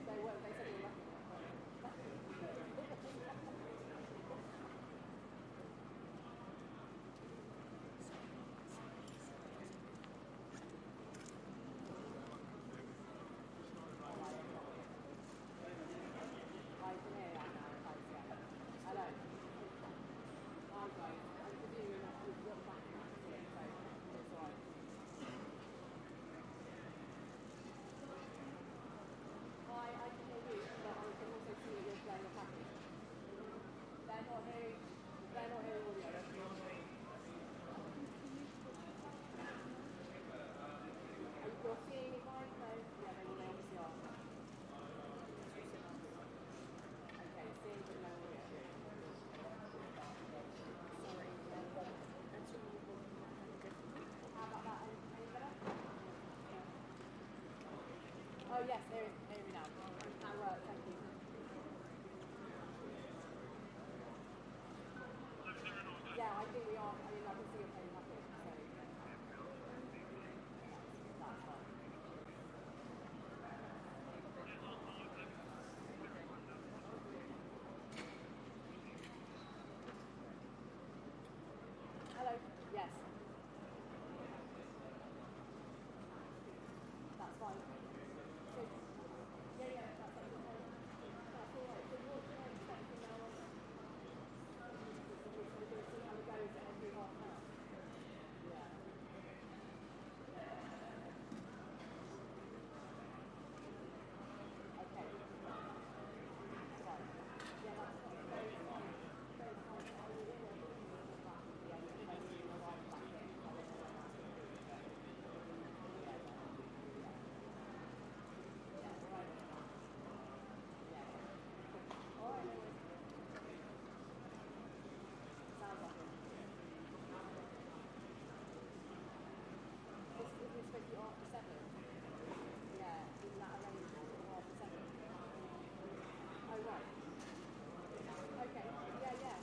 They were. They said they were lucky. I can hear that now. Hello. I'm great. I'm presuming that we've got back to it, so it's alright. Hi, I can hear you, but I can also see that you're playing a package. They're not hearing audio. Are you seeing me fine? No? Yeah, they obviously are. Okay, seeing but no audio. Sorry. How about that? Any better? Oh yes, hear me now. That works, thank you. Yeah, I think we are. I mean, I can see you're playing happy, so that's fine. Hello. Yes. That's fine. So, yeah, that's fine. That's all right. So what do you expect from now on? We're going to see how it goes at every half an hour. Yeah. Okay. Fine. Yeah, that's fine. Very fine. Very fine. I will back at the end and then you arrive back in. Sounds like it. Is this supposed to be after 7? Yeah, isn't that arranged after 7? Oh, right. Okay, yeah.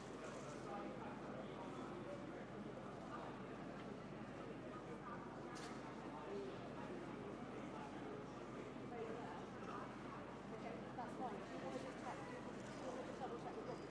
Okay, that's fine. Do you want to just check? Do you want to just double check the book?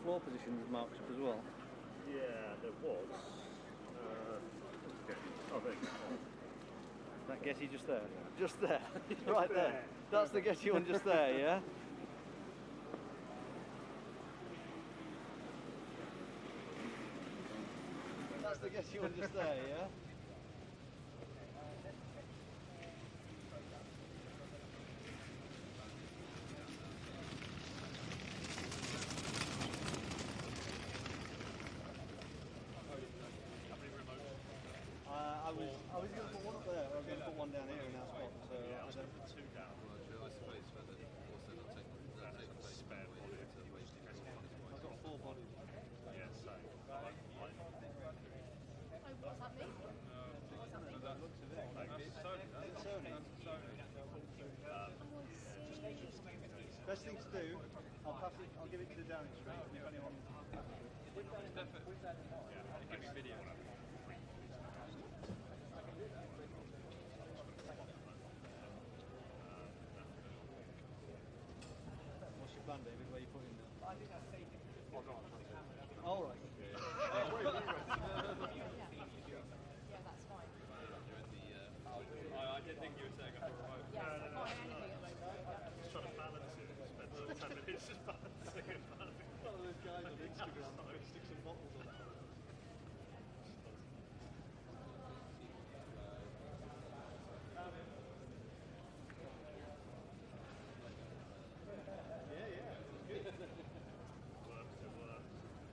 Floor positions marked up as well. Yeah, there was. Oh, there you go. That Getty just there? Just there, right there. That's the Getty one just there, yeah? That's the Getty one just there, yeah? I was going to put one up there, I was going to put one down here in our spot, so Yeah, I I was don't... going to put 2 down. I suppose, but then also not taking That's a spare body in case one is I've got 4 bodies. Yeah, so. Oh, what's happening? Best thing to do, I'll pass it. I'll give it to Downing Street, and if anyone. Give me video. What's your plan, David? Where are you putting them? I think that's safe. All right. Yeah, that's fine. I didn't think you were saying I thought remote. Yes, I can't hear anything at the moment. Just trying to balance it. Spend sort of 10 minutes just balancing it. One of those guys on Instagram who stick some bottles on.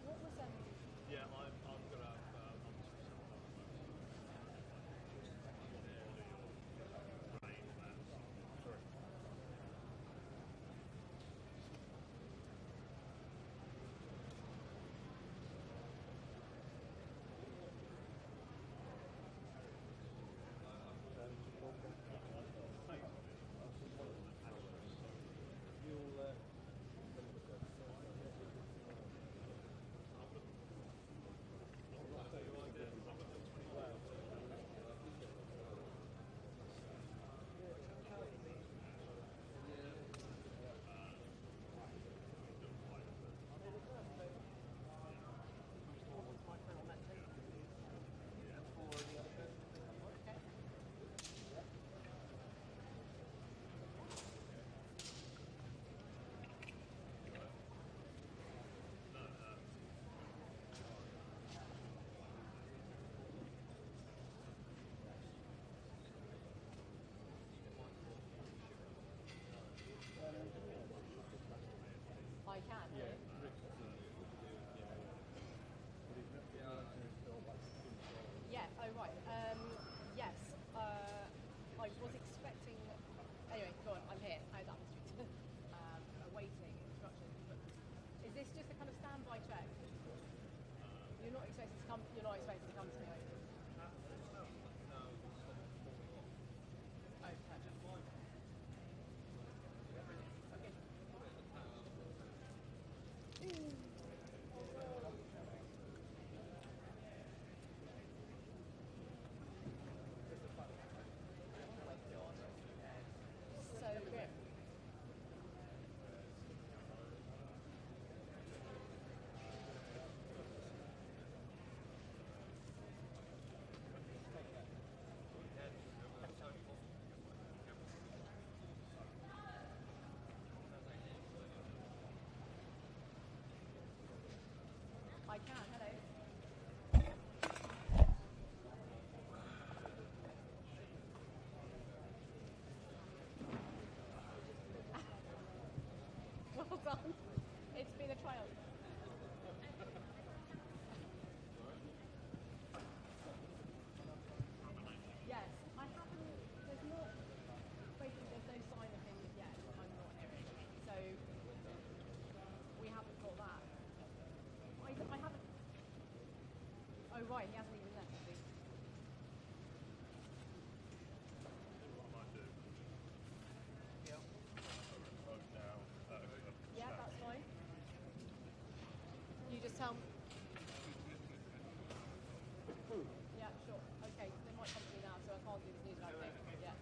What was Yeah, I'm gonna I can. Yeah. Oh right. Yes. I was expecting. Anyway, go on. I'm here. How's that? Awaiting instructions. But is this just a kind of standby check? You're not expected to come. You're not expected to come to me. Are you? Oh, perfect. So grim. I can, hello. Well done. It's been a triumph. Yes, I haven't, there's not, basically there's no sign of him yet. I'm not hearing. So, we haven't got that. I haven't. Oh right, he hasn't even left, has he? Yeah, that's fine. You just tell me. Yeah, sure. Okay, they might come to me now, so I can't do this news about thing. Yeah.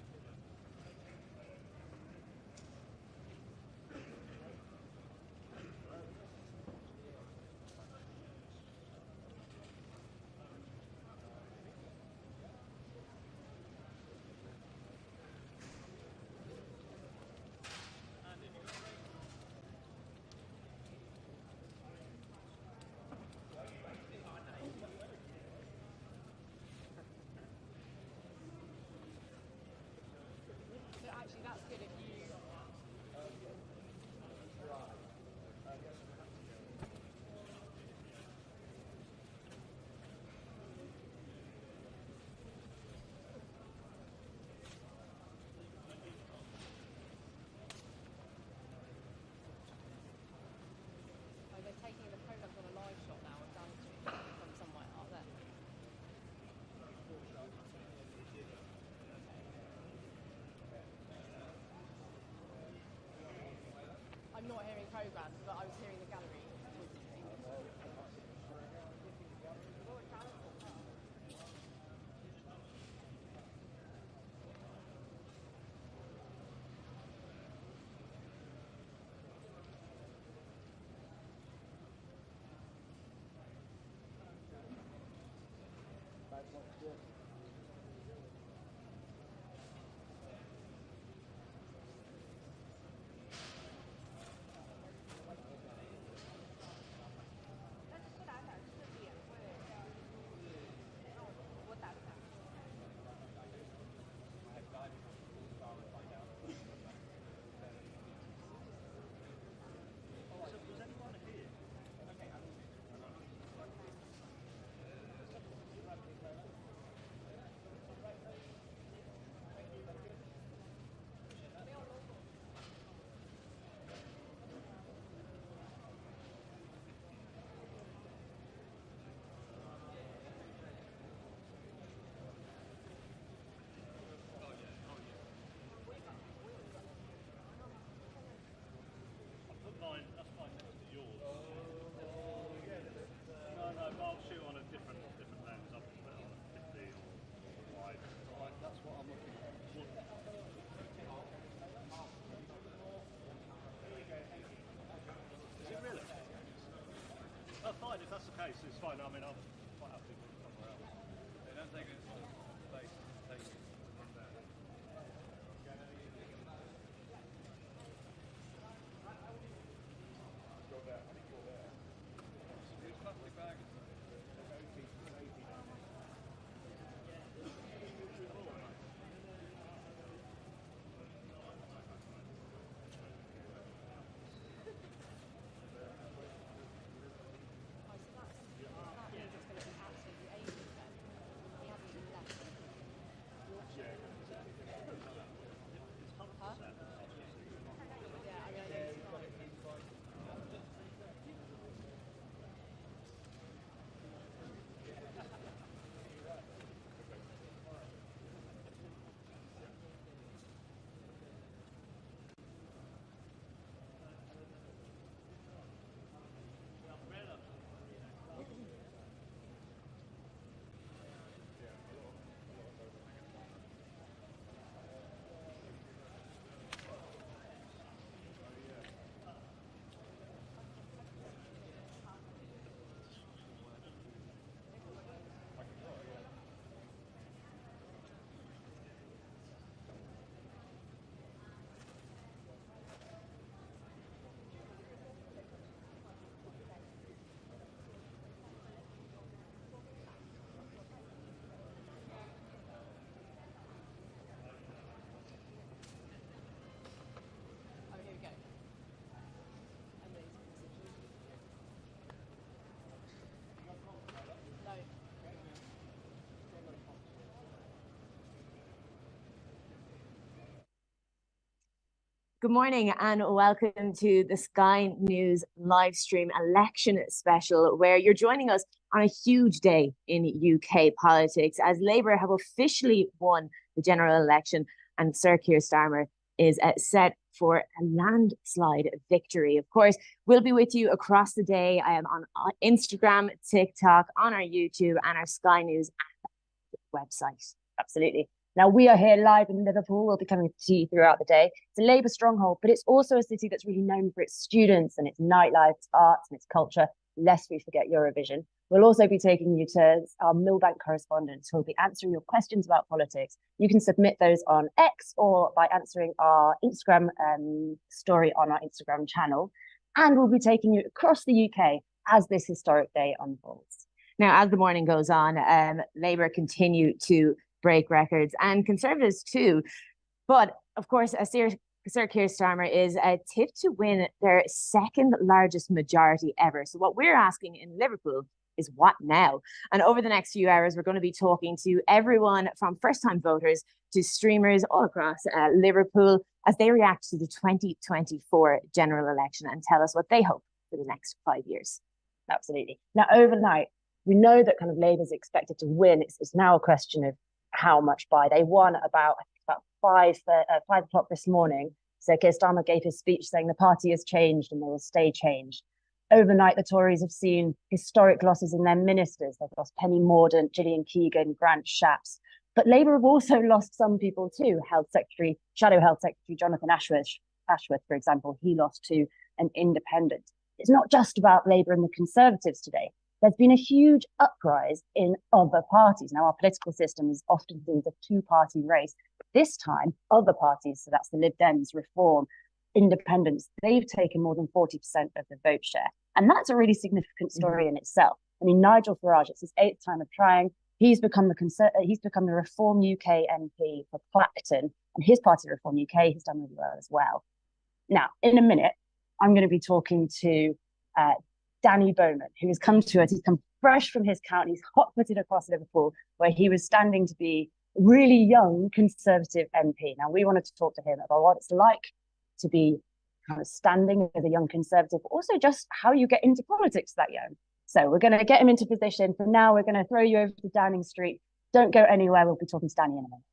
Fine, if that's the case, it's fine. I mean, I'm quite happy with somewhere else. They don't take it as space, take it from there. Go there, I think go there. Use plastic bags. Good morning and welcome to the Sky News live stream election special, where you're joining us on a huge day in UK politics as Labour have officially won the general election and Sir Keir Starmer is set for a landslide victory. Of course, we'll be with you across the day. I am on Instagram, TikTok, on our YouTube and our Sky News website. Absolutely. Now, we are here live in Liverpool. We'll be coming to you throughout the day. It's a Labour stronghold, but it's also a city that's really known for its students and its nightlife, its arts and its culture, lest we forget Eurovision. We'll also be taking you to our Millbank correspondents who will be answering your questions about politics. You can submit those on X or by answering our Instagram story on our Instagram channel. And we'll be taking you across the UK as this historic day unfolds. Now, as the morning goes on, Labour continue to break records and Conservatives too. But of course, Sir Keir Starmer is tipped to win their second largest majority ever. So what we're asking in Liverpool is what now? And over the next few hours, we're going to be talking to everyone from first-time voters to streamers all across Liverpool as they react to the 2024 general election and tell us what they hope for the next 5 years. Absolutely. Now, overnight, we know that kind of Labour's expected to win. It's now a question of how much by. They won about 5 o'clock this morning. So Keir Starmer gave his speech saying the party has changed and they will stay changed. Overnight, the Tories have seen historic losses in their ministers. They've lost Penny Mordaunt, Gillian Keegan, Grant Shapps. But Labour have also lost some people too. Shadow Health Secretary Jonathan Ashworth, for example, he lost to an independent. It's not just about Labour and the Conservatives today. there's been a huge uprise in other parties. Now, our political system is often seen as a two-party race. This time, other parties, so that's the Lib Dems, Reform, Independents, they've taken more than 40% of the vote share. And that's a really significant story in itself. I mean, Nigel Farage, it's his 8th time of trying. He's become the Reform UK MP for Clacton, and his party, Reform UK, has done really well as well. Now, in a minute, I'm going to be talking to Danny Bowman, who has come to us. He's come fresh from his county. He's hot-footed across Liverpool, where he was standing to be a really young Conservative MP. Now, we wanted to talk to him about what it's like to be kind of standing as a young Conservative, but also just how you get into politics that young. So we're going to get him into position. For now, we're going to throw you over to Downing Street. Don't go anywhere. We'll be talking to Danny in a minute.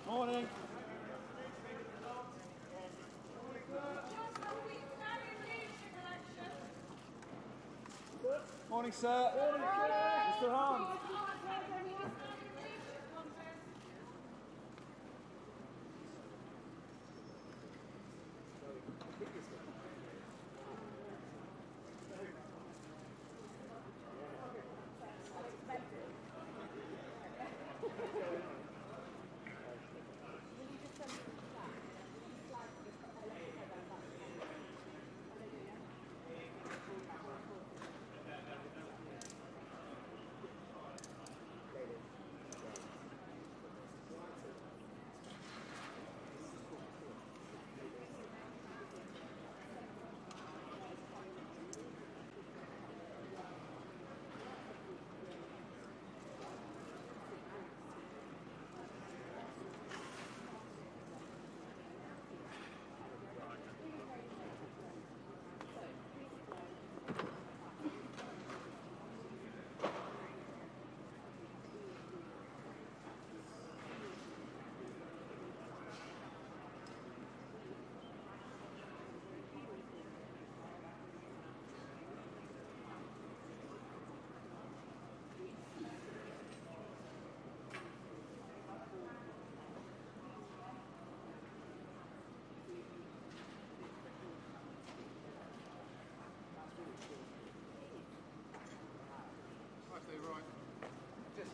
Morning. Morning, sir. Mr. Hunt.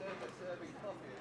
serving coffee.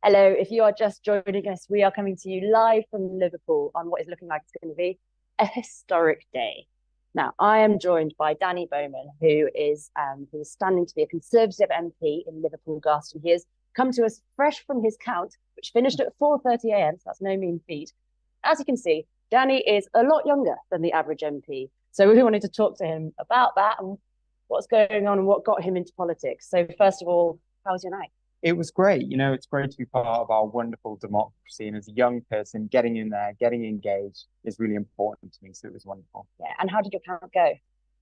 Hello, if you are just joining us, we are coming to you live from Liverpool on what is looking like it's going to be a historic day. Now, I am joined by Danny Bowman, who is standing to be a Conservative MP in Liverpool Garston. He has come to us fresh from his count, which finished at 4:30 a.m. So that's no mean feat. As you can see, Danny is a lot younger than the average MP. So we wanted to talk to him about that and what's going on and what got him into politics. So first of all, how was your night? It was great. It's great to be part of our wonderful democracy. And as a young person, getting in there, getting engaged is really important to me. So it was wonderful. Yeah. And how did your camp go?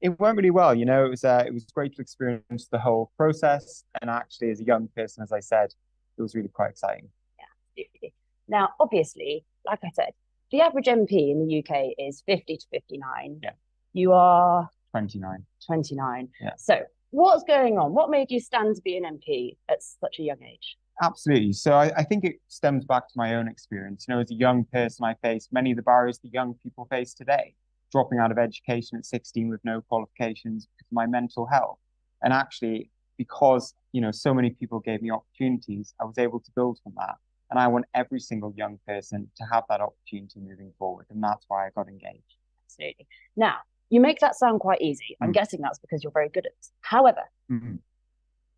It went really well. It was great to experience the whole process. And actually, as a young person, as I said, it was really quite exciting. Yeah, absolutely. Now, obviously, like I said, the average MP in the UK is 50 to 59. Yeah. You are 29. 29. Yeah. So what's going on? What made you stand to be an MP at such a young age? Absolutely. So I think it stems back to my own experience. As a young person, I faced many of the barriers that young people face today, dropping out of education at 16 with no qualifications because of my mental health. And actually, because, so many people gave me opportunities, I was able to build from that. And I want every single young person to have that opportunity moving forward. And that's why I got engaged. Absolutely. Now, you make that sound quite easy. I'm guessing that's because you're very good at it. However,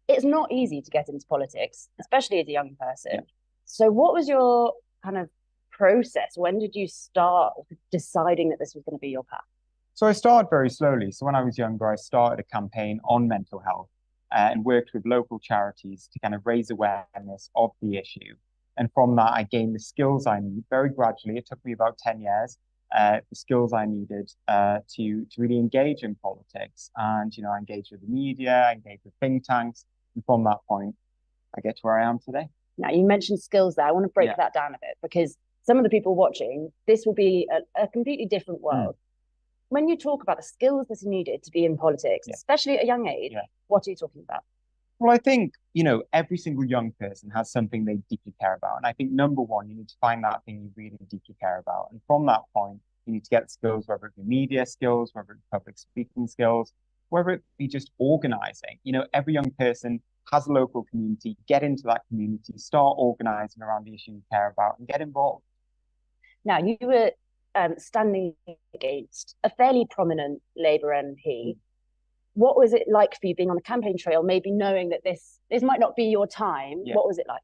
it's not easy to get into politics, especially as a young person. Yeah. So what was your kind of process? When did you start deciding that this was going to be your path? So I started very slowly. So when I was younger, I started a campaign on mental health and worked with local charities to kind of raise awareness of the issue. And from that, I gained the skills I need very gradually. It took me about 10 years, the skills I needed to really engage in politics. And, I engaged with the media, I engaged with think tanks. And from that point, I get to where I am today. Now, you mentioned skills there. I want to break that down a bit because some of the people watching, this will be a completely different world. When you talk about the skills that are needed to be in politics, especially at a young age, what are you talking about? Well, I think, every single young person has something they deeply care about. And I think number one, you need to find that thing you really deeply care about. And from that point, you need to get skills, whether it be media skills, whether it be public speaking skills, whether it be just organizing. Every young person has a local community, get into that community, start organizing around the issue you care about and get involved. Now, you were standing against a fairly prominent Labour MP. What was it like for you being on the campaign trail, maybe knowing that this might not be your time? What was it like?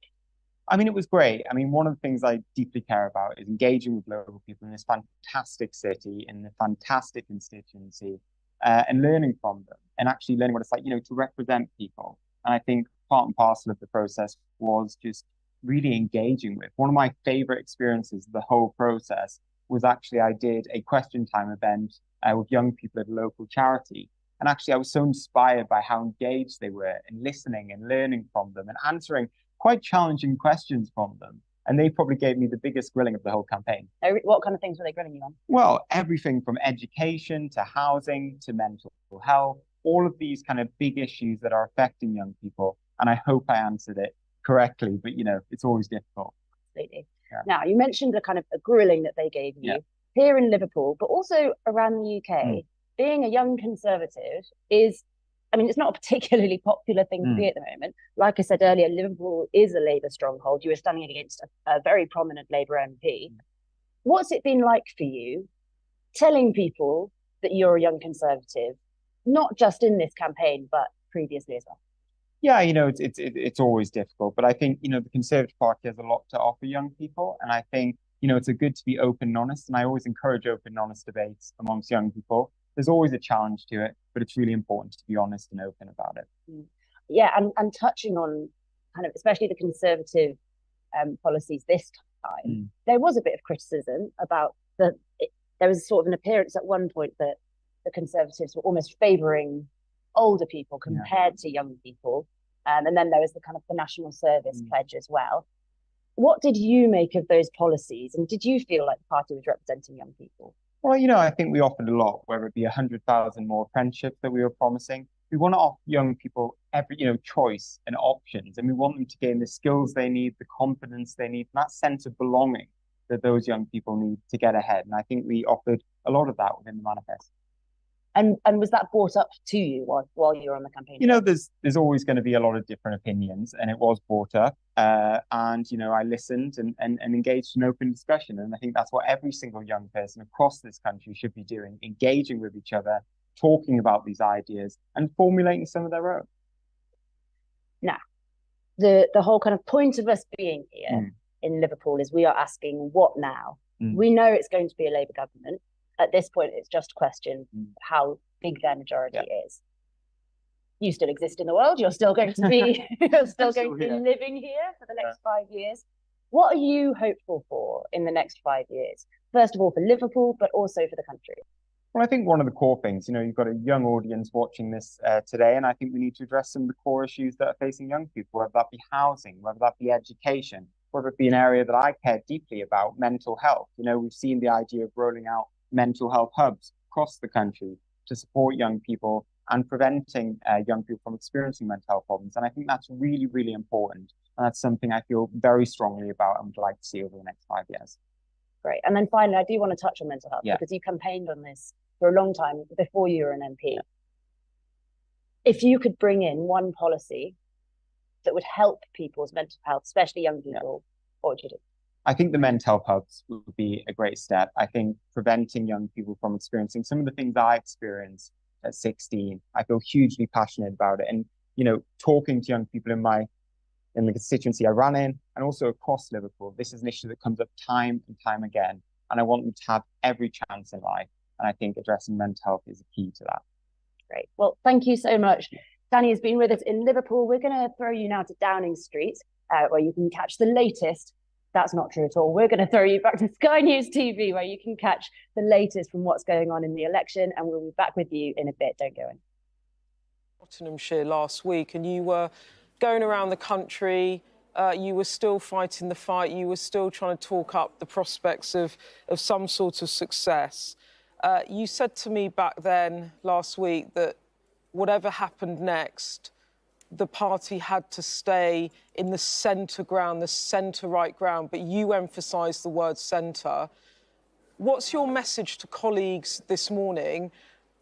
I mean, it was great. I mean, one of the things I deeply care about is engaging with local people in this fantastic city, in a fantastic constituency, and learning from them and actually learning what it's like, to represent people. And I think part and parcel of the process was just really engaging with. One of my favorite experiences of the whole process was actually I did a question time event with young people at a local charity. And actually, I was so inspired by how engaged they were in listening and learning from them and answering quite challenging questions from them. And they probably gave me the biggest grilling of the whole campaign. What kind of things were they grilling you on? Well, everything from education to housing to mental health, all of these kind of big issues that are affecting young people. And I hope I answered it correctly, but it's always difficult. Absolutely. Yeah. Now, you mentioned the kind of a grilling that they gave you here in Liverpool, but also around the UK. Being a young Conservative is, it's not a particularly popular thing to be at the moment. Like I said earlier, Liverpool is a Labour stronghold. You were standing against a very prominent Labour MP. What's it been like for you telling people that you're a young Conservative, not just in this campaign, but previously as well? Yeah, it's always difficult, but I think, the Conservative Party has a lot to offer young people. And I think, it's a good to be open and honest. And I always encourage open and honest debates amongst young people. There's always a challenge to it, but it's really important to be honest and open about it. Yeah, and touching on kind of, especially the Conservative policies this time, there was a bit of criticism about there was sort of an appearance at one point that the Conservatives were almost favouring older people compared to young people. And then there was the kind of the National Service pledge as well. What did you make of those policies? And did you feel like the party was representing young people? Well, I think we offered a lot, whether it be 100,000 more apprenticeships that we were promising. We want to offer young people every, choice and options, and we want them to gain the skills they need, the confidence they need, and that sense of belonging that those young people need to get ahead. And I think we offered a lot of that within the manifest. And was that brought up to you while you were on the campaign? There's always going to be a lot of different opinions, and it was brought up. And I listened and engaged in open discussion. And I think that's what every single young person across this country should be doing, engaging with each other, talking about these ideas, and formulating some of their own. Now, the whole kind of point of us being here in Liverpool is we are asking, what now? We know it's going to be a Labour government. At this point, it's just a question of how big their majority is. you still exist in the world. You're still going to be living here for the next 5 years. What are you hopeful for in the next 5 years? First of all, for Liverpool, but also for the country. Well, I think one of the core things, you've got a young audience watching this today, and I think we need to address some of the core issues that are facing young people, whether that be housing, whether that be education, whether it be an area that I care deeply about, mental health. We've seen the idea of rolling out mental health hubs across the country to support young people and preventing young people from experiencing mental health problems. And I think that's really, really important. And that's something I feel very strongly about and would like to see over the next 5 years. Great. And then finally, I do want to touch on mental health because you campaigned on this for a long time before you were an MP. If you could bring in one policy that would help people's mental health, especially young people, what would you do? I think the mental health hubs would be a great step. I think preventing young people from experiencing some of the things I experienced at 16, I feel hugely passionate about it. And, talking to young people in the constituency I run in and also across Liverpool, this is an issue that comes up time and time again. And I want them to have every chance in life. And I think addressing mental health is a key to that. Great. Well, thank you so much. Danny has been with us in Liverpool. We're going to throw you now to Downing Street, where you can catch the latest. That's not true at all. We're going to throw you back to Sky News TV, where you can catch the latest from what's going on in the election. And we'll be back with you in a bit. Don't go in. Nottinghamshire last week, and you were going around the country. You were still fighting the fight. You were still trying to talk up the prospects of some sort of success. You said to me back then last week that whatever happened next, the party had to stay in the centre ground, the centre-right ground, but you emphasised the word centre. What's your message to colleagues this morning?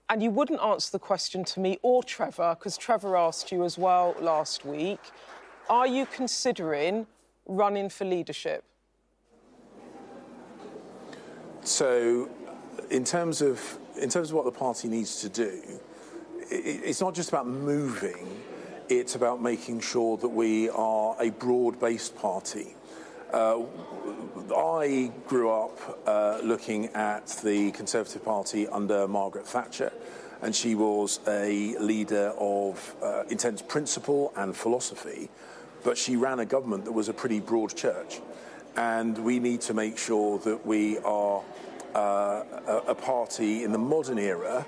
And you wouldn't answer the question to me or Trevor, because Trevor asked you as well last week. Are you considering running for leadership? So, in terms of what the party needs to do, it's not just about moving. It's about making sure that we are a broad-based party. I grew up looking at the Conservative Party under Margaret Thatcher, and she was a leader of intense principle and philosophy, but she ran a government that was a pretty broad church. And we need to make sure that we are a party in the modern era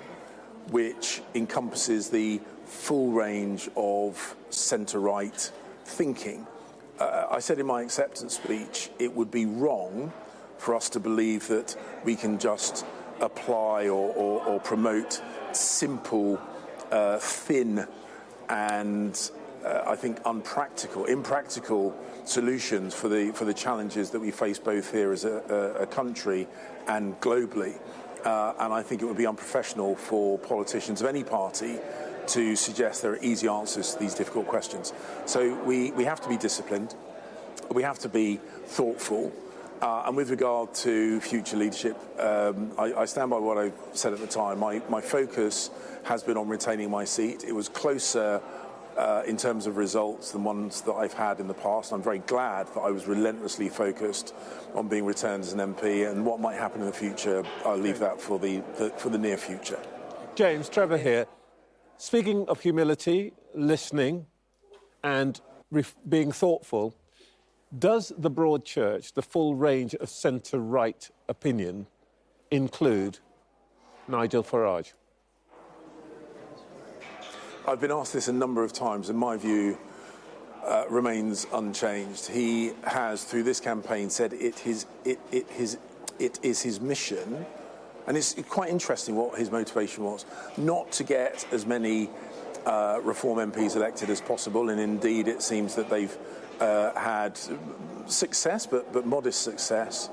which encompasses the full range of centre-right thinking. I said in my acceptance speech, it would be wrong for us to believe that we can just apply or promote simple, thin and I think impractical solutions for the challenges that we face both here as a country and globally. And I think it would be unprofessional for politicians of any party to suggest there are easy answers to these difficult questions. So we have to be disciplined, we have to be thoughtful, and with regard to future leadership, I stand by what I said at the time. My focus has been on retaining my seat. It was closer in terms of results than ones that I've had in the past. I'm very glad that I was relentlessly focused on being returned as an MP, and what might happen in the future, I'll leave that for the near future. James, Trevor here. Speaking of humility, listening and being thoughtful, does the broad church, the full range of centre-right opinion, include Nigel Farage? I've been asked this a number of times, and my view remains unchanged. He has, through this campaign, said it is his mission, and it's quite interesting what his motivation was, not to get as many Reform MPs elected as possible, and indeed it seems that they've had success, but modest success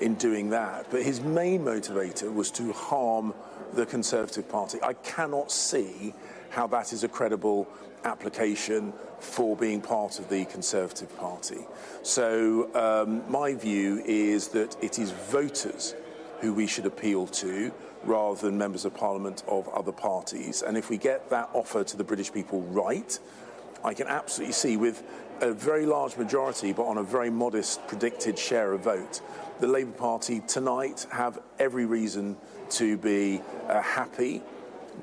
in doing that. But his main motivator was to harm the Conservative Party. I cannot see how that is a credible application for being part of the Conservative Party. So my view is that it is voters who we should appeal to rather than members of Parliament of other parties. And if we get that offer to the British people right, I can absolutely see, with a very large majority but on a very modest predicted share of vote, the Labour Party tonight have every reason to be happy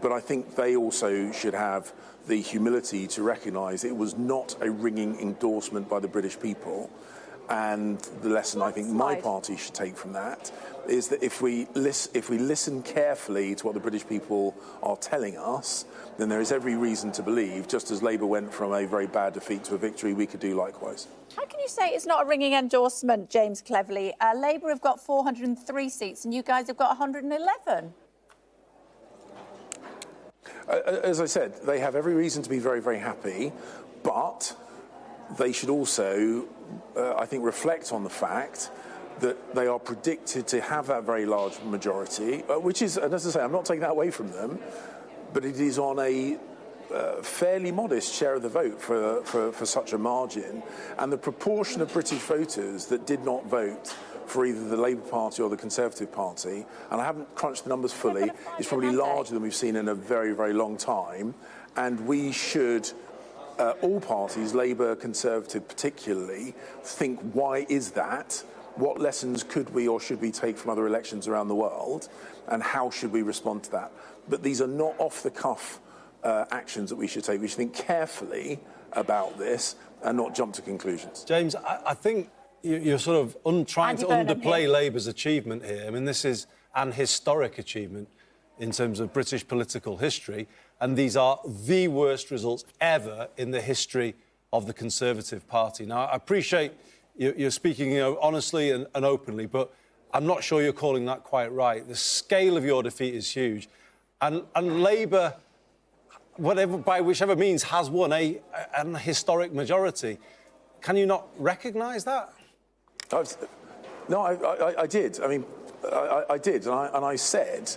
But I think they also should have the humility to recognise it was not a ringing endorsement by the British people. And the lesson I think my party should take from that is that if we listen carefully to what the British people are telling us, then there is every reason to believe, just as Labour went from a very bad defeat to a victory, we could do likewise. How can you say it's not a ringing endorsement, James Cleverly? Labour have got 403 seats and you guys have got 111. As I said, they have every reason to be very, very happy, but they should also, I think, reflect on the fact that they are predicted to have that very large majority, which is, and as I say, I'm not taking that away from them, but it is on a fairly modest share of the vote for such a margin. And the proportion of British voters that did not vote for either the Labour Party or the Conservative Party, and I haven't crunched the numbers fully, is probably larger than we've seen in a very, very long time. And we should, all parties, Labour, Conservative particularly, think, why is that? What lessons could we or should we take from other elections around the world? And how should we respond to that? But these are not off-the-cuff actions that we should take. We should think carefully about this and not jump to conclusions. James, I think you're sort of trying to underplay Labour's achievement here. I mean, this is an historic achievement in terms of British political history, and these are the worst results ever in the history of the Conservative Party. Now, I appreciate you're speaking honestly and openly, but I'm not sure you're calling that quite right. The scale of your defeat is huge. And Labour, by whichever means, has won an historic majority. Can you not recognise that? No, I did. I mean, I did, and I said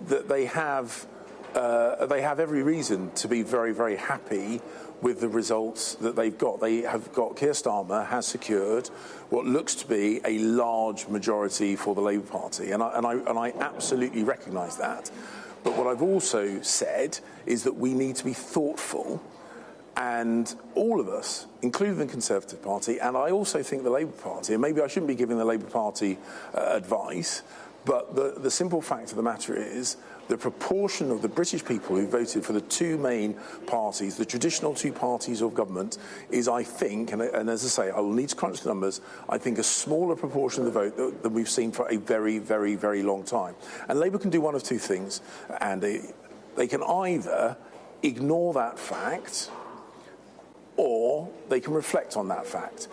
that they have every reason to be very, very happy with the results that they've got. They have got, Keir Starmer has secured what looks to be a large majority for the Labour Party, and I absolutely recognise that. But what I've also said is that we need to be thoughtful, and all of us, including the Conservative Party, and I also think the Labour Party, and maybe I shouldn't be giving the Labour Party advice, but the simple fact of the matter is the proportion of the British people who voted for the two main parties, the traditional two parties of government, is, I think, and as I say, I will need to crunch the numbers, I think a smaller proportion of the vote than we've seen for a very, very, very long time. And Labour can do one of two things, Andy. They can either ignore that fact or they can reflect on that fact.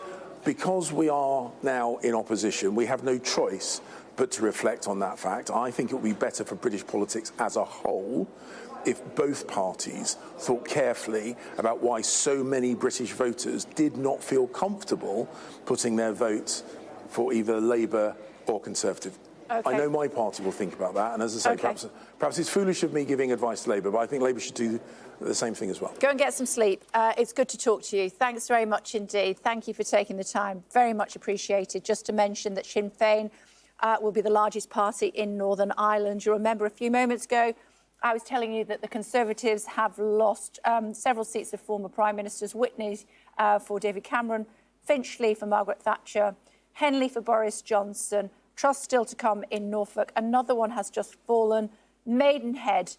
Because we are now in opposition, we have no choice but to reflect on that fact. I think it would be better for British politics as a whole if both parties thought carefully about why so many British voters did not feel comfortable putting their votes for either Labour or Conservative. Okay. I know my party will think about that, and as I say, perhaps it's foolish of me giving advice to Labour, but I think Labour should do the same thing as well. Go and get some sleep. It's good to talk to you. Thanks very much indeed. Thank you for taking the time. Very much appreciated. Just to mention that Sinn Féin will be the largest party in Northern Ireland. You remember a few moments ago, I was telling you that the Conservatives have lost several seats of former Prime Ministers. Whitney for David Cameron, Finchley for Margaret Thatcher, Henley for Boris Johnson, Truss still to come in Norfolk. Another one has just fallen. Maidenhead,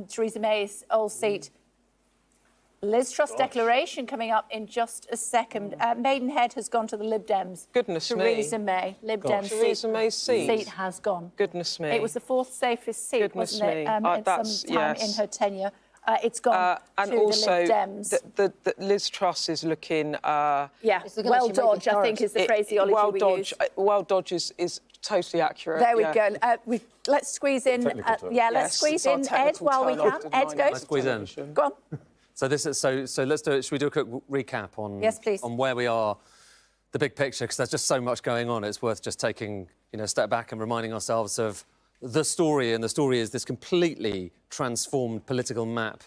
Theresa May's old seat. Liz Truss declaration coming up in just a second. Maidenhead has gone to the Lib Dems. Goodness me. Theresa May. Lib Dems Theresa May's seat has gone. Goodness me. It was the fourth safest seat, wasn't it? At some time in her tenure. It's gone and to also, the Lib Dems. The Liz Truss is looking... well dodged, I think, is the phraseology we use. Well dodge is totally accurate. There we go. Let's squeeze in. Let's squeeze in Ed while we can. Ed, go. Let's squeeze in. Go on. So this is so let's do it. Should we do a quick recap on on where we are, the big picture? Because there's just so much going on. It's worth just taking a step back and reminding ourselves of the story. And the story is this completely transformed political map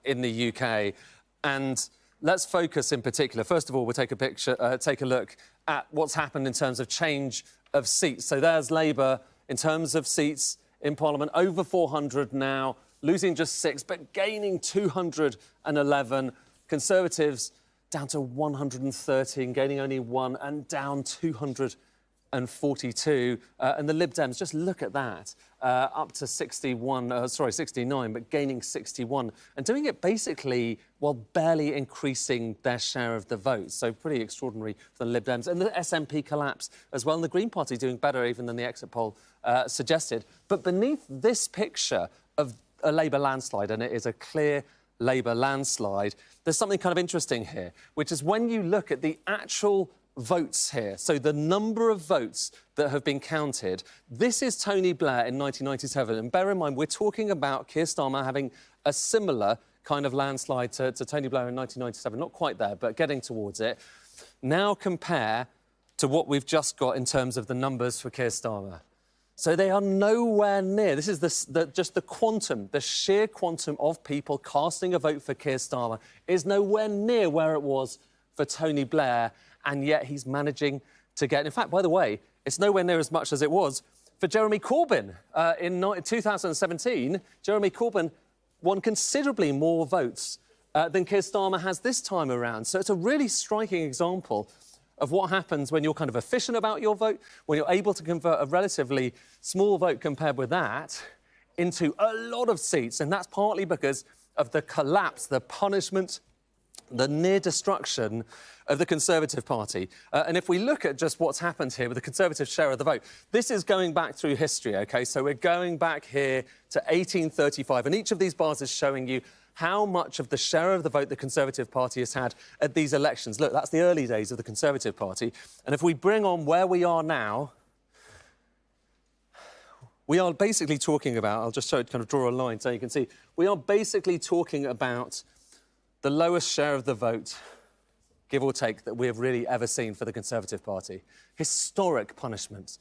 in the UK. And let's focus in particular. First of all, we'll take a look at what's happened in terms of change of seats. So there's Labour in terms of seats in Parliament, over 400 now, losing just 6, but gaining 211. Conservatives down to 113, gaining only 1, and down 200 42, and the Lib Dems, just look at that, up to 69, but gaining 61, and doing it basically while barely increasing their share of the vote. So pretty extraordinary for the Lib Dems. And the SNP collapse as well, and the Green Party doing better even than the exit poll suggested. But beneath this picture of a Labour landslide, and it is a clear Labour landslide, there's something kind of interesting here, which is when you look at the actual votes here, so the number of votes that have been counted, this is Tony Blair in 1997. And bear in mind, we're talking about Keir Starmer having a similar kind of landslide to Tony Blair in 1997. Not quite there, but getting towards it. Now compare to what we've just got in terms of the numbers for Keir Starmer. So they are nowhere near. This is just the quantum, the sheer quantum of people casting a vote for Keir Starmer is nowhere near where it was for Tony Blair, and yet he's managing to get... In fact, by the way, it's nowhere near as much as it was for Jeremy Corbyn. In 2017, Jeremy Corbyn won considerably more votes than Keir Starmer has this time around. So it's a really striking example of what happens when you're kind of efficient about your vote, when you're able to convert a relatively small vote compared with that into a lot of seats. And that's partly because of the collapse, the punishment, the near destruction of the Conservative Party. And if we look at just what's happened here with the Conservative share of the vote, this is going back through history, OK? So we're going back here to 1835, and each of these bars is showing you how much of the share of the vote the Conservative Party has had at these elections. Look, that's the early days of the Conservative Party. And if we bring on where we are now, we are basically talking about, I'll just kind of draw a line so you can see, we are basically talking about the lowest share of the vote, give or take, that we have really ever seen for the Conservative Party. Historic punishments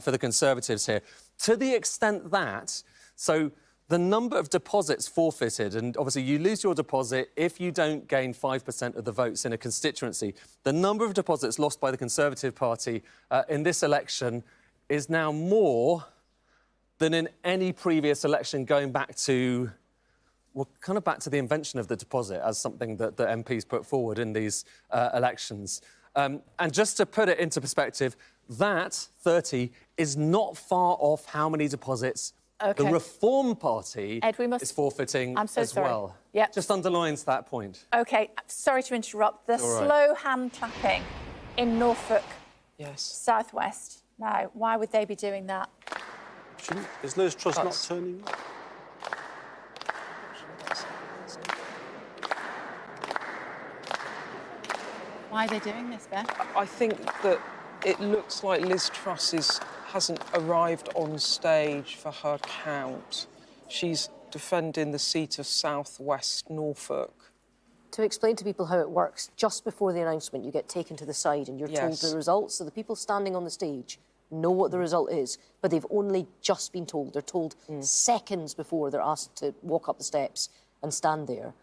for the Conservatives here. To the extent that, so the number of deposits forfeited, and obviously you lose your deposit if you don't gain 5% of the votes in a constituency. The number of deposits lost by the Conservative Party in this election is now more than in any previous election going back to, well, kind of back to the invention of the deposit as something that the MPs put forward in these elections. And just to put it into perspective, that 30 is not far off how many deposits the Reform Party is forfeiting as well. Yep. Just underlines that point. OK, sorry to interrupt. The slow hand clapping in Norfolk, southwest. Now, why would they be doing that? Is Liz Truss not turning? Why are they doing this, Beth? I think that it looks like Liz Truss hasn't arrived on stage for her count. She's defending the seat of South West Norfolk. To explain to people how it works, just before the announcement, you get taken to the side and you're told the results. So the people standing on the stage know what the result is, but they've only just been told. They're told seconds before they're asked to walk up the steps and stand there.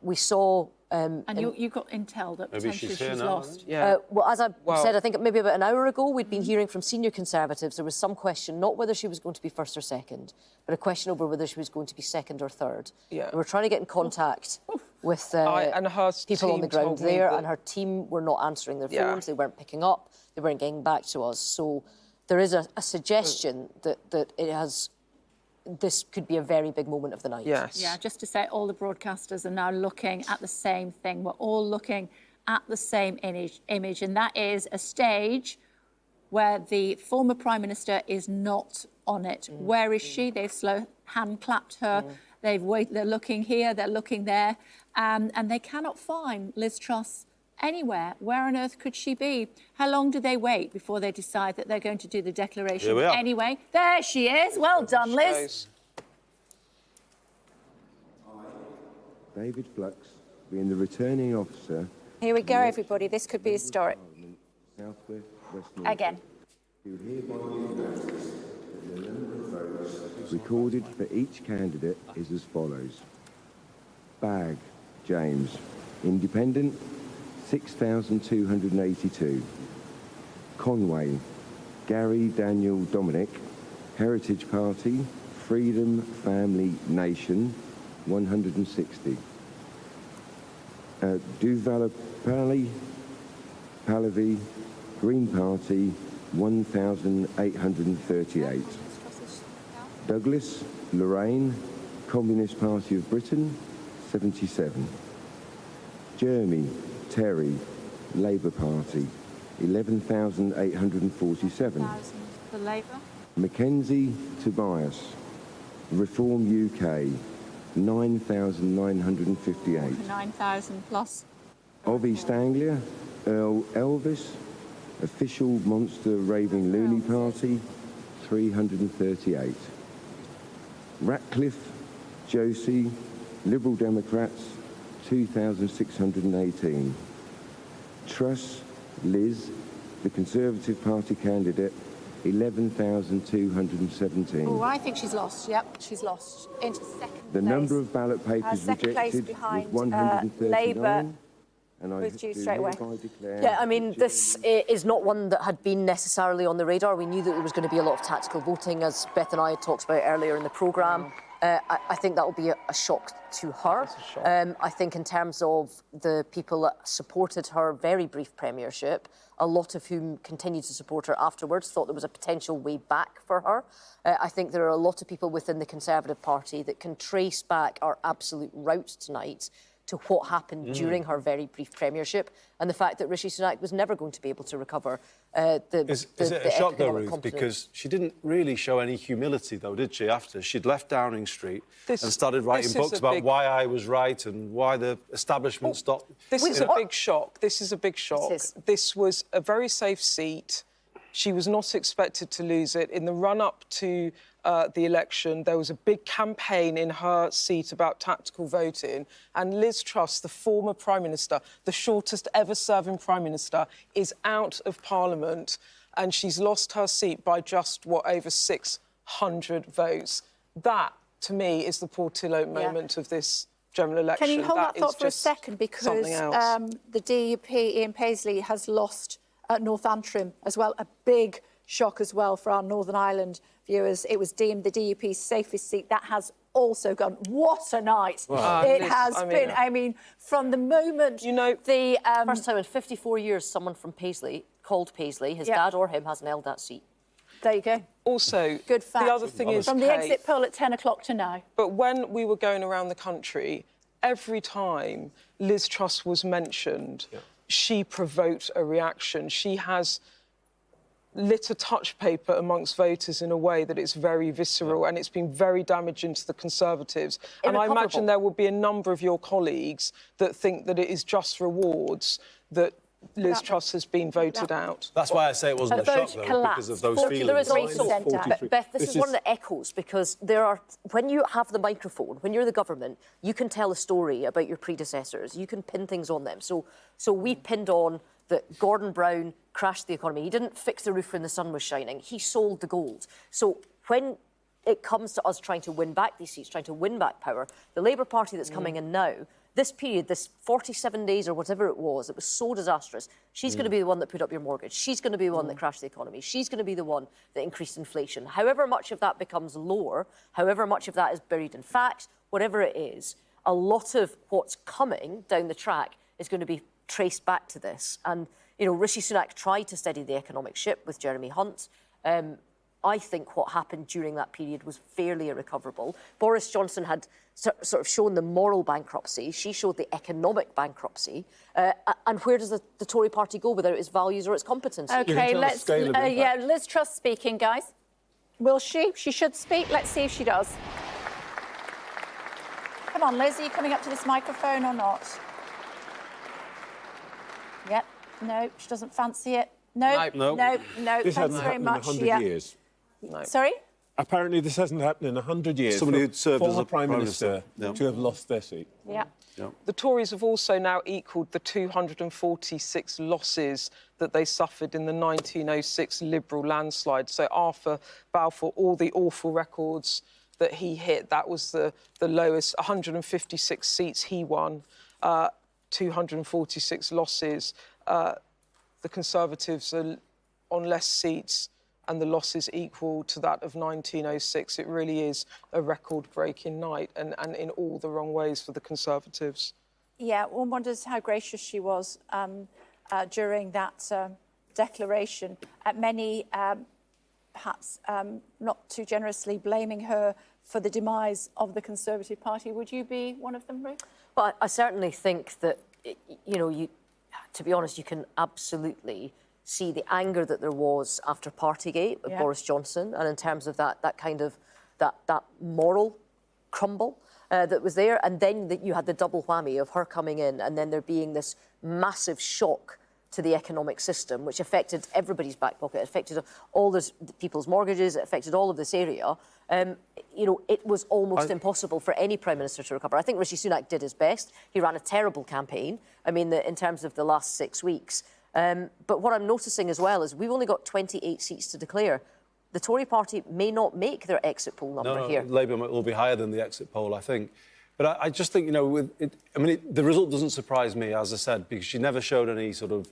We saw... and you got intel that potentially she's lost. Well, as I said, I think maybe about an hour ago, we'd been hearing from senior Conservatives there was some question, not whether she was going to be first or second, but a question over whether she was going to be second or third. We were trying to get in contact with people on the ground there, and her team were not answering their phones, they weren't picking up, they weren't getting back to us. So there is a suggestion that it has... This could be a very big moment of the night. Yeah, just to say, all the broadcasters are now looking at the same thing. We're all looking at the same image, and that is a stage where the former Prime Minister is not on it. Where is she? They've slow hand clapped her. They've waited. They're looking here. They're looking there, and they cannot find Liz Truss anywhere. Where on earth could she be? How long do they wait before they decide that they're going to do the declaration anyway? There she is. Well done, Liz. David Flux, being the returning officer. Here we go, everybody. This could be historic. Southwest West Again. Recorded for each candidate is as follows. Bagg, James. Independent, 6,282. Conway, Gary Daniel Dominic, Heritage Party, Freedom Family Nation, 160. Duvalapalli, Pallavi, Green Party, 1,838. Douglas, Lorraine, Communist Party of Britain, 77. Jeremy, Terry, Labour Party, 11,847. For Labour. Mackenzie, Tobias, Reform UK, 9,958. 9,000 plus. Of East Anglia, Earl Elvis, Official Monster Raving Loony Party, 338. Ratcliffe, Josie, Liberal Democrats, 2,618. Truss, Liz, the Conservative Party candidate, 11,217. Oh, I think she's lost. Yep, she's lost. Into second The place. number of ballot papers second place rejected behind, was 139. Labour. And I With you straight away. Yeah, I mean, this is not one that had been necessarily on the radar. We knew that there was going to be a lot of tactical voting, as Beth and I had talked about earlier in the programme. I think that will be a shock to her. I think in terms of the people that supported her very brief premiership, a lot of whom continued to support her afterwards, thought there was a potential way back for her. I think there are a lot of people within the Conservative Party that can trace back our absolute rout tonight to what happened during her very brief premiership and the fact that Rishi Sunak was never going to be able to recover Is it a shock, though, Ruth? Because she didn't really show any humility, though, did she, after? She'd left Downing Street and started writing books about why I was right and why the establishment stopped. This is a big shock. This is a big shock. This was a very safe seat. She was not expected to lose it. In the run-up to the election, there was a big campaign in her seat about tactical voting, and Liz Truss, the former Prime Minister, the shortest ever serving Prime Minister, is out of Parliament, and she's lost her seat by just, over 600 votes. That, to me, is the Portillo moment of this general election. Can you hold that thought for a second? Because the DUP, Ian Paisley, has lost North Antrim as well, a big shock as well for our Northern Ireland viewers. It was deemed the DUP's safest seat. That has also gone. What a night it has been. I mean, from the moment... You know, the first time in 54 years someone from Paisley, called Paisley, his dad or him, hasn't held that seat. There you go. Also, good fact. The other thing is, from the exit poll at 10 o'clock to now. But when we were going around the country, every time Liz Truss was mentioned, she provoked a reaction. She has lit a touch paper amongst voters in a way that it's very visceral and it's been very damaging to the Conservatives. And I imagine there will be a number of your colleagues that think that it is just rewards that Liz Truss has been voted out. That's why I say it wasn't a shock, though, because of those feelings. There is also, Beth, this is one of the echoes, because there are, when you have the microphone, when you're the government, you can tell a story about your predecessors. You can pin things on them. So we pinned on that Gordon Brown crashed the economy. He didn't fix the roof when the sun was shining. He sold the gold. So when it comes to us trying to win back these seats, trying to win back power, the Labour Party that's coming in now, this period, this 47 days or whatever it was so disastrous. She's going to be the one that put up your mortgage. She's going to be the one that crashed the economy. She's going to be the one that increased inflation. However much of that becomes lower, however much of that is buried in fact, whatever it is, a lot of what's coming down the track is going to be traced back to this. And, you know, Rishi Sunak tried to steady the economic ship with Jeremy Hunt. I think what happened during that period was fairly irrecoverable. Boris Johnson had sort of shown the moral bankruptcy. She showed the economic bankruptcy. And where does the Tory party go, whether it's values or its competence? OK, let's... Liz Truss speaking, guys. Will she? She should speak. Let's see if she does. Come on, Liz, are you coming up to this microphone or not? Yep. No, she doesn't fancy it. No. This hasn't very happened much. in 100 years. No. Sorry? Apparently, this hasn't happened in 100 years. Somebody who'd served as a Prime Minister to have lost their seat. Yeah. The Tories have also now equalled the 246 losses that they suffered in the 1906 Liberal landslide. So Arthur Balfour, all the awful records that he hit, that was the lowest. 156 seats he won, 246 losses. The Conservatives are on less seats and the losses equal to that of 1906. It really is a record-breaking night and in all the wrong ways for the Conservatives. Yeah, one wonders how gracious she was during that declaration. Many, perhaps not too generously, blaming her for the demise of the Conservative Party. Would you be one of them, Ruth? Well, I certainly think that, you know, to be honest, you can absolutely see the anger that there was after Partygate with Boris Johnson, and in terms of that kind of that moral crumble that was there, and then that you had the double whammy of her coming in, and then there being this massive shock to the economic system, which affected everybody's back pocket, it affected all the people's mortgages, it affected all of this area. You know, it was almost impossible for any Prime Minister to recover. I think Rishi Sunak did his best. He ran a terrible campaign, I mean, in terms of the last 6 weeks. But what I'm noticing as well is we've only got 28 seats to declare. The Tory party may not make their exit poll number here. Labour will be higher than the exit poll, I think. But I just think, you know, the result doesn't surprise me, as I said, because she never showed any sort of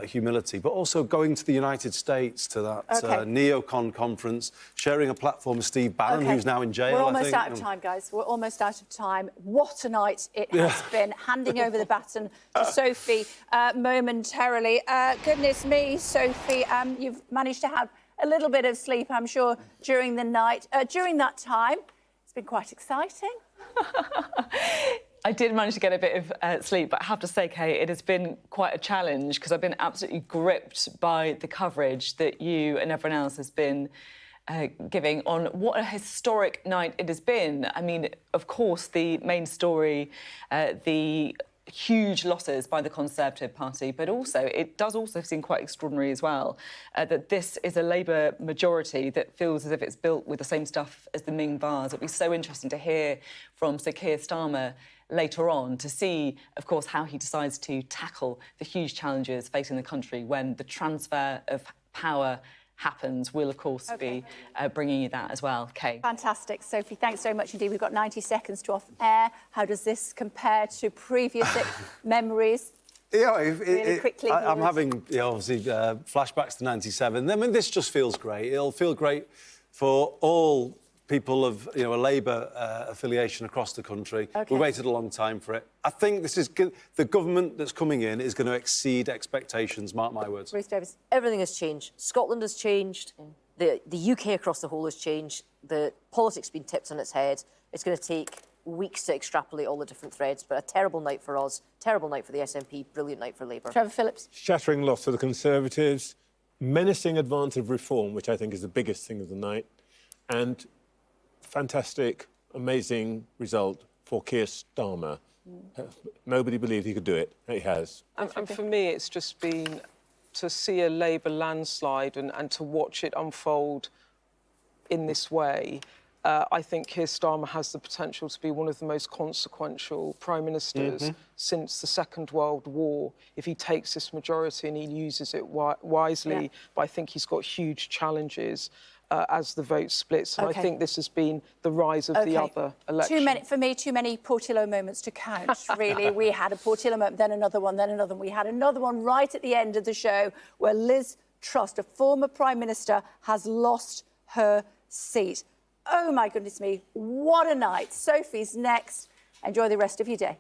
humility. But also going to the United States, to that neocon conference, sharing a platform with Steve Bannon, who's now in jail, We're almost out of time, guys. We're almost out of time. What a night it has been. Handing over the baton to Sophie momentarily. Goodness me, Sophie, you've managed to have a little bit of sleep, I'm sure, during the night. During that time, it's been quite exciting. I did manage to get a bit of sleep, but I have to say, Kate, it has been quite a challenge because I've been absolutely gripped by the coverage that you and everyone else has been giving on what a historic night it has been. I mean, of course, the main story, the huge losses by the Conservative Party, but also it does also seem quite extraordinary as well that this is a Labour majority that feels as if it's built with the same stuff as the Ming bars. It'll be so interesting to hear from Sir Keir Starmer later on to see, of course, how he decides to tackle the huge challenges facing the country when the transfer of power happens. We'll, of course, be bringing you that as well, Kate. Fantastic. Sophie, thanks very much indeed. We've got 90 seconds to off air. How does this compare to previous memories? Yeah, really quickly. I'm having, obviously, flashbacks to 97. I mean, this just feels great. It'll feel great for all people of, a Labour affiliation across the country. We waited a long time for it. I think this is the government that's coming in is going to exceed expectations, mark my words. Ruth Davis. Everything has changed. Scotland has changed. The UK across the whole has changed. The politics has been tipped on its head. It's going to take weeks to extrapolate all the different threads, but a terrible night for us, terrible night for the SNP, brilliant night for Labour. Trevor Phillips. Shattering loss for the Conservatives, menacing advance of reform, which I think is the biggest thing of the night, and fantastic, amazing result for Keir Starmer. Nobody believed he could do it. He has. And for me, it's just been to see a Labour landslide and to watch it unfold in this way. I think Keir Starmer has the potential to be one of the most consequential Prime Ministers since the Second World War, if he takes this majority and he uses it wisely. But I think he's got huge challenges as the vote splits. And I think this has been the rise of the other election. For me, too many Portillo moments to count, really. We had a Portillo moment, then another one, then another one. We had another one right at the end of the show where Liz Truss, a former Prime Minister, has lost her seat. Oh, my goodness me, what a night. Sophie's next. Enjoy the rest of your day.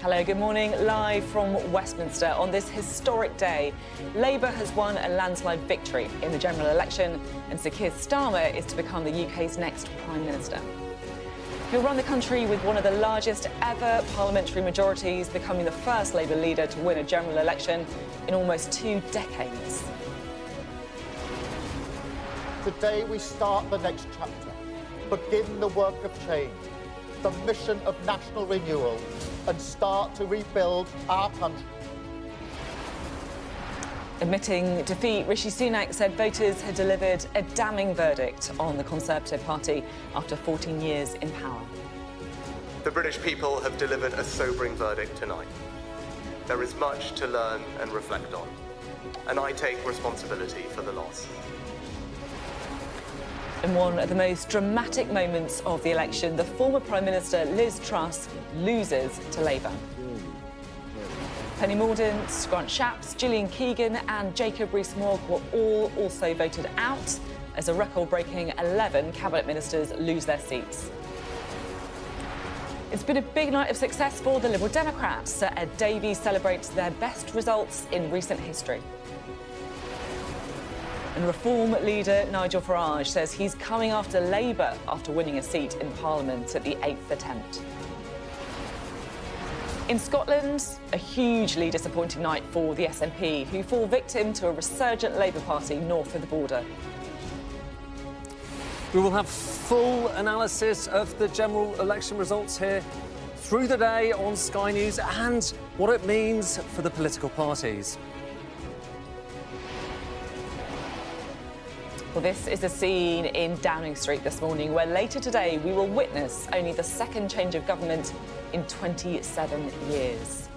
Hello, good morning. Live from Westminster on this historic day, Labour has won a landslide victory in the general election and Sir Keir Starmer is to become the UK's next Prime Minister. He'll run the country with one of the largest ever parliamentary majorities, becoming the first Labour leader to win a general election in almost 2 decades. Today we start the next chapter, begin the work of change, the mission of national renewal, and start to rebuild our country. Admitting defeat, Rishi Sunak said voters had delivered a damning verdict on the Conservative Party after 14 years in power. The British people have delivered a sobering verdict tonight. There is much to learn and reflect on, and I take responsibility for the loss. In one of the most dramatic moments of the election, the former Prime Minister Liz Truss loses to Labour. Penny Mordaunt, Grant Shapps, Gillian Keegan and Jacob Rees-Mogg were all also voted out as a record-breaking 11 cabinet ministers lose their seats. It's been a big night of success for the Liberal Democrats. Sir Ed Davey celebrates their best results in recent history. And Reform leader Nigel Farage says he's coming after Labour after winning a seat in Parliament at the 8th attempt. In Scotland, a hugely disappointing night for the SNP, who fall victim to a resurgent Labour Party north of the border. We will have full analysis of the general election results here through the day on Sky News and what it means for the political parties. Well, this is the scene in Downing Street this morning, where later today we will witness only the second change of government in 27 years.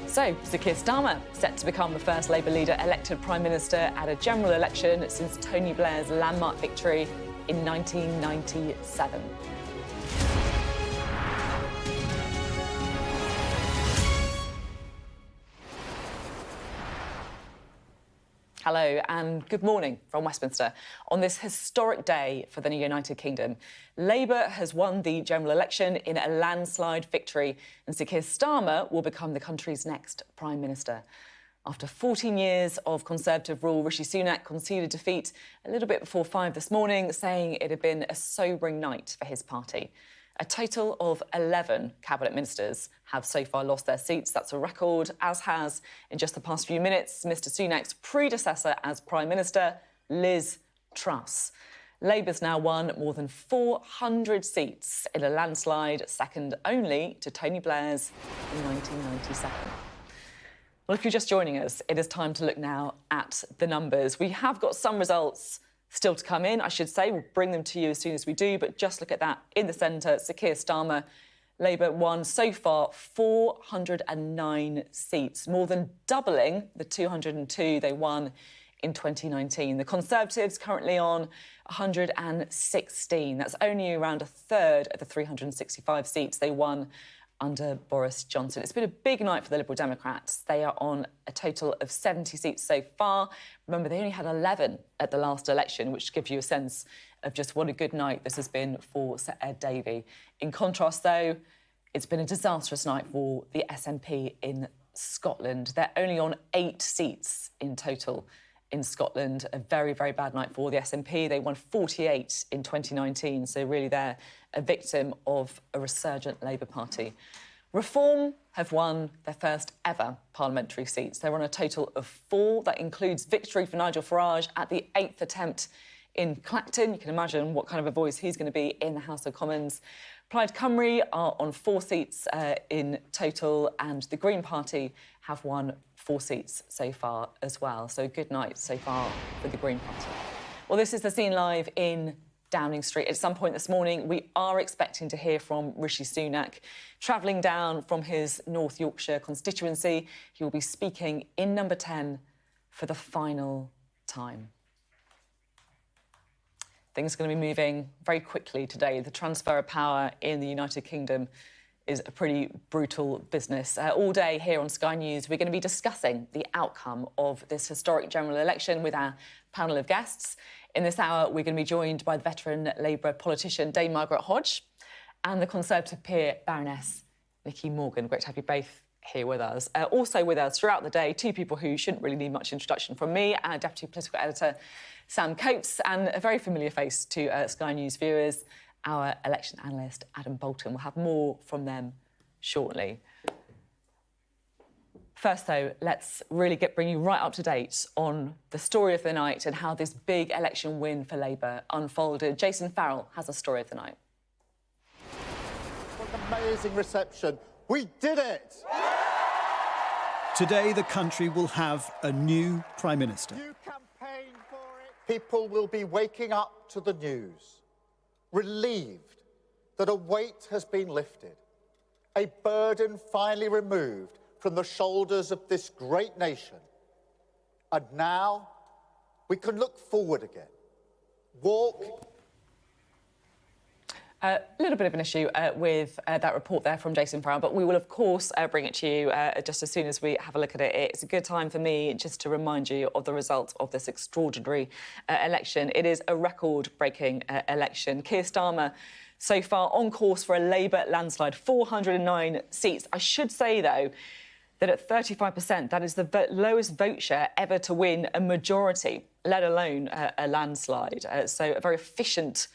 So, Sir Keir Starmer set to become the first Labour leader elected Prime Minister at a general election since Tony Blair's landmark victory in 1997. Hello and good morning from Westminster. On this historic day for the United Kingdom, Labour has won the general election in a landslide victory and Sir Keir Starmer will become the country's next Prime Minister. After 14 years of Conservative rule, Rishi Sunak conceded defeat a little bit before 5 this morning, saying it had been a sobering night for his party. A total of 11 cabinet ministers have so far lost their seats. That's a record, as has, in just the past few minutes, Mr Sunak's predecessor as Prime Minister, Liz Truss. Labour's now won more than 400 seats in a landslide, second only to Tony Blair's in 1997. Well, if you're just joining us, it is time to look now at the numbers. We have got some results still to come in, I should say. We'll bring them to you as soon as we do, but just look at that in the centre. Sir Keir Starmer, Labour won so far 409 seats, more than doubling the 202 they won in 2019. The Conservatives currently on 116. That's only around a third of the 365 seats they won under Boris Johnson. It's been a big night for the Liberal Democrats. They are on a total of 70 seats so far. Remember, they only had 11 at the last election, which gives you a sense of just what a good night this has been for Sir Ed Davey. In contrast, though, it's been a disastrous night for the SNP in Scotland. They're only on 8 seats in total in Scotland. A very, very bad night for the SNP. They won 48 in 2019, so really they're a victim of a resurgent Labour Party. Reform have won their first ever parliamentary seats. They're on a total of 4. That includes victory for Nigel Farage at the 8th attempt in Clacton. You can imagine what kind of a voice he's going to be in the House of Commons. Plaid Cymru are on 4 seats in total, and the Green Party have won 4 seats so far as well. So good night so far for the Green Party. Well, this is the scene live in Downing Street. At some point this morning, we are expecting to hear from Rishi Sunak. Travelling down from his North Yorkshire constituency, he will be speaking in number 10 for the final time. Things are going to be moving very quickly today. The transfer of power in the United Kingdom is a pretty brutal business. All day here on Sky News, we're going to be discussing the outcome of this historic general election with our panel of guests. In this hour, we're going to be joined by the veteran Labour politician Dame Margaret Hodge. and the Conservative peer, Baroness Nicky Morgan. Great to have you both here with us. Also with us throughout the day, two people who shouldn't really need much introduction from me, our Deputy Political Editor, Sam Coates, and a very familiar face to Sky News viewers, our election analyst, Adam Bolton. We'll have more from them shortly. First, though, let's really bring you right up to date on the story of the night and how this big election win for Labour unfolded. Jason Farrell has a story of the night. What an amazing reception. We did it! Today, the country will have a new Prime Minister. You campaigned for it. People will be waking up to the news, relieved that a weight has been lifted, a burden finally removed from the shoulders of this great nation. And now we can look forward again. Walk. A little bit of an issue with that report there from Jason Farrell, but we will, of course, bring it to you just as soon as we have a look at it. It's a good time for me just to remind you of the results of this extraordinary election. It is a record-breaking election. Keir Starmer, so far, on course for a Labour landslide, 409 seats. I should say, though, that at 35%, that is the lowest vote share ever to win a majority, let alone a landslide. So a very efficient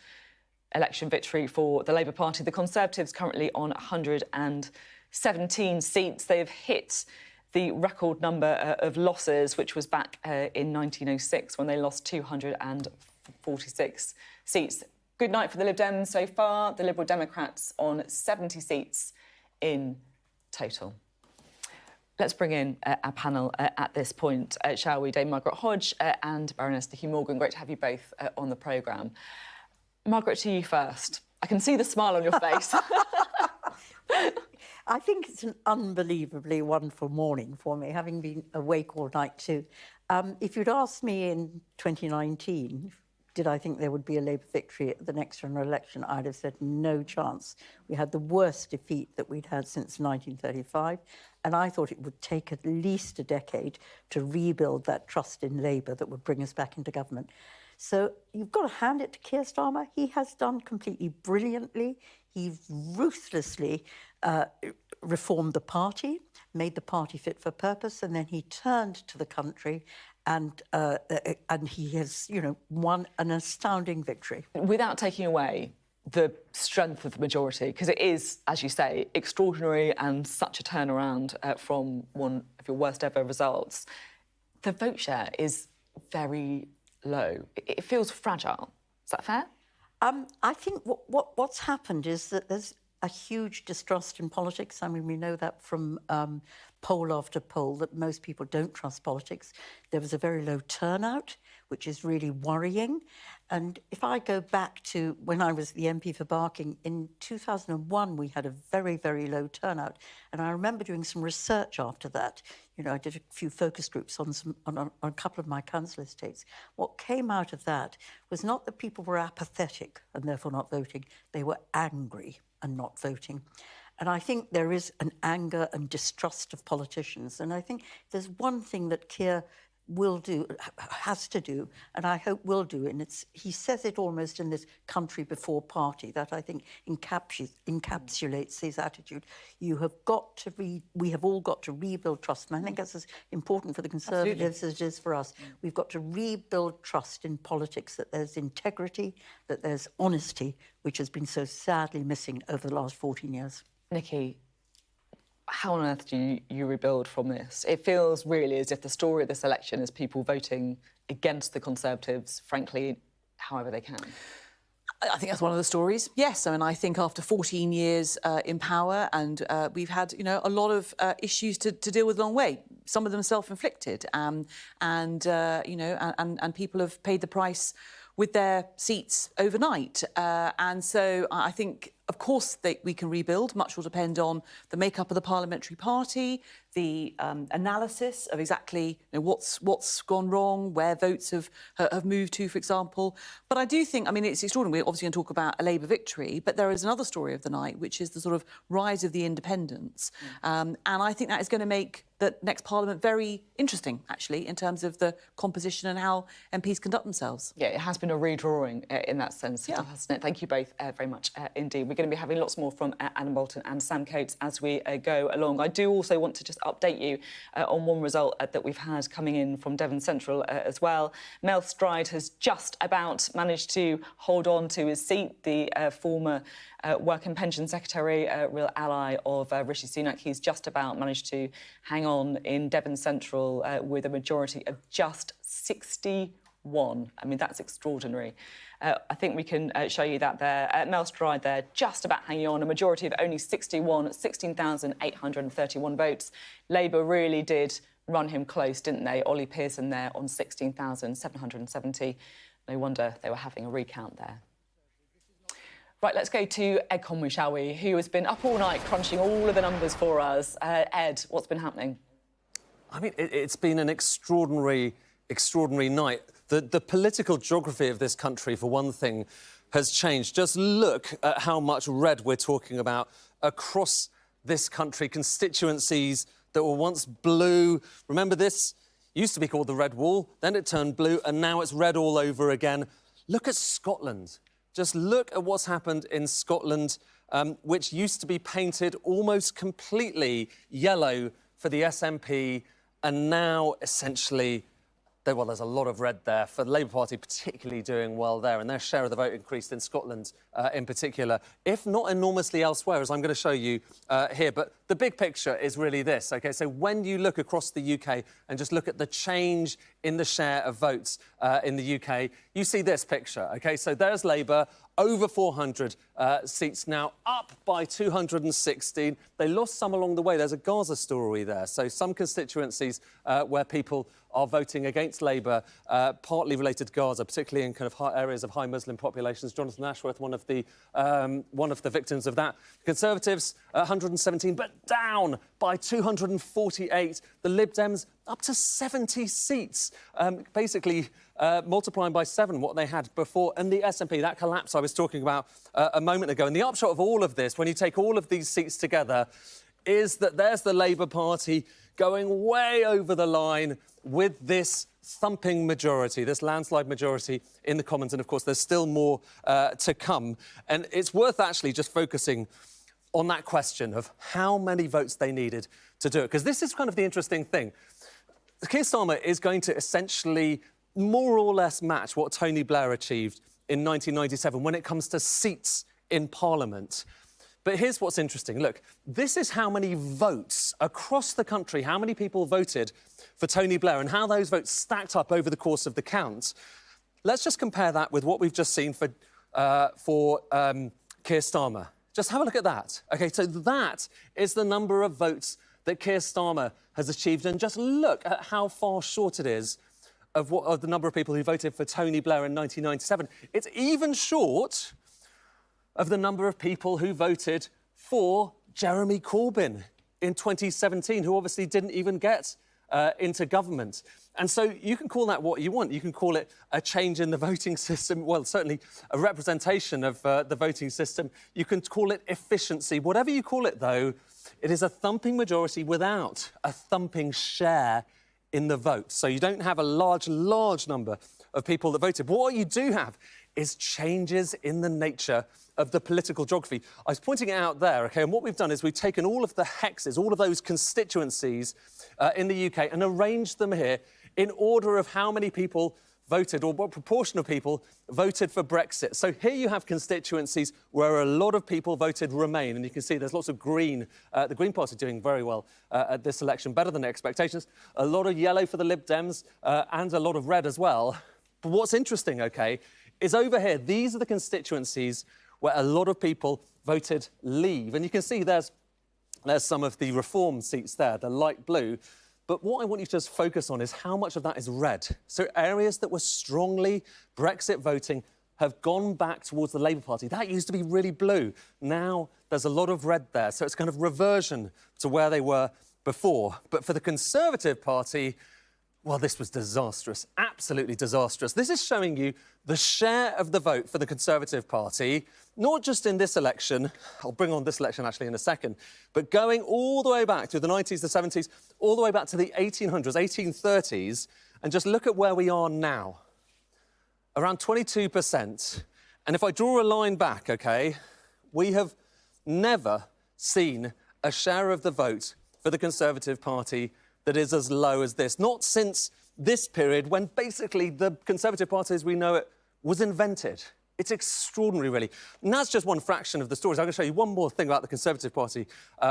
election victory for the Labour Party. The Conservatives currently on 117 seats. They have hit the record number of losses, which was back in 1906 when they lost 246 seats. Good night for the Lib Dems so far. The Liberal Democrats on 70 seats in total. Let's bring in our panel at this point, shall we? Dame Margaret Hodge and Baroness Nicky Morgan. Great to have you both on the programme. Margaret, to you first. I can see the smile on your face. I think it's an unbelievably wonderful morning for me, having been awake all night too. If you'd asked me in 2019, did I think there would be a Labour victory at the next general election, I'd have said no chance. We had the worst defeat that we'd had since 1935, and I thought it would take at least a decade to rebuild that trust in Labour that would bring us back into government. So you've got to hand it to Keir Starmer. He has done completely brilliantly. He ruthlessly reformed the party, made the party fit for purpose, and then he turned to the country and he has, won an astounding victory. Without taking away the strength of the majority, because it is, as you say, extraordinary and such a turnaround from one of your worst ever results, the vote share is very low. It feels fragile. Is that fair? I think what's happened is that there's a huge distrust in politics. I mean, we know that from poll after poll that most people don't trust politics. There was a very low turnout, which is really worrying. And if I go back to when I was the MP for Barking, in 2001, we had a very, very low turnout. And I remember doing some research after that. I did a few focus groups on a couple of my council estates. What came out of that was not that people were apathetic and therefore not voting. They were angry and not voting. And I think there is an anger and distrust of politicians. And I think there's one thing that Keir will do, has to do, and I hope will do, and he says it almost in this country before party, that I think encapsulates his attitude. We have all got to rebuild trust, and I think that's as important for the Conservatives as it is for us. We've got to rebuild trust in politics, that there's integrity, that there's honesty, which has been so sadly missing over the last 14 years. Nicky, how on earth do you rebuild from this? It feels really as if the story of this election is people voting against the Conservatives, frankly, however they can. I think that's one of the stories, yes. I mean, I think after 14 years in power, and we've had, a lot of issues to deal with along the way, some of them self-inflicted, and people have paid the price with their seats overnight. And so I think, of course, we can rebuild. Much will depend on the makeup of the parliamentary party, the analysis of exactly what's gone wrong, where votes have moved to, for example. But I do think, it's extraordinary. We're obviously going to talk about a Labour victory, but there is another story of the night, which is the sort of rise of the independents. And I think that is going to make the next Parliament very interesting, actually, in terms of the composition and how MPs conduct themselves. Yeah, it has been a redrawing in that sense, hasn't it? Thank you both very much indeed. We're going to be having lots more from Adam Bolton and Sam Coates as we go along. I do also want to just update you on one result that we've had coming in from Devon Central as well. Mel Stride has just about managed to hold on to his seat. The former Work and Pension Secretary, real ally of Rishi Sunak, he's just about managed to hang on in Devon Central with a majority of just 61. I mean, that's extraordinary. I think we can show you that there. Mel Stride there, just about hanging on, a majority of only 61, 16,831 votes. Labour really did run him close, didn't they? Ollie Pearson there on 16,770. No wonder they were having a recount there. Right, let's go to Ed Conway, shall we, who has been up all night crunching all of the numbers for us. Ed, what's been happening? I mean, it's been an extraordinary night. The political geography of this country, for one thing, has changed. Just look at how much red we're talking about across this country. Constituencies that were once blue. Remember, this used to be called the Red Wall, then it turned blue, and now it's red all over again. Look at Scotland. Just look at what's happened in Scotland, which used to be painted almost completely yellow for the SNP, and now essentially, well, there's a lot of red there for the Labour Party, particularly doing well there, and their share of the vote increased in Scotland in particular, if not enormously elsewhere, as I'm going to show you here. But the big picture is really this, OK? So when you look across the UK and just look at the change in the share of votes in the UK, you see this picture, OK? So there's Labour, over 400 seats now, up by 216. They lost some along the way. There's a Gaza story there. So some constituencies where people are voting against Labour, partly related to Gaza, particularly in kind of areas of high Muslim populations. Jonathan Ashworth, one of the victims of that. Conservatives, 117, but down by 248. The Lib Dems up to 70 seats, basically multiplying by 7 what they had before. And the SNP, that collapse I was talking about a moment ago. And the upshot of all of this, when you take all of these seats together, is that there's the Labour Party going way over the line with this thumping majority, this landslide majority in the Commons. And, of course, there's still more to come. And it's worth actually just focusing on that question of how many votes they needed to do it. Because this is kind of the interesting thing. Keir Starmer is going to essentially more or less match what Tony Blair achieved in 1997 when it comes to seats in Parliament. But here's what's interesting. Look, this is how many votes across the country, how many people voted for Tony Blair and how those votes stacked up over the course of the count. Let's just compare that with what we've just seen for Keir Starmer. Just have a look at that. OK, so that is the number of votes that Keir Starmer has achieved. And just look at how far short it is of the number of people who voted for Tony Blair in 1997. It's even short of the number of people who voted for Jeremy Corbyn in 2017, who obviously didn't even get into government. And so you can call that what you want. You can call it a change in the voting system. Well, certainly a representation of the voting system. You can call it efficiency. Whatever you call it, though, it is a thumping majority without a thumping share in the vote. So you don't have a large number of people that voted. But what you do have is changes in the nature of the political geography. I was pointing it out there, OK, and what we've done is we've taken all of the hexes, all of those constituencies in the UK and arranged them here in order of how many people voted or what proportion of people voted for Brexit. So here you have constituencies where a lot of people voted Remain, and you can see there's lots of Green. The Green Party doing very well at this election, better than expectations. A lot of yellow for the Lib Dems and a lot of red as well. But what's interesting, OK, is over here, these are the constituencies where a lot of people voted Leave. And you can see there's some of the Reform seats there, the light blue. But what I want you to just focus on is how much of that is red. So areas that were strongly Brexit voting have gone back towards the Labour Party. That used to be really blue. Now there's a lot of red there. So it's kind of reversion to where they were before. But for the Conservative Party, well, this was disastrous, absolutely disastrous. This is showing you the share of the vote for the Conservative Party, not just in this election, I'll bring on this election actually in a second, but going all the way back to the 90s, the 70s, all the way back to the 1800s, 1830s, and just look at where we are now. Around 22%. And if I draw a line back, OK, We have never seen a share of the vote for the Conservative Party that is as low as this. Not since this period when basically the Conservative Party as we know it was invented. It's extraordinary, really. And that's just one fraction of the stories. I'm going to show you one more thing about the Conservative Party,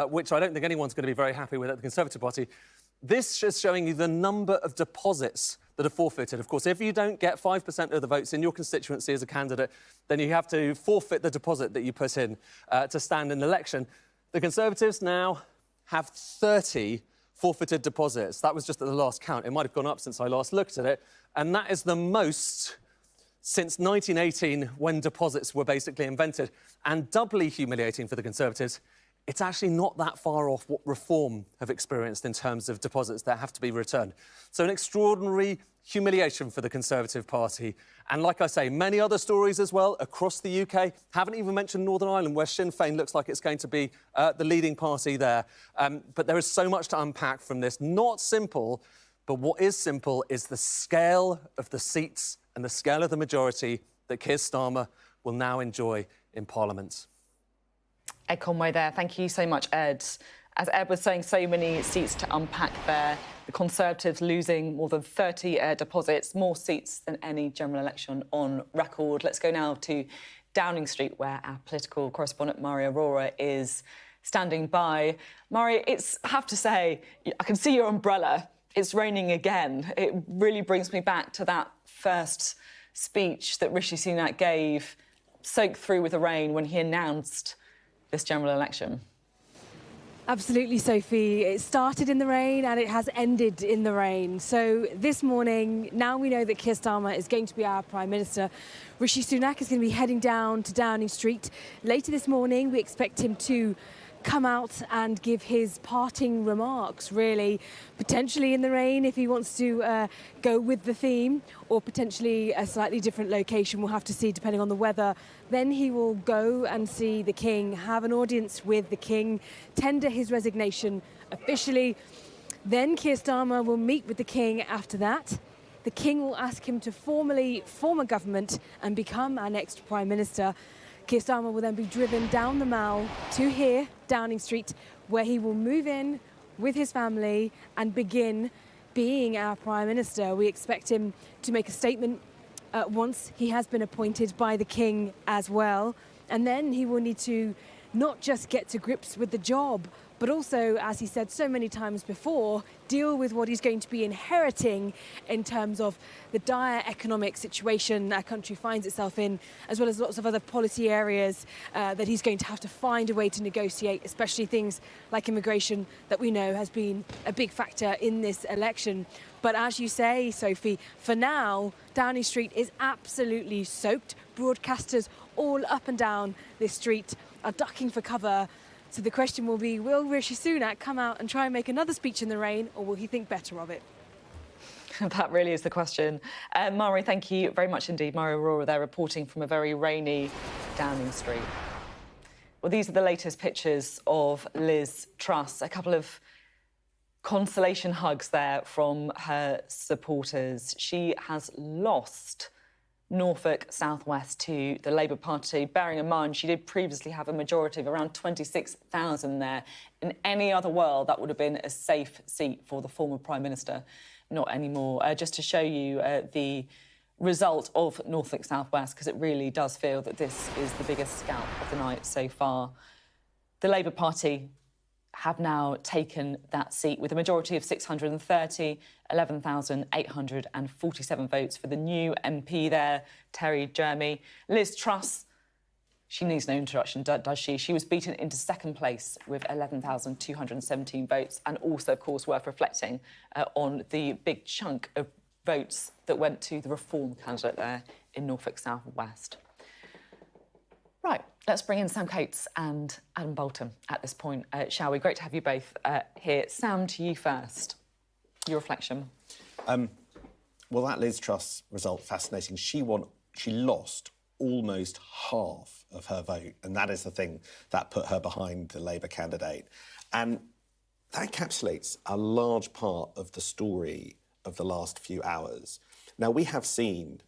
which I don't think anyone's going to be very happy with at the Conservative Party. This is showing you the number of deposits that are forfeited. Of course, if you don't get 5% of the votes in your constituency as a candidate, then you have to forfeit the deposit that you put in to stand in an election. The Conservatives now have 30 forfeited deposits. That was just at the last count. It might have gone up since I last looked at it. And that is the most since 1918, when deposits were basically invented. And doubly humiliating for the Conservatives, it's actually not that far off what Reform have experienced in terms of deposits that have to be returned. So an extraordinary humiliation for the Conservative Party. And like I say, many other stories as well across the UK. Haven't even mentioned Northern Ireland, where Sinn Féin looks like it's going to be the leading party there. But there is so much to unpack from this. Not simple, but what is simple is the scale of the seats and the scale of the majority that Keir Starmer will now enjoy in Parliament. Ed Conway there. Thank you so much, Ed. As Ed was saying, so many seats to unpack there. The Conservatives losing more than 30 deposits, more seats than any general election on record. Let's go now to Downing Street, where our political correspondent, Mari Aurora, is standing by. Mari, I have to say, I can see your umbrella. It's raining again. It really brings me back to that first speech that Rishi Sunak gave, soaked through with the rain, when he announced this general election. Absolutely, Sophie. It started in the rain and it has ended in the rain. So this morning, now we know that Keir Starmer is going to be our Prime Minister. Rishi Sunak is going to be heading down to Downing Street. Later this morning, we expect him to come out and give his parting remarks, really, potentially in the rain if he wants to go with the theme, or potentially a slightly different location. We'll have to see, depending on the weather. Then he will go and see the King, have an audience with the King, tender his resignation officially. Then Keir Starmer will meet with the King after that. The King will ask him to formally form a government and become our next Prime Minister. Keir Starmer will then be driven down the Mall to here, Downing Street, where he will move in with his family and begin being our Prime Minister. We expect him to make a statement once he has been appointed by the King as well. And then he will need to not just get to grips with the job, but also, as he said so many times before, deal with what he's going to be inheriting in terms of the dire economic situation our country finds itself in, as well as lots of other policy areas that he's going to have to find a way to negotiate, especially things like immigration that we know has been a big factor in this election. But as you say, Sophie, for now, Downing Street is absolutely soaked. Broadcasters all up and down this street are ducking for cover. So the question will be, will Rishi Sunak come out and try and make another speech in the rain, or will he think better of it? That really is the question. Mari, thank you very much indeed. Mari Aurora there, reporting from a very rainy Downing Street. Well, these are the latest pictures of Liz Truss. A couple of consolation hugs there from her supporters. She has lost Norfolk South West to the Labour Party, bearing in mind she did previously have a majority of around 26,000 there. In any other world, that would have been a safe seat for the former Prime Minister. Not anymore. Just to show you the result of Norfolk South West, because it really does feel that this is the biggest scalp of the night so far. The Labour Party have now taken that seat with a majority of 630, 11,847 votes for the new MP there, Terry Jeremy. Liz Truss, she needs no introduction, does she? She was beaten into second place with 11,217 votes, and also, of course, worth reflecting on the big chunk of votes that went to the Reform candidate there in Norfolk South West. Right, let's bring in Sam Coates and Adam Bolton at this point, shall we? Great to have you both here. Sam, to you first. Your reflection. Well, that Liz Truss result, fascinating. She lost almost half of her vote, and that is the thing that put her behind the Labour candidate. And that encapsulates a large part of the story of the last few hours. Now, we are seeing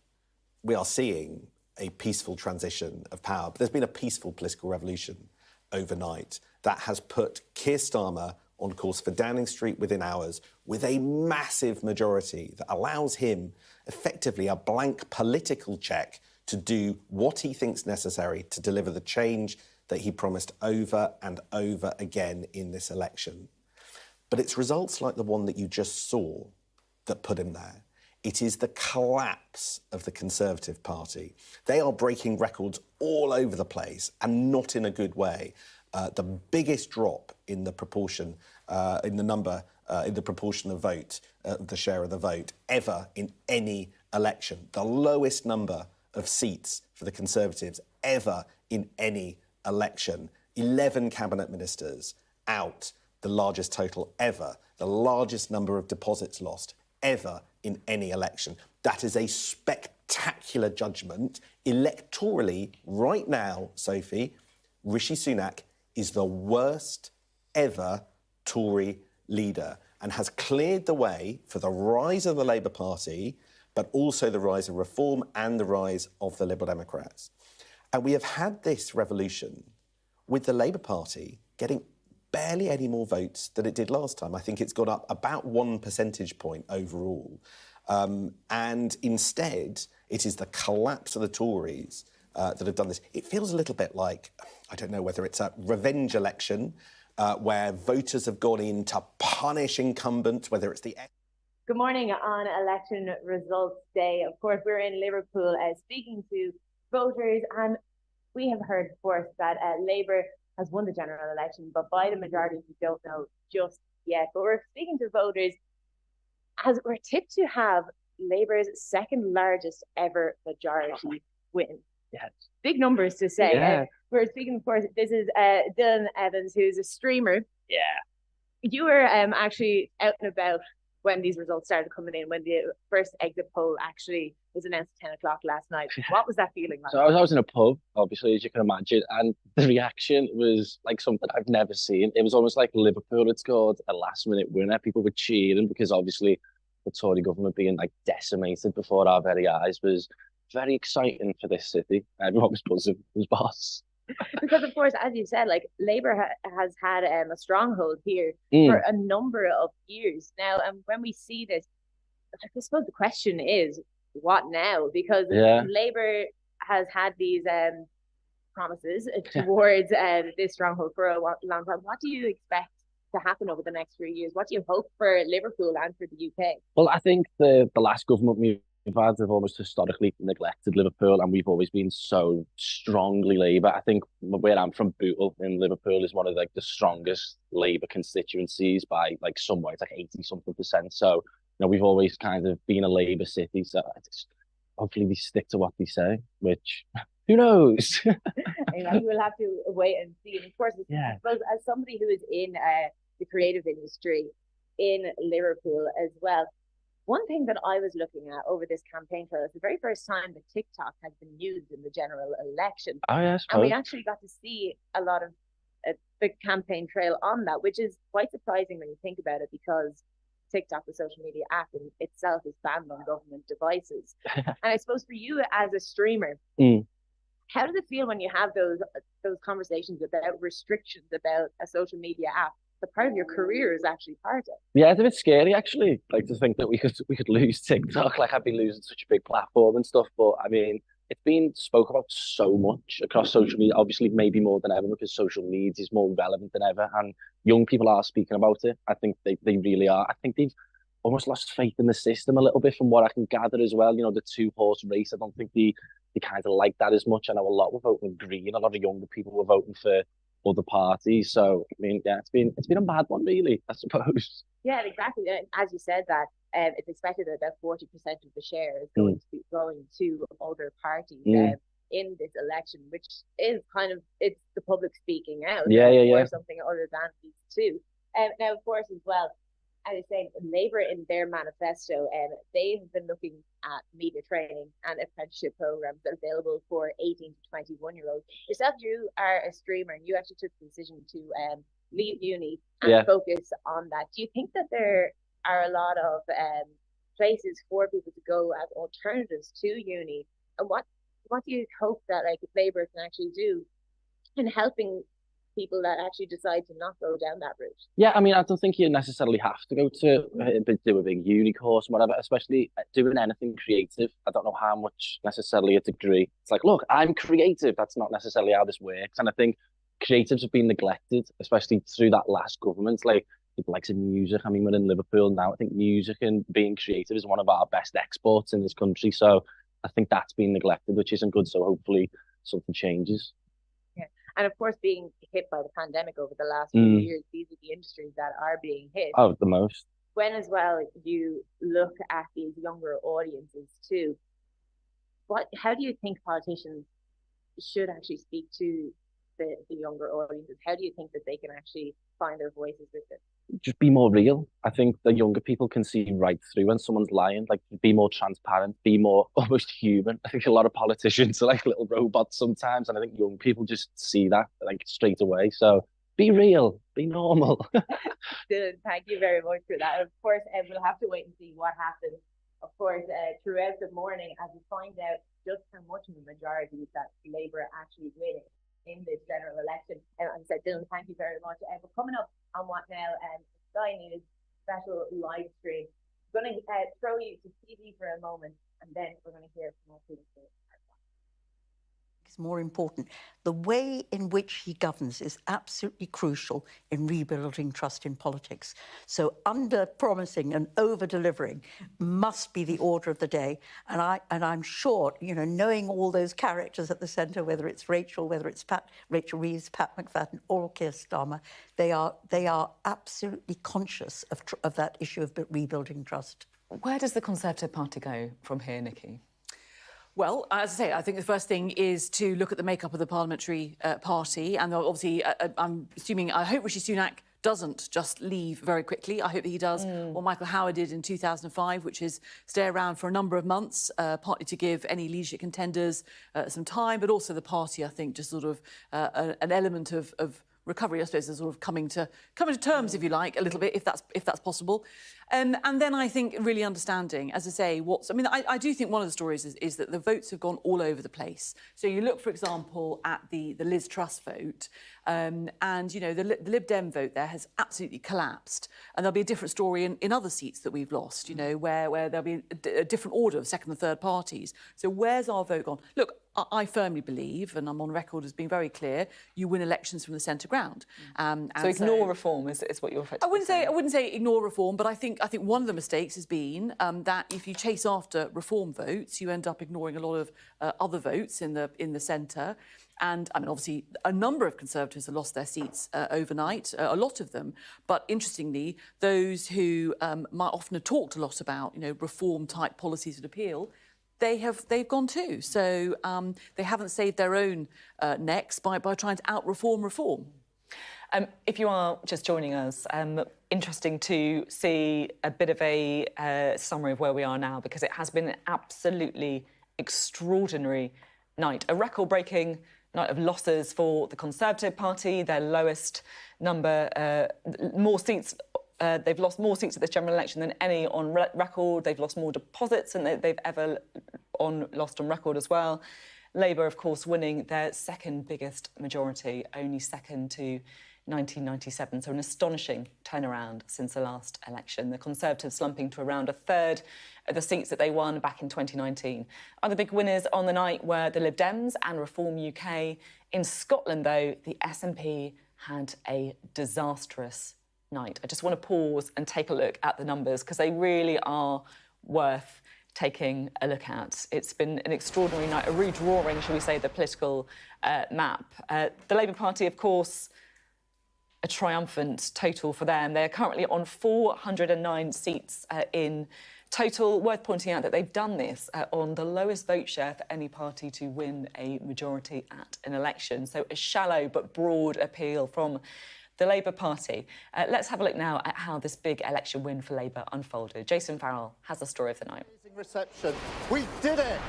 a peaceful transition of power, but there's been a peaceful political revolution overnight that has put Keir Starmer on course for Downing Street within hours with a massive majority that allows him effectively a blank political check to do what he thinks necessary to deliver the change that he promised over and over again in this election. But it's results like the one that you just saw that put him there. It is the collapse of the Conservative Party. They are breaking records all over the place and not in a good way. The biggest drop in the proportion, in the proportion of vote, the share of the vote ever in any election. The lowest number of seats for the Conservatives ever in any election. 11 cabinet ministers out, the largest total ever. The largest number of deposits lost ever in any election. That is a spectacular judgment. Electorally, right now, Sophie, Rishi Sunak is the worst ever Tory leader and has cleared the way for the rise of the Labour Party, but also the rise of Reform and the rise of the Liberal Democrats. And we have had this revolution with the Labour Party getting barely any more votes than it did last time. I think it's gone up about 1 percentage point overall. And instead, it is the collapse of the Tories that have done this. It feels a little bit like, I don't know whether it's a revenge election where voters have gone in to punish incumbents, whether it's the... Good morning on election results day. Of course, we're in Liverpool speaking to voters, and we have heard, of course, that Labour has won the general election, but by the majority, we don't know just yet. But we're speaking to voters as we're tipped to have Labour's second largest ever majority win. Yeah. Big numbers to say. Yeah. We're speaking, of course, this is Dylan Evans, who's a streamer. Yeah. You were actually out and about when these results started coming in, when the first exit poll actually was announced at 10 o'clock last night. What was that feeling like? So I was in a pub, obviously, as you can imagine, and the reaction was like something I've never seen. It was almost like Liverpool had scored a last-minute winner. People were cheering because obviously the Tory government being like decimated before our very eyes was very exciting for this city. Everyone was buzzing, was boss. Because, of course, as you said, like Labour has had a stronghold here for a number of years now. And when we see this, I suppose the question is, what now? Because Labour has had these promises towards this stronghold for a long time. What do you expect to happen over the next 3 years? What do you hope for Liverpool and for the UK? Well, I think the last government we've had have almost historically neglected Liverpool, and we've always been so strongly Labour. I think where I'm from, Bootle in Liverpool is one of like the strongest Labour constituencies by like somewhere. It's like 80-something%. So we've always kind of been a Labour city. So hopefully they stick to what they say, which who knows? We'll have to wait and see. And of course, I suppose as somebody who is in the creative industry in Liverpool as well, one thing that I was looking at over this campaign trail is the very first time that TikTok has been used in the general election. Oh, yes. And we actually got to see a lot of the campaign trail on that, which is quite surprising when you think about it, because TikTok, the social media app in itself, is banned on government devices. And I suppose for you as a streamer, how does it feel when you have those conversations about restrictions about a social media app that part of your career is actually part of? Yeah, it's a bit scary actually. Like to think that we could lose TikTok. Like I'd be losing such a big platform and stuff. But I mean, it's been spoken about so much across social media. Obviously, maybe more than ever because social media is more relevant than ever, and young people are speaking about it. I think they really are. I think they've almost lost faith in the system a little bit, from what I can gather as well. The 2-horse race. I don't think they kind of like that as much. I know a lot were voting Green. A lot of younger people were voting for other parties. So I mean, yeah, it's been a bad one, really, I suppose. Yeah, exactly. As you said, that it's expected that about 40% of the share is going to be going to other parties in this election, which is kind of, it's the public speaking out or something other than these two. Now, of course, as well, as I say, Labour in their manifesto, they have been looking at media training and apprenticeship programs that are available for 18 to 21-year-olds. Yourself, you are a streamer, and you actually took the decision to leave uni and focus on that. Do you think that there are a lot of places for people to go as alternatives to uni? And what what do you hope that like Labour can actually do in helping people that actually decide to not go down that route? Yeah, I mean, I don't think you necessarily have to go to do a big uni course and whatever, especially doing anything creative. I don't know how much necessarily a degree. It's like, look, I'm creative. That's not necessarily how this works. And I think creatives have been neglected, especially through that last government. Like people like music. I mean, we're in Liverpool now. I think music and being creative is one of our best exports in this country. So I think that's been neglected, which isn't good. So hopefully something changes. Yeah. And of course, being hit by the pandemic over the last few years, these are the industries that are being hit. Oh, the most. When as well you look at these younger audiences too, how do you think politicians should actually speak to the younger audiences? How do you think that they can actually find their voices with it? Just be more real. I think the younger people can see right through when someone's lying. Like, be more transparent, be more almost human. I think a lot of politicians are like little robots sometimes, and I think young people just see that like straight away. So be real, be normal. Dylan, thank you very much for that. Of course, we'll have to wait and see what happens, of course, throughout the morning as we find out just how much of a majority that Labour actually winning in this general election. And as I said, Dylan, thank you very much. We're coming up on what now, Sky News special live stream. I'm going to throw you to TV for a moment, and then we're going to hear from more people. Is more important. The way in which he governs is absolutely crucial in rebuilding trust in politics. So under-promising and over-delivering must be the order of the day. And I'm sure, you know, knowing all those characters at the centre, whether it's Rachel, whether it's Rachel Reeves, Pat McFadden, or Keir Starmer, they are absolutely conscious of that issue of rebuilding trust. Where does the Conservative Party go from here, Nikki? Well, as I say, I think the first thing is to look at the makeup of the parliamentary party. And obviously, I hope Rishi Sunak doesn't just leave very quickly. I hope that he does what Michael Howard did in 2005, which is stay around for a number of months, partly to give any leadership contenders some time, but also the party, I think, just sort of an element of recovery, I suppose, is sort of coming to terms, if you like, a little bit, if that's possible. And then I think really understanding, as I say, I do think one of the stories is that the votes have gone all over the place. So you look, for example, at the Liz Truss vote, and, you know, the Lib Dem vote there has absolutely collapsed. And there'll be a different story in other seats that we've lost, you know, where there'll be a different order of second and third parties. So where's our vote gone? Look, I firmly believe, and I'm on record as being very clear, you win elections from the centre ground. So ignore reform is what you're effectively saying. I wouldn't say ignore reform, but I think one of the mistakes has been that if you chase after reform votes, you end up ignoring a lot of other votes in the centre. And I mean, obviously, a number of Conservatives have lost their seats overnight, a lot of them. But interestingly, those who might often have talked a lot about, you know, reform-type policies of appeal, they've gone too. So they haven't saved their own necks by trying to out-reform reform. If you are just joining us, interesting to see a bit of a summary of where we are now, because it has been an absolutely extraordinary night, a record-breaking night of losses for the Conservative Party, their lowest number, more seats. They've lost more seats at this general election than any on record. They've lost more deposits than they've ever lost on record as well. Labour, of course, winning their second biggest majority, only second to 1997. So an astonishing turnaround since the last election. The Conservatives slumping to around a third of the seats that they won back in 2019. Other big winners on the night were the Lib Dems and Reform UK. In Scotland, though, the SNP had a disastrous night. I just want to pause and take a look at the numbers because they really are worth taking a look at. It's been an extraordinary night, a redrawing, shall we say, the political map. The Labour Party, of course, a triumphant total for them. They're currently on 409 seats in total. Worth pointing out that they've done this on the lowest vote share for any party to win a majority at an election. So a shallow but broad appeal from the Labour Party. Let's have a look now at how this big election win for Labour unfolded. Jason Farrell has the story of the night. Reception. We did it!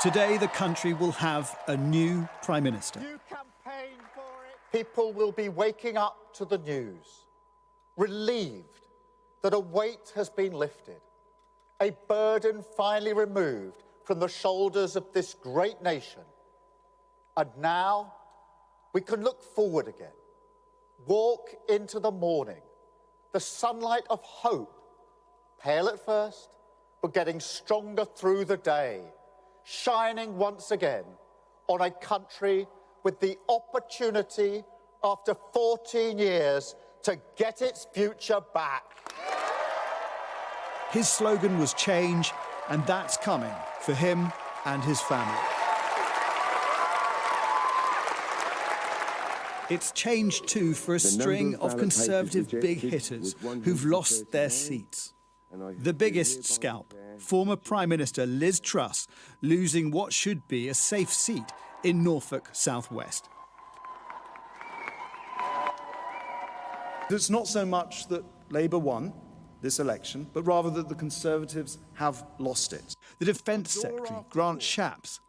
Today, the country will have a new Prime Minister. You campaigned for it. People will be waking up to the news, relieved that a weight has been lifted, a burden finally removed from the shoulders of this great nation. And now we can look forward again, walk into the morning, the sunlight of hope, pale at first, but getting stronger through the day, shining once again on a country with the opportunity after 14 years to get its future back. His slogan was change, and that's coming for him and his family. It's change too for a string of Conservative big hitters who've lost their seats. The biggest scalp, former Prime Minister Liz Truss, losing what should be a safe seat in Norfolk South West. It's not so much that Labour won this election, but rather that the Conservatives have lost it. The Defence Secretary, Grant Shapps,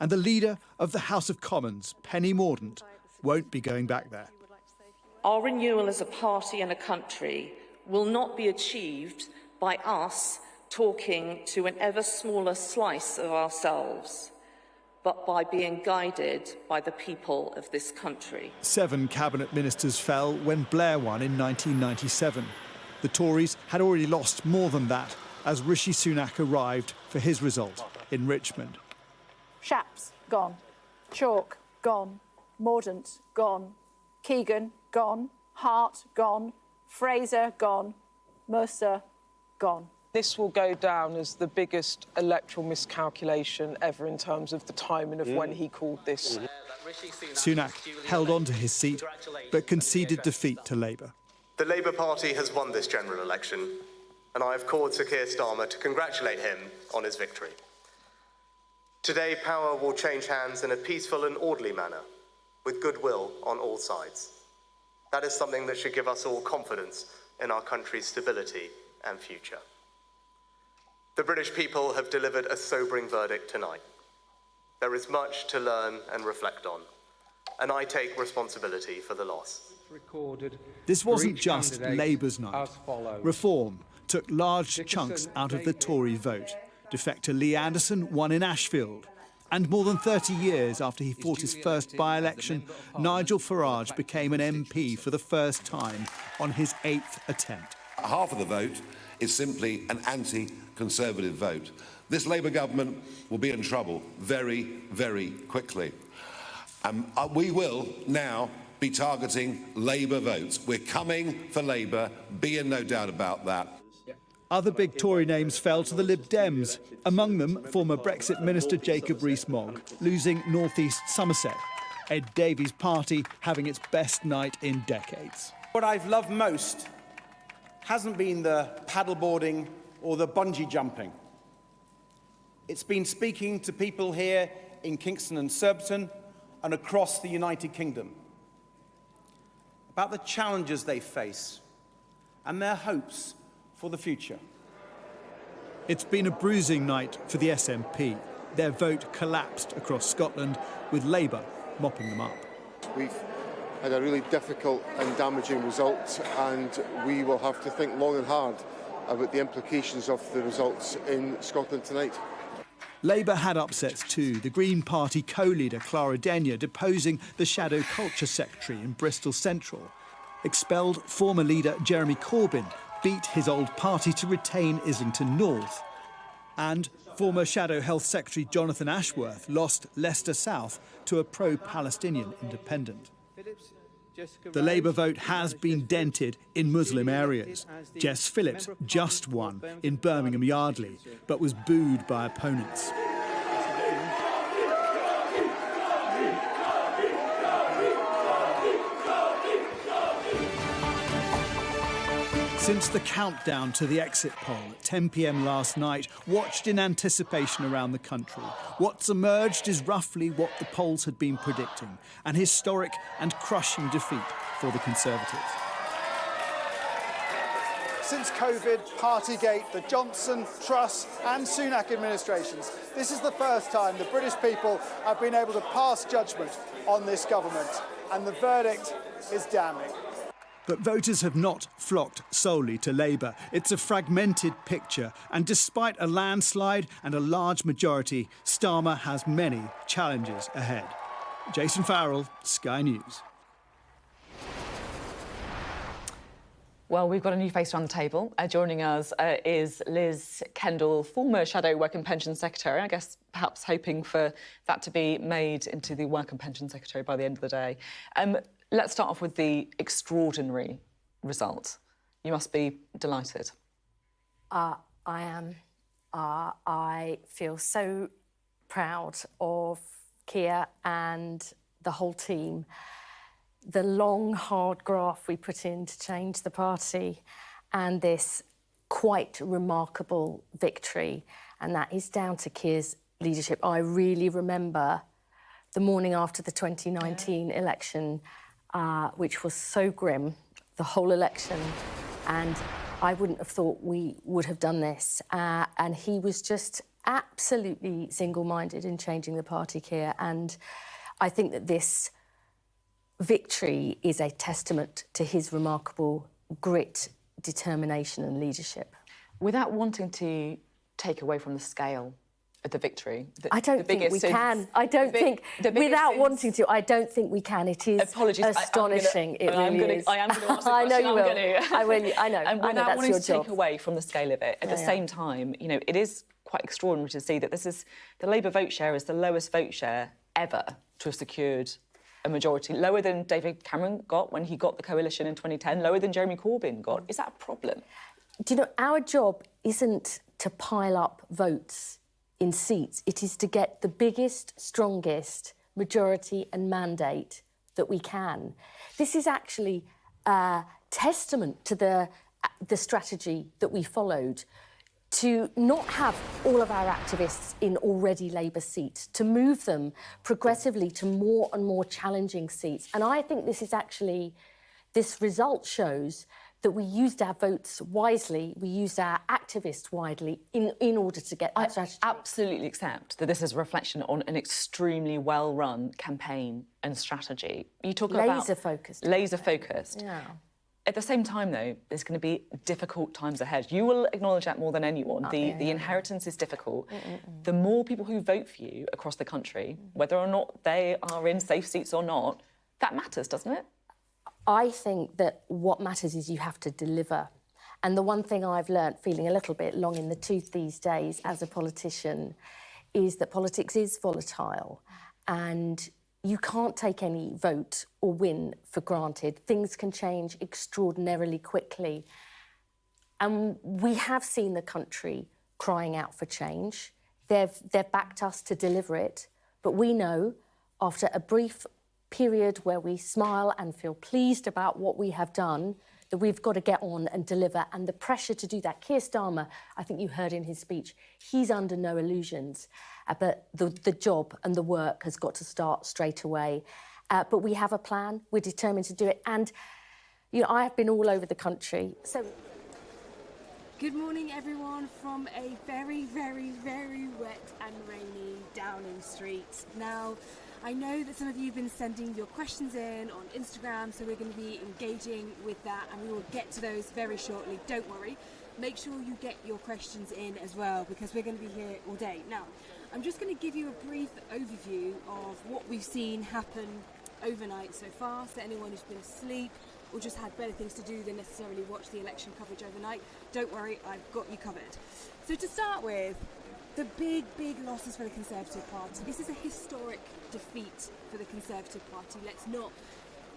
and the leader of the House of Commons, Penny Mordaunt, won't be going back there. Our renewal as a party and a country will not be achieved by us talking to an ever smaller slice of ourselves, but by being guided by the people of this country. 7 cabinet ministers fell when Blair won in 1997. The Tories had already lost more than that as Rishi Sunak arrived for his result in Richmond. Shapps, gone. Chalk, gone. Mordaunt, gone. Keegan, gone. Hart, gone. Fraser, gone. Mercer, gone. This will go down as the biggest electoral miscalculation ever in terms of the timing of when he called this. Sunak held on to his seat, but conceded defeat to Labour. The Labour Party has won this general election, and I have called Sir Keir Starmer to congratulate him on his victory. Today, power will change hands in a peaceful and orderly manner, with goodwill on all sides. That is something that should give us all confidence in our country's stability and future. The British people have delivered a sobering verdict tonight. There is much to learn and reflect on, and I take responsibility for the loss. This wasn't just Labour's night. Reform took large chunks out of the Tory vote. Defector Lee Anderson won in Ashfield. And more than 30 years after he fought his first by-election, Nigel Farage became an MP for the first time on his 8th attempt. Half of the vote is simply an anti-Conservative vote. This Labour government will be in trouble very, very quickly. We will now be targeting Labour votes. We're coming for Labour, be in no doubt about that. Other big Tory names fell to the Lib Dems, among them former Brexit Minister Jacob Rees-Mogg, losing North East Somerset, Ed Davies' party having its best night in decades. What I've loved most hasn't been the paddleboarding or the bungee jumping. It's been speaking to people here in Kingston and Surbiton and across the United Kingdom about the challenges they face and their hopes for the future. It's been a bruising night for the SNP. Their vote collapsed across Scotland, with Labour mopping them up. We've had a really difficult and damaging result, and we will have to think long and hard about the implications of the results in Scotland tonight. Labour had upsets too. The Green Party co-leader Clara Denyer deposing the Shadow Culture Secretary in Bristol Central. Expelled former leader Jeremy Corbyn beat his old party to retain Islington North. And former Shadow Health Secretary Jonathan Ashworth lost Leicester South to a pro-Palestinian independent. The Labour vote has been dented in Muslim areas. Jess Phillips just won in Birmingham Yardley, but was booed by opponents. Since the countdown to the exit poll at 10 p.m. last night, watched in anticipation around the country, what's emerged is roughly what the polls had been predicting, an historic and crushing defeat for the Conservatives. Since COVID, Partygate, the Johnson, Truss and Sunak administrations, this is the first time the British people have been able to pass judgment on this government, and the verdict is damning. But voters have not flocked solely to Labour. It's a fragmented picture, and despite a landslide and a large majority, Starmer has many challenges ahead. Jason Farrell, Sky News. Well, we've got a new face around the table. Joining us is Liz Kendall, former Shadow Work and Pension Secretary. I guess perhaps hoping for that to be made into the Work and Pension Secretary by the end of the day. Let's start off with the extraordinary result. You must be delighted. I am. I feel so proud of Keir and the whole team. The long, hard graft we put in to change the party and this quite remarkable victory, and that is down to Keir's leadership. I really remember the morning after the 2019 election, which was so grim, the whole election, and I wouldn't have thought we would have done this. And he was just absolutely single-minded in changing the party, Keir, and I think that this victory is a testament to his remarkable grit, determination and leadership. Without wanting to take away from the scale of the victory... I don't think we can. I don't think, without wanting to, I don't think we can. It is astonishing. It really is. I am going to ask the question. I know you will. I know. And without wanting to take away from the scale of it, at the same time, you know, it is quite extraordinary to see that this is... The Labour vote share is the lowest vote share ever to have secured a majority, lower than David Cameron got when he got the coalition in 2010, lower than Jeremy Corbyn got. Is that a problem? Do you know, our job isn't to pile up votes in seats. It is to get the biggest, strongest majority and mandate that we can. This is actually a testament to the strategy that we followed, to not have all of our activists in already Labour seats, to move them progressively to more and more challenging seats. And I think this is actually, this result shows that we used our votes wisely, we used our activists widely in order to get that strategy. I absolutely accept that this is a reflection on an extremely well-run campaign and strategy. You talk about... Laser-focused. Laser-focused. Yeah. At the same time, though, there's going to be difficult times ahead. You will acknowledge that more than anyone. The inheritance is difficult. The more people who vote for you across the country, whether or not they are in safe seats or not, that matters, doesn't it? I think that what matters is you have to deliver. And the one thing I've learnt, feeling a little bit long in the tooth these days as a politician, is that politics is volatile and you can't take any vote or win for granted. Things can change extraordinarily quickly. And we have seen the country crying out for change. They've backed us to deliver it. But we know, after a brief period where we smile and feel pleased about what we have done, that we've got to get on and deliver. And the pressure to do that. Keir Starmer, I think you heard in his speech, he's under no illusions. But the job and the work has got to start straight away. But we have a plan. We're determined to do it. And, you know, I have been all over the country. So. Good morning, everyone, from a very, very, very wet and rainy Downing Street. Now, I know that some of you have been sending your questions in on Instagram, so we're going to be engaging with that, and we will get to those very shortly. Don't worry. Make sure you get your questions in as well, because we're going to be here all day. Now, I'm just going to give you a brief overview of what we've seen happen overnight so far, so anyone who's been asleep or just had better things to do than necessarily watch the election coverage overnight, don't worry, I've got you covered. So to start with, the big losses for the Conservative Party. This is a historic defeat for the Conservative Party. Let's not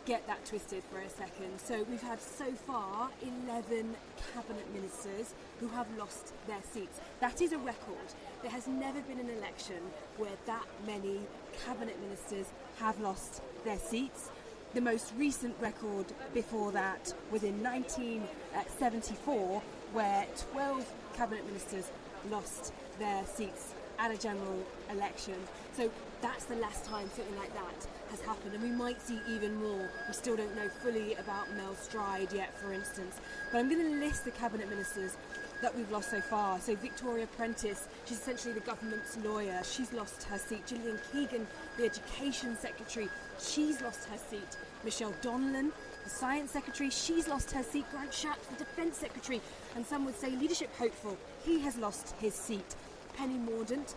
get that twisted for a second. So we've had so far 11 cabinet ministers who have lost their seats. That is a record. There has never been an election where that many cabinet ministers have lost their seats. The most recent record before that was in 1974, where 12 cabinet ministers lost their seats at a general election. So that's the last time something like that has happened, and we might see even more. We still don't know fully about Mel Stride yet, for instance. But I'm going to list the cabinet ministers that we've lost so far. So Victoria Prentice, she's essentially the government's lawyer. She's lost her seat. Gillian Keegan, the education secretary, she's lost her seat. Michelle Donlan, the science secretary, she's lost her seat. Grant Shapps, the defence secretary, and some would say leadership hopeful, he has lost his seat. Penny Mordaunt,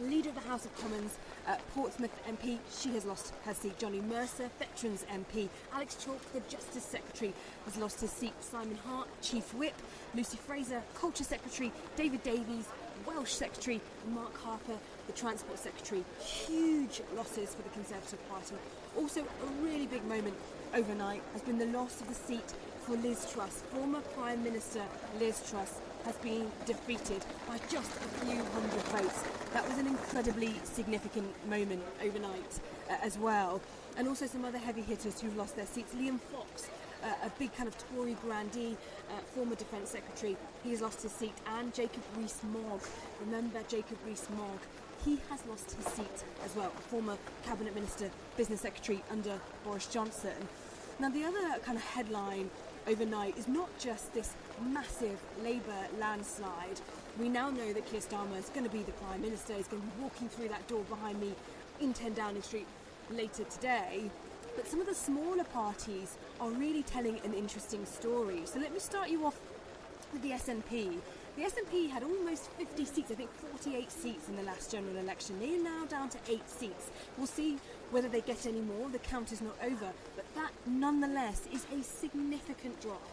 leader of the House of Commons, Portsmouth MP, she has lost her seat. Johnny Mercer, Veterans MP. Alex Chalk, the Justice Secretary, has lost his seat. Simon Hart, Chief Whip. Lucy Fraser, Culture Secretary. David Davies, Welsh Secretary. And Mark Harper, the Transport Secretary. Huge losses for the Conservative Party. Also, a really big moment overnight has been the loss of the seat for Liz Truss. Former Prime Minister Liz Truss has been defeated by just a few hundred votes. That was an incredibly significant moment overnight as well. And also some other heavy hitters who've lost their seats. Liam Fox, a big kind of Tory grandee, former Defence Secretary, he has lost his seat. And Jacob Rees-Mogg, remember Jacob Rees-Mogg, he has lost his seat as well, a former Cabinet Minister, Business Secretary under Boris Johnson. Now the other kind of headline overnight is not just this massive Labour landslide. We now know that Keir Starmer is going to be the Prime Minister. He's going to be walking through that door behind me in 10 Downing Street later today. But some of the smaller parties are really telling an interesting story. So let me start you off with the SNP. The SNP had almost 50 seats, I think 48 seats in the last general election. They are now down to 8 seats. We'll see whether they get any more. The count is not over. But that, nonetheless, is a significant drop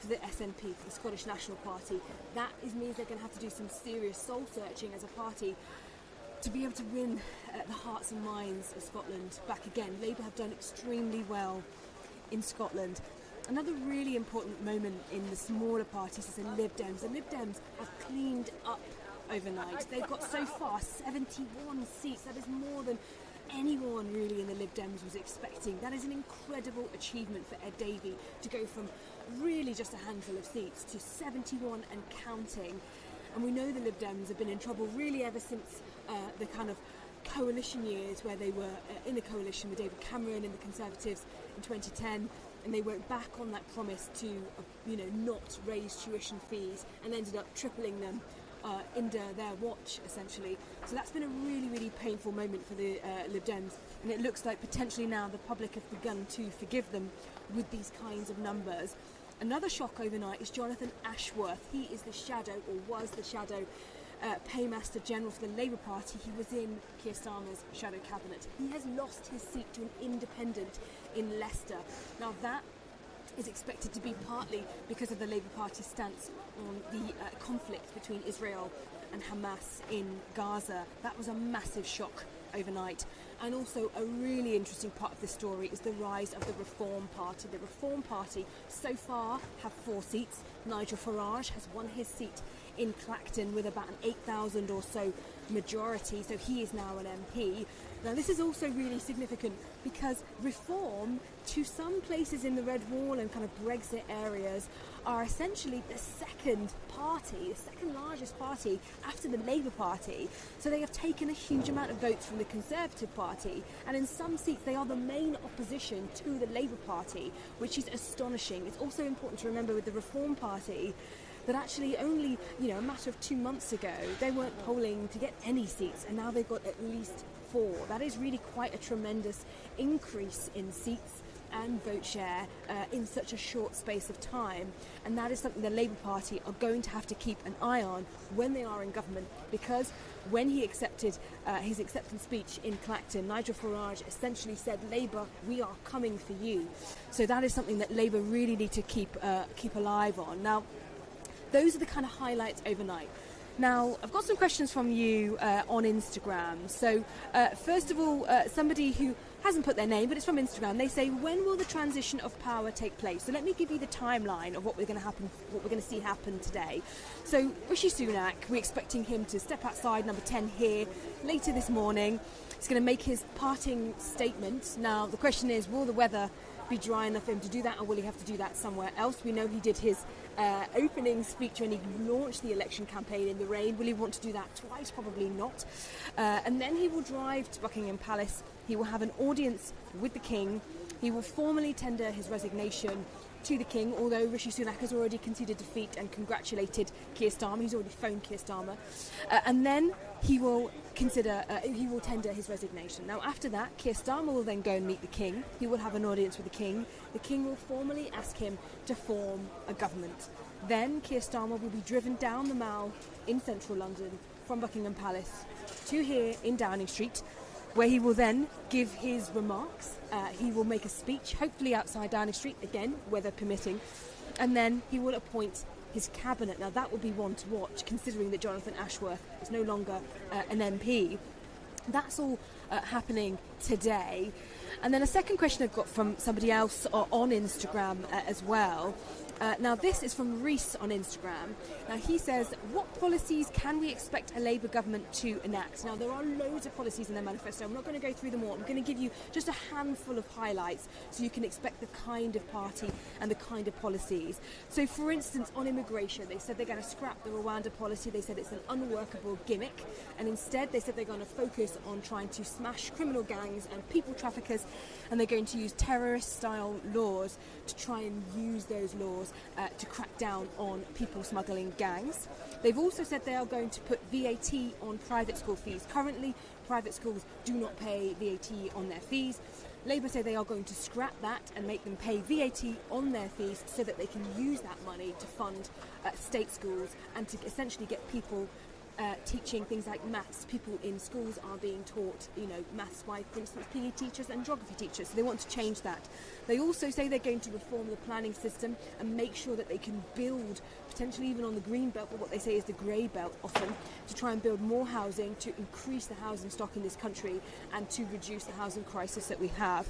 for the SNP, for the Scottish National Party. That means they're going to have to do some serious soul-searching as a party to be able to win the hearts and minds of Scotland back again. Labour have done extremely well in Scotland. Another really important moment in the smaller parties is the Lib Dems. The Lib Dems have cleaned up overnight. They've got so far 71 seats. That is more than anyone really in the Lib Dems was expecting. That is an incredible achievement for Ed Davey to go from really just a handful of seats to 71 and counting. And we know the Lib Dems have been in trouble really ever since the kind of coalition years where they were in a coalition with David Cameron and the Conservatives in 2010, and they went back on that promise to not raise tuition fees and ended up tripling them under their watch, essentially. So that's been a really, really painful moment for the Lib Dems, and it looks like potentially now the public have begun to forgive them with these kinds of numbers. Another shock overnight is Jonathan Ashworth. He is the shadow, or was the shadow, Paymaster General for the Labour Party. He was in Keir Starmer's shadow cabinet. He has lost his seat to an independent in Leicester. Now that is expected to be partly because of the Labour Party's stance on the conflict between Israel and Hamas in Gaza. That was a massive shock overnight. And also a really interesting part of this story is the rise of the Reform Party. The Reform Party so far have 4 seats. Nigel Farage has won his seat in Clacton with about an 8,000 or so majority, so he is now an MP. Now this is also really significant because Reform, to some places in the Red Wall and kind of Brexit areas, are essentially the second party, the second largest party after the Labour Party. So they have taken a huge amount of votes from the Conservative Party, and in some seats they are the main opposition to the Labour Party, which is astonishing. It's also important to remember with the Reform Party that actually only, a matter of 2 months ago, they weren't polling to get any seats, and now they've got at least 4. That is really quite a tremendous increase in seats and vote share in such a short space of time, and that is something the Labour Party are going to have to keep an eye on when they are in government, because when he accepted his acceptance speech in Clacton, Nigel Farage essentially said, Labour, we are coming for you. So that is something that Labour really need to keep alive on. Now, those are the kind of highlights overnight. Now, I've got some questions from you on Instagram. So, first of all, somebody who hasn't put their name, but it's from Instagram. They say, when will the transition of power take place? So let me give you the timeline of what we're going to see happen today. So Rishi Sunak, we're expecting him to step outside number 10 here later this morning. He's going to make his parting statement. Now, the question is, will the weather be dry enough for him to do that, or will he have to do that somewhere else? We know he did his opening speech when he launched the election campaign in the rain. Will he want to do that twice? Probably not. And then he will drive to Buckingham Palace. He will have an audience with the King. He will formally tender his resignation to the King, although Rishi Sunak has already conceded defeat and congratulated Keir Starmer. He's already phoned Keir Starmer. And then he will tender his resignation. Now, after that, Keir Starmer will then go and meet the King. He will have an audience with the King. The King will formally ask him to form a government. Then Keir Starmer will be driven down the Mall in central London from Buckingham Palace to here in Downing Street, where he will then give his remarks. He will make a speech, hopefully outside Downing Street, again, weather permitting, and then he will appoint his cabinet. Now, that will be one to watch, considering that Jonathan Ashworth is no longer an MP. That's all happening today. And then a second question I've got from somebody else on Instagram as well. Now, this is from Reese on Instagram. Now, he says, what policies can we expect a Labour government to enact? Now, there are loads of policies in their manifesto. I'm not going to go through them all. I'm going to give you just a handful of highlights so you can expect the kind of party and the kind of policies. So, for instance, on immigration, they said they're going to scrap the Rwanda policy. They said it's an unworkable gimmick. And instead, they said they're going to focus on trying to smash criminal gangs and people traffickers. And they're going to use terrorist-style laws to try and use those laws to crack down on people smuggling gangs. They've also said they are going to put VAT on private school fees. Currently, private schools do not pay VAT on their fees. Labour say they are going to scrap that and make them pay VAT on their fees so that they can use that money to fund state schools and to essentially get people teaching things like maths. People in schools are being taught, maths by, for instance, PE teachers and geography teachers. So they want to change that. They also say they're going to reform the planning system and make sure that they can build, potentially even on the green belt, but what they say is the grey belt often, to try and build more housing, to increase the housing stock in this country and to reduce the housing crisis that we have.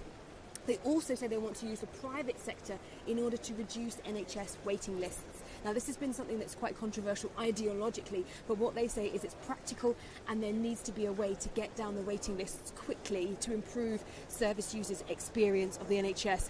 They also say they want to use the private sector in order to reduce NHS waiting lists. Now, this has been something that's quite controversial ideologically, but what they say is it's practical and there needs to be a way to get down the waiting lists quickly to improve service users' experience of the NHS.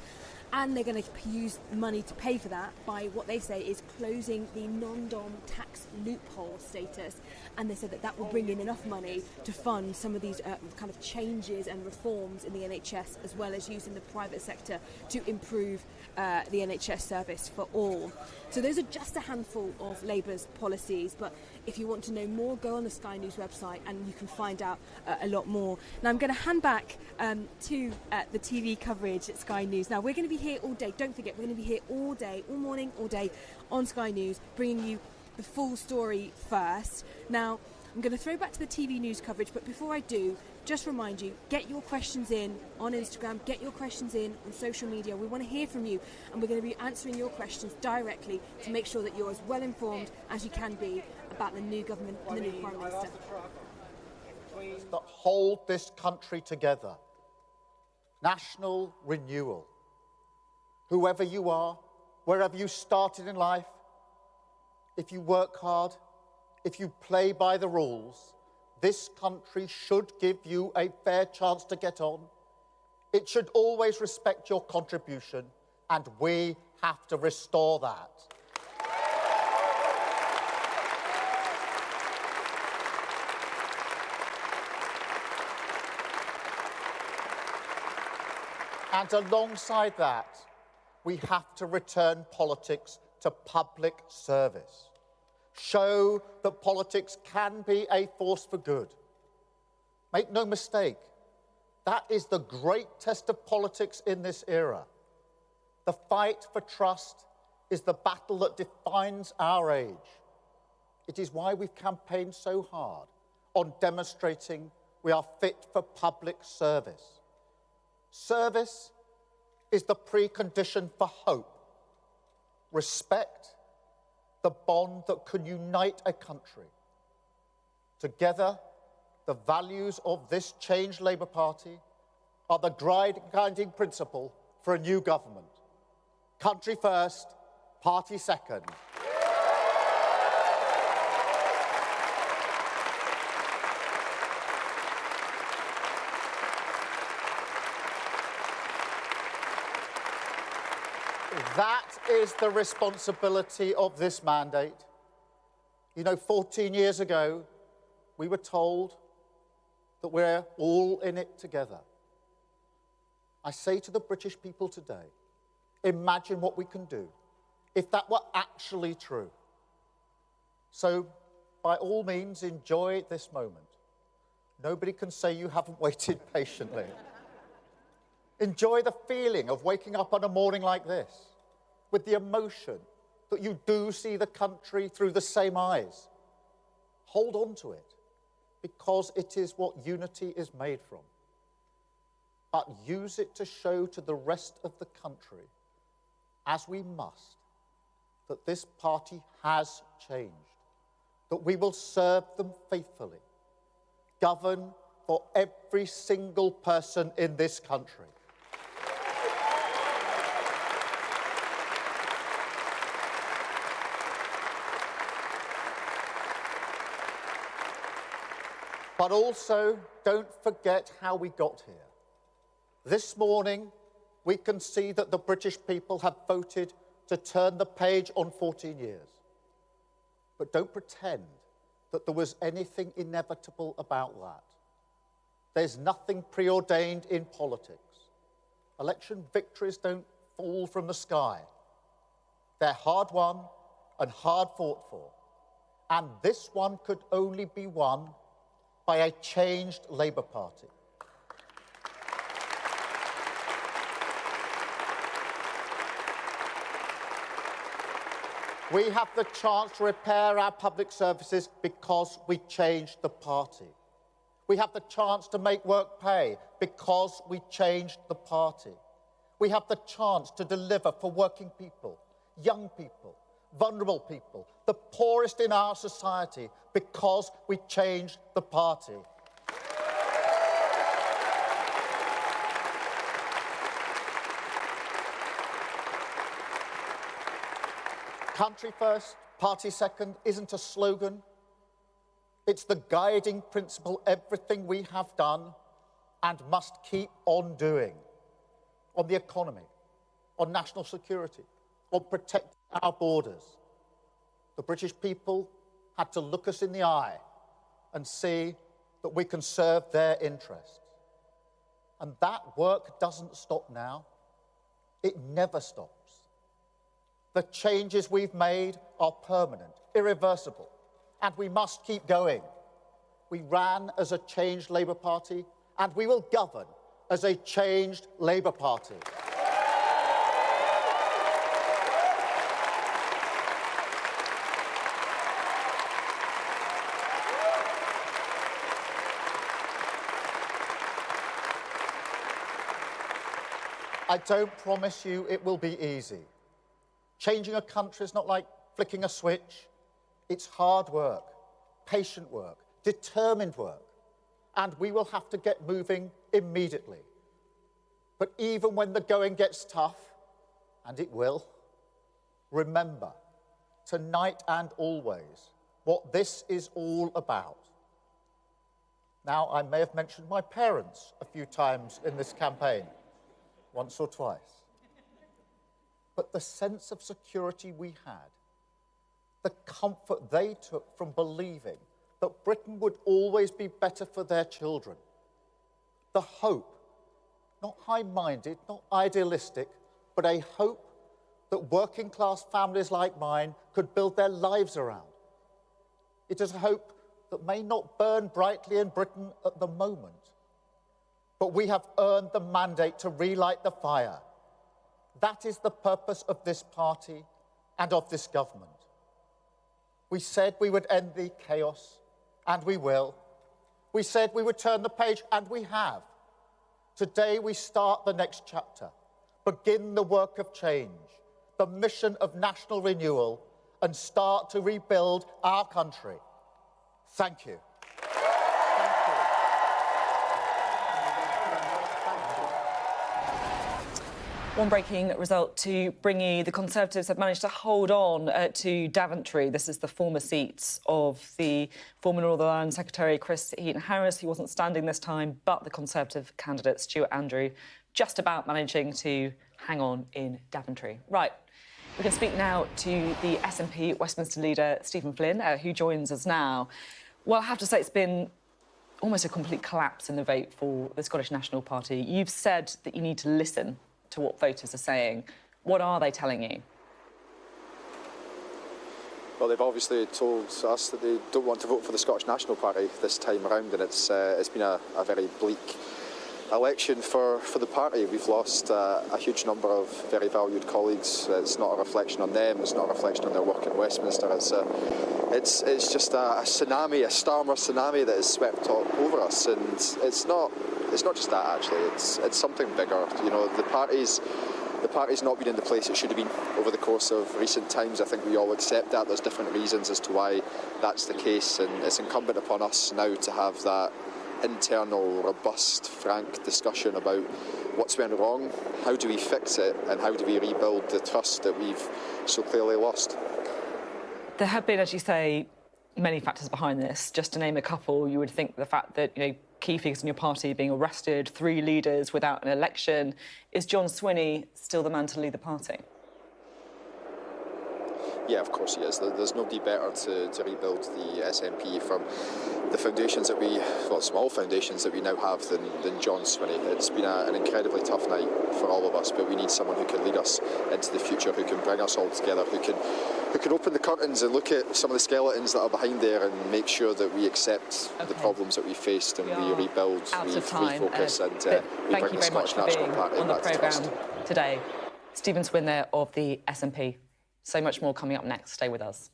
And they're going to use money to pay for that by what they say is closing the non-dom tax loophole status. And they said that that will bring in enough money to fund some of these kind of changes and reforms in the NHS, as well as using the private sector to improve the NHS service for all. So those are just a handful of Labour's policies, but if you want to know more, go on the Sky News website and you can find out a lot more. Now, I'm going to hand back to the TV coverage at Sky News. Now, we're going to be here all day. Don't forget, we're going to be here all day, all morning, all day on Sky News, bringing you the full story first. Now, I'm going to throw back to the TV news coverage, but before I do, just remind you, get your questions in on Instagram, get your questions in on social media. We want to hear from you, and we're going to be answering your questions directly to make sure that you're as well informed as you can be about the new government and the new Prime Minister. That hold this country together. National renewal. Whoever you are, wherever you started in life, if you work hard, if you play by the rules, this country should give you a fair chance to get on. It should always respect your contribution, and we have to restore that. And alongside that, we have to return politics to public service. Show that politics can be a force for good. Make no mistake, that is the great test of politics in this era. The fight for trust is the battle that defines our age. It is why we've campaigned so hard on demonstrating we are fit for public service. Service is the precondition for hope. Respect, the bond that can unite a country. Together, the values of this changed Labour Party are the guiding principle for a new government. Country first, party second. That is the responsibility of this mandate. You know, 14 years ago, we were told that we're all in it together. I say to the British people today, imagine what we can do if that were actually true. So, by all means, enjoy this moment. Nobody can say you haven't waited patiently. Enjoy the feeling of waking up on a morning like this, with the emotion that you do see the country through the same eyes. Hold on to it, because it is what unity is made from. But use it to show to the rest of the country, as we must, that this party has changed, that we will serve them faithfully, govern for every single person in this country. But also, don't forget how we got here. This morning, we can see that the British people have voted to turn the page on 14 years. But don't pretend that there was anything inevitable about that. There's nothing preordained in politics. Election victories don't fall from the sky. They're hard won and hard fought for. And this one could only be won by a changed Labour Party. We have the chance to repair our public services because we changed the party. We have the chance to make work pay because we changed the party. We have the chance to deliver for working people, young people, vulnerable people, the poorest in our society, because we changed the party. Country first, party second isn't a slogan. It's the guiding principle everything we have done and must keep on doing. On the economy, on national security, on protecting our borders. The British people had to look us in the eye and see that we can serve their interests. And that work doesn't stop now. It never stops. The changes we've made are permanent, irreversible, and we must keep going. We ran as a changed Labour Party, and we will govern as a changed Labour Party. I don't promise you it will be easy. Changing a country is not like flicking a switch. It's hard work, patient work, determined work, and we will have to get moving immediately. But even when the going gets tough, and it will, remember, tonight and always, what this is all about. Now, I may have mentioned my parents a few times in this campaign, once or twice. But the sense of security we had, the comfort they took from believing that Britain would always be better for their children, the hope, not high-minded, not idealistic, but a hope that working-class families like mine could build their lives around. It is a hope that may not burn brightly in Britain at the moment, but we have earned the mandate to relight the fire. That is the purpose of this party and of this government. We said we would end the chaos, and we will. We said we would turn the page, and we have. Today we start the next chapter, begin the work of change, the mission of national renewal, and start to rebuild our country. Thank you. One breaking result to bring you. The Conservatives have managed to hold on to Daventry. This is the former seat of the former Northern Ireland Secretary Chris Heaton-Harris. He wasn't standing this time, but the Conservative candidate Stuart Andrew just about managing to hang on in Daventry. Right, we can speak now to the SNP Westminster leader, Stephen Flynn, who joins us now. Well, I have to say it's been almost a complete collapse in the vote for the Scottish National Party. You've said that you need to listen to what voters are saying. What are they telling you? Well, they've obviously told us that they don't want to vote for the Scottish National Party this time around, and it's been a very bleak election for the party. We've lost a huge number of very valued colleagues. It's not a reflection on them, it's not a reflection on their work in Westminster. It's just a tsunami, a Starmer tsunami that has swept over us, and it's not just that, actually. It's something bigger. You know, the party's not been in the place it should have been over the course of recent times. I think we all accept that. There's different reasons as to why that's the case, and it's incumbent upon us now to have that internal, robust, frank discussion about what's went wrong, how do we fix it, and how do we rebuild the trust that we've so clearly lost. There have been, as you say, many factors behind this. Just to name a couple, you would think the fact that, you know, key figures in your party being arrested, 3 leaders without an election. Is John Swinney still the man to lead the party? Yeah, of course he is. There's nobody better to rebuild the SNP from the foundations that small foundations that we now have than John Swinney. It's been an incredibly tough night for all of us, but we need someone who can lead us into the future, who can bring us all together, who can open the curtains and look at some of the skeletons that are behind there and make sure that we accept the problems that we faced and we rebuild, refocus, and we bring the Scottish National Party on the back to trust. programme today. Stephen Swin there of the SNP. So much more coming up next. Stay with us.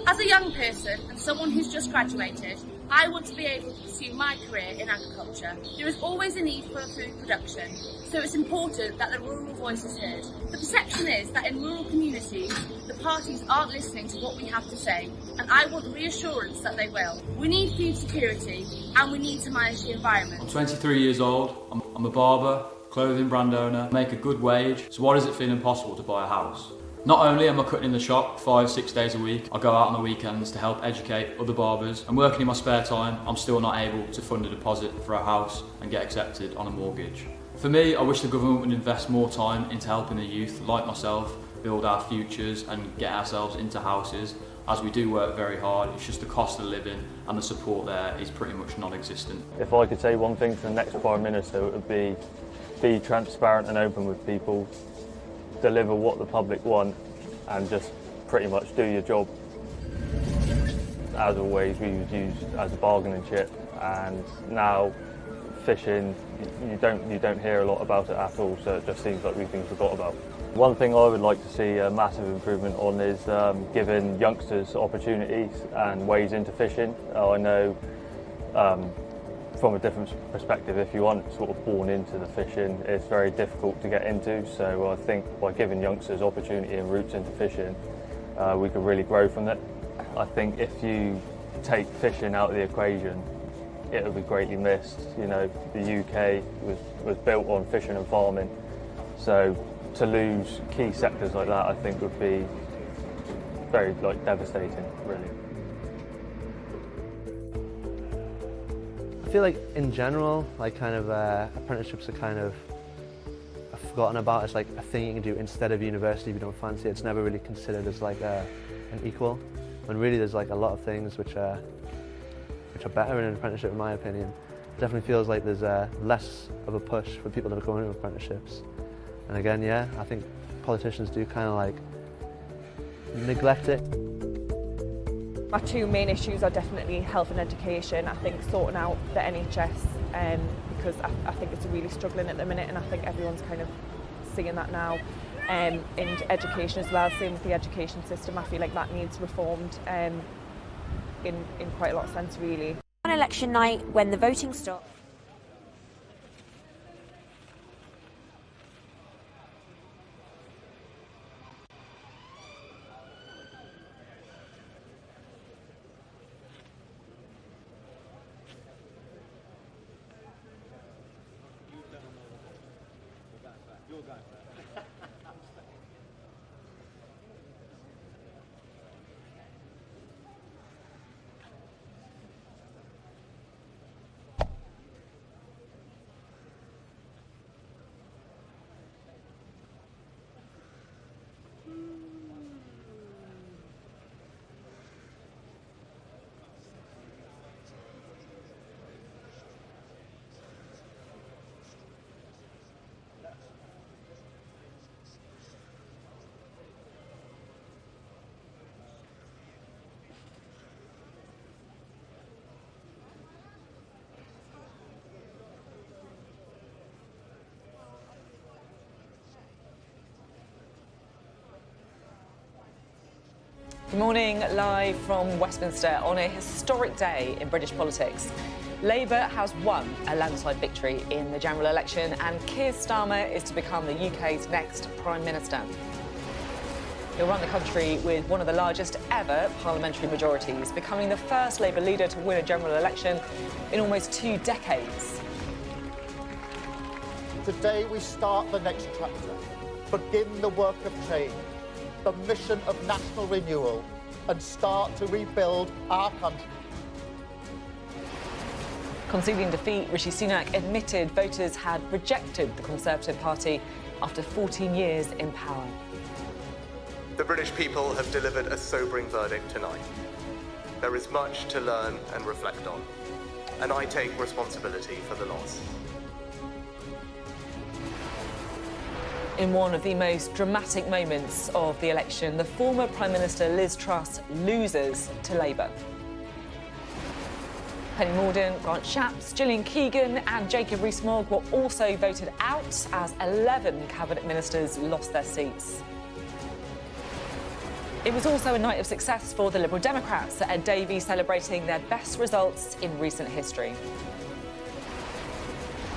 As a young person and someone who's just graduated, I want to be able to pursue my career in agriculture. There is always a need for food production, so it's important that the rural voice is heard. The perception is that in rural communities, the parties aren't listening to what we have to say, and I want reassurance that they will. We need food security, and we need to manage the environment. I'm 23 years old, I'm a barber, clothing brand owner, make a good wage, so why does it feel impossible to buy a house? Not only am I cutting in the shop 5-6 days a week, I go out on the weekends to help educate other barbers, and working in my spare time, I'm still not able to fund a deposit for a house and get accepted on a mortgage. For me, I wish the government would invest more time into helping the youth like myself build our futures and get ourselves into houses, as we do work very hard. It's just the cost of living and the support there is pretty much non-existent. If I could say one thing to the next Prime Minister, it would be transparent and open with people, deliver what the public want, and just pretty much do your job. As always, we was used as a bargaining chip, and now fishing, you don't hear a lot about it at all, so it just seems like we've been forgot about. One thing I would like to see a massive improvement on is giving youngsters opportunities and ways into fishing. I know from a different perspective, if you aren't sort of born into the fishing, it's very difficult to get into, so I think by giving youngsters opportunity and routes into fishing, we could really grow from it. I think if you take fishing out of the equation, it would be greatly missed. You know, the UK was built on fishing and farming, so to lose key sectors like that, I think would be very devastating, really. I feel like in general, apprenticeships are kind of forgotten about. It's like a thing you can do instead of university if you don't fancy it. It's never really considered as like an equal. When really there's like a lot of things which are better in an apprenticeship, in my opinion. It definitely feels like there's less of a push for people that are going into apprenticeships. And again, yeah, I think politicians do kind of like neglect it. My 2 main issues are definitely health and education. I think sorting out the NHS, because I think it's really struggling at the minute, and I think everyone's kind of seeing that now. And education as well, same with the education system. I feel like that needs reformed in quite a lot of sense, really. On election night, when the voting stopped, Good morning, live from Westminster on a historic day in British politics. Labour has won a landslide victory in the general election and Keir Starmer is to become the UK's next Prime Minister. He'll run the country with one of the largest ever parliamentary majorities, becoming the first Labour leader to win a general election in almost 2 decades. Today we start the next chapter, begin the work of change, the mission of national renewal, and start to rebuild our country. Conceding defeat, Rishi Sunak admitted voters had rejected the Conservative Party after 14 years in power. The British people have delivered a sobering verdict tonight. There is much to learn and reflect on, and I take responsibility for the loss. In one of the most dramatic moments of the election, the former Prime Minister Liz Truss loses to Labour. Penny Mordaunt, Grant Shapps, Gillian Keegan and Jacob Rees-Mogg were also voted out as 11 cabinet ministers lost their seats. It was also a night of success for the Liberal Democrats, Ed Davey celebrating their best results in recent history.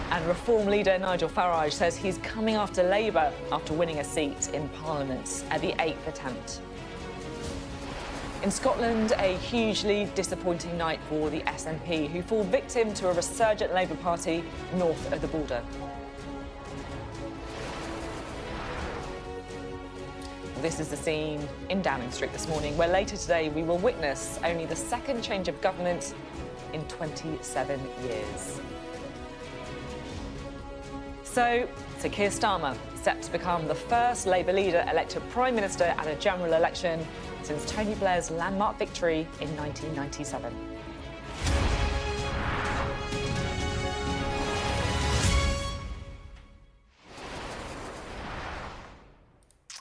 And Reform leader Nigel Farage says he's coming after Labour after winning a seat in Parliament at the 8th attempt. In Scotland, a hugely disappointing night for the SNP, who fall victim to a resurgent Labour Party north of the border. This is the scene in Downing Street this morning, where later today we will witness only the second change of government in 27 years. So, Sir Keir Starmer, set to become the first Labour leader elected Prime Minister at a general election since Tony Blair's landmark victory in 1997.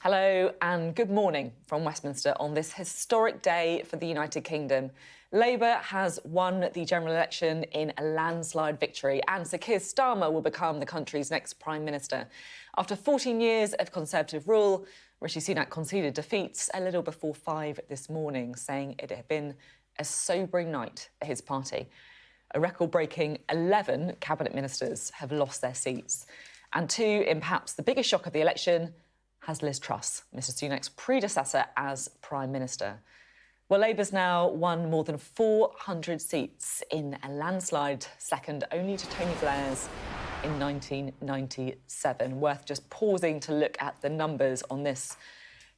Hello and good morning from Westminster on this historic day for the United Kingdom. Labour has won the general election in a landslide victory and Sir Keir Starmer will become the country's next Prime Minister. After 14 years of Conservative rule, Rishi Sunak conceded defeat a little before 5 this morning, saying it had been a sobering night for his party. A record-breaking 11 cabinet ministers have lost their seats. And 2, in perhaps the biggest shock of the election, has Liz Truss, Mr Sunak's predecessor as Prime Minister. Well, Labour's now won more than 400 seats in a landslide, second only to Tony Blair's in 1997. Worth just pausing to look at the numbers on this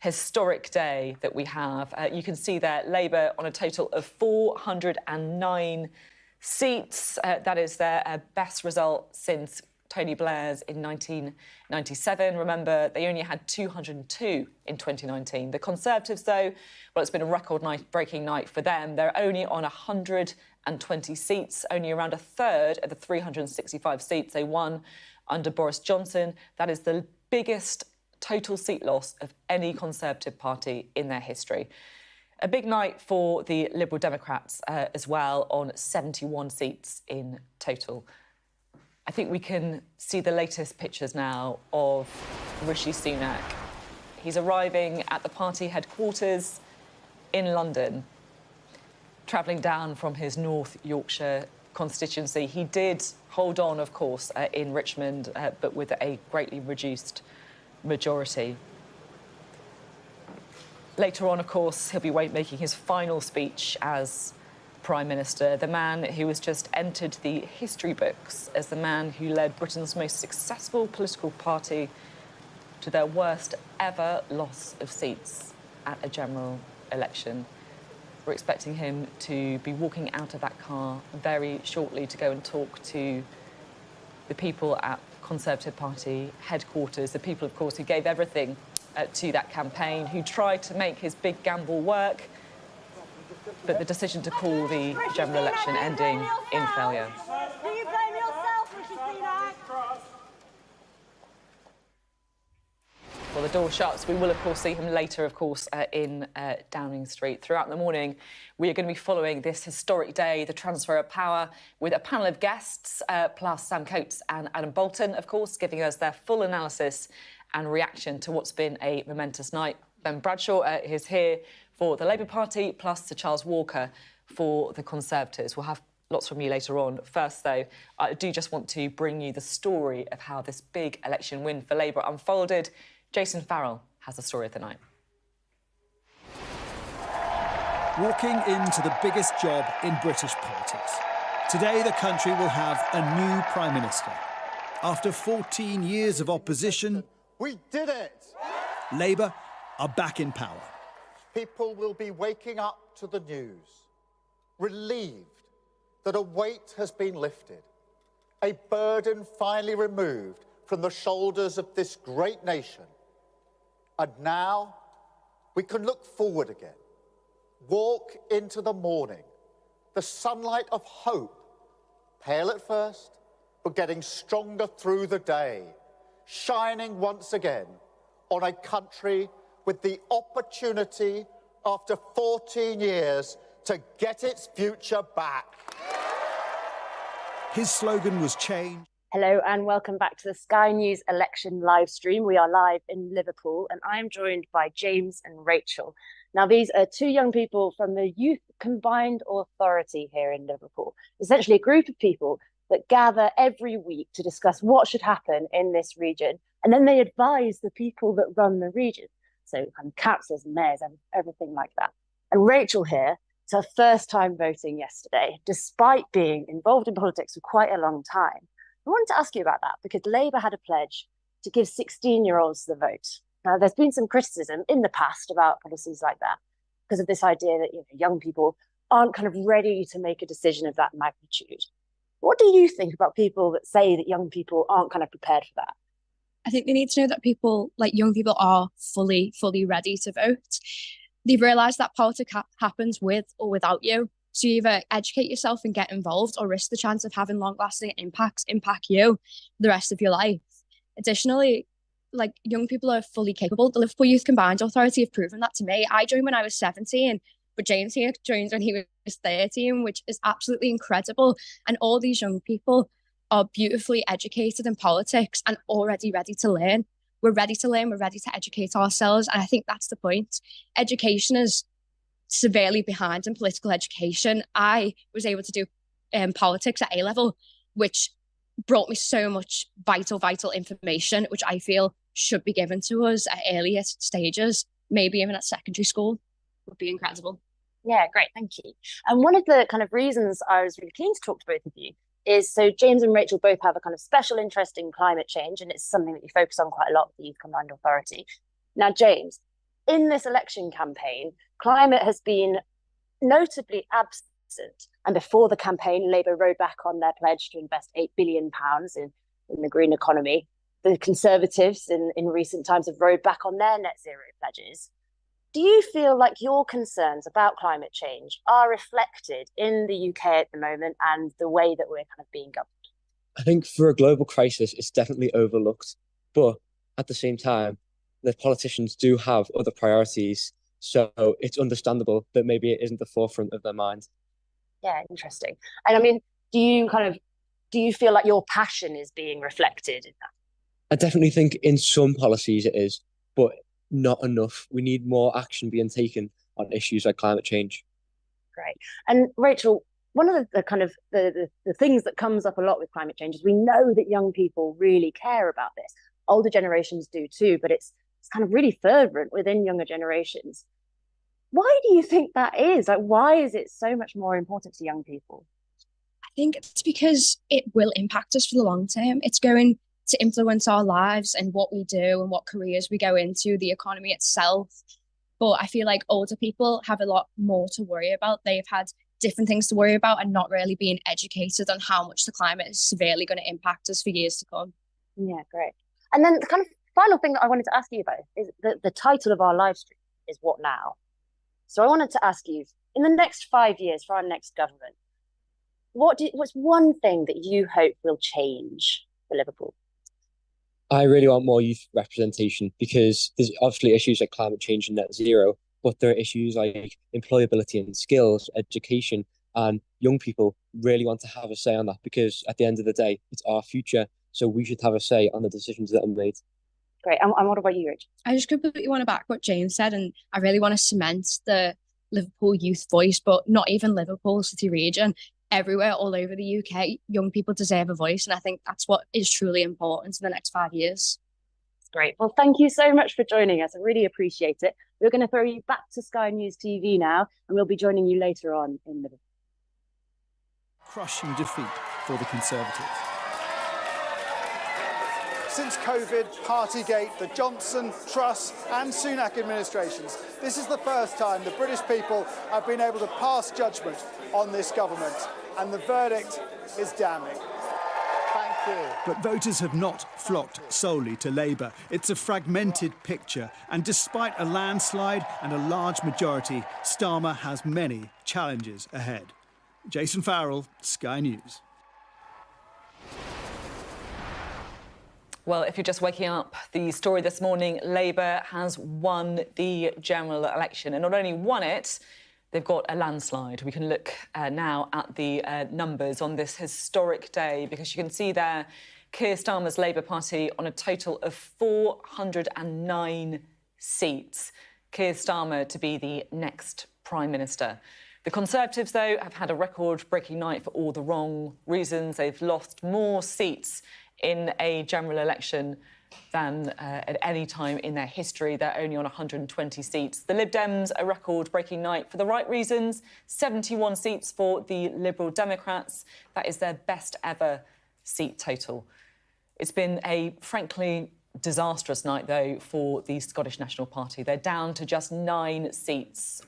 historic day that we have. You can see there, Labour on a total of 409 seats. That is their best result since Tony Blair's in 1997. Remember, they only had 202 in 2019. The Conservatives, though, well, it's been a record-breaking night for them. They're only on 120 seats, only around a third of the 365 seats they won under Boris Johnson. That is the biggest total seat loss of any Conservative party in their history. A big night for the Liberal Democrats as well, on 71 seats in total. I think we can see the latest pictures now of Rishi Sunak. He's arriving at the party headquarters in London, travelling down from his North Yorkshire constituency. He did hold on, of course, in Richmond, but with a greatly reduced majority. Later on, of course, he'll be making his final speech as Prime Minister, the man who has just entered the history books as the man who led Britain's most successful political party to their worst ever loss of seats at a general election. We're expecting him to be walking out of that car very shortly to go and talk to the people at Conservative Party headquarters, the people, of course, who gave everything to that campaign, who tried to make his big gamble work, but the decision to call the general election ending in failure. Do you blame yourself, Rishi Sunak? Well, the door shuts. We will, of course, see him later, of course, in Downing Street. Throughout the morning, we are going to be following this historic day, the transfer of power, with a panel of guests, plus Sam Coates and Adam Bolton, of course, giving us their full analysis and reaction to what's been a momentous night Ben Bradshaw is here for the Labour Party, plus Sir Charles Walker for the Conservatives. We'll have lots from you later on. First, though, I do just want to bring you the story of how this big election win for Labour unfolded. Jason Farrell has the story of the night. Walking into the biggest job in British politics. Today, the country will have a new Prime Minister. After 14 years of opposition, we did it! Labour are back in power. People will be waking up to the news, relieved that a weight has been lifted, a burden finally removed from the shoulders of this great nation. And now we can look forward again, walk into the morning, the sunlight of hope, pale at first, but getting stronger through the day, shining once again on a country with the opportunity after 14 years to get its future back. His slogan was change. Hello and welcome back to the Sky News election live stream. We are live in Liverpool and I'm joined by James and Rachel. Now, these are two young people from the Youth Combined Authority here in Liverpool, essentially a group of people that gather every week to discuss what should happen in this region. And then they advise the people that run the region. So councillors and mayors and everything like that. And Rachel here, it's her first time voting yesterday, despite being involved in politics for quite a long time. I wanted to ask you about that because Labour had a pledge to give 16-year-olds the vote. Now, there's been some criticism in the past about policies like that because of this idea that young people aren't kind of ready to make a decision of that magnitude. What do you think about people that say that young people aren't kind of prepared for that? I think they need to know that people, like young people, are fully ready to vote. They've realised that politics happens with or without you. So you either educate yourself and get involved or risk the chance of having long-lasting impacts impact you the rest of your life. Additionally, like young people are fully capable. The Liverpool Youth Combined Authority have proven that to me. I joined when I was 17, but James here joined when he was 13, which is absolutely incredible. And all these young people are beautifully educated in politics and already ready to learn. We're ready to learn, we're ready to educate ourselves. And I think that's the point. Education is severely behind in political education. I was able to do politics at A-level, which brought me so much vital information, which I feel should be given to us at earlier stages, maybe even at secondary school. Would be incredible. Yeah, great, thank you. And one of the kind of reasons I was really keen to talk to both of you is so James and Rachel both have a kind of special interest in climate change, and it's something that you focus on quite a lot with the Youth Combined Authority. Now, James, in this election campaign, climate has been notably absent. And before the campaign, Labour rode back on their pledge to invest £8 billion in the green economy. The Conservatives in recent times have rode back on their net zero pledges. Do you feel like your concerns about climate change are reflected in the UK at the moment and the way that we're kind of being governed? I think for a global crisis, it's definitely overlooked. But at the same time, the politicians do have other priorities. So it's understandable that maybe it isn't the forefront of their minds. Yeah, interesting. And I mean, do you feel like your passion is being reflected in that? I definitely think in some policies it is, but not enough. We need more action being taken on issues like climate change. Great. And Rachel, one of the kind of the things that comes up a lot with climate change is we know that young people really care about this. Older generations do too, but it's kind of really fervent within younger generations. Why do you think that is? Like, why is it so much more important to young people? I think it's because it will impact us for the long term. It's going to influence our lives and what we do and what careers we go into, the economy itself. But I feel like older people have a lot more to worry about. They've had different things to worry about and not really being educated on how much the climate is severely going to impact us for years to come. Yeah, great. And then the kind of final thing that I wanted to ask you about is the title of our live stream is What Now? So I wanted to ask you, in the next 5 years for our next government, what's one thing that you hope will change for Liverpool? I really want more youth representation because there's obviously issues like climate change and net zero, but there are issues like employability and skills, education, and young people really want to have a say on that because at the end of the day, it's our future. So we should have a say on the decisions that are made. Great. And what about you, Rich? I just completely want to back what James said, and I really want to cement the Liverpool youth voice, but not even Liverpool city region. Everywhere, all over the UK, young people deserve a voice, and I think that's what is truly important in the next 5 years. Great. Well, thank you so much for joining us. I really appreciate it. We're going to throw you back to Sky News TV now, and we'll be joining you later on in Liverpool. Crushing defeat for the Conservatives. Since COVID, Partygate, the Johnson, Truss and Sunak administrations, this is the first time the British people have been able to pass judgment on this government, and the verdict is damning. Thank you. But voters have not flocked solely to Labour. It's a fragmented picture, and despite a landslide and a large majority, Starmer has many challenges ahead. Jason Farrell, Sky News. Well, if you're just waking up, the story this morning, Labour has won the general election, and not only won it, they've got a landslide. We can look now at the numbers on this historic day, because you can see there Keir Starmer's Labour Party on a total of 409 seats. Keir Starmer to be the next Prime Minister. The Conservatives, though, have had a record-breaking night for all the wrong reasons. They've lost more seats in a general election than at any time in their history. They're only on 120 seats. The Lib Dems, a record-breaking night for the right reasons. 71 seats for the Liberal Democrats. That is their best ever seat total. It's been a, frankly, disastrous night, though, for the Scottish National Party. They're down to just 9 seats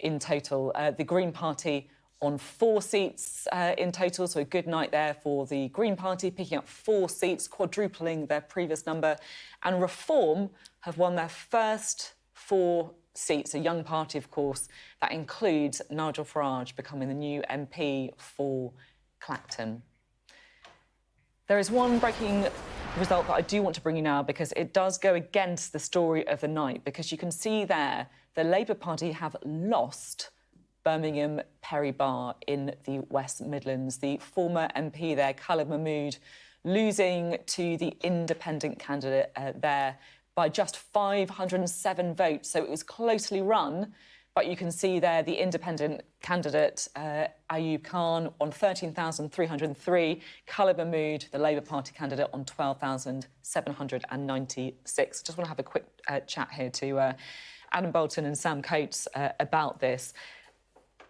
in total. The Green Party on 4 seats in total, so a good night there for the Green Party, picking up 4 seats, quadrupling their previous number. And Reform have won their first 4 seats, a young party, of course. That includes Nigel Farage becoming the new MP for Clacton. There is one breaking result that I do want to bring you now, because it does go against the story of the night, because you can see there the Labour Party have lost Birmingham Perry Barr in the West Midlands. The former MP there, Khalid Mahmood, losing to the independent candidate there by just 507 votes. So it was closely run, but you can see there the independent candidate, Ayub Khan, on 13,303. Khalid Mahmood, the Labour Party candidate, on 12,796. Just want to have a quick chat here to Adam Bolton and Sam Coates about this.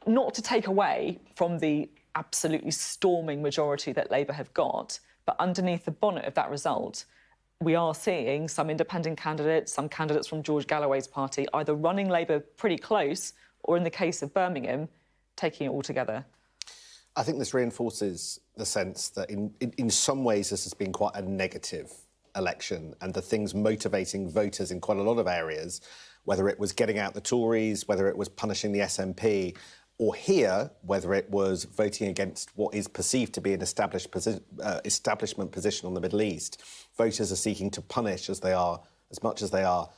Not to take away from the absolutely storming majority that Labour have got, but underneath the bonnet of that result, we are seeing some independent candidates, some candidates from George Galloway's party, either running Labour pretty close, or in the case of Birmingham, taking it all together. I think this reinforces the sense that in some ways this has been quite a negative election, and the things motivating voters in quite a lot of areas, whether it was getting out the Tories, whether it was punishing the SNP, or here, whether it was voting against what is perceived to be an establishment position on the Middle East, voters are seeking to punish as much as they are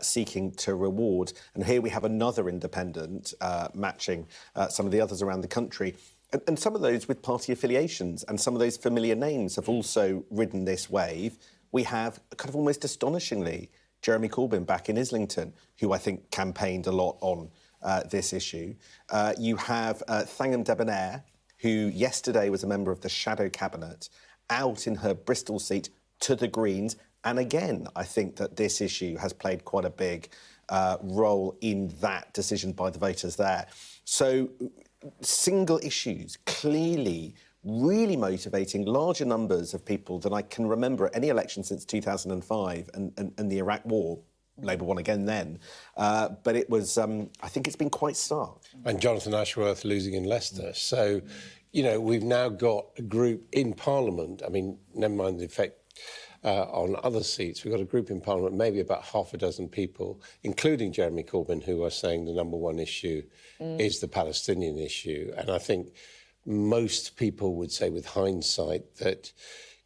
seeking to reward. And here we have another independent matching some of the others around the country. And some of those with party affiliations and some of those familiar names have also ridden this wave. We have, kind of almost astonishingly, Jeremy Corbyn back in Islington, who I think campaigned a lot on this issue. You have Thangam Debonair, who yesterday was a member of the shadow cabinet, out in her Bristol seat to the Greens. And again, I think that this issue has played quite a big role in that decision by the voters there. So single issues clearly really motivating larger numbers of people than I can remember at any election since 2005 and the Iraq War. Labour won again then. But it was, I think it's been quite stark. And Jonathan Ashworth losing in Leicester. So, you know, we've now got a group in Parliament. I mean, never mind the effect on other seats. We've got a group in Parliament, maybe about half a dozen people, including Jeremy Corbyn, who are saying the number one issue is the Palestinian issue. And I think most people would say with hindsight that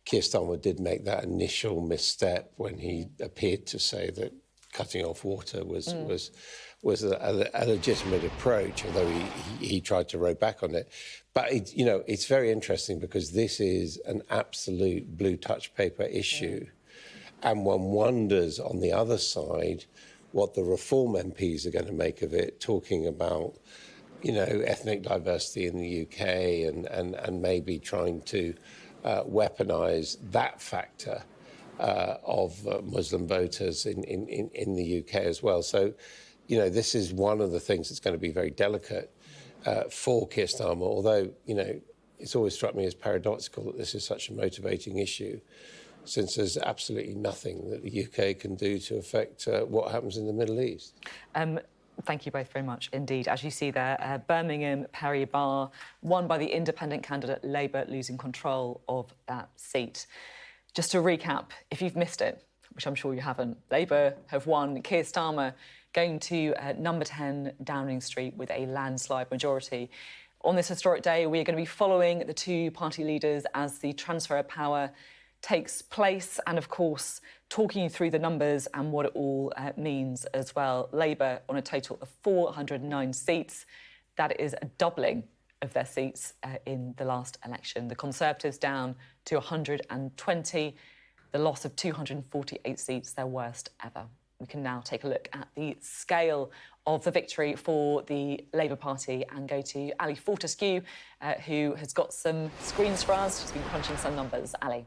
Keir Starmer did make that initial misstep when he appeared to say that cutting off water was a legitimate approach, although he tried to row back on it. But, it's very interesting because this is an absolute blue touch paper issue. And one wonders on the other side what the Reform MPs are going to make of it, talking about, you know, ethnic diversity in the UK and maybe trying to weaponise that factor of Muslim voters in the UK as well. So, you know, this is one of the things that's going to be very delicate for Keir Starmer, although, you know, it's always struck me as paradoxical that this is such a motivating issue, since there's absolutely nothing that the UK can do to affect what happens in the Middle East. Thank you both very much indeed. As you see there, Birmingham, Perry-Barr, won by the independent candidate Labour, losing control of that seat. Just to recap, if you've missed it, which I'm sure you haven't, Labour have won. Keir Starmer going to number 10 Downing Street with a landslide majority. On this historic day, we are going to be following the two party leaders as the transfer of power takes place, and of course talking you through the numbers and what it all means as well. Labour on a total of 409 seats. That is a doubling of their seats in the last election. The Conservatives down to 120, the loss of 248 seats, their worst ever. We can now take a look at the scale of the victory for the Labour Party and go to Ali Fortescue, who has got some screens for us. She's been crunching some numbers. Ali.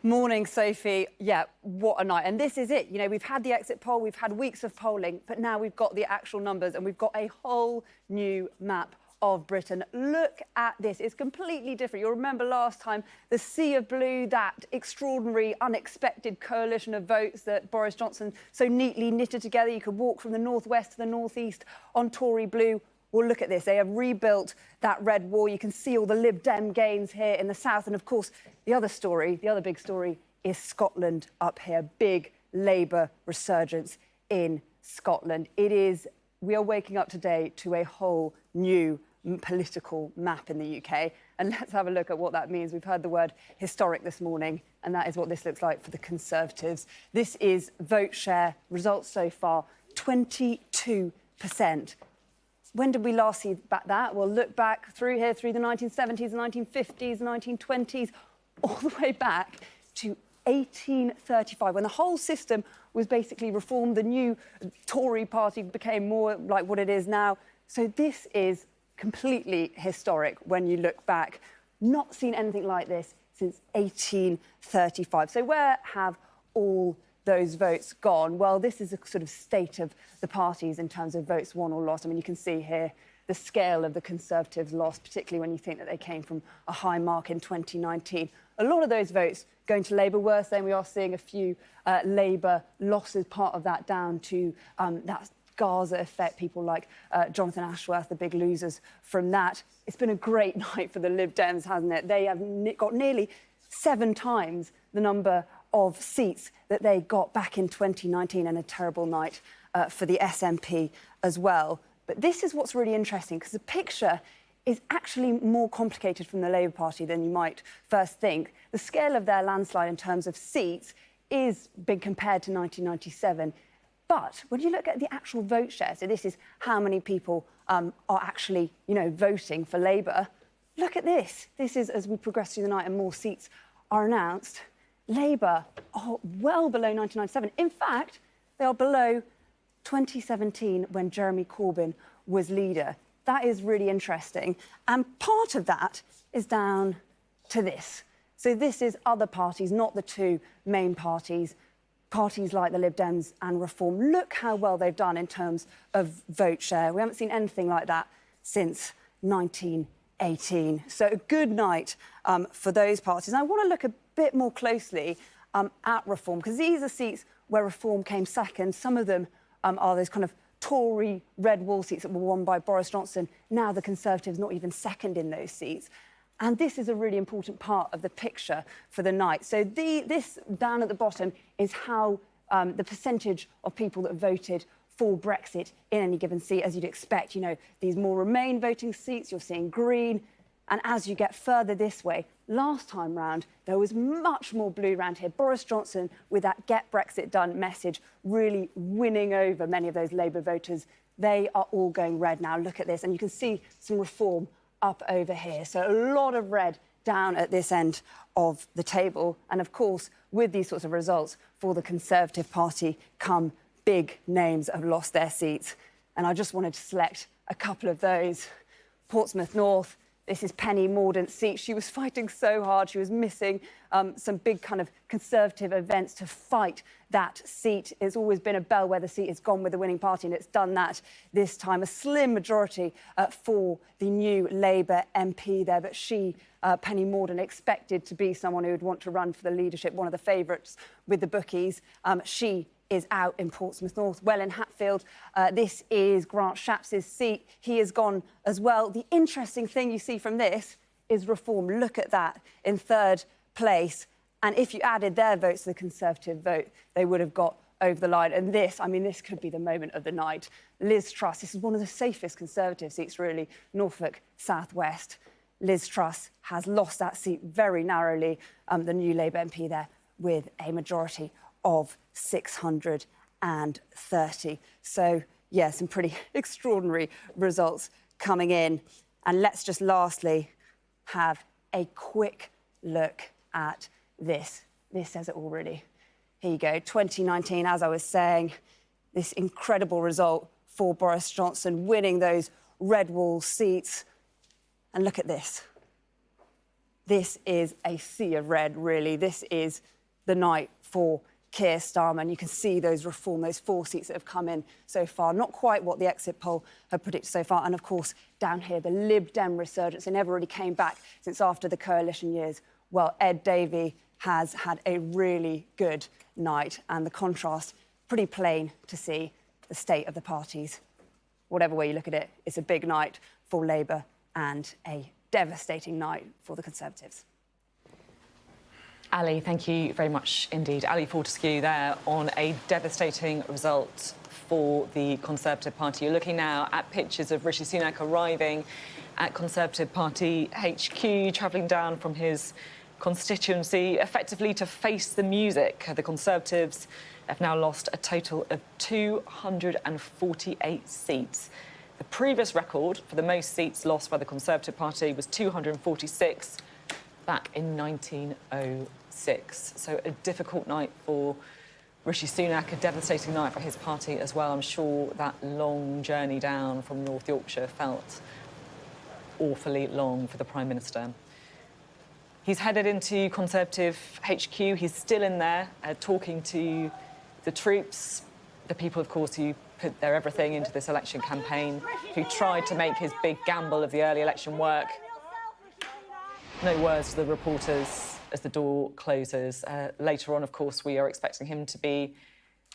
Morning, Sophie. Yeah, what a night. And this is it. You know, we've had the exit poll, we've had weeks of polling, but now we've got the actual numbers and we've got a whole new map of Britain. Look at this. It's completely different. You'll remember last time, the sea of blue, that extraordinary, unexpected coalition of votes that Boris Johnson so neatly knitted together. You could walk from the northwest to the northeast on Tory blue. Well, look at this. They have rebuilt that red wall. You can see all the Lib Dem gains here in the south. And of course, the other big story is Scotland up here. Big Labour resurgence in Scotland. We are waking up today to a whole new political map in the UK. And let's have a look at what that means. We've heard the word historic this morning, and that is what this looks like for the Conservatives. This is vote share results so far, 22%. When did we last see that? We'll look back through here, through the 1970s, the 1950s, the 1920s, all the way back to 1835, when the whole system was basically reformed. The new Tory party became more like what it is now. So this is completely historic when you look back. Not seen anything like this since 1835. So where have all those votes gone? Well, this is a sort of state of the parties in terms of votes won or lost. I mean, you can see here the scale of the Conservatives' loss, particularly when you think that they came from a high mark in 2019. A lot of those votes going to Labour. Worse than we are seeing a few Labour losses, part of that down to that Gaza effect, people like Jonathan Ashworth, the big losers from that. It's been a great night for the Lib Dems, hasn't it? They have got nearly 7 times the number of seats that they got back in 2019, and a terrible night for the SNP as well. But this is what's really interesting, because the picture is actually more complicated from the Labour Party than you might first think. The scale of their landslide in terms of seats is big compared to 1997. But when you look at the actual vote share, so this is how many people are actually, voting for Labour. Look at this. This is as we progress through the night and more seats are announced. Labour are well below 1997. In fact, they are below 2017 when Jeremy Corbyn was leader. That is really interesting. And part of that is down to this. So this is other parties, not the two main parties, parties like the Lib Dems and Reform. Look how well they've done in terms of vote share. We haven't seen anything like that since 1918. So a good night for those parties. And I want to look a bit more closely at Reform, because these are seats where Reform came second. Some of them are those kind of Tory red wall seats that were won by Boris Johnson. Now the Conservatives not even second in those seats. And this is a really important part of the picture for the night. So this down at the bottom is how the percentage of people that voted for Brexit in any given seat, as you'd expect. These more Remain voting seats, you're seeing green. And as you get further this way, last time round, there was much more blue round here. Boris Johnson, with that Get Brexit Done message, really winning over many of those Labour voters. They are all going red now. Look at this. And you can see some Reform up over here. So a lot of red down at this end of the table. And of course, with these sorts of results, for the Conservative Party come big names that have lost their seats. And I just wanted to select a couple of those. Portsmouth North, this is Penny Mordaunt's seat. She was fighting so hard. She was missing some big kind of Conservative events to fight that seat. It's always been a bellwether seat. It's gone with the winning party, and it's done that this time. A slim majority for the new Labour MP there. But she, Penny Mordaunt, expected to be someone who would want to run for the leadership, one of the favourites with the bookies. She is out in Portsmouth North. Well, in Hatfield, this is Grant Shapps' seat. He has gone as well. The interesting thing you see from this is Reform. Look at that, in third place. And if you added their votes to the Conservative vote, they would have got over the line. And this, I mean, this could be the moment of the night. Liz Truss, this is one of the safest Conservative seats, really, Norfolk South West. Liz Truss has lost that seat very narrowly, the new Labour MP there, with a majority of 630. So, yeah, some pretty extraordinary results coming in. And let's just lastly have a quick look at this. This says it all, really. Here you go. 2019, as I was saying, this incredible result for Boris Johnson, winning those red wall seats. And look at this. This is a sea of red, really. This is the night for Keir Starmer. And you can see those Reform, those 4 seats that have come in so far. Not quite what the exit poll had predicted so far. And, of course, down here, the Lib Dem resurgence. They never really came back since after the coalition years. Well, Ed Davey has had a really good night. And the contrast, pretty plain to see, the state of the parties. Whatever way you look at it, it's a big night for Labour and a devastating night for the Conservatives. Ali, thank you very much indeed. Ali Fortescue there on a devastating result for the Conservative Party. You're looking now at pictures of Rishi Sunak arriving at Conservative Party HQ, travelling down from his constituency, effectively to face the music. The Conservatives have now lost a total of 248 seats. The previous record for the most seats lost by the Conservative Party was 246 back in 1906. So a difficult night for Rishi Sunak, a devastating night for his party as well. I'm sure that long journey down from North Yorkshire felt awfully long for the Prime Minister. He's headed into Conservative HQ. He's still in there talking to the troops, the people, of course, who put their everything into this election campaign, who tried to make his big gamble of the early election work. No words to the reporters as the door closes. Later on, of course, we are expecting him to be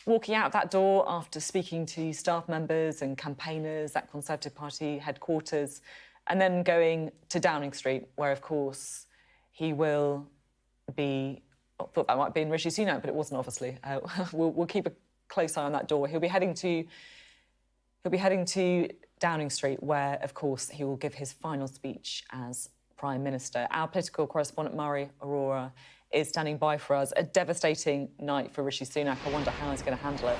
walking out that door after speaking to staff members and campaigners at Conservative Party headquarters, and then going to Downing Street, where, of course, he will be... I thought that might have been Rishi Sunak, but it wasn't, obviously. We'll keep a close eye on that door. He'll be heading to Downing Street, where, of course, he will give his final speech as Prime Minister. Our political correspondent, Murray Aurora, is standing by for us. A devastating night for Rishi Sunak. I wonder how he's going to handle it.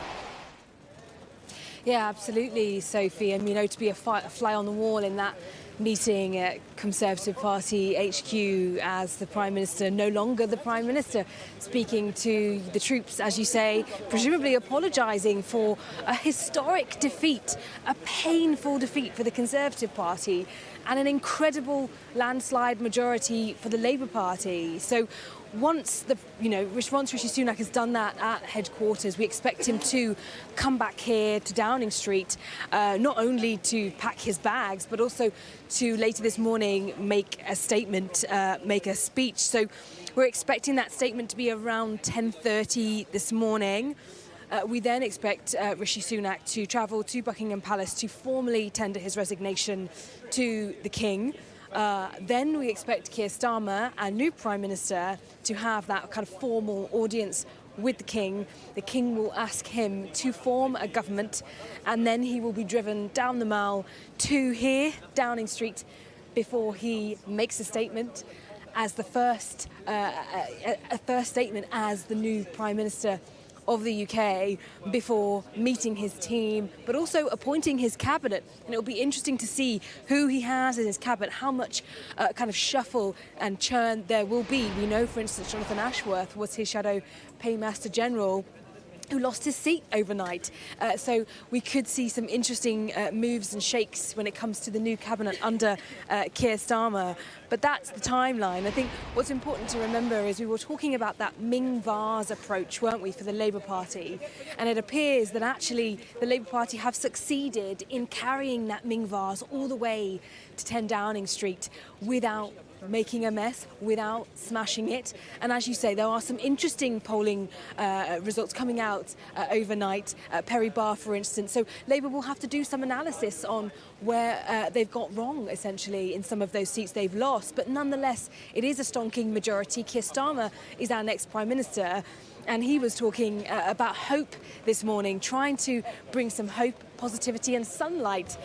Yeah, absolutely, Sophie. And, you know, to be a fly on the wall in that meeting at Conservative Party HQ as the Prime Minister, no longer the Prime Minister, speaking to the troops, as you say, presumably apologising for a historic defeat, a painful defeat for the Conservative Party and an incredible landslide majority for the Labour Party. So once Rishi Sunak has done that at headquarters, we expect him to come back here to Downing Street, not only to pack his bags, but also to later this morning make a statement, make a speech. So we're expecting that statement to be around 10:30 this morning. We then expect Rishi Sunak to travel to Buckingham Palace to formally tender his resignation to the King. Then we expect Keir Starmer, our new Prime Minister, to have that kind of formal audience with the King. The King will ask him to form a government, and then he will be driven down the Mall to here, Downing Street, before he makes a statement as the first statement as the new Prime Minister of the UK before meeting his team, but also appointing his cabinet. And it'll be interesting to see who he has in his cabinet, how much kind of shuffle and churn there will be. We know, for instance, Jonathan Ashworth was his shadow paymaster general, who lost his seat overnight. So we could see some interesting moves and shakes when it comes to the new cabinet under Keir Starmer. But that's the timeline. I think what's important to remember is we were talking about that Ming Vase approach, weren't we, for the Labour Party? And it appears that actually the Labour Party have succeeded in carrying that Ming Vase all the way to 10 Downing Street without making a mess, without smashing it. And as you say, there are some interesting polling results coming out overnight. Perry Barr, for instance. So Labour will have to do some analysis on where they've got wrong, essentially, in some of those seats they've lost. But nonetheless, it is a stonking majority. Keir Starmer is our next Prime Minister. And he was talking about hope this morning, trying to bring some hope, positivity and sunlight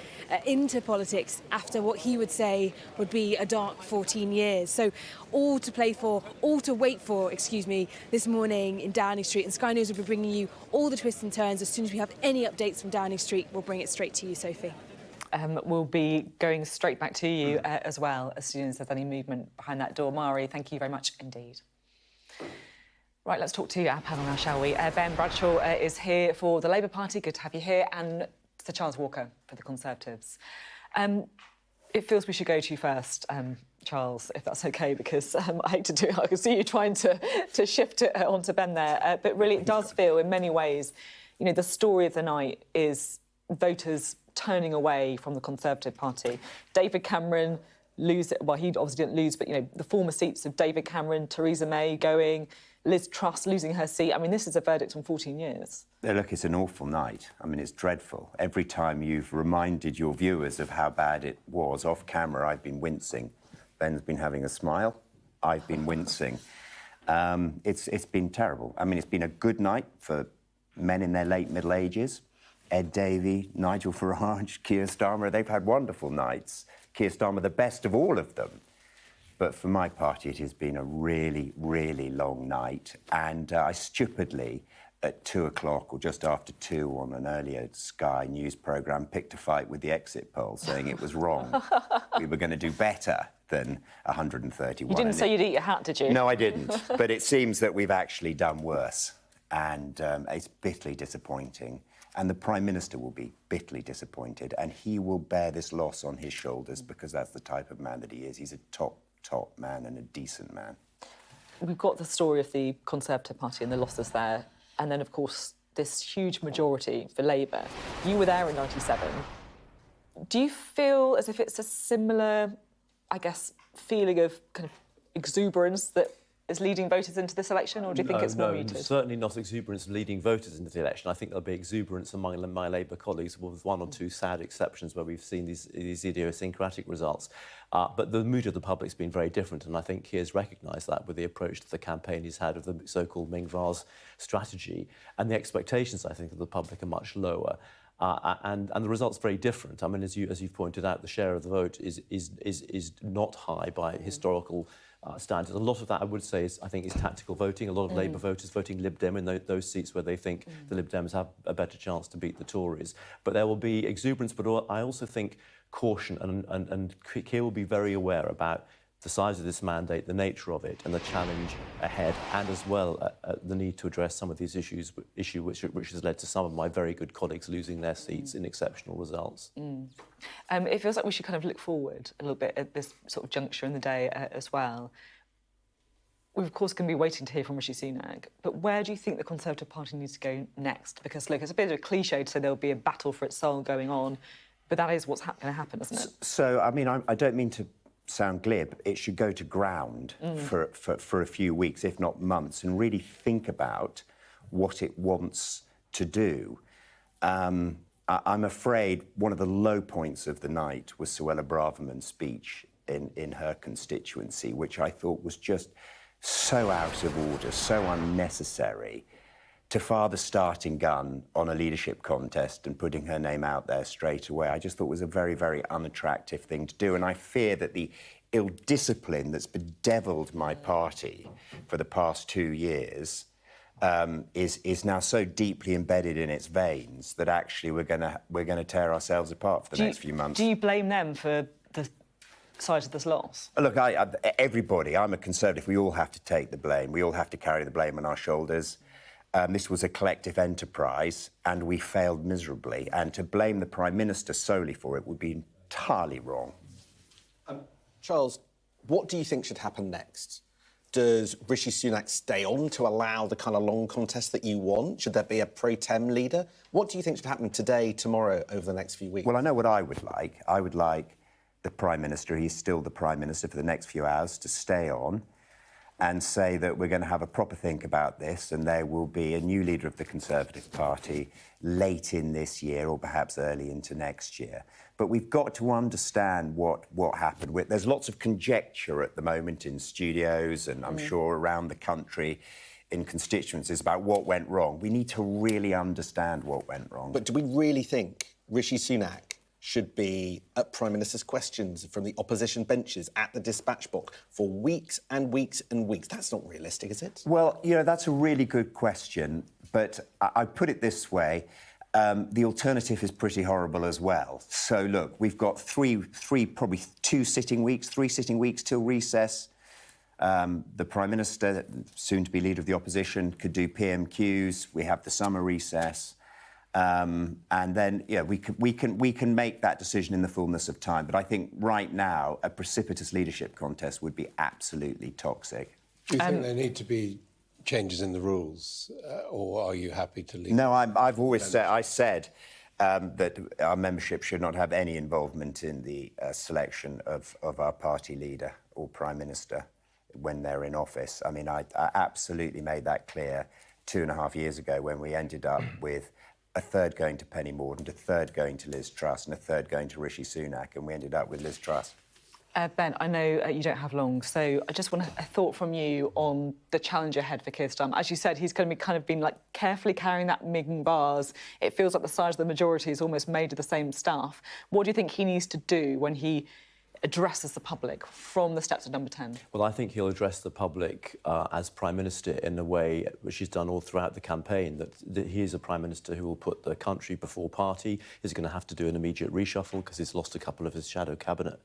into politics after what he would say would be a dark 14 years. So all to play for, all to wait for, this morning in Downing Street. And Sky News will be bringing you all the twists and turns. As soon as we have any updates from Downing Street, we'll bring it straight to you, Sophie. We'll be going straight back to you as well as soon as there's any movement behind that door. Mari, thank you very much indeed. Right, let's talk to our panel now, shall we? Ben Bradshaw is here for the Labour Party. Good to have you here. And Sir Charles Walker for the Conservatives. It feels we should go to you first, Charles, if that's OK, because I hate to do it. I can see you trying to shift it onto Ben there. But really, it does feel, in many ways, you know, the story of the night is voters turning away from the Conservative Party. David Cameron well, he obviously didn't lose, but, you know, the former seats of David Cameron, Theresa May going, Liz Truss losing her seat. I mean, this is a verdict on 14 years. Yeah, look, it's an awful night. I mean, it's dreadful. Every time you've reminded your viewers of how bad it was off camera, I've been wincing. Ben's been having a smile. I've been wincing. It's been terrible. I mean, it's been a good night for men in their late middle ages. Ed Davey, Nigel Farage, Keir Starmer, they've had wonderful nights. Keir Starmer, the best of all of them. But for my party, it has been a really, really long night. And I stupidly, at 2 o'clock or just after 2 on an earlier Sky News programme, picked a fight with the exit poll, saying it was wrong. We were going to do better than 131. You didn't say you'd eat your hat, did you? No, I didn't. But it seems that we've actually done worse. And it's bitterly disappointing. And the Prime Minister will be bitterly disappointed. And he will bear this loss on his shoulders because that's the type of man that he is. He's a top man and a decent man. We've got the story of the Conservative Party and the losses there. And then, of course, this huge majority for Labour. You were there in '97. Do you feel as if it's a similar, I guess, feeling of kind of exuberance that is leading voters into this election, or do you think it's more muted? Certainly not exuberance leading voters into the election. I think there'll be exuberance among my Labour colleagues, with 1 or 2 sad exceptions where we've seen these idiosyncratic results. But the mood of the public's been very different, and I think he has recognised that with the approach to the campaign he's had of the so-called Ming Vase strategy. And the expectations, I think, of the public are much lower. And the result's very different. I mean, as you've pointed out, the share of the vote is not high by historical standards. A lot of that, I would say, is tactical voting. A lot of Labour voters voting Lib Dem in those seats where they think the Lib Dems have a better chance to beat the Tories. But there will be exuberance, but I also think caution, and Keir will be very aware about the size of this mandate, the nature of it, and the challenge ahead, and as well the need to address some of these issues, which has led to some of my very good colleagues losing their seats in exceptional results. It feels like we should kind of look forward a little bit at this sort of juncture in the day as well. We're, of course, going to be waiting to hear from Rishi Sunak, but where do you think the Conservative Party needs to go next? Because, look, it's a bit of a cliche to say there'll be a battle for its soul going on, but that is what's going to happen, isn't it? So, I mean, I don't mean to sound glib. It should go to ground for a few weeks, if not months, and really think about what it wants to do. I'm afraid one of the low points of the night was Suella Braverman's speech in her constituency, which I thought was just so out of order, so unnecessary. To fire the starting gun on a leadership contest and putting her name out there straight away, I just thought was a very, very unattractive thing to do. And I fear that the ill-discipline that's bedevilled my party for the past 2 years is now so deeply embedded in its veins that actually we're gonna tear ourselves apart for the next few months. Do you blame them for the size of this loss? Look, everybody, I'm a Conservative, we all have to take the blame. We all have to carry the blame on our shoulders. This was a collective enterprise and we failed miserably. And to blame the Prime Minister solely for it would be entirely wrong. Charles, what do you think should happen next? Does Rishi Sunak stay on to allow the kind of long contest that you want? Should there be a pro tem leader? What do you think should happen today, tomorrow, over the next few weeks? Well, I know what I would like. I would like the Prime Minister, he's still the Prime Minister for the next few hours, to stay on and say that we're going to have a proper think about this and there will be a new leader of the Conservative Party late in this year or perhaps early into next year. But we've got to understand what happened. There's lots of conjecture at the moment in studios and I'm sure around the country in constituencies about what went wrong. We need to really understand what went wrong. But do we really think Rishi Sunak should be at Prime Minister's questions from the opposition benches at the dispatch box for weeks and weeks and weeks? That's not realistic, is it? Well, you know, that's a really good question, but I put it this way. The alternative is pretty horrible as well. So, look, we've got probably three sitting weeks till recess. The Prime Minister, soon to be leader of the opposition, could do PMQs. We have the summer recess. And then, yeah, we can make that decision in the fullness of time. But I think right now, a precipitous leadership contest would be absolutely toxic. Do you think there need to be changes in the rules, or are you happy to leave? No, I've always said that our membership should not have any involvement in the selection of our party leader or Prime Minister when they're in office. I mean, I absolutely made that clear 2.5 years ago when we ended up with a third going to Penny Mordaunt, a third going to Liz Truss and a third going to Rishi Sunak, and we ended up with Liz Truss. Ben, I know you don't have long, so I just want a thought from you on the challenge ahead for Keir Starmer. As you said, he's going to be been like carefully carrying that Ming bars. It feels like the size of the majority is almost made of the same stuff. What do you think he needs to do when he addresses the public from the steps of Number 10? Well, I think he'll address the public as Prime Minister in a way which he's done all throughout the campaign, that he is a Prime Minister who will put the country before party. He's going to have to do an immediate reshuffle because he's lost a couple of his shadow cabinet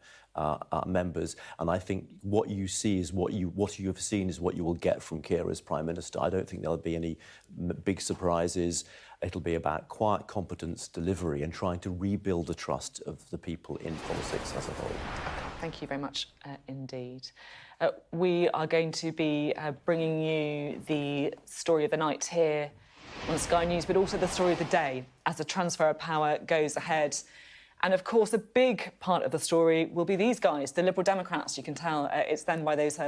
members. And I think what you see is what you have seen is what you will get from Keir as Prime Minister. I don't think there'll be any big surprises. It'll be about quiet competence, delivery and trying to rebuild the trust of the people in politics as a whole. Thank you very much indeed. We are going to be bringing you the story of the night here on Sky News, but also the story of the day as the transfer of power goes ahead. And, of course, a big part of the story will be these guys, the Liberal Democrats. You can tell it's then by those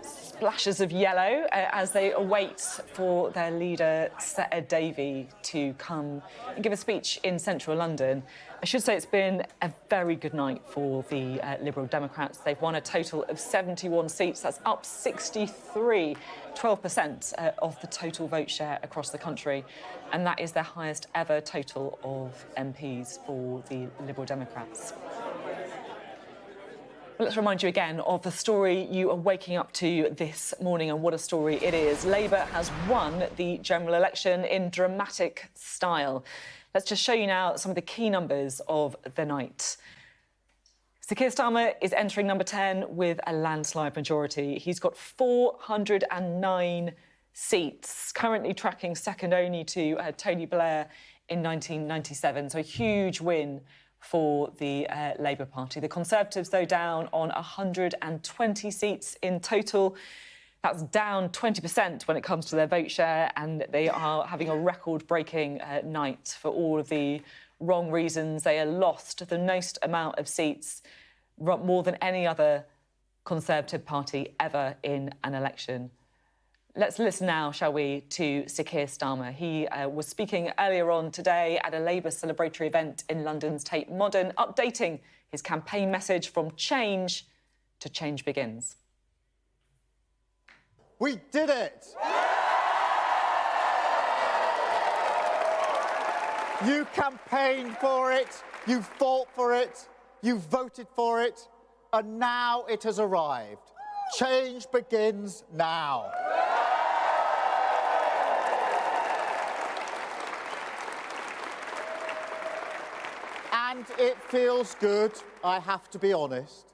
splashes of yellow as they await for their leader, Sir Ed Davey, to come and give a speech in central London. I should say it's been a very good night for the Liberal Democrats. They've won a total of 71 seats. That's up 63, 12% of the total vote share across the country. And that is their highest ever total of MPs for the Liberal Democrats. Well, let's remind you again of the story you are waking up to this morning, and what a story it is. Labour has won the general election in dramatic style. Let's just show you now some of the key numbers of the night. So Keir Starmer is entering Number 10 with a landslide majority. He's got 409 seats, currently tracking second only to Tony Blair in 1997. So a huge win for the Labour Party. The Conservatives, though, down on 120 seats in total. That's down 20% when it comes to their vote share, and they are having a record-breaking night for all of the wrong reasons. They are lost the most amount of seats, more than any other Conservative party ever in an election. Let's listen now, shall we, to Sir Keir Starmer. He was speaking earlier on today at a Labour celebratory event in London's Tate Modern, updating his campaign message from change to change begins. We did it! You campaigned for it, you fought for it, you voted for it, and now it has arrived. Change begins now. And it feels good, I have to be honest.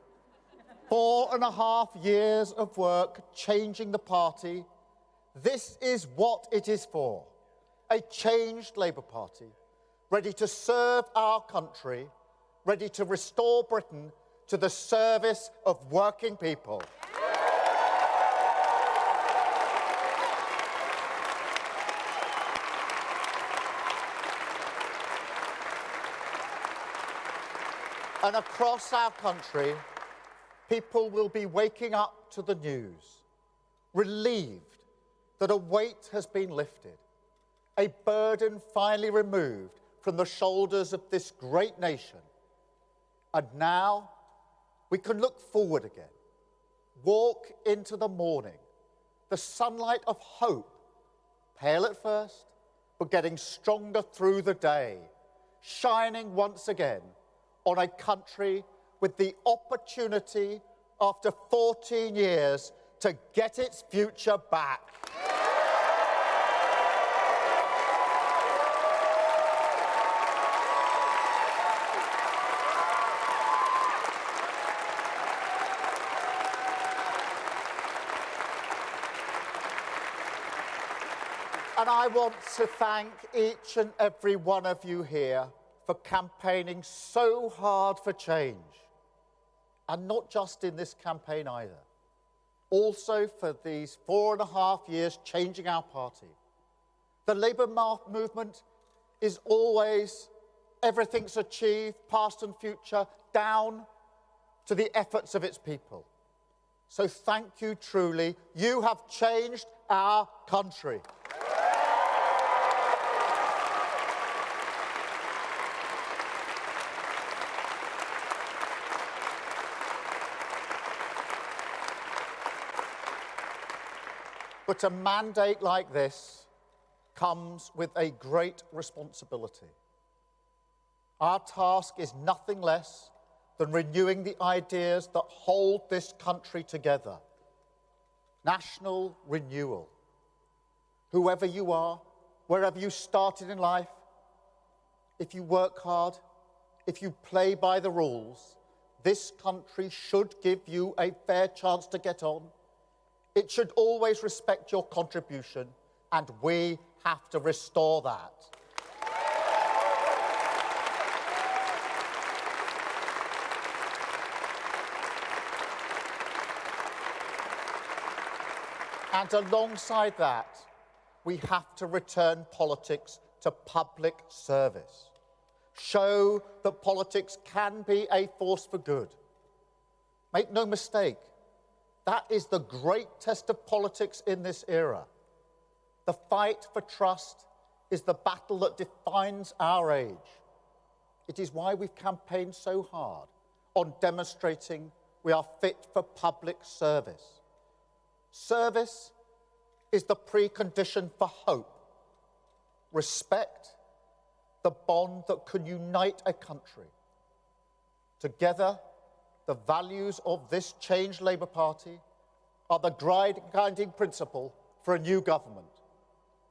4.5 years of work changing the party. This is what it is for. A changed Labour Party, ready to serve our country, ready to restore Britain to the service of working people. And across our country, people will be waking up to the news, relieved that a weight has been lifted, a burden finally removed from the shoulders of this great nation. And now we can look forward again, walk into the morning, the sunlight of hope, pale at first, but getting stronger through the day, shining once again on a country with the opportunity after 14 years to get its future back. And I want to thank each and every one of you here for campaigning so hard for change. And not just in this campaign either. Also for these 4.5 years changing our party. The Labour movement is always everything's achieved, past and future, down to the efforts of its people. So thank you truly. You have changed our country. But a mandate like this comes with a great responsibility. Our task is nothing less than renewing the ideas that hold this country together. National renewal. Whoever you are, wherever you started in life, if you work hard, if you play by the rules, this country should give you a fair chance to get on. It should always respect your contribution, and we have to restore that. And alongside that, we have to return politics to public service. Show that politics can be a force for good. Make no mistake, that is the great test of politics in this era. The fight for trust is the battle that defines our age. It is why we've campaigned so hard on demonstrating we are fit for public service. Service is the precondition for hope. Respect, the bond that can unite a country. Together, the values of this changed Labour Party are the guiding principle for a new government.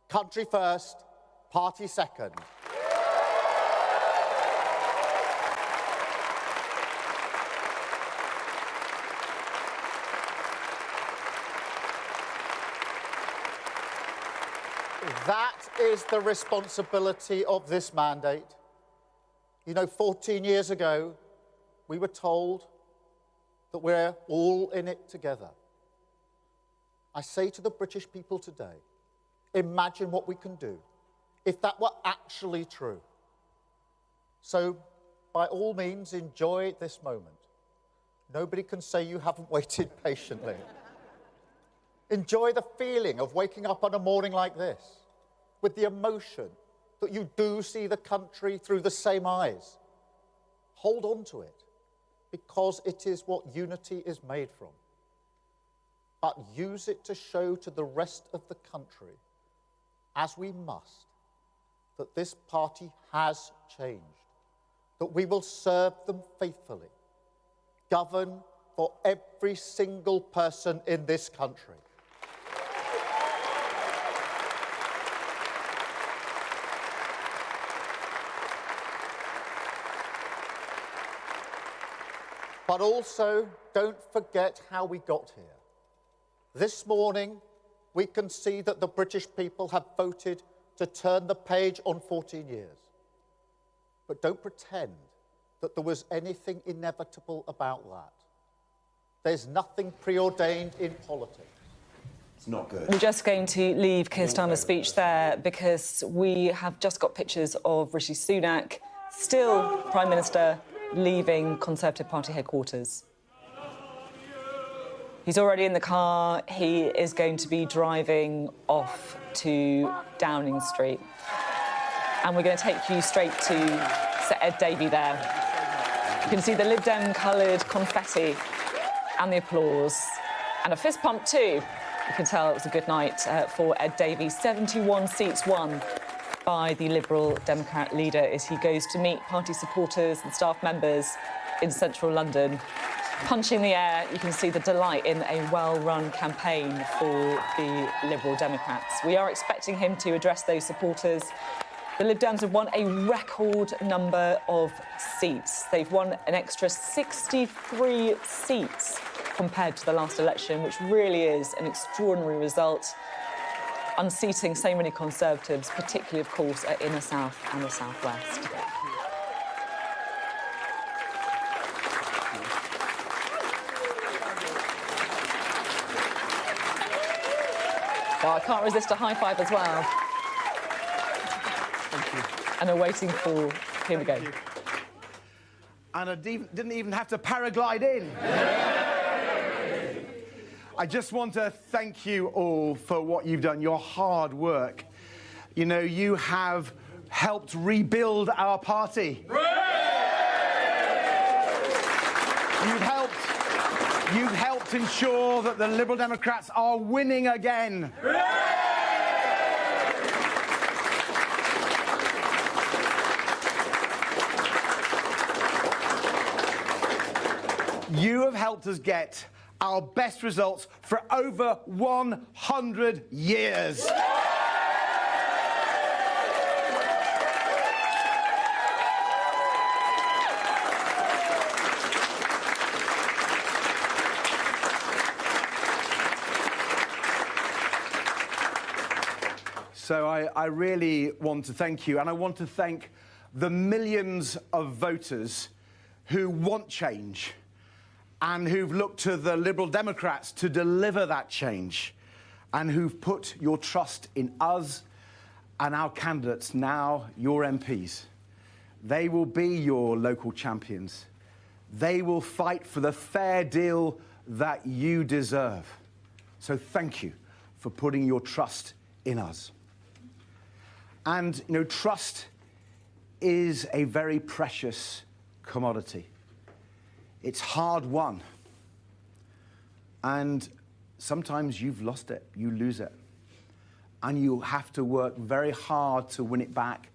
Country first, party second. That is the responsibility of this mandate. You know, 14 years ago, we were told that we're all in it together. I say to the British people today, imagine what we can do if that were actually true. So, by all means, enjoy this moment. Nobody can say you haven't waited patiently. Enjoy the feeling of waking up on a morning like this, with the emotion that you do see the country through the same eyes. Hold on to it, because it is what unity is made from. But use it to show to the rest of the country, as we must, that this party has changed, that we will serve them faithfully, govern for every single person in this country. But also, don't forget how we got here. This morning, we can see that the British people have voted to turn the page on 14 years. But don't pretend that there was anything inevitable about that. There's nothing preordained in politics. It's not good. We're just going to leave Keir Starmer's speech there because we have just got pictures of Rishi Sunak, still Prime Minister, leaving Conservative Party headquarters. He's already in the car. He is going to be driving off to Downing Street. And we're going to take you straight to Sir Ed Davey there. You can see the Lib Dem coloured confetti and the applause. And a fist pump too. You can tell it was a good night for Ed Davey. 71 seats won by the Liberal Democrat leader as he goes to meet party supporters and staff members in central London. Punching the air, you can see the delight in a well-run campaign for the Liberal Democrats. We are expecting him to address those supporters. The Lib Dems have won a record number of seats. They've won an extra 63 seats compared to the last election, which really is an extraordinary result, unseating so many Conservatives, particularly, of course, at Inner South and the South West. Well, I can't resist a high five as well. Thank you. And are waiting for, here we go. And I didn't even have to paraglide in. I just want to thank you all for what you've done, your hard work. You know, you have helped rebuild our party. You've helped ensure that the Liberal Democrats are winning again. You have helped us get our best results for over 100 years. So I really want to thank you, and I want to thank the millions of voters who want change and who've looked to the Liberal Democrats to deliver that change, and who've put your trust in us and our candidates, now your MPs. They will be your local champions. They will fight for the fair deal that you deserve. So thank you for putting your trust in us. And, you know, trust is a very precious commodity. It's hard won. And sometimes you've lost it, you lose it. And you have to work very hard to win it back.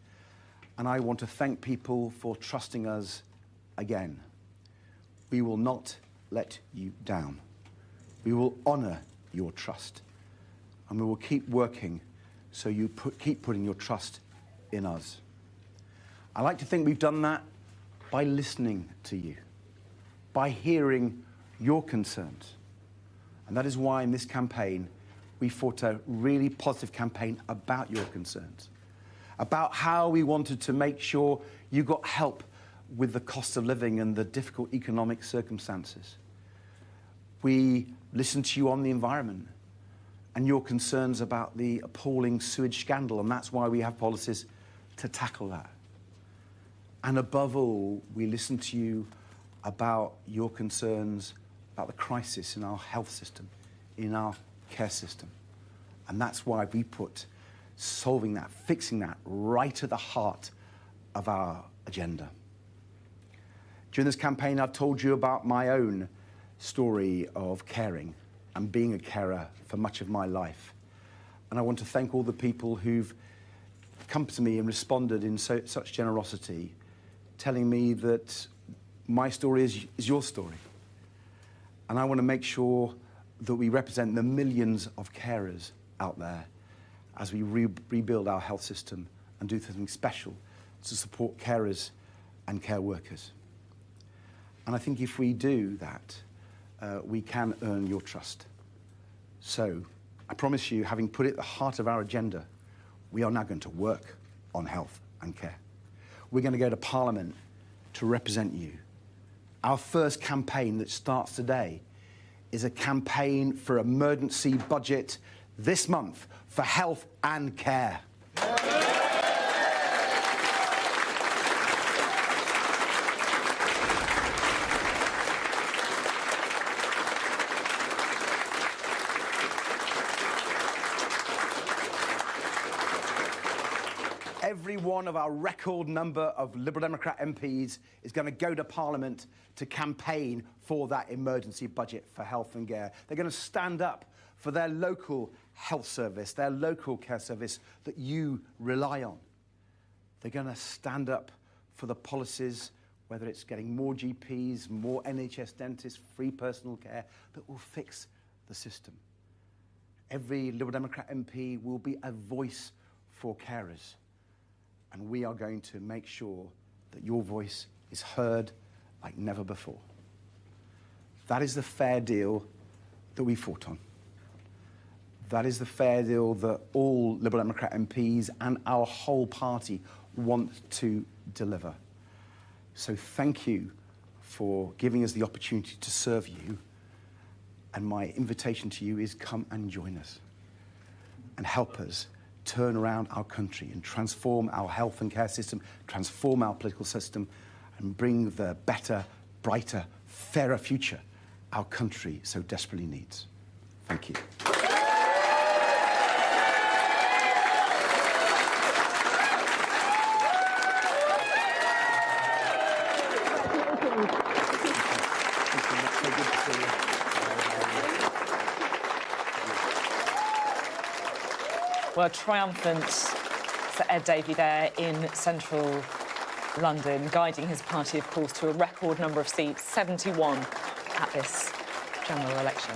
And I want to thank people for trusting us again. We will not let you down. We will honour your trust. And we will keep working so you keep putting your trust in us. I like to think we've done that by listening to you, by hearing your concerns. And that is why in this campaign, we fought a really positive campaign about your concerns, about how we wanted to make sure you got help with the cost of living and the difficult economic circumstances. We listened to you on the environment and your concerns about the appalling sewage scandal, and that's why we have policies to tackle that. And above all, we listen to you about your concerns about the crisis in our health system, in our care system. And that's why we put solving that, fixing that, right at the heart of our agenda. During this campaign, I've told you about my own story of caring and being a carer for much of my life. And I want to thank all the people who've come to me and responded in such generosity, telling me that my story is your story. And I want to make sure that we represent the millions of carers out there as we rebuild our health system and do something special to support carers and care workers. And I think if we do that, we can earn your trust. So I promise you, having put it at the heart of our agenda, we are now going to work on health and care. We're going to go to Parliament to represent you. Our first campaign that starts today is a campaign for emergency budget this month for health and care. Every one of our record number of Liberal Democrat MPs is going to go to Parliament to campaign for that emergency budget for health and care. They're going to stand up for their local health service, their local care service that you rely on. They're going to stand up for the policies, whether it's getting more GPs, more NHS dentists, free personal care, that will fix the system. Every Liberal Democrat MP will be a voice for carers. And we are going to make sure that your voice is heard like never before. That is the fair deal that we fought on. That is the fair deal that all Liberal Democrat MPs and our whole party want to deliver. So thank you for giving us the opportunity to serve you. And my invitation to you is come and join us and help us turn around our country and transform our health and care system, transform our political system, and bring the better, brighter, fairer future our country so desperately needs. Thank you. Well, triumphant for Ed Davey there in central London, guiding his party, of course, to a record number of seats, 71 at this general election.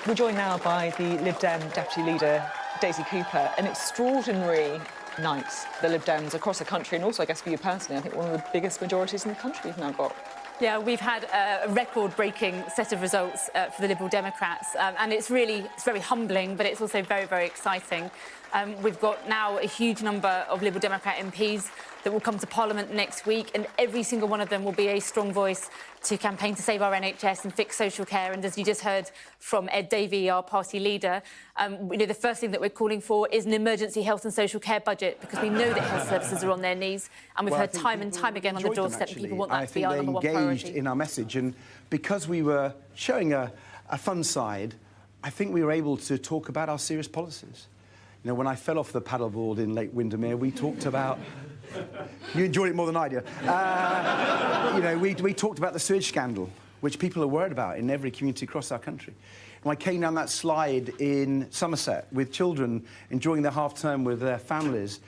We're joined now by the Lib Dem Deputy Leader, Daisy Cooper. An extraordinary night for the Lib Dems across the country, and also, I guess, for you personally, I think one of the biggest majorities in the country you've now got. Yeah, we've had a record-breaking set of results for the Liberal Democrats, and it's very humbling, but it's also very, very exciting. We've got now a huge number of Liberal Democrat MPs that will come to Parliament next week, and every single one of them will be a strong voice to campaign to save our NHS and fix social care. And as you just heard from Ed Davey, our party leader, the first thing that we're calling for is an emergency health and social care budget, because we know that health services are on their knees, and we've heard time and time again on the doorstep that people want that to be our number one priority. I think they engaged in our message, and because we were showing a fun side, I think we were able to talk about our serious policies. You know, when I fell off the paddleboard in Lake Windermere, we talked about... You enjoyed it more than I do. We talked about the sewage scandal, which people are worried about in every community across our country. When I came down that slide in Somerset with children enjoying their half-term with their families,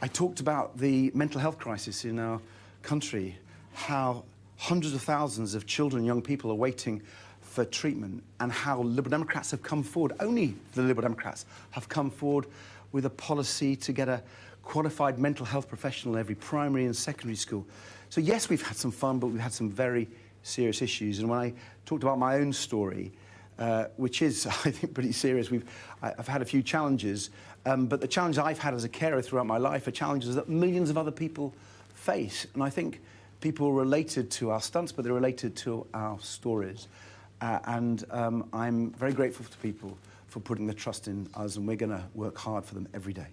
I talked about the mental health crisis in our country, how hundreds of thousands of children and young people are waiting for treatment, and how Liberal Democrats have come forward, only the Liberal Democrats have come forward with a policy to get a qualified mental health professional in every primary and secondary school. So yes, we've had some fun, but we've had some very serious issues. And when I talked about my own story, which is, I think, pretty serious, I've had a few challenges, but the challenges I've had as a carer throughout my life are challenges that millions of other people face. And I think people are related to our stunts, but they're related to our stories. I'm very grateful to people for putting their trust in us, and we're going to work hard for them every day.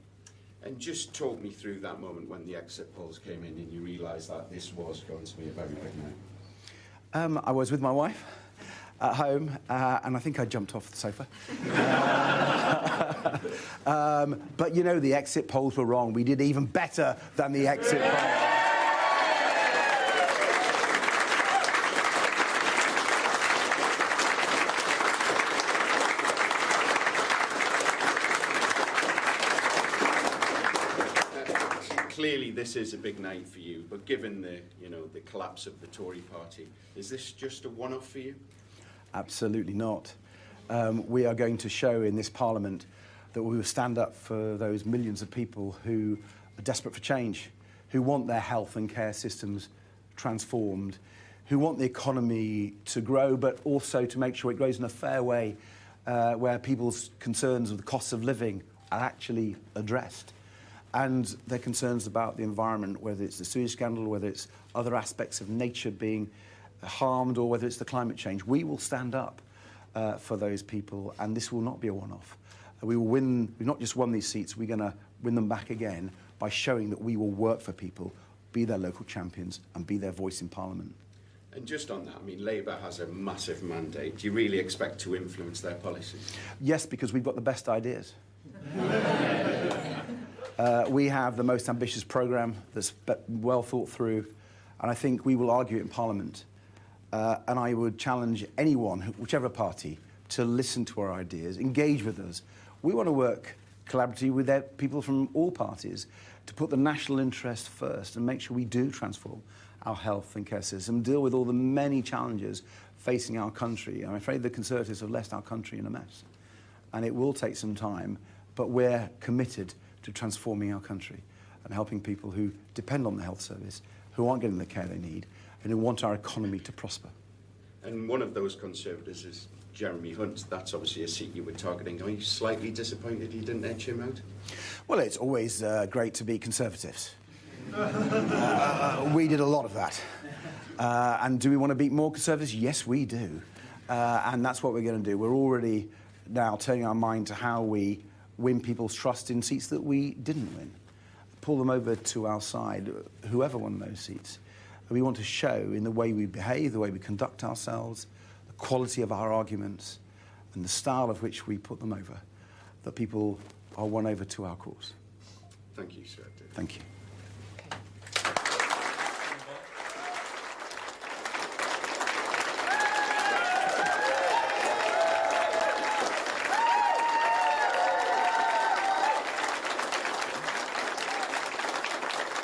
And just talk me through that moment when the exit polls came in and you realised that this was going to be a very big night. I was with my wife at home, and I think I jumped off the sofa. But, you know, the exit polls were wrong. We did even better than the exit polls. Clearly, this is a big night for you, but given the collapse of the Tory party, is this just a one-off for you? Absolutely not. We are going to show in this Parliament that we will stand up for those millions of people who are desperate for change, who want their health and care systems transformed, who want the economy to grow, but also to make sure it grows in a fair way, where people's concerns of the costs of living are actually addressed. And their concerns about the environment, whether it's the sewage scandal, whether it's other aspects of nature being harmed, or whether it's the climate change. We will stand up for those people, and this will not be a one-off. We will win. We've not just won these seats, we're going to win them back again by showing that we will work for people, be their local champions, and be their voice in Parliament. And just on that, I mean, Labour has a massive mandate. Do you really expect to influence their policies? Yes, because we've got the best ideas. We have the most ambitious programme that's well thought through, and I think we will argue it in Parliament. And I would challenge anyone, whichever party, to listen to our ideas, engage with us. We want to work collaboratively with people from all parties to put the national interest first and make sure we do transform our health and care system, deal with all the many challenges facing our country. I'm afraid the Conservatives have left our country in a mess. And it will take some time, but we're committed to transforming our country and helping people who depend on the health service, who aren't getting the care they need, and who want our economy to prosper. And one of those Conservatives is Jeremy Hunt. That's obviously a seat you were targeting. Are you slightly disappointed you didn't edge him out? Well, it's always great to be Conservatives. We did a lot of that. And do we want to beat more Conservatives? Yes, we do. And that's what we're going to do. We're already now turning our mind to how we win people's trust in seats that we didn't win. Pull them over to our side, whoever won those seats. We want to show in the way we behave, the way we conduct ourselves, the quality of our arguments, and the style of which we put them over, that people are won over to our cause. Thank you, sir. Thank you.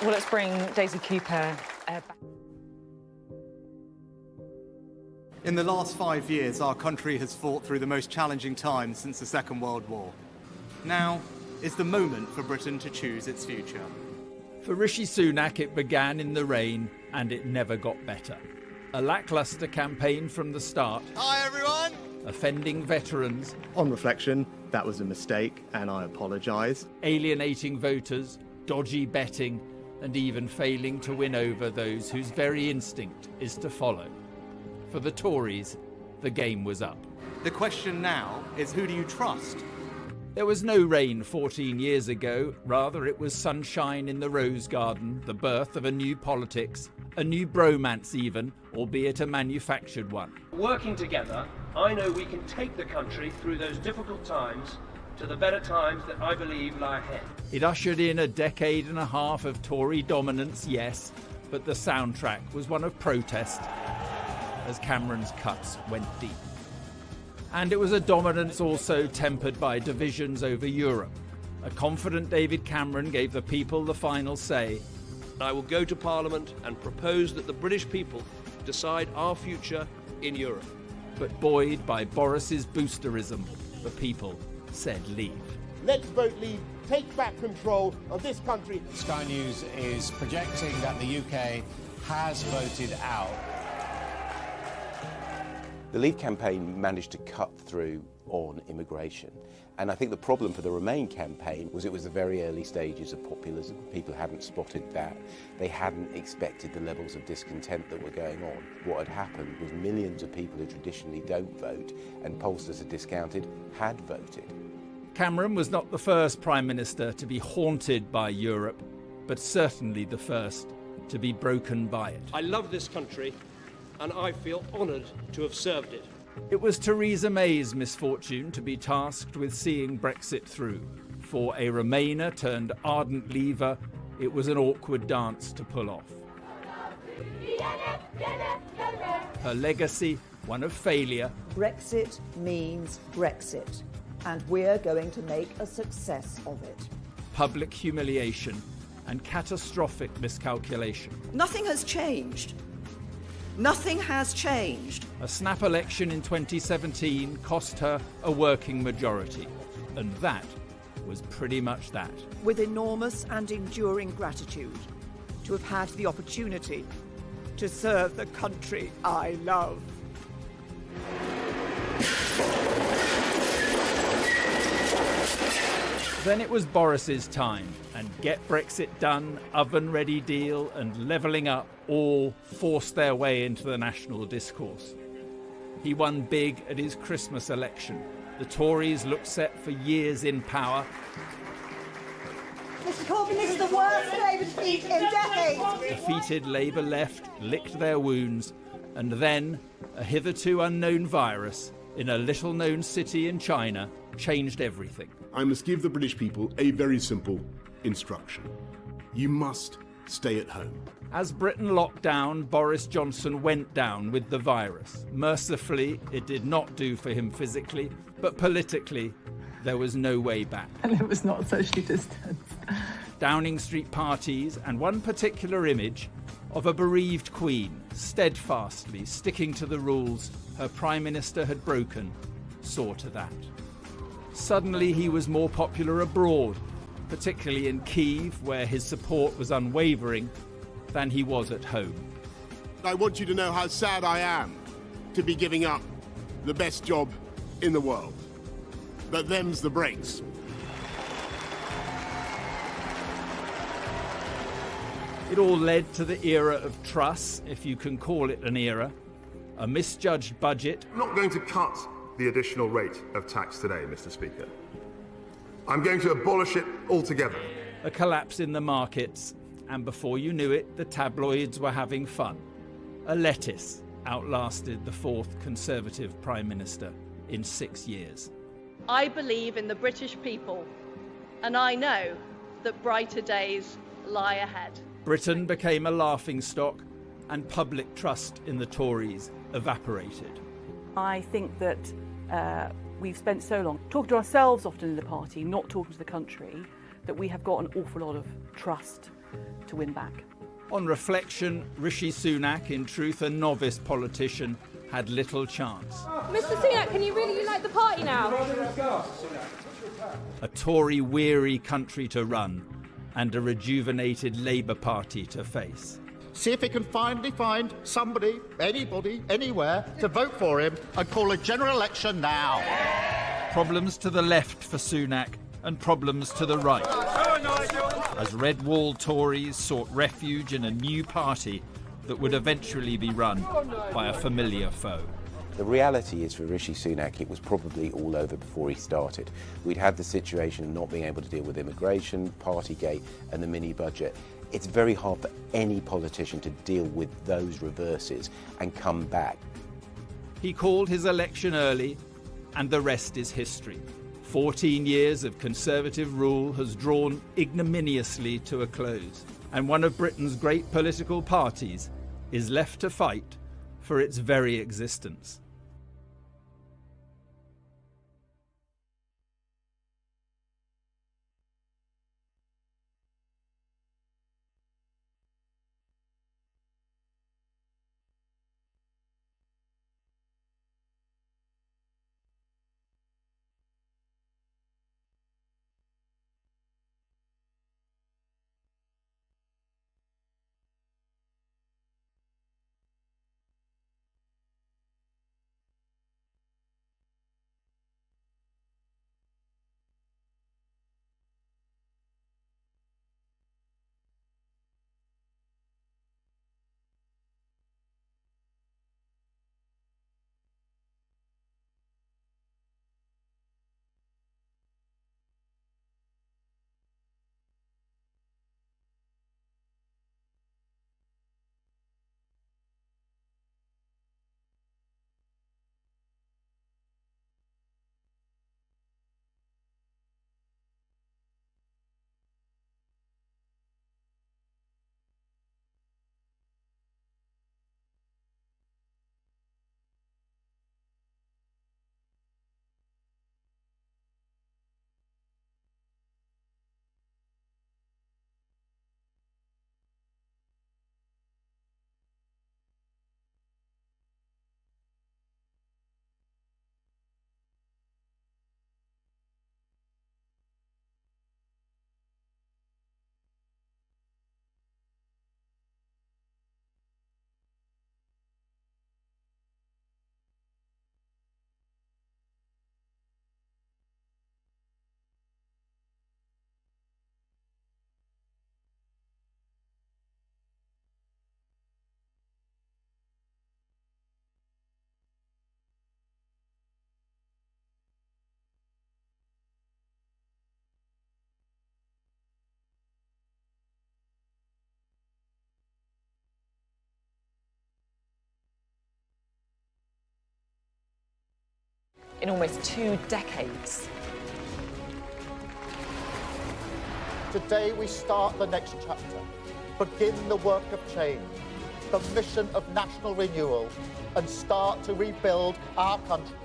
Well, let's bring Daisy Cooper back. In the last 5 years, our country has fought through the most challenging times since the Second World War. Now is the moment for Britain to choose its future. For Rishi Sunak, it began in the rain and it never got better. A lacklustre campaign from the start. Hi, everyone! Offending veterans. On reflection, that was a mistake, and I apologise. Alienating voters, dodgy betting, and even failing to win over those whose very instinct is to follow. For the Tories, the game was up. The question now is, who do you trust? There was no rain 14 years ago. Rather, it was sunshine in the rose garden, the birth of a new politics, a new bromance even, albeit a manufactured one. Working together, I know we can take the country through those difficult times to the better times that I believe lie ahead. It ushered in a decade and a half of Tory dominance, yes, but the soundtrack was one of protest as Cameron's cuts went deep. And it was a dominance also tempered by divisions over Europe. A confident David Cameron gave the people the final say. I will go to Parliament and propose that the British people decide our future in Europe. But buoyed by Boris's boosterism, the people said leave. Let's vote leave. Take back control of this country. Sky News is projecting that the UK has voted out. The Leave campaign managed to cut through on immigration. And I think the problem for the Remain campaign was it was the very early stages of populism. People hadn't spotted that. They hadn't expected the levels of discontent that were going on. What had happened was millions of people who traditionally don't vote, and pollsters had discounted, had voted. Cameron was not the first Prime Minister to be haunted by Europe, but certainly the first to be broken by it. I love this country, and I feel honoured to have served it. It was Theresa May's misfortune to be tasked with seeing Brexit through. For a Remainer turned ardent Leaver, it was an awkward dance to pull off. Her legacy, one of failure. Brexit means Brexit, and we're going to make a success of it. Public humiliation and catastrophic miscalculation. Nothing has changed. Nothing has changed. A snap election in 2017 cost her a working majority, and that was pretty much that. With enormous and enduring gratitude to have had the opportunity to serve the country I love. Then it was Boris's time, and Get Brexit Done, Oven Ready Deal and Levelling Up all forced their way into the national discourse. He won big at his Christmas election. The Tories looked set for years in power. Mr Corbyn, this is the worst Labour defeat in decades. Defeated Labour left, licked their wounds, and then a hitherto unknown virus in a little-known city in China changed everything. I must give the British people a very simple instruction. You must stay at home. As Britain locked down, Boris Johnson went down with the virus. Mercifully, it did not do for him physically, but politically, there was no way back. And it was not socially distanced. Downing Street parties and one particular image of a bereaved queen steadfastly sticking to the rules her Prime Minister had broken saw to that. Suddenly he was more popular abroad, particularly in Kyiv, where his support was unwavering, than he was at home. I want you to know how sad I am to be giving up the best job in the world. But them's the breaks. It all led to the era of Truss, if you can call it an era, a misjudged budget. I'm not going to cut the additional rate of tax today, Mr. Speaker. I'm going to abolish it altogether. A collapse in the markets, and before you knew it, the tabloids were having fun. A lettuce outlasted the fourth Conservative Prime Minister in 6 years. I believe in the British people, and I know that brighter days lie ahead. Britain became a laughingstock, and public trust in the Tories evaporated. I think that we've spent so long talking to ourselves often in the party, not talking to the country, that we have got an awful lot of trust to win back. On reflection, Rishi Sunak, in truth a novice politician, had little chance. Mr. Sunak, can you really unite the party now? A Tory-weary country to run, and a rejuvenated Labour Party to face. See if he can finally find somebody, anybody, anywhere to vote for him and call a general election now. Problems to the left for Sunak and problems to the right, as red wall Tories sought refuge in a new party that would eventually be run by a familiar foe. The reality is for Rishi Sunak, it was probably all over before he started. We'd had the situation of not being able to deal with immigration, Partygate and the mini-budget. It's very hard for any politician to deal with those reverses and come back. He called his election early, and the rest is history. 14 years of Conservative rule has drawn ignominiously to a close, and one of Britain's great political parties is left to fight for its very existence. in almost 2 decades. Today we start the next chapter, begin the work of change, the mission of national renewal, and start to rebuild our country.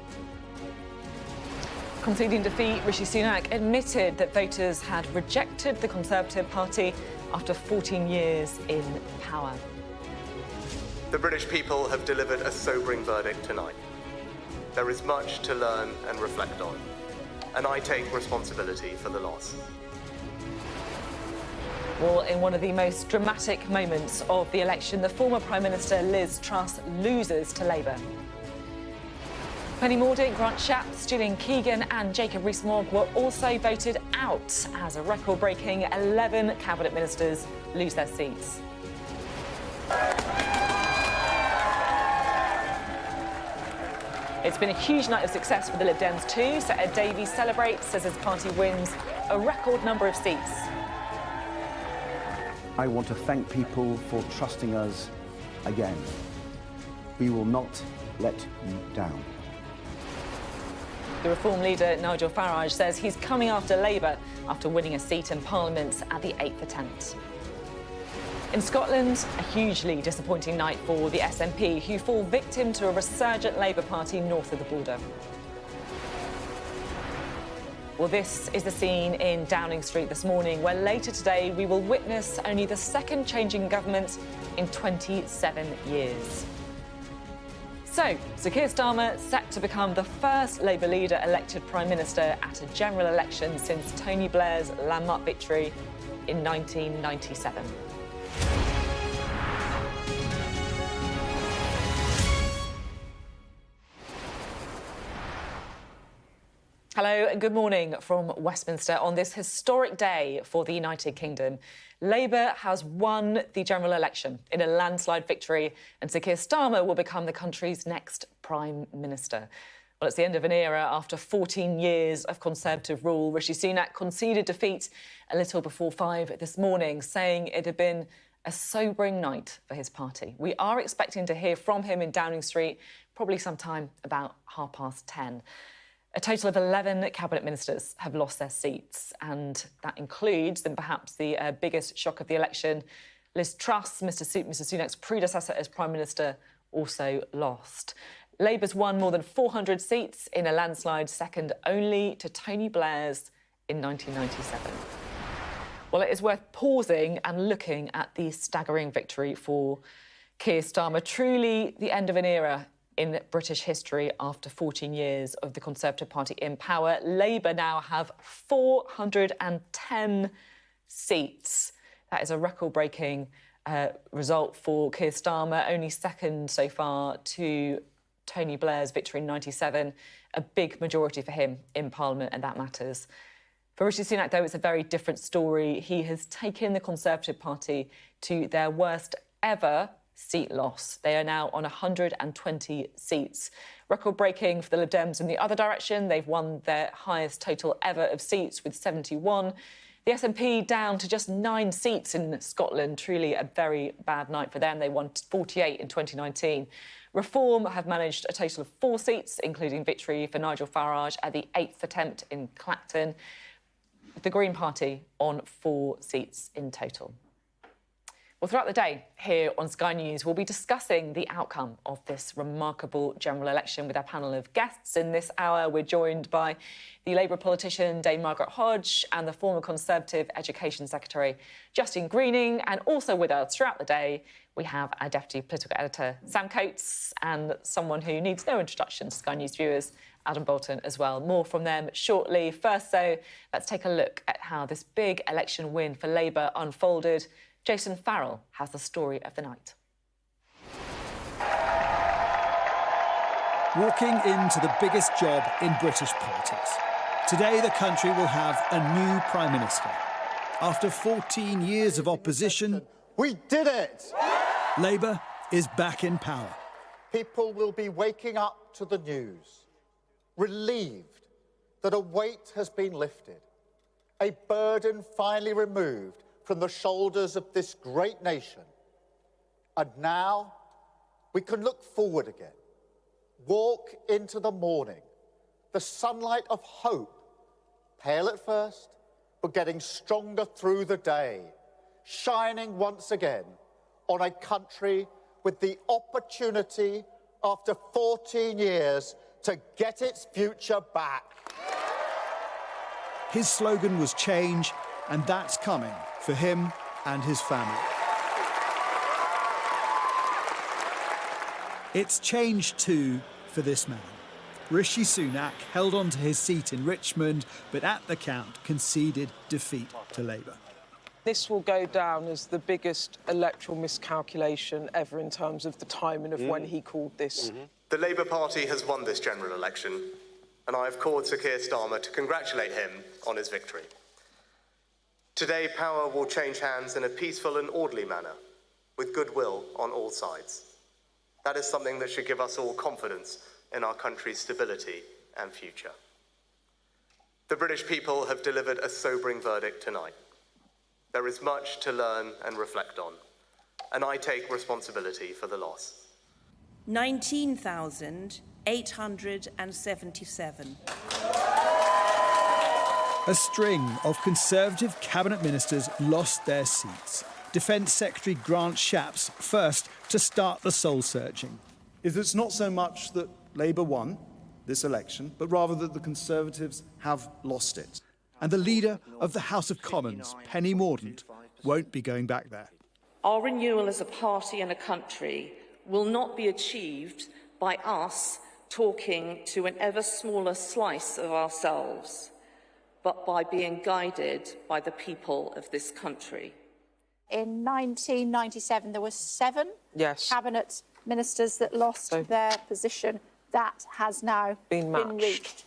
Conceding defeat, Rishi Sunak admitted that voters had rejected the Conservative Party after 14 years in power. The British people have delivered a sobering verdict tonight. There is much to learn and reflect on, and I take responsibility for the loss. Well, in one of the most dramatic moments of the election, the former Prime Minister Liz Truss loses to Labour. Penny Mordaunt, Grant Shapps, Gillian Keegan and Jacob Rees-Mogg were also voted out as a record-breaking 11 cabinet ministers lose their seats. It's been a huge night of success for the Lib Dems too, so Ed Davies celebrates as his party wins a record number of seats. I want to thank people for trusting us again. We will not let you down. The Reform leader, Nigel Farage, says he's coming after Labour after winning a seat in Parliament at the 8th attempt. In Scotland, a hugely disappointing night for the SNP, who fall victim to a resurgent Labour Party north of the border. Well, this is the scene in Downing Street this morning, where later today we will witness only the second change in government in 27 years. So, Sir Keir Starmer set to become the first Labour leader elected Prime Minister at a general election since Tony Blair's landmark victory in 1997. Hello and good morning from Westminster on this historic day for the United Kingdom. Labour has won the general election in a landslide victory, and Sir Keir Starmer will become the country's next Prime Minister. Well, it's the end of an era after 14 years of Conservative rule. Rishi Sunak conceded defeat a little before 5 this morning, saying it had been a sobering night for his party. We are expecting to hear from him in Downing Street probably sometime about 10:30. A total of 11 cabinet ministers have lost their seats, and that includes, and perhaps the biggest shock of the election, Liz Truss, Mr Sunak's predecessor as Prime Minister, also lost. Labour's won more than 400 seats in a landslide, second only to Tony Blair's in 1997. Well, it is worth pausing and looking at the staggering victory for Keir Starmer. Truly the end of an era in British history after 14 years of the Conservative Party in power. Labour now have 410 seats. That is a record-breaking result for Keir Starmer, only second so far to Tony Blair's victory in 97. A big majority for him in Parliament, and that matters. For Rishi Sunak, though, it's a very different story. He has taken the Conservative Party to their worst ever seat loss. They are now on 120 seats. Record-breaking for the Lib Dems in the other direction. They've won their highest total ever of seats with 71. The SNP down to just 9 seats in Scotland. Truly a very bad night for them. They won 48 in 2019. Reform have managed a total of 4 seats, including victory for Nigel Farage at the 8th attempt in Clacton. The Green Party on 4 seats in total. Well, throughout the day here on Sky News, we'll be discussing the outcome of this remarkable general election with our panel of guests. In this hour, we're joined by the Labour politician Dame Margaret Hodge and the former Conservative Education Secretary Justine Greening. And also with us throughout the day, we have our Deputy Political Editor Sam Coates and someone who needs no introduction to Sky News viewers, Adam Bolton, as well. More from them shortly. First, though, let's take a look at how this big election win for Labour unfolded. Jason Farrell has the story of the night. Walking into the biggest job in British politics. Today, the country will have a new Prime Minister. After 14 years of opposition... We did it! Labour is back in power. People will be waking up to the news, relieved that a weight has been lifted, a burden finally removed from the shoulders of this great nation. And now we can look forward again, walk into the morning the sunlight of hope, pale at first, but getting stronger through the day, shining once again on a country with the opportunity after 14 years to get its future back. His slogan was change, and that's coming for him and his family. It's change too for this man. Rishi Sunak held on to his seat in Richmond, but at the count conceded defeat to Labour. This will go down as the biggest electoral miscalculation ever in terms of the timing of when he called this. The Labour Party has won this general election, and I have called Sir Keir Starmer to congratulate him on his victory. Today, power will change hands in a peaceful and orderly manner, with goodwill on all sides. That is something that should give us all confidence in our country's stability and future. The British people have delivered a sobering verdict tonight. There is much to learn and reflect on, and I take responsibility for the loss. 19,877. A string of Conservative cabinet ministers lost their seats. Defence Secretary Grant Shapps first to start the soul-searching. It's not so much that Labour won this election, but rather that the Conservatives have lost it. And the leader of the House of Commons, Penny Mordaunt, won't be going back there. Our renewal as a party and a country will not be achieved by us talking to an ever smaller slice of ourselves, but by being guided by the people of this country. In 1997, there were 7 cabinet ministers that lost their position. That has now been matched.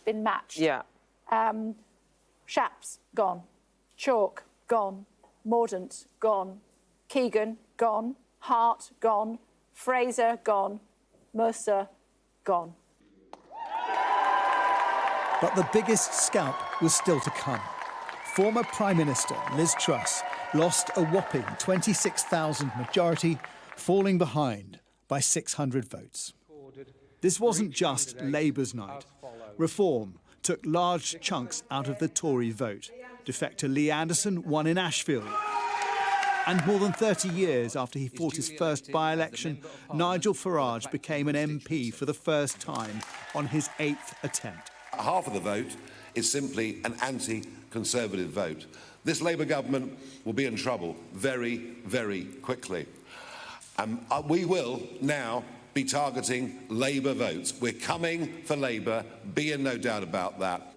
Yeah. Shapps, gone. Chalk, gone. Mordaunt, gone. Keegan, gone. Hart, gone. Fraser, gone. Mercer, gone. But the biggest scalp was still to come. Former Prime Minister Liz Truss lost a whopping 26,000 majority, falling behind by 600 votes. This wasn't just Labour's night. Reform took large chunks out of the Tory vote. Defector Lee Anderson won in Ashfield. And more than 30 years after he fought his first by-election, Nigel Farage became an MP for the first time on his 8th attempt. Half of the vote is simply an anti-Conservative vote. This Labour government will be in trouble very, very quickly. We will now be targeting Labour votes. We're coming for Labour, be in no doubt about that.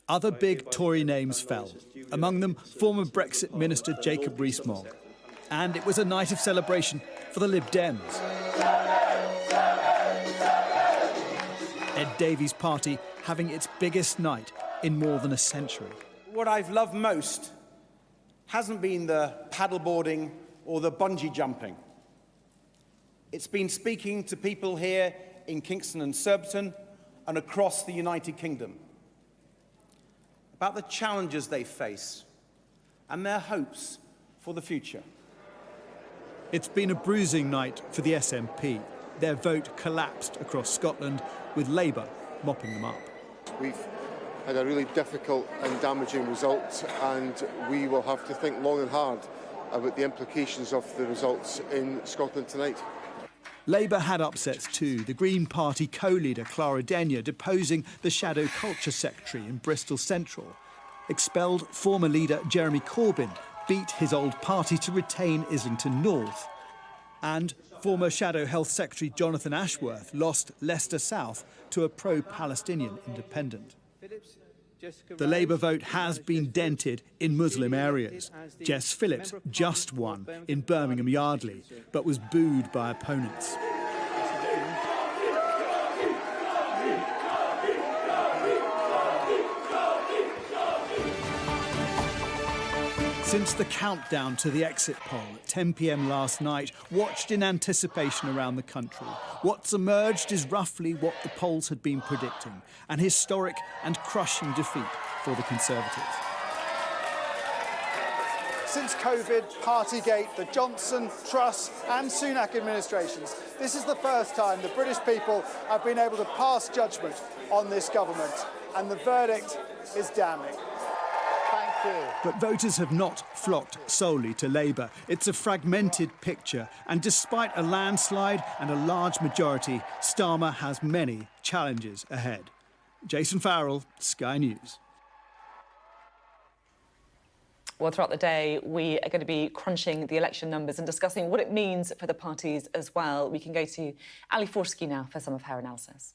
Other big Tory names fell, among them former Brexit Minister Jacob Rees-Mogg. And it was a night of celebration for the Lib Dems. Ed Davey's party having its biggest night in more than a century. What I've loved most hasn't been the paddleboarding or the bungee jumping. It's been speaking to people here in Kingston and Surbiton and across the United Kingdom about the challenges they face and their hopes for the future. It's been a bruising night for the SNP. Their vote collapsed across Scotland, with Labour mopping them up. We've had a really difficult and damaging result, and we will have to think long and hard about the implications of the results in Scotland tonight. Labour had upsets too. The Green Party co-leader Clara Denyer deposing the Shadow Culture Secretary in Bristol Central. Expelled former leader Jeremy Corbyn beat his old party to retain Islington North. And former Shadow Health Secretary Jonathan Ashworth lost Leicester South to a pro-Palestinian independent. The Labour vote has been dented in Muslim areas. Jess Phillips just won in Birmingham Yardley, but was booed by opponents. Since the countdown to the exit poll at 10 p.m. last night, watched in anticipation around the country, what's emerged is roughly what the polls had been predicting, an historic and crushing defeat for the Conservatives. Since COVID, Partygate, the Johnson, Truss and Sunak administrations, this is the first time the British people have been able to pass judgment on this government. and the verdict is damning. Thank you. But voters have not flocked solely to Labour. It's a fragmented picture, and despite a landslide and a large majority, Starmer has many challenges ahead. Jason Farrell, Sky News. Well, throughout the day, we are going to be crunching the election numbers and discussing what it means for the parties as well. We can go to Ali Forsky now for some of her analysis.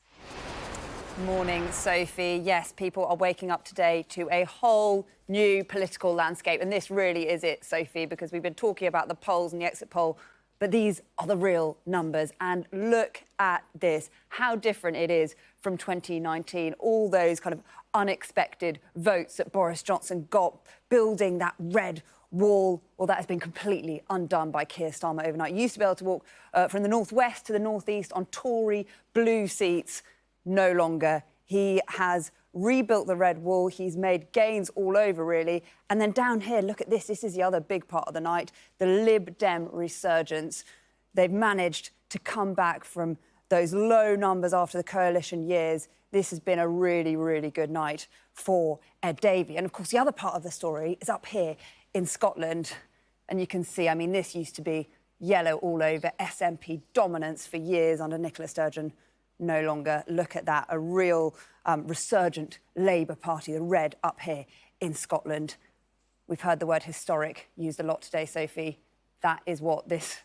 Morning, Sophie. Yes, people are waking up today to a whole new political landscape. And this really is it, Sophie, because we've been talking about the polls and the exit poll, but these are the real numbers. And look at this, how different it is from 2019. All those kind of unexpected votes that Boris Johnson got, building that red wall, well, that has been completely undone by Keir Starmer overnight. You used to be able to walk from the northwest to the northeast on Tory blue seats. No longer. He has rebuilt the red wall. He's made gains all over, really. And then down here, look at this. This is the other big part of the night, the Lib Dem resurgence. They've managed to come back from those low numbers after the coalition years. This has been a really, really good night for Ed Davey. And, of course, the other part of the story is up here in Scotland. And you can see, I mean, this used to be yellow all over, SNP dominance for years under Nicola Sturgeon. No longer. Look at that, a real resurgent Labour Party, the red up here in Scotland. We've heard the word historic used a lot today, Sophie. That is what this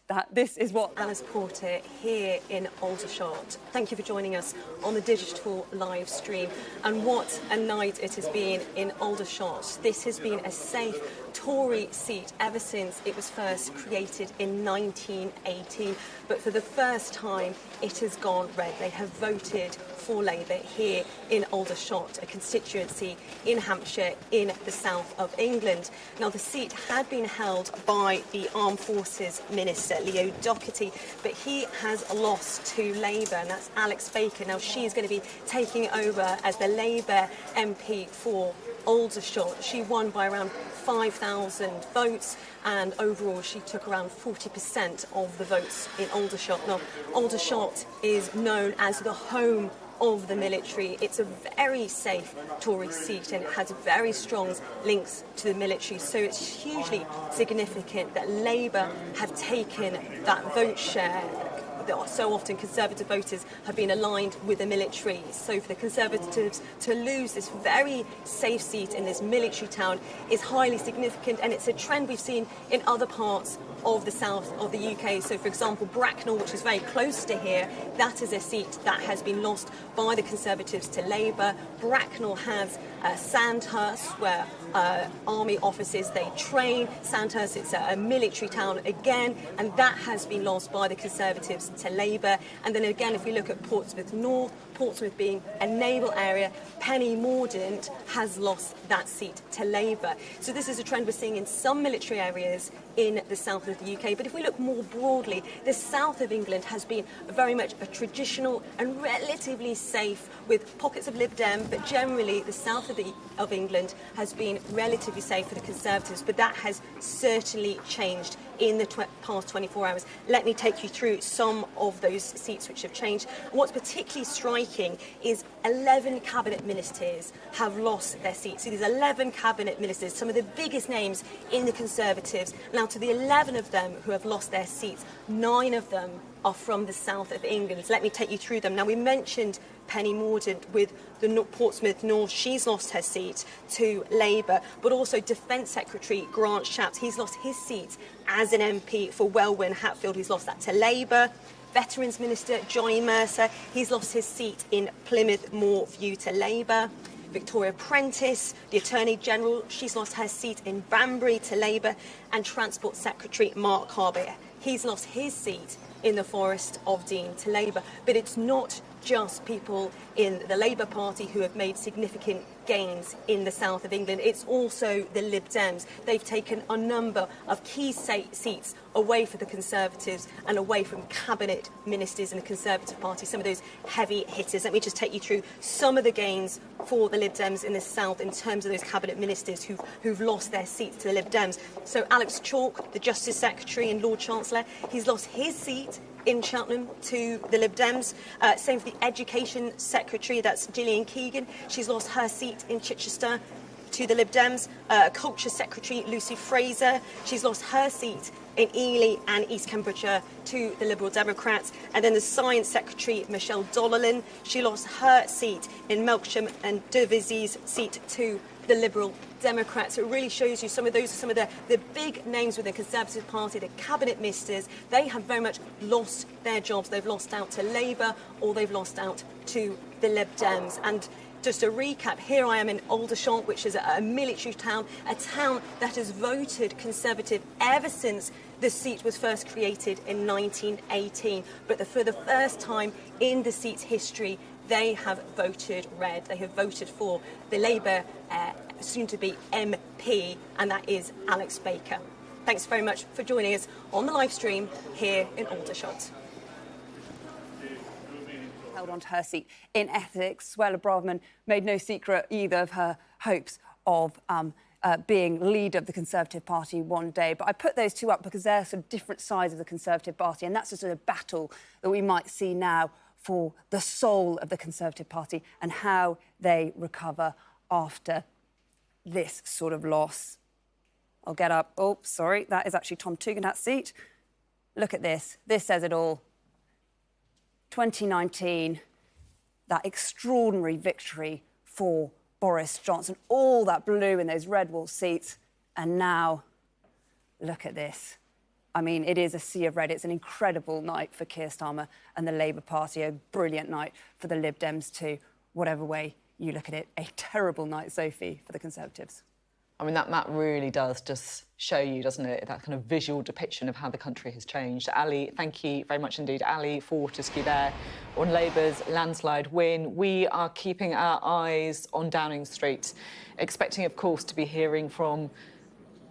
is what... Alice Porter here in Aldershot. Thank you for joining us on the digital live stream. And what a night it has been in Aldershot. This has been a safe Tory seat ever since it was first created in 1918. But for the first time, it has gone red. They have voted for Labour here in Aldershot, a constituency in Hampshire in the south of England. Now, the seat had been held by the Armed Forces Minister, Leo Doherty, but he has lost to Labour, and that's Alex Baker. Now, she's going to be taking over as the Labour MP for Aldershot. She won by around 5,000 votes, and overall she took around 40% of the votes in Aldershot. Now, Aldershot is known as the home of the military. It's a very safe Tory seat and it has very strong links to the military, so it's hugely significant that Labour have taken that vote share. So often Conservative voters have been aligned with the military. So for the Conservatives to lose this very safe seat in this military town is highly significant, and it's a trend we've seen in other parts of the south of the UK. So, for example, Bracknell, which is very close to here, that is a seat that has been lost by the Conservatives to Labour. Bracknell has Sandhurst, where army officers, they train. Sandhurst, it's a military town again, and that has been lost by the Conservatives to Labour. And then again, if we look at Portsmouth North, Portsmouth being a naval area, Penny Mordaunt has lost that seat to Labour. So this is a trend we're seeing in some military areas in the south of the UK. But if we look more broadly, the south of England has been very much a traditional and relatively safe, with pockets of Lib Dem, but generally the south of England has been relatively safe for the Conservatives, but that has certainly changed in the past 24 hours. Let me take you through some of those seats which have changed. And what's particularly striking is 11 cabinet ministers have lost their seats. So these 11 cabinet ministers, some of the biggest names in the Conservatives. Now, to the 11 of them who have lost their seats, 9 of them are from the south of England. So let me take you through them. Now, we mentioned Penny Mordaunt with the Portsmouth North. She's lost her seat to Labour, but also Defence Secretary Grant Shapps. He's lost his seat as an MP for Welwyn Hatfield. He's lost that to Labour. Veterans Minister Johnny Mercer, he's lost his seat in Plymouth Moorview to Labour. Victoria Prentice, the Attorney General, she's lost her seat in Banbury to Labour. And Transport Secretary Mark Harby, he's lost his seat in the Forest of Dean to Labour. But it's not just people in the Labour Party who have made significant gains in the south of England. It's also the Lib Dems. They've taken a number of key seats away from the Conservatives and away from cabinet ministers in the Conservative Party, some of those heavy hitters. Let me just take you through some of the gains for the Lib Dems in the south in terms of those cabinet ministers who've lost their seats to the Lib Dems. So Alex Chalk, the Justice Secretary and Lord Chancellor, he's lost his seat in Cheltenham to the Lib Dems. Same for the Education Secretary, that's Gillian Keegan. She's lost her seat in Chichester to the Lib Dems. Culture Secretary Lucy Fraser, she's lost her seat in Ely and East Cambridgeshire to the Liberal Democrats. And then the Science Secretary, Michelle Dollelin, she lost her seat in Melksham and Devizes' seat to the Liberal Democrats. So it really shows you some of the big names within the Conservative Party, the cabinet ministers. They have very much lost their jobs. They've lost out to Labour or they've lost out to the Lib Dems. And just a recap, here I am in Aldershot, which is a military town, a town that has voted Conservative ever since the seat was first created in 1918. But for the first time in the seat's history, they have voted red. They have voted for the Labour soon-to-be MP, and that is Alex Baker. Thanks very much for joining us on the live stream here in Aldershot. Held on to her seat in Essex. Suella Braverman made no secret either of her hopes of being leader of the Conservative Party one day. But I put those two up because they're sort of different sides of the Conservative Party, and that's a sort of battle that we might see now for the soul of the Conservative Party and how they recover after this sort of loss. I'll get up. Oh, sorry, that is actually Tom Tugendhat's seat. Look at this. This says it all. 2019, that extraordinary victory for Boris Johnson, all that blue in those red wall seats, and now look at this. I mean, it is a sea of red. It's an incredible night for Keir Starmer and the Labour Party, a brilliant night for the Lib Dems too, whatever way you look at it. A terrible night, Sophie, for the Conservatives. I mean, that map really does just show you, doesn't it, that kind of visual depiction of how the country has changed. Ali, thank you very much indeed, Ali Fortescue there on Labour's landslide win. We are keeping our eyes on Downing Street, expecting, of course, to be hearing from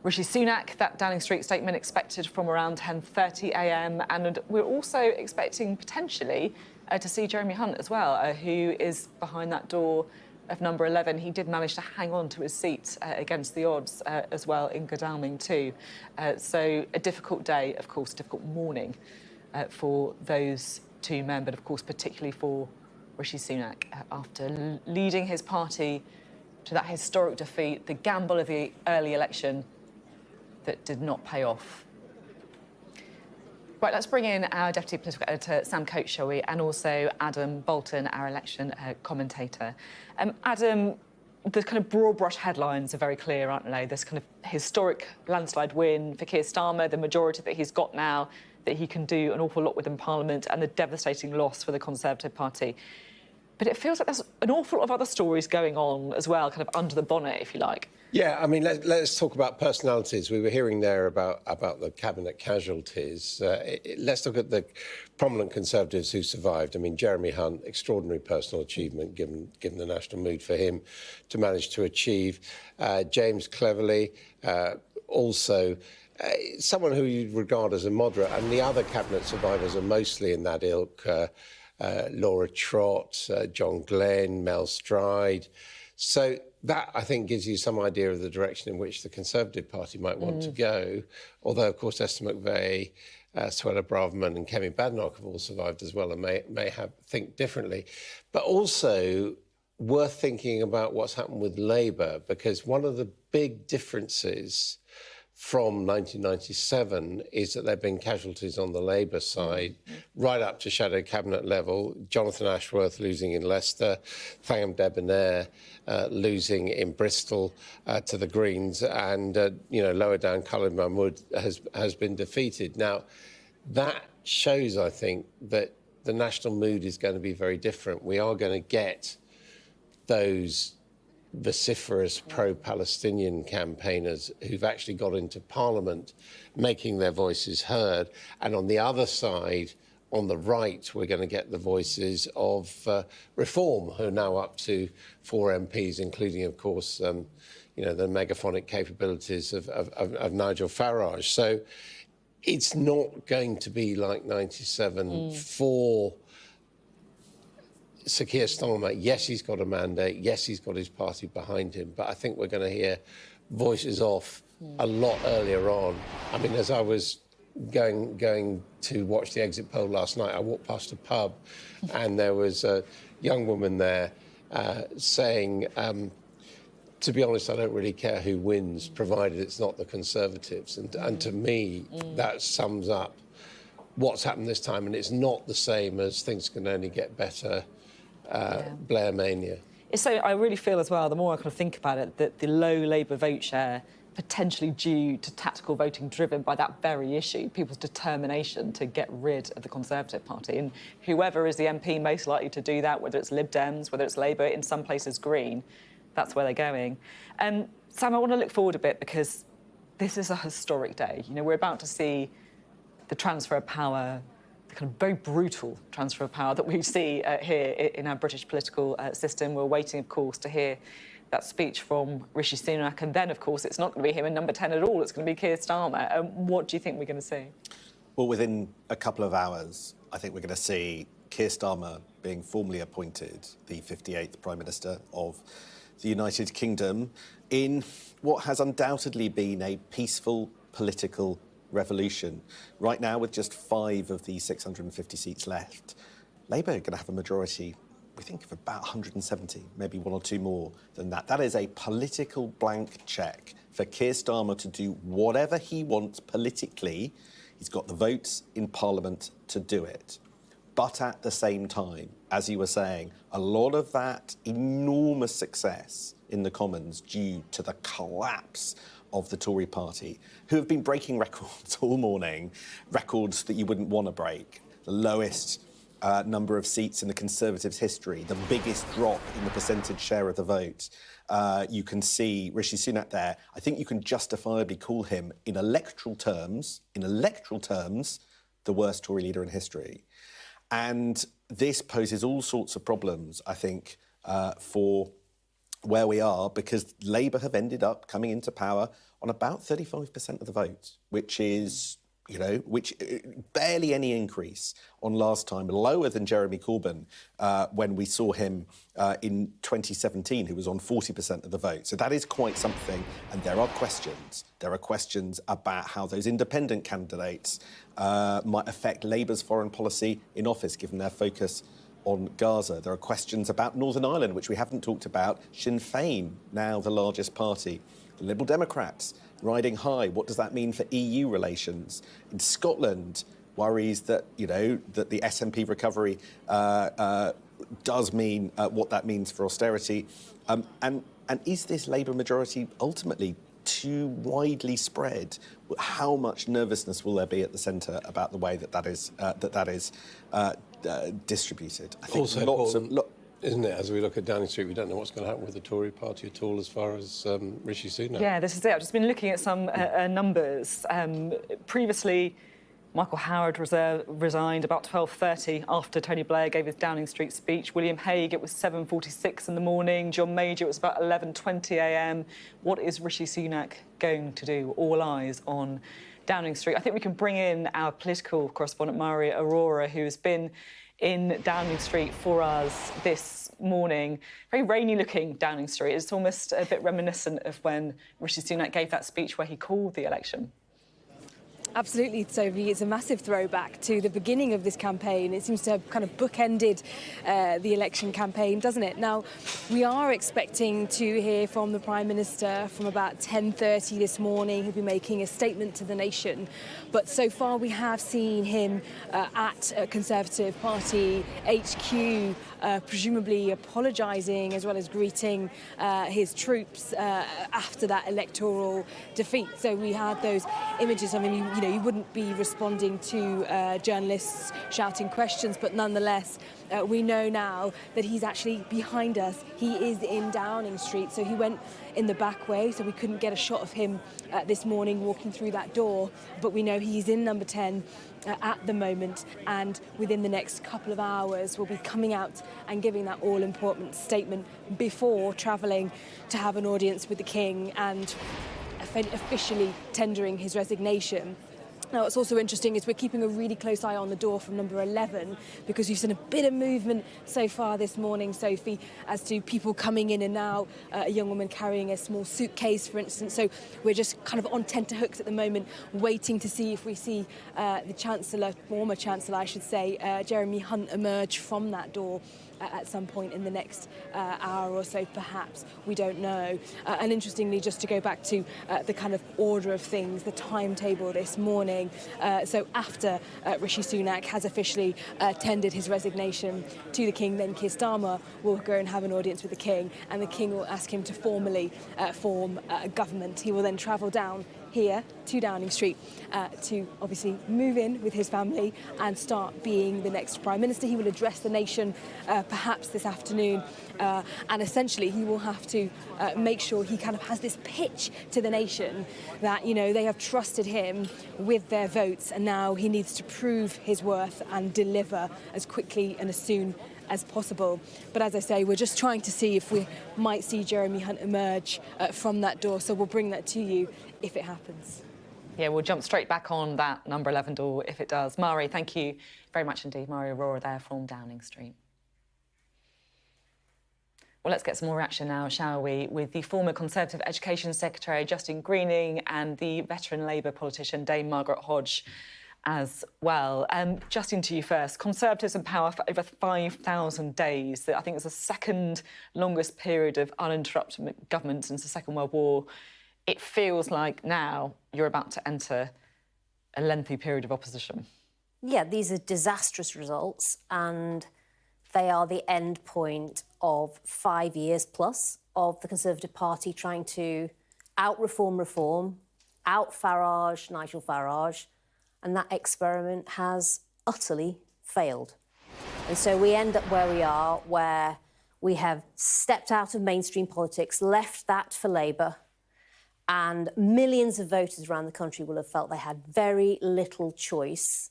Rishi Sunak. That Downing Street statement expected from around 10:30 a.m. And we're also expecting, potentially, to see Jeremy Hunt as well, who is behind that door of number 11. He did manage to hang on to his seat against the odds as well in Godalming too. So a difficult day, of course, a difficult morning for those two men, but of course particularly for Rishi Sunak after leading his party to that historic defeat, the gamble of the early election that did not pay off. Right, let's bring in our Deputy Political Editor, Sam Coates, shall we, and also Adam Bolton, our election commentator. Adam, the kind of broad brush headlines are very clear, aren't they? This kind of historic landslide win for Keir Starmer, the majority that he's got now, that he can do an awful lot with in Parliament, and the devastating loss for the Conservative Party. But it feels like there's an awful lot of other stories going on as well, kind of under the bonnet, if you like. Yeah, I mean, let's talk about personalities. We were hearing there about the cabinet casualties. Let's look at the prominent Conservatives who survived. I mean, Jeremy Hunt, extraordinary personal achievement given the national mood for him to manage to achieve. James Cleverly, also someone who you'd regard as a moderate, and the other cabinet survivors are mostly in that ilk. Laura Trott, John Glenn, Mel Stride. So that, I think, gives you some idea of the direction in which the Conservative Party might want to go. Although, of course, Esther McVey, Suella Braverman and Kemi Badenoch have all survived as well and may think differently. But also worth thinking about what's happened with Labour, because one of the big differences from 1997 is that there have been casualties on the Labour side, right up to shadow cabinet level. Jonathan Ashworth losing in Leicester, Thangam Debonair losing in Bristol to the Greens, and lower down Khalid Mahmood has been defeated. Now, that shows, I think, that the national mood is going to be very different. We are going to get those vociferous pro-Palestinian campaigners who've actually got into Parliament making their voices heard. And on the other side, on the right, we're going to get the voices of Reform, who are now up to 4 MPs, including, of course, the megaphonic capabilities of Nigel Farage. So it's not going to be like 97 for Sir Keir Starmer, yes, he's got a mandate, yes, he's got his party behind him, but I think we're going to hear voices off a lot earlier on. I mean, as I was going to watch the exit poll last night, I walked past a pub and there was a young woman there saying, to be honest, I don't really care who wins, provided it's not the Conservatives. And to me, that sums up what's happened this time, and it's not the same as things can only get better, Blair mania. So I really feel as well, the more I kind of think about it, that the low Labour vote share potentially due to tactical voting driven by that very issue, people's determination to get rid of the Conservative Party. And whoever is the MP most likely to do that, whether it's Lib Dems, whether it's Labour, in some places Green, that's where they're going. Sam, I want to look forward a bit because this is a historic day. You know, we're about to see the transfer of power, the kind of very brutal transfer of power that we see here in our British political system. We're waiting, of course, to hear that speech from Rishi Sunak. And then, of course, it's not going to be him in number 10 at all. It's going to be Keir Starmer. What do you think we're going to see? Well, within a couple of hours, I think we're going to see Keir Starmer being formally appointed the 58th Prime Minister of the United Kingdom in what has undoubtedly been a peaceful political revolution. Right now, with just 5 of the 650 seats left, Labour are going to have a majority, we think, of about 170, maybe 1 or 2 more than that. That is a political blank cheque for Keir Starmer to do whatever he wants politically. He's got the votes in Parliament to do it. But at the same time, as you were saying, a lot of that enormous success in the Commons due to the collapse of the Tory party, who have been breaking records all morning, records that you wouldn't want to break. The lowest number of seats in the Conservatives' history, the biggest drop in the percentage share of the vote. You can see Rishi Sunak there. I think you can justifiably call him, in electoral terms, the worst Tory leader in history. And this poses all sorts of problems, I think, for where we are, because Labour have ended up coming into power on about 35% of the vote, which is, which barely any increase on last time, lower than Jeremy Corbyn when we saw him in 2017, who was on 40% of the vote. So that is quite something, and there are questions. There are questions about how those independent candidates might affect Labour's foreign policy in office, given their focus on Gaza. There are questions about Northern Ireland, which we haven't talked about. Sinn Féin, now the largest party. The Liberal Democrats riding high. What does that mean for EU relations? In Scotland, worries that, that the SNP recovery does mean what that means for austerity. And is this Labour majority ultimately too widely spread? How much nervousness will there be at the centre about the way that is distributed? I think also, isn't it, as we look at Downing Street, we don't know what's going to happen with the Tory party at all as far as Rishi Sunak. Yeah, this is it. I've just been looking at some numbers. Previously, Michael Howard resigned about 12:30 after Tony Blair gave his Downing Street speech. William Hague, it was 7:46 in the morning. John Major, it was about 11:20 a.m. What is Rishi Sunak going to do? All eyes on Downing Street. I think we can bring in our political correspondent, Maria Aurora, who has been in Downing Street for us this morning. Very rainy-looking Downing Street. It's almost a bit reminiscent of when Rishi Sunak gave that speech where he called the election. Absolutely, Sophie. It's a massive throwback to the beginning of this campaign. It seems to have kind of bookended the election campaign, doesn't it? Now, we are expecting to hear from the Prime Minister from about 10:30 this morning. He'll be making a statement to the nation. But so far, we have seen him at Conservative Party HQ, presumably apologising as well as greeting his troops after that electoral defeat. So we had those images. I mean, you wouldn't be responding to journalists shouting questions, but nonetheless, we know now that he's actually behind us. He is in Downing Street, so he went in the back way, so we couldn't get a shot of him this morning walking through that door. But we know he's in number 10 at the moment, and within the next couple of hours will be coming out and giving that all-important statement before travelling to have an audience with the King and officially tendering his resignation. Now, what's also interesting is we're keeping a really close eye on the door from number 11 because we've seen a bit of movement so far this morning, Sophie, as to people coming in and out, a young woman carrying a small suitcase, for instance. So we're just kind of on tenterhooks at the moment, waiting to see if we see the Chancellor, former Chancellor, I should say, Jeremy Hunt emerge from that door at some point in the next hour or so, perhaps. We don't know. And interestingly, just to go back to the kind of order of things, the timetable this morning. So after Rishi Sunak has officially tendered his resignation to the King, then Keir Starmer will go and have an audience with the King, and the King will ask him to formally form a government. He will then travel down here to Downing Street to obviously move in with his family and start being the next Prime Minister. He will address the nation perhaps this afternoon, and essentially he will have to make sure he kind of has this pitch to the nation that, you know, they have trusted him with their votes, and now he needs to prove his worth and deliver as quickly and as soon as possible. But as I say, we're just trying to see if we might see Jeremy Hunt emerge from that door, so we'll bring that to you if it happens. Yeah, we'll jump straight back on that number 11 door if it does. Mari, thank you very much indeed. Mari Aurora there from Downing Street. Well, let's get some more reaction now, shall we, with the former Conservative Education Secretary Justin Greening and the veteran Labour politician Dame Margaret Hodge as well. Justin, to you first. Conservatives in power for over 5,000 days. I think it's the second longest period of uninterrupted government since the Second World War. It feels like now you're about to enter a lengthy period of opposition. Yeah, these are disastrous results, and they are the end point of 5 years plus of the Conservative Party trying to out-reform, out-Farage, Nigel Farage, and that experiment has utterly failed. And so we end up where we are, where we have stepped out of mainstream politics, left that for Labour, and millions of voters around the country will have felt they had very little choice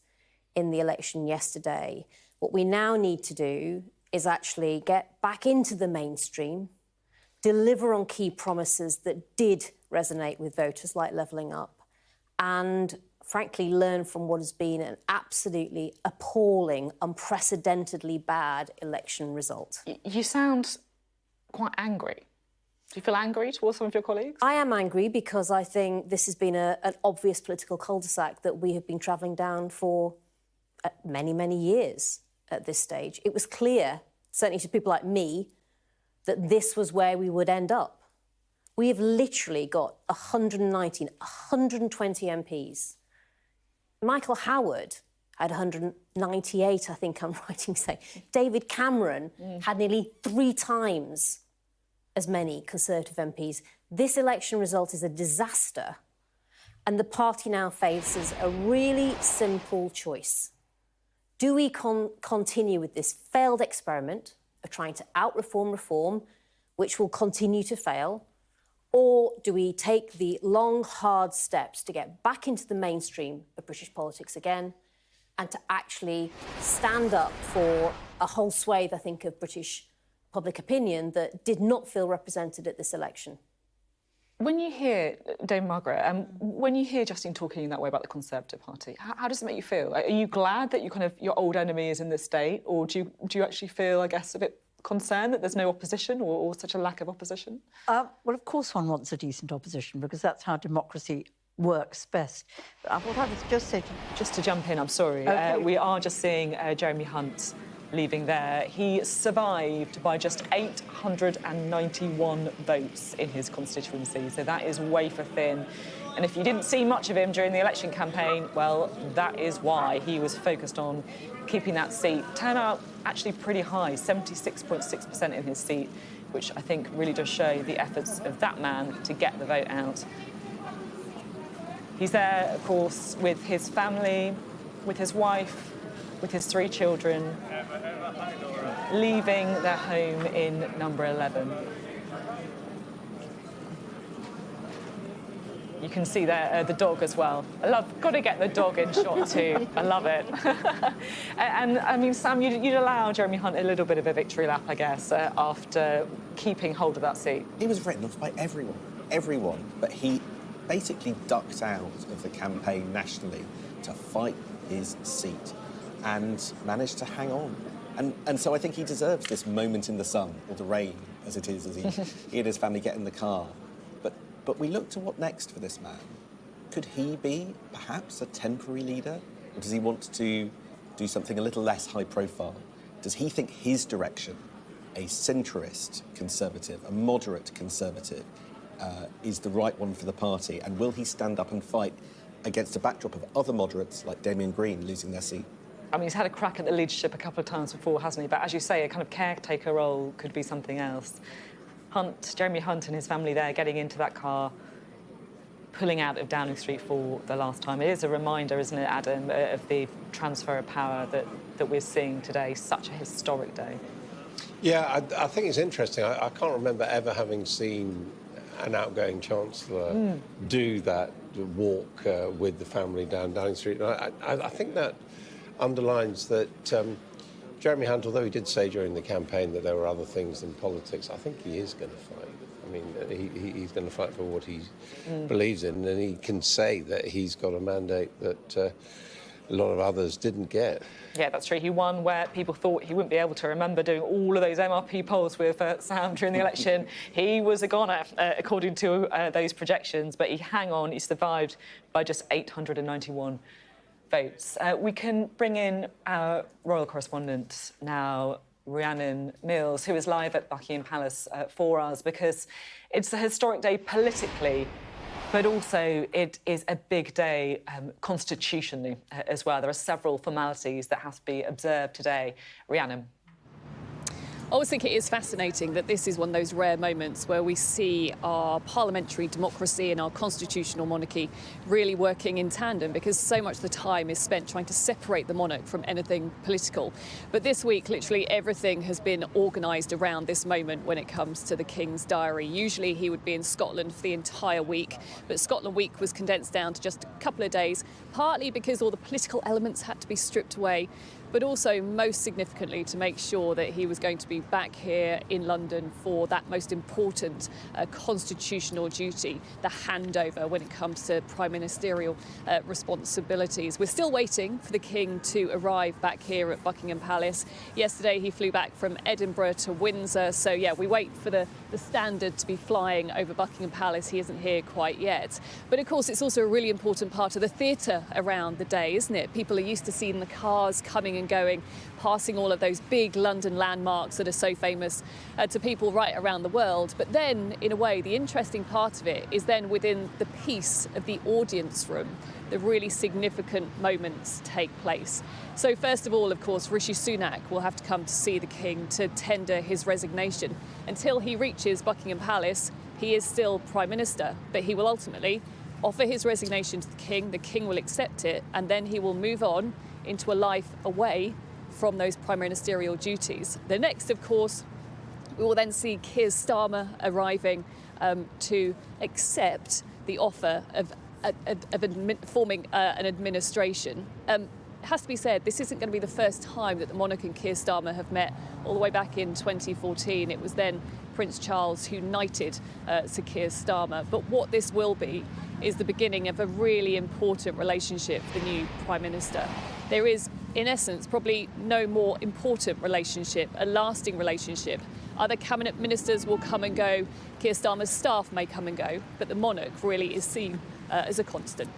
in the election yesterday. What we now need to do is actually get back into the mainstream, deliver on key promises that did resonate with voters, like levelling up, and frankly learn from what has been an absolutely appalling, unprecedentedly bad election result. You sound quite angry. Do you feel angry towards some of your colleagues? I am angry because I think this has been an obvious political cul-de-sac that we have been travelling down for many, many years at this stage. It was clear, certainly to people like me, that this was where we would end up. We have literally got 120 MPs. Michael Howard had 198, I think I'm right in saying. David Cameron had nearly 3 times as many Conservative MPs. This election result is a disaster, and the party now faces a really simple choice. Do we continue with this failed experiment of trying to out-reform, which will continue to fail, or do we take the long, hard steps to get back into the mainstream of British politics again and to actually stand up for a whole swathe, I think, of British public opinion that did not feel represented at this election? When you hear, Dame Margaret, when you hear Justin talking in that way about the Conservative Party, how does it make you feel? Are you glad that your old enemy is in this state, or do you actually feel, I guess, a bit concerned that there's no opposition or such a lack of opposition? Well, of course one wants a decent opposition because that's how democracy works best. But what I was just saying... Just to jump in, I'm sorry. Okay. We are just seeing Jeremy Hunt leaving there. He survived by just 891 votes in his constituency, so that is wafer thin. And if you didn't see much of him during the election campaign, well, that is why he was focused on keeping that seat. Turnout actually pretty high, 76.6% in his seat, which I think really does show the efforts of that man to get the vote out. He's there, of course, with his family, with his wife, with his 3 children, leaving their home in number 11. You can see there the dog as well. Got to get the dog in shot too. I love it. And I mean, Sam, you'd allow Jeremy Hunt a little bit of a victory lap, I guess, after keeping hold of that seat. He was written off by everyone, but he basically ducked out of the campaign nationally to fight his seat and managed to hang on. And so I think he deserves this moment in the sun, or the rain, as it is, as he and his family get in the car. But we look to what next for this man. Could he be, perhaps, a temporary leader? Or does he want to do something a little less high profile? Does he think his direction, a centrist conservative, a moderate conservative, is the right one for the party? And will he stand up and fight against a backdrop of other moderates like Damien Green losing their seat? I mean, he's had a crack at the leadership a couple of times before, hasn't he? But as you say, a kind of caretaker role could be something else. Jeremy Hunt and his family there getting into that car, pulling out of Downing Street for the last time. It is a reminder, isn't it, Adam, of the transfer of power that we're seeing today. Such a historic day. Yeah, I think it's interesting. I can't remember ever having seen an outgoing Chancellor do that walk with the family down Downing Street. And I think that underlines that Jeremy Hunt, although he did say during the campaign that there were other things than politics, I think he is going to fight. I mean, he's going to fight for what he believes in, and he can say that he's got a mandate that a lot of others didn't get. Yeah, that's true. He won where people thought he wouldn't be able to remember doing all of those MRP polls with Sam during the election. He was a goner, according to those projections, but he hung on. He survived by just 891 votes. We can bring in our royal correspondent now, Rhiannon Mills, who is live at Buckingham Palace for us, because it's a historic day politically, but also it is a big day constitutionally as well. There are several formalities that have to be observed today. Rhiannon. I always think it is fascinating that this is one of those rare moments where we see our parliamentary democracy and our constitutional monarchy really working in tandem, because so much of the time is spent trying to separate the monarch from anything political. But this week, literally everything has been organised around this moment when it comes to the King's diary. Usually he would be in Scotland for the entire week, but Scotland Week was condensed down to just a couple of days, partly because all the political elements had to be stripped away, but also most significantly to make sure that he was going to be back here in London for that most important constitutional duty, the handover when it comes to prime ministerial responsibilities. We're still waiting for the King to arrive back here at Buckingham Palace. Yesterday he flew back from Edinburgh to Windsor, so yeah, we wait for the Standard to be flying over Buckingham Palace. He isn't here quite yet. But of course it's also a really important part of the theatre around the day, isn't it? People are used to seeing the cars coming and going, passing all of those big London landmarks that are so famous to people right around the world. But then, in a way, the interesting part of it is then within the peace of the audience room, the really significant moments take place. So first of all, of course, Rishi Sunak will have to come to see the King to tender his resignation. Until he reaches Buckingham Palace, he is still Prime Minister, but he will ultimately offer his resignation to the King will accept it, and then he will move on into a life away from those prime ministerial duties. The next, of course, we will then see Keir Starmer arriving to accept the offer of forming an administration. It has to be said, this isn't going to be the first time that the monarch and Keir Starmer have met. All the way back in 2014, it was then Prince Charles who knighted Sir Keir Starmer. But what this will be is the beginning of a really important relationship for the new Prime Minister. There is, in essence, probably no more important relationship, a lasting relationship. Other cabinet ministers will come and go, Keir Starmer's staff may come and go, but the monarch really is seen as a constant.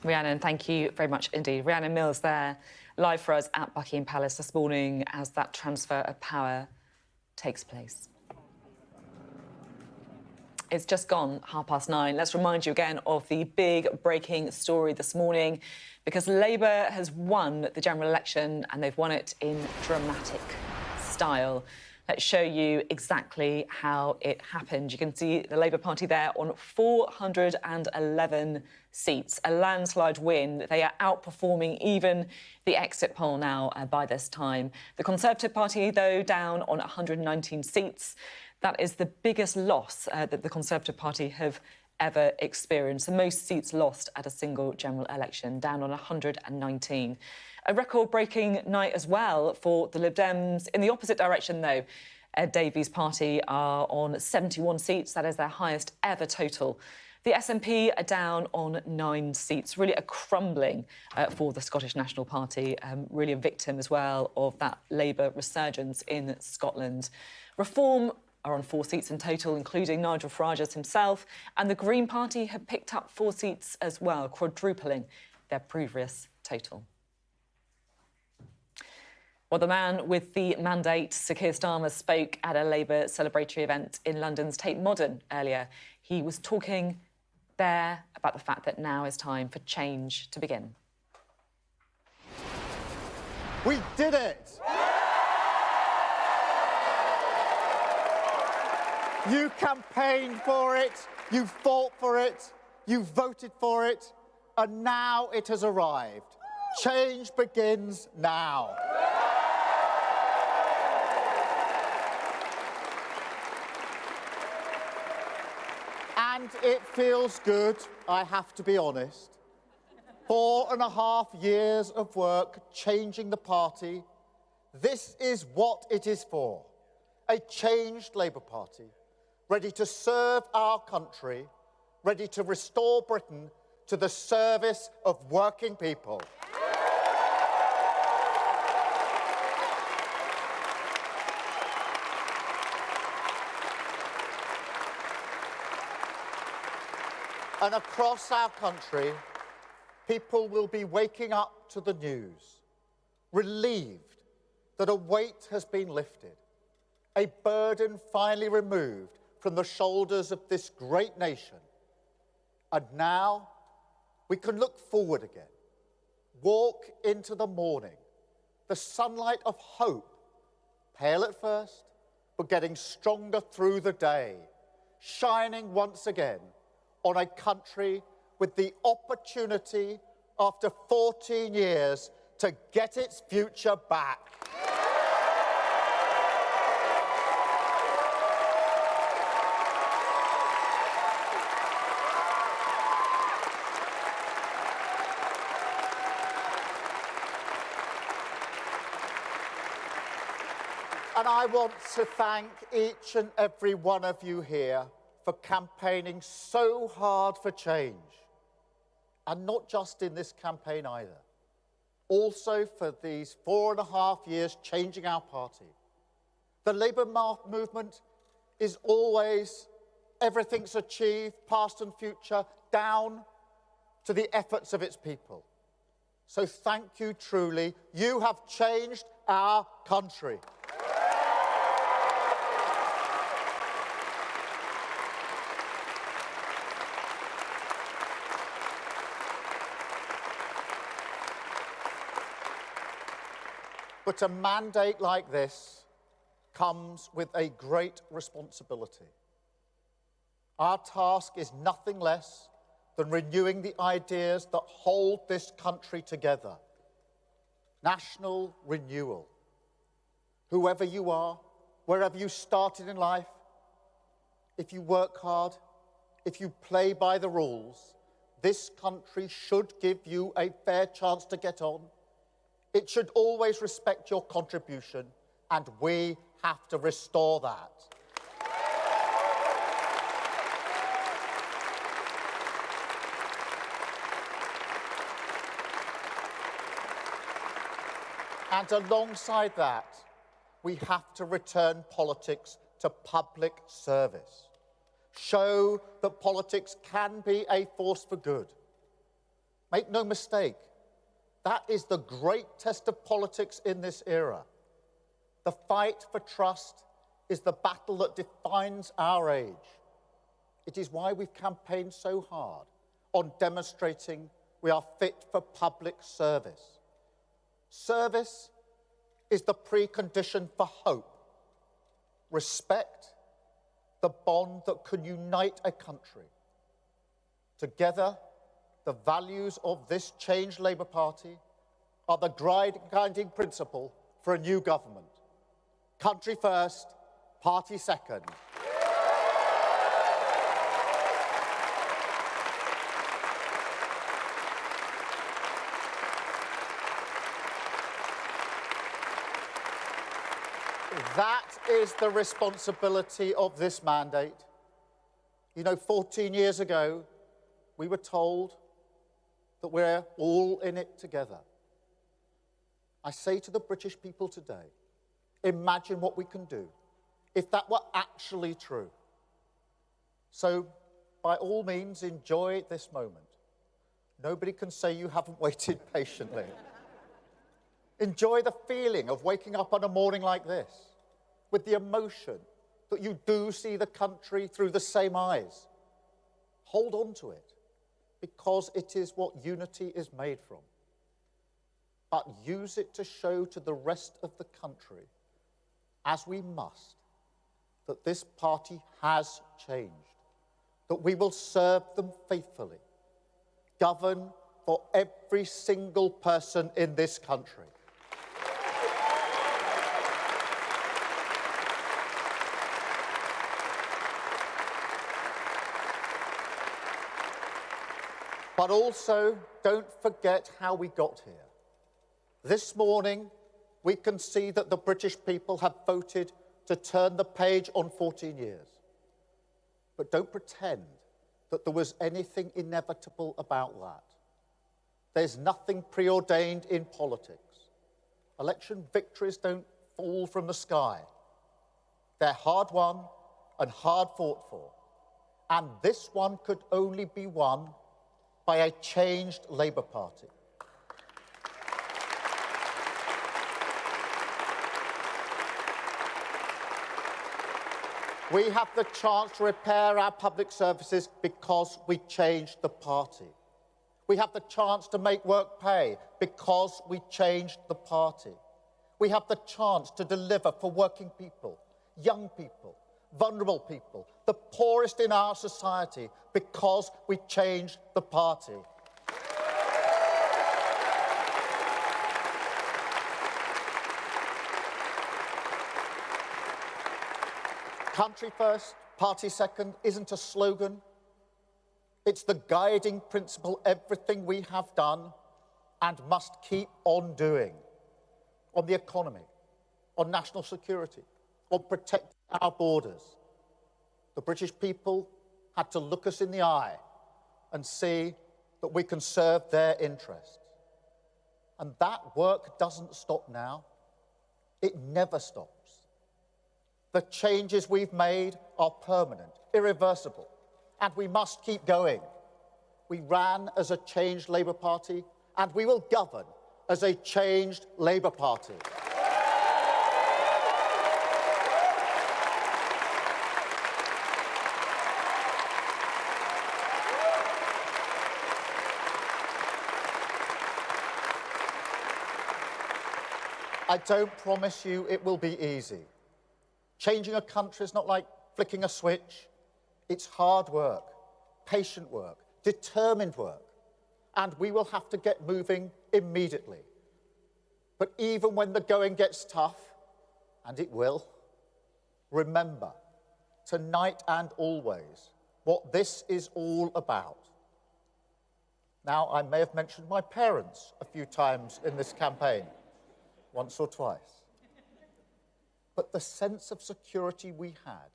Rhiannon, thank you very much indeed. Rhiannon Mills there, live for us at Buckingham Palace this morning as that transfer of power takes place. It's just gone 9:30. Let's remind you again of the big breaking story this morning, because Labour has won the general election and they've won it in dramatic style. Let's show you exactly how it happened. You can see the Labour Party there on 411 seats, a landslide win. They are outperforming even the exit poll now by this time. The Conservative Party, though, down on 119 seats. That is the biggest loss that the Conservative Party have ever experienced. The most seats lost at a single general election, down on 119. A record-breaking night as well for the Lib Dems. In the opposite direction, though, Ed Davey's party are on 71 seats. That is their highest ever total. The SNP are down on 9 seats, really a crumbling for the Scottish National Party, really a victim as well of that Labour resurgence in Scotland. Reform are on 4 seats in total, including Nigel Farage's himself, and the Green Party have picked up 4 seats as well, quadrupling their previous total. Well, the man with the mandate, Sir Keir Starmer, spoke at a Labour celebratory event in London's Tate Modern earlier. He was talking there about the fact that now is time for change to begin. We did it! You campaigned for it, you fought for it, you voted for it, and now it has arrived. Change begins now. And it feels good, I have to be honest. 4.5 years of work changing the party. This is what it is for. A changed Labour Party, ready to serve our country, ready to restore Britain to the service of working people. And across our country, people will be waking up to the news, relieved that a weight has been lifted, a burden finally removed from the shoulders of this great nation. And now we can look forward again, walk into the morning, the sunlight of hope, pale at first, but getting stronger through the day, shining once again on a country with the opportunity after 14 years to get its future back. And I want to thank each and every one of you here for campaigning so hard for change. And not just in this campaign either. Also for these 4.5 years changing our party. The Labour movement is always everything's achieved, past and future, down to the efforts of its people. So thank you truly. You have changed our country. But a mandate like this comes with a great responsibility. Our task is nothing less than renewing the ideas that hold this country together. National renewal. Whoever you are, wherever you started in life, if you work hard, if you play by the rules, this country should give you a fair chance to get on. It should always respect your contribution, and we have to restore that. And alongside that, we have to return politics to public service. Show that politics can be a force for good. Make no mistake, that is the great test of politics in this era. The fight for trust is the battle that defines our age. It is why we've campaigned so hard on demonstrating we are fit for public service. Service is the precondition for hope. Respect, the bond that can unite a country. Together, the values of this changed Labour Party are the guiding principle for a new government. Country first, party second. That is the responsibility of this mandate. You know, 14 years ago, we were told that we're all in it together. I say to the British people today, imagine what we can do if that were actually true. So, by all means, enjoy this moment. Nobody can say you haven't waited patiently. Enjoy the feeling of waking up on a morning like this, with the emotion that you do see the country through the same eyes. Hold on to it, because it is what unity is made from. But use it to show to the rest of the country, as we must, that this party has changed, that we will serve them faithfully, govern for every single person in this country. But also, don't forget how we got here. This morning, we can see that the British people have voted to turn the page on 14 years. But don't pretend that there was anything inevitable about that. There's nothing preordained in politics. Election victories don't fall from the sky. They're hard won and hard fought for. And this one could only be won by a changed Labour Party. We have the chance to repair our public services because we changed the party. We have the chance to make work pay because we changed the party. We have the chance to deliver for working people, young people, vulnerable people, the poorest in our society, because we changed the party. Country first, party second isn't a slogan. It's the guiding principle everything we have done and must keep on doing. On the economy, on national security, on protecting our borders. The British people had to look us in the eye and see that we can serve their interests. And that work doesn't stop now. It never stops. The changes we've made are permanent, irreversible, and we must keep going. We ran as a changed Labour Party, and we will govern as a changed Labour Party. I don't promise you it will be easy. Changing a country is not like flicking a switch. It's hard work, patient work, determined work, and we will have to get moving immediately. But even when the going gets tough, and it will, remember, tonight and always, what this is all about. Now, I may have mentioned my parents a few times in this campaign, once or twice. But the sense of security we had,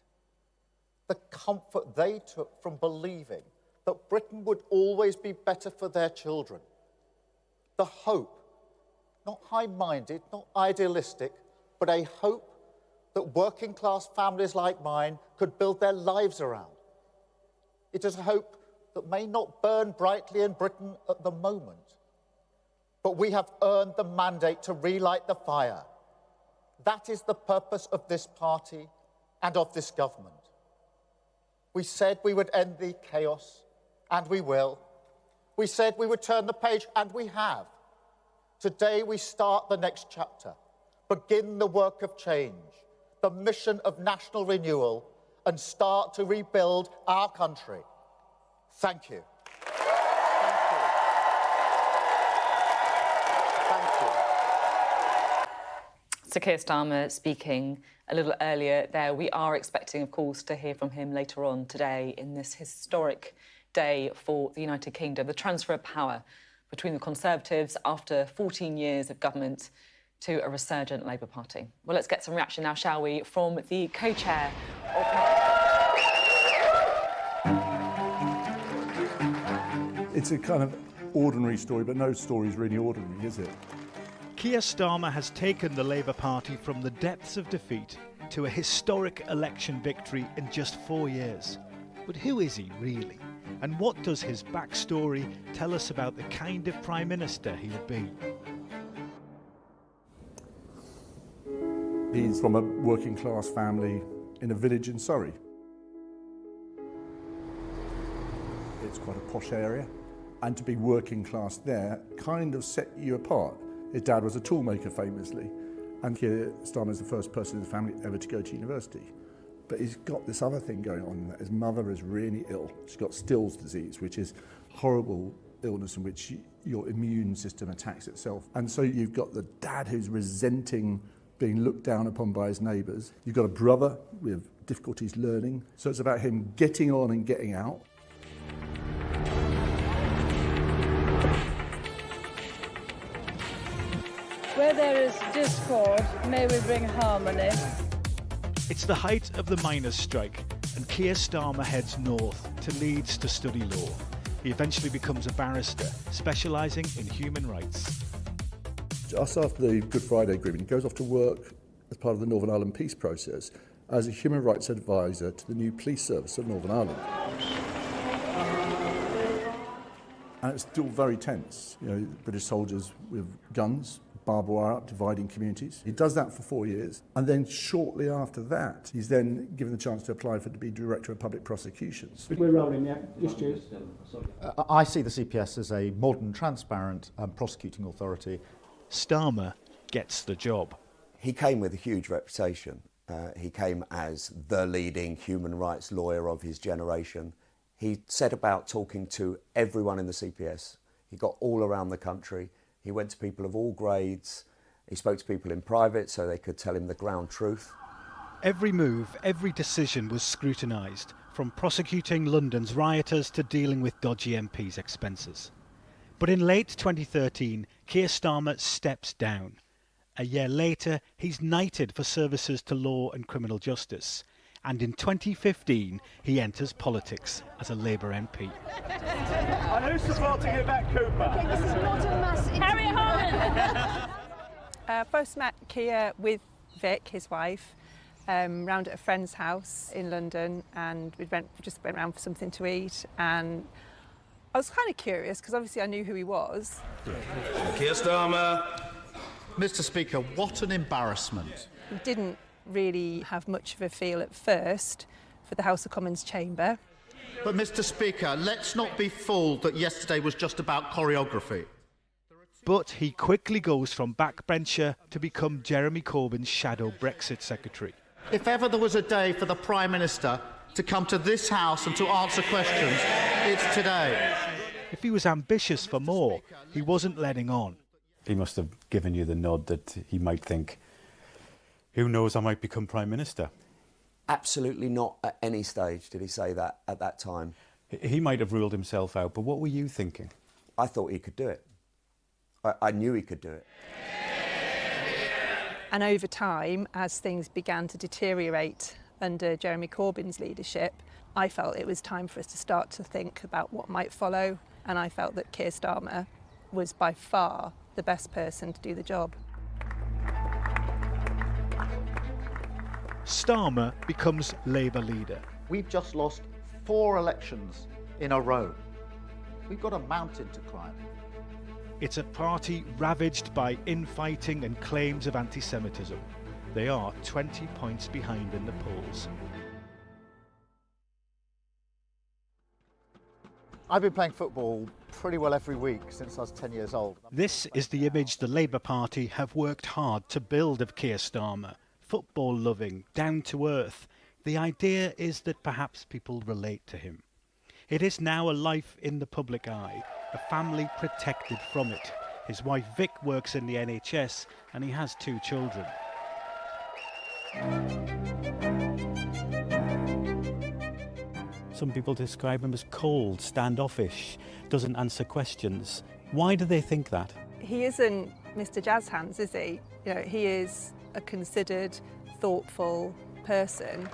the comfort they took from believing that Britain would always be better for their children, the hope, not high-minded, not idealistic, but a hope that working-class families like mine could build their lives around. It is a hope that may not burn brightly in Britain at the moment, but we have earned the mandate to relight the fire. That is the purpose of this party and of this government. We said we would end the chaos, and we will. We said we would turn the page, and we have. Today we start the next chapter, begin the work of change, the mission of national renewal, and start to rebuild our country. Thank you. Sir Keir Starmer speaking a little earlier there. We are expecting, of course, to hear from him later on today in this historic day for the United Kingdom, the transfer of power between the Conservatives after 14 years of government to a resurgent Labour Party. Well, let's get some reaction now, shall we, from the co-chair of... It's a kind of ordinary story, but no story is really ordinary, is it? Keir Starmer has taken the Labour Party from the depths of defeat to a historic election victory in just 4 years. But who is he really? And what does his backstory tell us about the kind of Prime Minister he'll be? He's from a working class family in a village in Surrey. It's quite a posh area, and to be working class there kind of set you apart. His dad was a toolmaker famously, and Keir Starmer is the first person in the family ever to go to university. But he's got this other thing going on, that his mother is really ill. She's got Still's disease, which is horrible illness in which your immune system attacks itself. And so you've got the dad who's resenting being looked down upon by his neighbours. You've got a brother with difficulties learning. So it's about him getting on and getting out. Where there is discord, may we bring harmony. It's the height of the miners' strike, and Keir Starmer heads north to Leeds to study law. He eventually becomes a barrister, specialising in human rights. Just after the Good Friday Agreement, he goes off to work as part of the Northern Ireland peace process as a human rights advisor to the new police service of Northern Ireland. And it's still very tense. You know, British soldiers with guns, barbed wire up, dividing communities. He does that for 4 years. And then shortly after that, he's then given the chance to apply to be Director of Public Prosecutions. We're rolling, yeah. I see the CPS as a modern, transparent prosecuting authority. Starmer gets the job. He came with a huge reputation. He came as the leading human rights lawyer of his generation. He set about talking to everyone in the CPS. He got all around the country. He went to people of all grades. He spoke to people in private so they could tell him the ground truth. Every move, every decision was scrutinised, from prosecuting London's rioters to dealing with dodgy MPs' expenses. But in late 2013, Keir Starmer steps down. A year later, he's knighted for services to law and criminal justice. And in 2015, he enters politics as a Labour MP. And who's supporting it back, Cooper? Okay, this is not a mass... Harry I first met Keir with Vic, his wife, round at a friend's house in London, and we just went round for something to eat, and I was kind of curious because obviously I knew who he was. Keir Starmer. Mr. Speaker, what an embarrassment. He didn't really have much of a feel at first for the House of Commons chamber. But Mr. Speaker, let's not be fooled that yesterday was just about choreography. But he quickly goes from backbencher to become Jeremy Corbyn's shadow Brexit secretary. If ever there was a day for the Prime Minister to come to this House and to answer questions, it's today. If he was ambitious for more, he wasn't letting on. He must have given you the nod that he might think, who knows, I might become Prime Minister. Absolutely not at any stage did he say that at that time. He might have ruled himself out, but what were you thinking? I thought he could do it. I knew he could do it. And over time, as things began to deteriorate under Jeremy Corbyn's leadership, I felt it was time for us to start to think about what might follow, and I felt that Keir Starmer was by far the best person to do the job. Starmer becomes Labour leader. We've just lost 4 elections in a row. We've got a mountain to climb. It's a party ravaged by infighting and claims of anti-Semitism. They are 20 points behind in the polls. I've been playing football pretty well every week since I was 10 years old. This is the image the Labour Party have worked hard to build of Keir Starmer. Football-loving, down-to-earth. The idea is that perhaps people relate to him. It is now a life in the public eye, a family protected from it. His wife Vic works in the NHS and he has 2 children. Some people describe him as cold, standoffish, doesn't answer questions. Why do they think that? He isn't Mr. Jazz Hands, is he? You know, he is a considered, thoughtful person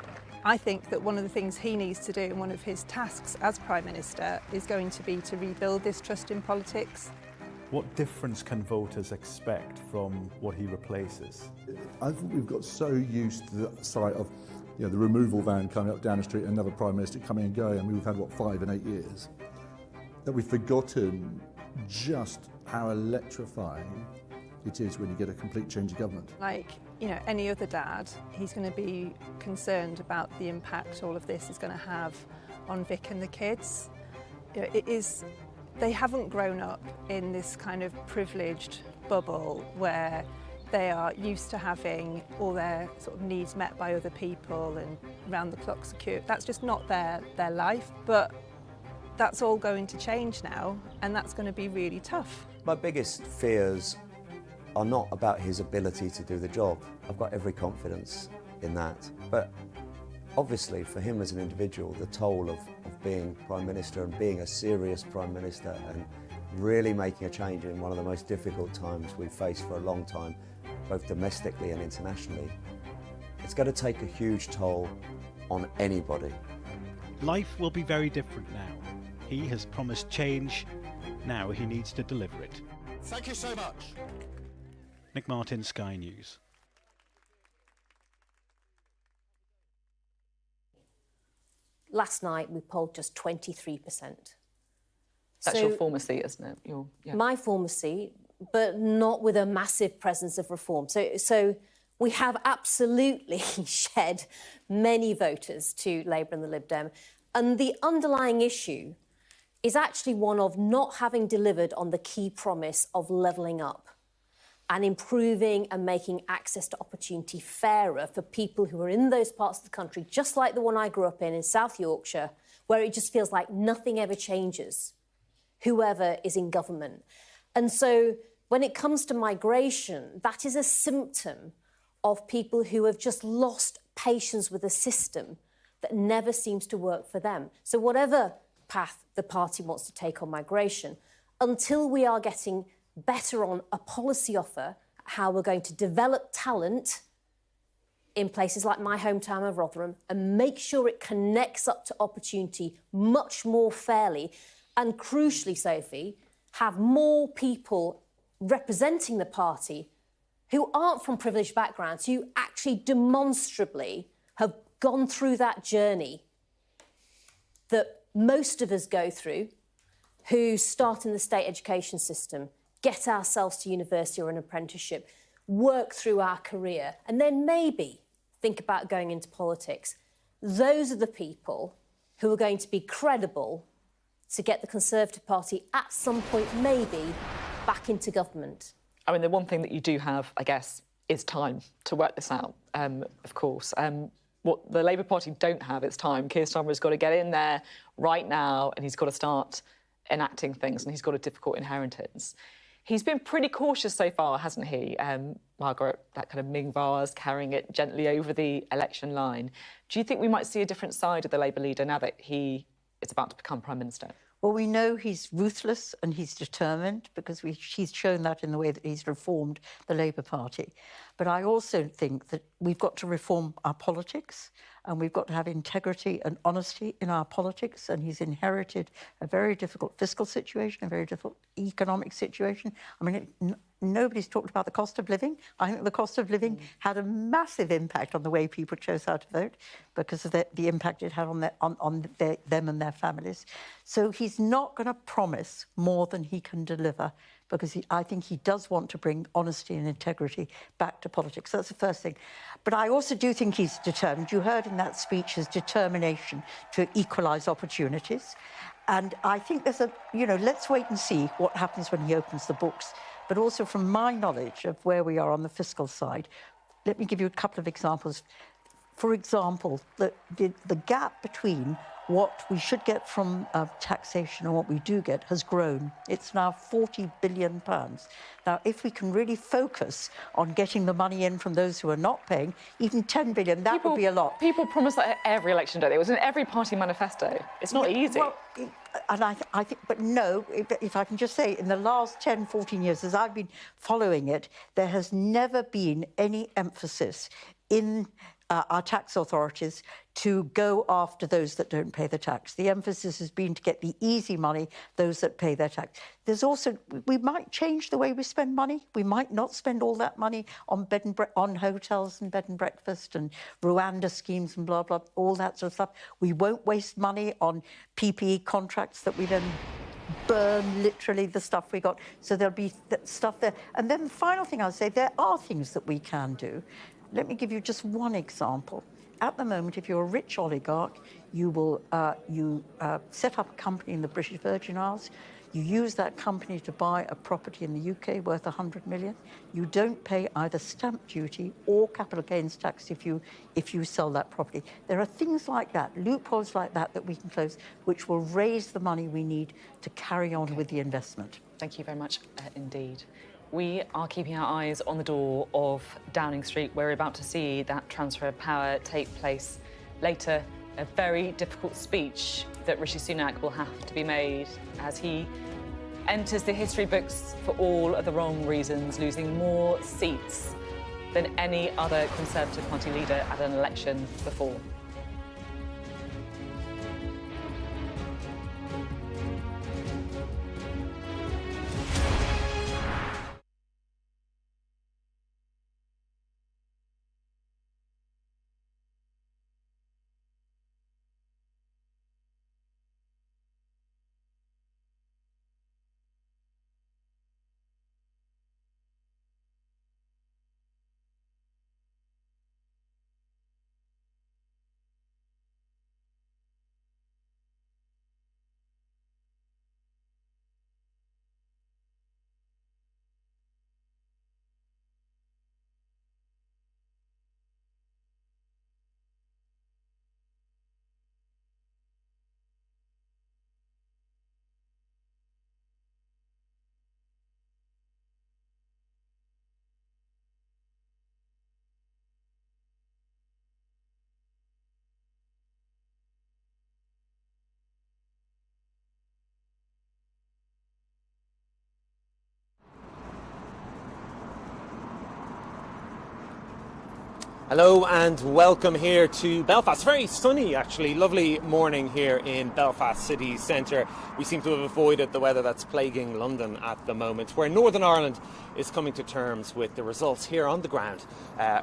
I think that one of the things he needs to do, and one of his tasks as Prime Minister, is going to be to rebuild this trust in politics. What difference can voters expect from what he replaces? I think we've got so used to the sight of the removal van coming up down the street, another Prime Minister coming and going. I mean, we've had, 5 and 8 years, that we've forgotten just how electrifying it is when you get a complete change of government. Like, any other dad, he's going to be concerned about the impact all of this is going to have on Vic and the kids. They haven't grown up in this kind of privileged bubble where they are used to having all their sort of needs met by other people and round-the-clock secure. That's just not their life, but that's all going to change now, and that's going to be really tough. My biggest fears are not about his ability to do the job. I've got every confidence in that. But obviously, for him as an individual, the toll of being Prime Minister and being a serious Prime Minister and really making a change in one of the most difficult times we've faced for a long time, both domestically and internationally, it's going to take a huge toll on anybody. Life will be very different now. He has promised change. Now he needs to deliver it. Thank you so much. Nick Martin, Sky News. Last night we polled just 23%. That's your former seat, isn't it? My former seat, but not with a massive presence of reform. So we have absolutely shed many voters to Labour and the Lib Dem. And the underlying issue is actually one of not having delivered on the key promise of levelling up and improving and making access to opportunity fairer for people who are in those parts of the country, just like the one I grew up in South Yorkshire, where it just feels like nothing ever changes, whoever is in government. And so when it comes to migration, that is a symptom of people who have just lost patience with a system that never seems to work for them. So whatever path the party wants to take on migration, until we are getting better on a policy offer, how we're going to develop talent in places like my hometown of Rotherham and make sure it connects up to opportunity much more fairly, and crucially, Sophie, have more people representing the party who aren't from privileged backgrounds, who actually demonstrably have gone through that journey that most of us go through, who start in the state education system, get ourselves to university or an apprenticeship, work through our career, and then maybe think about going into politics. Those are the people who are going to be credible to get the Conservative Party at some point, maybe, back into government. I mean, the one thing that you do have, I guess, is time to work this out, of course. What the Labour Party don't have is time. Keir Starmer has got to get in there right now and he's got to start enacting things, and he's got a difficult inheritance. He's been pretty cautious so far, hasn't he, Margaret? That kind of Ming vase carrying it gently over the election line. Do you think we might see a different side of the Labour leader now that he is about to become Prime Minister? Well, we know he's ruthless and he's determined because he's shown that in the way that he's reformed the Labour Party. But I also think that we've got to reform our politics and we've got to have integrity and honesty in our politics. And he's inherited a very difficult fiscal situation, a very difficult economic situation. I mean, nobody's talked about the cost of living. I think the cost of living had a massive impact on the way people chose how to vote because of the impact it had on them and their families. So he's not going to promise more than he can deliver because I think he does want to bring honesty and integrity back to politics. So that's the first thing. But I also do think he's determined. You heard in that speech his determination to equalise opportunities. And I think there's let's wait and see what happens when he opens the books. But also from my knowledge of where we are on the fiscal side, let me give you a couple of examples. For example, the gap between what we should get from taxation and what we do get has grown. It's now £40 billion. Now, if we can really focus on getting the money in from those who are not paying, even 10 billion, that would be a lot. People promise that at every election day. It was in every party manifesto. It's not easy. Well, and I think, but no, if I can just say, in the last 10, 14 years, as I've been following it, there has never been any emphasis in our tax authorities to go after those that don't pay the tax. The emphasis has been to get the easy money, those that pay their tax. There's also, we might change the way we spend money. We might not spend all that money on on hotels and bed and breakfast and Rwanda schemes and blah, blah, all that sort of stuff. We won't waste money on PPE contracts that we then burn literally the stuff we got. So there'll be stuff there. And then the final thing I'll say, there are things that we can do. Let me give you just one example. At the moment, if you're a rich oligarch, you will set up a company in the British Virgin Islands. You use that company to buy a property in the UK worth 100 million. You don't pay either stamp duty or capital gains tax if you sell that property. There are things like that, loopholes like that we can close, which will raise the money we need to carry on with the investment. Thank you very much indeed. We are keeping our eyes on the door of Downing Street. We're about to see that transfer of power take place later. A very difficult speech that Rishi Sunak will have to be made as he enters the history books for all of the wrong reasons, losing more seats than any other Conservative Party leader at an election before. Hello and welcome here to Belfast. Very sunny, actually. Lovely morning here in Belfast city centre. We seem to have avoided the weather that's plaguing London at the moment, where Northern Ireland is coming to terms with the results here on the ground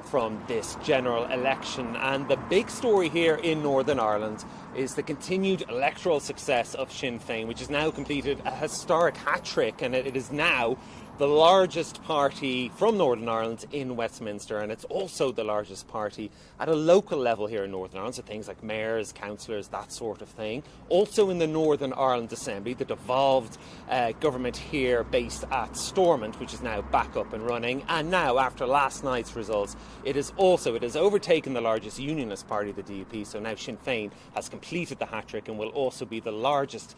from this general election. And the big story here in Northern Ireland is the continued electoral success of Sinn Féin, which has now completed a historic hat-trick, and it is now the largest party from Northern Ireland in Westminster, and it's also the largest party at a local level here in Northern Ireland, so things like mayors, councillors, that sort of thing. Also in the Northern Ireland Assembly, the devolved government here based at Stormont, which is now back up and running. And now, after last night's results, it has overtaken the largest unionist party, the DUP, so now Sinn Féin has completed the hat-trick and will also be the largest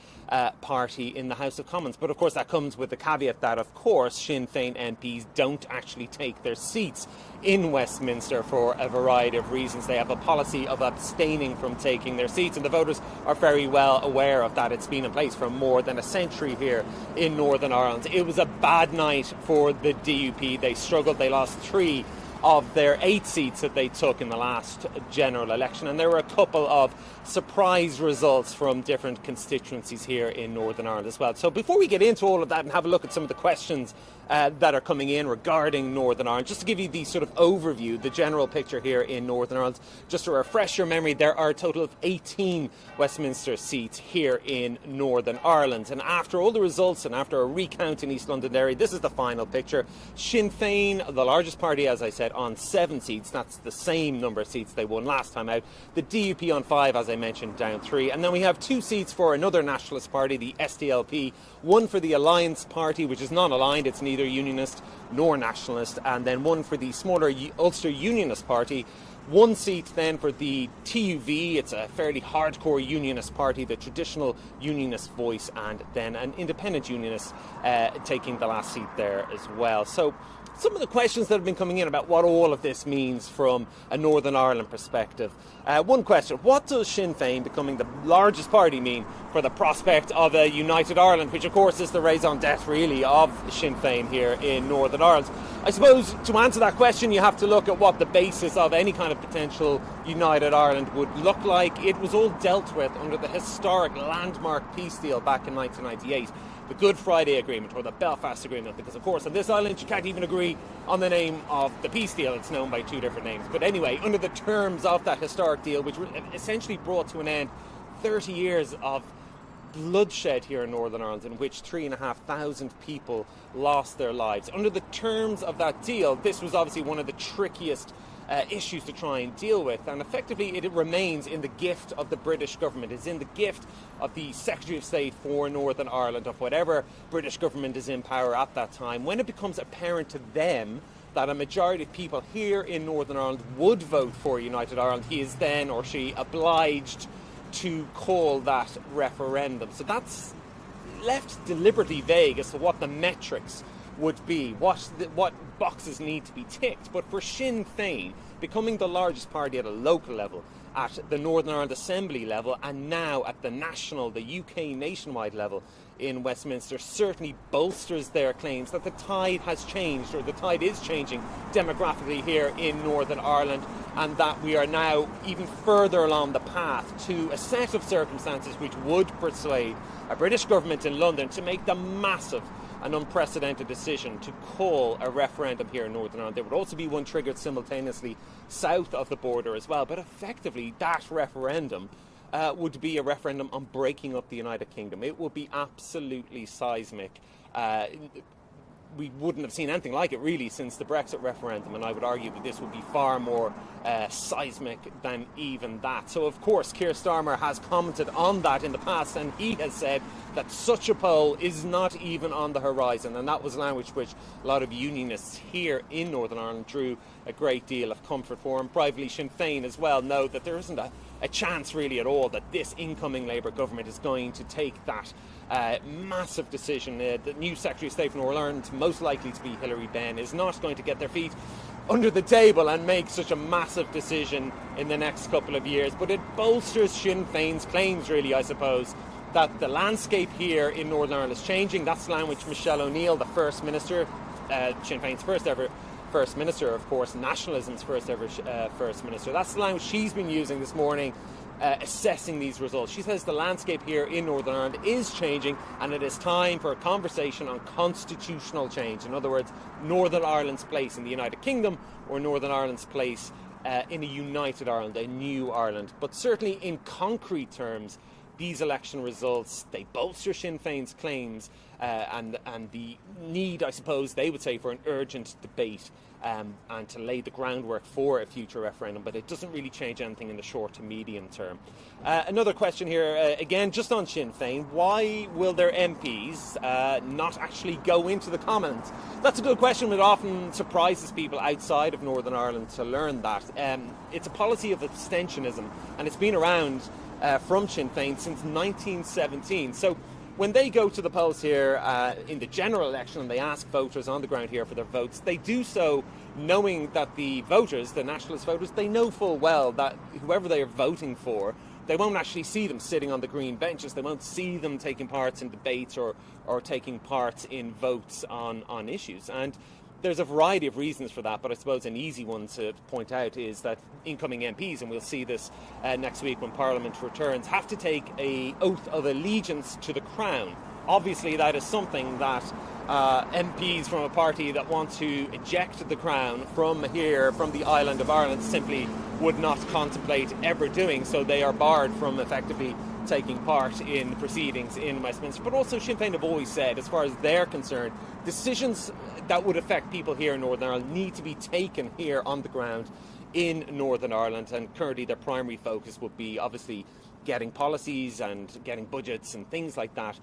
party in the House of Commons. But of course that comes with the caveat that, of course, Sinn Féin MPs don't actually take their seats in Westminster for a variety of reasons. They have a policy of abstaining from taking their seats, and the voters are very well aware of that. It's been in place for more than a century here in Northern Ireland. It was a bad night for the DUP. They struggled. They lost 3 of their 8 seats that they took in the last general election, and there were a couple of surprise results from different constituencies here in Northern Ireland as well. So before we get into all of that and have a look at some of the questions that are coming in regarding Northern Ireland, just to give you the sort of overview, the general picture here in Northern Ireland, just to refresh your memory, there are a total of 18 Westminster seats here in Northern Ireland. And after all the results and after a recount in East Londonderry, this is the final picture. Sinn Féin, the largest party, as I said, on 7 seats. That's the same number of seats they won last time out. The DUP on 5, as I mentioned, down 3. And then we have 2 seats for another nationalist party, the SDLP. 1 for the Alliance Party, which is non-aligned. It's neither unionist nor nationalist. And then 1 for the smaller Ulster Unionist Party. 1 seat then for the TUV. It's a fairly hardcore unionist party, the traditional unionist voice, and then an independent unionist taking the last seat there as well. So some of the questions that have been coming in about what all of this means from a Northern Ireland perspective. One question: what does Sinn Féin becoming the largest party mean for the prospect of a united Ireland, which of course is the raison d'etre really of Sinn Féin here in Northern Ireland? I suppose to answer that question, you have to look at what the basis of any kind of potential united Ireland would look like. It was all dealt with under the historic landmark peace deal back in 1998, the Good Friday Agreement or the Belfast Agreement, because of course on this island you can't even agree on the name of the peace deal. It's known by two different names. But anyway, under the terms of that historic deal, which essentially brought to an end 30 years of bloodshed here in Northern Ireland, in which 3,500 people lost their lives. Under the terms of that deal, this was obviously one of the trickiest issues to try and deal with, and effectively it remains in the gift of the British government. It's in the gift of the Secretary of State for Northern Ireland, of whatever British government is in power at that time. When it becomes apparent to them that a majority of people here in Northern Ireland would vote for United Ireland, he is then, or she, obliged to call that referendum. So that's left deliberately vague as to what the metrics would be, what boxes need to be ticked. But for Sinn Féin, becoming the largest party at a local level, at the Northern Ireland Assembly level, and now at the national, the UK nationwide level in Westminster, certainly bolsters their claims that the tide has changed, or the tide is changing demographically here in Northern Ireland, and that we are now even further along the path to a set of circumstances which would persuade a British government in London to make the massive and unprecedented decision to call a referendum here in Northern Ireland. There would also be one triggered simultaneously south of the border as well, but effectively that referendum would be a referendum on breaking up the United Kingdom. It would be absolutely seismic. We wouldn't have seen anything like it really since the Brexit referendum, and I would argue that this would be far more seismic than even that. So of course Keir Starmer has commented on that in the past, and he has said that such a poll is not even on the horizon, and that was language which a lot of unionists here in Northern Ireland drew a great deal of comfort for, and privately Sinn Féin as well know that there isn't a chance really at all that this incoming Labour government is going to take that massive decision. The new Secretary of State for Northern Ireland, most likely to be Hilary Benn, is not going to get their feet under the table and make such a massive decision in the next couple of years. But it bolsters Sinn Féin's claims, really, I suppose, that the landscape here in Northern Ireland is changing. That's the language Michelle O'Neill, the First Minister, Sinn Féin's first ever First Minister, of course, nationalism's first ever First Minister. That's the language she's been using this morning, assessing these results. She says the landscape here in Northern Ireland is changing, and it is time for a conversation on constitutional change. In other words, Northern Ireland's place in the United Kingdom, or Northern Ireland's place in a united Ireland, a new Ireland. But certainly in concrete terms, these election results, they bolster Sinn Féin's claims and the need, I suppose, they would say, for an urgent debate and to lay the groundwork for a future referendum, but it doesn't really change anything in the short to medium term. Another question here, again, just on Sinn Féin. Why will their MPs not actually go into the Commons? That's a good question. It often surprises people outside of Northern Ireland to learn that. It's a policy of abstentionism, and it's been around from Sinn Féin since 1917. So when they go to the polls here in the general election and they ask voters on the ground here for their votes, they do so knowing that the voters, the nationalist voters, they know full well that whoever they are voting for, they won't actually see them sitting on the green benches. They won't see them taking part in debates or taking part in votes on issues. And there's a variety of reasons for that, but I suppose an easy one to point out is that incoming MPs, and we'll see this next week when Parliament returns, have to take an oath of allegiance to the Crown. Obviously, that is something that MPs from a party that want to eject the Crown from here, from the island of Ireland, simply would not contemplate ever doing. So they are barred from effectively taking part in proceedings in Westminster. But also Sinn Féin have always said, as far as they're concerned, decisions that would affect people here in Northern Ireland need to be taken here on the ground in Northern Ireland, and currently their primary focus would be obviously getting policies and getting budgets and things like that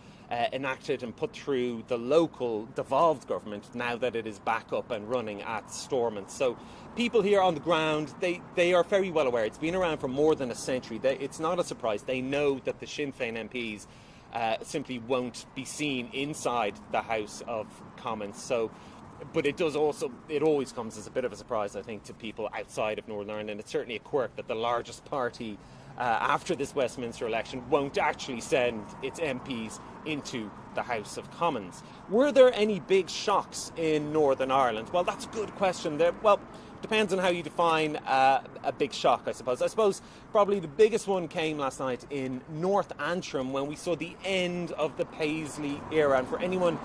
enacted and put through the local devolved government now that it is back up and running at Stormont. So people here on the ground, they are very well aware. It's been around for more than a century. It's not a surprise. They know that the Sinn Féin MPs simply won't be seen inside the House of Commons. So, but it always comes as a bit of a surprise, I think, to people outside of Northern Ireland, and it's certainly a quirk that the largest party after this Westminster election won't actually send its MPs into the House of Commons. Were there any big shocks in Northern Ireland? Well, that's a good question. Depends on how you define a big shock, I suppose. I suppose probably the biggest one came last night in North Antrim when we saw the end of the Paisley era. And for anyone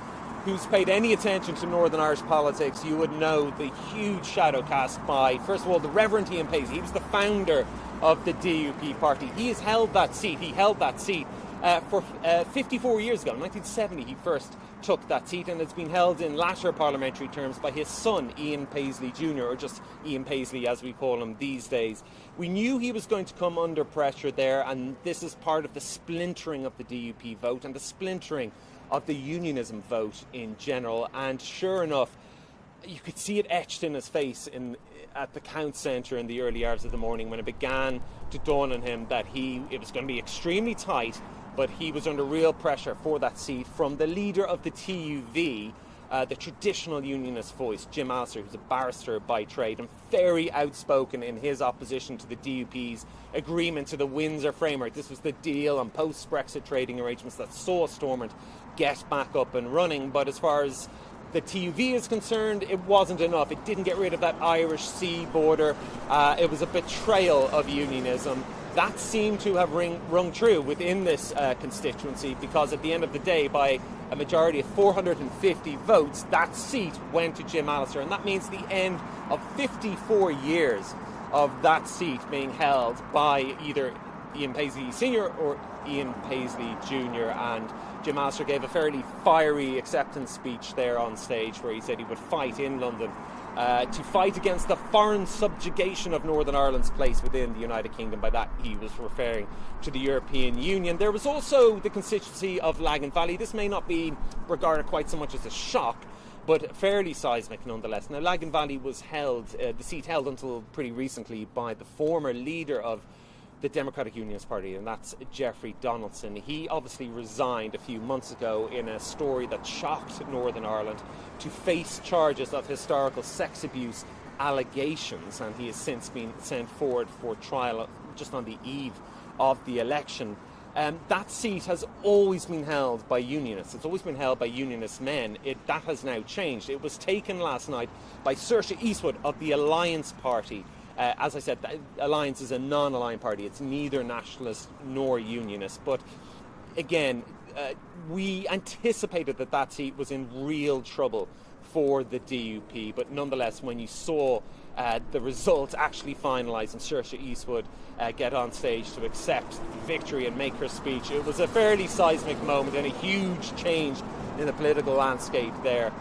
who's paid any attention to Northern Irish politics, you would know the huge shadow cast by, first of all, the Reverend Ian Paisley. He was the founder of the DUP party. He has held that seat. He held that seat for 54 years ago. In 1970, he first took that seat, and it's been held in latter parliamentary terms by his son, Ian Paisley Jr., or just Ian Paisley as we call him these days. We knew he was going to come under pressure there, and this is part of the splintering of the DUP vote and the splintering of the unionism vote in general. And sure enough, you could see it etched in his face at the count centre in the early hours of the morning when it began to dawn on him that it was going to be extremely tight, but he was under real pressure for that seat from the leader of the TUV, the traditional unionist voice, Jim Allister, who's a barrister by trade and very outspoken in his opposition to the DUP's agreement to the Windsor framework. This was the deal on post-Brexit trading arrangements that saw Stormont get back up and running, but as far as the TUV is concerned, it wasn't enough. It didn't get rid of that Irish Sea border. It was a betrayal of unionism. That seemed to have rung true within this constituency, because at the end of the day, by a majority of 450 votes, that seat went to Jim Allister, and that means the end of 54 years of that seat being held by either Ian Paisley Sr. or Ian Paisley Jr. And Jim Allister gave a fairly fiery acceptance speech there on stage where he said he would fight in London to fight against the foreign subjugation of Northern Ireland's place within the United Kingdom. By that, he was referring to the European Union. There was also the constituency of Lagan Valley. This may not be regarded quite so much as a shock, but fairly seismic nonetheless. Now, Lagan Valley was held, the seat held until pretty recently, by the former leader of the Democratic Unionist Party, and that's Jeffrey Donaldson. He obviously resigned a few months ago in a story that shocked Northern Ireland to face charges of historical sex abuse allegations, and he has since been sent forward for trial just on the eve of the election. That seat has always been held by unionists. It's always been held by unionist men. That has now changed. It was taken last night by Saoirse Eastwood of the Alliance Party. As I said, the Alliance is a non-aligned party. It's neither nationalist nor unionist. But again, we anticipated that seat was in real trouble for the DUP. But nonetheless, when you saw the result actually finalised and Saoirse Eastwood get on stage to accept victory and make her speech, it was a fairly seismic moment and a huge change in the political landscape there.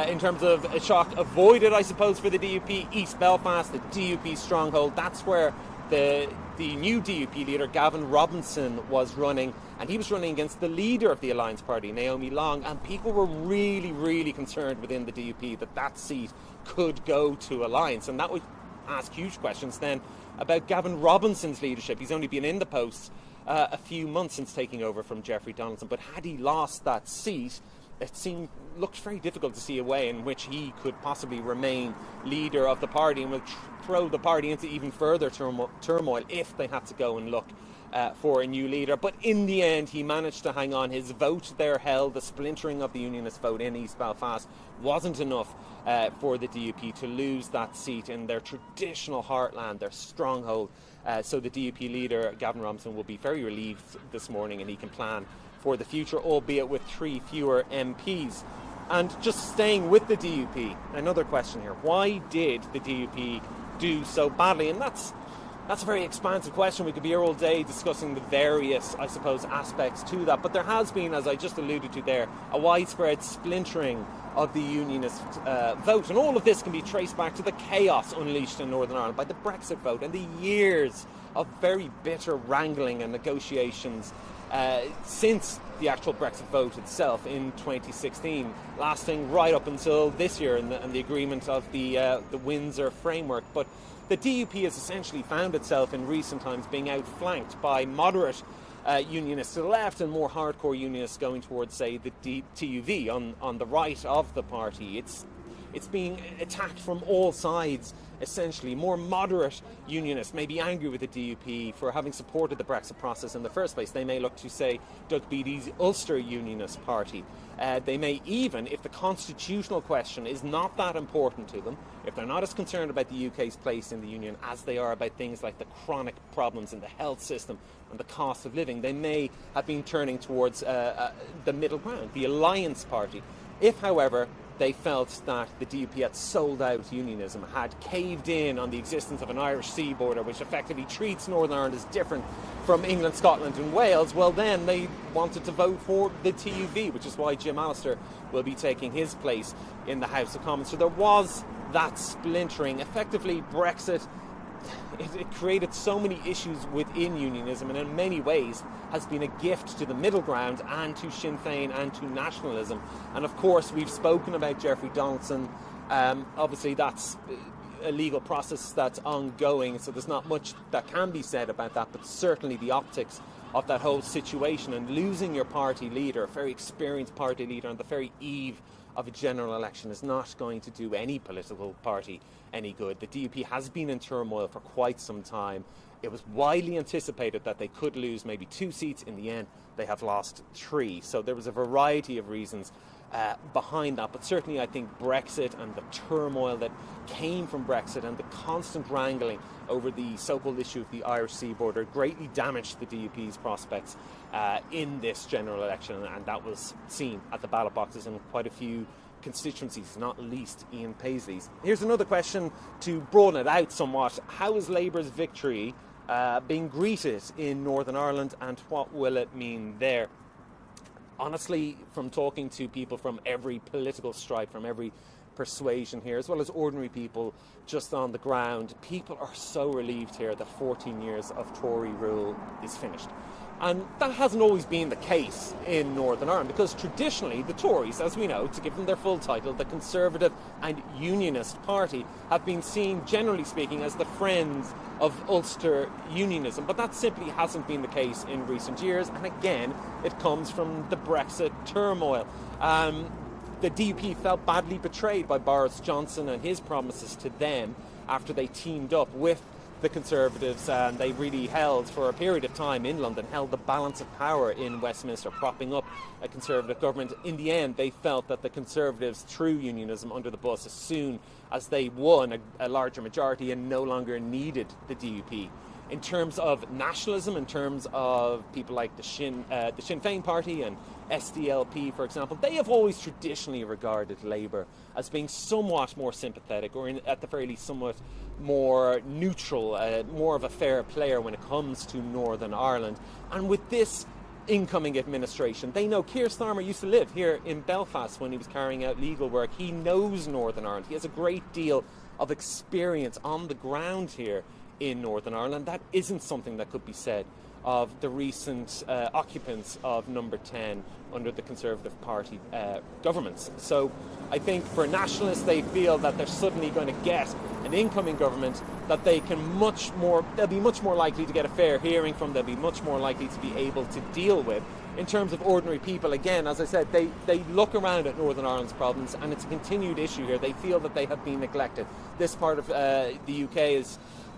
In terms of a shock avoided, I suppose, for the DUP, East Belfast, the DUP stronghold, that's where the new DUP leader, Gavin Robinson, was running, and he was running against the leader of the Alliance Party, Naomi Long, and people were really, really concerned within the DUP that seat could go to Alliance, and that would ask huge questions then about Gavin Robinson's leadership. He's only been in the post a few months since taking over from Jeffrey Donaldson, but had he lost that seat, it looked very difficult to see a way in which he could possibly remain leader of the party and would throw the party into even further turmoil if they had to go and look for a new leader. But in the end, he managed to hang on. His vote there held. The splintering of the unionist vote in East Belfast wasn't enough for the DUP to lose that seat in their traditional heartland, their stronghold. So the DUP leader, Gavin Robinson, will be very relieved this morning, and he can plan for the future, albeit with 3 fewer MPs. And just staying with the DUP, another question here. Why did the DUP do so badly? And that's a very expansive question. We could be here all day discussing the various, I suppose, aspects to that. But there has been, as I just alluded to there, a widespread splintering of the unionist vote. And all of this can be traced back to the chaos unleashed in Northern Ireland by the Brexit vote and the years of very bitter wrangling and negotiations since the actual Brexit vote itself in 2016, lasting right up until this year and the agreement of the Windsor framework. But the DUP has essentially found itself in recent times being outflanked by moderate unionists to the left and more hardcore unionists going towards, say, the TUV on the right of the party. It's It's being attacked from all sides, essentially. More moderate unionists may be angry with the DUP for having supported the Brexit process in the first place. They may look to, say, Doug Beattie's Ulster Unionist Party. They may even, if the constitutional question is not that important to them, if they're not as concerned about the UK's place in the Union as they are about things like the chronic problems in the health system and the cost of living, they may have been turning towards the middle ground, the Alliance Party. If, however, they felt that the DUP had sold out unionism, had caved in on the existence of an Irish sea border, which effectively treats Northern Ireland as different from England, Scotland and Wales, well then they wanted to vote for the TUV, which is why Jim Allister will be taking his place in the House of Commons. So there was that splintering. Effectively, Brexit, it created so many issues within unionism, and in many ways has been a gift to the middle ground and to Sinn Féin and to nationalism. And of course, we've spoken about Jeffrey Donaldson. Obviously, that's a legal process that's ongoing, so there's not much that can be said about that, but certainly the optics of that whole situation and losing your party leader, a very experienced party leader, on the very eve of a general election is not going to do any political party any good. The DUP has been in turmoil for quite some time. It was widely anticipated that they could lose maybe 2 seats. In the end, they have lost 3. So there was a variety of reasons behind that. But certainly I think Brexit and the turmoil that came from Brexit and the constant wrangling over the so-called issue of the Irish sea border greatly damaged the DUP's prospects in this general election, and that was seen at the ballot boxes in quite a few constituencies, not least Ian Paisley's. Here's another question to broaden it out somewhat. How is Labour's victory being greeted in Northern Ireland, and what will it mean there? Honestly, from talking to people from every political stripe, from every persuasion here, as well as ordinary people just on the ground, people are so relieved here that 14 years of Tory rule is finished. And that hasn't always been the case in Northern Ireland, because traditionally the Tories, as we know, to give them their full title, the Conservative and Unionist Party, have been seen, generally speaking, as the friends of Ulster unionism. But that simply hasn't been the case in recent years, and again, it comes from the Brexit turmoil. The DUP felt badly betrayed by Boris Johnson and his promises to them after they teamed up with the Conservatives, and they really held, for a period of time in London, held the balance of power in Westminster, propping up a Conservative government. In the end, they felt that the Conservatives threw unionism under the bus as soon as they won a larger majority and no longer needed the DUP. In terms of nationalism, in terms of people like the Sinn Féin party and SDLP, for example, they have always traditionally regarded Labour as being somewhat more sympathetic, or at the very least somewhat more neutral, more of a fair player when it comes to Northern Ireland. And with this incoming administration, they know Keir Starmer used to live here in Belfast when he was carrying out legal work. He knows Northern Ireland. He has a great deal of experience on the ground here in Northern Ireland. That isn't something that could be said of the recent occupants of number 10 under the Conservative Party governments. So I think for nationalists, they feel that they're suddenly going to get an incoming government that they can they'll be much more likely to get a fair hearing from, they'll be much more likely to be able to deal with. In terms of ordinary people, again, as I said, they look around at Northern Ireland's problems, and it's a continued issue here. They feel that they have been neglected. This part of the UK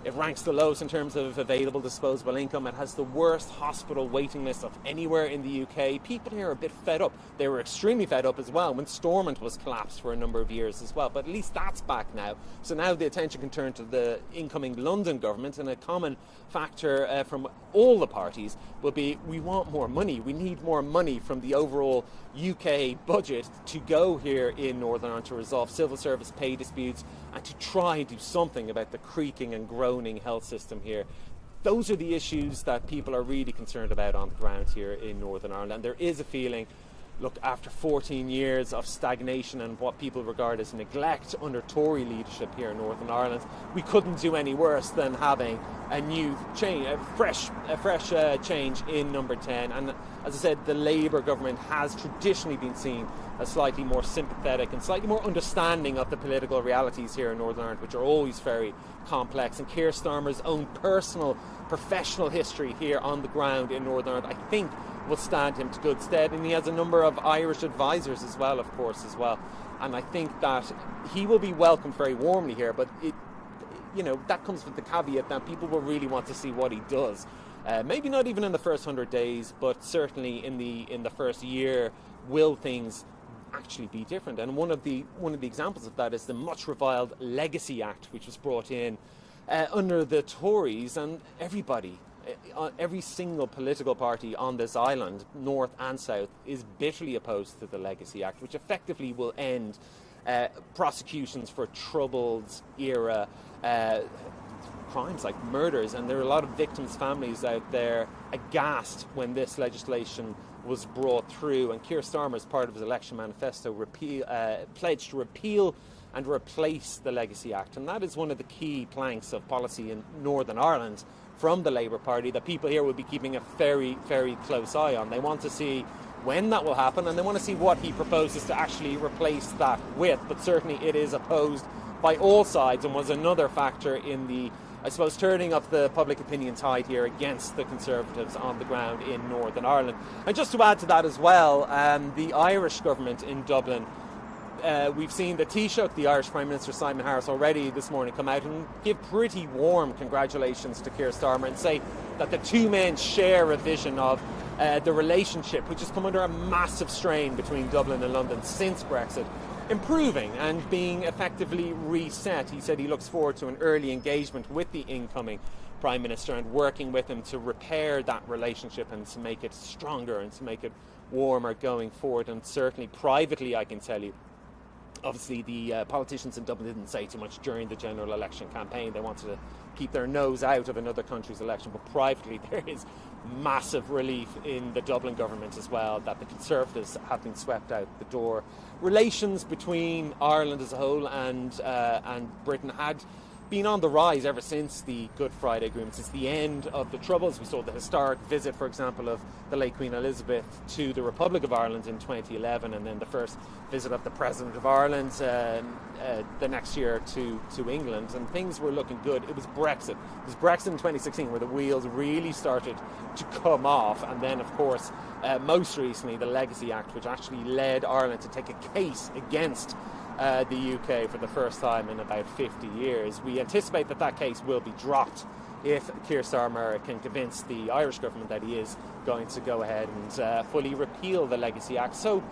it ranks the lowest in terms of available disposable income. It has the worst hospital waiting list of anywhere in the UK. People here are a bit fed up. They were extremely fed up as well when Stormont was collapsed for a number of years as well. But at least that's back now. So now the attention can turn to the incoming London government, and a common factor from all the parties will be, we want more money. We need more money from the overall UK budget to go here in Northern Ireland to resolve civil service pay disputes and to try and do something about the creaking and groaning health system here. Those are the issues that people are really concerned about on the ground here in Northern Ireland. And there is a feeling, look, after 14 years of stagnation and what people regard as neglect under Tory leadership here in Northern Ireland, we couldn't do any worse than having a new change, a fresh change in number 10. And as I said, the Labour government has traditionally been seen as slightly more sympathetic and slightly more understanding of the political realities here in Northern Ireland, which are always very complex. And Keir Starmer's own personal, professional history here on the ground in Northern Ireland, I think, will stand him to good stead. And he has a number of Irish advisors as well, of course, as well. And I think that he will be welcomed very warmly here, but that comes with the caveat that people will really want to see what he does. Maybe not even in the first 100 days, but certainly in the first year, will things actually be different? And one of the examples of that is the much reviled Legacy Act, which was brought in under the Tories, and everybody, every single political party on this island, north and south, is bitterly opposed to the Legacy Act, which effectively will end prosecutions for troubled era crimes like murders. And there are a lot of victims' families out there aghast when this legislation was brought through. And Keir Starmer, as part of his election manifesto, pledged to repeal and replace the Legacy Act. And that is one of the key planks of policy in Northern Ireland from the Labour Party that people here will be keeping a very, very close eye on. They want to see when that will happen, and they want to see what he proposes to actually replace that with. But certainly it is opposed by all sides, and was another factor in the, I suppose, turning of the public opinion tide here against the Conservatives on the ground in Northern Ireland. And just to add to that as well, the Irish government in Dublin, we've seen the Taoiseach, the Irish Prime Minister Simon Harris, already this morning come out and give pretty warm congratulations to Keir Starmer and say that the two men share a vision of the relationship, which has come under a massive strain between Dublin and London since Brexit, improving and being effectively reset. He said he looks forward to an early engagement with the incoming Prime Minister and working with him to repair that relationship and to make it stronger and to make it warmer going forward. And certainly privately, I can tell you, obviously the politicians in Dublin didn't say too much during the general election campaign. They wanted to keep their nose out of another country's election, but privately there is massive relief in the Dublin government as well that the Conservatives have been swept out the door. Relations between Ireland as a whole and Britain had been on the rise ever since the Good Friday Agreement, since the end of the Troubles. We saw the historic visit, for example, of the late Queen Elizabeth to the Republic of Ireland in 2011, and then the first visit of the President of Ireland the next year to England, and things were looking good. It was Brexit. It was Brexit in 2016 where the wheels really started to come off, and then, of course, most recently, the Legacy Act, which actually led Ireland to take a case against the UK for the first time in about 50 years. We anticipate that that case will be dropped if Keir Starmer can convince the Irish government that he is going to go ahead and fully repeal the Legacy Act. So,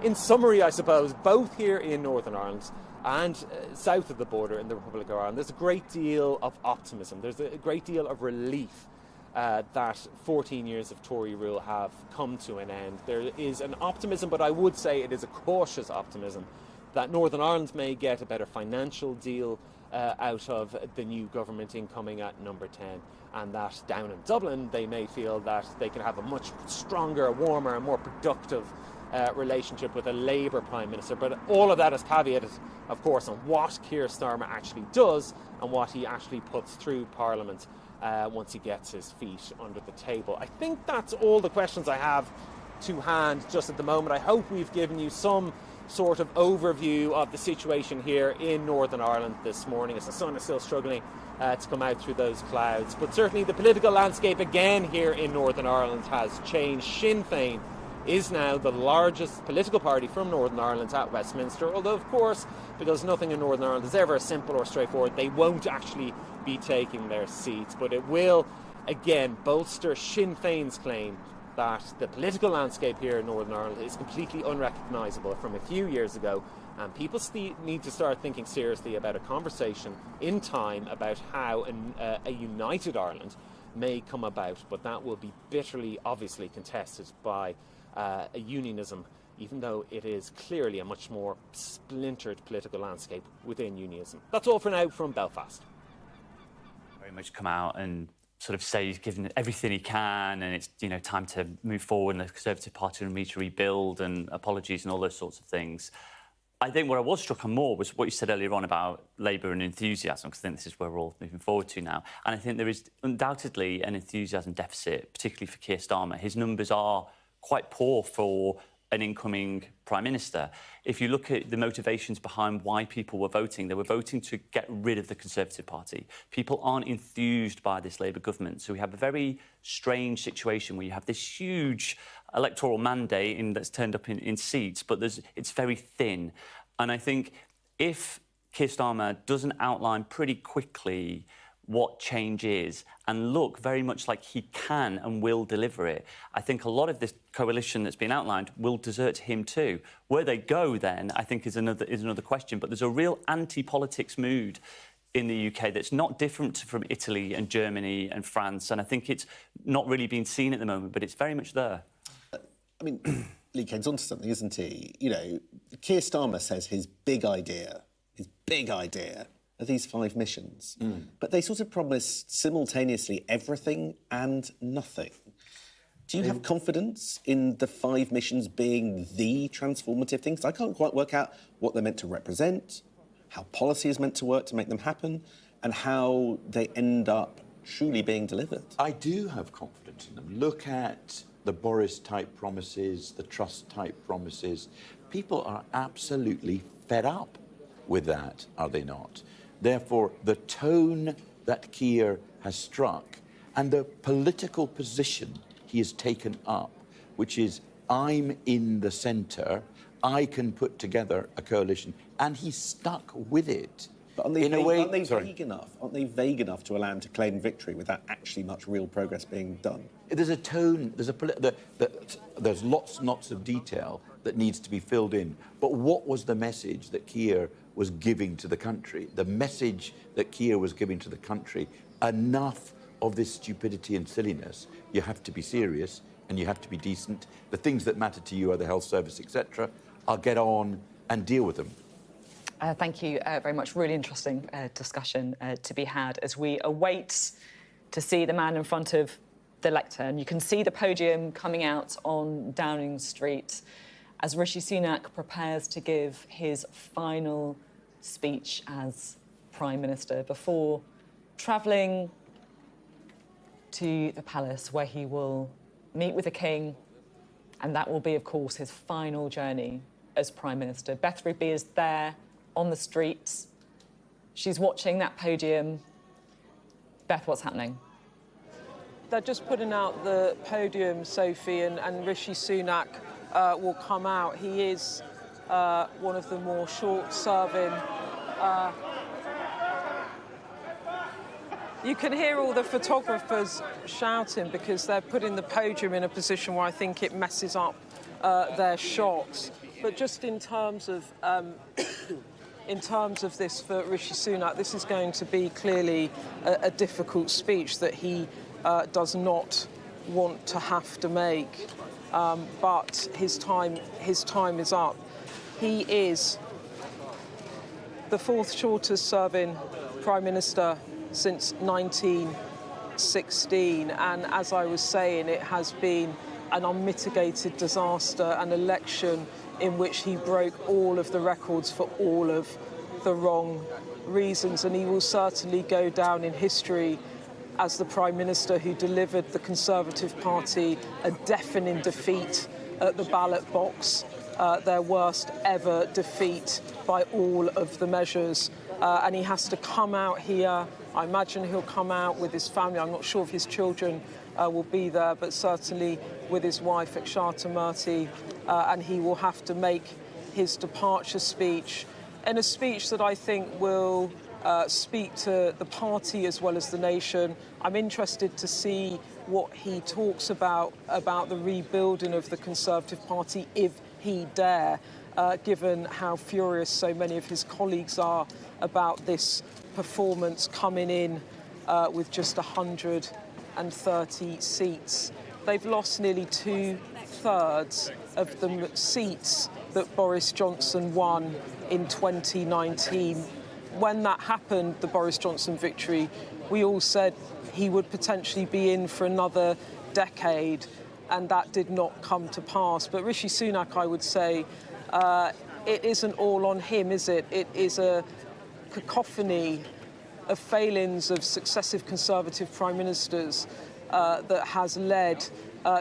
in summary, I suppose, both here in Northern Ireland and south of the border in the Republic of Ireland, there's a great deal of optimism. There's a great deal of relief that 14 years of Tory rule have come to an end. There is an optimism, but I would say it is a cautious optimism, that Northern Ireland may get a better financial deal out of the new government incoming at number 10, and that down in Dublin they may feel that they can have a much stronger, warmer and more productive relationship with a Labour Prime Minister. But all of that is caveated, of course, on what Keir Starmer actually does and what he actually puts through Parliament once he gets his feet under the table. I think that's all the questions I have to hand just at the moment. I hope we've given you some sort of overview of the situation here in Northern Ireland this morning, as the sun is still struggling to come out through those clouds. But certainly the political landscape again here in Northern Ireland has changed. Sinn Féin is now the largest political party from Northern Ireland at Westminster, although of course, because nothing in Northern Ireland is ever simple or straightforward, they won't actually be taking their seats. But it will again bolster Sinn Féin's claim that the political landscape here in Northern Ireland is completely unrecognisable from a few years ago, and people need to start thinking seriously about a conversation in time about how a united Ireland may come about, but that will be bitterly, obviously contested by a unionism, even though it is clearly a much more splintered political landscape within unionism. That's all for now from Belfast. Very much come out and sort of say he's given everything he can and it's, you know, time to move forward and the Conservative Party will need to rebuild and apologies and all those sorts of things. I think what I was struck on more was what you said earlier on about Labour and enthusiasm, because I think this is where we're all moving forward to now. And I think there is undoubtedly an enthusiasm deficit, particularly for Keir Starmer. His numbers are quite poor for an incoming Prime Minister. If you look at the motivations behind why people were voting, they were voting to get rid of the Conservative Party. People aren't enthused by this Labour government. So we have a very strange situation where you have this huge electoral mandate that's turned up in seats, but it's very thin. And I think if Keir Starmer doesn't outline pretty quickly what change is and look very much like he can and will deliver it, I think a lot of this coalition that's been outlined will desert him too. Where they go then, I think, is another question. But there's a real anti-politics mood in the UK that's not different from Italy and Germany and France, and I think it's not really being seen at the moment, but it's very much there. I mean, Lee Kane's onto something, isn't he? You know, Keir Starmer says his big idea are these 5 missions. But they sort of promise simultaneously everything and nothing. Do you have confidence in the 5 missions being the transformative things? I can't quite work out what they're meant to represent, how policy is meant to work to make them happen, and how they end up truly being delivered. I do have confidence in them. Look at the Boris-type promises, the Truss-type promises. People are absolutely fed up with that, are they not? Therefore, the tone that Keir has struck and the political position he has taken up, which is, I'm in the centre, I can put together a coalition, and he's stuck with it. But aren't they vague enough? Aren't they vague enough to allow him to claim victory without actually much real progress being done? There's a tone, there's lots and lots of detail that needs to be filled in. But what was the message that Keir was giving to the country? The message that Keir was giving to the country, enough of this stupidity and silliness. You have to be serious and you have to be decent. The things that matter to you are the health service, etc. I'll get on and deal with them. Thank you very much. Really interesting discussion to be had as we await to see the man in front of the lectern. You can see the podium coming out on Downing Street as Rishi Sunak prepares to give his final speech as Prime Minister before travelling to the palace where he will meet with the King, and that will be, of course, his final journey as Prime Minister. Beth Rigby is there on the streets. She's watching that podium. Beth, what's happening? They're just putting out the podium, Sophie, and Rishi Sunak will come out. He is one of the more short-serving... You can hear all the photographers shouting because they're putting the podium in a position where I think it messes up their shots. But just in terms of this for Rishi Sunak, this is going to be clearly a difficult speech that he does not want to have to make. But his time is up. He is the 4th shortest serving Prime Minister since 1916, and as I was saying, it has been an unmitigated disaster, an election in which he broke all of the records for all of the wrong reasons, and he will certainly go down in history as the Prime Minister who delivered the Conservative Party a deafening defeat at the ballot box, their worst ever defeat by all of the measures. And he has to come out here. I imagine he'll come out with his family. I'm not sure if his children will be there, but certainly with his wife, Akshata Murthy, and he will have to make his departure speech, and a speech that I think will speak to the party as well as the nation. I'm interested to see what he talks about the rebuilding of the Conservative Party, if he dare, given how furious so many of his colleagues are about this performance coming in with just 130 seats. They've lost nearly 2/3 of the seats that Boris Johnson won in 2019. When that happened, the Boris Johnson victory, we all said he would potentially be in for another decade, and that did not come to pass. But Rishi Sunak, I would say, it isn't all on him, is it? It is a cacophony of failings of successive Conservative Prime Ministers that has led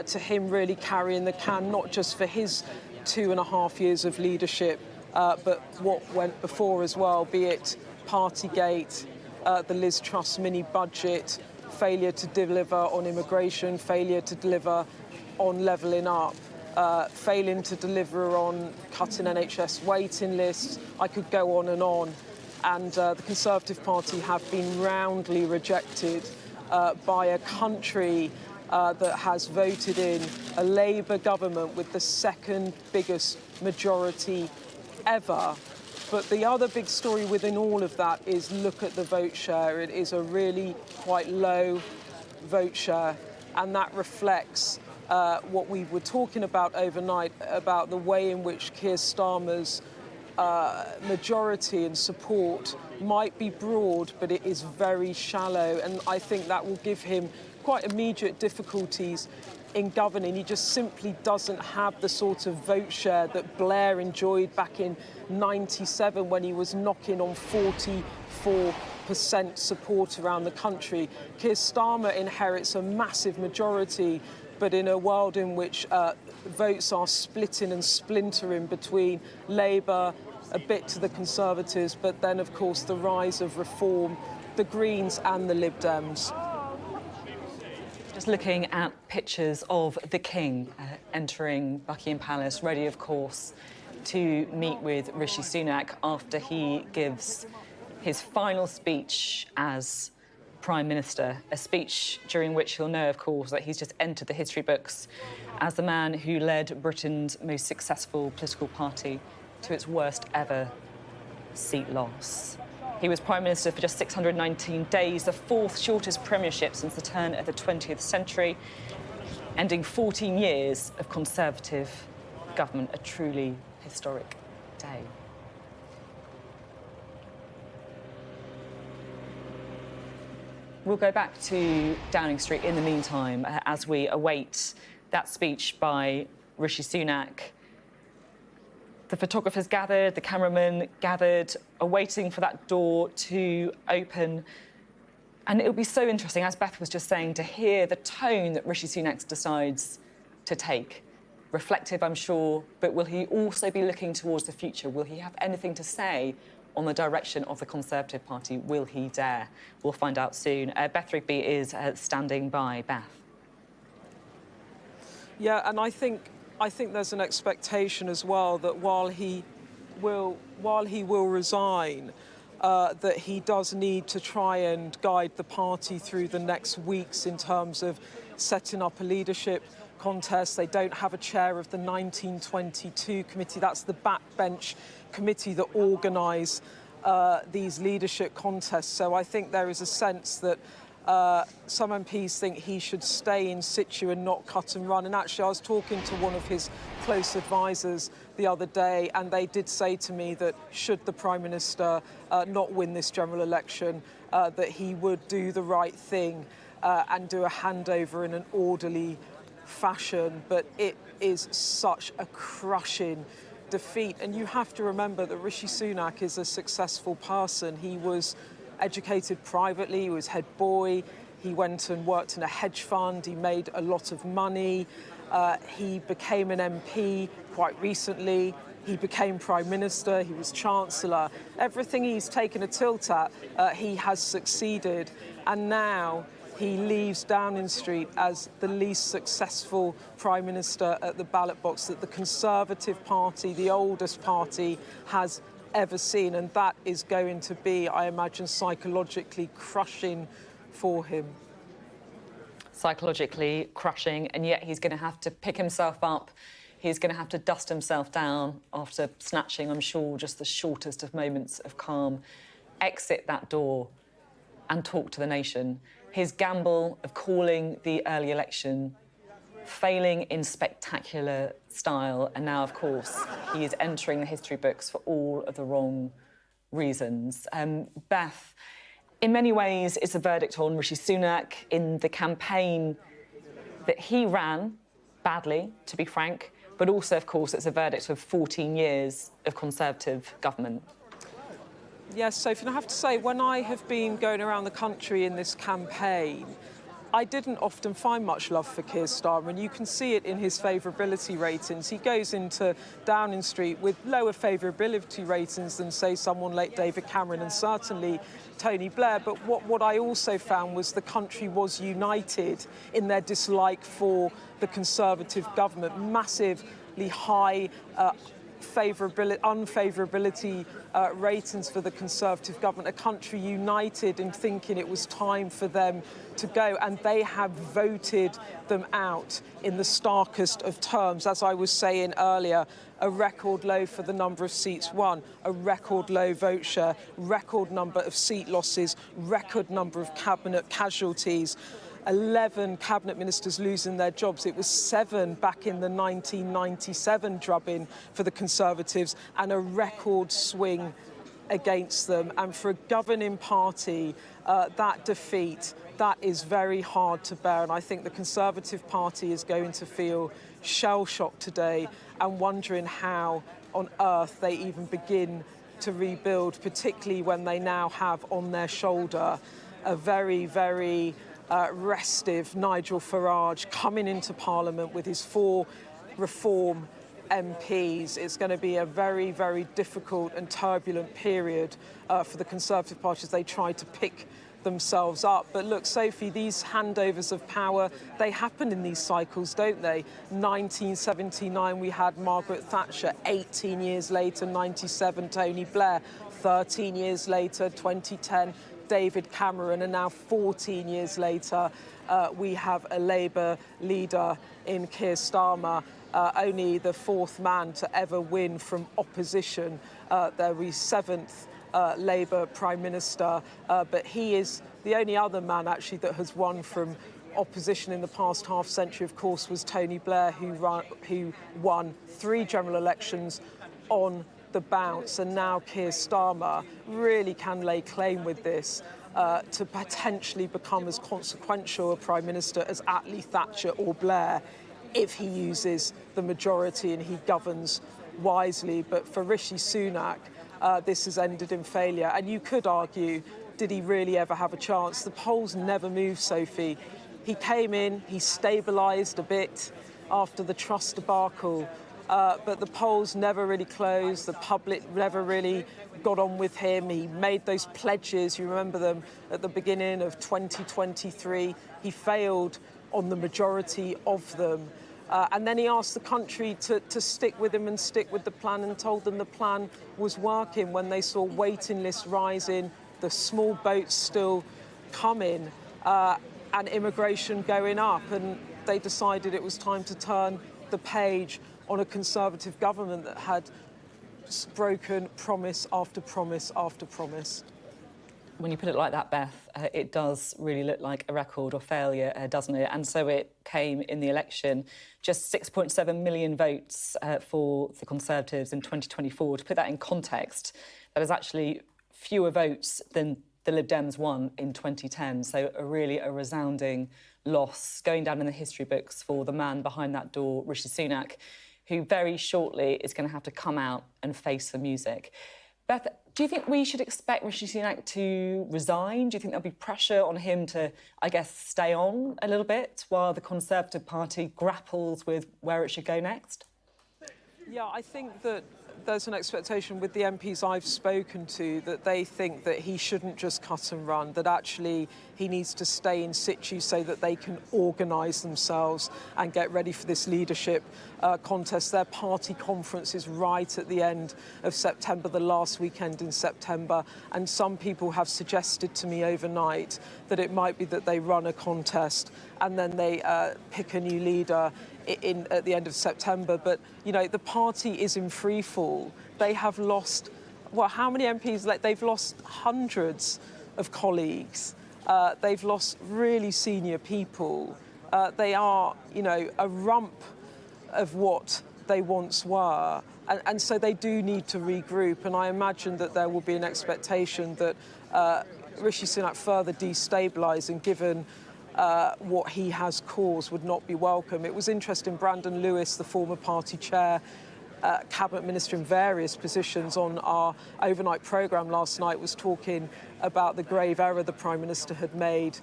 to him really carrying the can, not just for his 2.5 years of leadership, but what went before as well, be it Partygate, the Liz Truss mini-budget, failure to deliver on immigration, failure to deliver on levelling up. failing to deliver on cutting NHS waiting lists. I could go on. And the Conservative Party have been roundly rejected by a country that has voted in a Labour government with the second biggest majority ever. But the other big story within all of that is look at the vote share. It is a really quite low vote share, and that reflects what we were talking about overnight, about the way in which Keir Starmer's majority and support might be broad, but it is very shallow, and I think that will give him quite immediate difficulties in governing. He just simply doesn't have the sort of vote share that Blair enjoyed back in '97 when he was knocking on 44% support around the country. Keir Starmer inherits a massive majority, but in a world in which votes are splitting and splintering between Labour, a bit to the Conservatives, but then, of course, the rise of Reform, the Greens and the Lib Dems. Just looking at pictures of the King entering Buckingham Palace, ready, of course, to meet with Rishi Sunak after he gives his final speech as Prime Minister, a speech during which he'll know, of course, that he's just entered the history books as the man who led Britain's most successful political party to its worst ever seat loss. He was Prime Minister for just 619 days, the fourth shortest premiership since the turn of the 20th century, ending 14 years of Conservative government, a truly historic day. We'll go back to Downing Street in the meantime as we await that speech by Rishi Sunak. The photographers gathered, the cameramen gathered, awaiting for that door to open. And it'll be so interesting, as Beth was just saying, to hear the tone that Rishi Sunak decides to take. Reflective, I'm sure, but will he also be looking towards the future? Will he have anything to say on the direction of the Conservative Party? Will he dare? We'll find out soon. Beth Rigby is standing by. Beth. Yeah, and I think there's an expectation as well that while he will resign, that he does need to try and guide the party through the next weeks in terms of setting up a leadership contest. They don't have a chair of the 1922 committee. That's the backbench committee that organise these leadership contests. So I think there is a sense that some MPs think he should stay in situ and not cut and run. And actually, I was talking to one of his close advisors the other day, and they did say to me that should the Prime Minister not win this general election, that he would do the right thing and do a handover in an orderly fashion. But it is such a crushing defeat. And you have to remember that Rishi Sunak is a successful person. He was educated privately, he was head boy, he went and worked in a hedge fund, he made a lot of money, he became an MP quite recently, he became Prime Minister, he was Chancellor. Everything he's taken a tilt at, he has succeeded, and now he leaves Downing Street as the least successful Prime Minister at the ballot box that the Conservative Party, the oldest party, has ever seen, and that is going to be, I imagine, psychologically crushing for him. Psychologically crushing, and yet he's going to have to pick himself up. He's going to have to dust himself down after snatching, I'm sure, just the shortest of moments of calm, exit that door and talk to the nation. His gamble of calling the early election, failing in spectacular style, and now, of course, he is entering the history books for all of the wrong reasons. Beth, in many ways, it's a verdict on Rishi Sunak in the campaign that he ran badly, to be frank, but also, of course, it's a verdict of 14 years of Conservative government. Yes, Sophie, and I have to say, when I have been going around the country in this campaign, I didn't often find much love for Keir Starmer, and you can see it in his favourability ratings. He goes into Downing Street with lower favourability ratings than, say, someone like David Cameron and certainly Tony Blair. But what I also found was the country was united in their dislike for the Conservative government. Massively high unfavourability ratings for the Conservative government, a country united in thinking it was time for them to go, and they have voted them out in the starkest of terms. As I was saying earlier, a record low for the number of seats won, a record low vote share, record number of seat losses, record number of cabinet casualties. 11 cabinet ministers losing their jobs. It was 7 back in the 1997 drubbing for the Conservatives, and a record swing against them. And for a governing party, that defeat, that is very hard to bear. And I think the Conservative Party is going to feel shell-shocked today and wondering how on earth they even begin to rebuild, particularly when they now have on their shoulder a very, very restive Nigel Farage coming into Parliament with his 4 Reform MPs. It's going to be a very, very difficult and turbulent period for the Conservative Party as they try to pick themselves up. But look, Sophie, these handovers of power, they happen in these cycles, don't they? 1979, we had Margaret Thatcher. 18 years later, 97, Tony Blair. 13 years later, 2010, David Cameron, and now 14 years later, we have a Labour leader in Keir Starmer, only the 4th man to ever win from opposition. There will be 7th Labour Prime Minister, but he is the only other man actually that has won from opposition in the past half century, of course, was Tony Blair, who won 3 general elections on the bounce, and now Keir Starmer really can lay claim with this to potentially become as consequential a Prime Minister as Attlee, Thatcher or Blair if he uses the majority and he governs wisely. But for Rishi Sunak, this has ended in failure. And you could argue, did he really ever have a chance? The polls never moved, Sophie. He came in, he stabilised a bit after the Truss debacle, but the polls never really closed. The public never really got on with him. He made those pledges, you remember them, at the beginning of 2023. He failed on the majority of them. And then he asked the country to stick with him and stick with the plan, and told them the plan was working when they saw waiting lists rising, the small boats still coming, and immigration going up. And they decided it was time to turn the page on a Conservative government that had broken promise after promise after promise. When you put it like that, Beth, it does really look like a record or failure, doesn't it? And so it came in the election. Just 6.7 million votes for the Conservatives in 2024. To put that in context, that is actually fewer votes than the Lib Dems won in 2010. So really a resounding loss, going down in the history books for the man behind that door, Rishi Sunak, who very shortly is going to have to come out and face the music. Beth, do you think we should expect Rishi Sunak to resign? Do you think there'll be pressure on him to, I guess, stay on a little bit while the Conservative Party grapples with where it should go next? Yeah, I think that there's an expectation with the MPs I've spoken to that they think that he shouldn't just cut and run, that actually he needs to stay in situ so that they can organise themselves and get ready for this leadership contest. Their party conference is right at the end of September, the last weekend in September, and some people have suggested to me overnight that it might be that they run a contest and then they pick a new leader at the end of September. But, you know, the party is in free fall. They have lost, well, how many MPs? They've lost hundreds of colleagues. They've lost really senior people. They are, you know, a rump of what they once were. And so they do need to regroup. And I imagine that there will be an expectation that Rishi Sunak further destabilising, given what he has caused, would not be welcome. It was interesting, Brandon Lewis, the former party chair, cabinet minister in various positions on our overnight programme last night was talking about the grave error the Prime Minister had made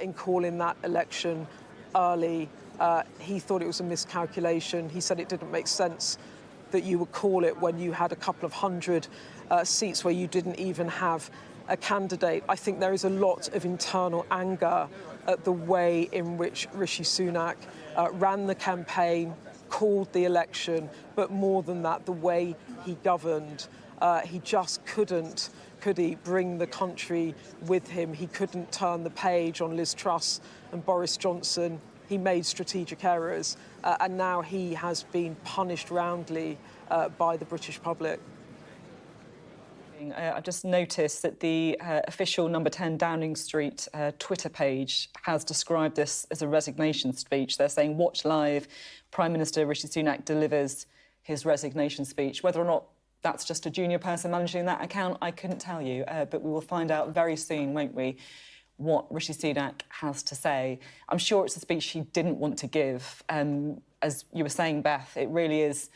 in calling that election early. He thought it was a miscalculation. He said it didn't make sense that you would call it when you had a couple of hundred seats where you didn't even have a candidate. I think there is a lot of internal anger at the way in which Rishi Sunak ran the campaign, called the election, but more than that, the way he governed. He just couldn't, could he, bring the country with him. He couldn't turn the page on Liz Truss and Boris Johnson. He made strategic errors, and now he has been punished roundly by the British public. I've just noticed that the official Number 10 Downing Street Twitter page has described this as a resignation speech. They're saying, watch live, Prime Minister Rishi Sunak delivers his resignation speech. Whether or not that's just a junior person managing that account, I couldn't tell you, but we will find out very soon, won't we, what Rishi Sunak has to say. I'm sure it's a speech he didn't want to give. As you were saying, Beth, it really is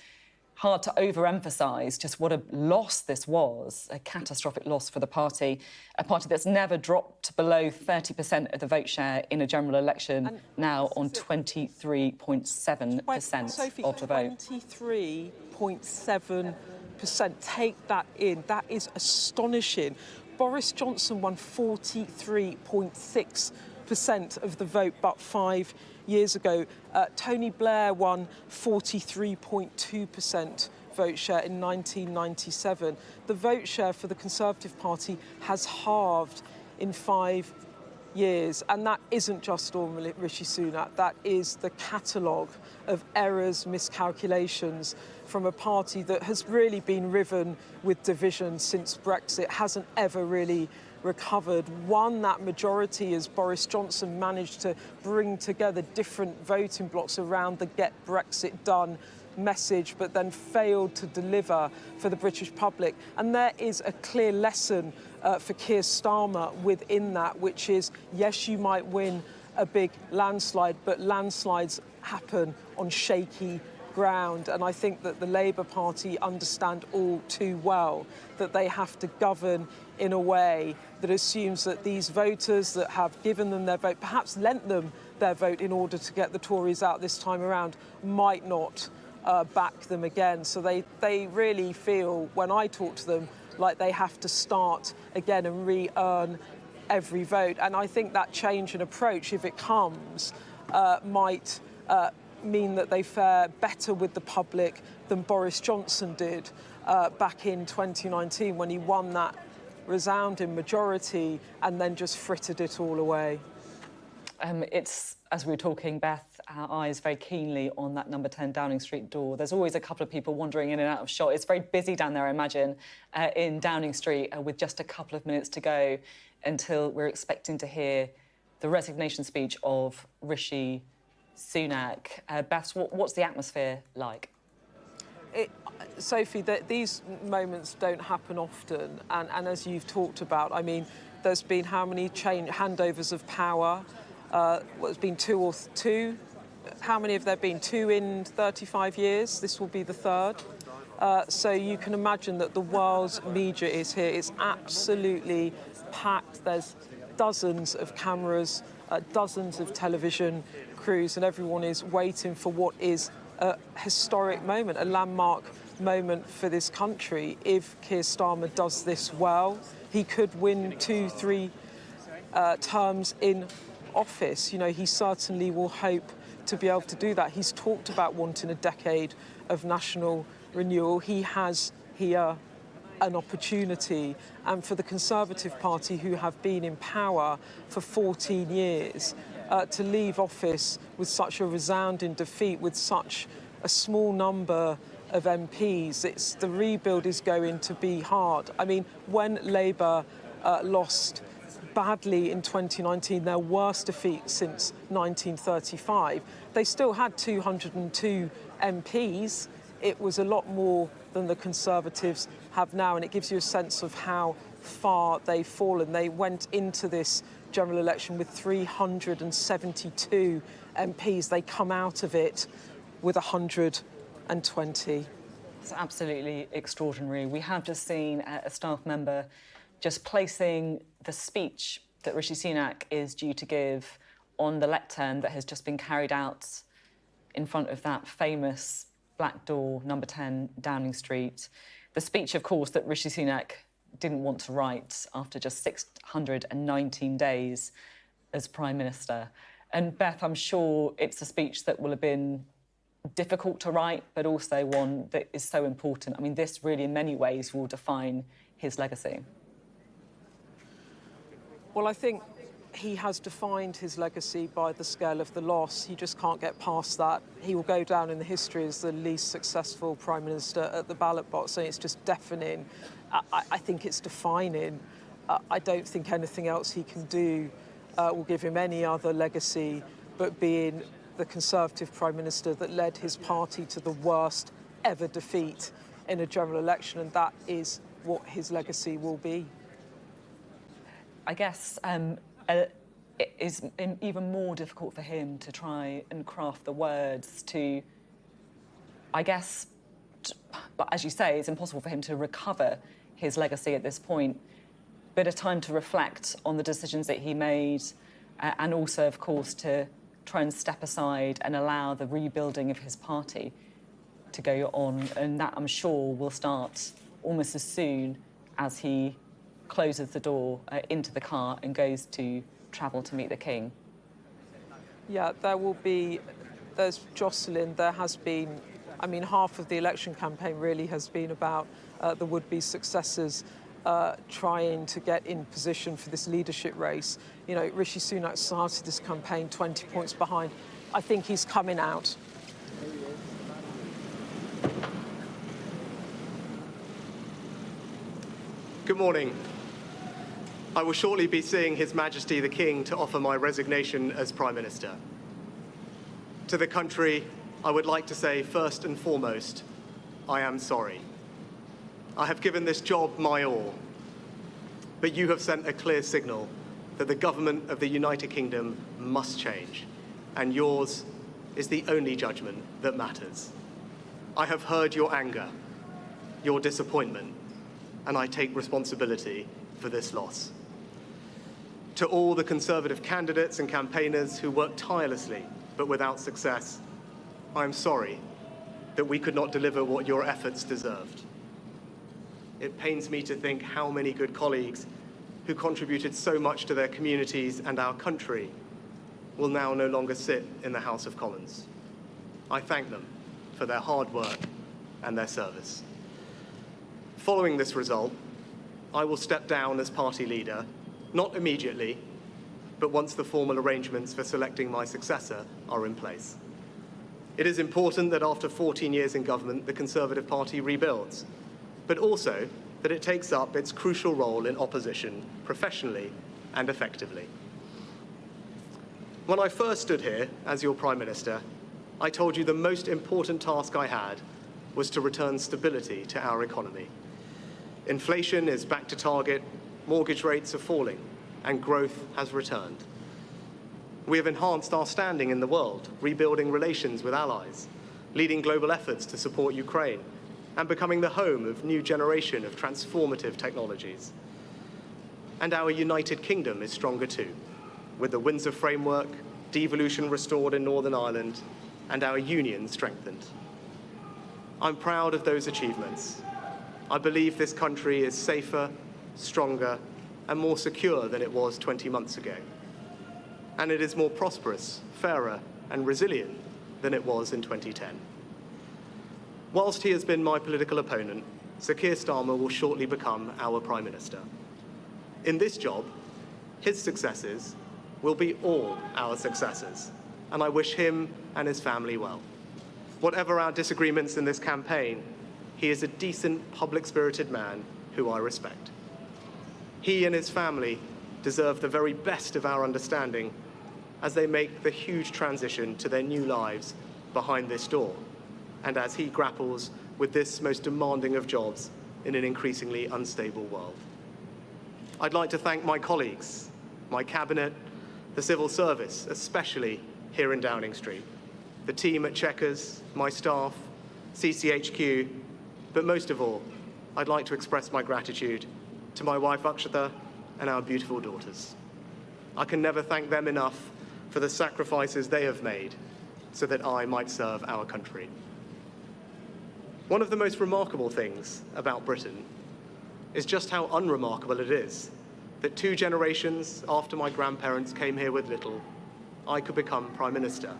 hard to overemphasise just what a loss this was, a catastrophic loss for the party, a party that's never dropped below 30% of the vote share in a general election, and now on 23.7% of the vote. 23.7%. Take that in. That is astonishing. Boris Johnson won 43.6% of the vote but 5 years ago. Tony Blair won 43.2% vote share in 1997. The vote share for the Conservative Party has halved in 5 years, and that isn't just all Rishi Sunak. That is the catalogue of errors, miscalculations from a party that has really been riven with division since Brexit, hasn't ever really recovered, won that majority as Boris Johnson managed to bring together different voting blocks around the Get Brexit Done message, but then failed to deliver for the British public. And there is a clear lesson for Keir Starmer within that, which is, yes, you might win a big landslide, but landslides happen on shaky ground. And I think that the Labour Party understand all too well that they have to govern in a way that assumes that these voters that have given them their vote, perhaps lent them their vote in order to get the Tories out this time around, might not back them again. So they really feel, when I talk to them, like they have to start again and re-earn every vote. And I think that change in approach, if it comes, might mean that they fare better with the public than Boris Johnson did back in 2019 when he won that resounding majority and then just frittered it all away. It's, as we were talking, Beth, our eyes very keenly on that Number 10 Downing Street door. There's always a couple of people wandering in and out of shot. It's very busy down there, I imagine, in Downing Street, with just a couple of minutes to go until we're expecting to hear the resignation speech of Rishi Sunak. Beth, what's the atmosphere like? Sophie, these moments don't happen often, and as you've talked about, I mean, there's been how many handovers of power? It's been two? How many have there been? 2 in 35 years? This will be the third. So you can imagine that the world's media is here. It's absolutely packed. There's dozens of cameras, dozens of television crews, and everyone is waiting for what is a historic moment, a landmark moment for this country. If Keir Starmer does this well, he could win 2-3 terms in office. You know, he certainly will hope to be able to do that. He's talked about wanting a decade of national renewal. He has here an opportunity, and for the Conservative Party, who have been in power for 14 years, to leave office with such a resounding defeat, with such a small number of MPs, the rebuild is going to be hard. I mean, when Labour lost badly in 2019, their worst defeat since 1935, they still had 202 MPs. It was a lot more than the Conservatives have now, and it gives you a sense of how far they've fallen. They went into this general election with 372 MPs. They come out of it with 120. It's absolutely extraordinary. We have just seen a staff member just placing the speech that Rishi Sunak is due to give on the lectern that has just been carried out in front of that famous black door, number 10, Downing Street. The speech, of course, that Rishi Sunak didn't want to write after just 619 days as Prime Minister. And Beth, I'm sure it's a speech that will have been difficult to write, but also one that is so important. I mean, this really, in many ways, will define his legacy. Well, I think he has defined his legacy by the scale of the loss. He just can't get past that. He will go down in the history as the least successful Prime Minister at the ballot box, and it's just deafening. I think it's defining. I don't think anything else he can do will give him any other legacy but being the Conservative Prime Minister that led his party to the worst ever defeat in a general election, and that is what his legacy will be. I guess it is even more difficult for him to try and craft the words to, I guess, as you say, it's impossible for him to recover his legacy at this point. Bit of time to reflect on the decisions that he made, and also, of course, to try and step aside and allow the rebuilding of his party to go on. And that, I'm sure, will start almost as soon as he closes the door into the car and goes to travel to meet the King. Yeah, there's Jocelyn, there has been, I mean, half of the election campaign really has been about the would-be successors trying to get in position for this leadership race. You know, Rishi Sunak started this campaign 20 points behind. I think he's coming out. Good morning. I will shortly be seeing His Majesty the King to offer my resignation as Prime Minister. To the country, I would like to say first and foremost, I am sorry. I have given this job my all, but you have sent a clear signal that the government of the United Kingdom must change, and yours is the only judgment that matters. I have heard your anger, your disappointment, and I take responsibility for this loss. To all the Conservative candidates and campaigners who worked tirelessly but without success, I am sorry that we could not deliver what your efforts deserved. It pains me to think how many good colleagues who contributed so much to their communities and our country will now no longer sit in the House of Commons. I thank them for their hard work and their service. Following this result, I will step down as party leader, not immediately, but once the formal arrangements for selecting my successor are in place. It is important that after 14 years in government, the Conservative Party rebuilds, but also that it takes up its crucial role in opposition professionally and effectively. When I first stood here as your Prime Minister, I told you the most important task I had was to return stability to our economy. Inflation is back to target, mortgage rates are falling, and growth has returned. We have enhanced our standing in the world, rebuilding relations with allies, leading global efforts to support Ukraine, and becoming the home of a new generation of transformative technologies. And our United Kingdom is stronger too, with the Windsor Framework, devolution restored in Northern Ireland, and our union strengthened. I'm proud of those achievements. I believe this country is safer, stronger, and more secure than it was 20 months ago. And it is more prosperous, fairer, and resilient than it was in 2010. Whilst he has been my political opponent, Sir Keir Starmer will shortly become our Prime Minister. In this job, his successors will be all our successors, and I wish him and his family well. Whatever our disagreements in this campaign, he is a decent, public-spirited man who I respect. He and his family deserve the very best of our understanding as they make the huge transition to their new lives behind this door, and as he grapples with this most demanding of jobs in an increasingly unstable world. I'd like to thank my colleagues, my cabinet, the civil service, especially here in Downing Street, the team at Chequers, my staff, CCHQ, But most of all, I'd like to express my gratitude to my wife Akshata and our beautiful daughters. I can never thank them enough for the sacrifices they have made so that I might serve our country. One of the most remarkable things about Britain is just how unremarkable it is that 2 generations after my grandparents came here with little, I could become Prime Minister,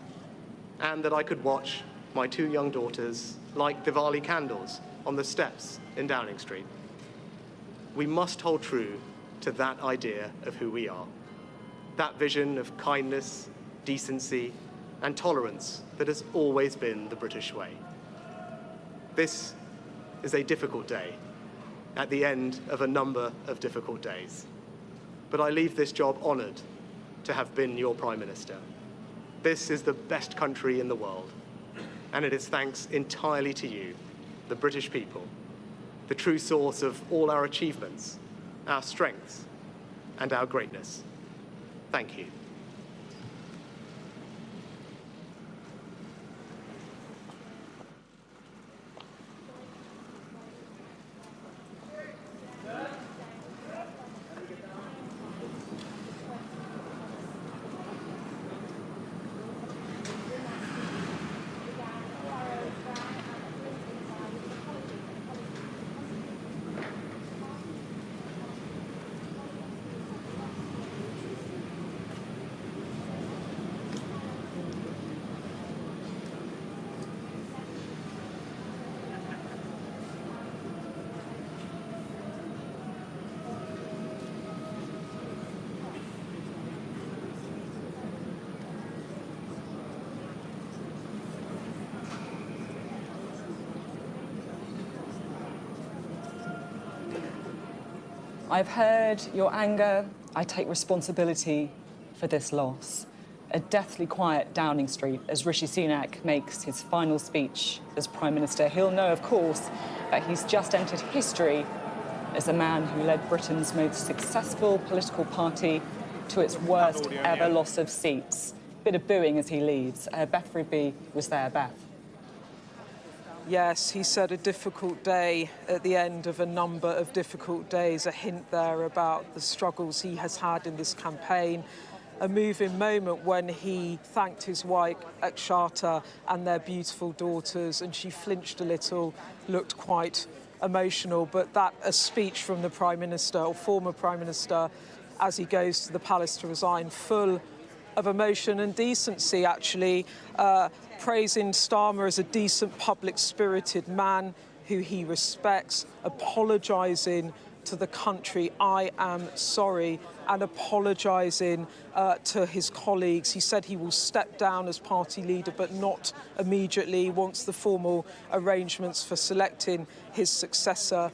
and that I could watch my 2 young daughters light Diwali candles on the steps in Downing Street. We must hold true to that idea of who we are, that vision of kindness, decency, and tolerance that has always been the British way. This is a difficult day, at the end of a number of difficult days. But I leave this job honoured to have been your Prime Minister. This is the best country in the world, and it is thanks entirely to you, the British people, the true source of all our achievements, our strengths, and our greatness. Thank you. I've heard your anger. I take responsibility for this loss. A deathly quiet Downing Street as Rishi Sunak makes his final speech as Prime Minister. He'll know, of course, that he's just entered history as a man who led Britain's most successful political party to its worst ever loss of seats. Bit of booing as he leaves. Beth Rigby was there. Beth. Yes, he said a difficult day at the end of a number of difficult days, a hint there about the struggles he has had in this campaign. A moving moment when he thanked his wife, Akshata, and their beautiful daughters, and she flinched a little, looked quite emotional. But that, a speech from the Prime Minister, or former Prime Minister, as he goes to the palace to resign, full of emotion and decency, actually, praising Starmer as a decent, public-spirited man who he respects, apologising to the country, I am sorry, and apologising to his colleagues. He said he will step down as party leader, but not immediately once the formal arrangements for selecting his successor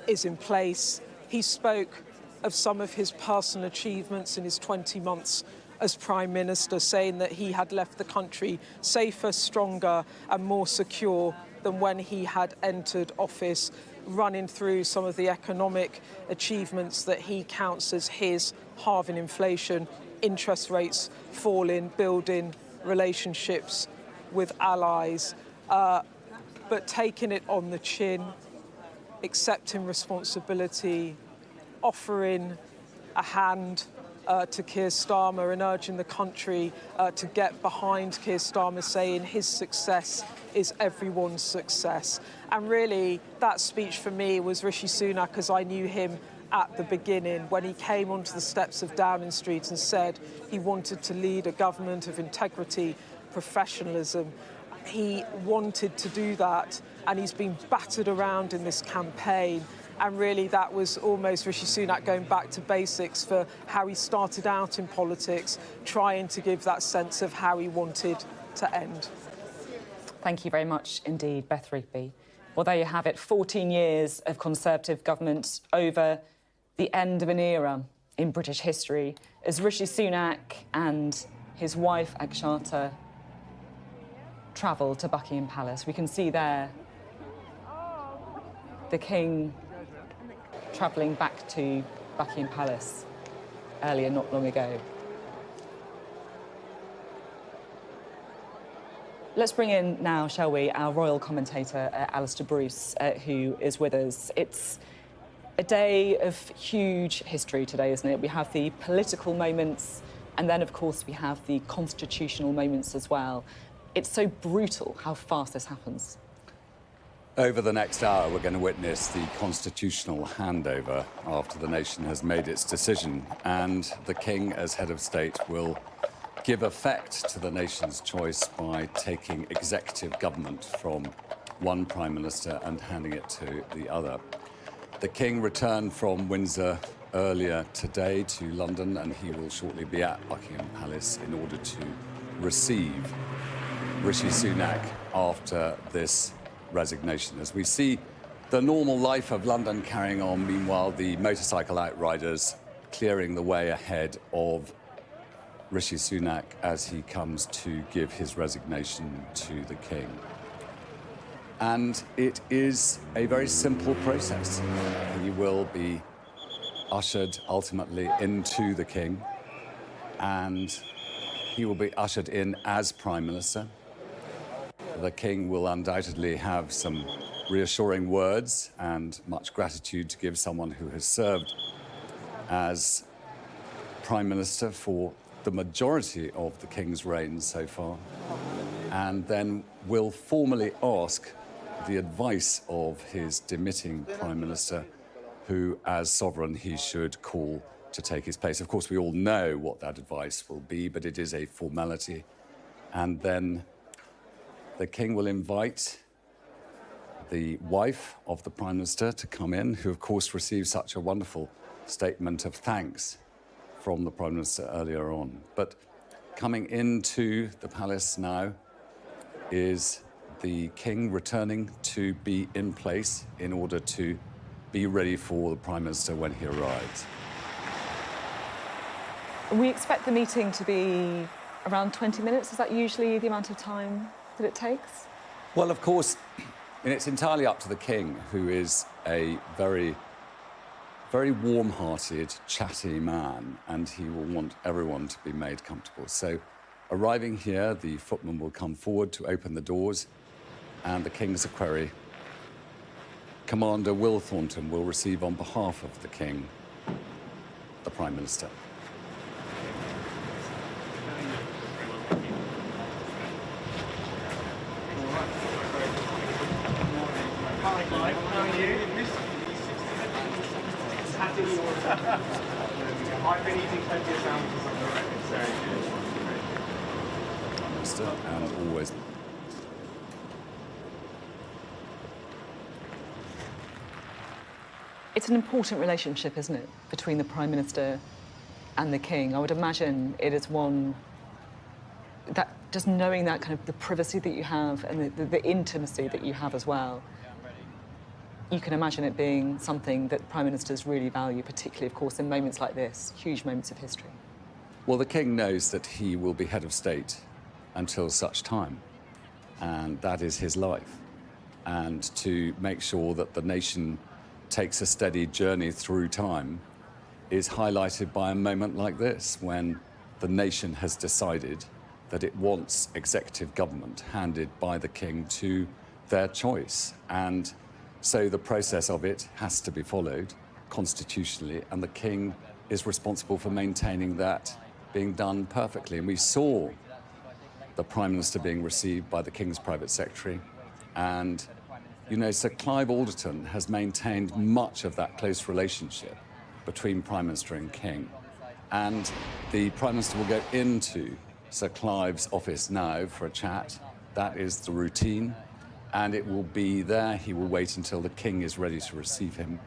is in place. He spoke of some of his personal achievements in his 20 months as Prime Minister, saying that he had left the country safer, stronger and more secure than when he had entered office, running through some of the economic achievements that he counts as his: halving inflation, interest rates falling, building relationships with allies, but taking it on the chin, accepting responsibility, offering a hand to Keir Starmer and urging the country to get behind Keir Starmer, saying his success is everyone's success. And really, that speech for me was Rishi Sunak as I knew him at the beginning, when he came onto the steps of Downing Street and said he wanted to lead a government of integrity, professionalism. He wanted to do that, and he's been battered around in this campaign. And really, that was almost Rishi Sunak going back to basics for how he started out in politics, trying to give that sense of how he wanted to end. Thank you very much indeed, Beth Rigby. Well, there you have it, 14 years of Conservative government over the end of an era in British history as Rishi Sunak and his wife, Akshata, travel to Buckingham Palace. We can see there the King travelling back to Buckingham Palace earlier, not long ago. Let's bring in now, shall we, our royal commentator, Alistair Bruce, who is with us. It's a day of huge history today, isn't it? We have the political moments, and then, of course, we have the constitutional moments as well. It's so brutal how fast this happens. Over the next hour, we're going to witness the constitutional handover after the nation has made its decision, and the King, as head of state, will give effect to the nation's choice by taking executive government from one Prime Minister and handing it to the other. The King returned from Windsor earlier today to London, and he will shortly be at Buckingham Palace in order to receive Rishi Sunak after this resignation. As we see the normal life of London carrying on, meanwhile, the motorcycle outriders clearing the way ahead of Rishi Sunak as he comes to give his resignation to the King. And it is a very simple process. He will be ushered ultimately into the King, and he will be ushered in as Prime Minister. The King will undoubtedly have some reassuring words and much gratitude to give someone who has served as Prime Minister for the majority of the King's reign so far, and then will formally ask the advice of his demitting Prime Minister, who, as sovereign, he should call to take his place. Of course, we all know what that advice will be, but it is a formality. And then the King will invite the wife of the Prime Minister to come in, who, of course, received such a wonderful statement of thanks from the Prime Minister earlier on. But coming into the palace now is the King returning to be in place in order to be ready for the Prime Minister when he arrives. We expect the meeting to be around 20 minutes. Is that usually the amount of time that it takes? Well, of course, and it's entirely up to the King, who is a very warm-hearted, chatty man, and he will want everyone to be made comfortable. So, arriving here, the footman will come forward to open the doors, and the King's equerry, Commander Will Thornton, will receive on behalf of the King the Prime Minister. I've been eating plenty of sandwiches on the record, Prime Minister, and always. It's an important relationship, isn't it, between the Prime Minister and the King? I would imagine it is one that, just knowing that kind of the privacy that you have and the intimacy that you have as well, you can imagine it being something that Prime Ministers really value, particularly, of course, in moments like this, huge moments of history. Well, the King knows that he will be head of state until such time, and that is his life. And to make sure that the nation takes a steady journey through time is highlighted by a moment like this, when the nation has decided that it wants executive government handed by the King to their choice. And so the process of it has to be followed constitutionally, and the King is responsible for maintaining that being done perfectly. And we saw the Prime Minister being received by the King's private secretary, and you know, Sir Clive Alderton has maintained much of that close relationship between Prime Minister and King. And the Prime Minister will go into Sir Clive's office now for a chat. That is the routine. And it will be there. He will wait until the King is ready to receive him,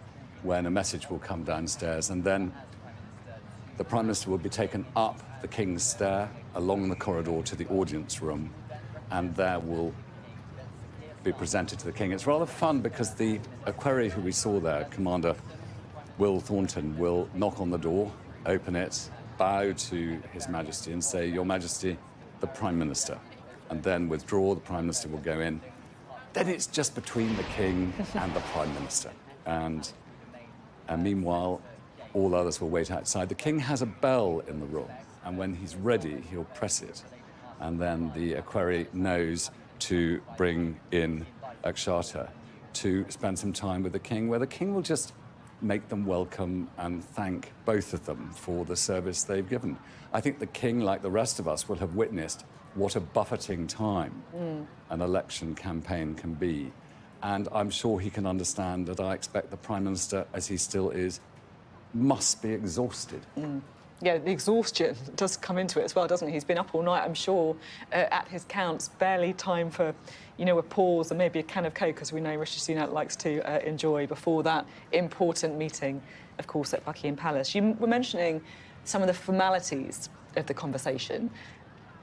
when a message will come downstairs. And then the Prime Minister will be taken up the King's stair, along the corridor to the audience room, and there will be presented to the King. It's rather fun because the equerry who we saw there, Commander Will Thornton, will knock on the door, open it, bow to His Majesty and say, "Your Majesty, the Prime Minister," and then withdraw. The Prime Minister will go in. Then it's just between the King and the Prime Minister. And meanwhile, all others will wait outside. The King has a bell in the room, and when he's ready, he'll press it. And then the equerry knows to bring in Akshata to spend some time with the king, where the king will just make them welcome and thank both of them for the service they've given. I think the king, like the rest of us, will have witnessed what a buffeting time an election campaign can be. And I'm sure he can understand that I expect the Prime Minister, as he still is, must be exhausted. Yeah, the exhaustion does come into it as well, doesn't it? He's been up all night, I'm sure, at his counts, barely time for, you know, a pause and maybe a can of Coke, as we know Rishi Sunak likes to enjoy before that important meeting, of course, at Buckingham Palace. You were mentioning some of the formalities of the conversation,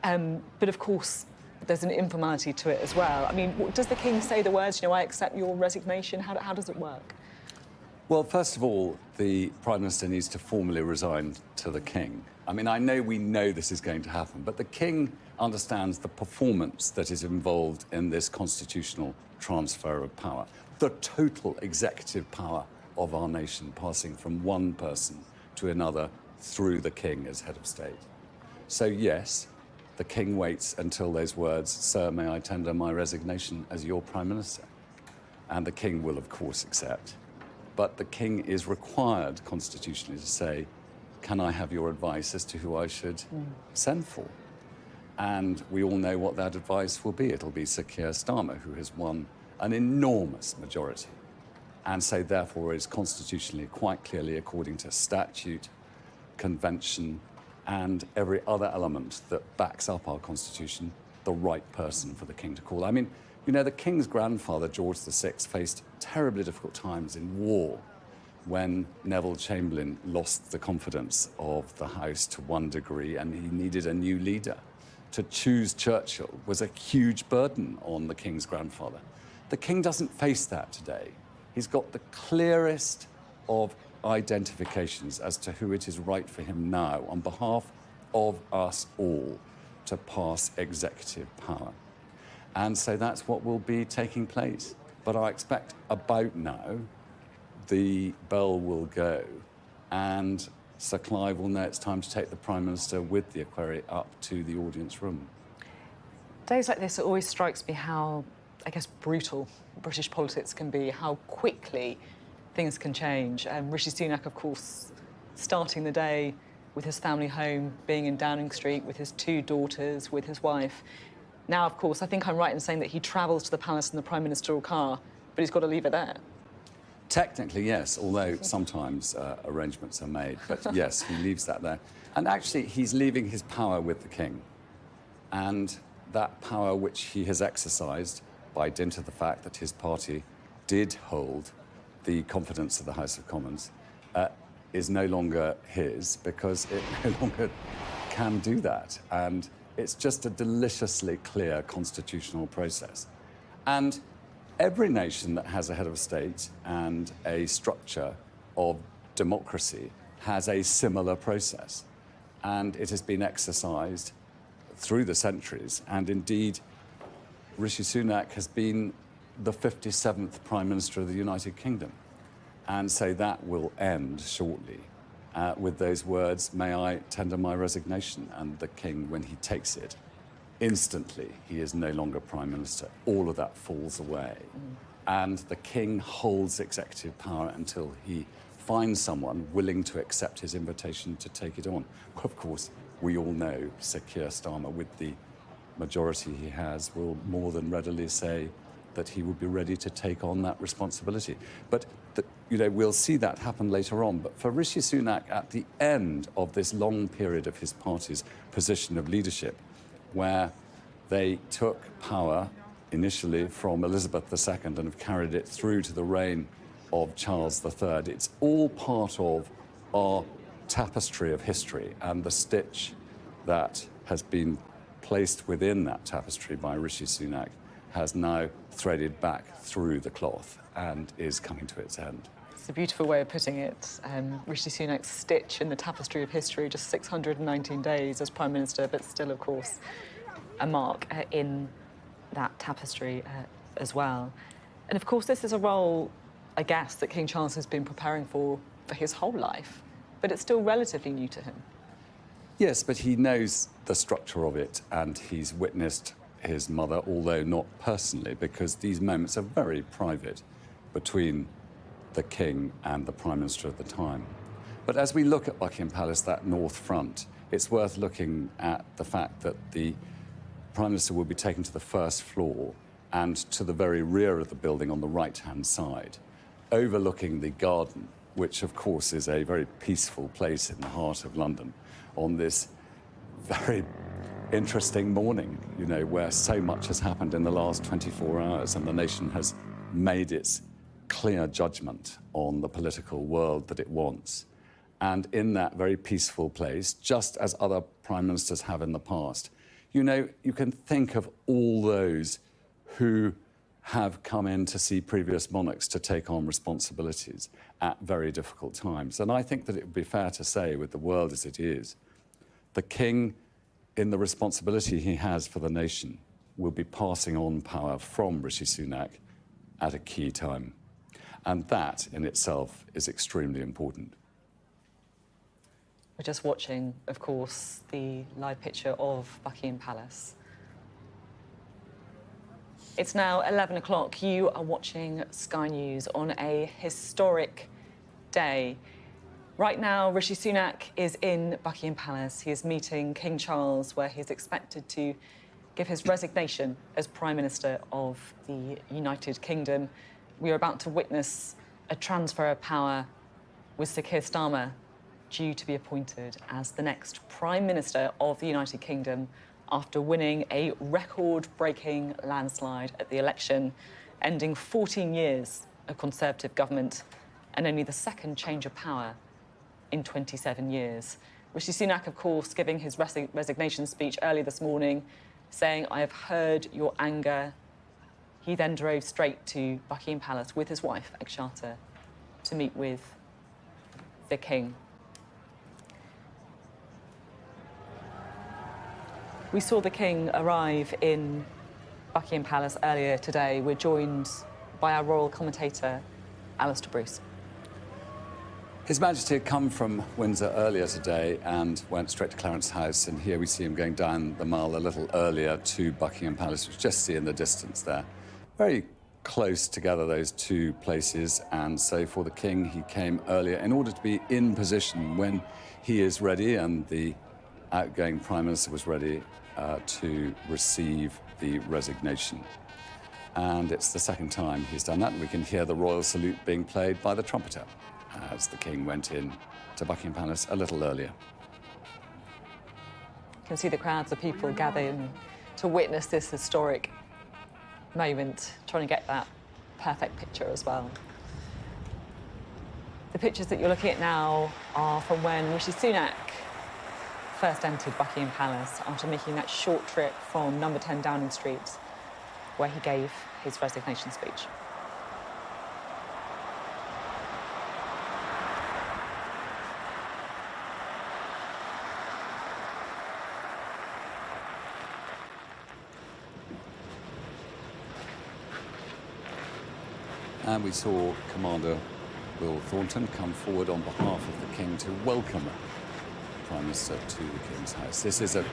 but of course, there's an informality to it as well. I mean, does the King say the words, you know, I accept your resignation? How does it work? Well, first of all, the Prime Minister needs to formally resign to the King. I mean, we know this is going to happen, but the King understands the performance that is involved in this constitutional transfer of power. The total executive power of our nation passing from one person to another through the King as head of state. So, yes, the King waits until those words, "Sir, may I tender my resignation as your Prime Minister?" And the King will, of course, accept. But the King is required constitutionally to say, "Can I have your advice as to who I should send for?" And we all know what that advice will be. It'll be Sir Keir Starmer, who has won an enormous majority. And so, therefore, is constitutionally, quite clearly, according to statute, convention, and every other element that backs up our constitution, the right person for the King to call. I mean, you know, the King's grandfather, George VI, faced terribly difficult times in war when Neville Chamberlain lost the confidence of the House to one degree and he needed a new leader. To choose Churchill was a huge burden on the King's grandfather. The King doesn't face that today. He's got the clearest of identifications as to who it is right for him now, on behalf of us all, to pass executive power. And so that's what will be taking place. But I expect about now, the bell will go and Sir Clive will know it's time to take the Prime Minister with the equerry up to the audience room. Days like this, it always strikes me how, I guess, brutal British politics can be, how quickly things can change. Rishi Sunak, of course, starting the day with his family home, being in Downing Street with his two daughters, with his wife. Now, of course, I think I'm right in saying that he travels to the palace in the Prime Ministerial car, but he's got to leave it there. Technically, yes, although sometimes arrangements are made. But yes, he leaves that there. And actually, he's leaving his power with the King. And that power which he has exercised by dint of the fact that his party did hold the confidence of the House of Commons is no longer his, because it no longer can do that. And it's just a deliciously clear constitutional process. And every nation that has a head of state and a structure of democracy has a similar process. And it has been exercised through the centuries. And indeed, Rishi Sunak has been the 57th Prime Minister of the United Kingdom. And so that will end shortly with those words, "May I tender my resignation?" And the King, when he takes it, instantly he is no longer Prime Minister. All of that falls away. And the King holds executive power until he finds someone willing to accept his invitation to take it on. Well, of course, we all know Sir Keir Starmer, with the majority he has, will more than readily say that he would be ready to take on that responsibility. But, you know, we'll see that happen later on. But for Rishi Sunak, at the end of this long period of his party's position of leadership, where they took power initially from Elizabeth II and have carried it through to the reign of Charles III, it's all part of our tapestry of history, and the stitch that has been placed within that tapestry by Rishi Sunak has now threaded back through the cloth and is coming to its end. It's a beautiful way of putting it. Rishi Sunak's stitch in the tapestry of history, just 619 days as Prime Minister, but still, of course, a mark in that tapestry as well. And of course, this is a role, I guess, that King Charles has been preparing for his whole life, but it's still relatively new to him. Yes, but he knows the structure of it, and he's witnessed his mother, although not personally, because these moments are very private between the King and the Prime Minister at the time. But as we look at Buckingham Palace, that north front, it's worth looking at the fact that the Prime Minister will be taken to the first floor and to the very rear of the building on the right-hand side, overlooking the garden, which of course is a very peaceful place in the heart of London, on this very interesting morning, you know, where so much has happened in the last 24 hours and the nation has made its clear judgment on the political world that it wants. And in that very peaceful place, just as other prime ministers have in the past, you know, you can think of all those who have come in to see previous monarchs to take on responsibilities at very difficult times. And I think that it would be fair to say, with the world as it is, the King, in the responsibility he has for the nation, will be passing on power from Rishi Sunak at a key time. And that in itself is extremely important. We're just watching, of course, the live picture of Buckingham Palace. It's now 11 o'clock. You are watching Sky News on a historic day. Right now, Rishi Sunak is in Buckingham Palace. He is meeting King Charles, where he's expected to give his resignation as Prime Minister of the United Kingdom. We are about to witness a transfer of power with Sir Keir Starmer due to be appointed as the next Prime Minister of the United Kingdom after winning a record-breaking landslide at the election, ending 14 years of Conservative government and only the second change of power in 27 years. Rishi Sunak, of course, giving his resignation speech early this morning, saying, "I have heard your anger." He then drove straight to Buckingham Palace with his wife, Ekshata, to meet with the King. We saw the King arrive in Buckingham Palace earlier today. We're joined by our royal commentator, Alistair Bruce. His Majesty had come from Windsor earlier today and went straight to Clarence House, and here we see him going down the mile a little earlier to Buckingham Palace, which you just see in the distance there. Very close together, those two places, and so for the King, he came earlier in order to be in position when he is ready and the outgoing Prime Minister was ready to receive the resignation. And it's the second time he's done that, and we can hear the royal salute being played by the trumpeter as the King went in to Buckingham Palace a little earlier. You can see the crowds of people gathering to witness this historic moment, trying to get that perfect picture as well. The pictures that you're looking at now are from when Rishi Sunak first entered Buckingham Palace after making that short trip from number 10 Downing Street, where he gave his resignation speech. And we saw Commander Will Thornton come forward on behalf of the King to welcome the Prime Minister to the King's House. This is a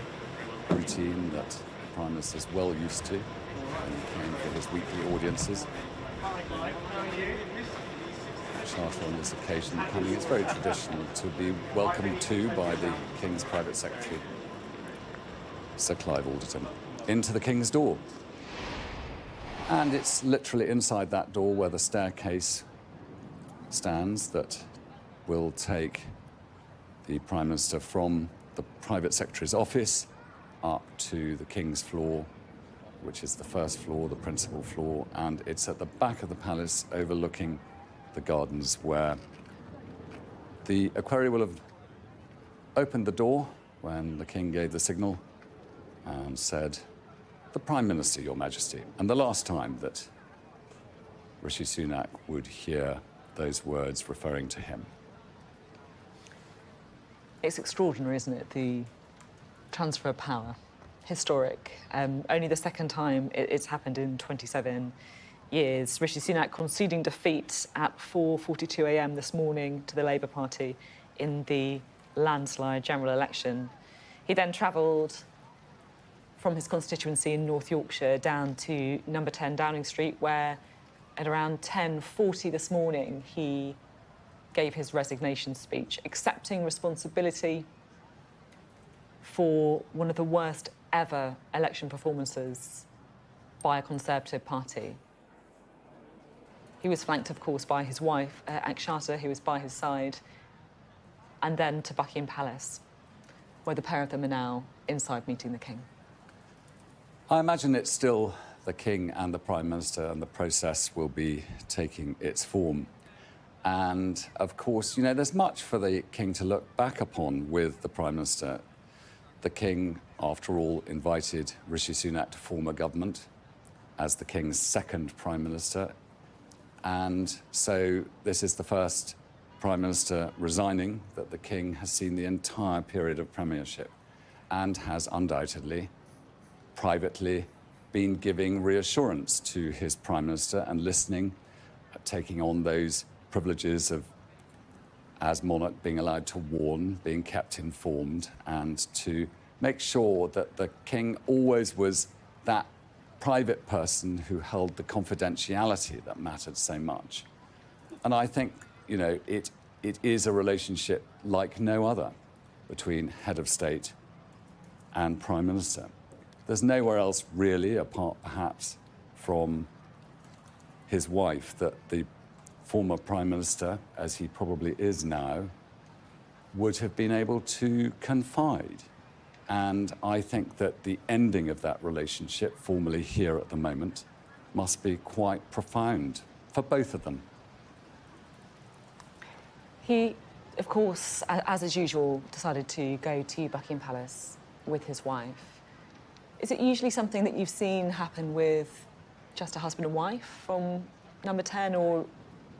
routine that the Prime Minister is well used to when he came for his weekly audiences. Charter on this occasion coming, it's very traditional to be welcomed to by the King's Private Secretary, Sir Clive Alderton, into the King's door. And it's literally inside that door where the staircase stands that will take the Prime Minister from the Private Secretary's office up to the King's floor, which is the first floor, the principal floor, and it's at the back of the palace overlooking the gardens where the equerry will have opened the door when the King gave the signal and said, "The Prime Minister, Your Majesty." And the last time that Rishi Sunak would hear those words referring to him. It's extraordinary, isn't it, the transfer of power? Historic. Only the second time it's happened in 27 years. Rishi Sunak conceding defeat at 4:42 a.m. this morning to the Labour Party in the landslide general election. He then travelled from his constituency in North Yorkshire down to number 10 Downing Street, where at around 10:40 this morning, he gave his resignation speech, accepting responsibility for one of the worst ever election performances by a Conservative party. He was flanked, of course, by his wife, Akshata, who was by his side, and then to Buckingham Palace, where the pair of them are now inside meeting the King. I imagine it's still the King and the Prime Minister, and the process will be taking its form. And, of course, you know, there's much for the King to look back upon with the Prime Minister. The King, after all, invited Rishi Sunak to form a government as the King's second Prime Minister. And so this is the first Prime Minister resigning that the King has seen the entire period of premiership, and has undoubtedly, privately, been giving reassurance to his Prime Minister and listening, taking on those privileges of, as monarch, being allowed to warn, being kept informed, and to make sure that the King always was that private person who held the confidentiality that mattered so much. And I think, you know, it is a relationship like no other between head of state and Prime Minister. There's nowhere else really, apart perhaps from his wife, that the former Prime Minister, as he probably is now, would have been able to confide. And I think that the ending of that relationship, formally here at the moment, must be quite profound for both of them. He, of course, as is usual, decided to go to Buckingham Palace with his wife. Is it usually something that you've seen happen with just a husband and wife from number 10, or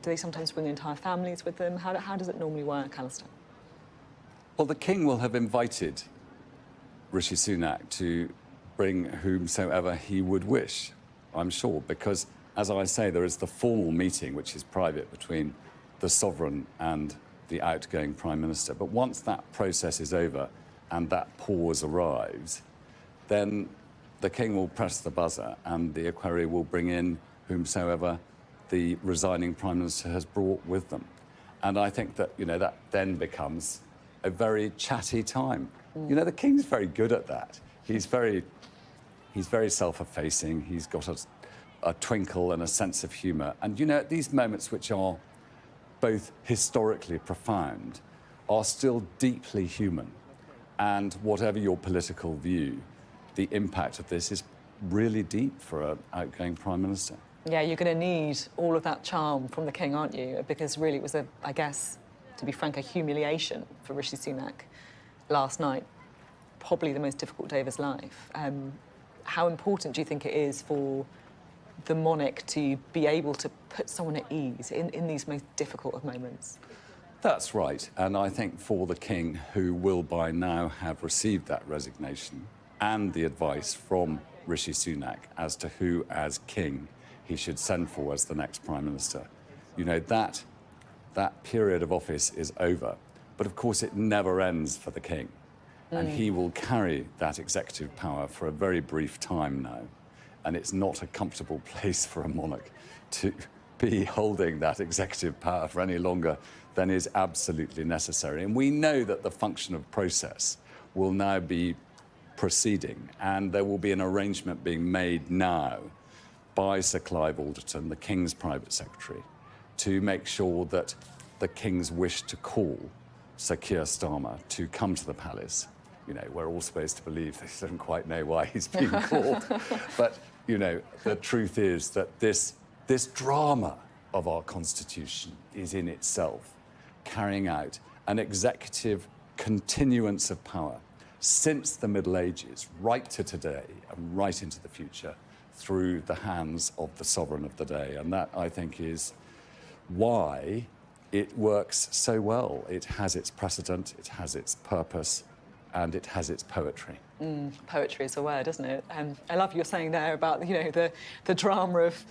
do they sometimes bring the entire families with them? How does it normally work, Alistair? Well, the King will have invited Rishi Sunak to bring whomsoever he would wish, I'm sure, because, as I say, there is the formal meeting, which is private, between the Sovereign and the outgoing Prime Minister. But once that process is over and that pause arrives, then the King will press the buzzer and the equerry will bring in whomsoever the resigning Prime Minister has brought with them. And I think that, you know, that then becomes a very chatty time. You know, the King's very good at that. He's very self-effacing. He's got a twinkle and a sense of humour. And, you know, at these moments, which are both historically profound, are still deeply human. And whatever your political view, the impact of this is really deep for an outgoing Prime Minister. Yeah, you're going to need all of that charm from the King, aren't you? Because really it was, I guess, to be frank, a humiliation for Rishi Sunak last night. Probably the most difficult day of his life. How important do you think it is for the monarch to be able to put someone at ease in these most difficult of moments? That's right. And I think for the King, who will by now have received that resignation and the advice from Rishi Sunak as to who, as King, he should send for as the next Prime Minister, you know, that period of office is over. But of course, it never ends for the King. And he will carry that executive power for a very brief time now. And it's not a comfortable place for a monarch to be holding that executive power for any longer than is absolutely necessary. And we know that the function of process will now be proceeding, and there will be an arrangement being made now by Sir Clive Alderton, the King's private secretary, to make sure that the King's wish to call Sir Keir Starmer to come to the palace. You know, we're all supposed to believe they don't quite know why he's been called. But, you know, the truth is that this drama of our Constitution is in itself carrying out an executive continuance of power since the Middle Ages, right to today and right into the future, through the hands of the sovereign of the day. And that, I think, is why it works so well. It has its precedent, it has its purpose, and it has its poetry. Poetry is a word, isn't it? I love your saying there about, you know, the drama of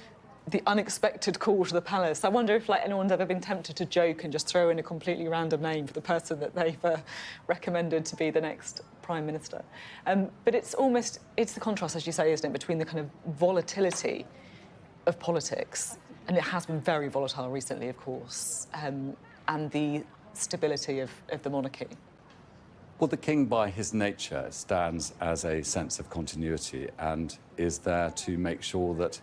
the unexpected call to the palace. I wonder if, like, anyone's ever been tempted to joke and just throw in a completely random name for the person that they've recommended to be the next Prime Minister. But it's the contrast, as you say, isn't it, between the kind of volatility of politics, and it has been very volatile recently, of course, and the stability of the monarchy. Well, the king, by his nature, stands as a sense of continuity and is there to make sure that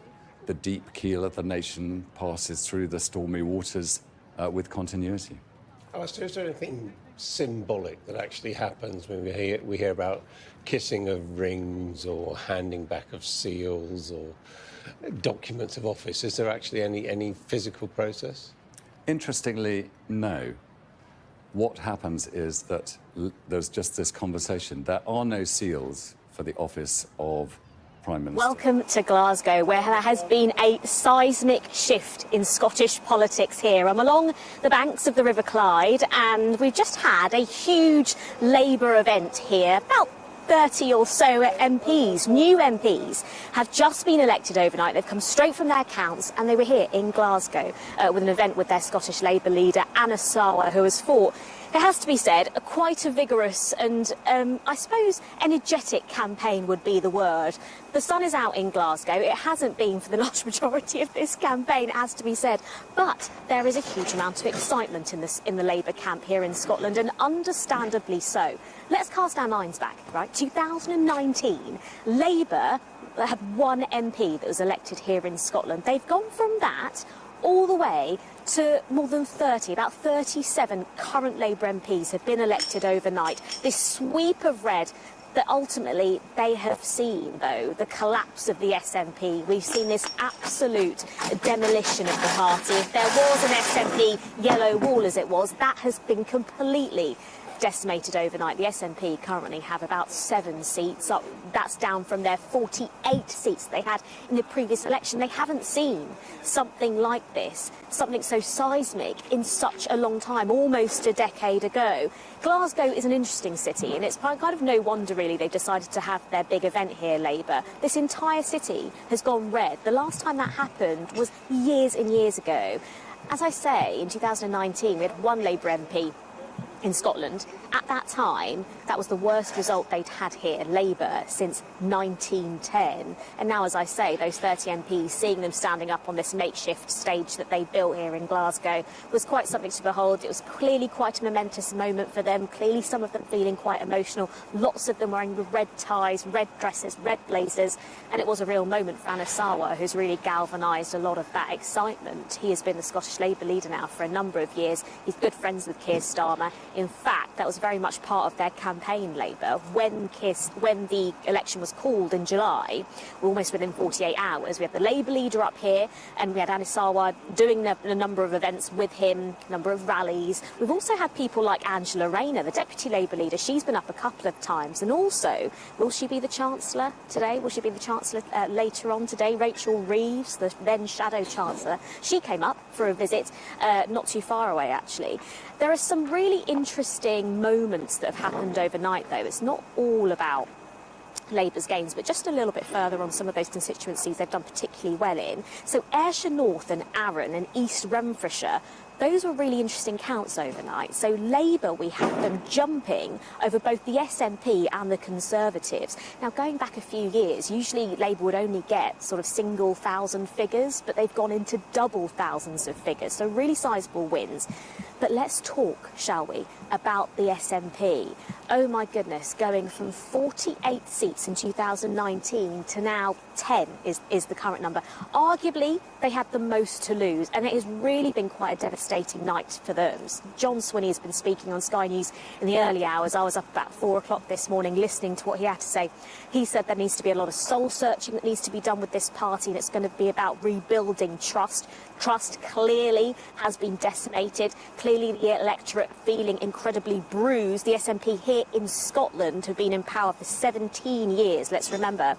the deep keel of the nation passes through the stormy waters with continuity. Oh, is there anything symbolic that actually happens when we hear about kissing of rings or handing back of seals or documents of office? Is there actually any physical process? Interestingly, no. What happens is that there's just this conversation. There are no seals for the office of Prime Minister. Welcome to Glasgow, where there has been a seismic shift in Scottish politics here. I'm along the banks of the River Clyde, and we've just had a huge Labour event here. About 30 or so MPs, new MPs, have just been elected overnight. They've come straight from their counts, and they were here in Glasgow with an event with their Scottish Labour leader, Anna Sawa, who has fought, it has to be said, quite a vigorous and, I suppose, energetic campaign would be the word. The sun is out in Glasgow. It hasn't been for the large majority of this campaign, it has to be said. But there is a huge amount of excitement in the Labour camp here in Scotland, and understandably so. Let's cast our minds back, right? 2019, Labour had one MP that was elected here in Scotland. They've gone from that all the way to more than 30, about 37 current Labour MPs have been elected overnight. This sweep of red that ultimately they have seen, though, the collapse of the SNP. We've seen this absolute demolition of the party. If there was an SNP yellow wall, as it was, that has been completely decimated overnight. The SNP currently have about 7 seats. That's down from their 48 seats they had in the previous election. They haven't seen something like this, something so seismic in such a long time, almost a decade ago. Glasgow is an interesting city, and it's kind of no wonder, really, they've decided to have their big event here, Labour. This entire city has gone red. The last time that happened was years and years ago. As I say, in 2019, we had one Labour MP in Scotland. At that time, that was the worst result they'd had here, Labour, since 1910. And now, as I say, those 30 MPs, seeing them standing up on this makeshift stage that they built here in Glasgow was quite something to behold. It was clearly quite a momentous moment for them, clearly some of them feeling quite emotional, lots of them wearing red ties, red dresses, red blazers, and it was a real moment for Anna Sawa, who's really galvanised a lot of that excitement. He has been the Scottish Labour leader now for a number of years. He's good friends with Keir Starmer. In fact, that was very much part of their campaign, Labour. When the election was called in July, almost within 48 hours, we had the Labour leader up here, and we had Anna Sawa doing a number of events with him, a number of rallies. We've also had people like Angela Rayner, the Deputy Labour leader. She's been up a couple of times. And also, will she be the Chancellor today? Will she be the Chancellor later on today? Rachel Reeves, the then Shadow Chancellor, she came up for a visit not too far away, actually. There are some really interesting moments that have happened overnight, though. It's not all about Labour's gains, but just a little bit further on some of those constituencies they've done particularly well in. So Ayrshire North and Arran and East Renfrewshire, those were really interesting counts overnight. So Labour, we had them jumping over both the SNP and the Conservatives. Now, going back a few years, usually Labour would only get sort of single thousand figures, but they've gone into double thousands of figures. So really sizable wins. But let's talk, shall we, about the SNP. Oh my goodness, going from 48 seats in 2019 to now 10 is the current number. Arguably, they had the most to lose, and it has really been quite a devastating night for them. John Swinney has been speaking on Sky News in the early hours. I was up about 4 o'clock this morning listening to what he had to say. He said there needs to be a lot of soul-searching that needs to be done with this party, and it's going to be about rebuilding trust. Trust clearly has been decimated. Clearly the electorate feeling incredibly bruised. The SNP here in Scotland have been in power for 17 years. Let's remember,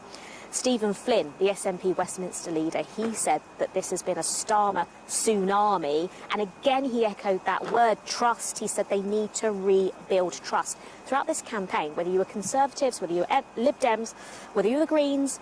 Stephen Flynn, the SNP Westminster leader, he said that this has been a Starmer tsunami. And again, he echoed that word, trust. He said they need to rebuild trust. Throughout this campaign, whether you were Conservatives, whether you were Lib Dems, whether you were the Greens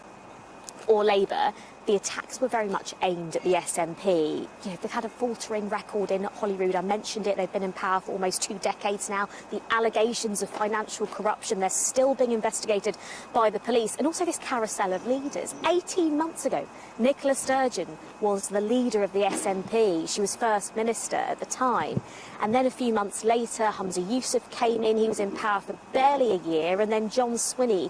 or Labour, the attacks were very much aimed at the SNP. You know, they've had a faltering record in Holyrood. I mentioned it. They've been in power for almost 2 decades now. The allegations of financial corruption, they're still being investigated by the police. And also this carousel of leaders. 18 months ago, Nicola Sturgeon was the leader of the SNP. She was First Minister at the time. And then a few months later, Humza Yousaf came in. He was in power for barely a year. And then John Swinney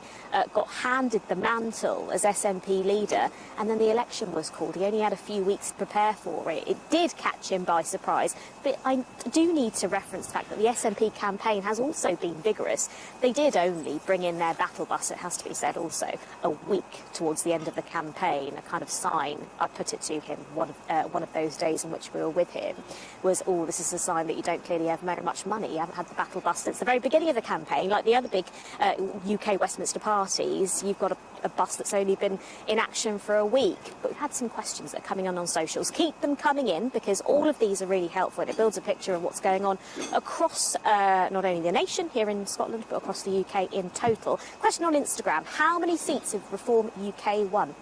got handed the mantle as SNP leader. And then the election was called. He only had a few weeks to prepare for it. It did catch him by surprise. But I do need to reference the fact that the SNP campaign has also been vigorous. They did only bring in their battle bus, it has to be said also, a week towards the end of the campaign. A kind of sign, I put it to him, one of those days in which we were with him, was, oh, this is a sign that you don't clearly have very much money. You haven't had the battle bus since the very beginning of the campaign. Like the other big UK Westminster parties, you've got a bus that's only been in action for a week. But we've had some questions that are coming on socials. Keep them coming in, because all of these are really helpful. It builds a picture of what's going on across not only the nation here in Scotland, but across the UK in total. Question on Instagram: how many seats have Reform UK won?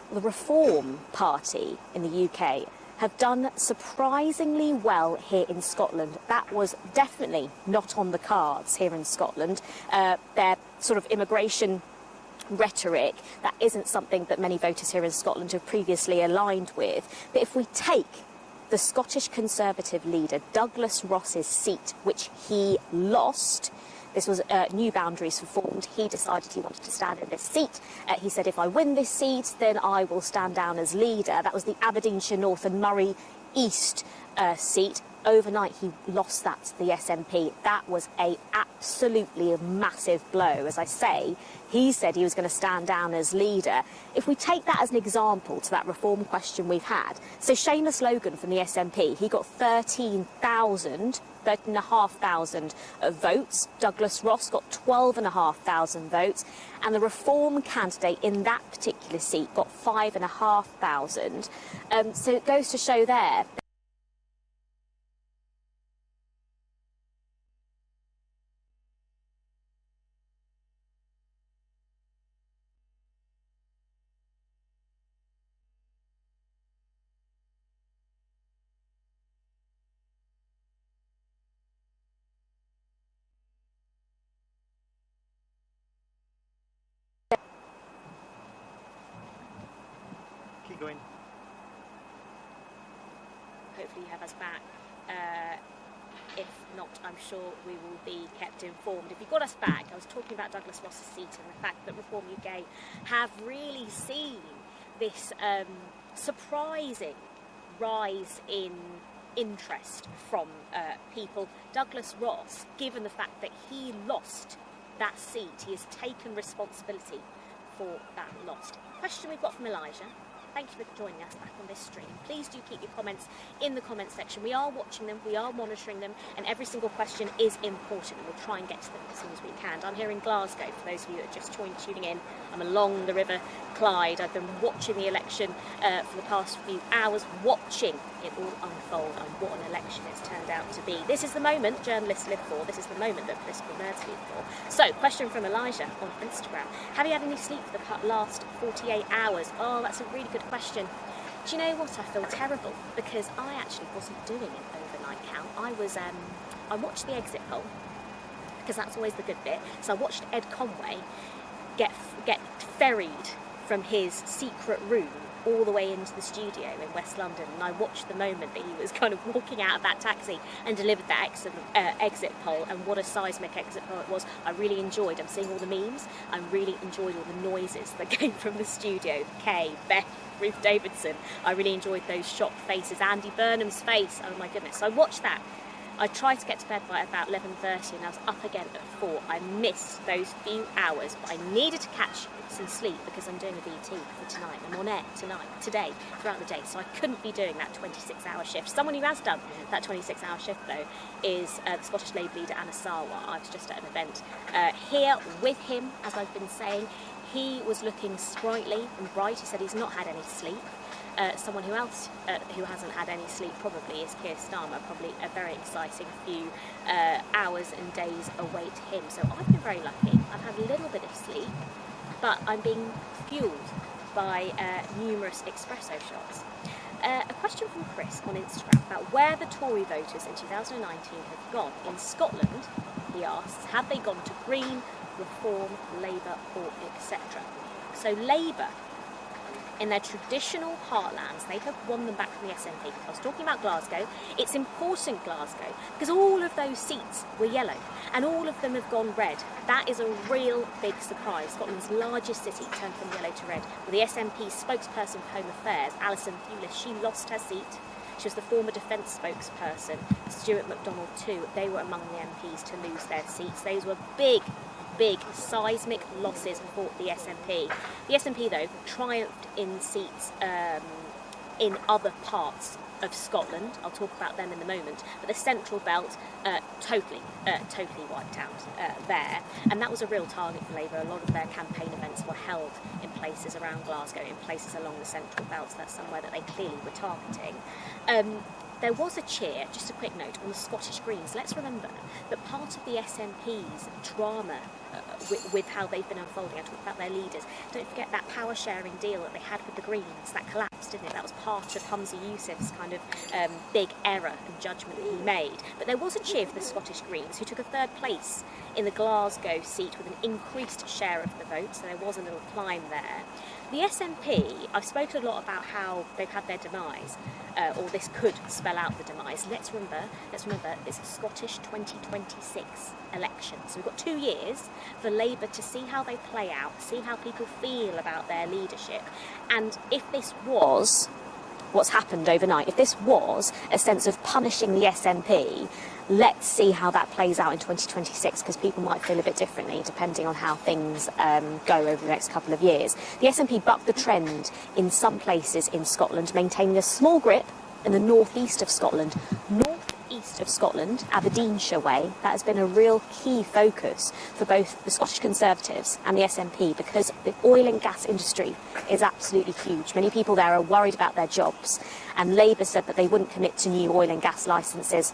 Well, the Reform Party in the UK have done surprisingly well here in Scotland. That was definitely not on the cards here in Scotland. Their sort of immigration rhetoric, that isn't something that many voters here in Scotland have previously aligned with. But if we take the Scottish Conservative leader Douglas Ross's seat, which he lost, this was new boundaries were formed. He decided he wanted to stand in this seat. He said, if I win this seat, then I will stand down as leader. That was the Aberdeenshire North and Moray East seat. Overnight, he lost that to the SNP. That was a absolutely massive blow. As I say, he said he was going to stand down as leader. If we take that as an example to that reform question we've had, so Seamus Logan from the SNP, he got 13,500 votes. Douglas Ross got 12,500 votes. And the Reform candidate in that particular seat got 5,500. So it goes to show there. Keep going. Hopefully you have us back. If not, I'm sure we will be kept informed. If you got us back, I was talking about Douglas Ross's seat and the fact that Reform UK have really seen this surprising rise in interest from people. Douglas Ross, given the fact that he lost that seat, he has taken responsibility for that loss. Question we've got from Elijah. Thank you for joining us back on this stream. Please do keep your comments in the comments section. We are watching them, we are monitoring them, and every single question is important, and we'll try and get to them as soon as we can. I'm here in Glasgow, for those of you that are just tuning in. I'm along the River Clyde. I've been watching the election for the past few hours, watching it all unfold and what an election it's turned out to be. This is the moment journalists live for. This is the moment that political nerds live for. So, question from Elijah on Instagram. Have you had any sleep for the last 48 hours? Oh, that's a really good question. Do you know what? I feel terrible because I actually wasn't doing an overnight count. I watched the exit poll because that's always the good bit. So I watched Ed Conway get ferried from his secret room all the way into the studio in West London, and I watched the moment that he was kind of walking out of that taxi and delivered that exit poll, and what a seismic exit poll it was. I really enjoyed, I'm seeing all the memes, I really enjoyed all the noises that came from the studio. Kay, Beth, Ruth Davidson, I really enjoyed those shocked faces. Andy Burnham's face, oh my goodness. So I watched that. I tried to get to bed by about 11:30 and I was up again at 4. I missed those few hours, but I needed to catch some sleep because I'm doing a VT for tonight. I'm on air today, throughout the day, so I couldn't be doing that 26-hour shift. Someone who has done that 26-hour shift, though, is the Scottish Labour leader, Anna Sarwar. I was just at an event here with him, as I've been saying. He was looking sprightly and bright. He said he's not had any sleep. Someone who else who hasn't had any sleep probably is Keir Starmer. Probably a very exciting few hours and days await him. So I've been very lucky. I've had a little bit of sleep, but I'm being fueled by numerous espresso shots. A question from Chris on Instagram about where the Tory voters in 2019 have gone. In Scotland, he asks, have they gone to Green, Reform, Labour or etc.? So Labour, in their traditional heartlands, they have won them back from the SNP. I was talking about Glasgow. It's important, Glasgow, because all of those seats were yellow and all of them have gone red. That is a real big surprise. Scotland's largest city turned from yellow to red. Well, the SNP spokesperson for Home Affairs, Alison Pulis, she lost her seat. She was the former defence spokesperson, Stuart MacDonald too. They were among the MPs to lose their seats. Those were big seismic losses for the SNP. The SNP, though, triumphed in seats in other parts of Scotland. I'll talk about them in a moment. But the Central Belt totally wiped out there. And that was a real target for Labour. A lot of their campaign events were held in places around Glasgow, in places along the Central Belt. So that's somewhere that they clearly were targeting. There was a cheer, just a quick note, on the Scottish Greens. Let's remember that part of the SNP's drama with how they've been unfolding, I talked about their leaders, don't forget that power sharing deal that they had with the Greens, that collapsed, didn't it? That was part of Humza Yousaf's kind of big error and judgment that he made. But there was a cheer for the Scottish Greens, who took a third place in the Glasgow seat with an increased share of the vote, so there was a little climb there. The SNP, I've spoken a lot about how they've had their demise, or this could spell out the demise. Let's remember, it's a Scottish 2026 election. So we've got 2 years for Labour to see how they play out, see how people feel about their leadership. And if this was what's happened overnight, if this was a sense of punishing the SNP, let's see how that plays out in 2026, because people might feel a bit differently depending on how things go over the next couple of years. The SNP bucked the trend in some places in Scotland, maintaining a small grip in the northeast of Scotland. Northeast of Scotland, Aberdeenshire way, that has been a real key focus for both the Scottish Conservatives and the SNP, because the oil and gas industry is absolutely huge. Many people there are worried about their jobs, and Labour said that they wouldn't commit to new oil and gas licences.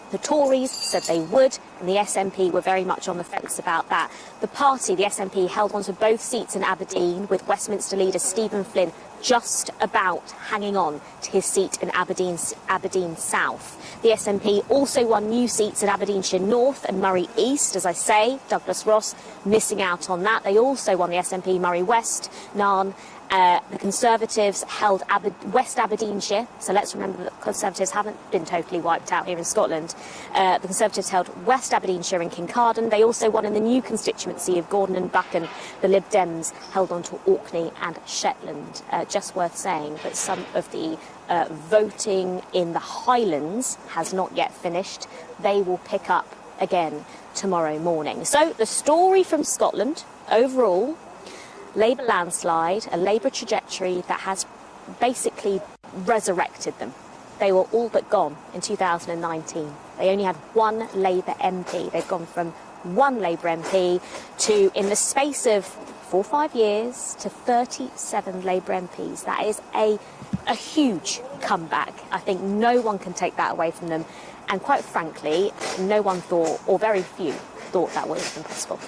The Tories said they would, and the SNP were very much on the fence about that. The party, the SNP, held on to both seats in Aberdeen, with Westminster leader Stephen Flynn just about hanging on to his seat in Aberdeen South. The SNP also won new seats in Aberdeenshire North and Murray East, as I say. Douglas Ross missing out on that. They also won the SNP Murray West, Nairn. The Conservatives held West Aberdeenshire, so let's remember that Conservatives haven't been totally wiped out here in Scotland. The Conservatives held West Aberdeenshire and Kincardine. They also won in the new constituency of Gordon and Buchan. The Lib Dems held on to Orkney and Shetland. Just worth saying that some of the voting in the Highlands has not yet finished. They will pick up again tomorrow morning. So the story from Scotland overall: Labour landslide, a Labour trajectory that has basically resurrected them. They were all but gone in 2019. They only had one Labour MP. They've gone from one Labour MP to, in the space of 4 or 5 years, to 37 Labour MPs. That is a huge comeback. I think no one can take that away from them. And quite frankly, no one thought, or very few, thought that would have been possible.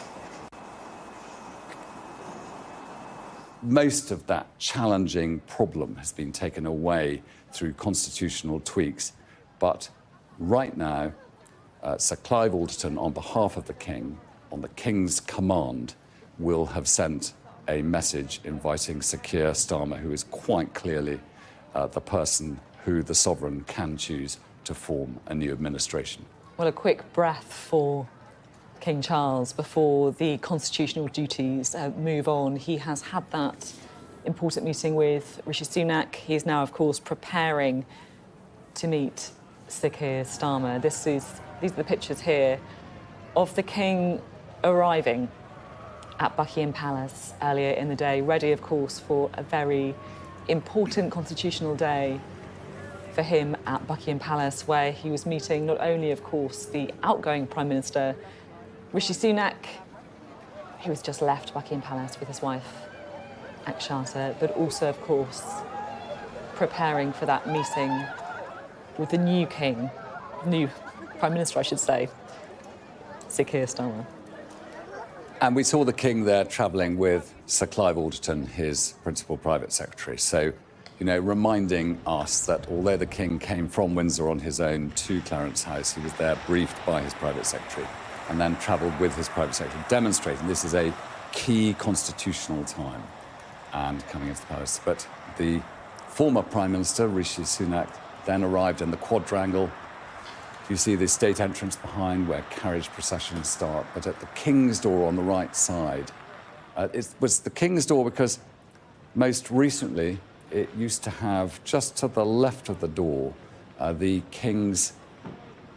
Most of that challenging problem has been taken away through constitutional tweaks. But right now, Sir Clive Alderton, on behalf of the King, on the King's command, will have sent a message inviting Sir Keir Starmer, who is quite clearly the person who the Sovereign can choose to form a new administration. Well, a quick breath for King Charles before the constitutional duties move on. He has had that important meeting with Rishi Sunak. He is now, of course, preparing to meet Sir Keir Starmer. These are the pictures here of the King arriving at Buckingham Palace earlier in the day, ready, of course, for a very important constitutional day for him at Buckingham Palace, where he was meeting not only, of course, the outgoing Prime Minister, Rishi Sunak, who has just left Buckingham Palace with his wife, Akshata, but also, of course, preparing for that meeting with the new King, new Prime Minister, I should say, Sir Keir Starmer. And we saw the King there travelling with Sir Clive Alderton, his principal private secretary. So, you know, reminding us that although the King came from Windsor on his own to Clarence House, he was there briefed by his private secretary and then travelled with his private secretary, demonstrating this is a key constitutional time and coming into the palace. But the former Prime Minister, Rishi Sunak, then arrived in the quadrangle. You see the state entrance behind where carriage processions start, but at the King's door on the right side, it was the King's door because most recently it used to have just to the left of the door the King's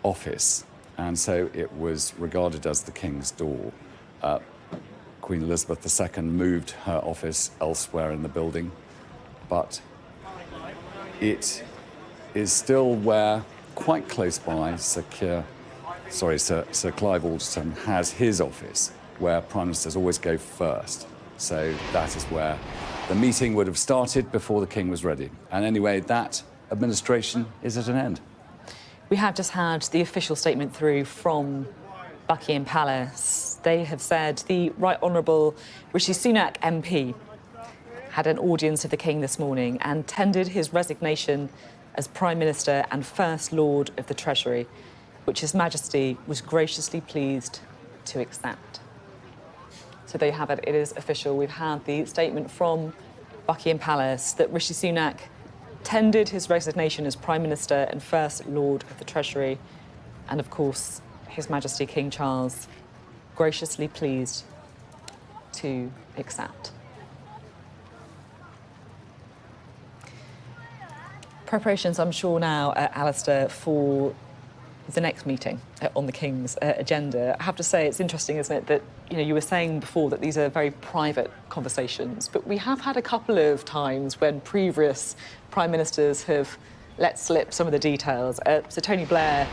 office, and so it was regarded as the King's door. Queen Elizabeth II moved her office elsewhere in the building, but it is still where, quite close by, Sir Clive Alderton has his office, where Prime Ministers always go first. So that is where the meeting would have started before the King was ready. And anyway, that administration is at an end. We have just had the official statement through from Buckingham Palace. They have said the Right Honourable Rishi Sunak MP had an audience of the King this morning and tendered his resignation as Prime Minister and First Lord of the Treasury, which His Majesty was graciously pleased to accept. So there you have it, it is official. We've had the statement from Buckingham Palace that Rishi Sunak tendered his resignation as Prime Minister and First Lord of the Treasury, and of course, His Majesty King Charles graciously pleased to accept. Preparations, I'm sure now, Alistair, for the next meeting on the King's agenda. I have to say, it's interesting, isn't it, that you were saying before that these are very private conversations, but we have had a couple of times when previous Prime Ministers have let slip some of the details. So Tony Blair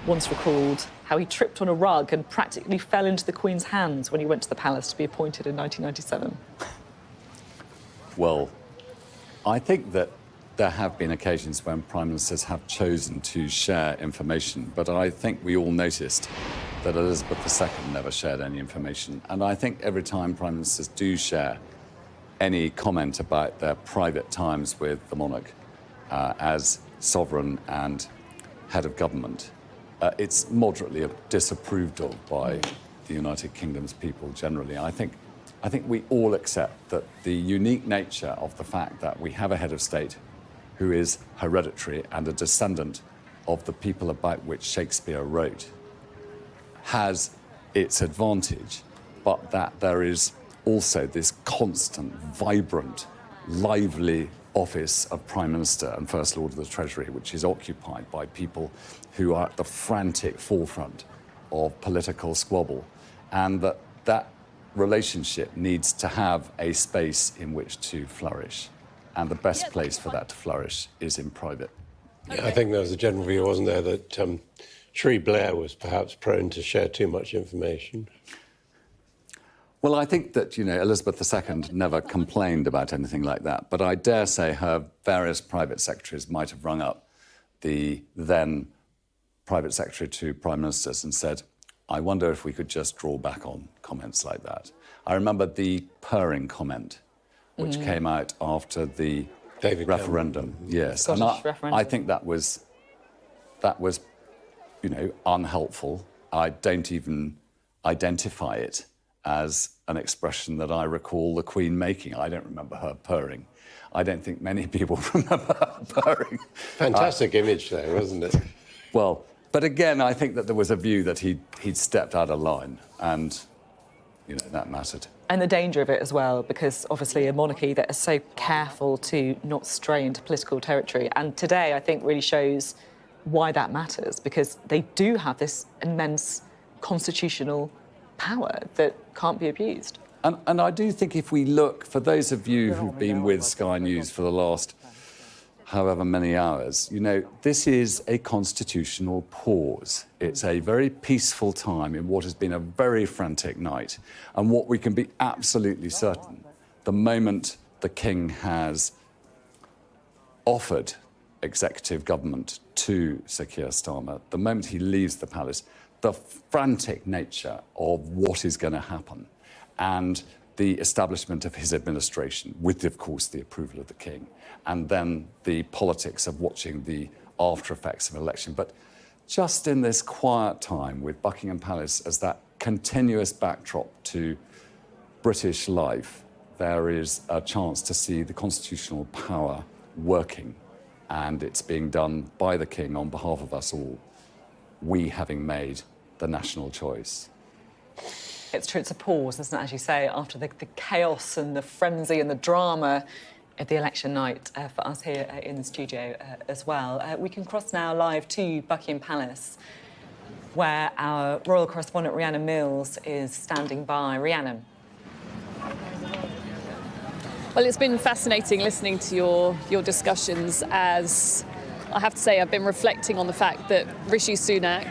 once recalled how he tripped on a rug and practically fell into the Queen's hands when he went to the palace to be appointed in 1997. Well, I think that there have been occasions when Prime Ministers have chosen to share information, but I think we all noticed that Elizabeth II never shared any information. And I think every time Prime Ministers do share any comment about their private times with the monarch as sovereign and head of government, it's moderately disapproved of by the United Kingdom's people generally. I think we all accept that the unique nature of the fact that we have a head of state who is hereditary and a descendant of the people about which Shakespeare wrote, has its advantage, but that there is also this constant, vibrant, lively office of Prime Minister and First Lord of the Treasury, which is occupied by people who are at the frantic forefront of political squabble, and that relationship needs to have a space in which to flourish. And the best place for that to flourish is in private. Yeah, I think there was a general view, wasn't there, that Sri Blair was perhaps prone to share too much information. Well, I think that, Elizabeth II never complained about anything like that, but I dare say her various private secretaries might have rung up the then private secretary to Prime Ministers and said, I wonder if we could just draw back on comments like that. I remember the purring comment, which came out after the referendum. Yes, Scottish referendum. I think that was, unhelpful. I don't even identify it as an expression that I recall the Queen making. I don't remember her purring. I don't think many people remember her purring. Fantastic image there, wasn't it? Well, but again, I think that there was a view that he'd stepped out of line, and that mattered. And the danger of it as well, because obviously a monarchy that is so careful to not stray into political territory. And today, I think, really shows why that matters, because they do have this immense constitutional power that can't be abused. And I do think if we look, for those of you who've been with Sky News for the last however many hours, this is a constitutional pause. It's a very peaceful time in what has been a very frantic night. And what we can be absolutely certain, the moment the King has offered executive government to Sir Keir Starmer, the moment he leaves the palace, the frantic nature of what is going to happen and the establishment of his administration, with, of course, the approval of the king, and then the politics of watching the after effects of an election. But just in this quiet time with Buckingham Palace as that continuous backdrop to British life, there is a chance to see the constitutional power working, and it's being done by the king on behalf of us all, we having made the national choice. It's true, it's a pause, isn't it, as you say, after the chaos and the frenzy and the drama of the election night for us here in the studio as well. We can cross now live to Buckingham Palace, where our royal correspondent Rhiannon Mills is standing by. Rhiannon. Well, it's been fascinating listening to your discussions, as I have to say I've been reflecting on the fact that Rishi Sunak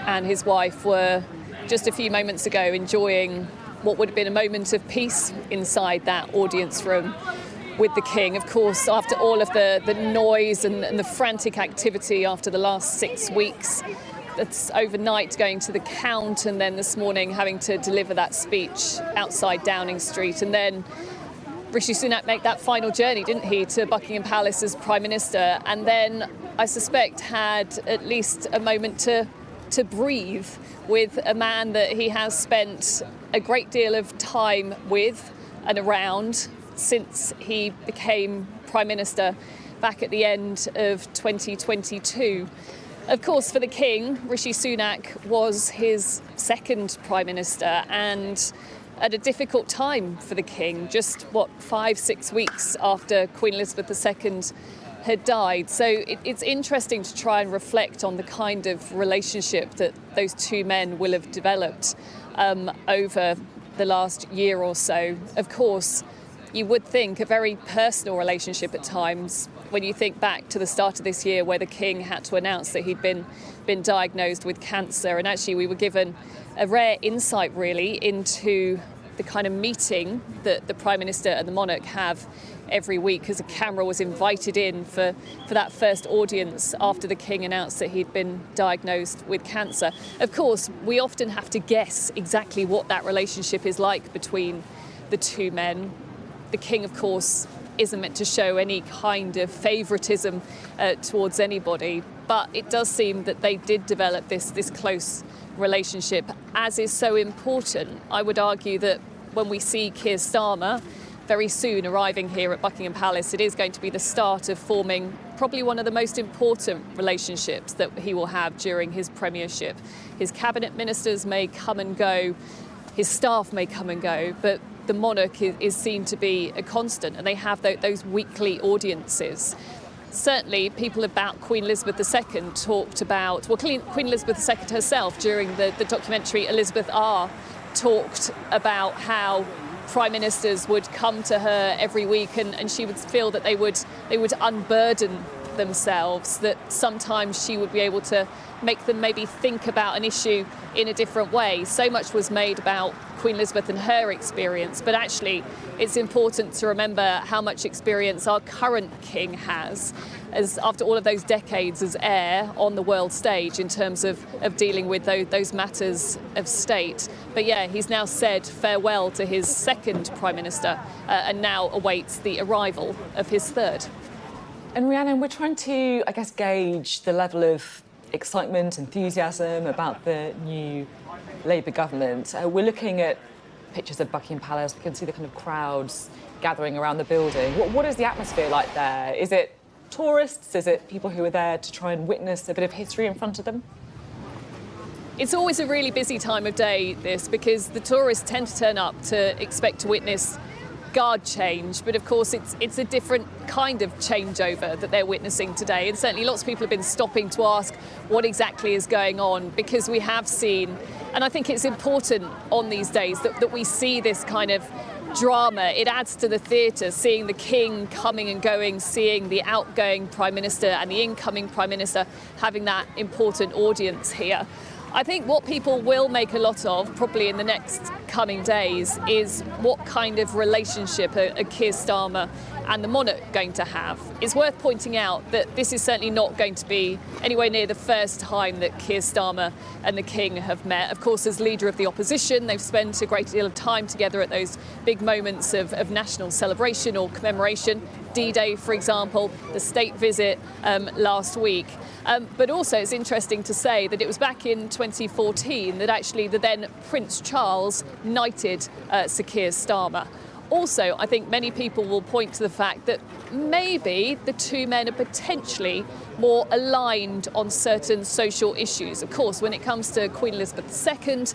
and his wife were just a few moments ago enjoying what would have been a moment of peace inside that audience room with the King. Of course, after all of the noise and the frantic activity after the last 6 weeks, that's overnight going to the Count and then this morning having to deliver that speech outside Downing Street, and then Rishi Sunak made that final journey, didn't he, to Buckingham Palace as Prime Minister, and then I suspect had at least a moment to breathe with a man that he has spent a great deal of time with and around since he became Prime Minister back at the end of 2022. Of course, for the King, Rishi Sunak was his second Prime Minister, and at a difficult time for the King, just, 5-6 weeks after Queen Elizabeth II had died. So it's interesting to try and reflect on the kind of relationship that those two men will have developed over the last year or so. Of course, you would think a very personal relationship at times when you think back to the start of this year where the King had to announce that he'd been diagnosed with cancer, and actually we were given a rare insight really into the kind of meeting that the Prime Minister and the monarch have every week, as a camera was invited in for that first audience after the King announced that he'd been diagnosed with cancer. Of course, we often have to guess exactly what that relationship is like between the two men. The King, of course, isn't meant to show any kind of favouritism towards anybody, but it does seem that they did develop this close relationship, as is so important. I would argue that when we see Keir Starmer very soon arriving here at Buckingham Palace, it is going to be the start of forming probably one of the most important relationships that he will have during his premiership. His cabinet ministers may come and go, his staff may come and go, but the monarch is seen to be a constant, and they have those weekly audiences. Certainly, people about Queen Elizabeth II talked about, well, Queen Elizabeth II herself during the documentary Elizabeth R talked about how prime ministers would come to her every week and she would feel that they would unburden themselves, that sometimes she would be able to make them maybe think about an issue in a different way. So much was made about Queen Elizabeth and her experience, but actually it's important to remember how much experience our current king has, as after all of those decades as heir on the world stage in terms of dealing with those matters of state. But yeah, he's now said farewell to his second Prime Minister and now awaits the arrival of his third. And Rhiannon, we're trying to, I guess, gauge the level of excitement, enthusiasm about the new Labour government. We're looking at pictures of Buckingham Palace. We can see the kind of crowds gathering around the building. What is the atmosphere like there? Is it tourists? Is it people who are there to try and witness a bit of history in front of them? It's always a really busy time of day, this, because the tourists tend to turn up to expect to witness guard change, but of course it's a different kind of changeover that they're witnessing today, and certainly lots of people have been stopping to ask what exactly is going on, because we have seen, and I think it's important on these days that we see this kind of drama. It adds to the theatre, seeing the King coming and going, seeing the outgoing Prime Minister and the incoming Prime Minister having that important audience here. I think what people will make a lot of, probably in the next coming days is what kind of relationship are Keir Starmer and the monarch going to have. It's worth pointing out that this is certainly not going to be anywhere near the first time that Keir Starmer and the King have met. Of course, as leader of the opposition, they've spent a great deal of time together at those big moments of national celebration or commemoration. D-Day, for example, the state visit last week. But also it's interesting to say that it was back in 2014 that actually the then Prince Charles knighted Sir Keir Starmer. Also, I think many people will point to the fact that maybe the two men are potentially more aligned on certain social issues. Of course, when it comes to Queen Elizabeth II,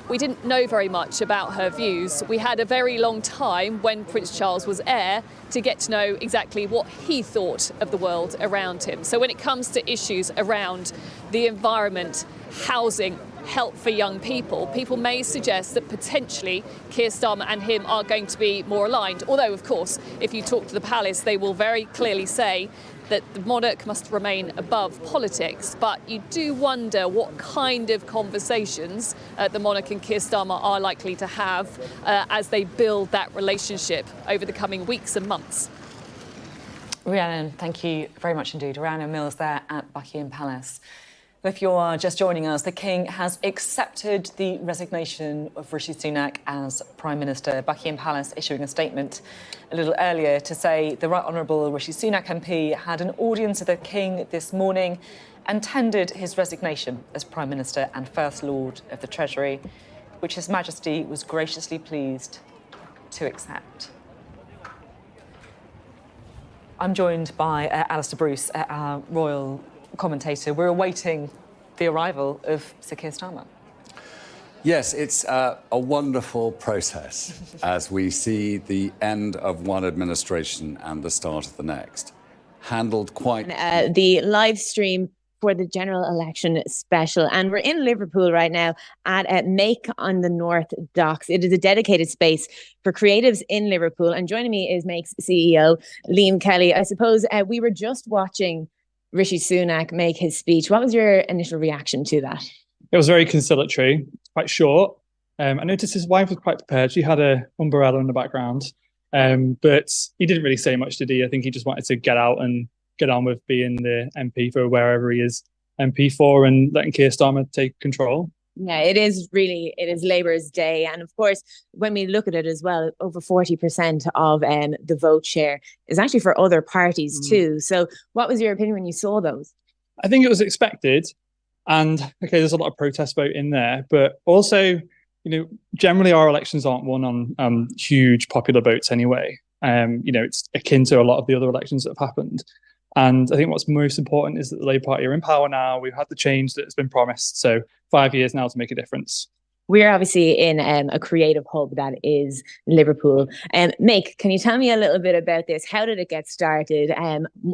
we didn't know very much about her views. We had a very long time when Prince Charles was heir to get to know exactly what he thought of the world around him. So when it comes to issues around the environment, housing, help for young people, people may suggest that potentially Keir Starmer and him are going to be more aligned. Although, of course, if you talk to the palace, they will very clearly say that the monarch must remain above politics. But you do wonder what kind of conversations the monarch and Keir Starmer are likely to have as they build that relationship over the coming weeks and months. Rhiannon, thank you very much indeed. Rhiannon Mills there at Buckingham Palace. If you're just joining us, the King has accepted the resignation of Rishi Sunak as Prime Minister. Buckingham Palace issuing a statement a little earlier to say the Right Honourable Rishi Sunak MP had an audience with the King this morning and tendered his resignation as Prime Minister and First Lord of the Treasury, which His Majesty was graciously pleased to accept. I'm joined by Alistair Bruce, our royal commentator. We're awaiting the arrival of Sir Keir Starmer. Yes, it's a wonderful process as we see the end of one administration and the start of the next. Handled quite... The live stream for the general election special. And we're in Liverpool right now at Make on the North Docks. It is a dedicated space for creatives in Liverpool. And joining me is Make's CEO, Liam Kelly. I suppose we were just watching Rishi Sunak make his speech. What was your initial reaction to that? It was very conciliatory, quite short. I noticed his wife was quite prepared. She had an umbrella in the background, but he didn't really say much, did he? I think he just wanted to get out and get on with being the MP for wherever he is MP for and letting Keir Starmer take control. Yeah, it is Labour's Day. And of course, when we look at it as well, over 40% of the vote share is actually for other parties too. So what was your opinion when you saw those? I think it was expected. And okay, there's a lot of protest vote in there, but also, generally our elections aren't won on huge popular votes anyway. It's akin to a lot of the other elections that have happened. And I think what's most important is that the Labour Party are in power now. We've had the change that has been promised. So 5 years now to make a difference. We're obviously in a creative hub that is Liverpool. Make, can you tell me a little bit about this? How did it get started?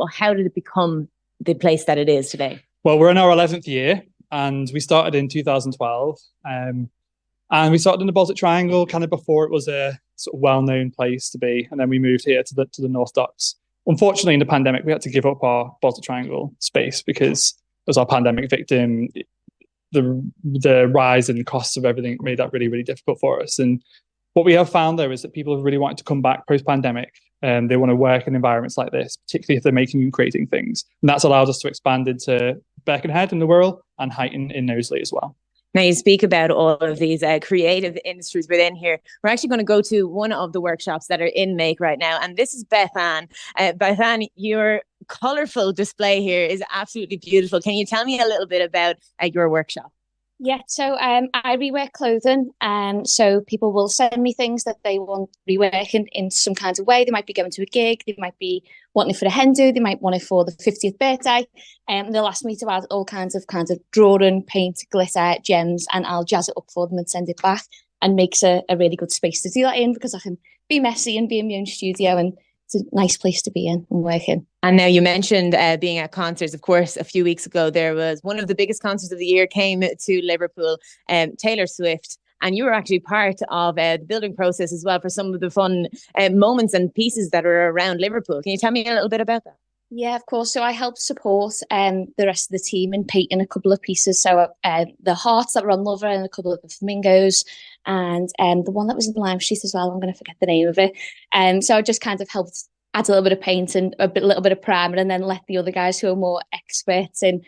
How did it become the place that it is today? Well, we're in our 11th year and we started in 2012. And we started in the Baltic Triangle kind of before it was a sort of well-known place to be. And then we moved here to the North Docks. Unfortunately, in the pandemic, we had to give up our Baltic Triangle space because it was our pandemic victim. The rise in costs of everything made that really, really difficult for us. And what we have found, though, is that people have really wanted to come back post-pandemic and they want to work in environments like this, particularly if they're making and creating things. And that's allowed us to expand into Birkenhead in the Wirral and Huyton in Knowsley as well. Now, you speak about all of these creative industries within here. We're actually going to go to one of the workshops that are in Make right now. And this is Beth Ann. Beth Ann, your colourful display here is absolutely beautiful. Can you tell me a little bit about your workshop? Yeah, so I rework clothing. So people will send me things that they want reworking in some kind of way. They might be going to a gig, they might be wanting it for a hen do, they might want it for the 50th birthday. They'll ask me to add all kinds of drawing, paint, glitter, gems, and I'll jazz it up for them and send it back. And makes a really good space to do that in because I can be messy and be in my own studio, and it's a nice place to be in and work in. And now you mentioned being at concerts. Of course, a few weeks ago, there was one of the biggest concerts of the year came to Liverpool, Taylor Swift. And you were actually part of the building process as well for some of the fun moments and pieces that are around Liverpool. Can you tell me a little bit about that? Yeah, of course. So I helped support the rest of the team in painting a couple of pieces. So the hearts that were on Lover and a couple of the flamingos. and the one that was in Lime Street as well, I'm going to forget the name of it. So I just kind of helped add a little bit of paint and little bit of primer, and then let the other guys who are more experts in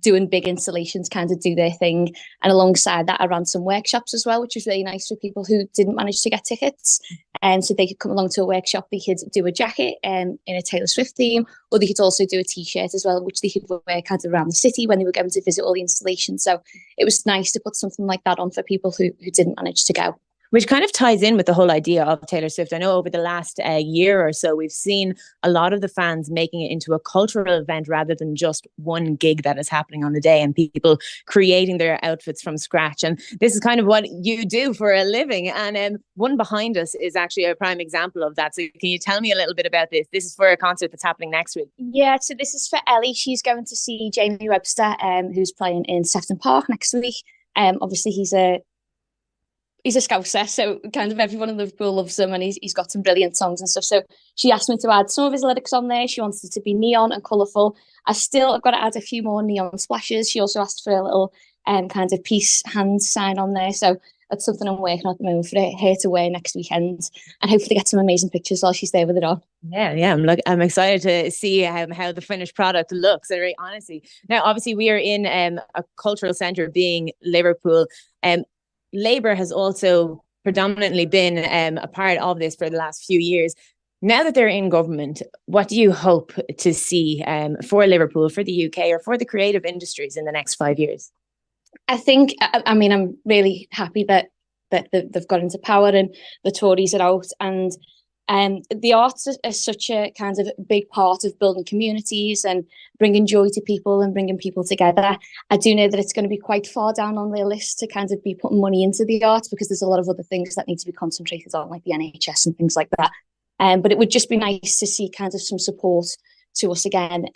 doing big installations kind of do their thing. And alongside that, I ran some workshops as well, which was really nice for people who didn't manage to get tickets. And so they could come along to a workshop, they could do a jacket in a Taylor Swift theme, or they could also do a t-shirt as well, which they could wear kind of around the city when they were going to visit all the installations. So it was nice to put something like that on for people who didn't manage to go. Which kind of ties in with the whole idea of Taylor Swift. I know over the last year or so, we've seen a lot of the fans making it into a cultural event rather than just one gig that is happening on the day, and people creating their outfits from scratch. And this is kind of what you do for a living. And one behind us is actually a prime example of that. So can you tell me a little bit about this? This is for a concert that's happening next week. Yeah, so this is for Ellie. She's going to see Jamie Webster, who's playing in Sefton Park next week. Obviously, he's a Scouser, so kind of everyone in Liverpool loves him, and he's got some brilliant songs and stuff. So she asked me to add some of his lyrics on there. She wants it to be neon and colourful. I've got to add a few more neon splashes. She also asked for a little kind of peace hand sign on there. So that's something I'm working on at the moment for her to wear next weekend, and hopefully get some amazing pictures while she's there with it on. Yeah, I'm excited to see how the finished product looks. Very honestly, now obviously we are in a cultural centre, being Liverpool. Labour has also predominantly been a part of this for the last few years. Now that they're in government, what do you hope to see for Liverpool, for the UK, or for the creative industries in the next 5 years? I think, I'm really happy that they've got into power and the Tories are out, and the arts is such a kind of big part of building communities and bringing joy to people and bringing people together. I do know that it's going to be quite far down on their list to kind of be putting money into the arts, because there's a lot of other things that need to be concentrated on, like the NHS and things like that. But it would just be nice to see kind of some support to us again,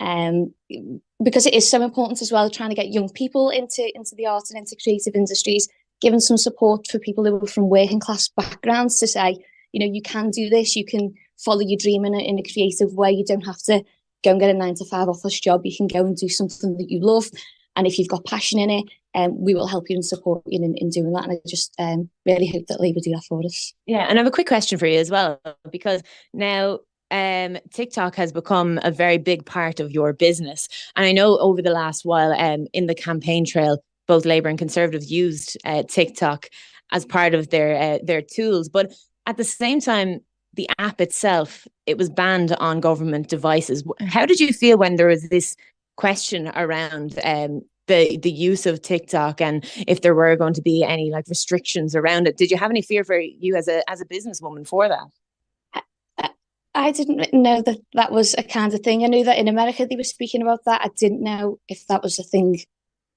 because it is so important as well, trying to get young people into the arts and into creative industries, giving some support for people who are from working class backgrounds to say, you can do this, you can follow your dream in a creative way. You don't have to go and get a 9-to-5 office job. You can go and do something that you love. And if you've got passion in it, we will help you and support you in doing that. And I just really hope that Labour do that for us. Yeah, and I have a quick question for you as well, because now TikTok has become a very big part of your business. And I know over the last while in the campaign trail, both Labour and Conservative used TikTok as part of their tools. But at the same time, the app itself, it was banned on government devices. How did you feel when there was this question around the use of TikTok, and if there were going to be any restrictions around it? Did you have any fear for you as a businesswoman for that? I didn't know that was a kind of thing. I knew that in America they were speaking about that. I didn't know if that was a thing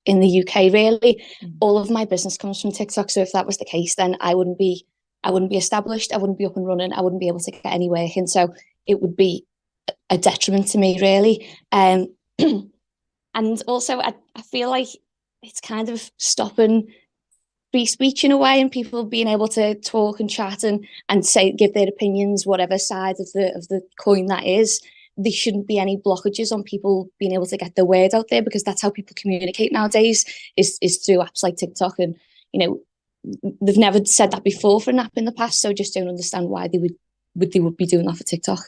in the UK, really. All of my business comes from TikTok, so if that was the case, then I wouldn't be established, I wouldn't be up and running, I wouldn't be able to get any work in, so it would be a detriment to me, really. And also I feel like it's kind of stopping free speech in a way, and people being able to talk and chat and give their opinions, whatever side of the coin that is. There shouldn't be any blockages on people being able to get their word out there, because that's how people communicate nowadays, is through apps like TikTok. And they've never said that before for an app in the past, so I just don't understand why they would be doing that for TikTok.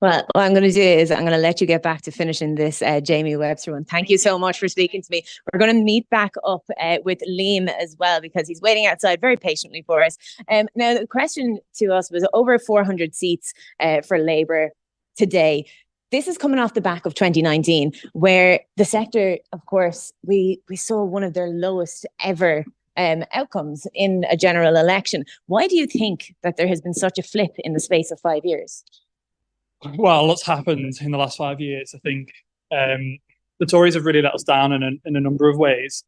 Well, what I'm going to do is I'm going to let you get back to finishing this Jamie Webster one. Thank you so much for speaking to me. We're going to meet back up with Liam as well, because he's waiting outside very patiently for us. Now, the question to us was over 400 seats for Labour today. This is coming off the back of 2019, where the sector, of course, we saw one of their lowest ever outcomes in a general election. Why do you think that there has been such a flip in the space of 5 years? Well, what's happened in the last 5 years, I think the Tories have really let us down in a number of ways,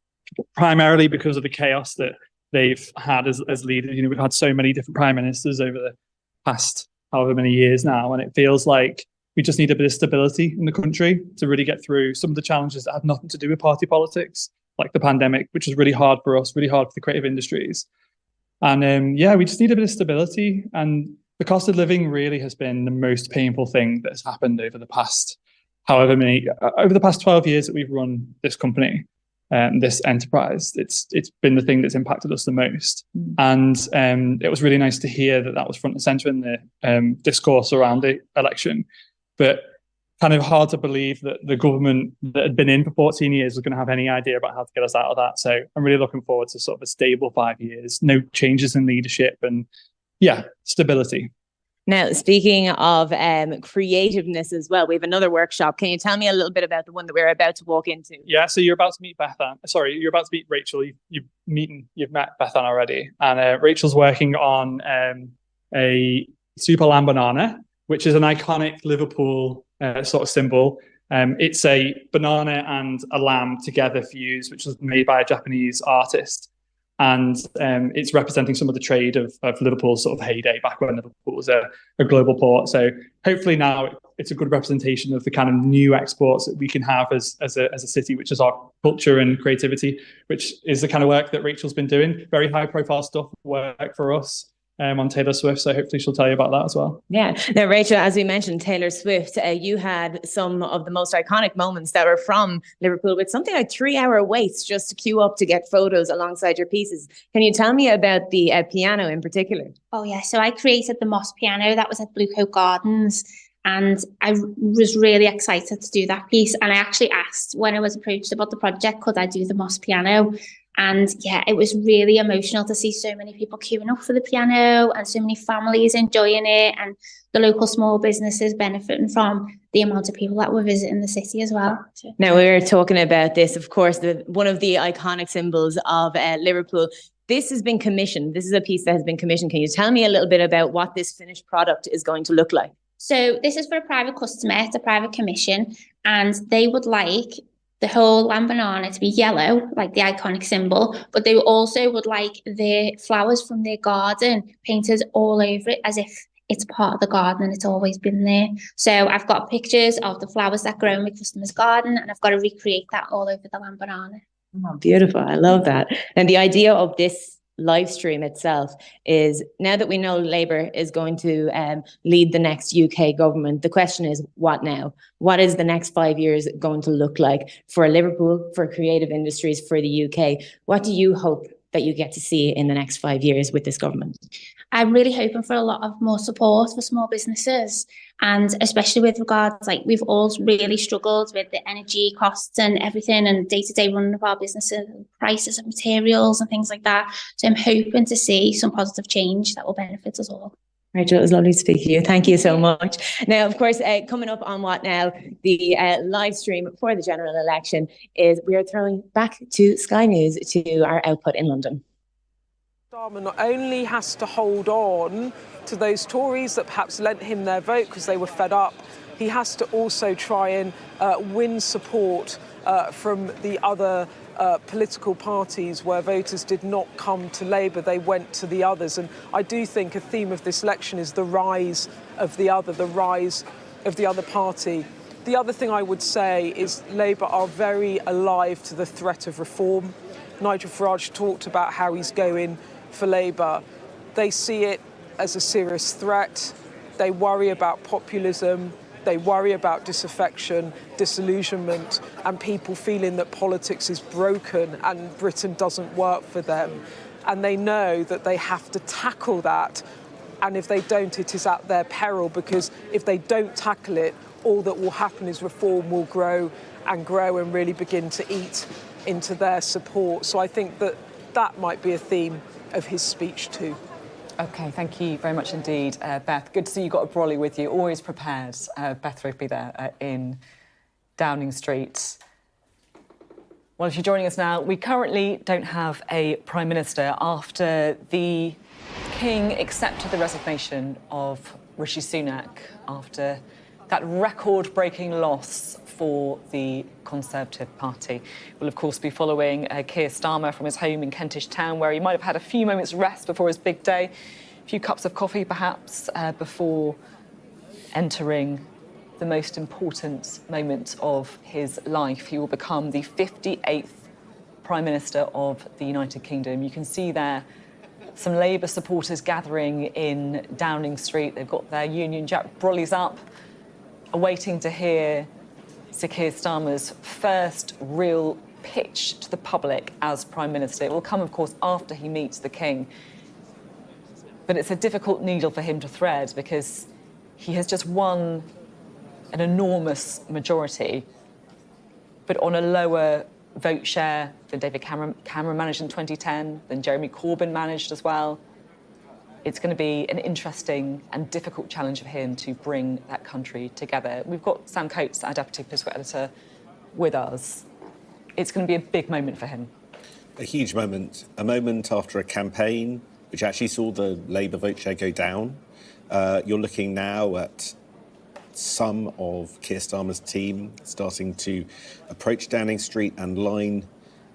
primarily because of the chaos that they've had as leaders. We've had so many different prime ministers over the past however many years now, and it feels like we just need a bit of stability in the country to really get through some of the challenges that have nothing to do with party politics, like the pandemic, which is really hard for us, really hard for the creative industries. And we just need a bit of stability. And the cost of living really has been the most painful thing that has happened over the past 12 years that we've run this company. this enterprise. It's been the thing that's impacted us the most. And it was really nice to hear that was front and centre in the discourse around the election. But kind of hard to believe that the government that had been in for 14 years was going to have any idea about how to get us out of that. So I'm really looking forward to sort of a stable 5 years, no changes in leadership, and stability. Now, speaking of creativeness as well, we have another workshop. Can you tell me a little bit about the one that we're about to walk into? Yeah, so you're about to meet you're about to meet Rachel. You've met Bethan already. And Rachel's working on a super lamb banana, which is an iconic Liverpool sort of symbol. It's a banana and a lamb together fused, which was made by a Japanese artist. And it's representing some of the trade of Liverpool's sort of heyday back when Liverpool was a global port. So hopefully now it's a good representation of the kind of new exports that we can have as a city, which is our culture and creativity, which is the kind of work that Rachel's been doing. Very high profile stuff, work for us on Taylor Swift. So hopefully she'll tell you about that as well. Yeah. Now, Rachel, as we mentioned, Taylor Swift, you had some of the most iconic moments that were from Liverpool with something like 3-hour waits just to queue up to get photos alongside your pieces. Can you tell me about the piano in particular? Oh, yeah. So I created the Moss piano. That was at Blue Coat Gardens. And I was really excited to do that piece. And I actually asked when I was approached about the project, could I do the Moss piano? And yeah, it was really emotional to see so many people queuing up for the piano and so many families enjoying it, and the local small businesses benefiting from the amount of people that were visiting the city as well. Now, we were talking about this, of course, one of the iconic symbols of Liverpool. This has been commissioned. This is a piece that has been commissioned. Can you tell me a little bit about what this finished product is going to look like? So this is for a private customer. It's a private commission, and they would like the whole lamb banana to be yellow, like the iconic symbol, but they also would like the flowers from their garden painted all over it as if it's part of the garden and it's always been there. So I've got pictures of the flowers that grow in my customer's garden, and I've got to recreate that all over the lamb banana. Oh, beautiful. I love that. And the idea of this live stream itself is, now that we know Labour is going to lead the next UK government, the question is, what now? What is the next 5 years going to look like for Liverpool, for creative industries, for the UK? What do you hope that you get to see in the next 5 years with this government? I'm really hoping for a lot of more support for small businesses, and especially with regards, like, we've all really struggled with the energy costs and everything, and day-to-day running of our businesses, and prices of materials and things like that. So I'm hoping to see some positive change that will benefit us all. Rachel, it was lovely to speak to you. Thank you so much. Now, of course, coming up on What Now, the live stream for the general election, is we are throwing back to Sky News to our output in London. Starmer not only has to hold on to those Tories that perhaps lent him their vote because they were fed up, he has to also try and win support from the other political parties where voters did not come to Labour, they went to the others. And I do think a theme of this election is the rise of the other, the rise of the other party. The other thing I would say is Labour are very alive to the threat of reform. Nigel Farage talked about how he's going for Labour. They see it as a serious threat. They worry about populism. They worry about disaffection, disillusionment, and people feeling that politics is broken and Britain doesn't work for them. And they know that they have to tackle that. And if they don't, it is at their peril, because if they don't tackle it, all that will happen is reform will grow and really begin to eat into their support. So I think that that might be a theme of his speech too. OK, thank you very much indeed, Beth. Good to see you got a brolly with you, always prepared. Beth Rigby there in Downing Street. Well, if you're joining us now, we currently don't have a Prime Minister after the King accepted the resignation of Rishi Sunak after that record-breaking loss for the Conservative Party. We'll, of course, be following Keir Starmer from his home in Kentish Town, where he might have had a few moments rest before his big day, a few cups of coffee, perhaps, before entering the most important moment of his life. He will become the 58th Prime Minister of the United Kingdom. You can see there some Labour supporters gathering in Downing Street. They've got their Union Jack brollies up, awaiting to hear Sir Keir Starmer's first real pitch to the public as Prime Minister. It will come, of course, after he meets the King. But it's a difficult needle for him to thread because he has just won an enormous majority, but on a lower vote share than David Cameron managed in 2010, than Jeremy Corbyn managed as well. It's going to be an interesting and difficult challenge for him to bring that country together. We've got Sam Coates, our Deputy Political Editor, with us. It's going to be a big moment for him. A huge moment. A moment after a campaign which actually saw the Labour vote share go down. You're looking now at some of Keir Starmer's team starting to approach Downing Street and line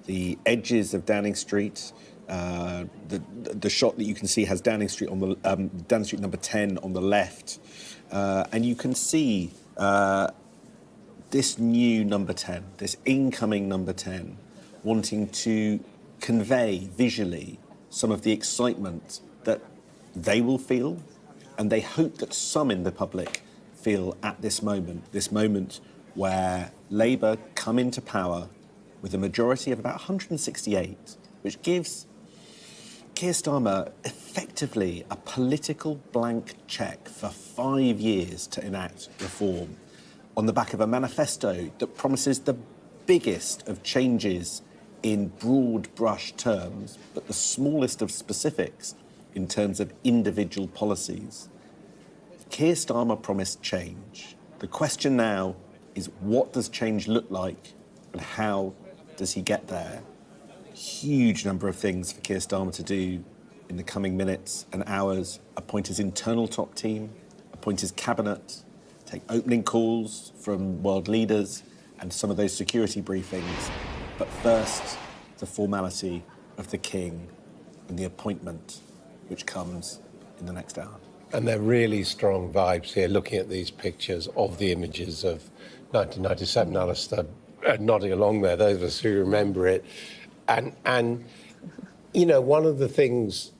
the edges of Downing Street. The shot that you can see has Downing Street on the Downing Street number 10 on the left, and you can see this new number 10, this incoming number 10, wanting to convey visually some of the excitement that they will feel, and they hope that some in the public feel at this moment where Labour come into power with a majority of about 168, which gives Keir Starmer effectively a political blank cheque for 5 years to enact reform on the back of a manifesto that promises the biggest of changes in broad brush terms, but the smallest of specifics in terms of individual policies. Keir Starmer promised change. The question now is, what does change look like and how does he get there? Huge number of things for Keir Starmer to do in the coming minutes and hours. Appoint his internal top team, appoint his cabinet, take opening calls from world leaders and some of those security briefings. But first, the formality of the King and the appointment, which comes in the next hour. And they're really strong vibes here, looking at these pictures of the images of 1997, Alistair nodding along there, those of us who remember it. And you know, one of the things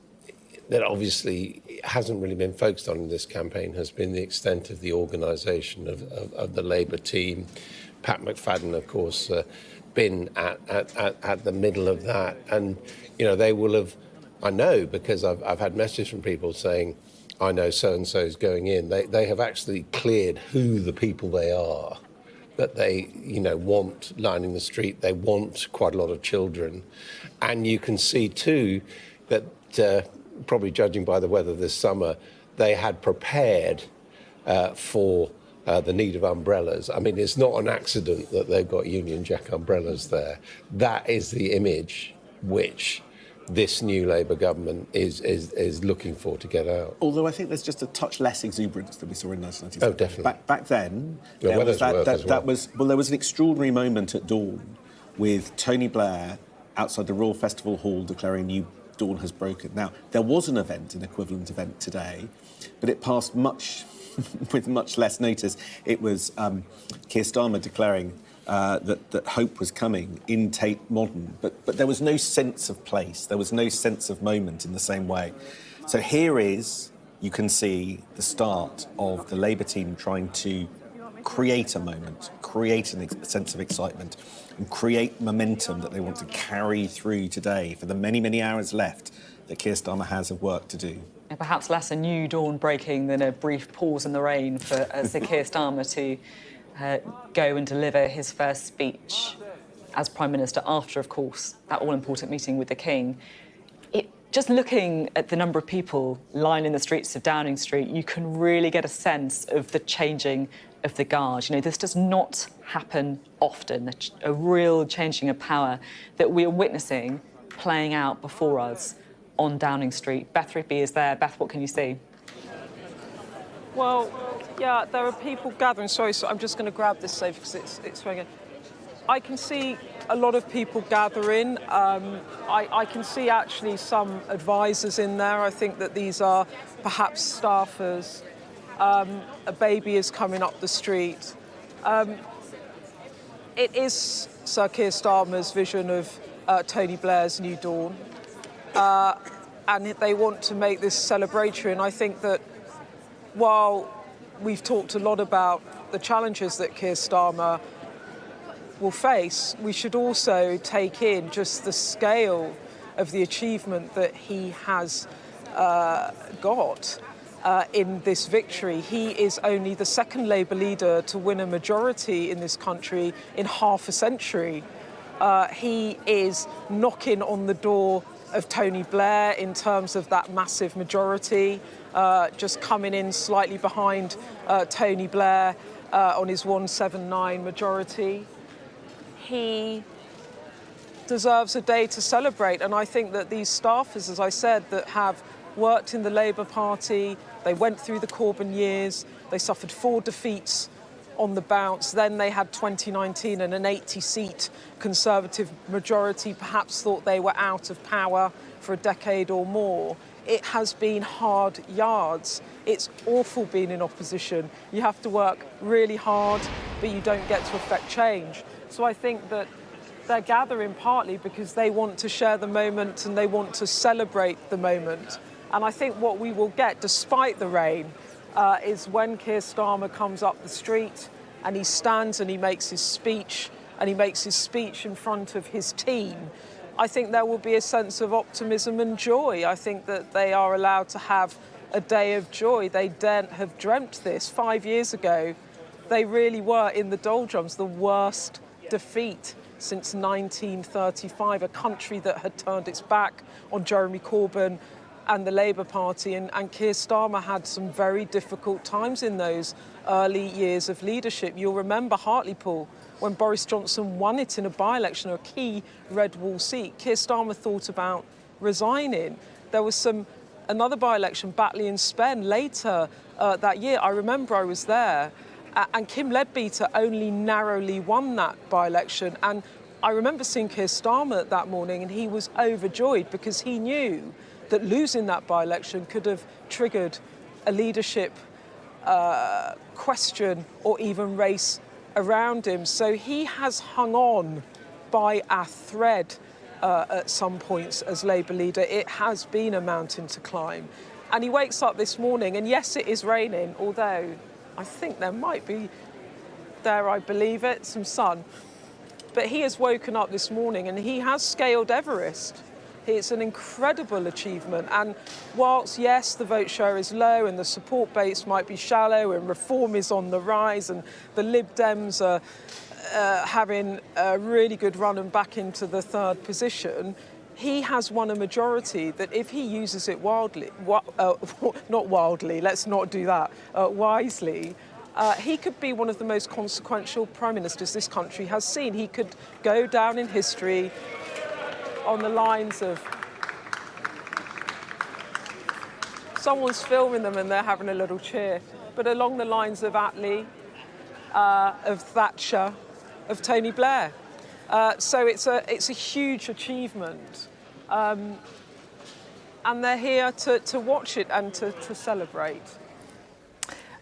that obviously hasn't really been focused on in this campaign has been the extent of the organisation of the Labour team. Pat McFadden, of course, been at the middle of that. And, you know, they will have, I know, because I've had messages from people saying, I know so-and-so's going in. They have actually cleared who the people they are that they, you know, want lining the street. They want quite a lot of children. And you can see, too, that probably judging by the weather this summer, they had prepared for the need of umbrellas. I mean, it's not an accident that they've got Union Jack umbrellas there. That is the image which this new Labour government is looking for to get out. Although I think there's just a touch less exuberance than we saw in 1997. Oh, definitely. Back then, there was there was an extraordinary moment at dawn with Tony Blair outside the Royal Festival Hall declaring new dawn has broken. Now, there was an event, an equivalent event today, but it passed with much less notice. It was Keir Starmer declaring that hope was coming in Tate Modern, but there was no sense of place, there was no sense of moment in the same way. So here is, you can see the start of the Labour team trying to create a moment, create a sense of excitement, and create momentum that they want to carry through today for the many, many hours left that Keir Starmer has of work to do. And perhaps less a new dawn breaking than a brief pause in the rain for Sir Keir Starmer to go and deliver his first speech as Prime Minister after, of course, that all-important meeting with the King. Just looking at the number of people lining the streets of Downing Street, you can really get a sense of the changing of the guard. You know, this does not happen often, a real changing of power that we are witnessing playing out before us on Downing Street. Beth Rigby is there. Beth, what can you see? Well, yeah, there are people gathering. Sorry, so I'm just going to grab this safe because it's swinging. I can see a lot of people gathering. I can see actually some advisors in there. I think that these are perhaps staffers. A baby is coming up the street. It is Sir Keir Starmer's vision of Tony Blair's New Dawn. And they want to make this celebratory. And I think that while we've talked a lot about the challenges that Keir Starmer will face, we should also take in just the scale of the achievement that he has got in this victory. He is only the second Labour leader to win a majority in this country in half a century. He is knocking on the door of Tony Blair in terms of that massive majority, just coming in slightly behind Tony Blair on his 179 majority. He deserves a day to celebrate, and I think that these staffers, as I said, that have worked in the Labour Party, they went through the Corbyn years, they suffered 4 defeats on the bounce, then they had 2019 and an 80-seat Conservative majority, perhaps thought they were out of power for a decade or more. It has been hard yards. It's awful being in opposition. You have to work really hard, but you don't get to affect change. So I think that they're gathering partly because they want to share the moment and they want to celebrate the moment. And I think what we will get, despite the rain, is when Keir Starmer comes up the street and he stands and he makes his speech, and he makes his speech in front of his team, I think there will be a sense of optimism and joy. I think that they are allowed to have a day of joy. They daren't have dreamt this. 5 years ago, they really were in the doldrums, the worst defeat since 1935, a country that had turned its back on Jeremy Corbyn and the Labour Party, and Keir Starmer had some very difficult times in those early years of leadership. You'll remember Hartlepool, when Boris Johnson won it in a by-election, a key red wall seat. Keir Starmer thought about resigning. There was another by-election, Batley and Spen, later that year. I remember I was there, and Kim Leadbeater only narrowly won that by-election. And I remember seeing Keir Starmer that morning, and he was overjoyed because he knew that losing that by-election could have triggered a leadership question or even race around him. So he has hung on by a thread at some points as Labour leader. It has been a mountain to climb. And he wakes up this morning, and yes, it is raining, although I think there might be, dare I believe it, some sun. But he has woken up this morning and he has scaled Everest. It's an incredible achievement. And whilst, yes, the vote share is low and the support base might be shallow and reform is on the rise and the Lib Dems are having a really good run and back into the third position, he has won a majority that if he uses it wisely, he could be one of the most consequential prime ministers this country has seen. He could go down in history on the lines of... Someone's filming them and they're having a little cheer. But along the lines of Attlee, of Thatcher, of Tony Blair. So it's a huge achievement. And they're here to watch it and to celebrate.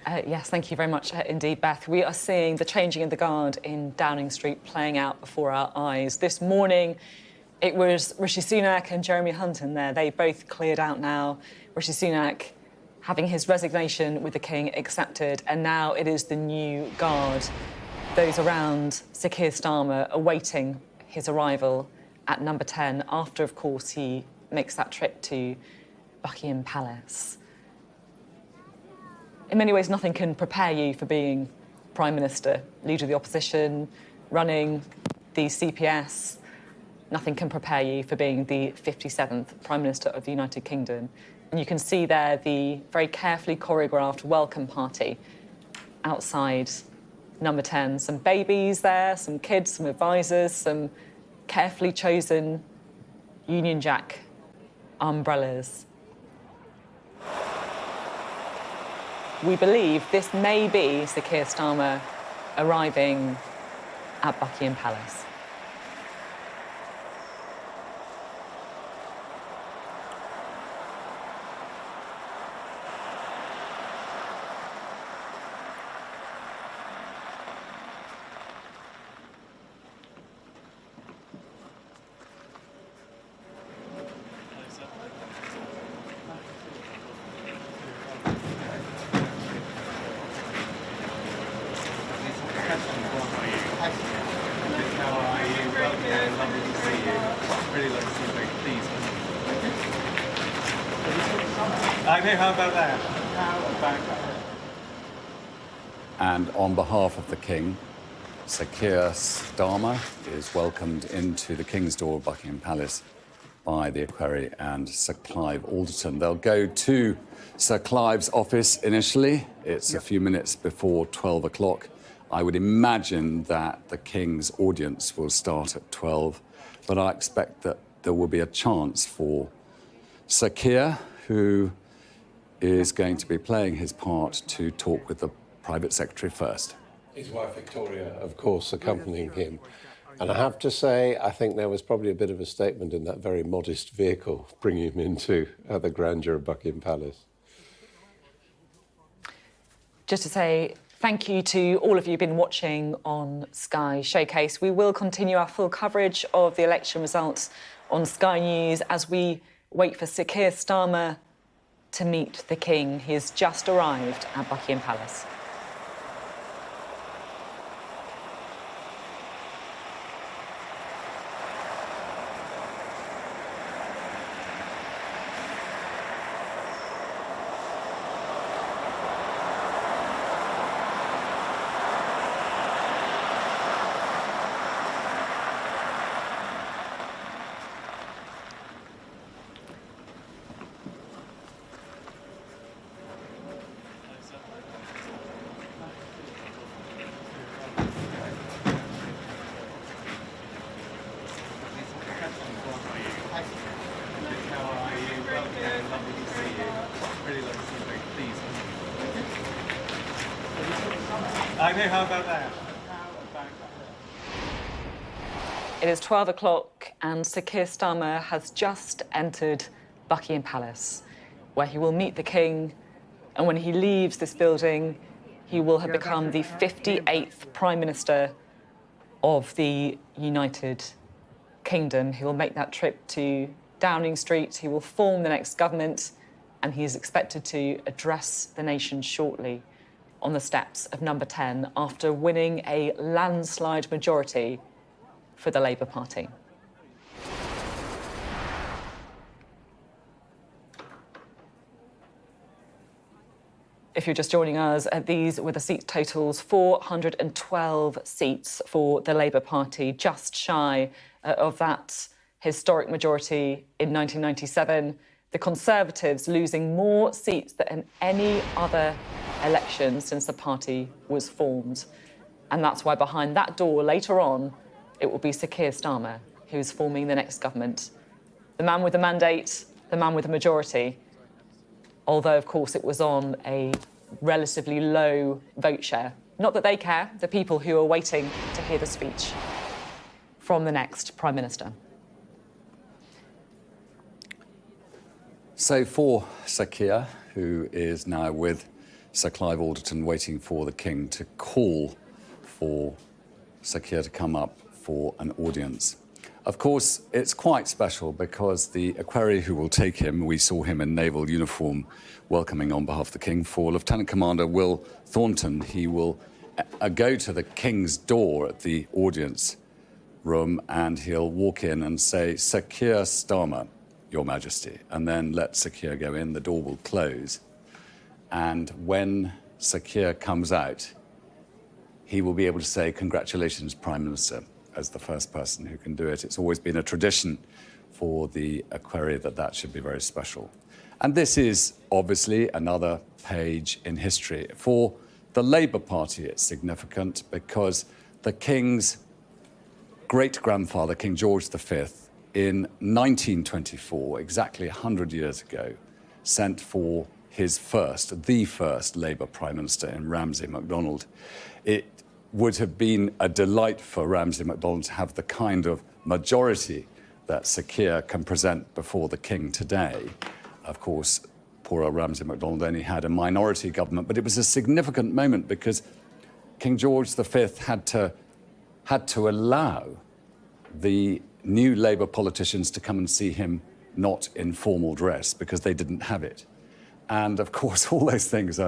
Yes, thank you very much indeed, Beth. We are seeing the changing of the guard in Downing Street playing out before our eyes. This morning, it was Rishi Sunak and Jeremy Hunt in there. They both cleared out now. Rishi Sunak having his resignation with the King accepted, and now it is the new guard, those around Sir Keir Starmer, awaiting his arrival at number 10 after, of course, he makes that trip to Buckingham Palace. In many ways, nothing can prepare you for being Prime Minister, Leader of the Opposition, running the CPS. Nothing can prepare you for being the 57th Prime Minister of the United Kingdom. And you can see there the very carefully choreographed welcome party outside number 10. Some babies there, some kids, some advisors, some carefully chosen Union Jack umbrellas. We believe this may be Sir Keir Starmer arriving at Buckingham Palace. know, how about that? How about that? And on behalf of the King, Sir Keir Starmer is welcomed into the King's Door of Buckingham Palace by the Equerry and Sir Clive Alderton. They'll go to Sir Clive's office initially. It's a few minutes before 12 o'clock. I would imagine that the King's audience will start at 12, but I expect that there will be a chance for Sir Keir, who is going to be playing his part, to talk with the Private Secretary first. His wife Victoria, of course, accompanying him. And I have to say, I think there was probably a bit of a statement in that very modest vehicle bringing him into the grandeur of Buckingham Palace. Just to say thank you to all of you who've been watching on Sky Showcase. We will continue our full coverage of the election results on Sky News as we wait for Sir Keir Starmer to meet the King. He has just arrived at Buckingham Palace. I know, how about that? It is 12 o'clock and Sir Keir Starmer has just entered Buckingham Palace, where he will meet the King, and when he leaves this building, he will have become the 58th Prime Minister of the United Kingdom. He will make that trip to Downing Street, he will form the next government, and he is expected to address the nation shortly on the steps of Number 10 after winning a landslide majority for the Labour Party. If you're just joining us, these were the seat totals: 412 seats for the Labour Party, just shy of that historic majority in 1997. The Conservatives losing more seats than in any other election since the party was formed. And that's why behind that door later on, it will be Sir Keir Starmer who's forming the next government. The man with the mandate, the man with the majority, although, of course, it was on a relatively low vote share. Not that they care, the people who are waiting to hear the speech from the next Prime Minister. So for Sir Keir, who is now with Sir Clive Alderton waiting for the King to call for Sir Keir to come up for an audience. Of course, it's quite special because the equerry who will take him, we saw him in naval uniform welcoming on behalf of the King, for Lieutenant Commander Will Thornton. He will go to the King's door at the audience room and he'll walk in and say, "Sir Keir Starmer, Your Majesty," and then let Sir Keir go in, the door will close. And when Sir Keir comes out, he will be able to say, "Congratulations, Prime Minister," as the first person who can do it. It's always been a tradition for the equerry that should be very special. And this is obviously another page in history. For the Labour Party, it's significant because the King's great-grandfather, King George V, in 1924, exactly 100 years ago, sent for the first Labour Prime Minister in Ramsay MacDonald. It would have been a delight for Ramsay MacDonald to have the kind of majority that Sir Keir can present before the King today. Of course, poor old Ramsay MacDonald only had a minority government, but it was a significant moment because King George V had to allow the new Labour politicians to come and see him not in formal dress because they didn't have it. And of course, all those things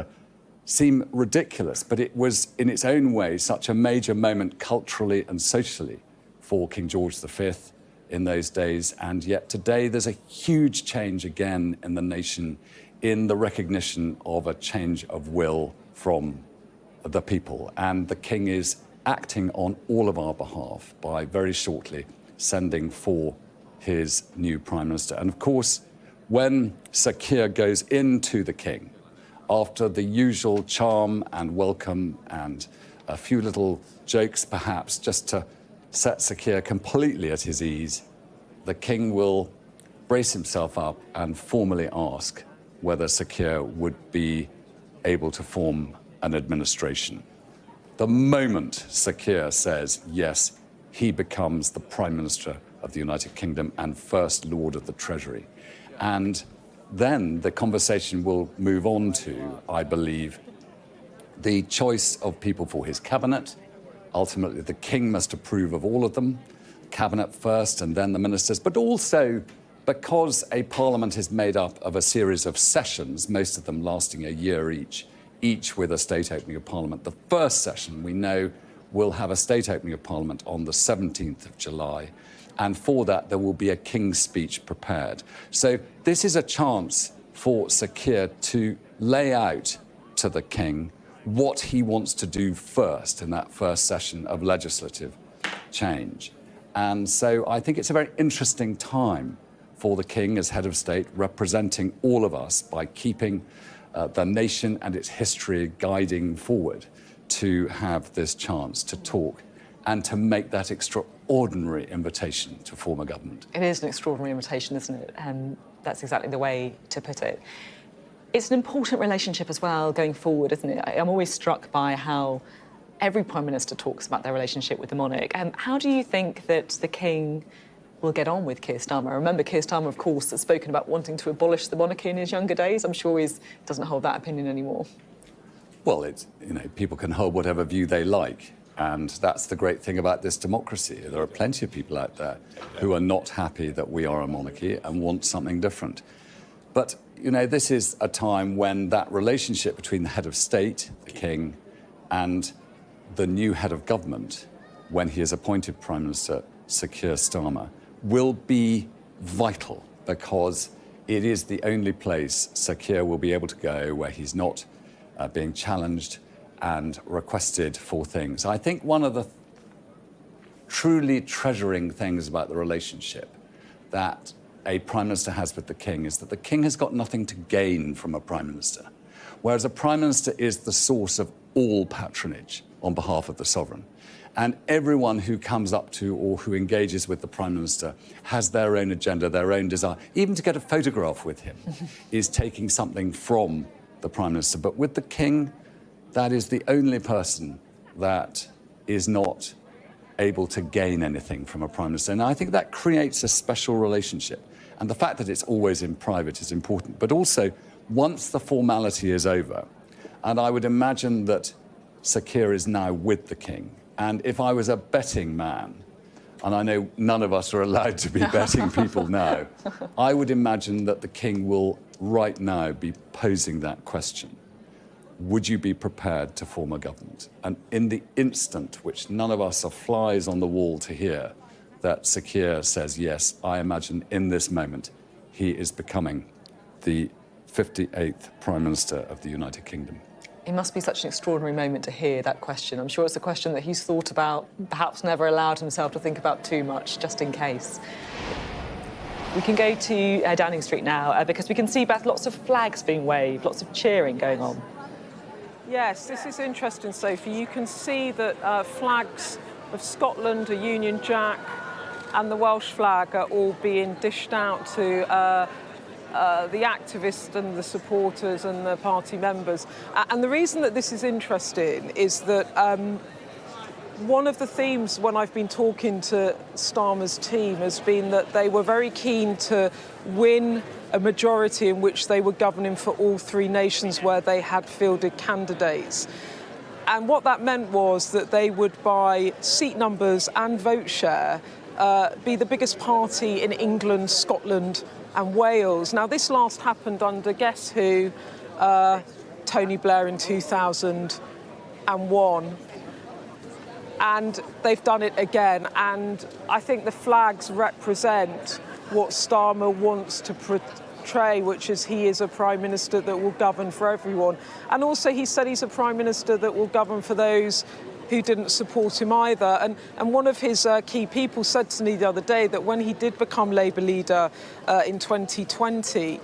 seem ridiculous, but it was in its own way such a major moment culturally and socially for King George V in those days. And yet today there's a huge change again in the nation in the recognition of a change of will from the people. And the King is acting on all of our behalf by very shortly sending for his new Prime Minister. And of course, when Sir Keir goes into the King, after the usual charm and welcome and a few little jokes perhaps just to set Sir Keir completely at his ease, the King will brace himself up and formally ask whether Sir Keir would be able to form an administration. The moment Sir Keir says yes, he becomes the Prime Minister of the United Kingdom and First Lord of the Treasury. And then the conversation will move on to, I believe, the choice of people for his cabinet. Ultimately, the King must approve of all of them, cabinet first and then the ministers, but also because a parliament is made up of a series of sessions, most of them lasting a year each with a state opening of parliament. The first session, we know, will have a state opening of parliament on the 17th of July. And for that, there will be a King's speech prepared. So this is a chance for Sir Keir to lay out to the King what he wants to do first in that first session of legislative change. And so I think it's a very interesting time for the King as head of state, representing all of us by keeping the nation and its history guiding forward, to have this chance to talk and to make that extraordinary invitation to form a government. It is an extraordinary invitation, isn't it? And that's exactly the way to put it. It's an important relationship as well going forward, isn't it? I'm always struck by how every Prime Minister talks about their relationship with the monarch. How do you think that the King will get on with Keir Starmer? I remember Keir Starmer, of course, has spoken about wanting to abolish the monarchy in his younger days. I'm sure he doesn't hold that opinion anymore. Well, people can hold whatever view they like. And that's the great thing about this democracy. There are plenty of people out there who are not happy that we are a monarchy and want something different. But, this is a time when that relationship between the head of state, the King, and the new head of government, when he is appointed Prime Minister, Sir Keir Starmer, will be vital, because it is the only place Sir Keir will be able to go where he's not being challenged and requested for things. I think one of the truly treasuring things about the relationship that a Prime Minister has with the King is that the King has got nothing to gain from a Prime Minister, whereas a Prime Minister is the source of all patronage on behalf of the sovereign. And everyone who comes up to or who engages with the Prime Minister has their own agenda, their own desire. Even to get a photograph with him is taking something from the Prime Minister. But with the King, that is the only person that is not able to gain anything from a Prime Minister. And I think that creates a special relationship. And the fact that it's always in private is important. But also, once the formality is over, and I would imagine that Sir Keir is now with the King, and if I was a betting man, and I know none of us are allowed to be betting people now, I would imagine that the King will right now be posing that question. Would you be prepared to form a government? And in the instant, which none of us are flies on the wall to hear, that Sir Keir says yes, I imagine in this moment he is becoming the 58th Prime Minister of the United Kingdom. It must be such an extraordinary moment to hear that question. I'm sure it's a question that he's thought about, perhaps never allowed himself to think about too much, just in case. We can go to Downing Street now, because we can see, Beth, lots of flags being waved, lots of cheering going on. Yes, this is interesting, Sophie. You can see that flags of Scotland, a Union Jack, and the Welsh flag are all being dished out to the activists and the supporters and the party members. And the reason that this is interesting is that one of the themes when I've been talking to Starmer's team has been that they were very keen to win a majority in which they were governing for all three nations where they had fielded candidates. And what that meant was that they would, by seat numbers and vote share, be the biggest party in England, Scotland and Wales. Now, this last happened under, guess who? Tony Blair in 2001. And they've done it again. And I think the flags represent what Starmer wants to portray, which is he is a Prime Minister that will govern for everyone. And also he said he's a Prime Minister that will govern for those who didn't support him either. And one of his key people said to me the other day that when he did become Labour leader in 2020,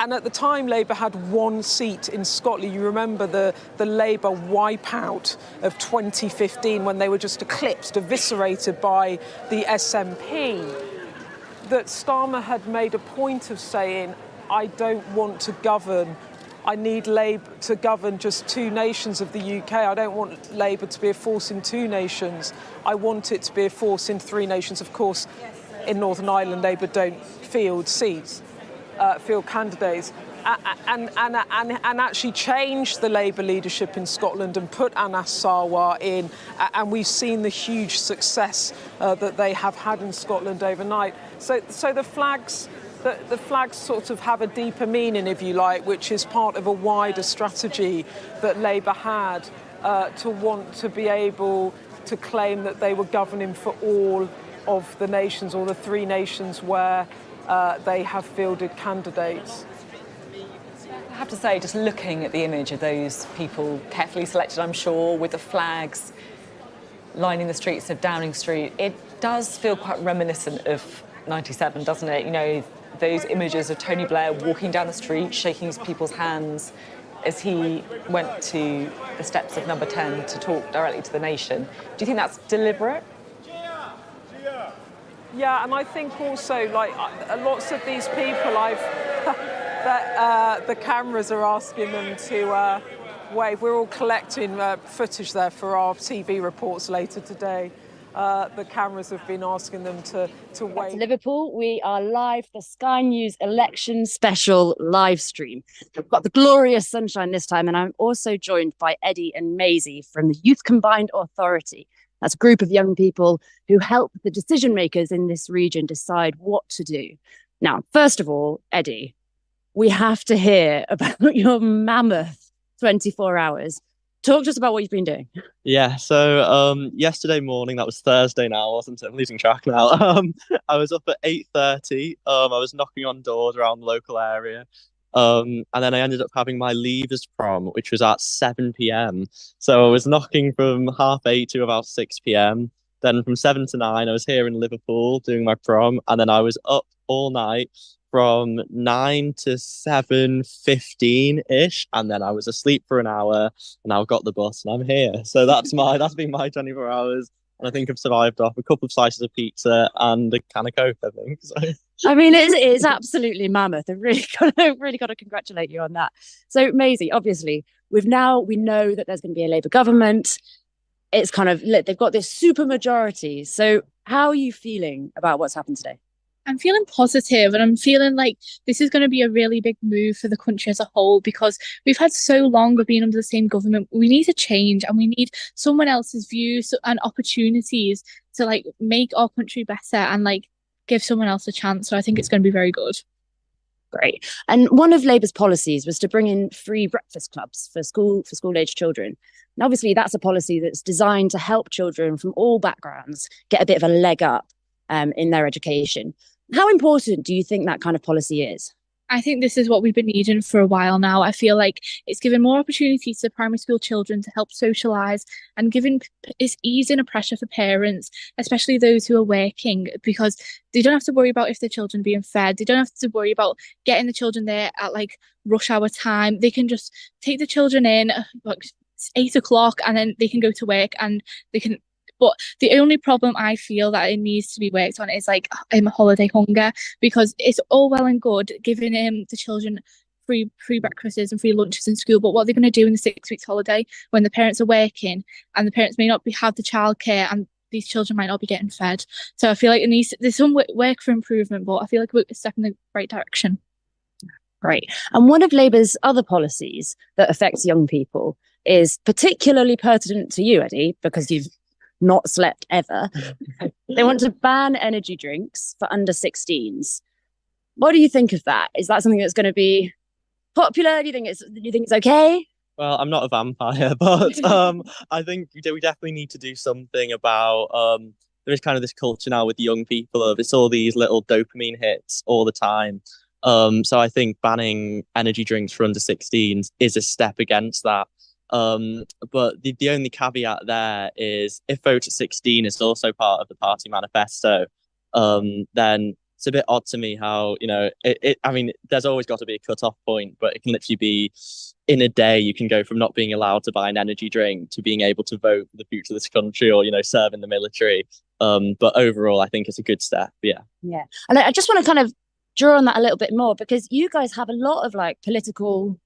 and at the time Labour had one seat in Scotland. You remember the Labour wipeout of 2015 when they were just eclipsed, eviscerated by the SNP, that Starmer had made a point of saying, I don't want to govern, I need Labour to govern just two nations of the UK. I don't want Labour to be a force in two nations. I want it to be a force in three nations. Of course, in Northern Ireland, Labour don't field seats. Field candidates and actually change the Labour leadership in Scotland and put Anas Sarwar in, and we've seen the huge success that they have had in Scotland overnight. So the flags sort of have a deeper meaning, if you like, which is part of a wider strategy that Labour had to want to be able to claim that they were governing for all of the nations, or the three nations where they have fielded candidates. I have to say, just looking at the image of those people, carefully selected, I'm sure, with the flags lining the streets of Downing Street, it does feel quite reminiscent of 97, doesn't it? You know, those images of Tony Blair walking down the street, shaking people's hands as he went to the steps of Number 10 to talk directly to the nation. Do you think that's deliberate? Yeah, and I think also, like, lots of these people, the cameras are asking them to wave. We're all collecting footage there for our TV reports later today. The cameras have been asking them to wave. Liverpool, we are live, the Sky News election special live stream. We've got the glorious sunshine this time, and I'm also joined by Eddie and Maisie from the Youth Combined Authority. That's a group of young people who help the decision makers in this region decide what to do. Now, first of all, Eddie, we have to hear about your mammoth 24 hours. Talk to us about what you've been doing. Yeah, so yesterday morning, that was Thursday now, wasn't it? I'm losing track now. I was up at 8:30. I was knocking on doors around the local area. And then I ended up having my leavers prom, which was at 7 p.m. So I was knocking from 8:30 to about 6 p.m. Then from 7 to 9, I was here in Liverpool doing my prom. And then I was up all night from 9 to 7:15-ish. And then I was asleep for an hour and I got the bus and I'm here. So that's been my 24 hours. And I think I've survived off a couple of slices of pizza and a can of Coke, I think. So. I mean, it is absolutely mammoth. I really got to congratulate you on that. So, Maisie, obviously, we know that there's going to be a Labour government. It's kind of, they've got this super majority. So how are you feeling about what's happened today? I'm feeling positive, and I'm feeling like this is going to be a really big move for the country as a whole, because we've had so long of being under the same government. We need a change, and we need someone else's views and opportunities to like make our country better and like give someone else a chance. So I think it's going to be very good. Great. And one of Labour's policies was to bring in free breakfast clubs for school-age children. And obviously that's a policy that's designed to help children from all backgrounds get a bit of a leg up in their education. How important do you think that kind of policy is? I think this is what we've been needing for a while now. I feel like it's given more opportunities to primary school children to help socialise, and it's easing a pressure for parents, especially those who are working, because they don't have to worry about if their children are being fed. They don't have to worry about getting the children there at like rush hour time. They can just take the children in like 8 o'clock and then they can go to work and they can. But the only problem I feel that it needs to be worked on is like holiday hunger, because it's all well and good giving the children free breakfasts and free lunches in school, but what are they going to do in the 6 weeks holiday when the parents are working and the parents may not have the childcare and these children might not be getting fed? So I feel like there's some work for improvement, but I feel like we're a step in the right direction. Great. And one of Labour's other policies that affects young people is particularly pertinent to you, Eddie, because you've not slept ever. They want to ban energy drinks for under 16s. What do you think of that? Is that something that's going to be popular? Do you think it's okay? Well, I'm not a vampire, but I think we definitely need to do something about there is kind of this culture now with young people of it's all these little dopamine hits all the time. So I think banning energy drinks for under 16s is a step against that. But the only caveat there is if vote at 16 is also part of the party manifesto, then it's a bit odd to me how, I mean, there's always got to be a cut-off point, but it can literally be in a day, you can go from not being allowed to buy an energy drink to being able to vote for the future of this country or, serve in the military. But overall, I think it's a good step. Yeah. Yeah. And I just want to kind of draw on that a little bit more, because you guys have a lot of like political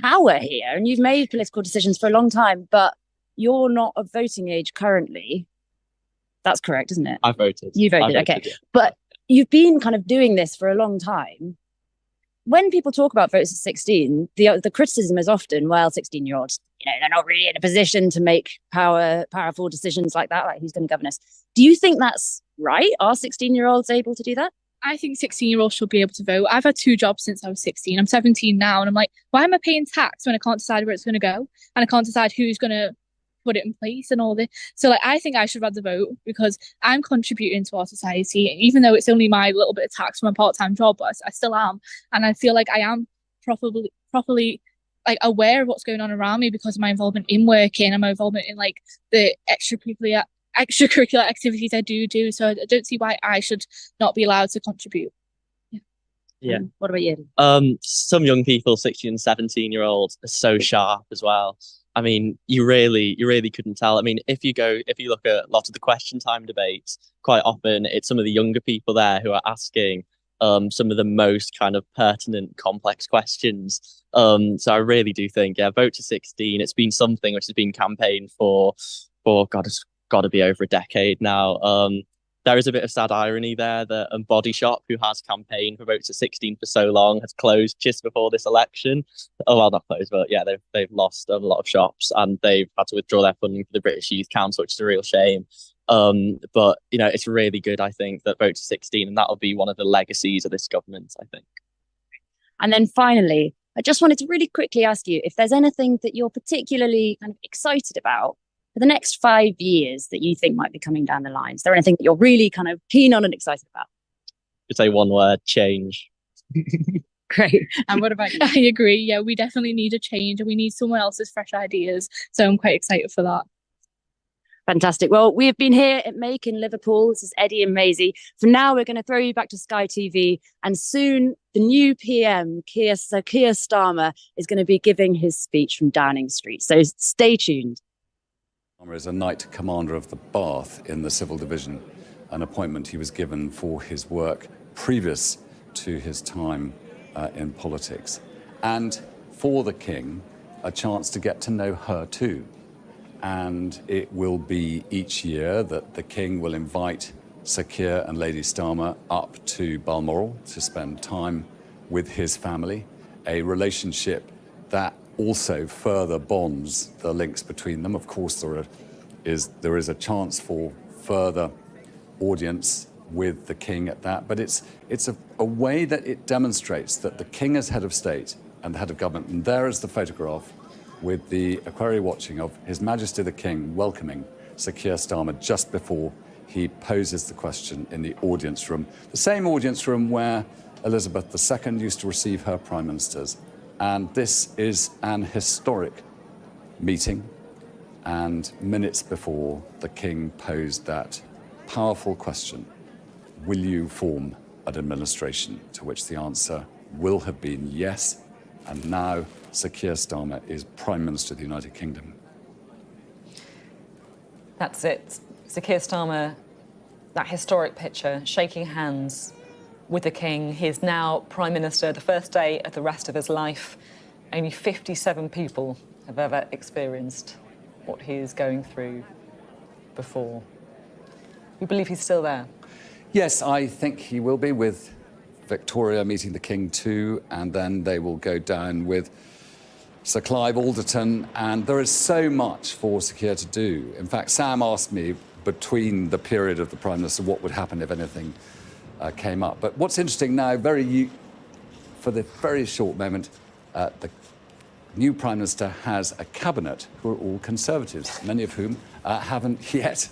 power here and you've made political decisions for a long time, but you're not of voting age currently. That's correct, isn't it? I voted. You voted, okay. Yeah. But you've been kind of doing this for a long time. When people talk about votes at 16, the criticism is often, well, 16-year-olds, they're not really in a position to make powerful decisions like that, like who's going to govern us. Do you think that's right? Are 16-year-olds able to do that? I think 16-year-olds should be able to vote. I've had 2 jobs since I was 16. I'm 17 now, and I'm like, why am I paying tax when I can't decide where it's going to go? And I can't decide who's going to put it in place and all this. So I think I should rather vote because I'm contributing to our society, even though it's only my little bit of tax from a part-time job, but I still am. And I feel like I am properly like aware of what's going on around me because of my involvement in working and my involvement in like the extracurricular activities I do. So I don't see why I should not be allowed to contribute. Yeah. What about you? Some young people, 16 and 17-year-olds, are so sharp as well. I mean, you really couldn't tell. I mean, if you look at a lot of the question time debates, quite often it's some of the younger people there who are asking some of the most kind of pertinent, complex questions. So I really do think, vote to 16. It's been something which has been campaigned for God, it's got to be over a decade now. There is a bit of sad irony there that Body Shop, who has campaigned for votes at 16 for so long, has closed just before this election. Oh, well, not closed, but yeah, they've lost a lot of shops and they've had to withdraw their funding for the British Youth Council, which is a real shame. But, it's really good, I think, that vote to 16, and that'll be one of the legacies of this government, I think. And then finally, I just wanted to really quickly ask you if there's anything that you're particularly kind of excited about for the next 5 years that you think might be coming down the line. Is there anything that you're really kind of keen on and excited about? I'd say one word: change. Great. And what about you? I agree. Yeah, we definitely need a change and we need someone else's fresh ideas. So I'm quite excited for that. Fantastic. Well, we have been here at Make in Liverpool. This is Eddie and Maisie. For now, we're going to throw you back to Sky TV. And soon, the new PM, Keir Starmer, is going to be giving his speech from Downing Street. So stay tuned. Starmer is a Knight Commander of the Bath in the Civil Division, an appointment he was given for his work previous to his time in politics. And for the King, a chance to get to know her too. And it will be each year that the King will invite Sir Keir and Lady Starmer up to Balmoral to spend time with his family, a relationship that also further bonds the links between them. Of course, there is a chance for further audience with the King at that, but it's a way that it demonstrates that the King as head of state and the head of government, and there is the photograph with the equerry watching of His Majesty the King welcoming Sir Keir Starmer just before he poses the question in the audience room, the same audience room where Elizabeth II used to receive her prime ministers. And this is an historic meeting. And minutes before, the King posed that powerful question: will you form an administration? To which the answer will have been yes. And now Sir Keir Starmer is Prime Minister of the United Kingdom. That's it. Sir Keir Starmer, that historic picture, shaking hands with the King. He is now Prime Minister, the first day of the rest of his life. Only 57 people have ever experienced what he is going through before. We believe he's still there. Yes, I think he will be, with Victoria meeting the King too, and then they will go down with Sir Clive Alderton, and there is so much for Sir Keir to do. In fact, Sam asked me between the period of the Prime Minister what would happen if anything came up. But what's interesting now, for the very short moment, the new Prime Minister has a cabinet who are all Conservatives, many of whom haven't yet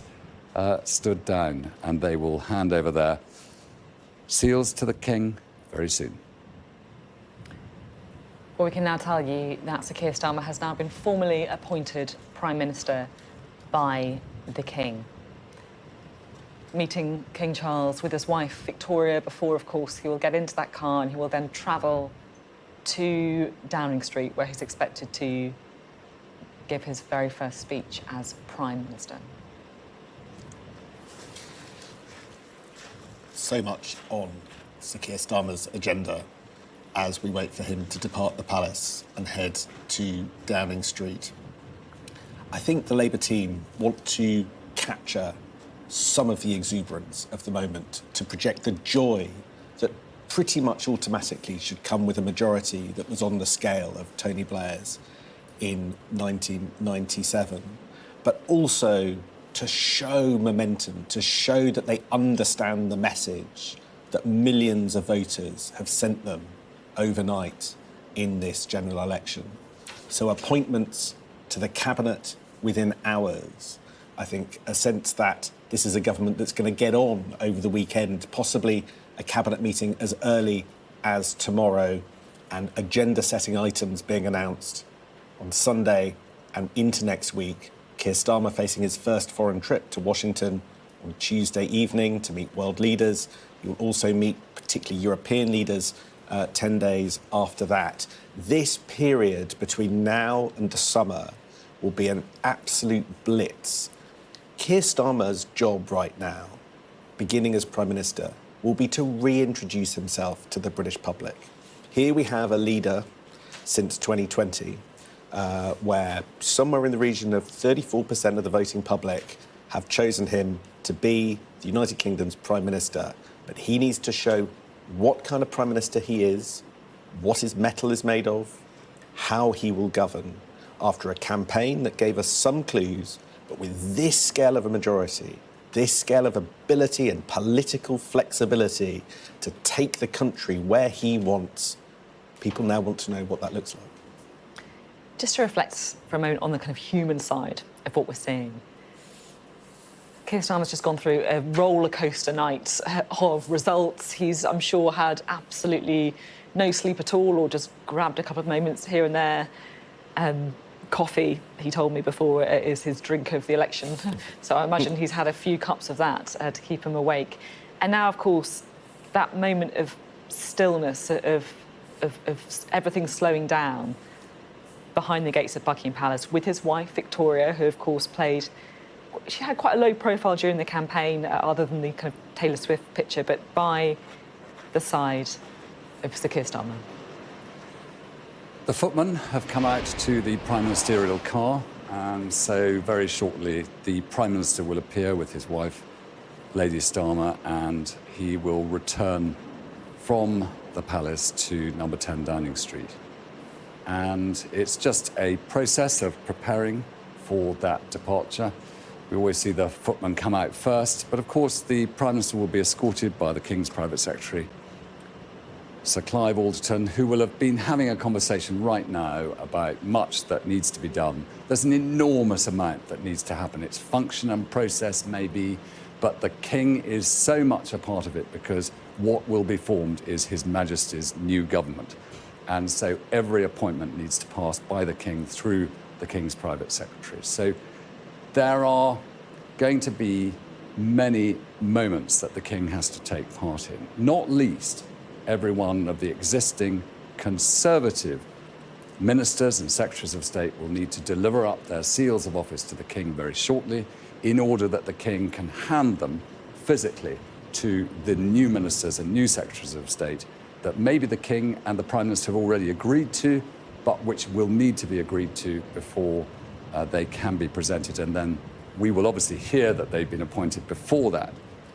stood down, and they will hand over their seals to the King very soon. Well, we can now tell you that Sir Keir Starmer has now been formally appointed Prime Minister by the King. Meeting King Charles with his wife Victoria before, of course, he will get into that car and he will then travel to Downing Street, where he's expected to give his very first speech as Prime Minister. So much on Sir Keir Starmer's agenda as we wait for him to depart the palace and head to Downing Street. I think the Labour team want to capture some of the exuberance of the moment, to project the joy that pretty much automatically should come with a majority that was on the scale of Tony Blair's in 1997, but also to show momentum, to show that they understand the message that millions of voters have sent them overnight in this general election. So appointments to the cabinet within hours. I think a sense that this is a government that's going to get on over the weekend, possibly a cabinet meeting as early as tomorrow, and agenda-setting items being announced on Sunday and into next week. Keir Starmer facing his first foreign trip to Washington on Tuesday evening to meet world leaders. He will also meet particularly European leaders 10 days after that. This period between now and the summer will be an absolute blitz. Keir Starmer's job right now, beginning as Prime Minister, will be to reintroduce himself to the British public. Here we have a leader since 2020 where somewhere in the region of 34% of the voting public have chosen him to be the United Kingdom's Prime Minister. But he needs to show what kind of Prime Minister he is, what his mettle is made of, how he will govern after a campaign that gave us some clues, but with this scale of a majority, this scale of ability and political flexibility to take the country where he wants, people now want to know what that looks like. Just to reflect for a moment on the kind of human side of what we're seeing. Keir Starmer's just gone through a roller coaster night of results. He's, I'm sure, had absolutely no sleep at all, or just grabbed a couple of moments here and there. Coffee, he told me before, is his drink of the election. So I imagine he's had a few cups of that to keep him awake. And now, of course, that moment of stillness, of everything slowing down behind the gates of Buckingham Palace with his wife, Victoria, who, of course, she had quite a low profile during the campaign, other than the kind of Taylor Swift picture, but by the side of Sir Keir Starmer. The footmen have come out to the Prime Ministerial car, and so very shortly the Prime Minister will appear with his wife, Lady Starmer, and he will return from the palace to number 10 Downing Street. And it's just a process of preparing for that departure. We always see the footmen come out first, but of course the Prime Minister will be escorted by the King's Private Secretary, Sir Clive Alderton, who will have been having a conversation right now about much that needs to be done. There's an enormous amount that needs to happen. It's function and process maybe, but the King is so much a part of it because what will be formed is His Majesty's new government. And so every appointment needs to pass by the King through the King's Private Secretary. So there are going to be many moments that the King has to take part in, not least every one of the existing Conservative ministers and secretaries of state will need to deliver up their seals of office to the King very shortly in order that the King can hand them physically to the new ministers and new secretaries of state that maybe the King and the Prime Minister have already agreed to, but which will need to be agreed to before they can be presented. And then we will obviously hear that they've been appointed before that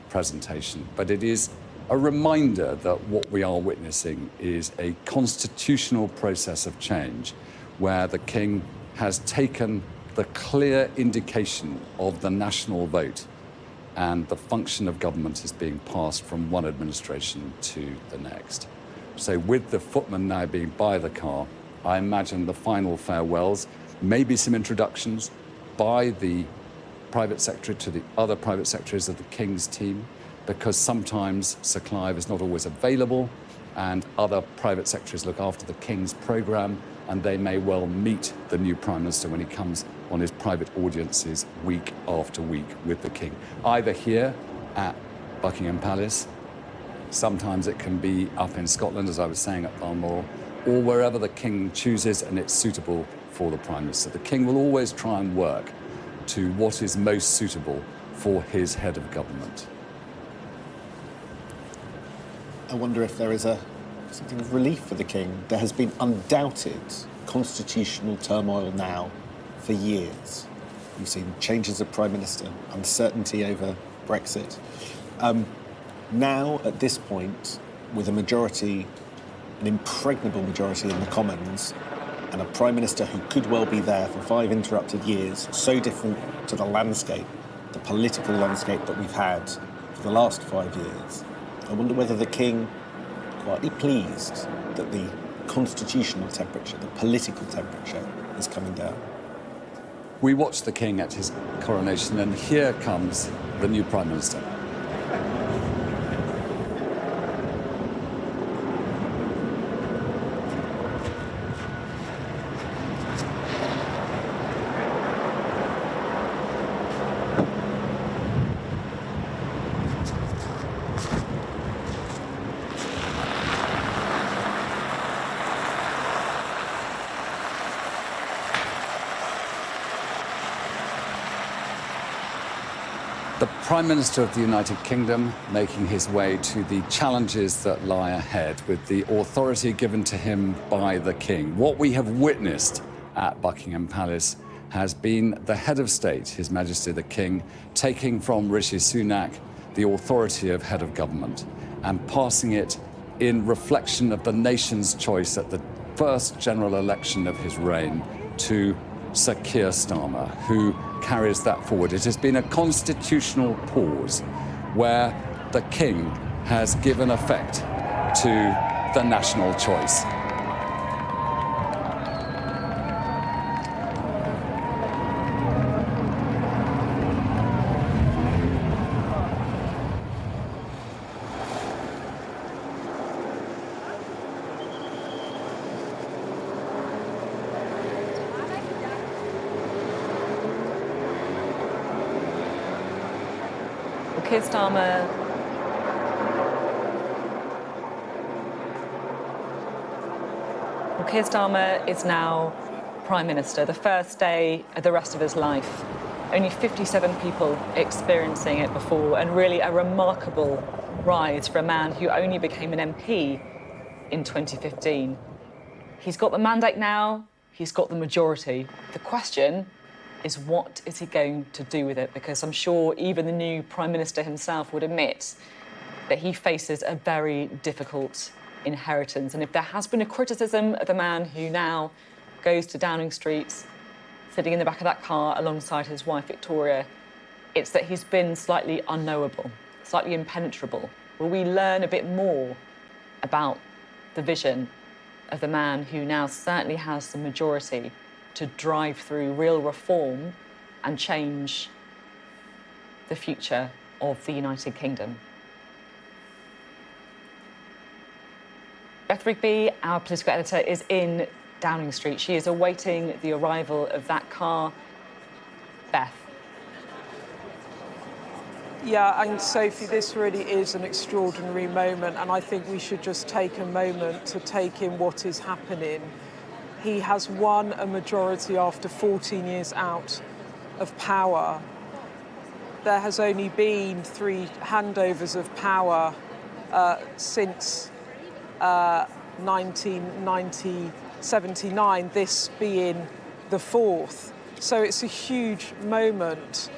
presentation. But it is a reminder that what we are witnessing is a constitutional process of change where the King has taken the clear indication of the national vote and the function of government is being passed from one administration to the next. So with the footmen now being by the car, I imagine the final farewells, maybe some introductions by the private secretary to the other private secretaries of the King's team, because sometimes Sir Clive is not always available and other private secretaries look after the King's programme, and they may well meet the new Prime Minister when he comes on his private audiences week after week with the King, either here at Buckingham Palace, sometimes it can be up in Scotland, as I was saying, at Balmoral, or wherever the King chooses and it's suitable for the Prime Minister. The King will always try and work to what is most suitable for his head of government. I wonder if there is something of relief for the King. There has been undoubted constitutional turmoil now for years. We've seen changes of Prime Minister, uncertainty over Brexit. Now, at this point, with a majority, an impregnable majority in the Commons, and a Prime Minister who could well be there for 5 interrupted years, so different to the landscape, the political landscape that we've had for the last 5 years, I wonder whether the King, quietly pleased that the constitutional temperature, the political temperature, is coming down. We watched the King at his coronation, and here comes the new Prime Minister. The Prime Minister of the United Kingdom making his way to the challenges that lie ahead with the authority given to him by the King. What we have witnessed at Buckingham Palace has been the head of state, His Majesty the King, taking from Rishi Sunak the authority of head of government and passing it in reflection of the nation's choice at the first general election of his reign to Sir Keir Starmer, who carries that forward. It has been a constitutional pause where the King has given effect to the national choice. Keir Starmer is now Prime Minister, the first day of the rest of his life. Only 57 people experiencing it before, and really a remarkable rise for a man who only became an MP in 2015. He's got the mandate now, he's got the majority. The question is, what is he going to do with it? Because I'm sure even the new Prime Minister himself would admit that he faces a very difficult inheritance. And if there has been a criticism of the man who now goes to Downing Street, sitting in the back of that car alongside his wife Victoria, it's that he's been slightly unknowable, slightly impenetrable. Will we learn a bit more about the vision of the man who now certainly has the majority to drive through real reform and change the future of the United Kingdom? Beth Rigby, our political editor, is in Downing Street. She is awaiting the arrival of that car. Beth. Yeah, and Sophie, this really is an extraordinary moment, and I think we should just take a moment to take in what is happening. He has won a majority after 14 years out of power. There has only been 3 handovers of power since 1979, this being the 4th. So it's a huge moment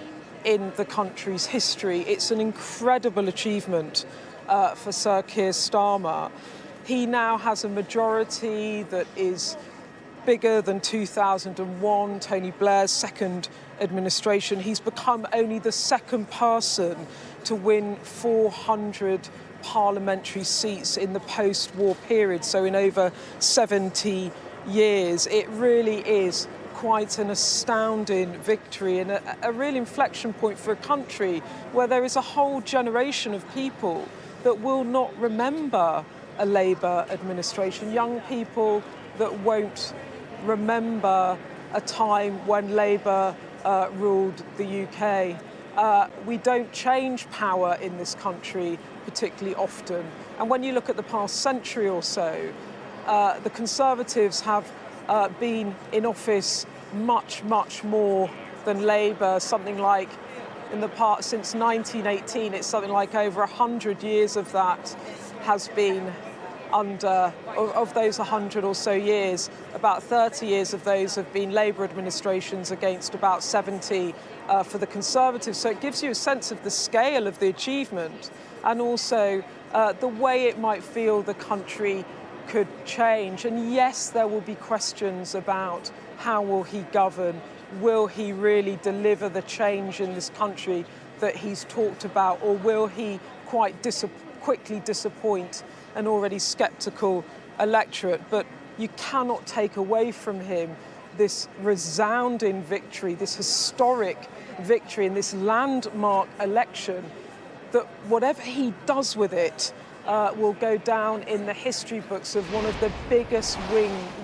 in the country's history. It's an incredible achievement for Sir Keir Starmer. He now has a majority that is bigger than 2001, Tony Blair's second administration. He's become only the second person to win 400 parliamentary seats in the post-war period, so in over 70 years. It really is quite an astounding victory and a real inflection point for a country where there is a whole generation of people that will not remember a Labour administration, young people that won't remember a time when Labour ruled the UK. We don't change power in this country particularly often. And when you look at the past century or so, the Conservatives have been in office much, much more than Labour, something like in the past, since 1918, it's something like over 100 years of that has been under, of those 100 or so years, about 30 years of those have been Labour administrations against about 70 for the Conservatives. So it gives you a sense of the scale of the achievement and also the way it might feel the country could change. And yes, there will be questions about how will he govern? Will he really deliver the change in this country that he's talked about, or will he quite quickly disappoint an already sceptical electorate? But you cannot take away from him this resounding victory, this historic victory in this landmark election, that whatever he does with it will go down in the history books of one of the biggest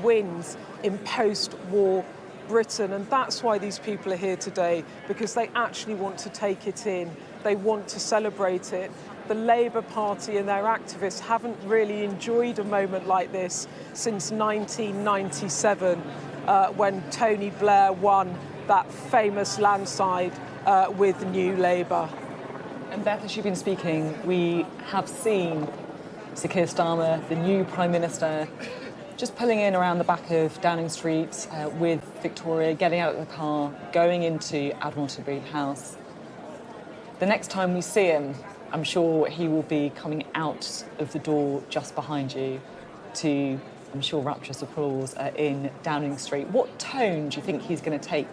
wins in post-war Britain. And that's why these people are here today, because they actually want to take it in. They want to celebrate it. The Labour Party and their activists haven't really enjoyed a moment like this since 1997, when Tony Blair won that famous landslide with New Labour. And Beth, as you've been speaking, we have seen Sir Keir Starmer, the new Prime Minister, just pulling in around the back of Downing Street with Victoria, getting out of the car, going into Admiral Toby House. The next time we see him, I'm sure he will be coming out of the door just behind you to, I'm sure, rapturous applause in Downing Street. What tone do you think he's going to take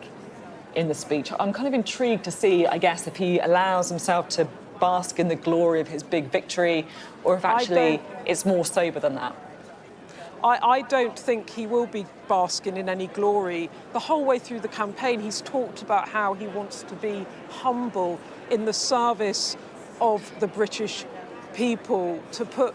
in the speech? I'm kind of intrigued to see, I guess, if he allows himself to bask in the glory of his big victory, or if actually it's more sober than that. I don't think he will be basking in any glory. The whole way through the campaign, he's talked about how he wants to be humble in the service of the British people, to put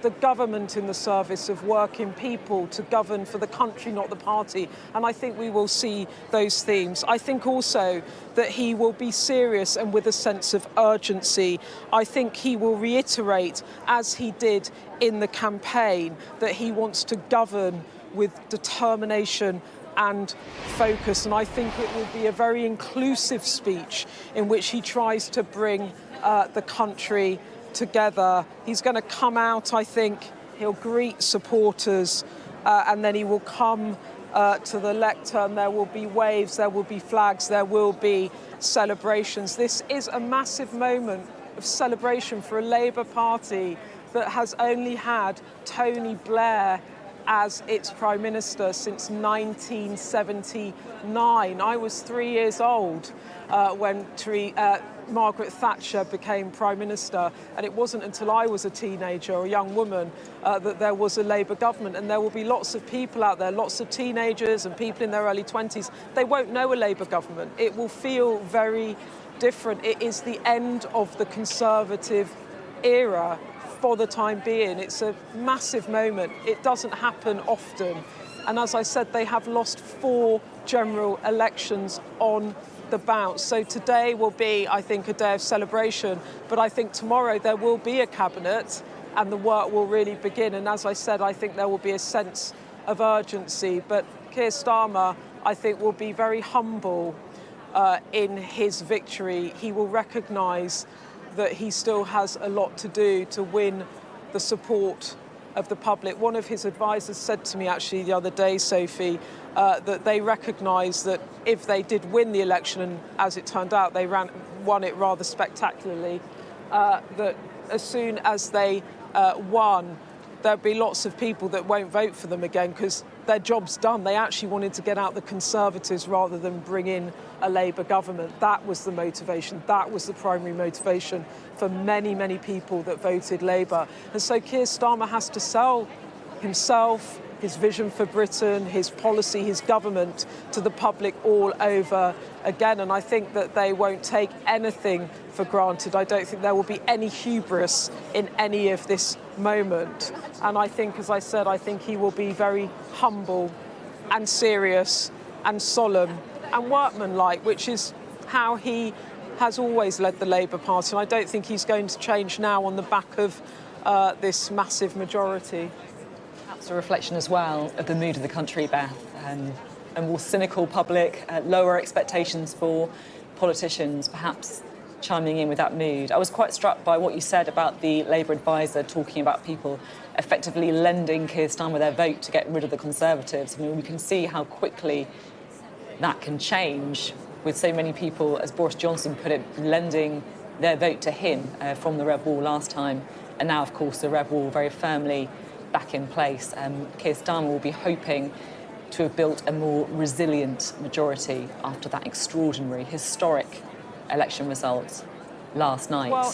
the government in the service of working people, to govern for the country, not the party. And I think we will see those themes. I think also that he will be serious and with a sense of urgency. I think he will reiterate, as he did in the campaign, that he wants to govern with determination and focus. And I think it will be a very inclusive speech in which he tries to bring the country together. He's going to come out, I think, he'll greet supporters and then he will come to the lectern. There will be waves, there will be flags, there will be celebrations. This is a massive moment of celebration for a Labour Party that has only had Tony Blair as its Prime Minister since 1979. I was 3 years old when Margaret Thatcher became Prime Minister, and it wasn't until I was a teenager or a young woman that there was a Labour government. And there will be lots of people out there, lots of teenagers and people in their early 20s, they won't know a Labour government. It will feel very different. It is the end of the Conservative era for the time being. It's a massive moment. It doesn't happen often. And as I said, they have lost 4 general elections on the bounce. So today will be, I think, a day of celebration. But I think tomorrow there will be a cabinet and the work will really begin. And as I said, I think there will be a sense of urgency. But Keir Starmer, I think, will be very humble in his victory. He will recognise that he still has a lot to do to win the support of the public. One of his advisors said to me actually the other day, Sophie, that they recognise that if they did win the election, and as it turned out they won it rather spectacularly, that as soon as they won, there'd be lots of people that won't vote for them again because their job's done. They actually wanted to get out the Conservatives rather than bring in a Labour government. That was the motivation. That was the primary motivation for many, many people that voted Labour. And so Keir Starmer has to sell himself, his vision for Britain, his policy, his government to the public all over again. And I think that they won't take anything for granted. I don't think there will be any hubris in any of this moment. And I think, as I said, I think he will be very humble and serious and solemn and workmanlike, which is how he has always led the Labour Party. And I don't think he's going to change now on the back of this massive majority. Perhaps a reflection as well of the mood of the country, Beth, a more cynical public, lower expectations for politicians, perhaps chiming in with that mood. I was quite struck by what you said about the Labour advisor talking about people effectively lending Keir Starmer their vote to get rid of the Conservatives. I mean, we can see how quickly that can change with so many people, as Boris Johnson put it, lending their vote to him from the Red Wall last time. And now, of course, the Red Wall very firmly back in place. Keir Starmer will be hoping to have built a more resilient majority after that extraordinary, historic election result last night. Well,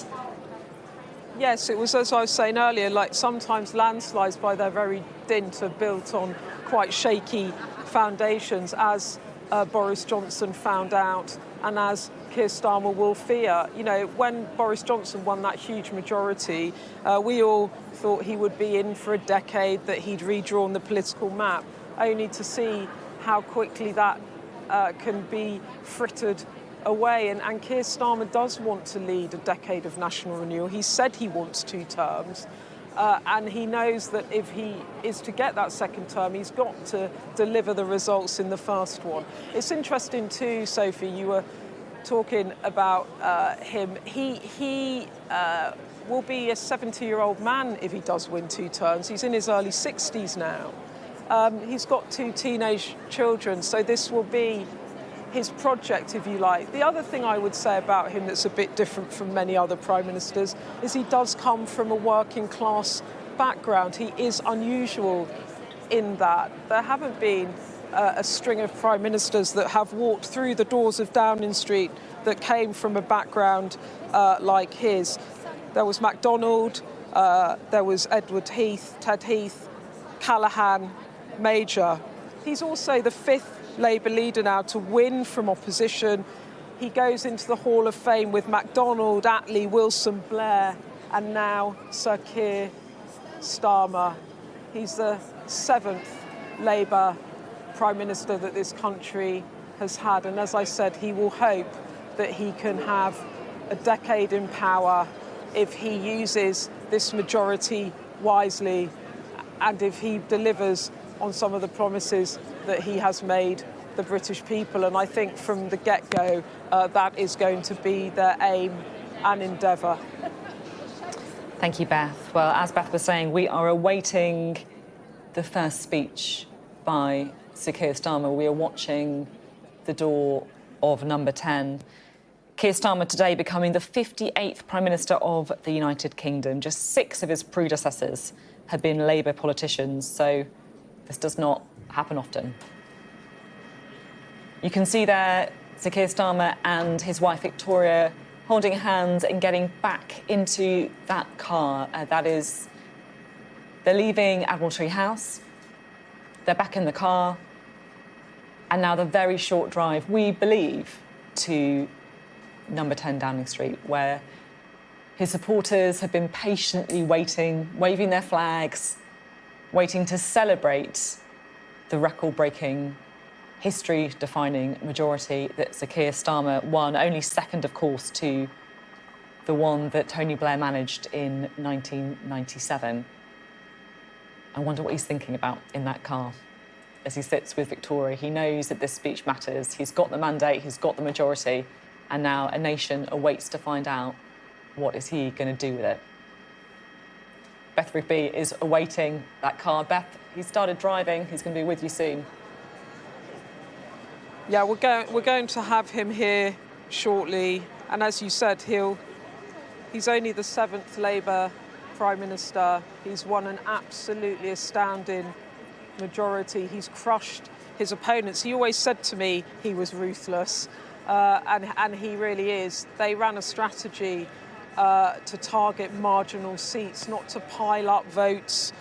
yes, it was, as I was saying earlier, like sometimes landslides by their very dint are built on quite shaky foundations, as Boris Johnson found out and as Keir Starmer will fear. You know, when Boris Johnson won that huge majority, we all thought he would be in for a decade, that he'd redrawn the political map, only to see how quickly that can be frittered away. And Keir Starmer does want to lead a decade of national renewal. He said he wants 2 terms. And he knows that if he is to get that second term, he's got to deliver the results in the first one. It's interesting too, Sophie, you were talking about him. He will be a 70-year-old man if he does win 2 terms. He's in his early 60s now. He's got 2 teenage children, so this will be his project, if you like. The other thing I would say about him that's a bit different from many other prime ministers is he does come from a working class background. He is unusual in that. There haven't been a string of prime ministers that have walked through the doors of Downing Street that came from a background like his. There was MacDonald, there was Ted Heath, Callaghan, Major. He's also the 5th Labour leader now to win from opposition. He goes into the Hall of Fame with MacDonald, Attlee, Wilson, Blair, and now Sir Keir Starmer. He's the 7th Labour Prime Minister that this country has had. And as I said, he will hope that he can have a decade in power if he uses this majority wisely and if he delivers on some of the promises that he has made the British people. And I think from the get-go, that is going to be their aim and endeavour. Thank you, Beth. Well, as Beth was saying, we are awaiting the first speech by Sir Keir Starmer. We are watching the door of number 10. Keir Starmer today becoming the 58th Prime Minister of the United Kingdom. Just 6 of his predecessors have been Labour politicians, so this does not happen often. You can see there Sir Keir Starmer and his wife Victoria holding hands and getting back into that car. They're leaving Admiralty House. They're back in the car. And now the very short drive, we believe, to number 10 Downing Street, where his supporters have been patiently waiting, waving their flags, waiting to celebrate the record-breaking, history-defining majority that Sir Keir Starmer won, only second, of course, to the one that Tony Blair managed in 1997. I wonder what he's thinking about in that car as he sits with Victoria. He knows that this speech matters. He's got the mandate, he's got the majority, and now a nation awaits to find out what is he going to do with it. Beth Rigby is awaiting that car. Beth, he started driving. He's going to be with you soon. Yeah, we're going to have him here shortly. And as you said, he's only the 7th Labour Prime Minister. He's won an absolutely astounding majority. He's crushed his opponents. He always said to me he was ruthless, and he really is. They ran a strategy to target marginal seats, not to pile up votes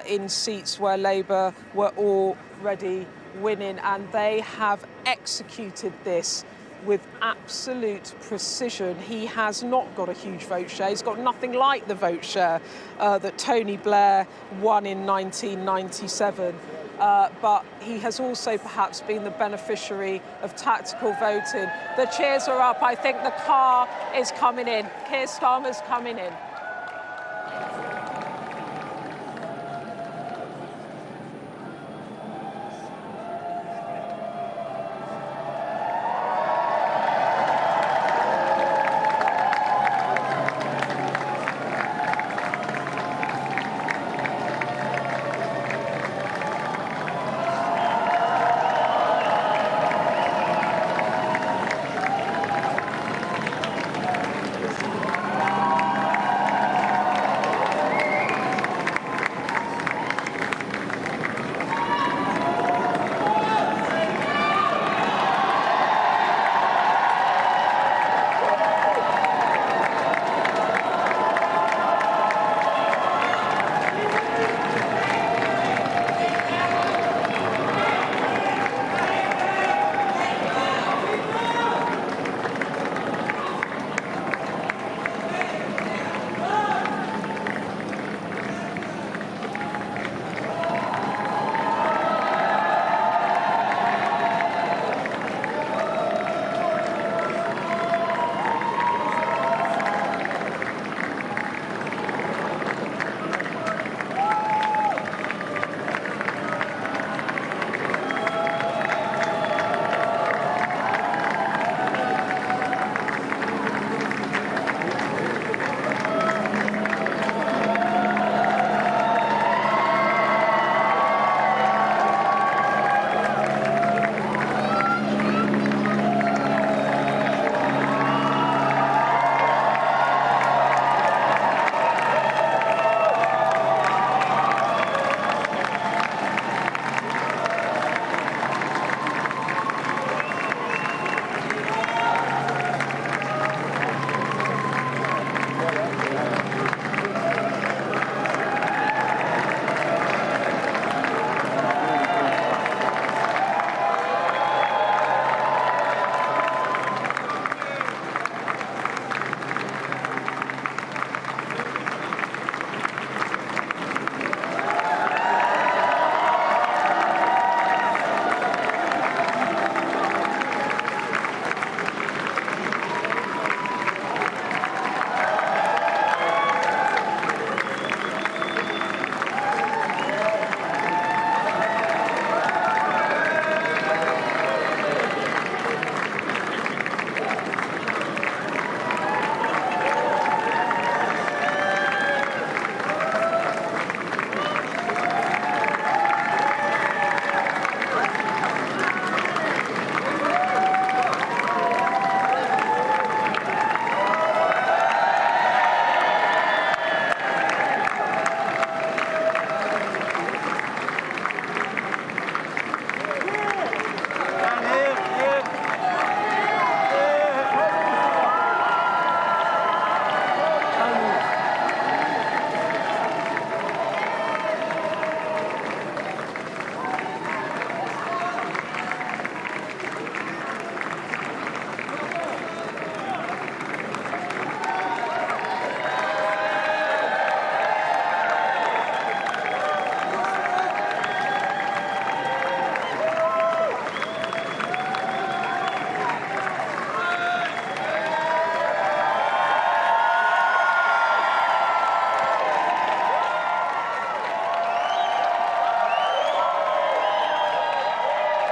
in seats where Labour were already winning, and they have executed this with absolute precision. He has not got a huge vote share. He's got nothing like the vote share that Tony Blair won in 1997. But he has also perhaps been the beneficiary of tactical voting. The cheers are up. I think the car is coming in. Keir Starmer's coming in.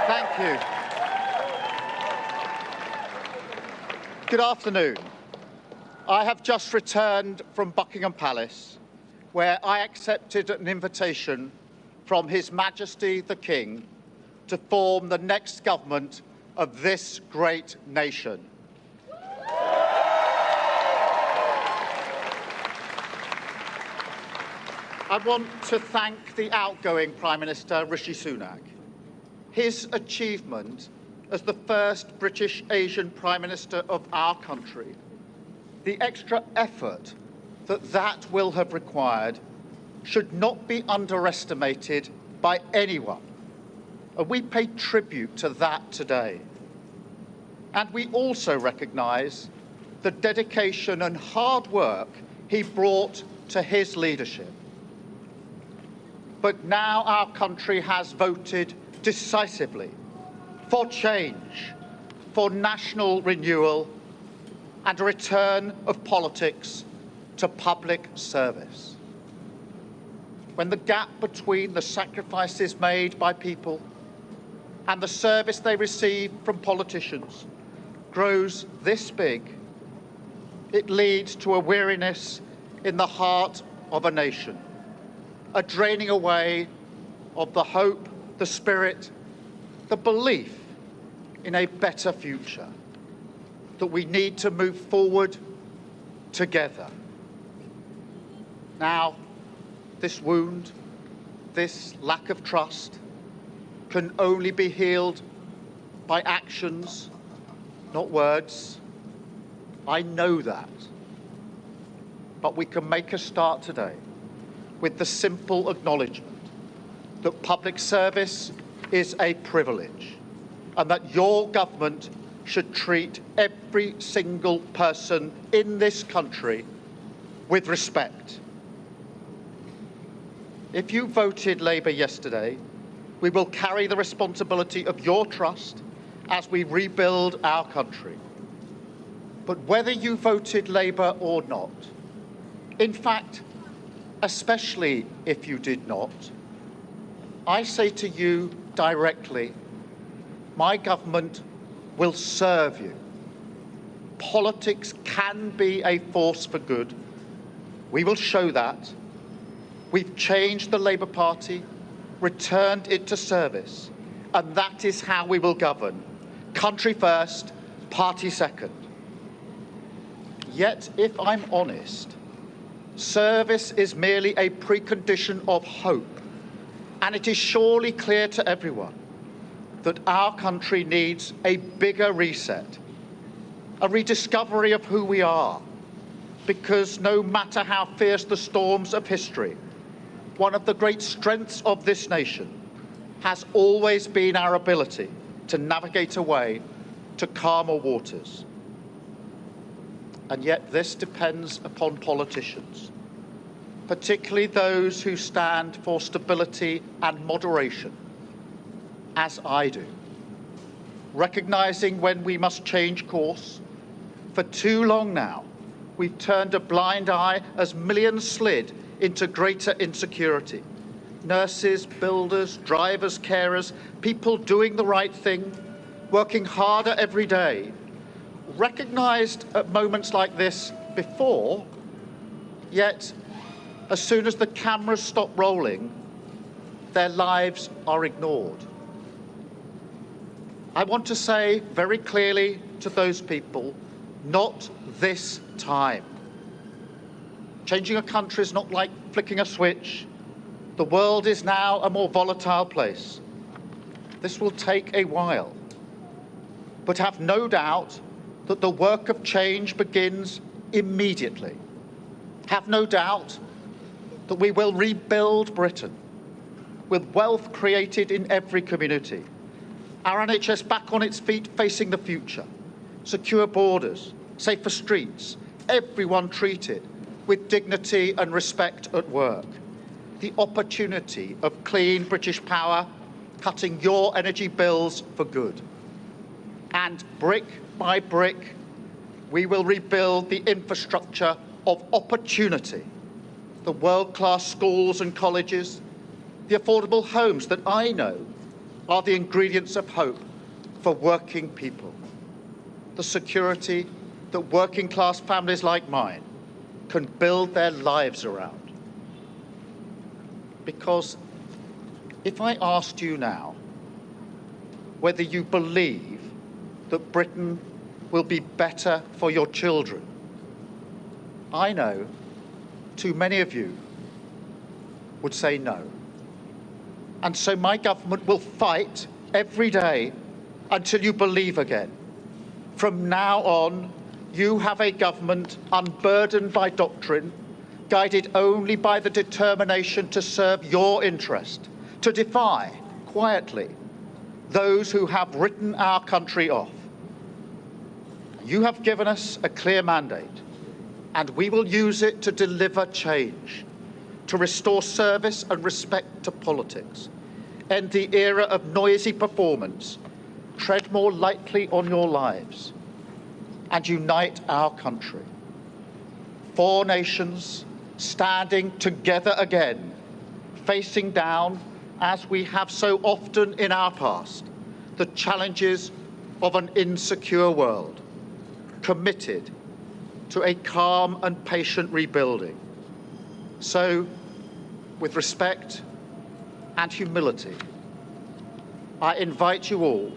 Thank you. Good afternoon. I have just returned from Buckingham Palace, where I accepted an invitation from His Majesty the King to form the next government of this great nation. I want to thank the outgoing Prime Minister, Rishi Sunak. His achievement as the first British Asian Prime Minister of our country, the extra effort that will have required, should not be underestimated by anyone. And we pay tribute to that today. And we also recognise the dedication and hard work he brought to his leadership. But now our country has voted decisively for change, for national renewal, and a return of politics to public service. When the gap between the sacrifices made by people and the service they receive from politicians grows this big, it leads to a weariness in the heart of a nation, a draining away of the hope, the spirit, the belief in a better future, that we need to move forward together. Now, this wound, this lack of trust, can only be healed by actions, not words. I know that. But we can make a start today with the simple acknowledgement that public service is a privilege and that your government should treat every single person in this country with respect. If you voted Labour yesterday, we will carry the responsibility of your trust as we rebuild our country. But whether you voted Labour or not, in fact, especially if you did not, I say to you directly, my government will serve you. Politics can be a force for good. We will show that. We've changed the Labour Party, returned it to service, and that is how we will govern. Country first, party second. Yet, if I'm honest, service is merely a precondition of hope, and it is surely clear to everyone that our country needs a bigger reset, a rediscovery of who we are, because no matter how fierce the storms of history, one of the great strengths of this nation has always been our ability to navigate a way to calmer waters. And yet this depends upon politicians, particularly those who stand for stability and moderation, as I do, recognising when we must change course. For too long now, we've turned a blind eye as millions slid into greater insecurity. Nurses, builders, drivers, carers, people doing the right thing, working harder every day, recognised at moments like this before, yet as soon as the cameras stop rolling, their lives are ignored. I want to say very clearly to those people, not this time. Changing a country is not like flicking a switch. The world is now a more volatile place. This will take a while. But have no doubt that the work of change begins immediately. Have no doubt that we will rebuild Britain with wealth created in every community, our NHS back on its feet facing the future, secure borders, safer streets, everyone treated with dignity and respect at work, the opportunity of clean British power cutting your energy bills for good. And brick by brick, we will rebuild the infrastructure of opportunity, the world-class schools and colleges, the affordable homes that I know are the ingredients of hope for working people, the security that working-class families like mine can build their lives around. Because if I asked you now whether you believe that Britain will be better for your children, I know too many of you would say no. And so my government will fight every day until you believe again. From now on, you have a government unburdened by doctrine, guided only by the determination to serve your interest, to defy, quietly, those who have written our country off. You have given us a clear mandate, and we will use it to deliver change, to restore service and respect to politics, end the era of noisy performance, tread more lightly on your lives, and unite our country. 4 nations standing together again, facing down, as we have so often in our past, the challenges of an insecure world, committed to a calm and patient rebuilding. So, with respect and humility, I invite you all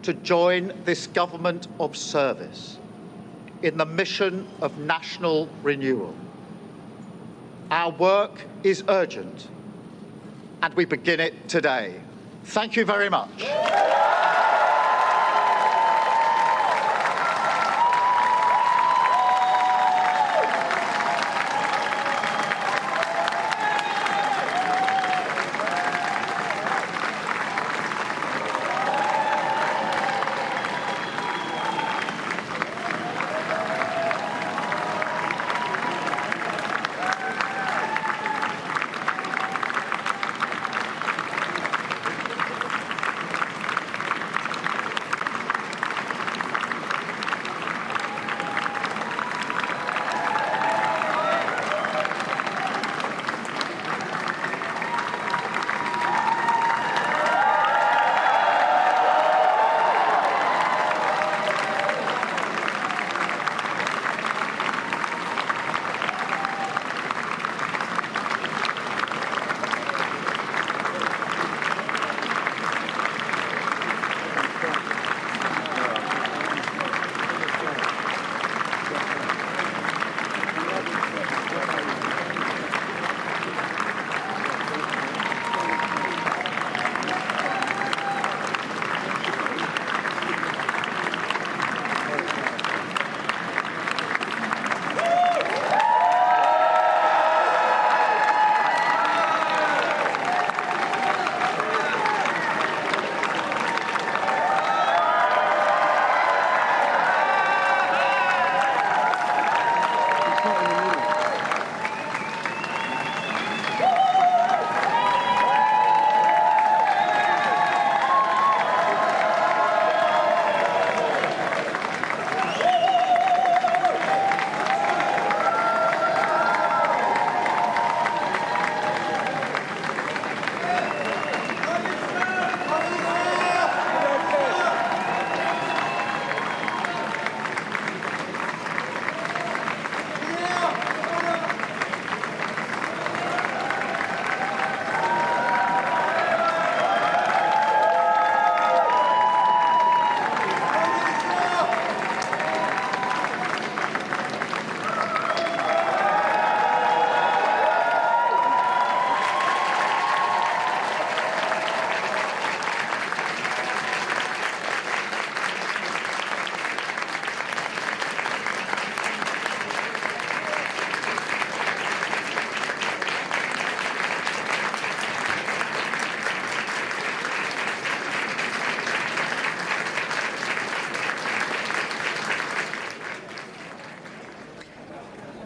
to join this government of service in the mission of national renewal. Our work is urgent, and we begin it today. Thank you very much.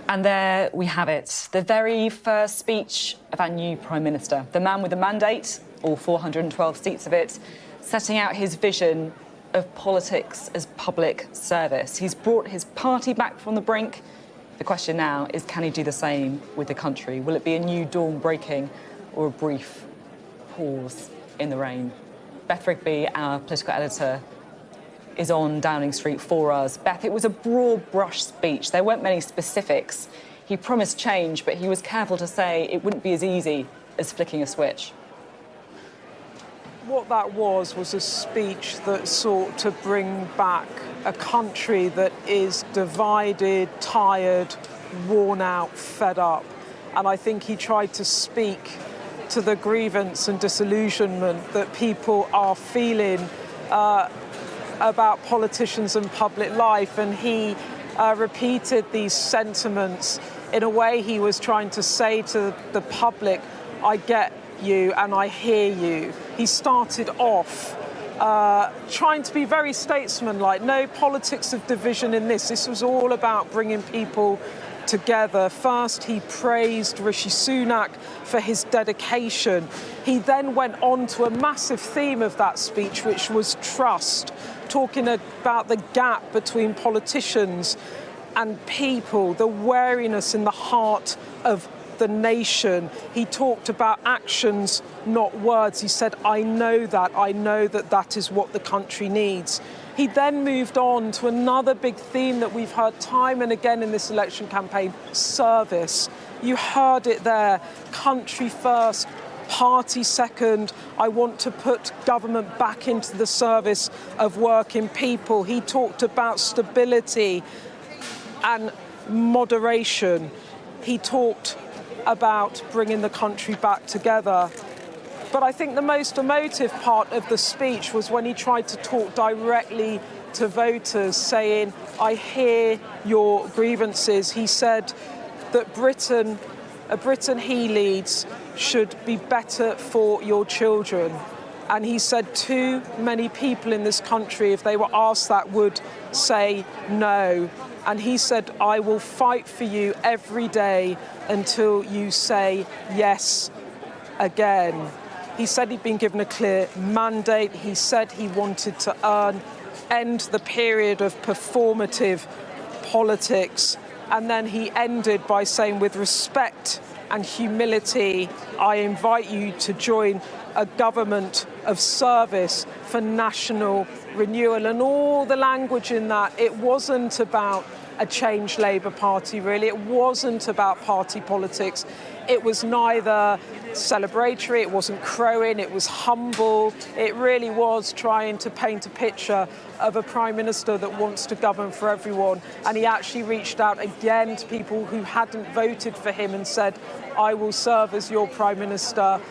And there we have it, the very first speech of our new Prime Minister, the man with the mandate, all 412 seats of it, setting out his vision of politics as public service. He's brought his party back from the brink. The question now is, can he do the same with the country? Will it be a new dawn breaking or a brief pause in the rain? Beth Rigby, our political editor, is on Downing Street for us. Beth, it was a broad brush speech. There weren't many specifics. He promised change, but he was careful to say it wouldn't be as easy as flicking a switch. What that was a speech that sought to bring back a country that is divided, tired, worn out, fed up. And I think he tried to speak to the grievance and disillusionment that people are feeling about politicians and public life, and he repeated these sentiments in a way, he was trying to say to the public, I get you and I hear you. He started off trying to be very statesmanlike. No politics of division in this. This was all about bringing people together. First, he praised Rishi Sunak for his dedication. He then went on to a massive theme of that speech, which was trust, talking about the gap between politicians and people, the wariness in the heart of the nation. He talked about actions, not words. He said, I know that that is what the country needs. He then moved on to another big theme that we've heard time and again in this election campaign, service. You heard it there, country first, party second. I want to put government back into the service of working people. He talked about stability and moderation. He talked about bringing the country back together. But I think the most emotive part of the speech was when he tried to talk directly to voters, saying, I hear your grievances. He said that a Britain he leads should be better for your children. And he said too many people in this country, if they were asked that, would say no. And he said, I will fight for you every day until you say yes again. He said he'd been given a clear mandate. He said he wanted to end the period of performative politics. And then he ended by saying, with respect and humility, I invite you to join a government of service for national renewal. And all the language in that, it wasn't about a changed Labour Party, really. It wasn't about party politics. It was neither celebratory, it wasn't crowing, it was humble. It really was trying to paint a picture of a Prime Minister that wants to govern for everyone. And he actually reached out again to people who hadn't voted for him and said, I will serve as your Prime Minister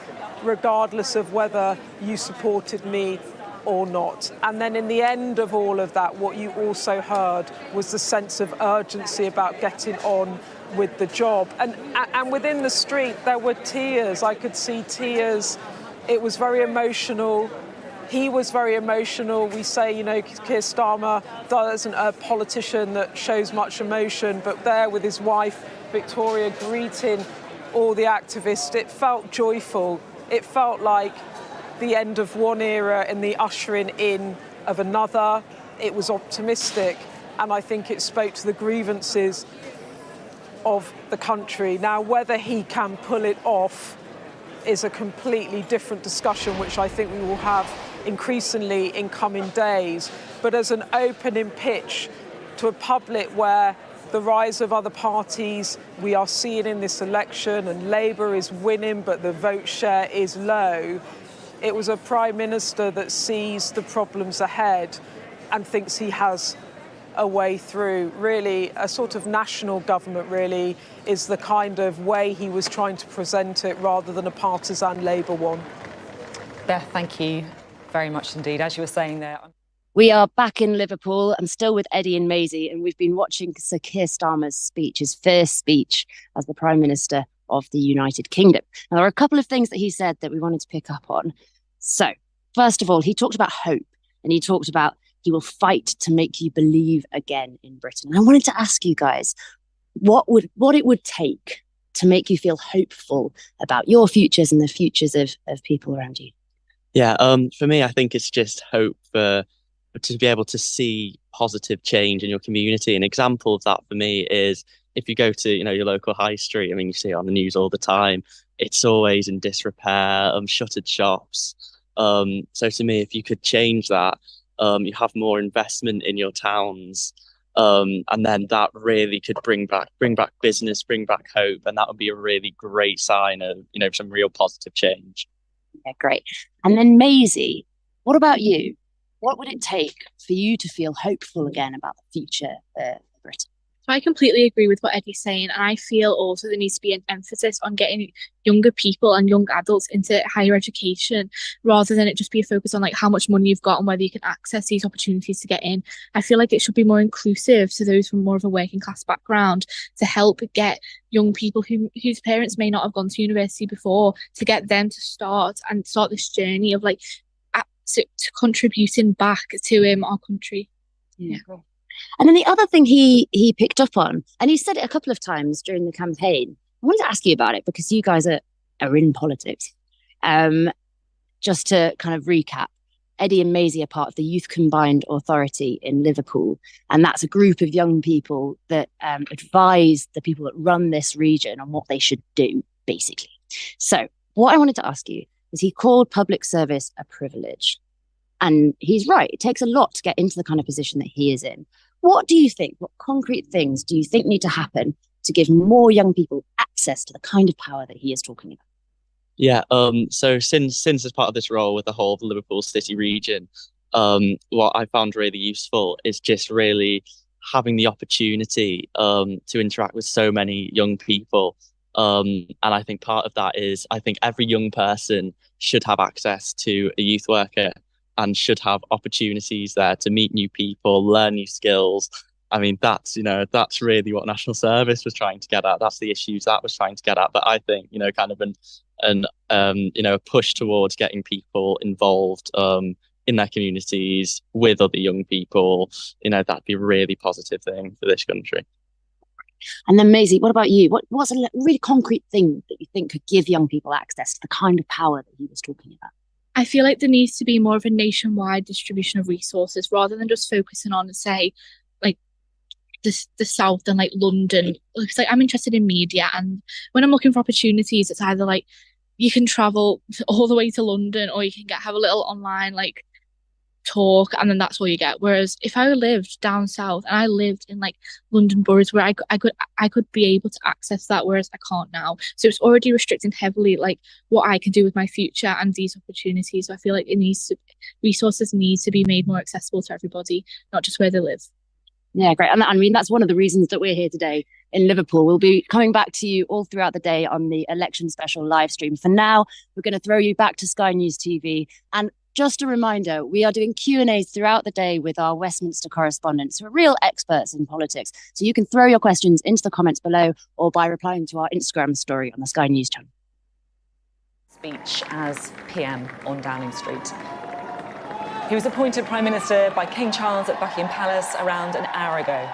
regardless of whether you supported me or not. And then in the end of all of that, what you also heard was the sense of urgency about getting on with the job. And within the street, there were tears. I could see tears. It was very emotional. He was very emotional. We say, Keir Starmer isn't a politician that shows much emotion, but there with his wife, Victoria, greeting all the activists, it felt joyful. It felt like the end of one era and the ushering in of another. It was optimistic, and I think it spoke to the grievances of the country. Now, whether he can pull it off is a completely different discussion, which I think we will have increasingly in coming days. But as an opening pitch to a public where the rise of other parties we are seeing in this election, and Labour is winning, but the vote share is low, it was a Prime Minister that sees the problems ahead and thinks he has a way through. Really, a sort of national government, really, is the kind of way he was trying to present it, rather than a partisan Labour one. Beth, thank you very much indeed. As you were saying there... We are back in Liverpool. I'm still with Eddie and Maisie, and we've been watching Sir Keir Starmer's speech, his first speech as the Prime Minister of the United Kingdom. Now, there are a couple of things that he said that we wanted to pick up on. So, first of all, he talked about hope, and he talked about he will fight to make you believe again in Britain. And I wanted to ask you guys what it would take to make you feel hopeful about your futures and the futures of people around you. Yeah, for me, I think it's just hope to be able to see positive change in your community. An example of that for me is if you go to your local high street. I mean, you see it on the news all the time. It's always in disrepair, shuttered shops. So to me, if you could change that, you have more investment in your towns, and then that really could bring back business, bring back hope, and that would be a really great sign of some real positive change. Yeah, great. And then Maisie, what about you? What would it take for you to feel hopeful again about the future of Britain? So I completely agree with what Eddie's saying, and I feel also there needs to be an emphasis on getting younger people and young adults into higher education, rather than it just be a focus on like how much money you've got and whether you can access these opportunities to get in. I feel like it should be more inclusive to those from more of a working class background, to help get young people whose parents may not have gone to university before, to get them to start this journey of like to contributing back to our country. Yeah. And then the other thing he picked up on, and he said it a couple of times during the campaign, I wanted to ask you about it because you guys are in politics. Just to kind of recap, Eddie and Maisie are part of the Youth Combined Authority in Liverpool, and that's a group of young people that advise the people that run this region on what they should do, basically. So what I wanted to ask you is, he called public service a privilege. And he's right. It takes a lot to get into the kind of position that he is in. What do you think? What concrete things do you think need to happen to give more young people access to the kind of power that he is talking about? Yeah, so since as part of this role with the whole of the Liverpool City region, what I found really useful is just really having the opportunity to interact with so many young people. And I think part of that is, I think every young person should have access to a youth worker and should have opportunities there to meet new people, learn new skills. I mean, that's really what National Service was trying to get at. That's the issues that was trying to get at. But I think, kind of a push towards getting people involved in their communities with other young people, that'd be a really positive thing for this country. And then Maisie, what about you? What's a really concrete thing that you think could give young people access to the kind of power that he was talking about? I feel like there needs to be more of a nationwide distribution of resources, rather than just focusing on, say, like the South and like London. Because like I'm interested in media, and when I'm looking for opportunities, it's either like you can travel all the way to London, or you can have a little online like talk, and then that's all you get. Whereas if I lived down south and I lived in like London boroughs, where I could be able to access that, whereas I can't now. So it's already restricting heavily like what I can do with my future and these opportunities. So I feel like resources need to be made more accessible to everybody, not just where they live. Yeah, great. And I mean, that's one of the reasons that we're here today in Liverpool. We'll be coming back to you all throughout the day on the election special live stream. For now, we're going to throw you back to Sky News TV. And just a reminder, we are doing Q&As throughout the day with our Westminster correspondents who are real experts in politics. So you can throw your questions into the comments below, or by replying to our Instagram story on the Sky News channel. Speech as PM on Downing Street. He was appointed Prime Minister by King Charles at Buckingham Palace around an hour ago.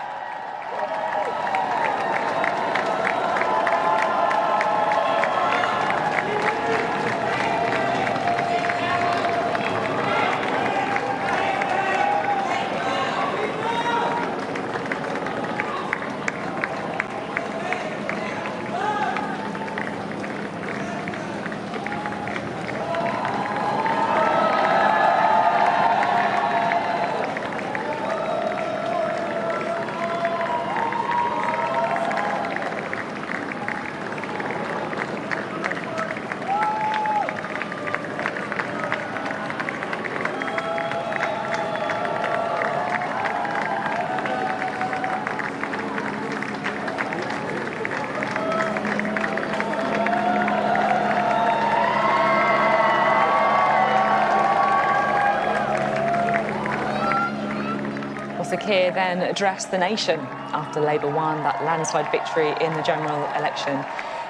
Keir then addressed the nation after Labour won that landslide victory in the general election.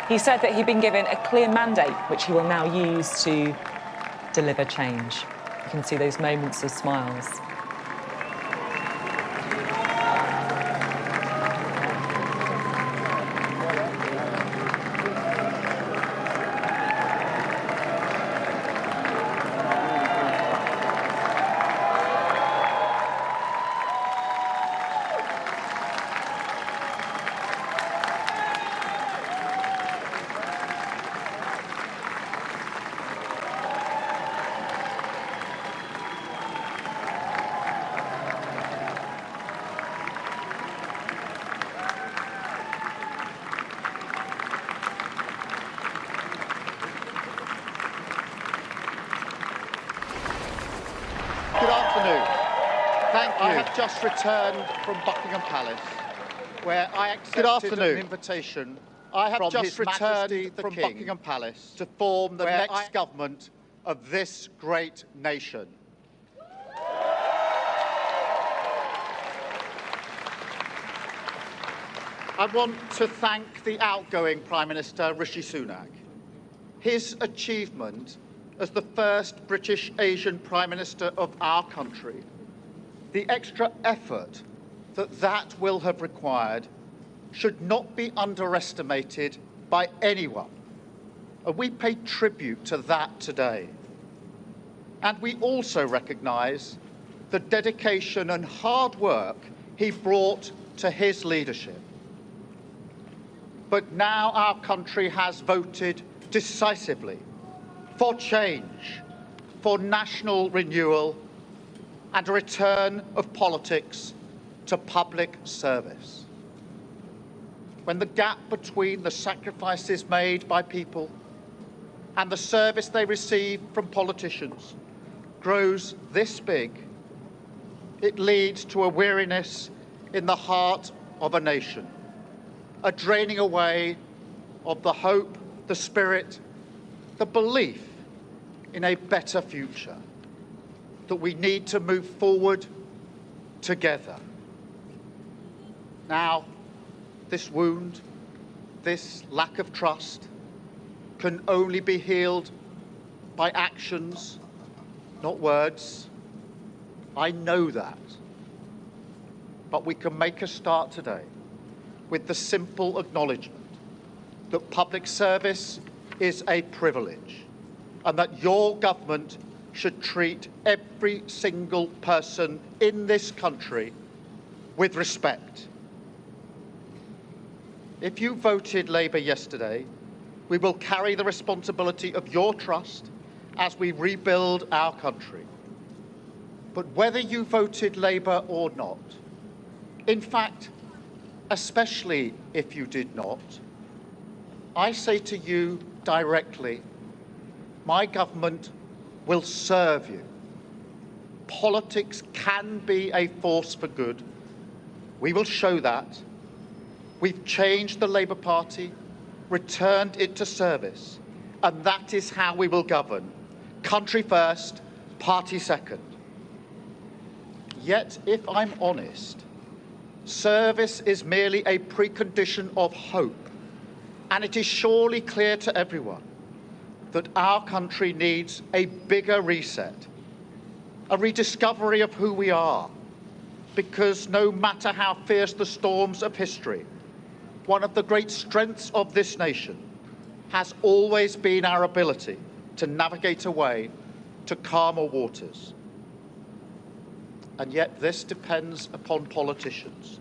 He said that he'd been given a clear mandate, which he will now use to deliver change. You can see those moments of smiles. Good afternoon. Thank you. I have just returned from Buckingham Palace, where I accepted an invitation. I have just returned from Buckingham Palace to form the next government of this great nation. I want to thank the outgoing Prime Minister, Rishi Sunak. His achievement as the first British Asian Prime Minister of our country, the extra effort that will have required should not be underestimated by anyone. And we pay tribute to that today. And we also recognise the dedication and hard work he brought to his leadership. But now our country has voted decisively for change, for national renewal, and a return of politics to public service. When the gap between the sacrifices made by people and the service they receive from politicians grows this big, it leads to a weariness in the heart of a nation, a draining away of the hope, the spirit, the belief in a better future, that we need to move forward together. Now, this wound, this lack of trust, can only be healed by actions, not words. I know that. But we can make a start today with the simple acknowledgement that public service is a privilege and that your government should treat every single person in this country with respect. If you voted Labour yesterday, we will carry the responsibility of your trust as we rebuild our country. But whether you voted Labour or not, in fact, especially if you did not, I say to you directly, my government will serve you. Politics can be a force for good. We will show that. We've changed the Labour Party, returned it to service, and that is how we will govern. Country first, party second. Yet, if I'm honest, service is merely a precondition of hope, and it is surely clear to everyone that our country needs a bigger reset, a rediscovery of who we are, because no matter how fierce the storms of history, one of the great strengths of this nation has always been our ability to navigate a way to calmer waters. And yet this depends upon politicians,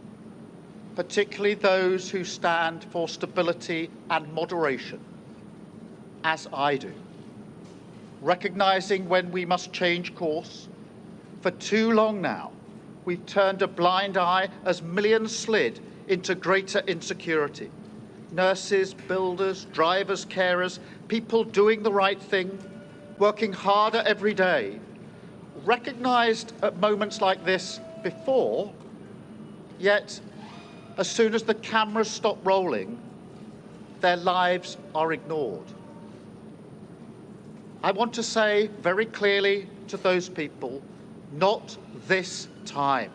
particularly those who stand for stability and moderation, as I do, recognising when we must change course. For too long now, we've turned a blind eye as millions slid into greater insecurity. Nurses, builders, drivers, carers, people doing the right thing, working harder every day, recognised at moments like this before, yet as soon as the cameras stop rolling, their lives are ignored. I want to say very clearly to those people, not this time.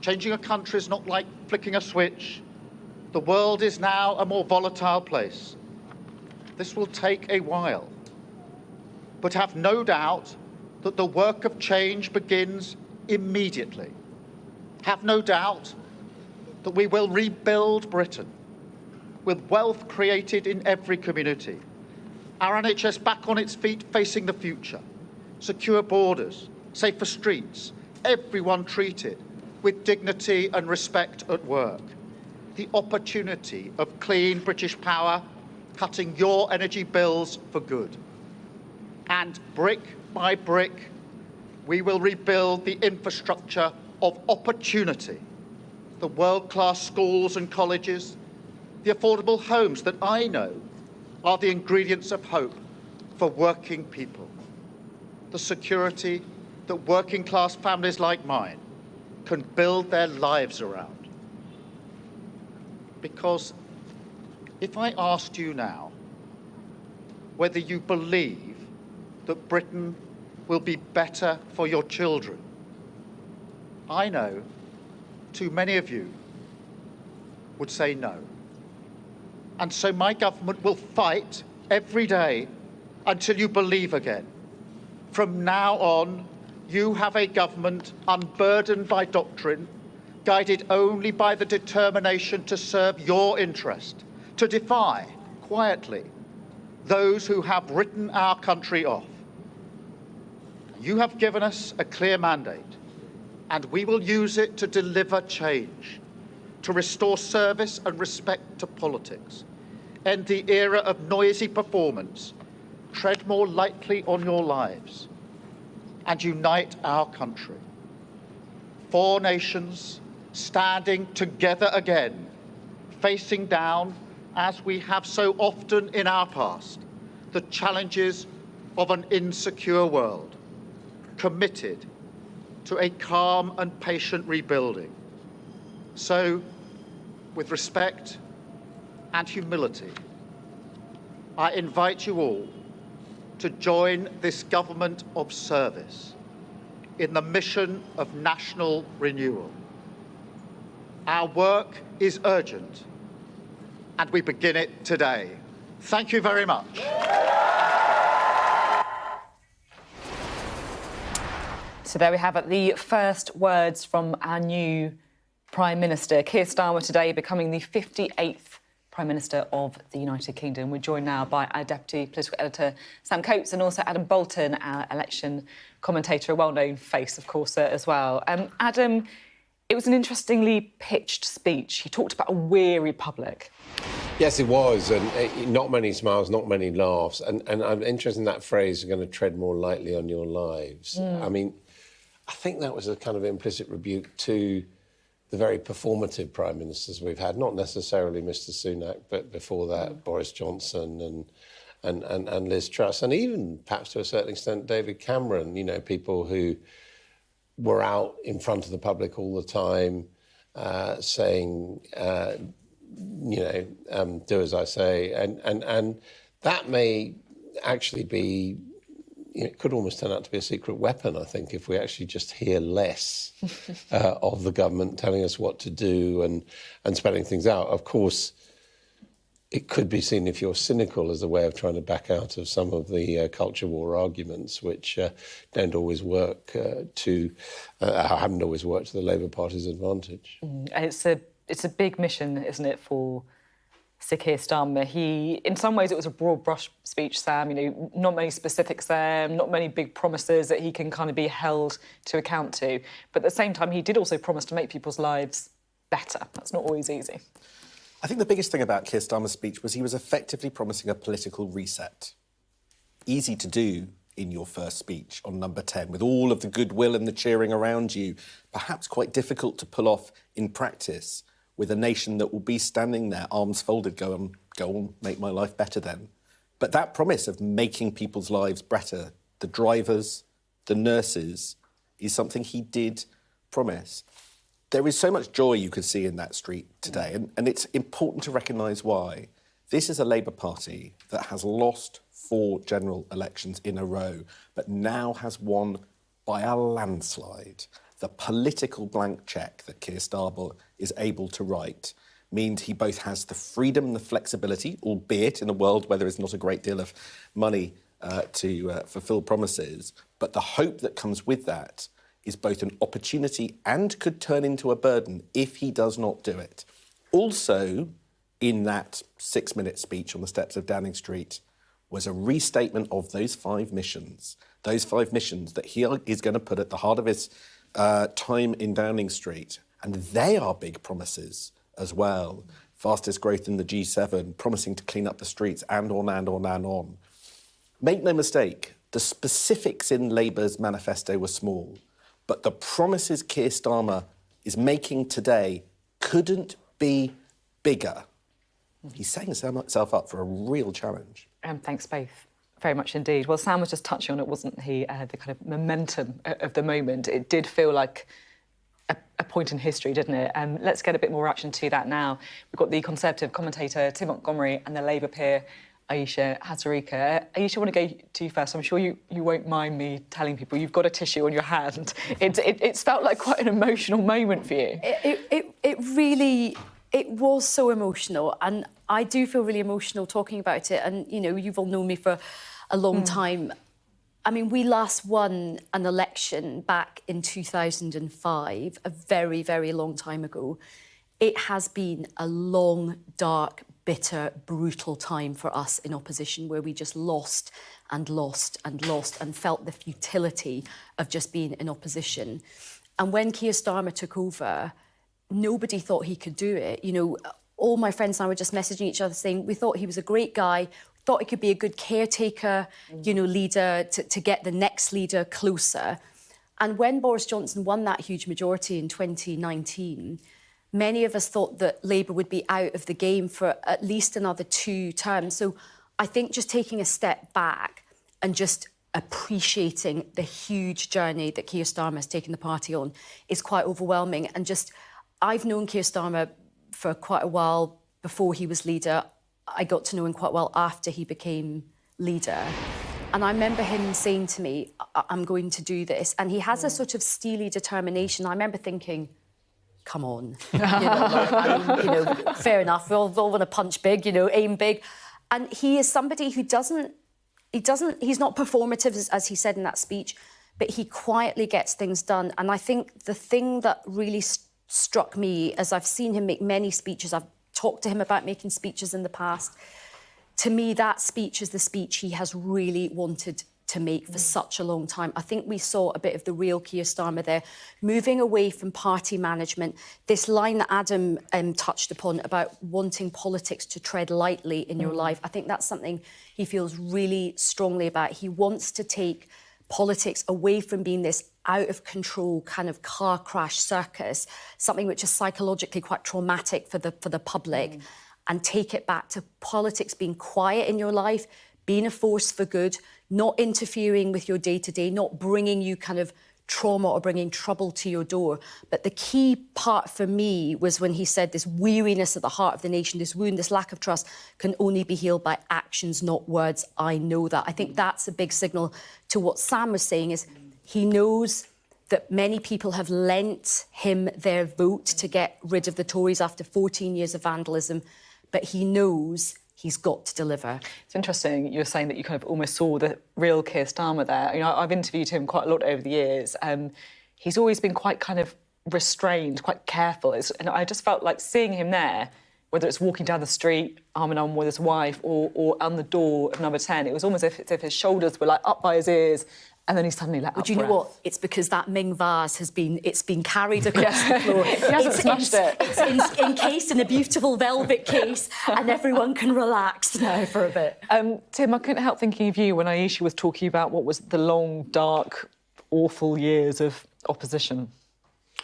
Changing a country is not like flicking a switch. The world is now a more volatile place. This will take a while. But have no doubt that the work of change begins immediately. Have no doubt that we will rebuild Britain with wealth created in every community, our NHS back on its feet facing the future, secure borders, safer streets, everyone treated with dignity and respect at work, the opportunity of clean British power cutting your energy bills for good. And brick by brick, we will rebuild the infrastructure of opportunity, the world-class schools and colleges, the affordable homes that I know are the ingredients of hope for working people, the security that working-class families like mine can build their lives around. because if I asked you now whether you believe that Britain will be better for your children, I know too many of you would say no. And so my government will fight every day until you believe again. From now on, you have a government unburdened by doctrine, guided only by the determination to serve your interest, to defy, quietly, those who have written our country off. You have given us a clear mandate, and we will use it to deliver change, to restore service and respect to politics, end the era of noisy performance, tread more lightly on your lives, and unite our country. 4 nations standing together again, facing down, as we have so often in our past, the challenges of an insecure world, committed to a calm and patient rebuilding. So, with respect and humility, I invite you all to join this government of service in the mission of national renewal. Our work is urgent, and we begin it today. Thank you very much. So there we have it, the first words from our new Prime Minister, Keir Starmer, today becoming the 58th Prime Minister of the United Kingdom. We're joined now by our Deputy Political Editor, Sam Coates, and also Adam Bolton, our election commentator, a well-known face, of course, as well. Adam, it was an interestingly pitched speech. He talked about a weary public. Yes, it was, and not many smiles, not many laughs. And I'm interested in that phrase, "You're going to tread more lightly on your lives." I mean, I think that was a kind of implicit rebuke to the very performative prime ministers we've had, not necessarily Mr. Sunak, but before that, Boris Johnson and Liz Truss, and even perhaps to a certain extent David Cameron, you know, people who were out in front of the public all the time saying, do as I say. And that may actually be, it could almost turn out to be a secret weapon, I think, if we actually just hear less of the government telling us what to do and spelling things out. Of course, it could be seen, if you're cynical, as a way of trying to back out of some of the culture war arguments, which don't always work haven't always worked to the Labour Party's advantage. It's a big mission, isn't it, for Sir Keir Starmer? In some ways, it was a broad brush speech, Sam. You know, not many specifics there, not many big promises that he can kind of be held to account to. But at the same time, he did also promise to make people's lives better. That's not always easy. I think the biggest thing about Keir Starmer's speech was he was effectively promising a political reset. Easy to do in your first speech on number 10, with all of the goodwill and the cheering around you. Perhaps quite difficult to pull off in practice with a nation that will be standing there, arms folded, go on, make my life better then. But that promise of making people's lives better, the drivers, the nurses, is something he did promise. There is so much joy you could see in that street today, and it's important to recognise why. This is a Labour Party that has lost 4 general elections in a row, but now has won by a landslide. The political blank cheque that Keir Starmer is able to write means he both has the freedom and the flexibility, albeit in a world where there is not a great deal of money to fulfil promises, but the hope that comes with that is both an opportunity and could turn into a burden if he does not do it. Also, in that 6-minute speech on the steps of Downing Street was a restatement of those 5 missions that he is going to put at the heart of his time in Downing Street. And they are big promises as well. Fastest growth in the G7, promising to clean up the streets, and on and on and on. Make no mistake, the specifics in Labour's manifesto were small, but the promises Keir Starmer is making today couldn't be bigger. He's setting himself up for a real challenge. Thanks both very much indeed. Well, Sam was just touching on it, wasn't he? The kind of momentum of the moment. It did feel like a point in history, didn't it? Let's get a bit more reaction to that now. We've got the Conservative commentator Tim Montgomery and the Labour peer Aisha Hazarika. Aisha, I want to go to you first. I'm sure you won't mind me telling people you've got a tissue on your hand. It's felt like quite an emotional moment for you. It really was so emotional, and I do feel really emotional talking about it. And, you know, you've all known me for a long time. I mean, we last won an election back in 2005, a very, very long time ago. It has been a long, dark, bitter, brutal time for us in opposition, where we just lost and lost and lost and felt the futility of just being in opposition. And when Keir Starmer took over, nobody thought he could do it. You know, all my friends and I were just messaging each other saying we thought he was a great guy, thought he could be a good caretaker, you know, leader to get the next leader closer. And when Boris Johnson won that huge majority in 2019, many of us thought that Labour would be out of the game for at least another 2 terms. So I think just taking a step back and just appreciating the huge journey that Keir Starmer has taken the party on is quite overwhelming. And just, I've known Keir Starmer for quite a while before he was leader. I got to know him quite well after he became leader. And I remember him saying to me, I'm going to do this. And he has a sort of steely determination. I remember thinking, come on, you know, fair enough. We all want to punch big, you know, aim big. And he is somebody who he's not performative, as he said in that speech, but he quietly gets things done. And I think the thing that really struck me, as I've seen him make many speeches, I've talked to him about making speeches in the past, to me, that speech is the speech he has really wanted to make for such a long time. I think we saw a bit of the real Keir Starmer there, moving away from party management. This line that Adam touched upon about wanting politics to tread lightly in your life, I think that's something he feels really strongly about. He wants to take politics away from being this out-of-control kind of car crash circus, something which is psychologically quite traumatic for the public, and take it back to politics being quiet in your life, being a force for good, not interfering with your day-to-day, not bringing you kind of trauma or bringing trouble to your door. But the key part for me was when he said this weariness at the heart of the nation, this wound, this lack of trust can only be healed by actions, not words. I know that. I think that's a big signal to what Sam was saying, is he knows that many people have lent him their vote to get rid of the Tories after 14 years of vandalism, but he knows he's got to deliver. It's interesting you're saying that you kind of almost saw the real Keir Starmer there. You know, I've interviewed him quite a lot over the years. He's always been quite kind of restrained, quite careful. And I just felt like seeing him there, whether it's walking down the street, arm in arm with his wife, or on the door of number 10, it was almost as if his shoulders were like up by his ears, and then he suddenly let out But you know what? It's because that Ming vase has been carried across the floor. He hasn't smashed it. It's encased in a beautiful velvet case, and everyone can relax now for a bit. Tim, I couldn't help thinking of you when Aisha was talking about what was the long, dark, awful years of opposition.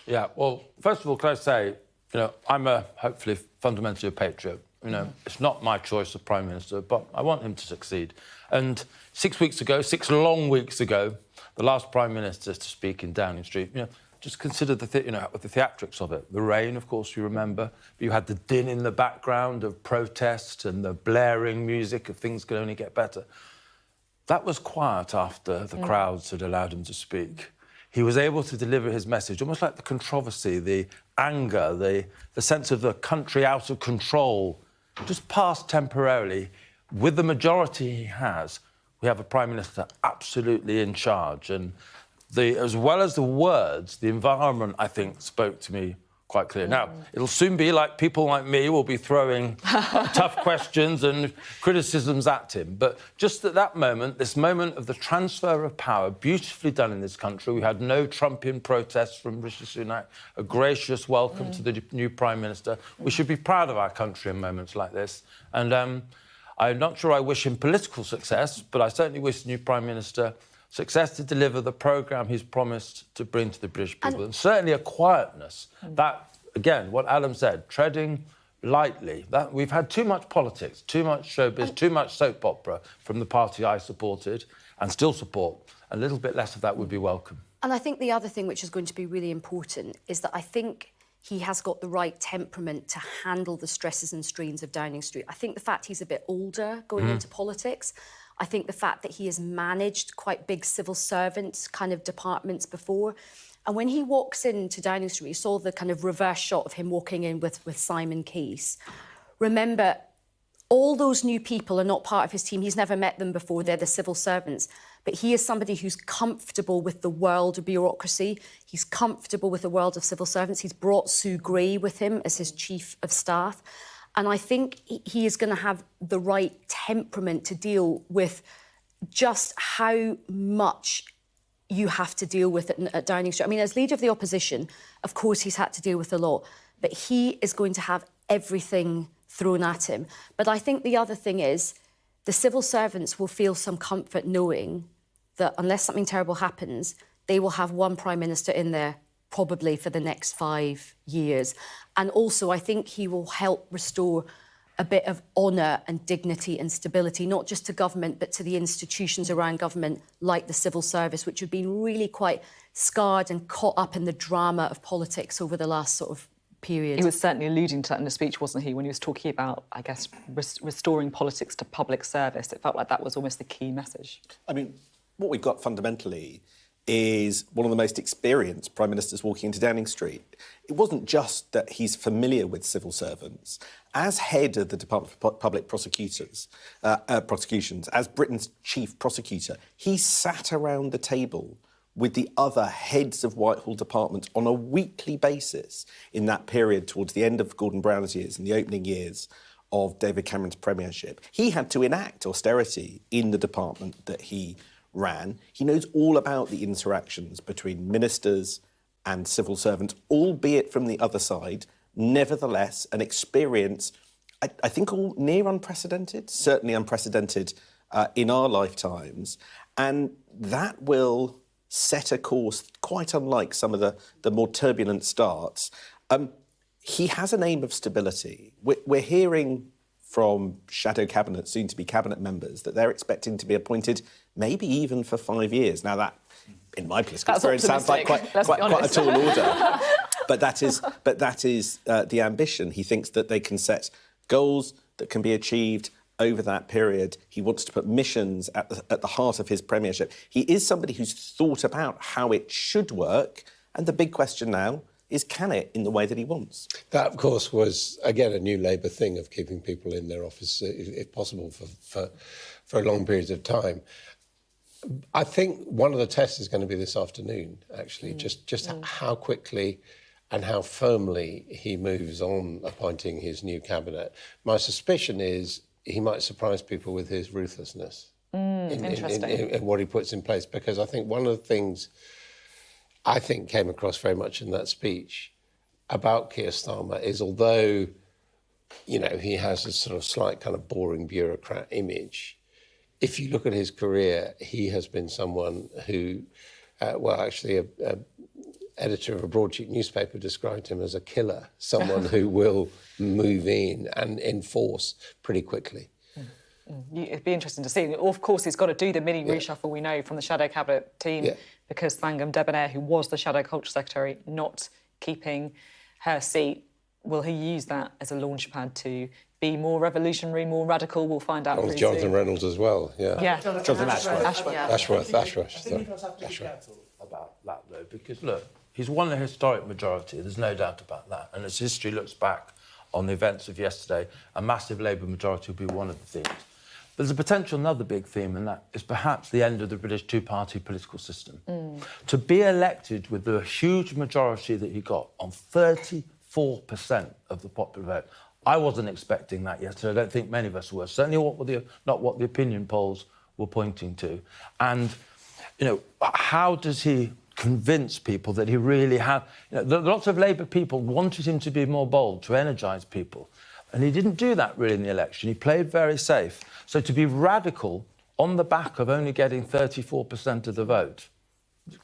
Yeah, well, first of all, can I say, you know, I'm hopefully fundamentally a patriot. You know, it's not my choice of Prime Minister, but I want him to succeed. And 6 long weeks ago, the last Prime Minister to speak in Downing Street, you know, just consider the theatrics of it. The rain, of course, you remember. But you had the din in the background of protest and the blaring music of things could only get better. That was quiet after the crowds had allowed him to speak. He was able to deliver his message, almost like the controversy, the anger, the sense of the country out of control, just passed temporarily. With the majority he has, we have a Prime Minister absolutely in charge. And as well as the words, the environment, I think, spoke to me quite clear. Now, it'll soon be like people like me will be throwing tough questions and criticisms at him. But just at that moment, this moment of the transfer of power, beautifully done in this country. We had no Trumpian protests from Rishi Sunak, a gracious welcome to the new Prime Minister. We should be proud of our country in moments like this. And I'm not sure I wish him political success, but I certainly wish the new Prime Minister success to deliver the programme he's promised to bring to the British people. And certainly a quietness. That, again, what Adam said, treading lightly. That we've had too much politics, too much showbiz, too much soap opera from the party I supported and still support. A little bit less of that would be welcome. And I think the other thing which is going to be really important is that I think he has got the right temperament to handle the stresses and strains of Downing Street. I think the fact he's a bit older going into politics, I think the fact that he has managed quite big civil servant kind of departments before. And when he walks into Downing Street, you saw the kind of reverse shot of him walking in with Simon Case. Remember, all those new people are not part of his team. He's never met them before. They're the civil servants. But he is somebody who's comfortable with the world of bureaucracy. He's comfortable with the world of civil servants. He's brought Sue Gray with him as his chief of staff. And I think he is going to have the right temperament to deal with just how much you have to deal with at Downing Street. I mean, as leader of the opposition, of course, he's had to deal with a lot. But he is going to have everything thrown at him. But I think the other thing is the civil servants will feel some comfort knowing that unless something terrible happens, they will have one Prime Minister in there probably for the next 5 years. And also, I think he will help restore a bit of honour and dignity and stability, not just to government, but to the institutions around government, like the civil service, which have been really quite scarred and caught up in the drama of politics over the last sort of period. He was certainly alluding to that in the speech, wasn't he, when he was talking about, I guess, restoring politics to public service. It felt like that was almost the key message. I mean, what we've got fundamentally is one of the most experienced Prime Ministers walking into Downing Street. It wasn't just that he's familiar with civil servants. As head of the Department for Public Prosecutions, as Britain's chief prosecutor, he sat around the table with the other heads of Whitehall departments on a weekly basis in that period towards the end of Gordon Brown's years and the opening years of David Cameron's premiership. He had to enact austerity in the department that he ran. He knows all about the interactions between ministers and civil servants, albeit from the other side. Nevertheless, an experience, I think, all near unprecedented, certainly unprecedented in our lifetimes. And that will set a course quite unlike some of the more turbulent starts. He has an aim of stability. We're hearing from shadow cabinet, soon-to-be cabinet members, that they're expecting to be appointed maybe even for 5 years. Now that, in my political experience, sounds like quite a tall order. But that is the ambition. He thinks that they can set goals that can be achieved over that period. He wants to put missions at the heart of his premiership. He is somebody who's thought about how it should work, and the big question now is, can it in the way that he wants? That, of course, was, again, a new Labour thing of keeping people in their office, if possible, for long periods of time. I think one of the tests is going to be this afternoon, actually, just how quickly and how firmly he moves on appointing his new cabinet. My suspicion is he might surprise people with his ruthlessness in what he puts in place, because I think one of the things I think came across very much in that speech about Keir Starmer is, although, you know, he has a sort of slight kind of boring bureaucrat image, if you look at his career, he has been someone who, actually a editor of a broadsheet newspaper described him as a killer, someone who will move in and enforce pretty quickly. It'd be interesting to see. Of course, he's got to do the mini reshuffle, we know, from the shadow cabinet team, because Thangam Debonair, who was the shadow culture secretary, not keeping her seat. Will he use that as a launchpad to be more revolutionary, more radical? We'll find out. With Jonathan Reynolds as well, Jonathan Ashworth. I think you have to be careful about that, though, because, look, he's won a historic majority, there's no doubt about that. And as history looks back on the events of yesterday, a massive Labour majority will be one of the themes. But there's a potential another big theme, and that is perhaps the end of the British two-party political system. To be elected with the huge majority that he got on 34% of the popular vote, I wasn't expecting that yesterday. I don't think many of us were. Certainly not what the opinion polls were pointing to. And, you know, how does he convince people that he really had... You know, lots of Labour people wanted him to be more bold, to energise people. And he didn't do that really in the election. He played very safe. So to be radical on the back of only getting 34% of the vote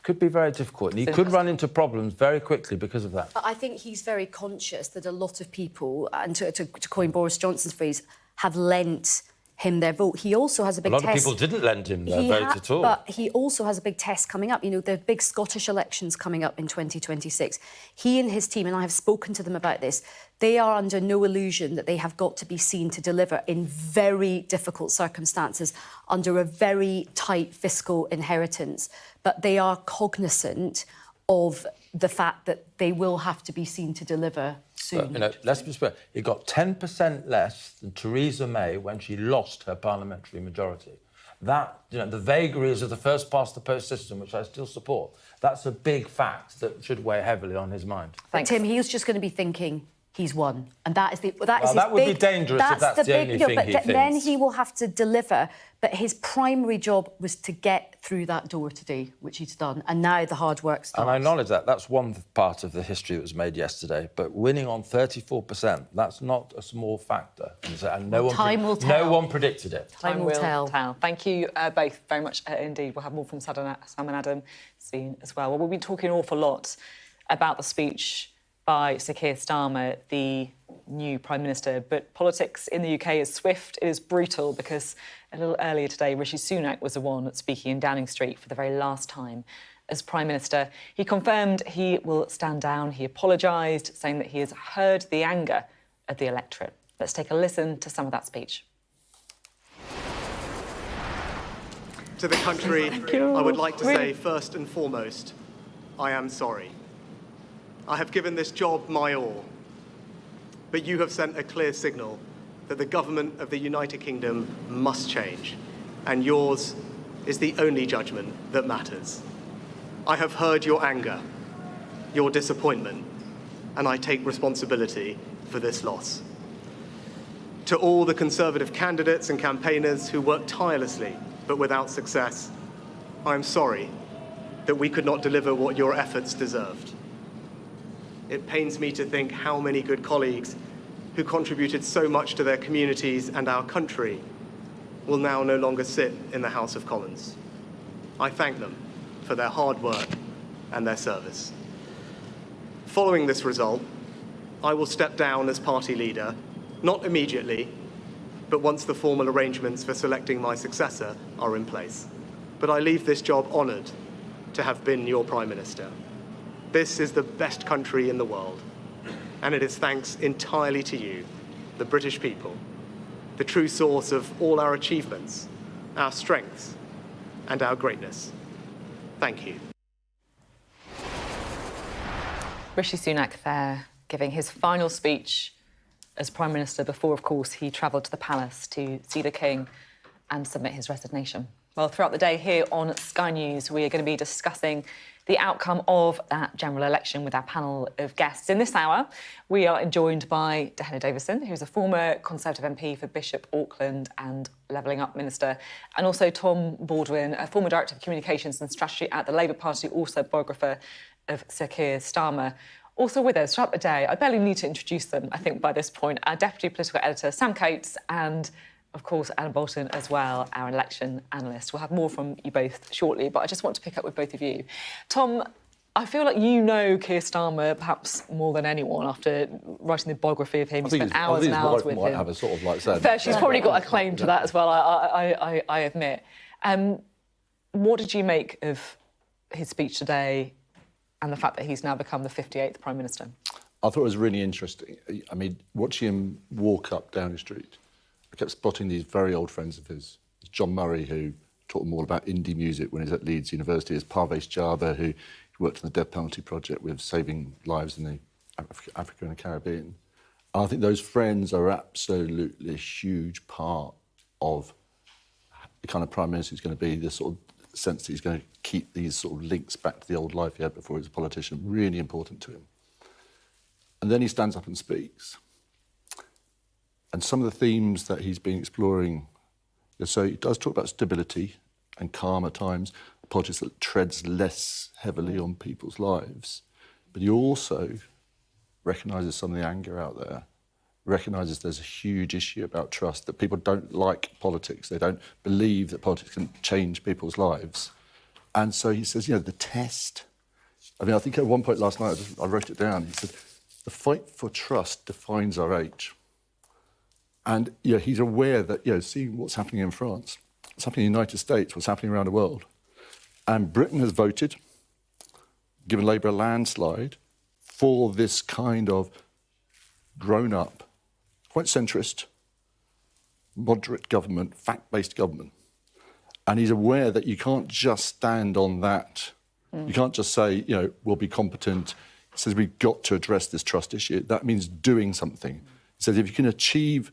could be very difficult. And he could run into problems very quickly because of that. I think he's very conscious that a lot of people, and to coin Boris Johnson's phrase, have lent him their vote. He also has a big A lot test. of people didn't lend him their vote at all. But he also has a big test coming up. You know, there are big Scottish elections coming up in 2026. He and his team, and I have spoken to them about this, they are under no illusion that they have got to be seen to deliver in very difficult circumstances under a very tight fiscal inheritance. But they are cognizant of the fact that they will have to be seen to deliver soon. But, you know, let's be fair. He got 10% less than Theresa May when she lost her parliamentary majority. That, you know, the vagaries of the first past the post system, which I still support, that's a big fact that should weigh heavily on his mind. But Tim, he was just going to be thinking he's won, and that is that would be dangerous if that's the only thing he thinks. Then he will have to deliver. But his primary job was to get through that door today, which he's done, and now the hard work starts. And I acknowledge that. That's one part of the history that was made yesterday. But winning on 34%, that's not a small factor. And no one predicted it. Time will tell. Thank you both very much indeed. We'll have more from Sam and Adam soon as well. Well, we've been talking an awful lot about the speech by Sir Keir Starmer, the new Prime Minister. But politics in the UK is swift, it is brutal, because a little earlier today, Rishi Sunak was the one speaking in Downing Street for the very last time as Prime Minister. He confirmed he will stand down. He apologised, saying that he has heard the anger of the electorate. Let's take a listen to some of that speech. To the country, I would like to say first and foremost, I am sorry. I have given this job my all, but you have sent a clear signal that the government of the United Kingdom must change, and yours is the only judgment that matters. I have heard your anger, your disappointment, and I take responsibility for this loss. To all the Conservative candidates and campaigners who worked tirelessly but without success, I am sorry that we could not deliver what your efforts deserved. It pains me to think how many good colleagues who contributed so much to their communities and our country will now no longer sit in the House of Commons. I thank them for their hard work and their service. Following this result, I will step down as party leader, not immediately, but once the formal arrangements for selecting my successor are in place. But I leave this job honoured to have been your Prime Minister. This is the best country in the world, and it is thanks entirely to you, the British people, the true source of all our achievements, our strengths, and our greatness. Thank you. Rishi Sunak there, giving his final speech as Prime Minister before, of course, he travelled to the palace to see the King and submit his resignation. Well, throughout the day here on Sky News, we are going to be discussing the outcome of that general election with our panel of guests. In this hour, we are joined by Dehenna Davison, who's a former Conservative MP for Bishop Auckland and Levelling Up Minister, and also Tom Baldwin, a former Director of Communications and Strategy at the Labour Party, also biographer of Sir Keir Starmer. Also with us throughout the day, I barely need to introduce them, I think, by this point, our Deputy Political Editor, Sam Coates, and of course, Adam Bolton as well, our election analyst. We'll have more from you both shortly, but I just want to pick up with both of you. Tom, I feel like you know Keir Starmer perhaps more than anyone after writing the biography of him. You spent hours and hours with him. Have a sort of like said. Fair, she's probably got a claim to that as well, I admit. What did you make of his speech today and the fact that he's now become the 58th Prime Minister? I thought it was really interesting. I mean, watching him walk up Downing Street, I kept spotting these very old friends of his. John Murray, who taught him all about indie music when he was at Leeds University. There's Parvez Jabba, who worked on the Death Penalty Project with saving lives in the Africa and the Caribbean. And I think those friends are absolutely a huge part of the kind of Prime Minister he's going to be, the sort of sense that he's going to keep these sort of links back to the old life he had before he was a politician, really important to him. And then he stands up and speaks. And some of the themes that he's been exploring, so he does talk about stability and calmer times, politics that treads less heavily on people's lives. But he also recognises some of the anger out there, recognises there's a huge issue about trust, that people don't like politics. They don't believe that politics can change people's lives. And so he says, you know, the test. I mean, I think at one point last night, I wrote it down, he said, the fight for trust defines our age. And he's aware that, seeing what's happening in France, what's happening in the United States, what's happening around the world. And Britain has voted, given Labour a landslide, for this kind of grown-up, quite centrist, moderate government, fact-based government. And he's aware that you can't just stand on that. You can't just say, we'll be competent. He says we've got to address this trust issue. That means doing something. He says if you can achieve,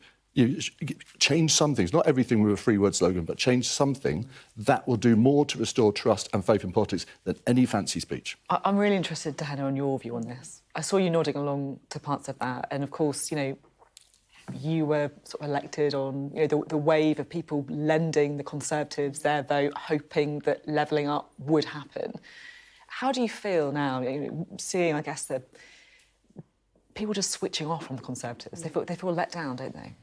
change something, it's not everything with a free word slogan, but change something, that will do more to restore trust and faith in politics than any fancy speech. I'm really interested, Diana, on your view on this. I saw you nodding along to parts of that. And of course, you were sort of elected on the wave of people lending the Conservatives their vote, hoping that levelling up would happen. How do you feel now, seeing, I guess, the people just switching off from the Conservatives? They feel let down, don't they?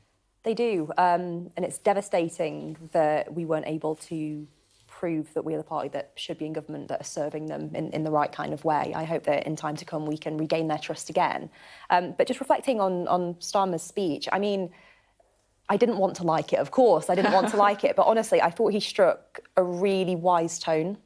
They do, and it's devastating that we weren't able to prove that we're the party that should be in government, that are serving them in the right kind of way. I hope that in time to come we can regain their trust again. But just reflecting on Starmer's speech, I mean, I didn't want to like it, of course. I didn't want to like it, but honestly, I thought he struck a really wise tone.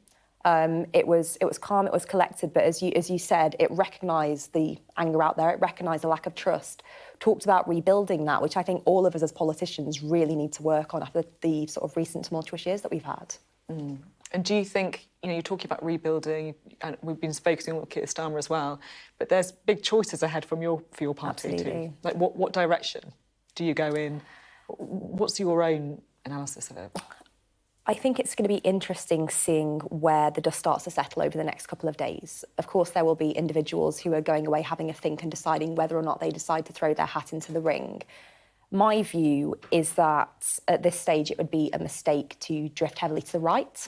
It was calm, it was collected, but as you said, it recognised the anger out there, it recognised the lack of trust, talked about rebuilding that, which I think all of us as politicians really need to work on after the sort of recent tumultuous years that we've had. And do you think, you're talking about rebuilding, and we've been focusing on Keir Starmer as well, but there's big choices ahead for your party too. Like what direction do you go in? What's your own analysis of it? I think it's going to be interesting seeing where the dust starts to settle over the next couple of days. Of course, there will be individuals who are going away having a think and deciding whether or not they decide to throw their hat into the ring. My view is that at this stage it would be a mistake to drift heavily to the right.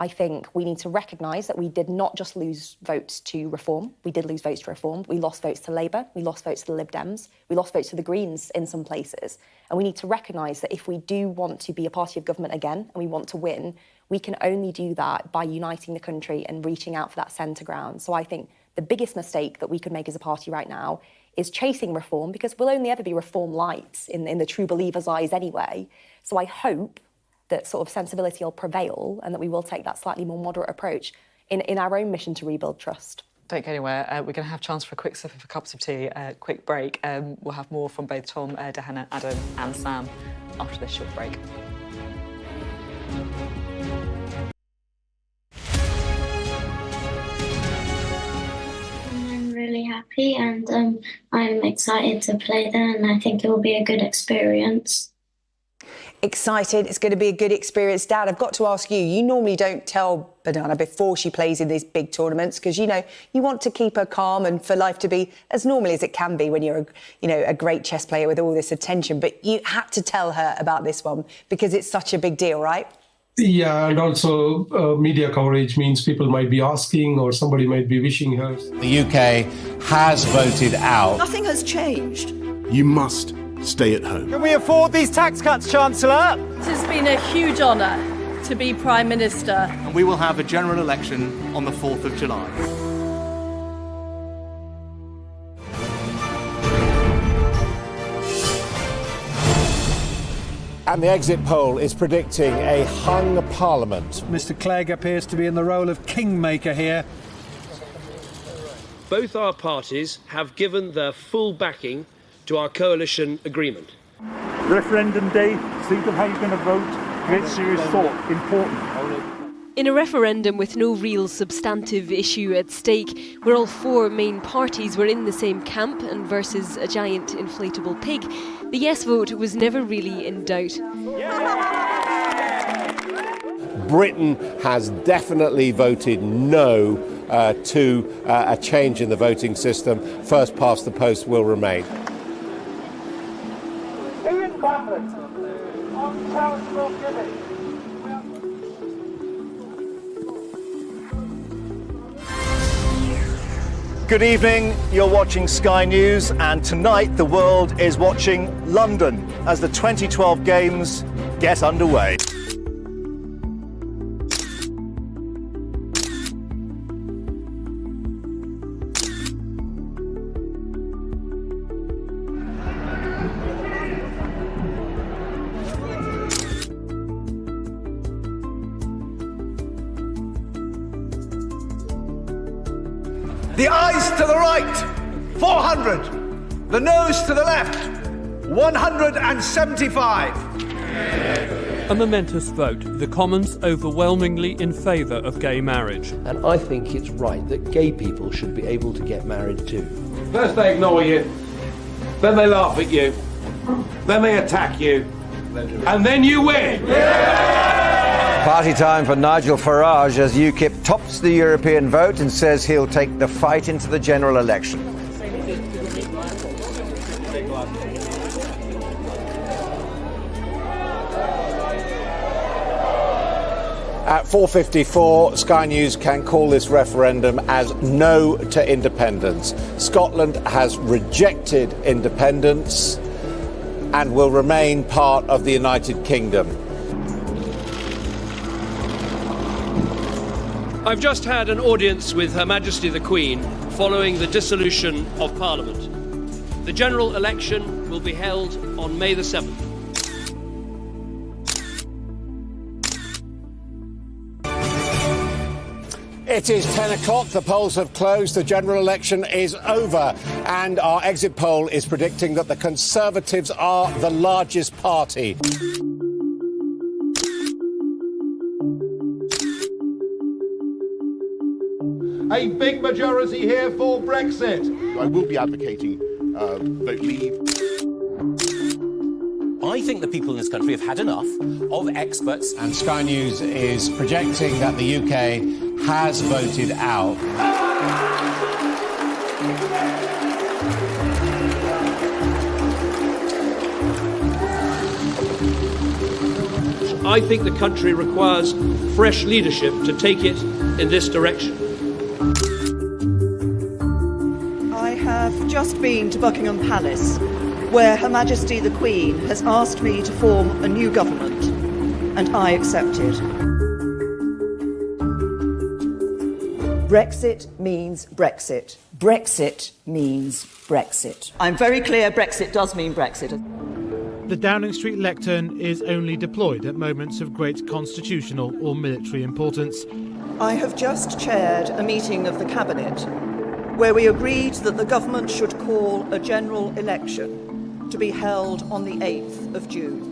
I think we need to recognise that we did not just lose votes to Reform, we did lose votes to Reform. We lost votes to Labour, we lost votes to the Lib Dems, we lost votes to the Greens in some places. And we need to recognise that if we do want to be a party of government again and we want to win, we can only do that by uniting the country and reaching out for that centre ground. So I think the biggest mistake that we could make as a party right now is chasing Reform, because we'll only ever be Reform light in the true believers' eyes anyway. So I hope that sort of sensibility will prevail and that we will take that slightly more moderate approach in our own mission to rebuild trust. Don't go anywhere. We're going to have a chance for a quick sip of cups of tea, quick break. We'll have more from both Tom, Diana, Adam and Sam after this short break. I'm really happy and I'm excited to play there, and I think it will be a good experience. Excited, it's going to be a good experience. Dad, I've got to ask you normally don't tell Banana before she plays in these big tournaments because, you want to keep her calm and for life to be as normal as it can be when you're, a great chess player with all this attention. But you had to tell her about this one because it's such a big deal, right? Yeah, and also media coverage means people might be asking or somebody might be wishing her. The UK has voted out. Nothing has changed. You must stay at home. Can we afford these tax cuts, Chancellor? It has been a huge honour to be Prime Minister. And we will have a general election on the 4th of July. And the exit poll is predicting a hung parliament. Mr Clegg appears to be in the role of kingmaker here. Both our parties have given their full backing to our coalition agreement. Referendum day, think of how you're going to vote, great serious thought, important. In a referendum with no real substantive issue at stake, where all four main parties were in the same camp and versus a giant inflatable pig, the yes vote was never really in doubt. Britain has definitely voted no to a change in the voting system. First past the post will remain. Good evening, you're watching Sky News, and tonight the world is watching London as the 2012 Games get underway. The eyes to the right, 400. The nose to the left, 175. A momentous vote. The Commons overwhelmingly in favour of gay marriage. And I think it's right that gay people should be able to get married too. First they ignore you, then they laugh at you, then they attack you, and then you win. Party time for Nigel Farage as UKIP tops the European vote and says he'll take the fight into the general election. At 4:54, Sky News can call this referendum as no to independence. Scotland has rejected independence and will remain part of the United Kingdom. I've just had an audience with Her Majesty the Queen following the dissolution of Parliament. The general election will be held on May the 7th. It is 10 o'clock, the polls have closed, the general election is over, and our exit poll is predicting that the Conservatives are the largest party. A big majority here for Brexit. I will be advocating vote leave. I think the people in this country have had enough of experts. And Sky News is projecting that the UK has voted out. I think the country requires fresh leadership to take it in this direction. I have just been to Buckingham Palace, where Her Majesty the Queen has asked me to form a new government, and I accepted. Brexit means Brexit. Brexit means Brexit. I'm very clear Brexit does mean Brexit. The Downing Street lectern is only deployed at moments of great constitutional or military importance. I have just chaired a meeting of the Cabinet where we agreed that the government should call a general election to be held on the 8th of June.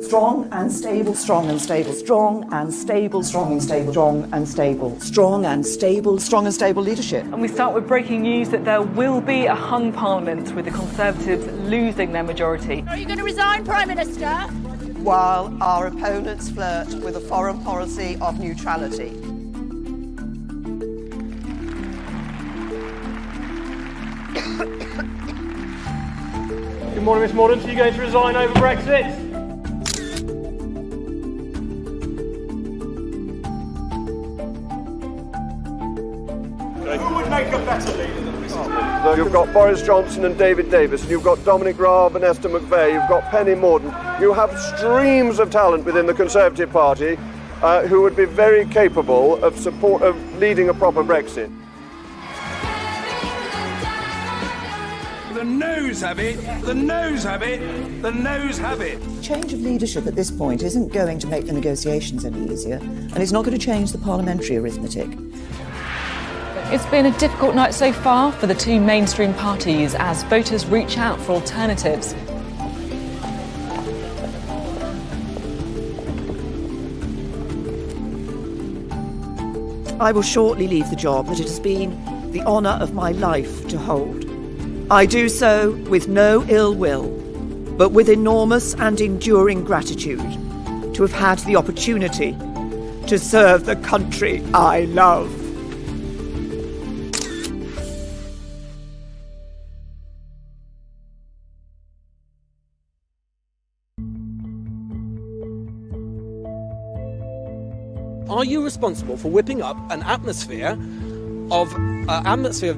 Strong and stable, strong and stable, strong and stable, strong and stable, strong and stable, strong and stable, strong and stable leadership. And we start with breaking news that there will be a hung parliament with the Conservatives losing their majority. Are you going to resign, Prime Minister? While our opponents flirt with a foreign policy of neutrality. Good morning, Miss Mordaunt. Are you going to resign over Brexit? Who would make a better leader than Mrs So you've got Boris Johnson and David Davis, and you've got Dominic Raab and Esther McVeigh, you've got Penny Mordaunt. You have streams of talent within the Conservative Party who would be very capable of leading a proper Brexit. The noes have it, the noes have it, the noes have it. Change of leadership at this point isn't going to make the negotiations any easier, and it's not going to change the parliamentary arithmetic. It's been a difficult night so far for the two mainstream parties as voters reach out for alternatives. I will shortly leave the job that it has been the honour of my life to hold. I do so with no ill will, but with enormous and enduring gratitude to have had the opportunity to serve the country I love. Are you responsible for whipping up an atmosphere of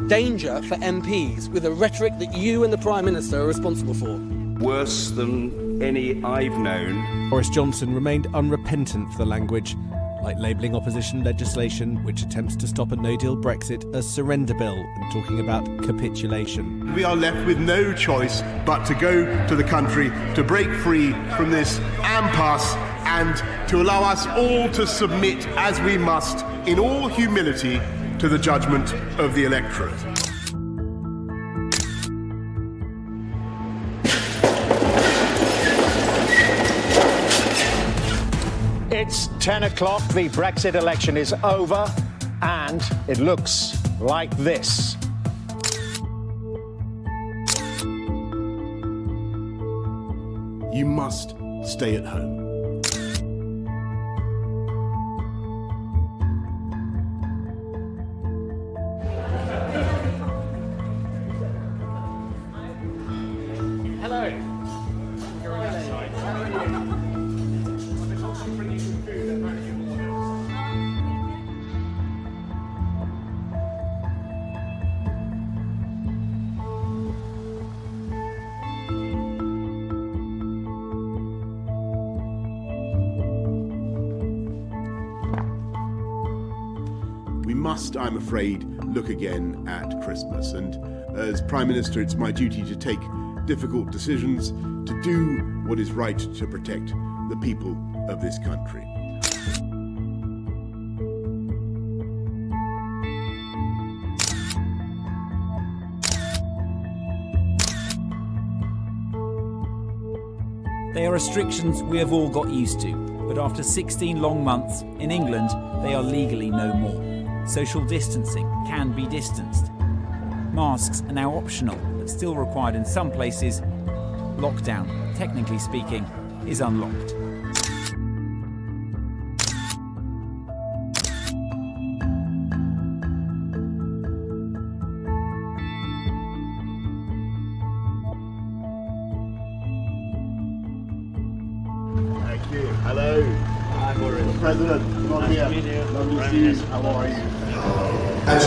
danger for MPs with a rhetoric that you and the Prime Minister are responsible for? Worse than any I've known. Boris Johnson remained unrepentant for the language, like labelling opposition legislation which attempts to stop a no-deal Brexit a surrender bill and talking about capitulation. We are left with no choice but to go to the country to break free from this impasse and to allow us all to submit, as we must, in all humility, to the judgment of the electorate. It's 10 o'clock, the Brexit election is over, and it looks like this. You must stay at home. We must, I'm afraid, look again at Christmas. And as Prime Minister, it's my duty to take difficult decisions, to do what is right to protect the people of this country. They are restrictions we have all got used to, but after 16 long months, in England, they are legally no more. Social distancing can be distanced. Masks are now optional, but still required in some places. Lockdown, technically speaking, is unlocked. Thank you. Hello. Hi, Boris. President, come on here. Lovely to see you. How are you? Is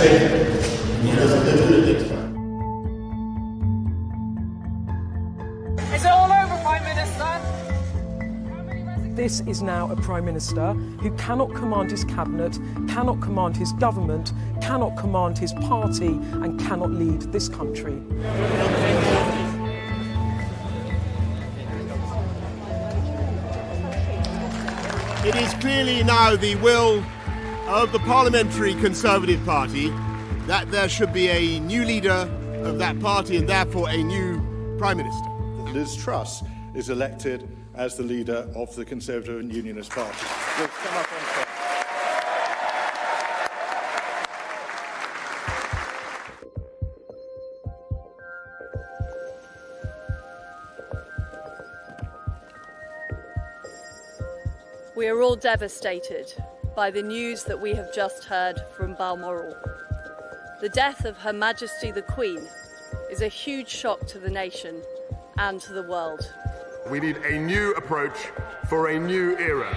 it all over, Prime Minister? This is now a Prime Minister who cannot command his cabinet, cannot command his government, cannot command his party, and cannot lead this country. It is clearly now the will of the Parliamentary Conservative Party that there should be a new leader of that party and therefore a new Prime Minister. Liz Truss is elected as the leader of the Conservative and Unionist Party. We'll come up on top. We are all devastated by the news that we have just heard from Balmoral. The death of Her Majesty the Queen is a huge shock to the nation and to the world. We need a new approach for a new era,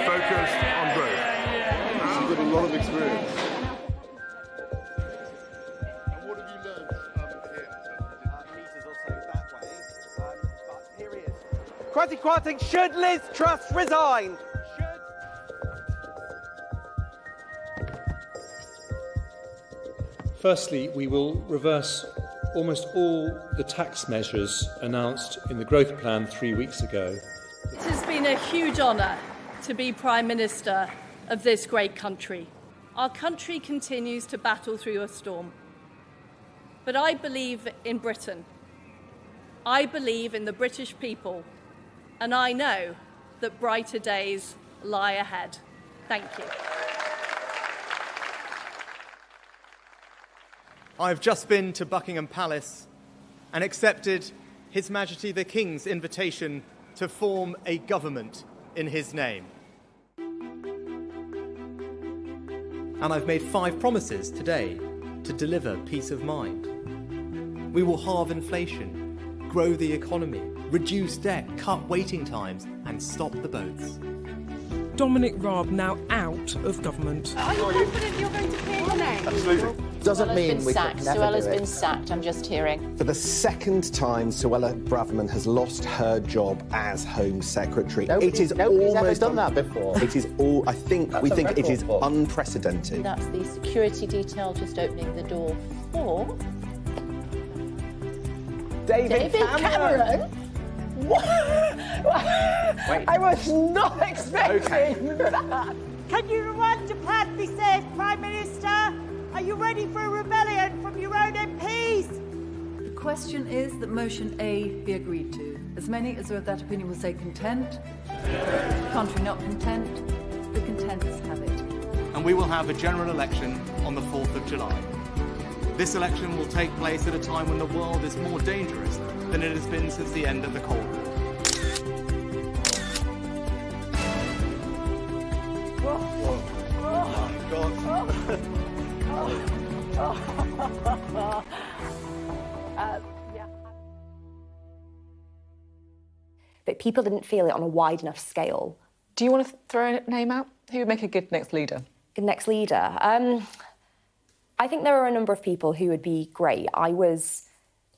focused on growth. She's got a lot of experience. What have you learned here? Quoting, should Liz Truss resign? Firstly, we will reverse almost all the tax measures announced in the growth plan 3 weeks ago. It has been a huge honour to be Prime Minister of this great country. Our country continues to battle through a storm. But I believe in Britain. I believe in the British people. And I know that brighter days lie ahead. Thank you. I've just been to Buckingham Palace and accepted His Majesty the King's invitation to form a government in his name. And I've made 5 promises today to deliver peace of mind. We will halve inflation, grow the economy, reduce debt, cut waiting times, and stop the boats. Dominic Raab now out of government. Are you confident you're going to clear your name? Absolutely. Doesn't mean we sacked. could never Suella's do it. been sacked, I'm just hearing. For the second time, Suella Braverman has lost her job as Home Secretary. Nobody's ever done that before. It is all. I think we think it is unprecedented. That's the security detail just opening the door for David Cameron. What? I was not expecting that. Can you Rwanda proudly say, Prime Minister, are you ready for a rebellion from your own MPs? The question is that motion A be agreed to. As many as are of that opinion will say content. Contrary not content, the contents have it. And we will have a general election on the 4th of July. This election will take place at a time when the world is more dangerous than it has been since the end of the Cold War. But people didn't feel it on a wide enough scale. Do you want to throw a name out? Who would make a good next leader? Good next leader? I think there are a number of people who would be great. I was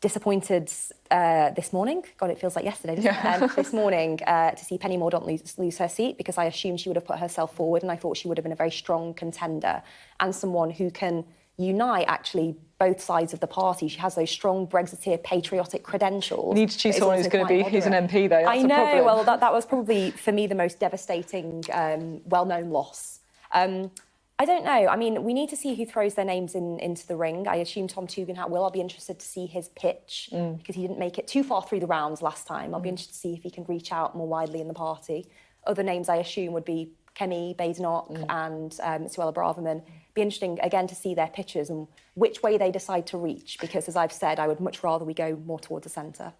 disappointed this morning. God, it feels like yesterday, doesn't it? This morning to see Penny Mordaunt lose her seat, because I assumed she would have put herself forward, and I thought she would have been a very strong contender and someone who can unite, actually, both sides of the party. She has those strong Brexiteer patriotic credentials. You need to choose someone who's going to be who's an MP, though. That's I know. A problem. Well, that was probably, for me, the most devastating, well-known loss. I don't know. I mean, we need to see who throws their names into the ring. I assume Tom Tugendhat will. I'll be interested to see his pitch, because he didn't make it too far through the rounds last time. I'll be interested to see if he can reach out more widely in the party. Other names, I assume, would be Kemi Badenoch and Suella Braverman. Be interesting, again, to see their pitches and which way they decide to reach, because, as I've said, I would much rather we go more towards the centre.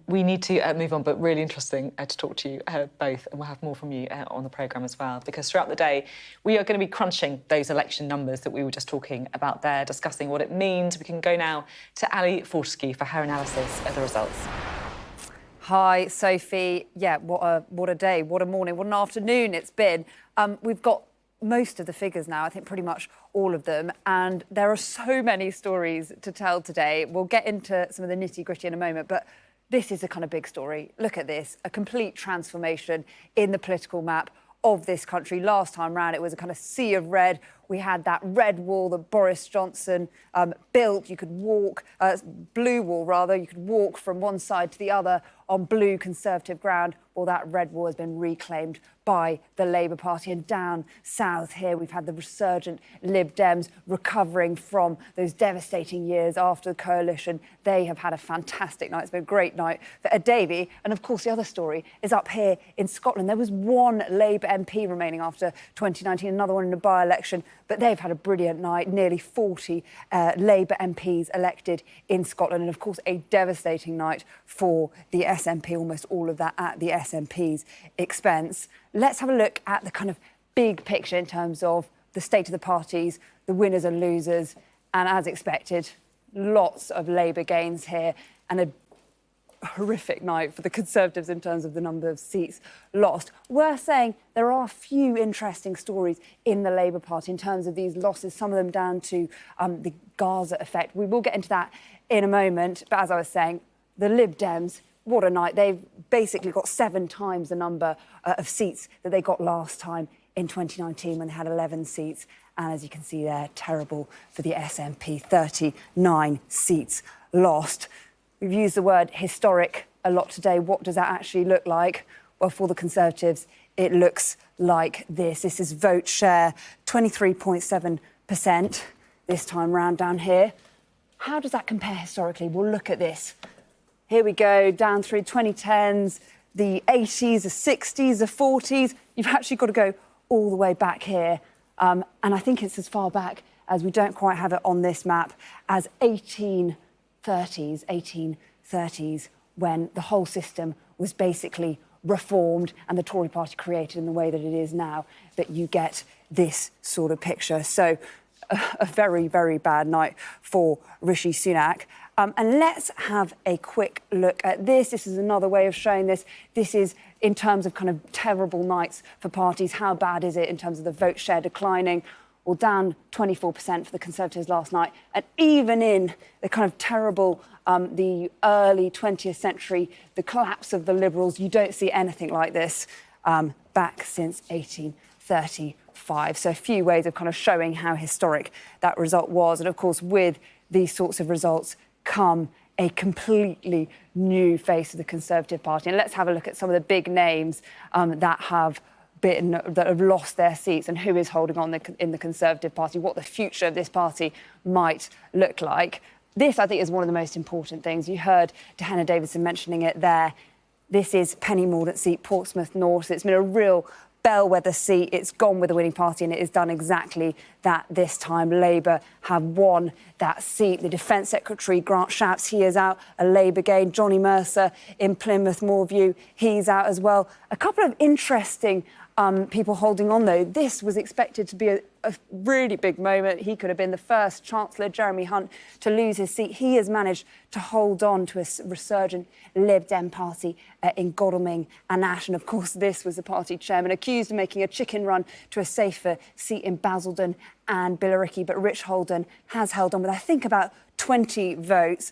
We need to move on, but really interesting to talk to you both, and we'll have more from you on the programme as well, because throughout the day we are going to be crunching those election numbers that we were just talking about there, discussing what it means. We can go now to Ali Fortescue for her analysis of the results. Hi, Sophie. Yeah, what a day, what a morning, what an afternoon it's been. We've got most of the figures now, I think pretty much all of them, and there are so many stories to tell today. We'll get into some of the nitty-gritty in a moment, but this is a kind of big story. Look at this, a complete transformation in the political map of this country. Last time round, it was a kind of sea of red. We had that red wall that Boris Johnson built. You could walk, blue wall rather, you could walk from one side to the other on blue Conservative ground. Well, that red wall has been reclaimed by the Labour Party. And down south here, we've had the resurgent Lib Dems recovering from those devastating years after the coalition. They have had a fantastic night. It's been a great night for Ed Davey. And of course, the other story is up here in Scotland. There was one Labour MP remaining after 2019, another one in a by-election, but they've had a brilliant night. Nearly 40 Labour MPs elected in Scotland. And of course, a devastating night for the SNP, almost all of that at the SNP's expense. Let's have a look at the kind of big picture in terms of the state of the parties, the winners and losers, and as expected, lots of Labour gains here and a horrific night for the Conservatives in terms of the number of seats lost. Worth saying, there are a few interesting stories in the Labour Party in terms of these losses, some of them down to the Gaza effect. We will get into that in a moment, but as I was saying, the Lib Dems, what a night. They've basically got 7 times the number of seats that they got last time in 2019 when they had 11 seats. And as you can see there, terrible for the SNP, 39 seats lost. We've used the word historic a lot today. What does that actually look like? Well, for the Conservatives, it looks like this. This is vote share, 23.7% this time round down here. How does that compare historically? We'll look at this. Here we go, down through 2010s, the 80s, the 60s, the 40s. You've actually got to go all the way back here. And I think it's as far back as, we don't quite have it on this map, as 1830s, when the whole system was basically reformed and the Tory party created in the way that it is now, that you get this sort of picture. So a very, very bad night for Rishi Sunak. And let's have a quick look at this. This is another way of showing this. This is in terms of kind of terrible nights for parties. How bad is it in terms of the vote share declining? Well, down 24% for the Conservatives last night. And even in the kind of terrible, the early 20th century, the collapse of the Liberals, you don't see anything like this back since 1835. So a few ways of kind of showing how historic that result was. And of course, with these sorts of results come a completely new face of the Conservative Party. And let's have a look at some of the big names that have lost their seats and who is holding on in the Conservative Party, what the future of this party might look like. This, I think, is one of the most important things. You heard Dehenna Davison mentioning it there. This is Penny Mordaunt's seat, Portsmouth North. It's been a real bellwether seat. It's gone with the winning party, and it has done exactly that this time. Labour have won that seat. The Defence Secretary, Grant Shapps, he is out, a Labour gain. Johnny Mercer in Plymouth Moorview, he's out as well. A couple of interesting people holding on, though. This was expected to be a really big moment. He could have been the first Chancellor, Jeremy Hunt, to lose his seat. He has managed to hold on to a resurgent Lib Dem party in Godalming and Ash. And, of course, this was the party chairman accused of making a chicken run to a safer seat in Basildon and Billericay. But Rich Holden has held on with, I think, about 20 votes.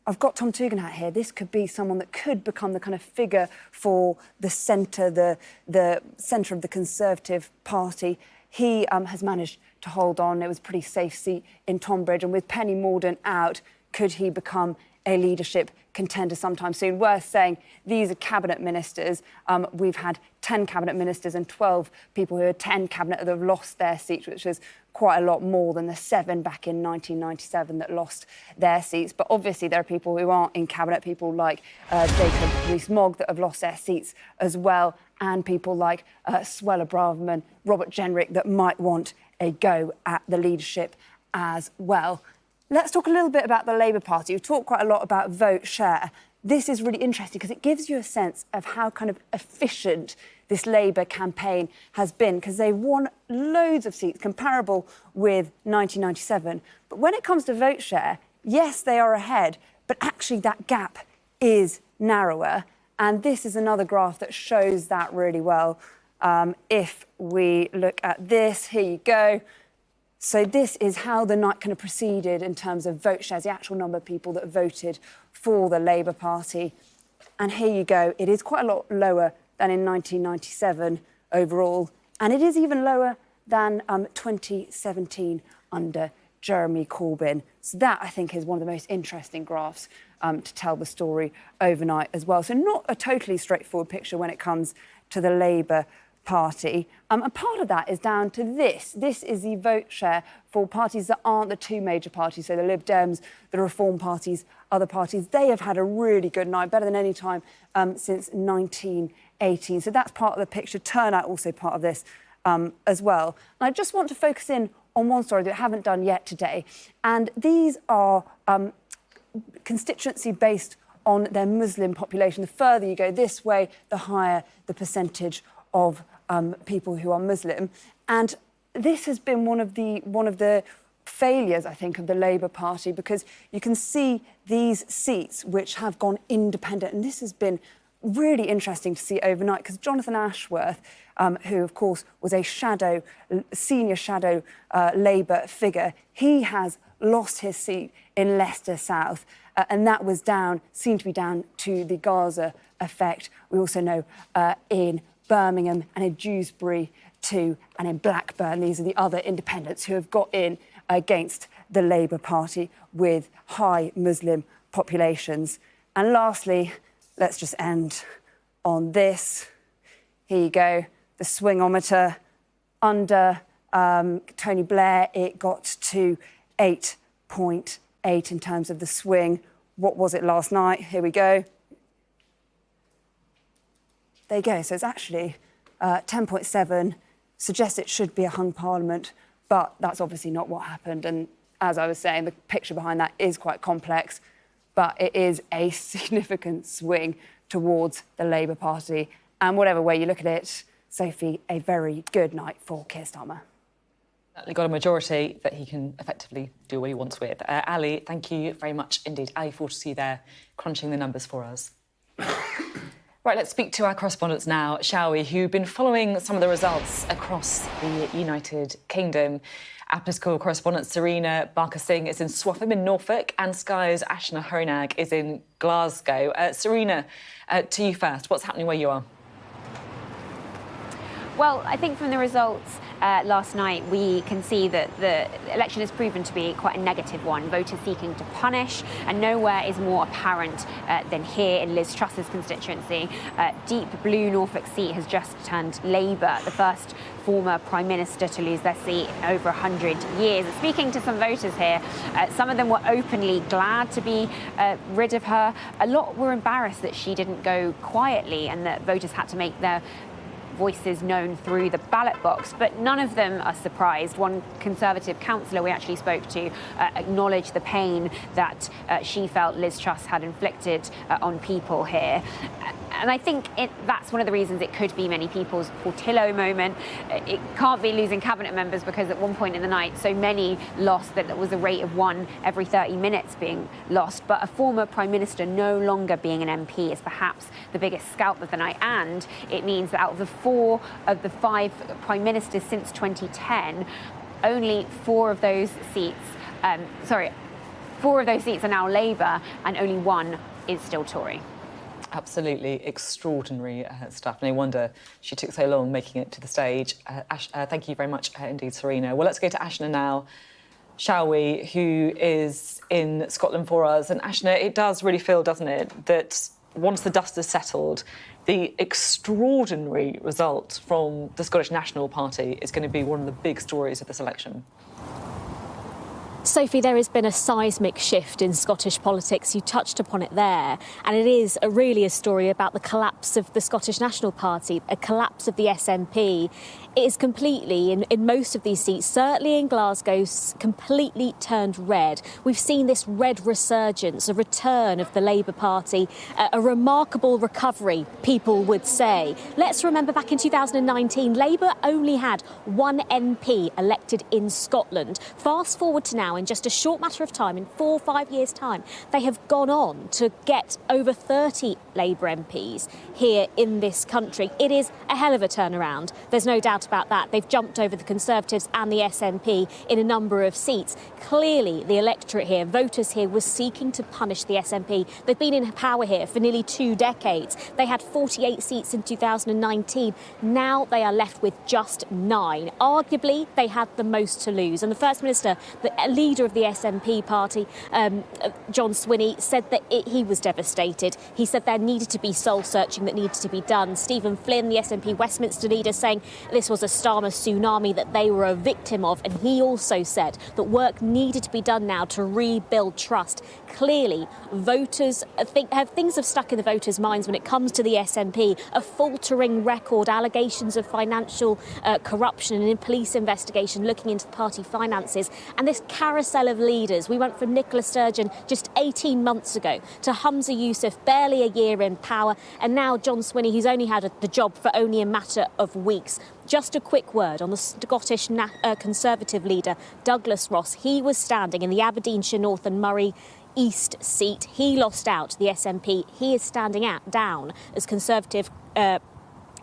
I've got Tom Tugendhat here. This could be someone that could become the kind of figure for the centre, the centre of the Conservative Party. He has managed to hold on. It was a pretty safe seat in Tonbridge. And with Penny Mordaunt out, could he become a leadership contender sometime soon? Worth saying, these are cabinet ministers. We've had 10 cabinet ministers and 12 people who are 10 cabinet that have lost their seats, which is quite a lot more than the 7 back in 1997 that lost their seats. But obviously there are people who aren't in cabinet, people like Jacob Rees-Mogg that have lost their seats as well, and people like Suella Braverman, Robert Jenrick that might want a go at the leadership as well. Let's talk a little bit about the Labour Party. We've talked quite a lot about vote share. This is really interesting because it gives you a sense of how kind of efficient this Labour campaign has been, because they've won loads of seats comparable with 1997. But when it comes to vote share, yes, they are ahead, but actually that gap is narrower. And this is another graph that shows that really well. If we look at this, here you go. So this is how the night kind of proceeded in terms of vote shares, the actual number of people that voted for the Labour Party. And here you go. It is quite a lot lower than in 1997 overall. And it is even lower than 2017 under Jeremy Corbyn. So that, I think, is one of the most interesting graphs to tell the story overnight as well. So not a totally straightforward picture when it comes to the Labour Party. And part of that is down to this. This is the vote share for parties that aren't the two major parties, so the Lib Dems, the Reform parties, other parties. They have had a really good night, better than any time since 1918. So that's part of the picture. Turnout also part of this as well. And I just want to focus in on one story that I haven't done yet today. And these are constituency based on their Muslim population. The further you go this way, the higher the percentage of people who are Muslim. And this has been one of the failures, I think, of the Labour Party, because you can see these seats which have gone independent. And this has been really interesting to see overnight, because Jonathan Ashworth, who, of course, was a senior shadow Labour figure, he has lost his seat in Leicester South. And that was seemed to be down to the Gaza effect. We also know in Birmingham and in Dewsbury too, and in Blackburn, these are the other independents who have got in against the Labour Party with high Muslim populations. And lastly, let's just end on this. Here you go, the swingometer. Under Tony Blair, it got to 8.8 in terms of the swing. What was it last night? Here we go. There you go. So it's actually 10.7, suggests it should be a hung parliament, but that's obviously not what happened. And as I was saying, the picture behind that is quite complex, but it is a significant swing towards the Labour Party. And whatever way you look at it, Sophie, a very good night for Keir Starmer. He got a majority that he can effectively do what he wants with. Ali, thank you very much indeed. Ali, forward to see you there, crunching the numbers for us. Right, let's speak to our correspondents now, shall we, who've been following some of the results across the United Kingdom. Our political correspondent Serena Barker-Singh is in Swaffham in Norfolk, and Sky's Ashna Horonag is in Glasgow. Serena, to you first. What's happening where you are? Well, I think from the results last night, we can see that the election has proven to be quite a negative one. Voters seeking to punish, and nowhere is more apparent than here in Liz Truss's constituency. Deep blue Norfolk seat has just turned Labour, the first former Prime Minister to lose their seat in over 100 years. And speaking to some voters here, some of them were openly glad to be rid of her. A lot were embarrassed that she didn't go quietly and that voters had to make their voices known through the ballot box, but none of them are surprised. One Conservative councillor we actually spoke to acknowledged the pain that she felt Liz Truss had inflicted on people here. And I think that's one of the reasons it could be many people's Portillo moment. It can't be losing cabinet members because at one point in the night so many lost that it was a rate of 1 every 30 minutes being lost. But a former Prime Minister no longer being an MP is perhaps the biggest scalp of the night, and it means that out of the 4 of the 5 Prime Ministers since 2010, only 4 of those seats are now Labour and only 1 is still Tory. Absolutely extraordinary stuff. No wonder she took so long making it to the stage. Thank you very much indeed, Serena. Well, let's go to Ashna now, shall we, who is in Scotland for us. And Ashna, it does really feel, doesn't it, that once the dust has settled, the extraordinary result from the Scottish National Party is going to be one of the big stories of this election. Sophie, there has been a seismic shift in Scottish politics. You touched upon it there. And it is really a story about the collapse of the Scottish National Party, a collapse of the SNP. It is completely, in most of these seats, certainly in Glasgow, completely turned red. We've seen this red resurgence, a return of the Labour Party, a remarkable recovery, people would say. Let's remember back in 2019, Labour only had 1 MP elected in Scotland. Fast forward to now, in just a short matter of time, in 4 or 5 years' time, they have gone on to get over 30 Labour MPs here in this country. It is a hell of a turnaround. There's no doubt about that. They've jumped over the Conservatives and the SNP in a number of seats. Clearly, the electorate here, voters here, was seeking to punish the SNP. They've been in power here for nearly 2 decades. They had 48 seats in 2019. Now they are left with just 9. Arguably, they had the most to lose. And the First Minister, the leader of the SNP party, John Swinney, said that he was devastated. He said there needed to be soul-searching that needed to be done. Stephen Flynn, the SNP Westminster leader, saying this was a Starmer tsunami that they were a victim of. And he also said that work needed to be done now to rebuild trust. Clearly, voters things have stuck in the voters' minds when it comes to the SNP. A faltering record, allegations of financial corruption and in police investigation looking into the party finances. And this carousel of leaders. We went from Nicola Sturgeon just 18 months ago to Humza Yousaf, barely a year in power, and now John Swinney, who's only had the job for only a matter of weeks. Just a quick word on the Scottish Conservative leader, Douglas Ross. He was standing in the Aberdeenshire North and Moray East seat. He lost out to the SNP. He is standing down as Conservative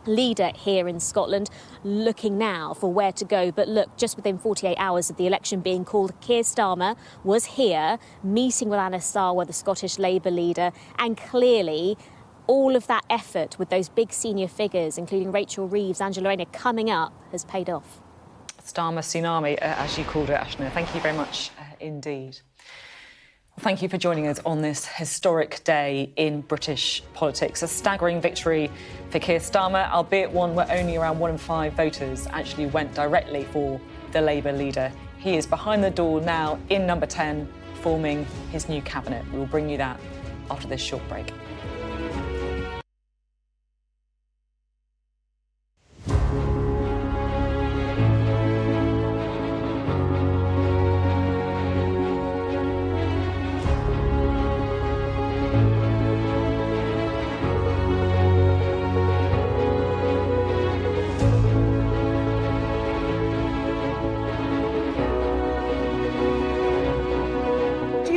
leader here in Scotland, looking now for where to go. But look, just within 48 hours of the election being called, Keir Starmer was here meeting with Anas Sarwar, the Scottish Labour leader, and clearly all of that effort with those big senior figures, including Rachel Reeves, Angela Rayner, coming up, has paid off. Starmer tsunami, as you called it, Ashna. Thank you very much indeed. Thank you for joining us on this historic day in British politics. A staggering victory for Keir Starmer, albeit one where only around 1 in 5 voters actually went directly for the Labour leader. He is behind the door now in number 10, forming his new cabinet. We will bring you that after this short break.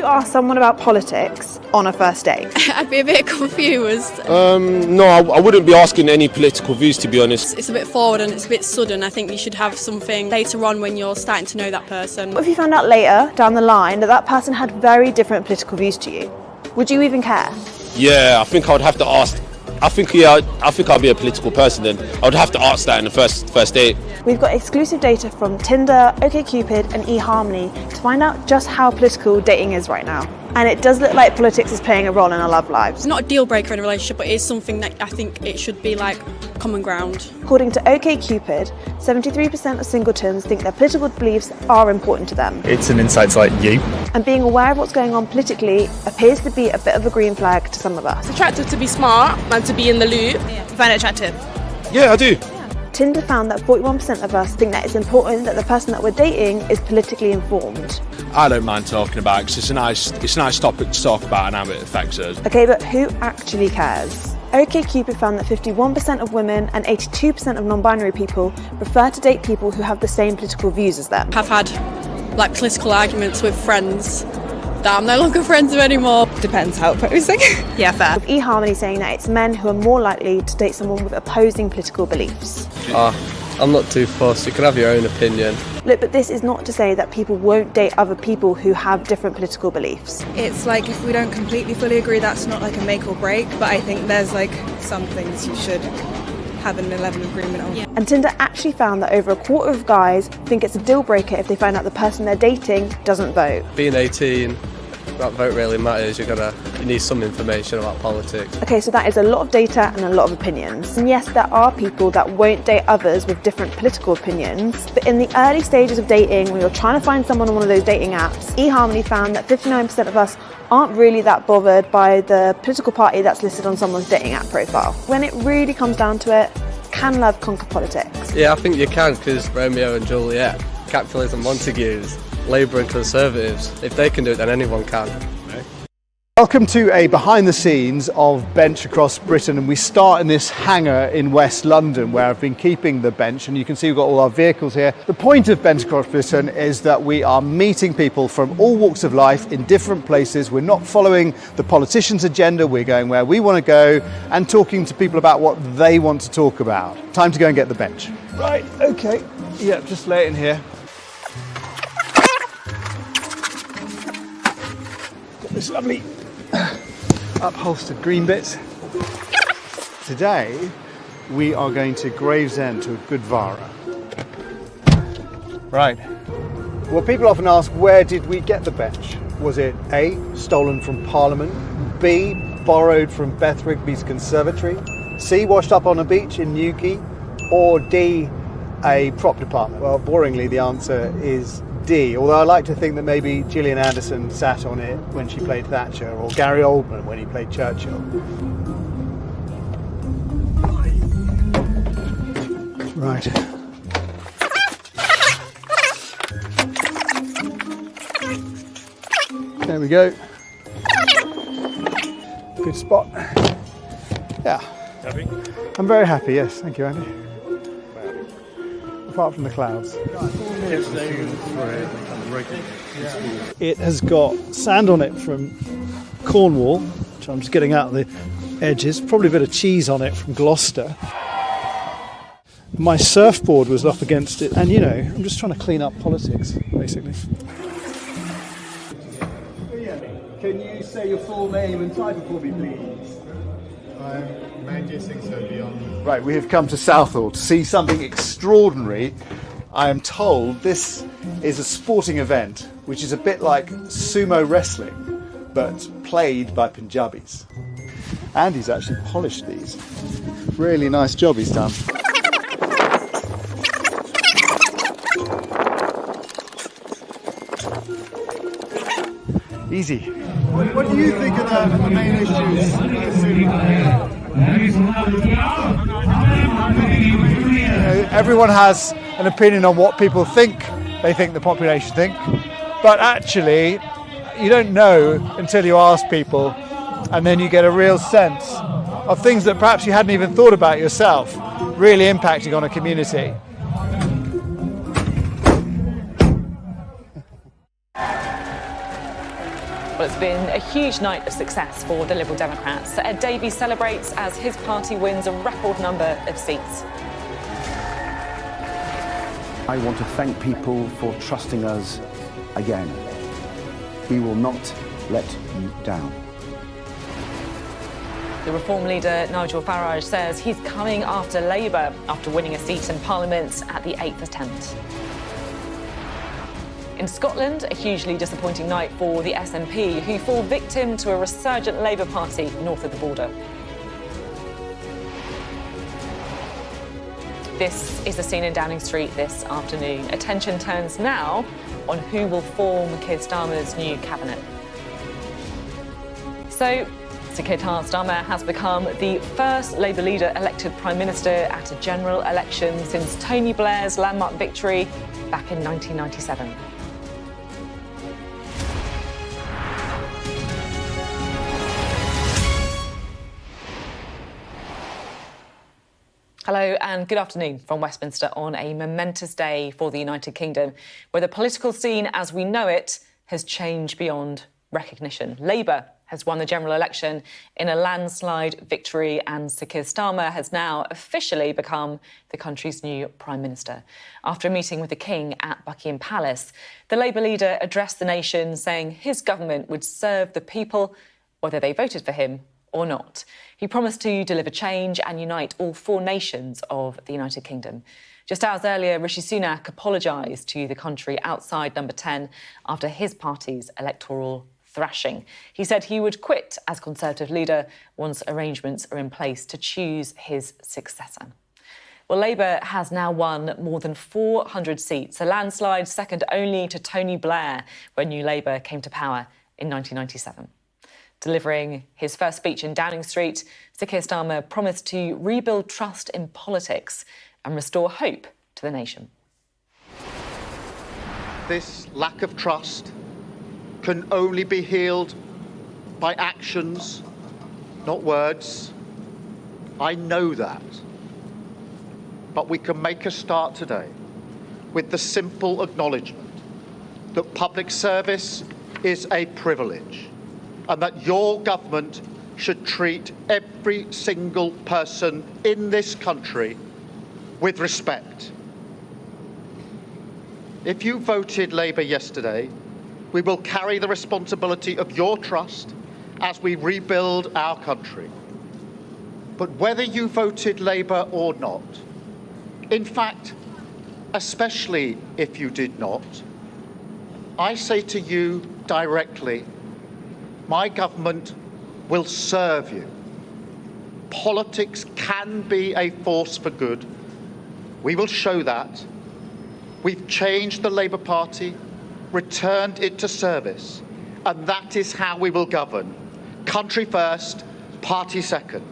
Ask someone about politics on a first date? I'd be a bit confused. No, I wouldn't be asking any political views, to be honest. It's a bit forward and it's a bit sudden. I think you should have something later on when you're starting to know that person. What if you found out later, down the line, that person had very different political views to you? Would you even care? Yeah, I think I would have to ask I think I'll be a political person then. I would have to ask that in the first date. We've got exclusive data from Tinder, OkCupid and eHarmony to find out just how political dating is right now. And it does look like politics is playing a role in our love lives. It's not a deal breaker in a relationship, but it is something that I think it should be like common ground. According to OkCupid, 73% of singletons think their political beliefs are important to them. It's an insight like you. And being aware of what's going on politically appears to be a bit of a green flag to some of us. It's attractive to be smart and to be in the loop. You find it attractive? Yeah, I do. Tinder found that 41% of us think that it's important that the person that we're dating is politically informed. I don't mind talking about it because it's a nice topic to talk about and how it affects us. Okay, but who actually cares? OkCupid found that 51% of women and 82% of non-binary people prefer to date people who have the same political views as them. I've had like political arguments with friends that I'm no longer friends with anymore. Depends how opposing. Yeah, fair. With eHarmony saying that it's men who are more likely to date someone with opposing political beliefs. I'm not too fussed, you can have your own opinion. Look, but this is not to say that people won't date other people who have different political beliefs. It's like if we don't completely fully agree, that's not like a make or break, but I think there's like some things you should have an level of agreement on. Yeah. And Tinder actually found that over a quarter of guys think it's a deal breaker if they find out the person they're dating doesn't vote. Being 18, that vote really matters. You need some information about politics. Okay, so that is a lot of data and a lot of opinions. And yes, there are people that won't date others with different political opinions, but in the early stages of dating, when you're trying to find someone on one of those dating apps, eHarmony found that 59% of us aren't really that bothered by the political party that's listed on someone's dating app profile. When it really comes down to it, can love conquer politics? Yeah, I think you can, because Romeo and Juliet, capitalism, Montagues, Labour and Conservatives, if they can do it, then anyone can. Welcome to a behind the scenes of Bench across Britain, and we start in this hangar in West London where I've been keeping the bench, and you can see we've got all our vehicles here. The point of Bench across Britain is that we are meeting people from all walks of life in different places. We're not following the politician's agenda, we're going where we want to go and talking to people about what they want to talk about. Time to go and get the bench. Right, okay, yeah, just lay it in here. Got this lovely upholstered green bits. Today we are going to Gravesend to a Gurdwara. Right. Well, people often ask, where did we get the bench? Was it A, stolen from Parliament, B, borrowed from Beth Rigby's conservatory, C, washed up on a beach in Newquay, or D, a prop department? Well, boringly, the answer is D, although I like to think that maybe Gillian Anderson sat on it when she played Thatcher, or Gary Oldman when he played Churchill. Right. There we go. Good spot. Yeah. Happy? I'm very happy, yes. Thank you, Andy. Apart from the clouds. It has got sand on it from Cornwall, which I'm just getting out of the edges, probably a bit of cheese on it from Gloucester. My surfboard was up against it, and you know, I'm just trying to clean up politics, basically. Can you say your full name and title for me, please? I'm Major Singh Beyond. Right, we have come to Southall to see something extraordinary. I am told this is a sporting event, which is a bit like sumo wrestling, but played by Punjabis. Andy's actually polished these. Really nice job he's done. Easy. What do you think of the main issues? Everyone has an opinion on what people think they think the population think, but actually you don't know until you ask people, and then you get a real sense of things that perhaps you hadn't even thought about yourself really impacting on a community. Well, it's been a huge night of success for the Liberal Democrats. Ed Davey celebrates as his party wins a record number of seats. I want to thank people for trusting us again. We will not let you down. The Reform leader Nigel Farage says he's coming after Labour after winning a seat in Parliament at the 8th attempt. In Scotland, a hugely disappointing night for the SNP, who fall victim to a resurgent Labour Party north of the border. This is the scene in Downing Street this afternoon. Attention turns now on who will form Keir Starmer's new cabinet. So, Sir Keir Starmer has become the first Labour leader elected Prime Minister at a general election since Tony Blair's landmark victory back in 1997. Hello and good afternoon from Westminster on a momentous day for the United Kingdom, where the political scene as we know it has changed beyond recognition. Labour has won the general election in a landslide victory, and Sir Keir Starmer has now officially become the country's new Prime Minister. After a meeting with the King at Buckingham Palace, the Labour leader addressed the nation, saying his government would serve the people whether they voted for him or not. He promised to deliver change and unite all four nations of the United Kingdom. Just hours earlier, Rishi Sunak apologised to the country outside Number 10 after his party's electoral thrashing. He said he would quit as Conservative leader once arrangements are in place to choose his successor. Well, Labour has now won more than 400 seats, a landslide second only to Tony Blair when New Labour came to power in 1997. Delivering his first speech in Downing Street, Sir Keir Starmer promised to rebuild trust in politics and restore hope to the nation. This lack of trust can only be healed by actions, not words. I know that. But we can make a start today with the simple acknowledgement that public service is a privilege, and that your government should treat every single person in this country with respect. If you voted Labour yesterday, we will carry the responsibility of your trust as we rebuild our country. But whether you voted Labour or not, in fact, especially if you did not, I say to you directly, my government will serve you. Politics can be a force for good. We will show that. We've changed the Labour Party, returned it to service, and that is how we will govern. Country first, party second.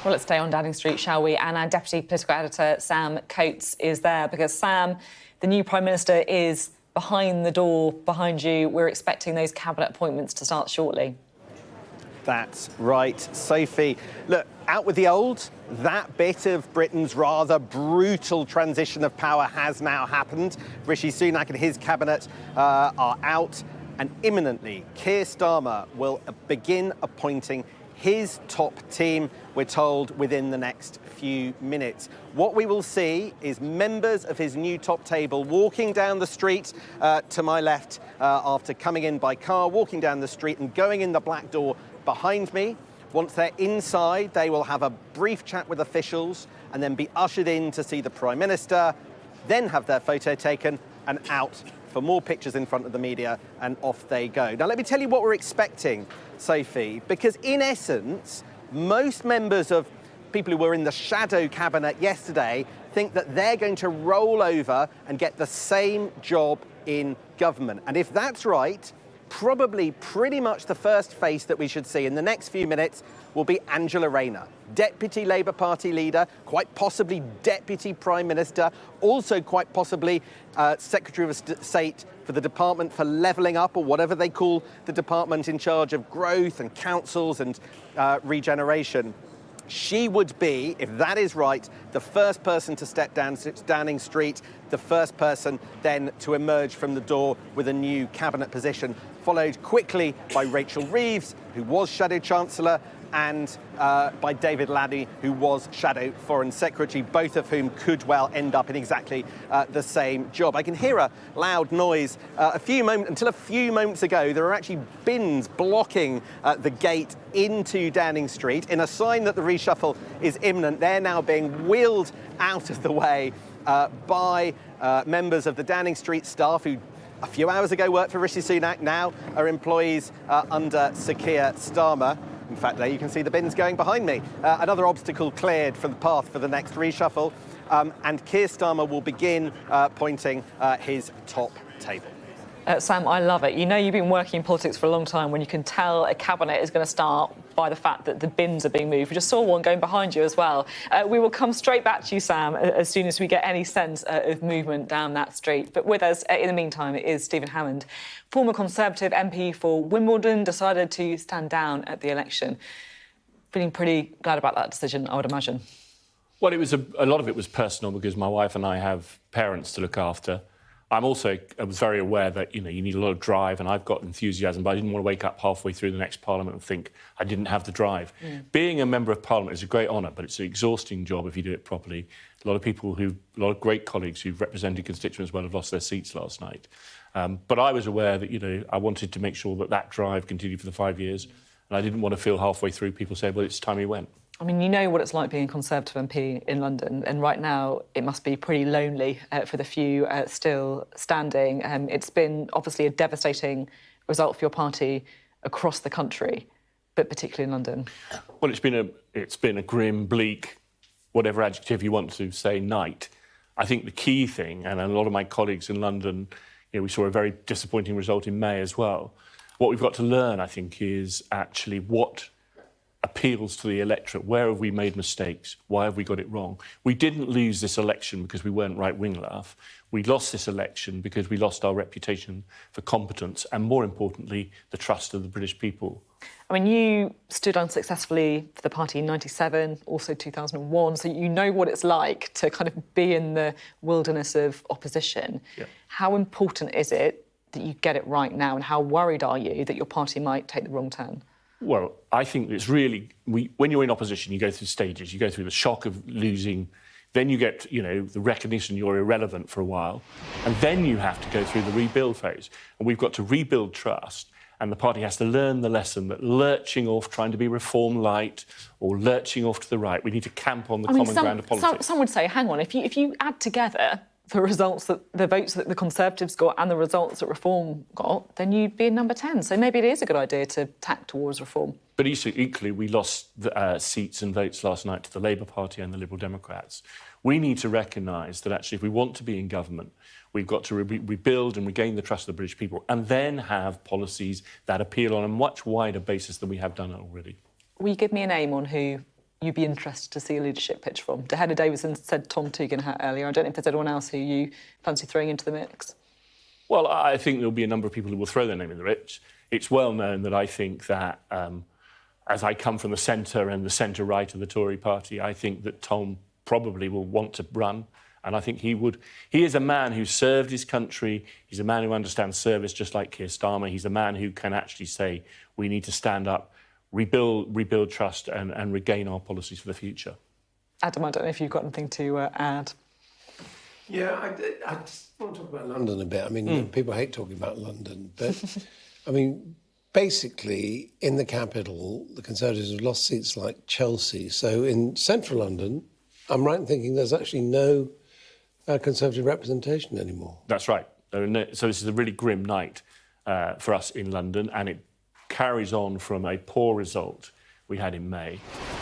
Well, let's stay on Downing Street, shall we? And our Deputy Political Editor, Sam Coates, is there because, Sam, the new Prime Minister is behind the door, behind you. We're expecting those cabinet appointments to start shortly. That's right, Sophie. Look, out with the old. That bit of Britain's rather brutal transition of power has now happened. Rishi Sunak and his cabinet are out, and imminently Keir Starmer will begin appointing his top team, we're told, within the next few minutes. What we will see is members of his new top table walking down the street to my left after coming in by car, walking down the street and going in the black door behind me. Once they're inside, they will have a brief chat with officials and then be ushered in to see the Prime Minister, then have their photo taken and out for more pictures in front of the media, and off they go. Now, let me tell you what we're expecting, Sophie, because in essence, most members of people who were in the shadow cabinet yesterday think that they're going to roll over and get the same job in government. And if that's right, probably pretty much the first face that we should see in the next few minutes will be Angela Rayner, Deputy Labour Party leader, quite possibly Deputy Prime Minister, also quite possibly Secretary of State for the Department for Levelling Up, or whatever they call the department in charge of growth and councils and regeneration. She would be, if that is right, the first person to step down Downing Street, the first person then to emerge from the door with a new cabinet position, followed quickly by Rachel Reeves, who was Shadow Chancellor, and by David Laddy, who was Shadow Foreign Secretary, both of whom could well end up in exactly the same job. I can hear a loud noise. Until a few moments ago, there were actually bins blocking the gate into Downing Street. In a sign that the reshuffle is imminent, they're now being wheeled out of the way by members of the Downing Street staff who a few hours ago worked for Rishi Sunak, now are employees under Sir Keir Starmer. In fact, there you can see the bins going behind me. Another obstacle cleared for the path for the next reshuffle, and Keir Starmer will begin pointing his top table. Sam, I love it. You know you've been working in politics for a long time when you can tell a cabinet is going to start by the fact that the bins are being moved. We just saw one going behind you as well. We will come straight back to you, Sam, as soon as we get any sense of movement down that street. But with us, in the meantime, is Stephen Hammond, former Conservative MP for Wimbledon, decided to stand down at the election. Feeling pretty glad about that decision, I would imagine. Well, it was a lot of it was personal because my wife and I have parents to look after. I was very aware that, you need a lot of drive, and I've got enthusiasm, but I didn't want to wake up halfway through the next Parliament and think I didn't have the drive. Being a Member of Parliament is a great honour, but it's an exhausting job if you do it properly. A lot of great colleagues who've represented constituents well have lost their seats last night. But I was aware that, I wanted to make sure that drive continued for the 5 years, and I didn't want to feel halfway through people say, well, it's time he went. I mean, you know what it's like being a Conservative MP in London, and right now it must be pretty lonely for the few still standing. It's been obviously a devastating result for your party across the country, but particularly in London. Well, it's been a grim, bleak, whatever adjective you want to say, night. I think the key thing, and a lot of my colleagues in London, we saw a very disappointing result in May as well. What we've got to learn, I think, is actually what appeals to the electorate. Where have we made mistakes? Why have we got it wrong? We didn't lose this election because we weren't right-wing enough. We lost this election because we lost our reputation for competence and, more importantly, the trust of the British people. I mean, you stood unsuccessfully for the party in 97, also 2001, so you know what it's like to kind of be in the wilderness of opposition. Yeah. How important is it that you get it right now, and how worried are you that your party might take the wrong turn? Well, I think it's really... when you're in opposition, you go through stages. You go through the shock of losing, then you get, the recognition you're irrelevant for a while, and then you have to go through the rebuild phase. And we've got to rebuild trust, and the party has to learn the lesson that lurching off, trying to be reform light, or lurching off to the right, we need to camp on the common ground of politics. Some would say, hang on, if you add together the votes that the Conservatives got and the results that Reform got, then you'd be in number 10. So maybe it is a good idea to tack towards Reform. But equally, we lost seats and votes last night to the Labour Party and the Liberal Democrats. We need to recognise that actually if we want to be in government, we've got to rebuild and regain the trust of the British people and then have policies that appeal on a much wider basis than we have done already. Will you give me a name on who you'd be interested to see a leadership pitch from? Dehead Davison said Tom Tugendhat earlier. I don't know if there's anyone else who you fancy throwing into the mix. Well, I think there'll be a number of people who will throw their name in the mix. It's well known that I think that, as I come from the centre and the centre-right of the Tory party, I think that Tom probably will want to run, and I think he would. He is a man who served his country. He's a man who understands service, just like Keir Starmer. He's a man who can actually say, we need to stand up, rebuild trust and regain our policies for the future. Adam, I don't know if you've got anything to add. Yeah, I just want to talk about London a bit. I mean, people hate talking about London, but, I mean, basically, in the capital, the Conservatives have lost seats like Chelsea. So in central London, I'm right in thinking there's actually no Conservative representation anymore. That's right. So this is a really grim night for us in London, and it carries on from a poor result we had in May.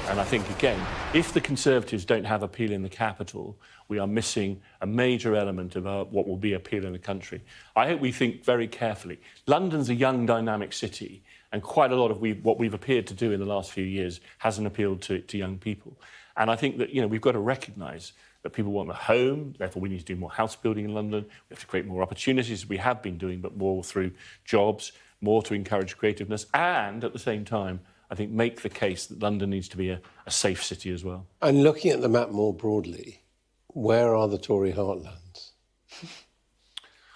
And I think, again, if the Conservatives don't have appeal in the capital, we are missing a major element of what will be appeal in the country. I hope we think very carefully. London's a young, dynamic city, and quite a lot of what we've appeared to do in the last few years hasn't appealed to young people. And I think that, we've got to recognise that people want a home, therefore we need to do more house building in London. We have to create more opportunities, we have been doing, but more through jobs, more to encourage creativeness, and at the same time, I think, make the case that London needs to be a safe city as well. And looking at the map more broadly, where are the Tory heartlands?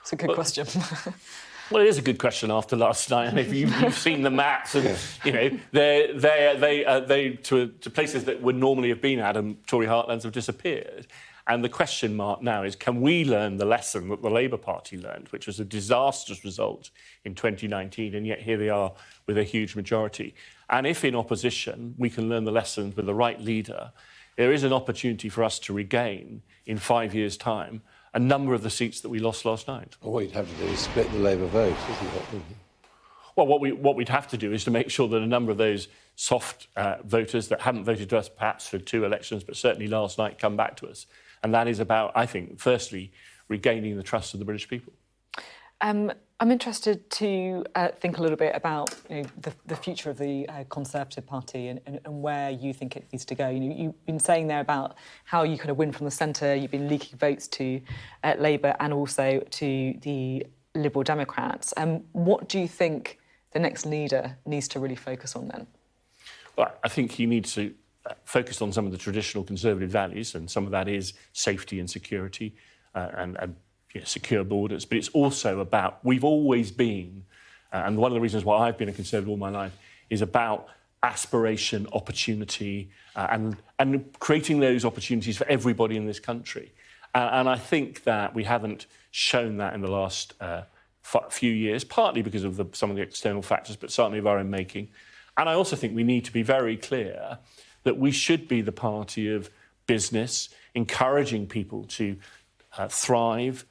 It's a good question. Well, it is a good question after last night, and if you've seen the maps, and you know they to places that would normally have been Adam, Tory heartlands have disappeared. And the question mark now is, can we learn the lesson that the Labour Party learned, which was a disastrous result in 2019, and yet here they are with a huge majority. And if in opposition we can learn the lessons with the right leader, there is an opportunity for us to regain, in 5 years' time, a number of the seats that we lost last night. Well, what you'd have to do is split the Labour vote, isn't it? Well, what we'd have to do is to make sure that a number of those soft voters that haven't voted to us perhaps for 2 elections, but certainly last night, come back to us. And that is about, I think, firstly, regaining the trust of the British people. I'm interested to think a little bit about the future of the Conservative Party and where you think it needs to go. You've been saying there about how you kind of win from the centre. You've been leaking votes to Labour and also to the Liberal Democrats. What do you think the next leader needs to really focus on then? Well, I think he needs to focus on some of the traditional Conservative values, and some of that is safety and security and secure borders. But it's also about, we've always been, and one of the reasons why I've been a Conservative all my life, is about aspiration, opportunity, and creating those opportunities for everybody in this country. And I think that we haven't shown that in the last few years, partly because of some of the external factors, but certainly of our own making. And I also think we need to be very clear that we should be the party of business, encouraging people to thrive,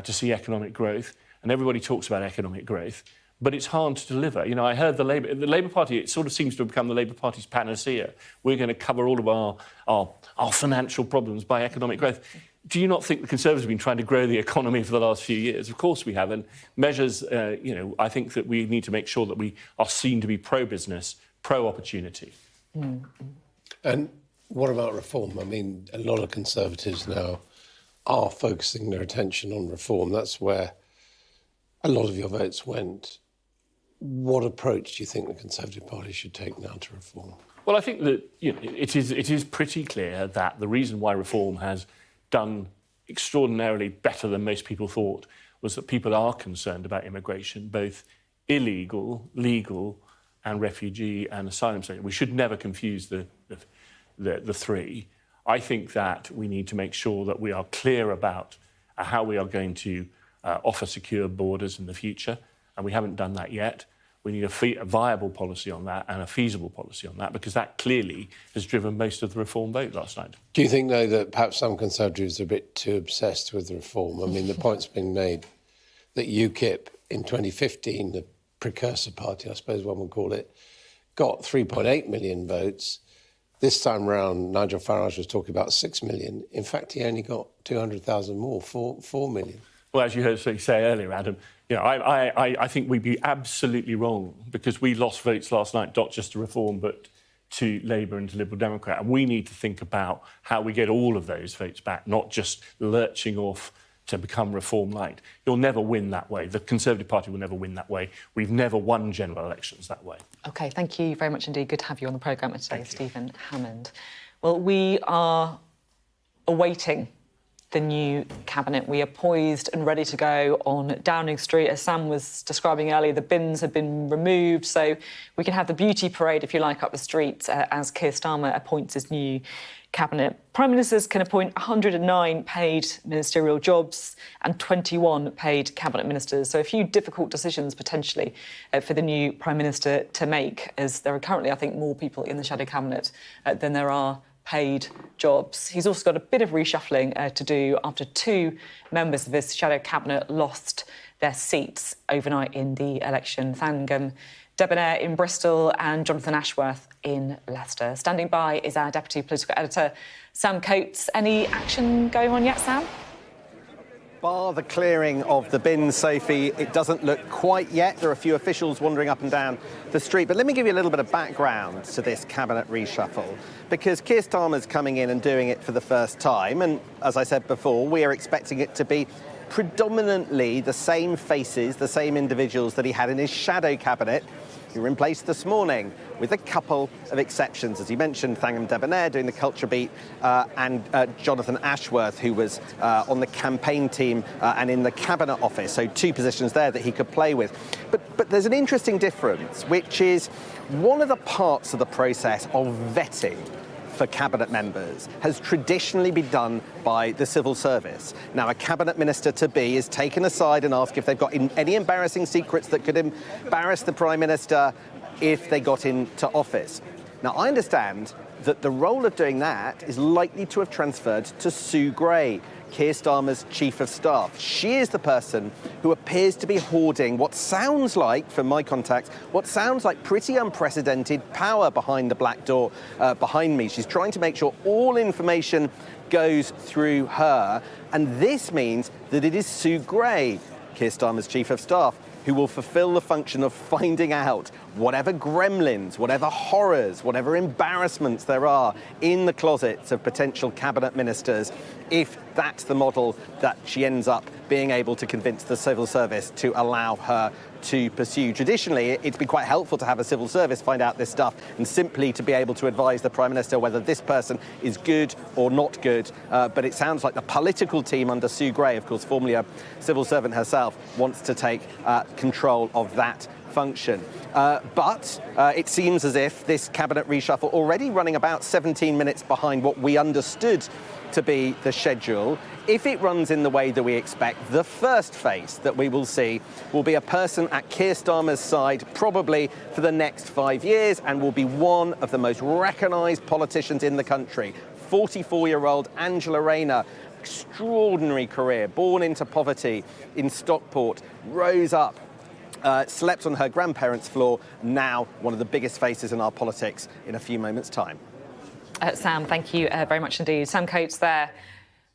to see economic growth. And everybody talks about economic growth, but it's hard to deliver. You know, I heard the Labour Party, it sort of seems to have become the Labour Party's panacea. We're going to cover all of our financial problems by economic growth. Do you not think the Conservatives have been trying to grow the economy for the last few years? Of course we have. And measures, I think that we need to make sure that we are seen to be pro-business, pro-opportunity. And what about reform? I mean, a lot of Conservatives now are focusing their attention on reform. That's where a lot of your votes went. What approach do you think the Conservative Party should take now to reform? Well, I think that it is pretty clear that the reason why reform has done extraordinarily better than most people thought was that people are concerned about immigration, both illegal, legal, and refugee and asylum seekers. We should never confuse the three. I think that we need to make sure that we are clear about how we are going to offer secure borders in the future, and we haven't done that yet. We need a viable policy on that and a feasible policy on that, because that clearly has driven most of the reform vote last night. Do you think, though, that perhaps some Conservatives are a bit too obsessed with reform? I mean, the point's been made that UKIP in 2015, the precursor party, I suppose one would call it, got 3.8 million votes. This time round, Nigel Farage was talking about 6 million. In fact, he only got 200,000 more, 4 million. Well, as you heard me say earlier, Adam, I think we'd be absolutely wrong, because we lost votes last night, not just to reform, but to Labour and to Liberal Democrat. And we need to think about how we get all of those votes back, not just lurching off to become reform light. You'll never win that way. The Conservative Party will never win that way. We've never won general elections that way. OK, thank you very much indeed. Good to have you on the programme today, Stephen Hammond. Well, we are awaiting the new cabinet. We are poised and ready to go on Downing Street. As Sam was describing earlier, the bins have been removed, so we can have the beauty parade, if you like, up the street as Keir Starmer appoints his new cabinet. Prime Ministers can appoint 109 paid ministerial jobs and 21 paid cabinet ministers. So a few difficult decisions potentially for the new Prime Minister to make, as there are currently, I think, more people in the shadow cabinet than there are paid jobs. He's also got a bit of reshuffling to do after 2 members of his shadow cabinet lost their seats overnight in the election. Thangam Debonair in Bristol and Jonathan Ashworth in Leicester. Standing by is our Deputy Political Editor, Sam Coates. Any action going on yet, Sam? Bar the clearing of the bins, Sophie, it doesn't look quite yet. There are a few officials wandering up and down the street. But let me give you a little bit of background to this cabinet reshuffle, because Keir Starmer's coming in and doing it for the first time. And as I said before, we are expecting it to be predominantly the same faces, the same individuals that he had in his shadow cabinet who were in place this morning, with a couple of exceptions. As you mentioned, Thangam Debonair doing the culture beat, and Jonathan Ashworth, who was on the campaign team and in the cabinet office. So 2 positions there that he could play with. But there's an interesting difference, which is one of the parts of the process of vetting for cabinet members has traditionally been done by the civil service. Now, a cabinet minister-to-be is taken aside and asked if they've got any embarrassing secrets that could embarrass the Prime Minister if they got into office. Now, I understand that the role of doing that is likely to have transferred to Sue Gray, Keir Starmer's Chief of Staff. She is the person who appears to be hoarding what sounds like, from my contacts, what sounds like pretty unprecedented power behind the black door behind me. She's trying to make sure all information goes through her, and this means that it is Sue Gray, Keir Starmer's Chief of Staff, who will fulfil the function of finding out whatever gremlins, whatever horrors, whatever embarrassments there are in the closets of potential cabinet ministers, if that's the model that she ends up being able to convince the civil service to allow her to pursue. Traditionally, it's been quite helpful to have a civil service find out this stuff and simply to be able to advise the Prime Minister whether this person is good or not good. But it sounds like the political team under Sue Gray, of course, formerly a civil servant herself, wants to take control of that function. But it seems as if this cabinet reshuffle, already running about 17 minutes behind what we understood to be the schedule, if it runs in the way that we expect, the first face that we will see will be a person at Keir Starmer's side probably for the next 5 years, and will be one of the most recognised politicians in the country. 44-year-old Angela Rayner, extraordinary career, born into poverty in Stockport, rose up, slept on her grandparents' floor, now one of the biggest faces in our politics in a few moments' time. Sam, thank you very much indeed. Sam Coates there,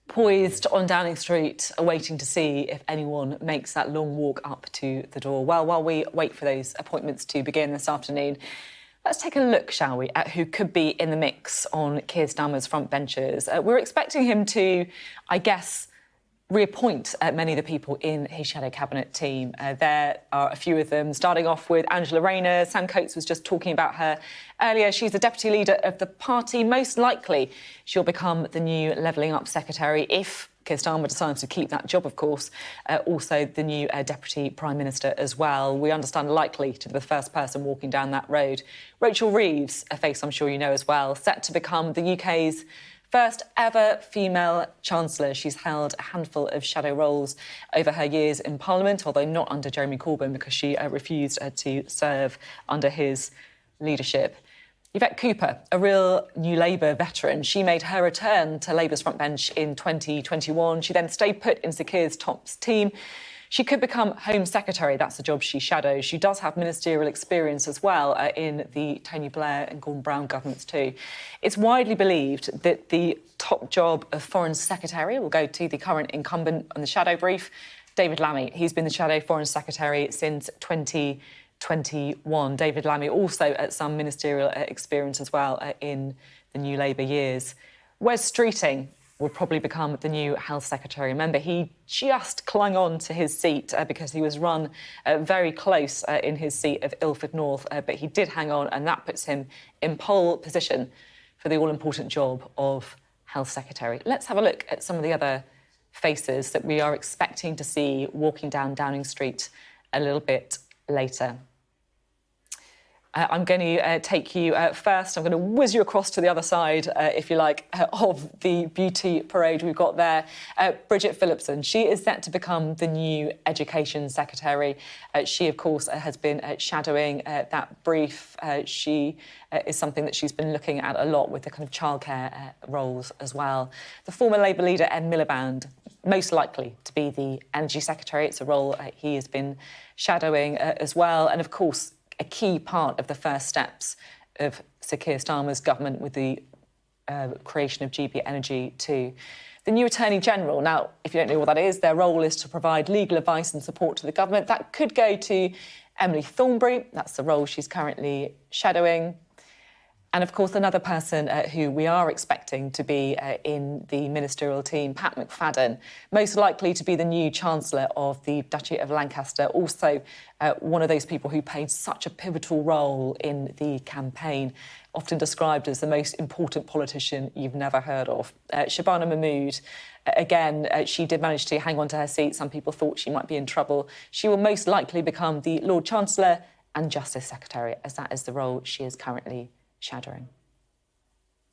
poised on Downing Street, awaiting to see if anyone makes that long walk up to the door. Well, while we wait for those appointments to begin this afternoon, let's take a look, shall we, at who could be in the mix on Keir Starmer's front benches. We're expecting him to, I guess, reappoint many of the people in his shadow cabinet team. There are a few of them, starting off with Angela Rayner. Sam Coates was just talking about her earlier. She's the deputy leader of the party. Most likely she'll become the new Levelling Up secretary if Keir Starmer decides to keep that job, of course. Also the new deputy prime minister as well. We understand likely to be the first person walking down that road. Rachel Reeves, a face I'm sure you know as well, set to become the UK's first ever female Chancellor. She's held a handful of shadow roles over her years in Parliament, although not under Jeremy Corbyn because she refused to serve under his leadership. Yvette Cooper, a real New Labour veteran, she made her return to Labour's front bench in 2021. She then stayed put in Sir Keir's TOPS team. She could become Home Secretary. That's the job she shadows. She does have ministerial experience as well in the Tony Blair and Gordon Brown governments too. It's widely believed that the top job of Foreign Secretary will go to the current incumbent on the shadow brief, David Lammy. He's been the shadow Foreign Secretary since 2021. David Lammy also had some ministerial experience as well in the New Labour years. Wes Streeting will probably become the new Health Secretary. Remember, he just clung on to his seat because he was run very close in his seat of Ilford North, but he did hang on, and that puts him in pole position for the all-important job of Health Secretary. Let's have a look at some of the other faces that we are expecting to see walking down Downing Street a little bit later. I'm going to take you first. I'm going to whiz you across to the other side, if you like, of the beauty parade we've got there. Bridget Phillipson, she is set to become the new Education Secretary. She, of course, has been shadowing that brief. She is something that she's been looking at a lot with the kind of childcare roles as well. The former Labour leader, Ed Miliband, most likely to be the Energy Secretary. It's a role he has been shadowing as well. And, of course, a key part of the first steps of Sir Keir Starmer's government with the creation of GB Energy too. The new Attorney General, now, if you don't know what that is, their role is to provide legal advice and support to the government. That could go to Emily Thornberry. That's the role she's currently shadowing. And of course, another person who we are expecting to be in the ministerial team, Pat McFadden, most likely to be the new Chancellor of the Duchy of Lancaster, also one of those people who played such a pivotal role in the campaign, often described as the most important politician you've never heard of. Shabana Mahmood, again, she did manage to hang on to her seat. Some people thought she might be in trouble. She will most likely become the Lord Chancellor and Justice Secretary, as that is the role she is currently shadowing.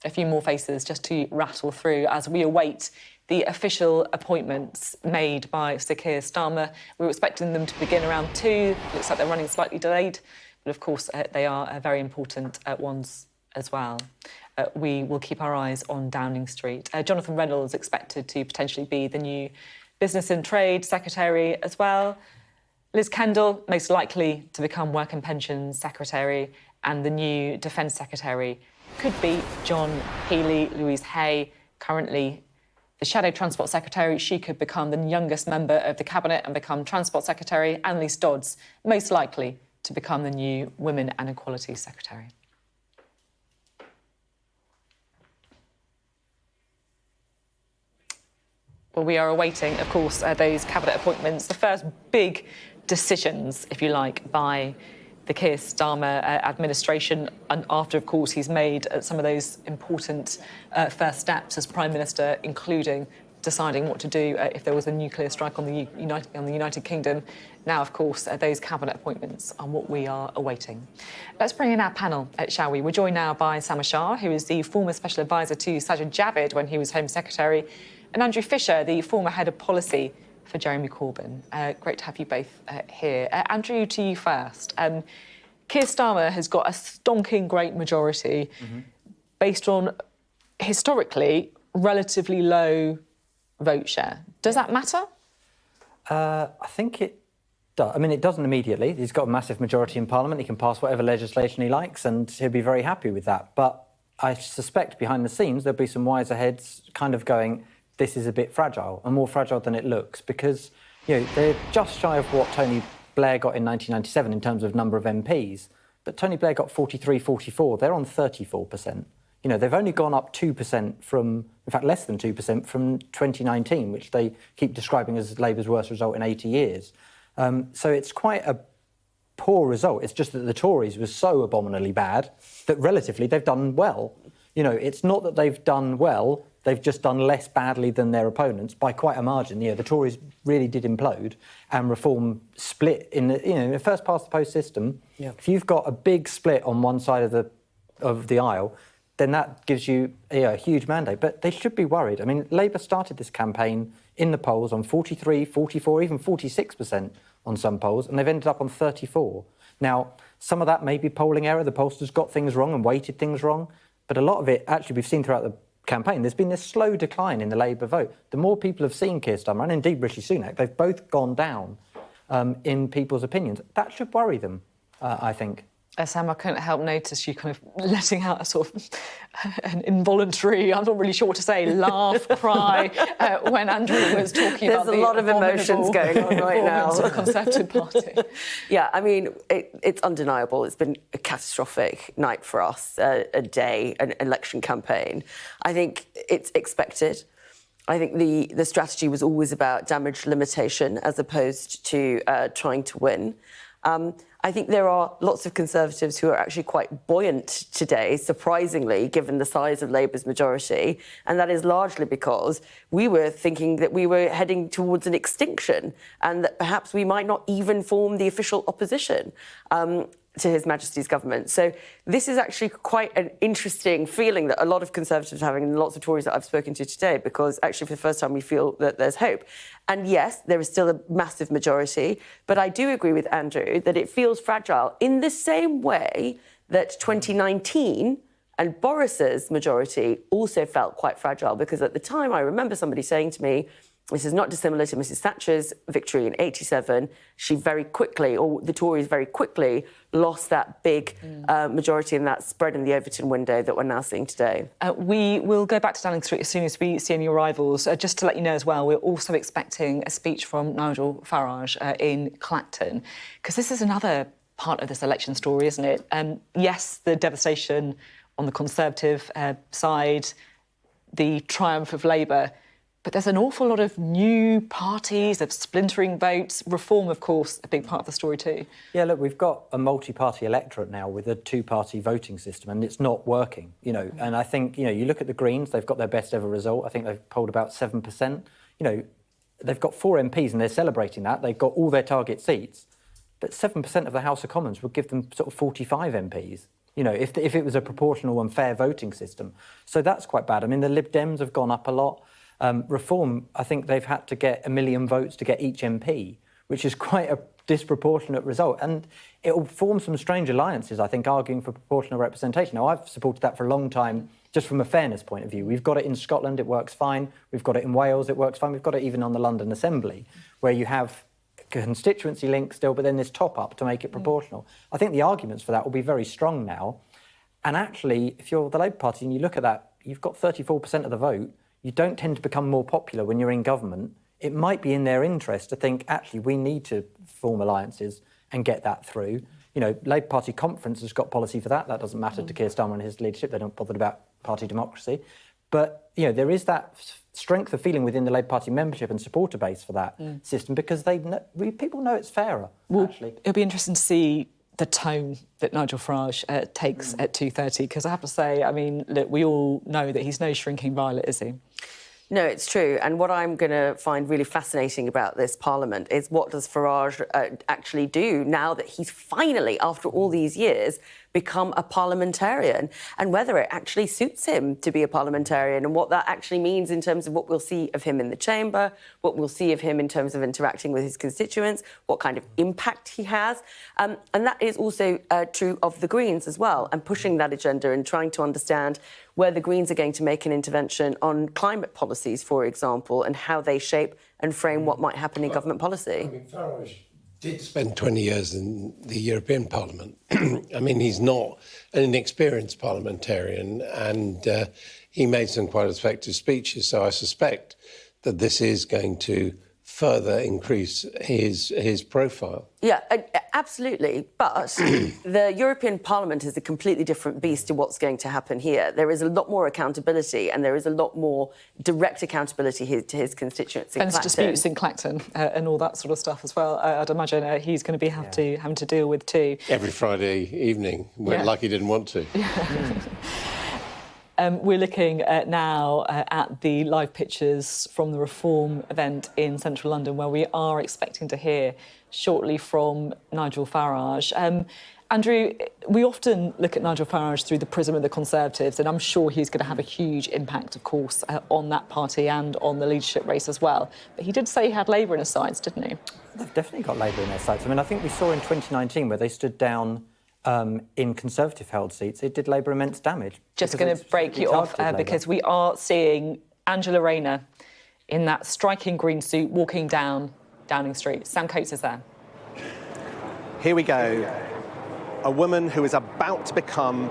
A few more faces just to rattle through as we await the official appointments made by Sir Keir Starmer. We were expecting them to begin around 2. Looks like they're running slightly delayed, but of course they are very important ones as well. We will keep our eyes on Downing Street. Jonathan Reynolds expected to potentially be the new Business and Trade Secretary as well. Liz Kendall, most likely to become Work and Pensions Secretary, and the new Defence Secretary could be John Healey. Louise Hay, currently the Shadow Transport Secretary, she could become the youngest member of the Cabinet and become Transport Secretary. Annalise Dodds, most likely to become the new Women and Equality Secretary. Well, we are awaiting, of course, those Cabinet appointments, the first big decisions, if you like, by the Keir Starmer administration, and after, of course, he's made some of those important first steps as Prime Minister, including deciding what to do if there was a nuclear strike on the United Kingdom. Now, of course, those Cabinet appointments are what we are awaiting. Let's bring in our panel, shall we? We're joined now by Sam Ashar, who is the former Special Advisor to Sajid Javid when he was Home Secretary, and Andrew Fisher, the former Head of Policy for Jeremy Corbyn. Great to have you both here. Andrew, to you first. Keir Starmer has got a stonking great majority based on, historically, relatively low vote share. Does that matter? I think it does. I mean, it doesn't immediately. He's got a massive majority in Parliament. He can pass whatever legislation he likes and he'll be very happy with that. But I suspect behind the scenes there'll be some wiser heads kind of going, this is a bit fragile, and more fragile than it looks, because they're just shy of what Tony Blair got in 1997 in terms of number of MPs, but Tony Blair got 43, 44. They're on 34%. They've only gone up 2% from, in fact, less than 2% from 2019, which they keep describing as Labour's worst result in 80 years. So it's quite a poor result. It's just that the Tories were so abominably bad that relatively they've done well. It's not that they've done well, they've just done less badly than their opponents by quite a margin. The Tories really did implode, and Reform split in the first past the post system. Yeah. If you've got a big split on one side of the aisle, then that gives you a huge mandate. But they should be worried. I mean, Labour started this campaign in the polls on 43, 44, even 46% on some polls, and they've ended up on 34. Now, some of that may be polling error. The pollsters got things wrong and weighted things wrong. But a lot of it, actually, we've seen throughout the campaign, there's been this slow decline in the Labour vote. The more people have seen Keir Starmer, and indeed Rishi Sunak, they've both gone down in people's opinions. That should worry them, I think. Sam, I couldn't help notice you kind of letting out a sort of an involuntary, I'm not really sure what to say, laugh, cry, when Andrew was talking about the... There's a lot of emotions going on right now. ...of the Conservative Party. Yeah, I mean, it's undeniable. It's been a catastrophic night for us, a day, an election campaign. I think it's expected. I think the strategy was always about damage limitation as opposed to trying to win. I think there are lots of Conservatives who are actually quite buoyant today, surprisingly, given the size of Labour's majority. And that is largely because we were thinking that we were heading towards an extinction and that perhaps we might not even form the official opposition to His Majesty's government. So this is actually quite an interesting feeling that a lot of Conservatives are having, and lots of Tories that I've spoken to today, because actually for the first time we feel that there's hope. And yes, there is still a massive majority, but I do agree with Andrew that it feels fragile in the same way that 2019 and Boris's majority also felt quite fragile, because at the time I remember somebody saying to me, this is not dissimilar to Mrs Thatcher's victory in 87. She very quickly, or the Tories very quickly, lost that big majority and that spread in the Overton window that we're now seeing today. We will go back to Downing Street as soon as we see any arrivals. Just to let you know as well, we're also expecting a speech from Nigel Farage in Clacton, because this is another part of this election story, isn't it? Yes, the devastation on the Conservative side, the triumph of Labour. But there's an awful lot of new parties, of splintering votes. Reform, of course, a big part of the story too. Yeah, look, we've got a multi-party electorate now with a two-party voting system, and it's not working, you know. And I think, you know, you look at the Greens, they've got their best ever result. I think they've polled about 7%. You know, they've got 4 MPs and they're celebrating that. They've got all their target seats. But 7% of the House of Commons would give them sort of 45 MPs, you know, if it was a proportional and fair voting system. So that's quite bad. I mean, the Lib Dems have gone up a lot. Reform, I think they've had to get 1 million votes to get each MP, which is quite a disproportionate result. And it will form some strange alliances, I think, arguing for proportional representation. Now, I've supported that for a long time, just from a fairness point of view. We've got it in Scotland, it works fine. We've got it in Wales, it works fine. We've got it even on the London Assembly, where you have constituency link still, but then this top-up to make it proportional. I think the arguments for that will be very strong now. And actually, if you're the Labour Party and you look at that, you've got 34% of the vote. You don't tend to become more popular when you're in government. It might be in their interest to think, actually, we need to form alliances and get that through. You know, Labour Party conference has got policy for that. That doesn't matter to Keir Starmer and his leadership. They're not bothered about party democracy. But, you know, there is that strength of feeling within the Labour Party membership and supporter base for that system, because people know it's fairer, actually. It'll be interesting to see the tone that Nigel Farage takes at 2:30, because I have to say, I mean, look, we all know that he's no shrinking violet, is he? No, it's true. And what I'm going to find really fascinating about this Parliament is what does Farage actually do now that he's finally, after all these years, become a parliamentarian, and whether it actually suits him to be a parliamentarian and what that actually means in terms of what we'll see of him in the chamber, what we'll see of him in terms of interacting with his constituents, what kind of impact he has. And that is also true of the Greens as well, and pushing that agenda and trying to understand where the Greens are going to make an intervention on climate policies, for example, and how they shape and frame what might happen in government policy. I mean, Farage did spend 20 years in the European Parliament. I mean, he's not an inexperienced parliamentarian, and he made some quite effective speeches, so I suspect that this is going to further increase his profile. Yeah, absolutely. But the European Parliament is a completely different beast to what's going to happen here. There is a lot more accountability, and there is a lot more direct accountability to his constituents in Fence Clacton. disputes in Clacton and all that sort of stuff as well. I'd imagine he's going to be having to deal with too. Every Friday evening, like he didn't want to. We're looking now at the live pictures from the Reform event in central London, where we are expecting to hear shortly from Nigel Farage. Andrew, we often look at Nigel Farage through the prism of the Conservatives, and I'm sure he's going to have a huge impact, of course, on that party and on the leadership race as well. But he did say he had Labour in his sights, didn't he? They've definitely got Labour in their sights. I mean, I think we saw in 2019 where they stood down in Conservative-held seats, it did Labour immense damage. Just going to break you off because we are seeing Angela Rayner in that striking green suit walking down Downing Street. Sam Coates is there. Here we go. A woman who is about to become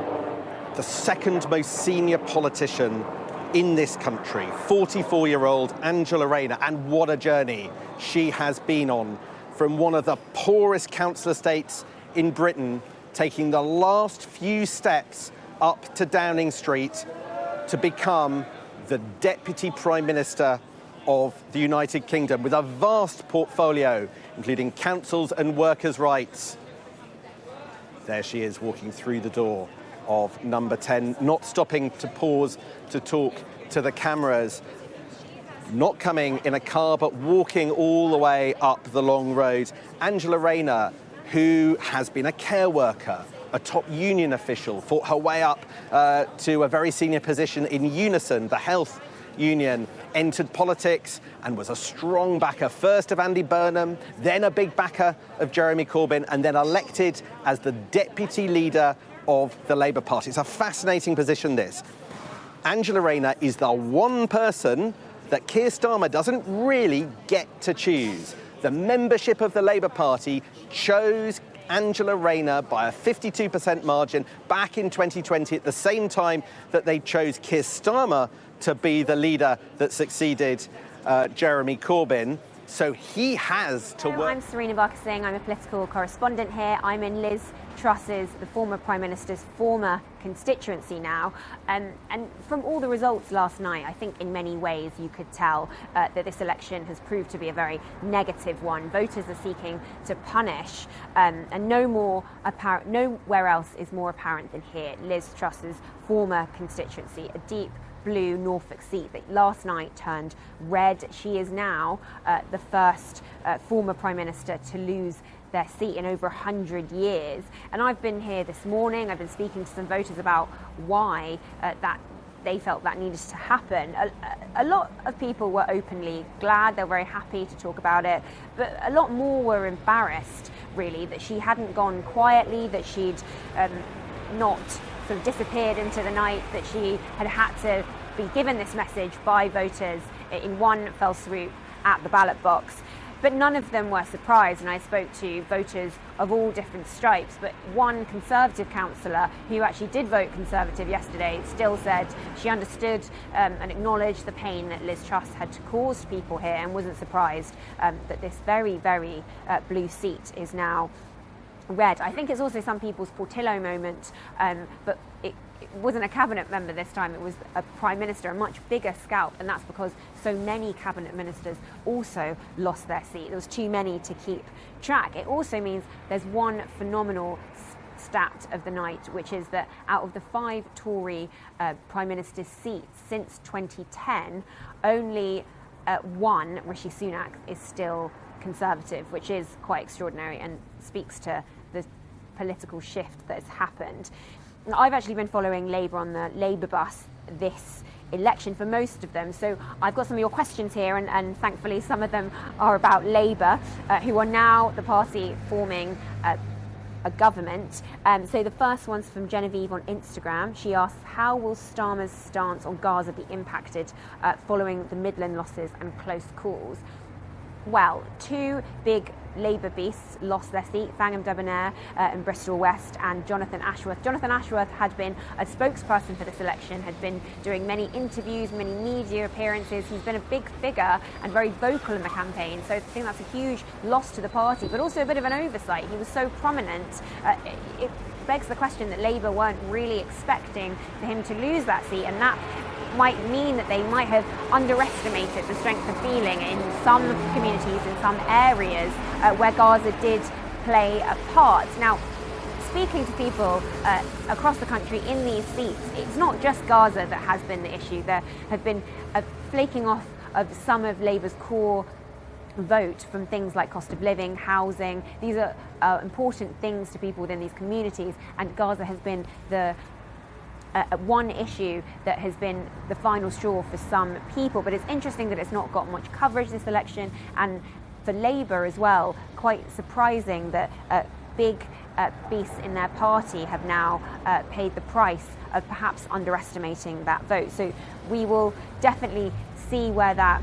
the second most senior politician in this country, 44-year-old Angela Rayner, and what a journey she has been on, from one of the poorest council estates in Britain, taking the last few steps up to Downing Street to become the Deputy Prime Minister of the United Kingdom, with a vast portfolio, including councils and workers' rights. There she is, walking through the door of number 10, not stopping to pause to talk to the cameras, not coming in a car, but walking all the way up the long road. Angela Rayner, who has been a care worker, a top union official, fought her way up to a very senior position in Unison, the health union, entered politics and was a strong backer, first of Andy Burnham, then a big backer of Jeremy Corbyn, and then elected as the deputy leader of the Labour Party. It's a fascinating position, this. Angela Rayner is the one person that Keir Starmer doesn't really get to choose. The membership of the Labour Party chose Angela Rayner by a 52% margin back in 2020, at the same time that they chose Keir Starmer to be the leader that succeeded Jeremy Corbyn. So he has to work. I'm Serena Barker-Singh. I'm a political correspondent here. I'm in Liz Truss's, the former Prime Minister's former constituency now. And from all the results last night, I think in many ways you could tell that this election has proved to be a very negative one. Voters are seeking to punish, and nowhere else is more apparent than here. Liz Truss's former constituency, a deep blue Norfolk seat that last night turned red. She is now the first former Prime Minister to lose their seat in over 100 years. And I've been here this morning, I've been speaking to some voters about why that they felt that needed to happen. A lot of people were openly glad, they were very happy to talk about it, but a lot more were embarrassed, really, that she hadn't gone quietly, that she'd not sort of disappeared into the night, that she had to be given this message by voters in one fell swoop at the ballot box. But none of them were surprised, and I spoke to voters of all different stripes, but one Conservative councillor who actually did vote Conservative yesterday still said she understood and acknowledged the pain that Liz Truss had caused people here, and wasn't surprised that this very, very blue seat is now red. I think it's also some people's Portillo moment, but it wasn't a cabinet member this time, it was a Prime Minister, a much bigger scalp, and that's because so many cabinet ministers also lost their seat. There was too many to keep track. It also means there's one phenomenal stat of the night, which is that out of the 5 Tory Prime Minister's seats since 2010, only one, Rishi Sunak, is still Conservative, which is quite extraordinary and speaks to the political shift that has happened. I've actually been following Labour on the Labour bus this election for most of them, so I've got some of your questions here, and thankfully some of them are about Labour, who are now the party forming a government. So the first one's from Genevieve on Instagram. She asks, how will Starmer's stance on Gaza be impacted following the Midland losses and close calls? Well, 2 big Labour beasts lost their seat, Fangam Debonair in Bristol West, and Jonathan Ashworth. Jonathan Ashworth had been a spokesperson for this election, had been doing many interviews, many media appearances. He's been a big figure and very vocal in the campaign, so I think that's a huge loss to the party, but also a bit of an oversight. He was so prominent. It begs the question that Labour weren't really expecting for him to lose that seat, and that might mean that they might have underestimated the strength of feeling in some communities, in some areas where Gaza did play a part. Now, speaking to people across the country in these seats, it's not just Gaza that has been the issue. There have been a flaking off of some of Labour's core vote from things like cost of living, housing. These are important things to people within these communities, and Gaza has been the one issue that has been the final straw for some people. But it's interesting that it's not got much coverage this election, and for Labour as well, quite surprising that big beasts in their party have now paid the price of perhaps underestimating that vote. So we will definitely see where that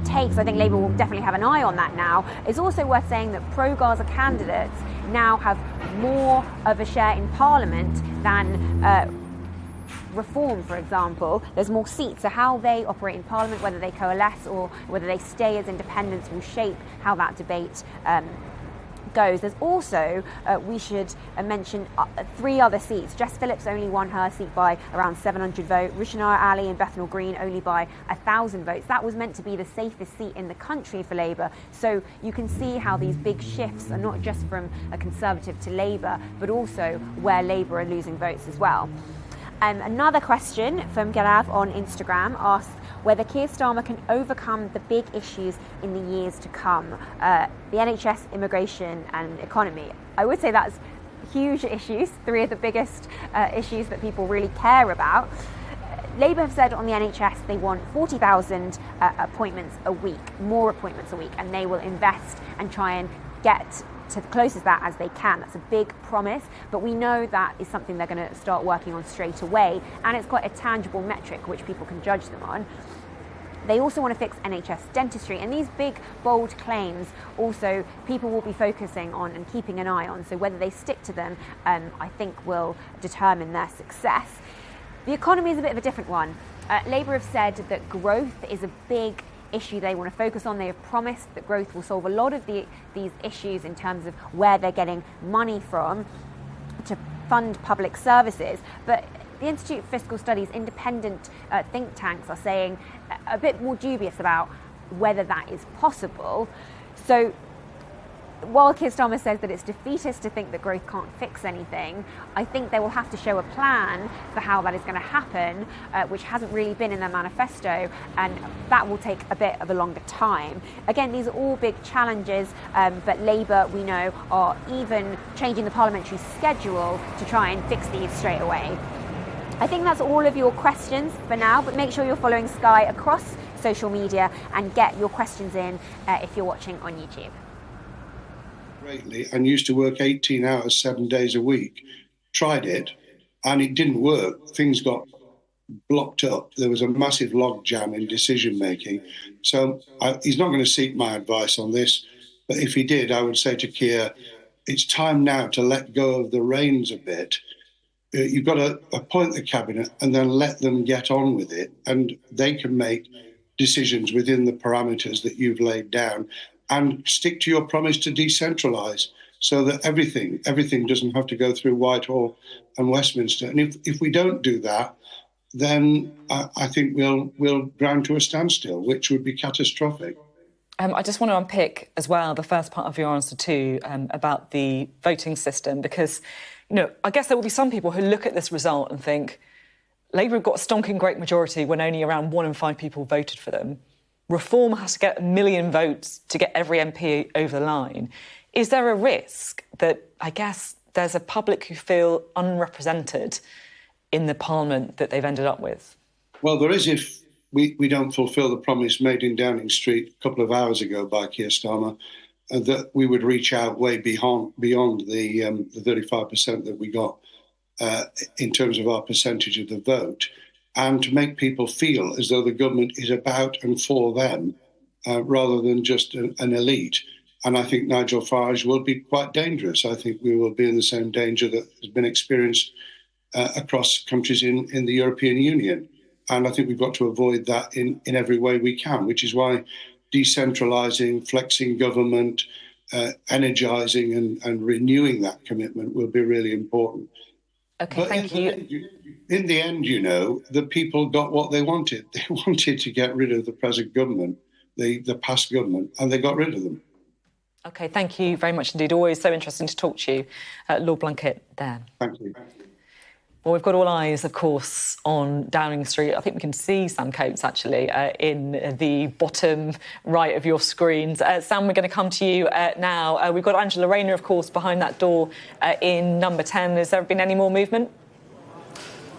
takes. I think Labour will definitely have an eye on that now. It's also worth saying that pro-Gaza candidates now have more of a share in Parliament than Reform, for example. There's more seats, so how they operate in Parliament, whether they coalesce or whether they stay as independents, will shape how that debate goes. There's also, we should mention 3 other seats. Jess Phillips only won her seat by around 700 votes. Rushanara Ali and Bethnal Green only by 1,000 votes. That was meant to be the safest seat in the country for Labour. So you can see how these big shifts are not just from a Conservative to Labour, but also where Labour are losing votes as well. Another question from Galav on Instagram asks whether Keir Starmer can overcome the big issues in the years to come, the NHS, immigration and economy. I would say that's huge issues, 3 of the biggest issues that people really care about. Labour have said on the NHS they want 40,000 appointments a week, more appointments a week, and they will invest and try and get to close as that as they can. That's a big promise, but we know that is something they're going to start working on straight away, and it's quite a tangible metric which people can judge them on. They also want to fix NHS dentistry, and these big, bold claims also people will be focusing on and keeping an eye on, so whether they stick to them, I think will determine their success. The economy is a bit of a different one. Labour have said that growth is a big issue they want to focus on. They have promised that growth will solve a lot of these issues in terms of where they're getting money from. fund public services. But the Institute of Fiscal Studies independent think tanks are saying a bit more dubious about whether that is possible. So while Keir Starmer says that it's defeatist to think that growth can't fix anything, I think they will have to show a plan for how that is going to happen, which hasn't really been in their manifesto, and that will take a bit of a longer time. Again, these are all big challenges, but Labour, we know, are even changing the parliamentary schedule to try and fix these straight away. I think that's all of your questions for now, but make sure you're following Sky across social media and get your questions in if you're watching on YouTube. Greatly, and used to work 18 hours, 7 days a week. Tried it, and it didn't work. Things got blocked up. There was a massive log jam in decision making. So he's not going to seek my advice on this, but if he did, I would say to Keir, it's time now to let go of the reins a bit. You've got to appoint the cabinet and then let them get on with it, and they can make decisions within the parameters that you've laid down. And stick to your promise to decentralise so that everything doesn't have to go through Whitehall and Westminster. And if we don't do that, then I think we'll ground to a standstill, which would be catastrophic. I just want to unpick as well the first part of your answer too about the voting system, because, you know, I guess there will be some people who look at this result and think Labour have got a stonking great majority when only around 1 in 5 people voted for them. Reform has to get 1 million votes to get every MP over the line. Is there a risk that, I guess, there's a public who feel unrepresented in the Parliament that they've ended up with? Well, there is if we don't fulfil the promise made in Downing Street a couple of hours ago by Keir Starmer, that we would reach out way beyond the 35% that we got in terms of our percentage of the vote, and to make people feel as though the government is about and for them rather than just an elite. And I think Nigel Farage will be quite dangerous. I think we will be in the same danger that has been experienced across countries in the European Union. And I think we've got to avoid that in every way we can, which is why decentralising, flexing government, energising and renewing that commitment will be really important. OK, but thank you. In the end, you know, the people got what they wanted. They wanted to get rid of the present government, the past government, and they got rid of them. OK, thank you very much indeed. Always so interesting to talk to you. Lord Blunkett there. Thank you. Well, we've got all eyes, of course, on Downing Street. I think we can see Sam Coates, actually, in the bottom right of your screens. Sam, we're going to come to you now. We've got Angela Rayner, of course, behind that door in number 10. Has there been any more movement?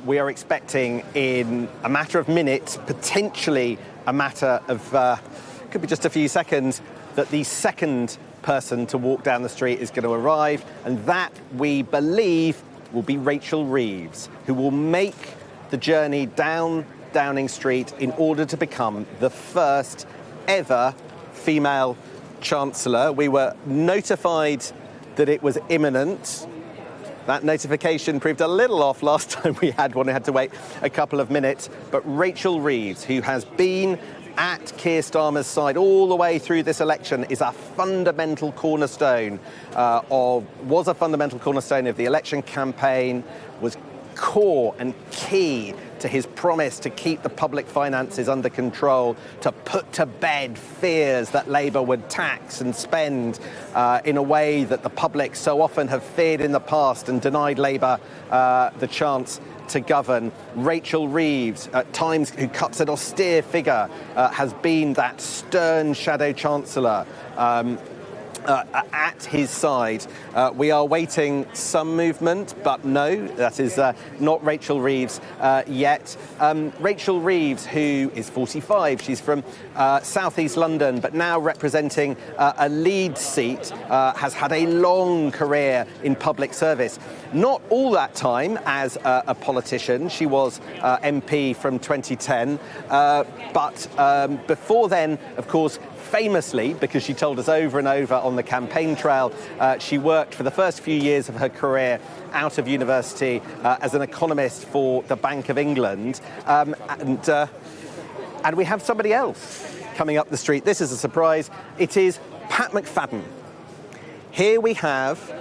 We are expecting in a matter of minutes, potentially a matter of, could be just a few seconds, that the second person to walk down the street is going to arrive. And that, we believe, will be Rachel Reeves, who will make the journey down Downing Street in order to become the first ever female Chancellor. We were notified that it was imminent. That notification proved a little off last time we had one. We had to wait a couple of minutes. But Rachel Reeves, who has been at Keir Starmer's side all the way through this election, is a fundamental cornerstone was a fundamental cornerstone of the election campaign, was core and key to his promise to keep the public finances under control, to put to bed fears that Labour would tax and spend in a way that the public so often have feared in the past and denied Labour the chance to govern. Rachel Reeves, at times who cuts an austere figure, has been that stern shadow chancellor at his side. We are waiting some movement, but no, that is not Rachel Reeves yet. Rachel Reeves, who is 45, she's from southeast London, but now representing a Leeds seat, has had a long career in public service. Not all that time as a politician. She was MP from 2010, but before then, of course, famously, because she told us over and over on the campaign trail, she worked for the first few years of her career out of university as an economist for the Bank of England. And we have somebody else coming up the street. This is a surprise. It is Pat McFadden. Here we have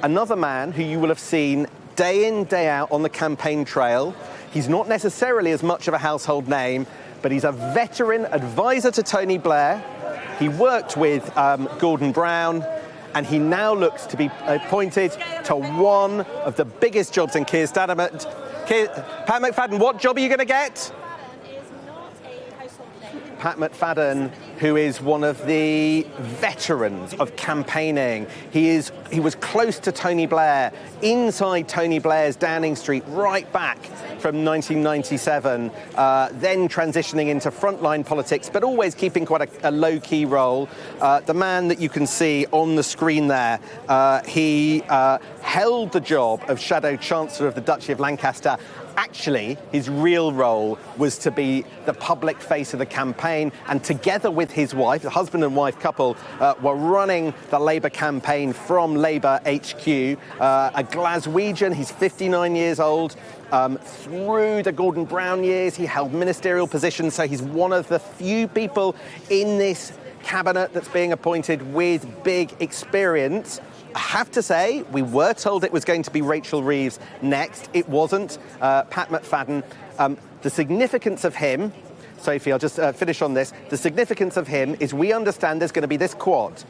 another man who you will have seen day in, day out on the campaign trail. He's not necessarily as much of a household name, but he's a veteran advisor to Tony Blair. He worked with Gordon Brown, and he now looks to be appointed to one of the biggest jobs in Keir Starmer. Pat McFadden, what job are you going to get? Pat McFadden, who is one of the veterans of campaigning. He was close to Tony Blair, inside Tony Blair's Downing Street, right back from 1997, then transitioning into frontline politics, but always keeping quite a low-key role. The man that you can see on the screen there, he held the job of Shadow Chancellor of the Duchy of Lancaster. Actually, his real role was to be the public face of the campaign, and together with his wife, the husband and wife couple, were running the Labour campaign from Labour HQ. A Glaswegian, he's 59 years old. Through the Gordon Brown years, he held ministerial positions, so he's one of the few people in this cabinet that's being appointed with big experience. I have to say, we were told it was going to be Rachel Reeves next. It wasn't. Pat McFadden. The significance of him, Sophie, I'll just finish on this. The significance of him is we understand there's going to be this quad.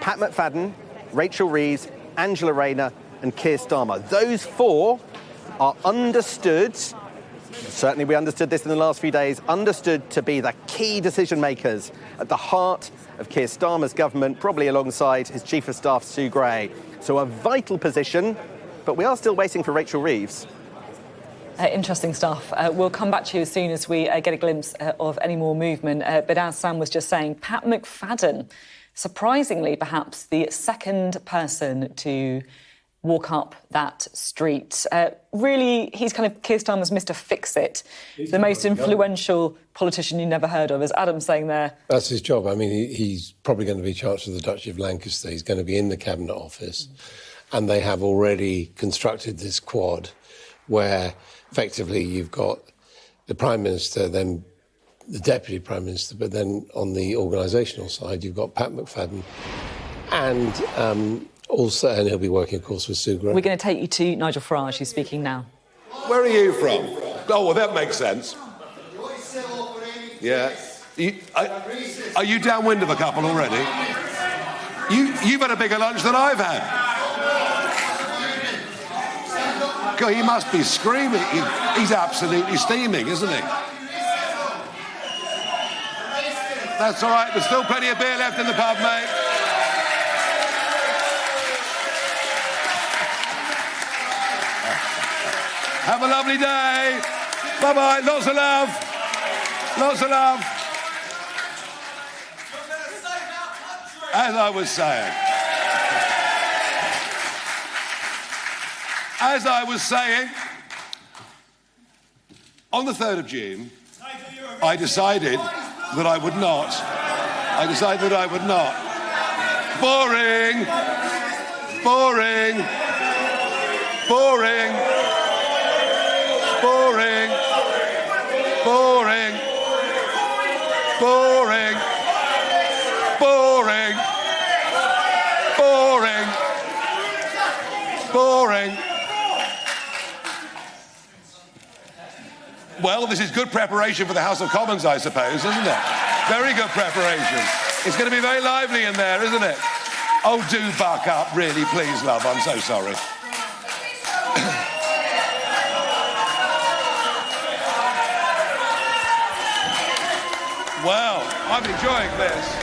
Pat McFadden, Rachel Reeves, Angela Rayner and Keir Starmer. Those four are understood, certainly we understood this in the last few days, understood to be the key decision makers at the heart of Keir Starmer's government, probably alongside his Chief of Staff, Sue Gray. So a vital position, but we are still waiting for Rachel Reeves. Interesting stuff. We'll come back to you as soon as we get a glimpse of any more movement. But as Sam was just saying, Pat McFadden, surprisingly perhaps the second person to walk up that street. Really, he's kind of Keir Starmer's Mr. Fix-It, the most influential politician you never heard of, as Adam's saying there. That's his job. I mean, he's probably going to be Chancellor of the Duchy of Lancaster. He's going to be in the Cabinet Office. And they have already constructed this quad where effectively you've got the Prime Minister, then the Deputy Prime Minister, but then on the organisational side, you've got Pat McFadden and also, and he'll be working, of course, with Sue Gray. We're going to take you to Nigel Farage, who's speaking now. Where are you from? Oh, well, that makes sense. Yeah. Are you downwind of a couple already? You've had a bigger lunch than I've had. God, he must be screaming. He's absolutely steaming, isn't he? That's all right. There's still plenty of beer left in the pub, mate. Have a lovely day. Bye-bye. Lots of love. Lots of love. As I was saying, on the 3rd of June, I decided that I would not. Boring. Boring. Boring. Boring. Boring. Boring. Boring. Boring. Boring. Well, this is good preparation for the House of Commons, I suppose, isn't it? Very good preparation. It's going to be very lively in there, isn't it? Oh, do buck up, really, please, love. I'm so sorry. Well, I'm enjoying this.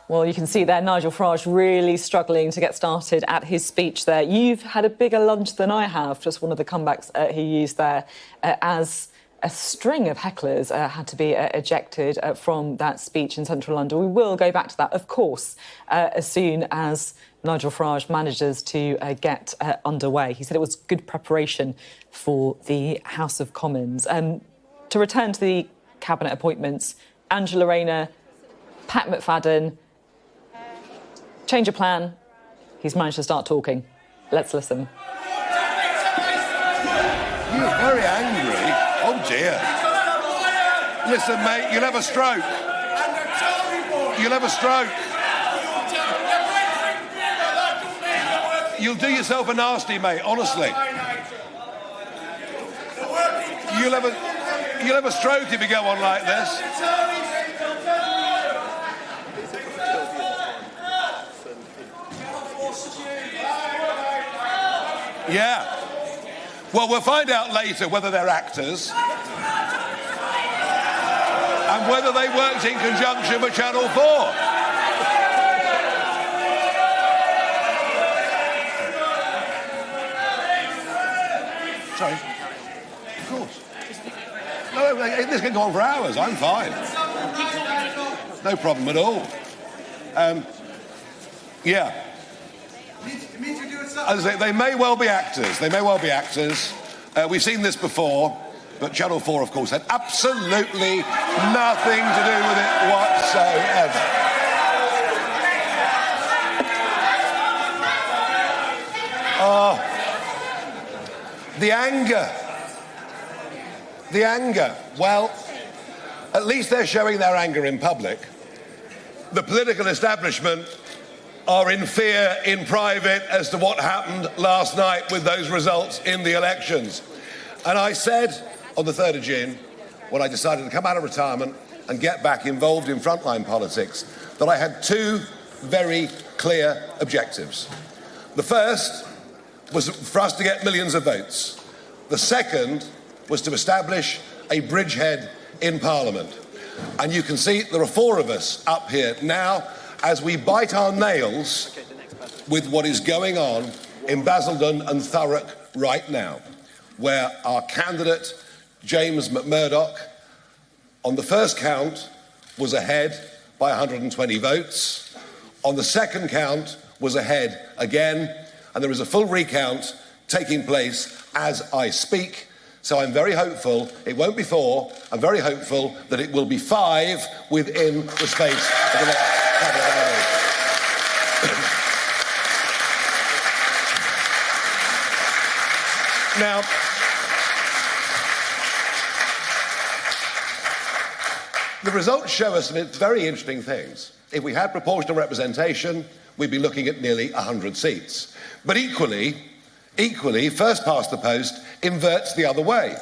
Well, you can see there Nigel Farage really struggling to get started at his speech there. You've had a bigger lunch than I have, just one of the comebacks he used there, as a string of hecklers had to be ejected from that speech in central London. We will go back to that, of course, as soon as Nigel Farage manages to get underway. He said it was good preparation for the House of Commons. To return to the cabinet appointments, Angela Rayner, Pat McFadden, change of plan. He's managed to start talking. Let's listen. You're very angry. Oh, dear. Listen, mate, you'll have a stroke. You'll have a stroke. You'll do yourself a nasty, mate, honestly. You'll have a stroke if you go on like this. Yeah. Well, we'll find out later whether they're actors and whether they worked in conjunction with Channel 4. Sorry. Of course. No, this can go on for hours. I'm fine. No problem at all. Yeah. As I say, they may well be actors. They may well be actors. We've seen this before, but Channel 4, of course, had absolutely nothing to do with it whatsoever. Oh, the anger. The anger. Well, at least they're showing their anger in public. The political establishment are in fear in private as to what happened last night with those results in the elections. And I said on the 3rd of June, when I decided to come out of retirement and get back involved in frontline politics, that I had two very clear objectives. The first was for us to get millions of votes. The second was to establish a bridgehead in Parliament. And you can see there are four of us up here now as we bite our nails with what is going on in Basildon and Thurrock right now, where our candidate, James McMurdoch, on the first count was ahead by 120 votes. On the second count was ahead again, and there is a full recount taking place as I speak. So I'm very hopeful it won't be 4. I'm very hopeful that it will be 5 within the space of the next couple of hours. Now, the results show us some very interesting things. If we had proportional representation, we'd be looking at nearly 100 seats. But equally, first past the post inverts the other way,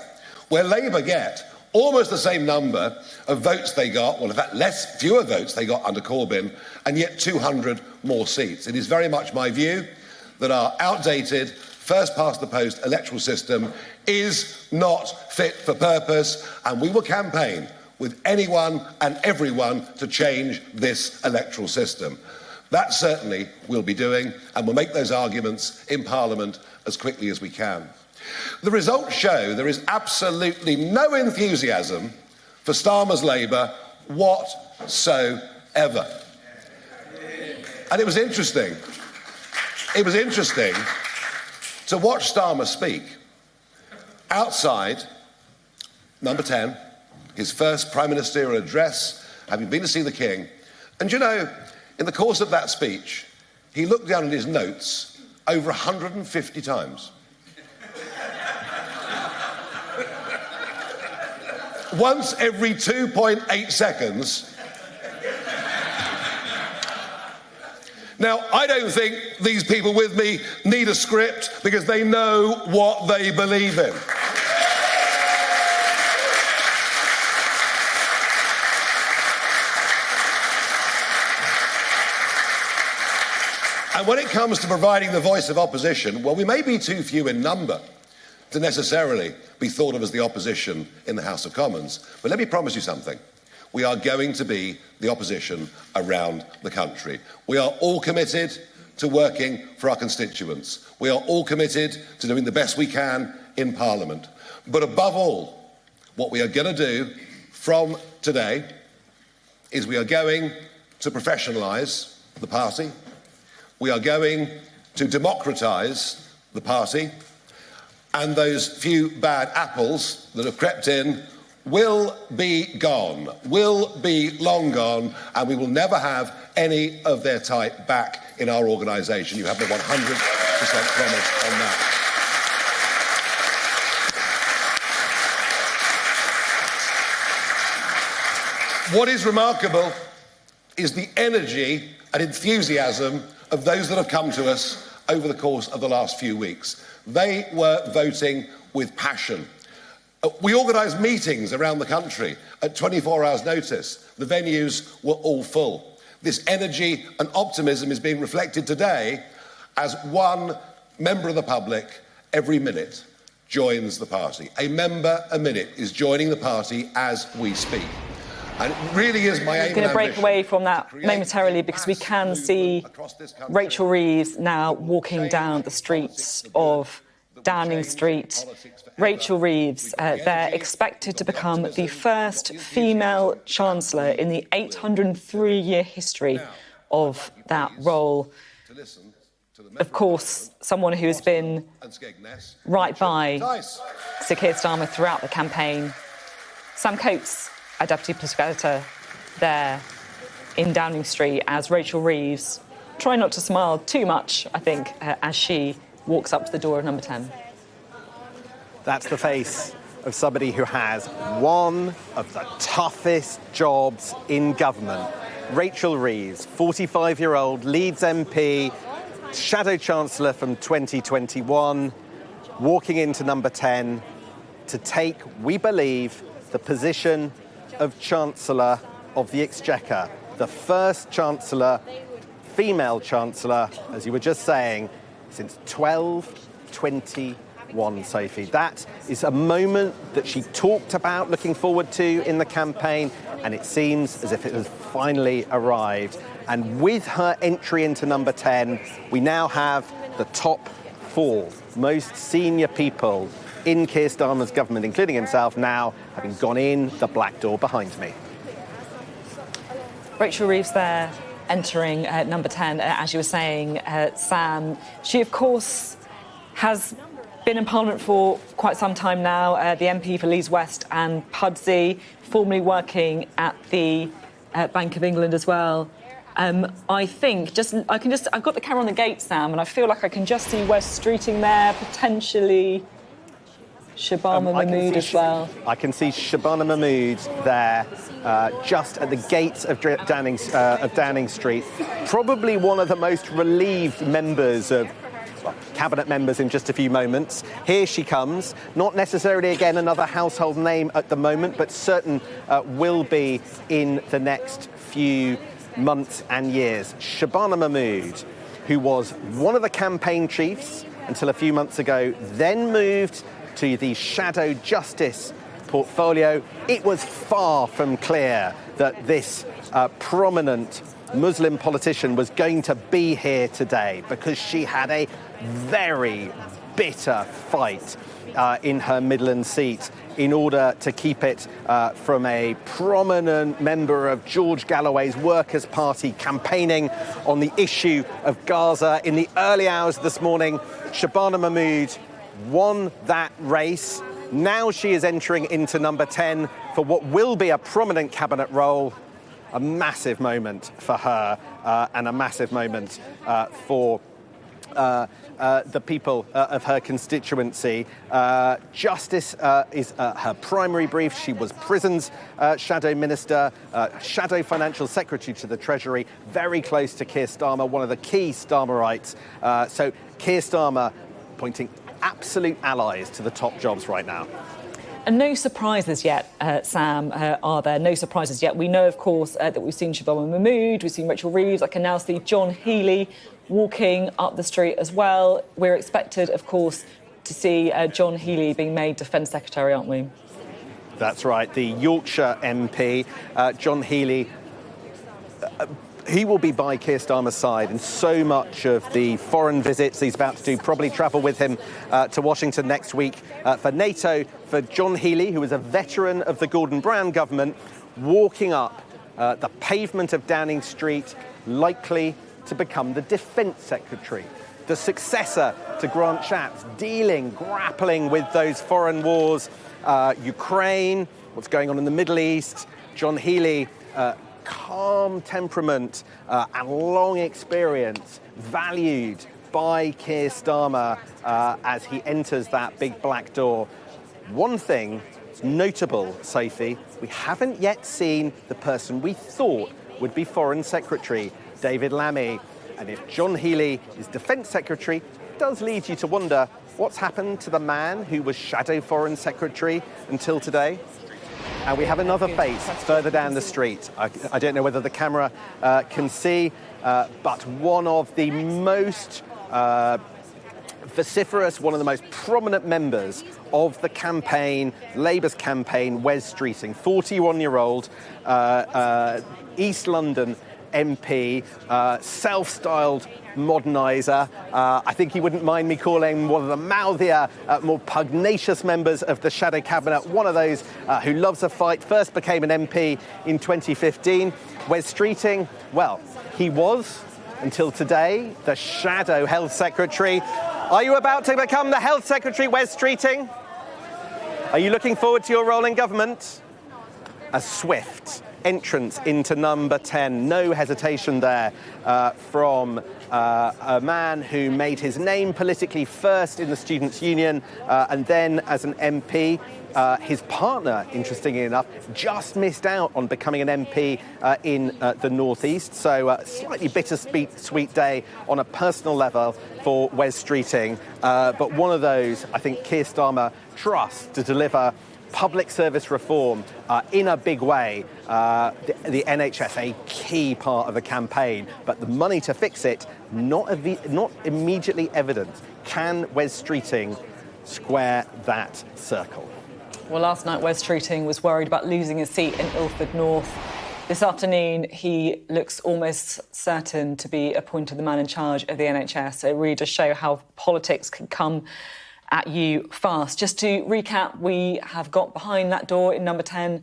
where Labour get almost the same number of votes they got, well, in fact, fewer votes they got under Corbyn, and yet 200 more seats. It is very much my view that our outdated first past the post electoral system is not fit for purpose, and we will campaign with anyone and everyone to change this electoral system. That certainly we'll be doing, and we'll make those arguments in Parliament as quickly as we can. The results show there is absolutely no enthusiasm for Starmer's Labour whatsoever. And it was interesting to watch Starmer speak outside Number 10, his first Prime Ministerial address, having been to see the King. And you know, in the course of that speech, he looked down at his notes over 150 times. Once every 2.8 seconds. Now, I don't think these people with me need a script because they know what they believe in. And when it comes to providing the voice of opposition, well, we may be too few in number to necessarily be thought of as the opposition in the House of Commons. But let me promise you something. We are going to be the opposition around the country. We are all committed to working for our constituents. We are all committed to doing the best we can in Parliament. But above all, what we are going to do from today is we are going to professionalise the party. We are going to democratise the party, and those few bad apples that have crept in will be gone, will be long gone, and we will never have any of their type back in our organisation. You have the 100% promise on that. What is remarkable is the energy and enthusiasm of those that have come to us over the course of the last few weeks. They were voting with passion. We organised meetings around the country at 24 hours' notice. The venues were all full. This energy and optimism is being reflected today as one member of the public every minute joins the party. A member a minute is joining the party as we speak. And it really is my aim. I'm going to break away from that momentarily because we can see Rachel Reeves now walking down the streets of Downing Street. Rachel Reeves, they're expected to become the first female Chancellor in the 803-year history of that role. Of course, someone who has been right by Sir Keir Starmer throughout the campaign. Sam Coates, our Deputy Political Editor, there in Downing Street as Rachel Reeves, try not to smile too much, I think, as she walks up to the door of number 10. That's the face of somebody who has one of the toughest jobs in government. Rachel Reeves, 45-year-old Leeds MP, Shadow Chancellor from 2021, walking into number 10 to take, we believe, the position of Chancellor of the Exchequer, the first Chancellor, female Chancellor, as you were just saying, since 1221, Sophie. That is a moment that she talked about looking forward to in the campaign, and it seems as if it has finally arrived. And with her entry into number 10, we now have the top 4 most senior people in Keir Starmer's government, including himself, now having gone in the black door behind me. Rachel Reeves there entering number 10, as you were saying, Sam. She, of course, has been in Parliament for quite some time now, the MP for Leeds West and Pudsey, formerly working at the Bank of England as well. I think I've got the camera on the gate, Sam, and I feel like I can just see West Streeting there, potentially Shabana Mahmood as well. I can see Shabana Mahmood there, just at the gates of Downing Street. Probably one of the most relieved members of, well, cabinet members in just a few moments. Here she comes. Not necessarily, again, another household name at the moment, but certain will be in the next few months and years. Shabana Mahmood, who was one of the campaign chiefs until a few months ago, then moved to the Shadow Justice portfolio. It was far from clear that this prominent Muslim politician was going to be here today, because she had a very bitter fight in her Midland seat in order to keep it from a prominent member of George Galloway's Workers' Party campaigning on the issue of Gaza. In the early hours this morning, Shabana Mahmood won that race. Now she is entering into number 10 for what will be a prominent cabinet role. A massive moment for her and a massive moment for the people of her constituency. Justice is her primary brief. She was Prisons Shadow Minister, Shadow Financial Secretary to the Treasury, very close to Keir Starmer, one of the key Starmerites. So Keir Starmer pointing absolute allies to the top jobs right now. And no surprises yet, Sam, are there? No surprises yet. We know, of course, that we've seen Shabana Mahmood, we've seen Rachel Reeves. I can now see John Healey walking up the street as well. We're expected, of course, to see John Healey being made Defence Secretary, aren't we? That's right. The Yorkshire MP, John Healey, he will be by Keir Starmer's side in so much of the foreign visits he's about to do, probably travel with him to Washington next week for NATO. For John Healey, who is a veteran of the Gordon Brown government, walking up the pavement of Downing Street, likely to become the Defence Secretary, the successor to Grant Shapps, grappling with those foreign wars, Ukraine, what's going on in the Middle East. John Healey, calm temperament and long experience, valued by Keir Starmer as he enters that big black door. One thing is notable, Sophie, we haven't yet seen the person we thought would be Foreign Secretary, David Lammy. And if John Healey is Defence Secretary, it does lead you to wonder What's happened to the man who was Shadow Foreign Secretary until today? And we have another face further down the street. I don't know whether the camera can see, but one of the most vociferous, one of the most prominent members of the campaign, Labour's campaign, Wes Streeting, 41-year-old East London MP, self-styled moderniser. I think he wouldn't mind me calling one of the mouthier, more pugnacious members of the Shadow Cabinet, one of those who loves a fight, first became an MP in 2015. Wes Streeting, well, he was, until today, the Shadow Health Secretary. Are you about to become the Health Secretary, Wes Streeting? Are you looking forward to your role in government? A swift entrance into number 10. No hesitation there from a man who made his name politically first in the Students' Union and then as an MP. His partner, interestingly enough, just missed out on becoming an MP in the North East. So slightly bittersweet day on a personal level for Wes Streeting. But one of those, I think, Keir Starmer trusts to deliver public service reform in a big way. The NHS, a key part of the campaign, but the money to fix it, not immediately evident. Can Wes Streeting square that circle? Well, last night, Wes Streeting was worried about losing his seat in Ilford North. This afternoon, he looks almost certain to be appointed the man in charge of the NHS. It really does show how politics can come at you fast. Just to recap, we have got behind that door in number 10,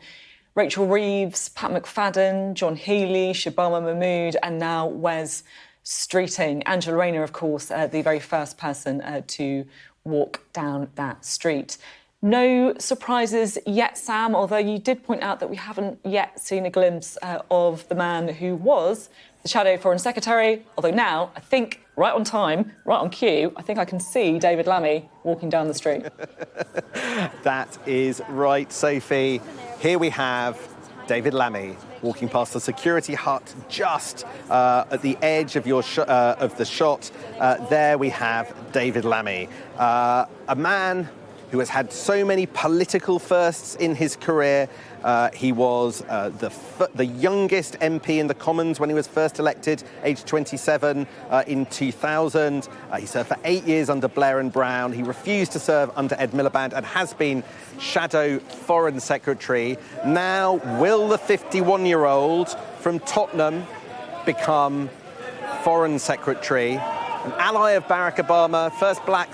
Rachel Reeves, Pat McFadden, John Healey, Shabama Mahmood, and now Wes Streeting. Angela Rayner, of course, the very first person to walk down that street. No surprises yet, Sam, although you did point out that we haven't yet seen a glimpse of the man who was the Shadow Foreign Secretary, although now, I think, right on time, right on cue, I think I can see David Lammy walking down the street. That is right, Sophie. Here we have David Lammy walking past the security hut just at the edge of of the shot. There we have David Lammy, a man who has had so many political firsts in his career. He was the youngest MP in the Commons when he was first elected, aged 27 in 2000. He served for 8 years under Blair and Brown. He refused to serve under Ed Miliband and has been Shadow Foreign Secretary. Now, will the 51-year-old from Tottenham become Foreign Secretary? An ally of Barack Obama, first black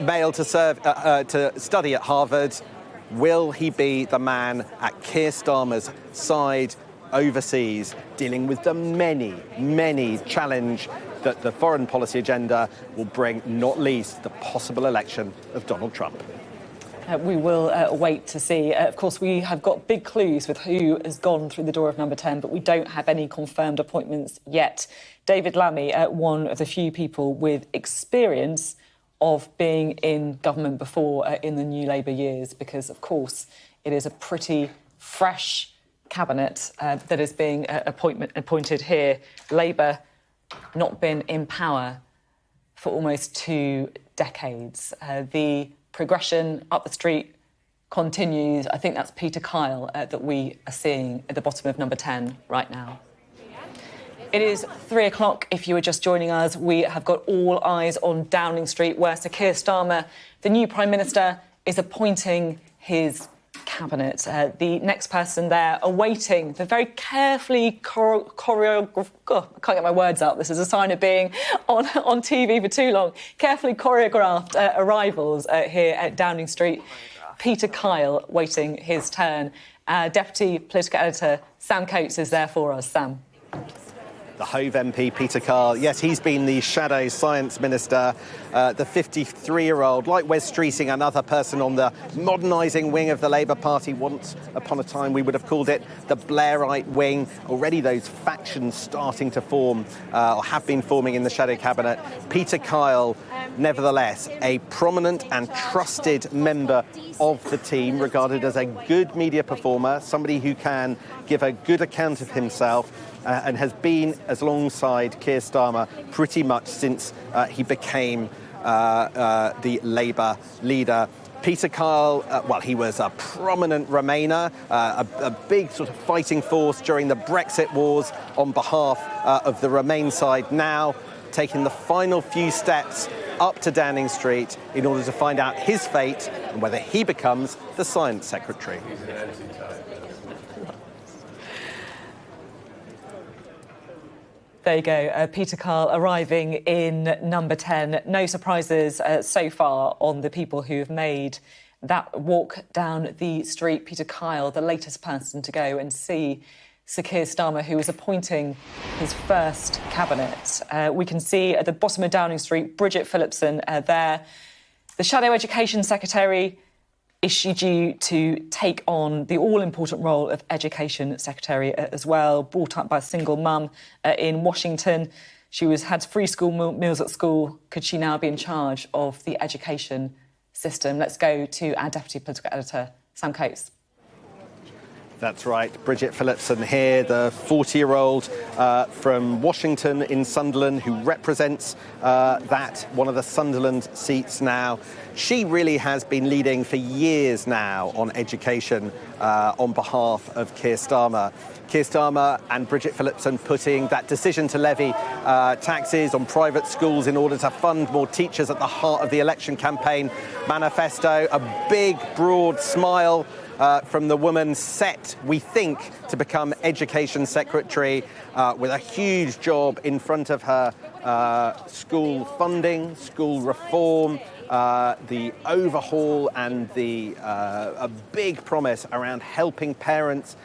male to study at Harvard. Will he be the man at Keir Starmer's side overseas, dealing with the many challenge that the foreign policy agenda will bring, not least the possible election of Donald Trump? We will wait to see. Of course, we have got big clues with who has gone through the door of number 10, but we don't have any confirmed appointments yet. David Lammy, one of the few people with experience of being in government before in the New Labour years, because, of course, it is a pretty fresh cabinet that is being appointed here. Labour not been in power for almost 2 decades. The progression up the street continues. I think that's Peter Kyle that we are seeing at the bottom of number 10 right now. It is 3 o'clock. If you were just joining us, we have got all eyes on Downing Street, where Sir Keir Starmer, the new Prime Minister, is appointing his cabinet. The next person there awaiting the very carefully choreographed... I can't get my words out. This is a sign of being on TV for too long. Carefully choreographed arrivals here at Downing Street. Peter Kyle waiting his turn. Deputy Political Editor Sam Coates is there for us. Sam. The Hove MP, Peter Kyle. Yes, he's been the Shadow Science Minister, the 53-year-old, like Wes Streeting, another person on the modernising wing of the Labour Party. Once upon a time, we would have called it the Blairite wing. Already those factions starting to form, or have been forming in the Shadow Cabinet. Peter Kyle, nevertheless, a prominent and trusted member of the team, regarded as a good media performer, somebody who can give a good account of himself, and has been alongside Keir Starmer pretty much since he became the Labour leader. Peter Kyle, well, he was a prominent Remainer, a big sort of fighting force during the Brexit wars on behalf of the Remain side, now taking the final few steps up to Downing Street in order to find out his fate and whether he becomes the Science Secretary. There you go, Peter Kyle arriving in number 10. No surprises so far on the people who have made that walk down the street. Peter Kyle, the latest person to go and see Sir Keir Starmer, who is appointing his first cabinet. We can see at the bottom of Downing Street, Bridget Phillipson there. The Shadow Education Secretary, is she due to take on the all-important role of Education Secretary as well, brought up by a single mum in Washington. She had free school meals at school. Could she now be in charge of the education system? Let's go to our Deputy Political Editor, Sam Coates. That's right, Bridget Phillipson here, the 40-year-old from Washington in Sunderland who represents one of the Sunderland seats now. She really has been leading for years now on education on behalf of Keir Starmer. Keir Starmer and Bridget Phillipson putting that decision to levy taxes on private schools in order to fund more teachers at the heart of the election campaign manifesto. A big, broad smile from the woman set, we think, to become Education Secretary with a huge job in front of her. School funding, school reform, the overhaul and a big promise around helping parents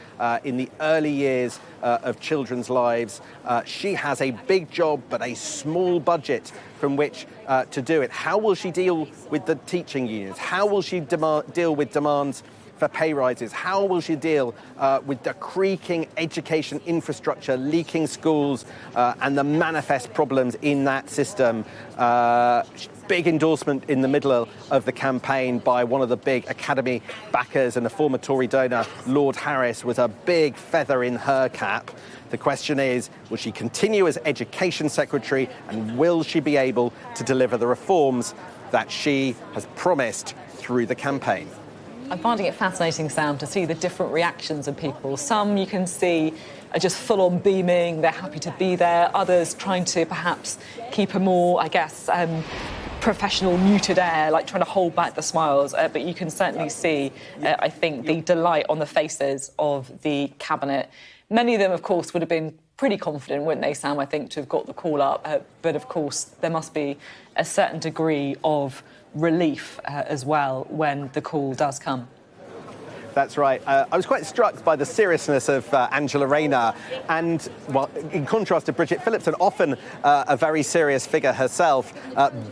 in the early years of children's lives. She has a big job but a small budget from which to do it. How will she deal with the teaching unions? How will she deal with demands for pay rises? How will she deal with the creaking education infrastructure, leaking schools, and the manifest problems in that system? Big endorsement in the middle of the campaign by one of the big Academy backers and a former Tory donor, Lord Harris, was a big feather in her cap. The question is, will she continue as Education Secretary, and will she be able to deliver the reforms that she has promised through the campaign? I'm finding it fascinating, Sam, to see the different reactions of people. Some you can see are just full-on beaming, they're happy to be there. Others trying to perhaps keep a more, professional, muted air, like trying to hold back the smiles. But you can certainly see, I think, the delight on the faces of the Cabinet. Many of them, of course, would have been pretty confident, wouldn't they, Sam, I think, to have got the call up. But, of course, there must be a certain degree of relief as well when the call does come. That's right. I was quite struck by the seriousness of Angela Rayner and, well, in contrast to Bridget Phillipson, often a very serious figure herself,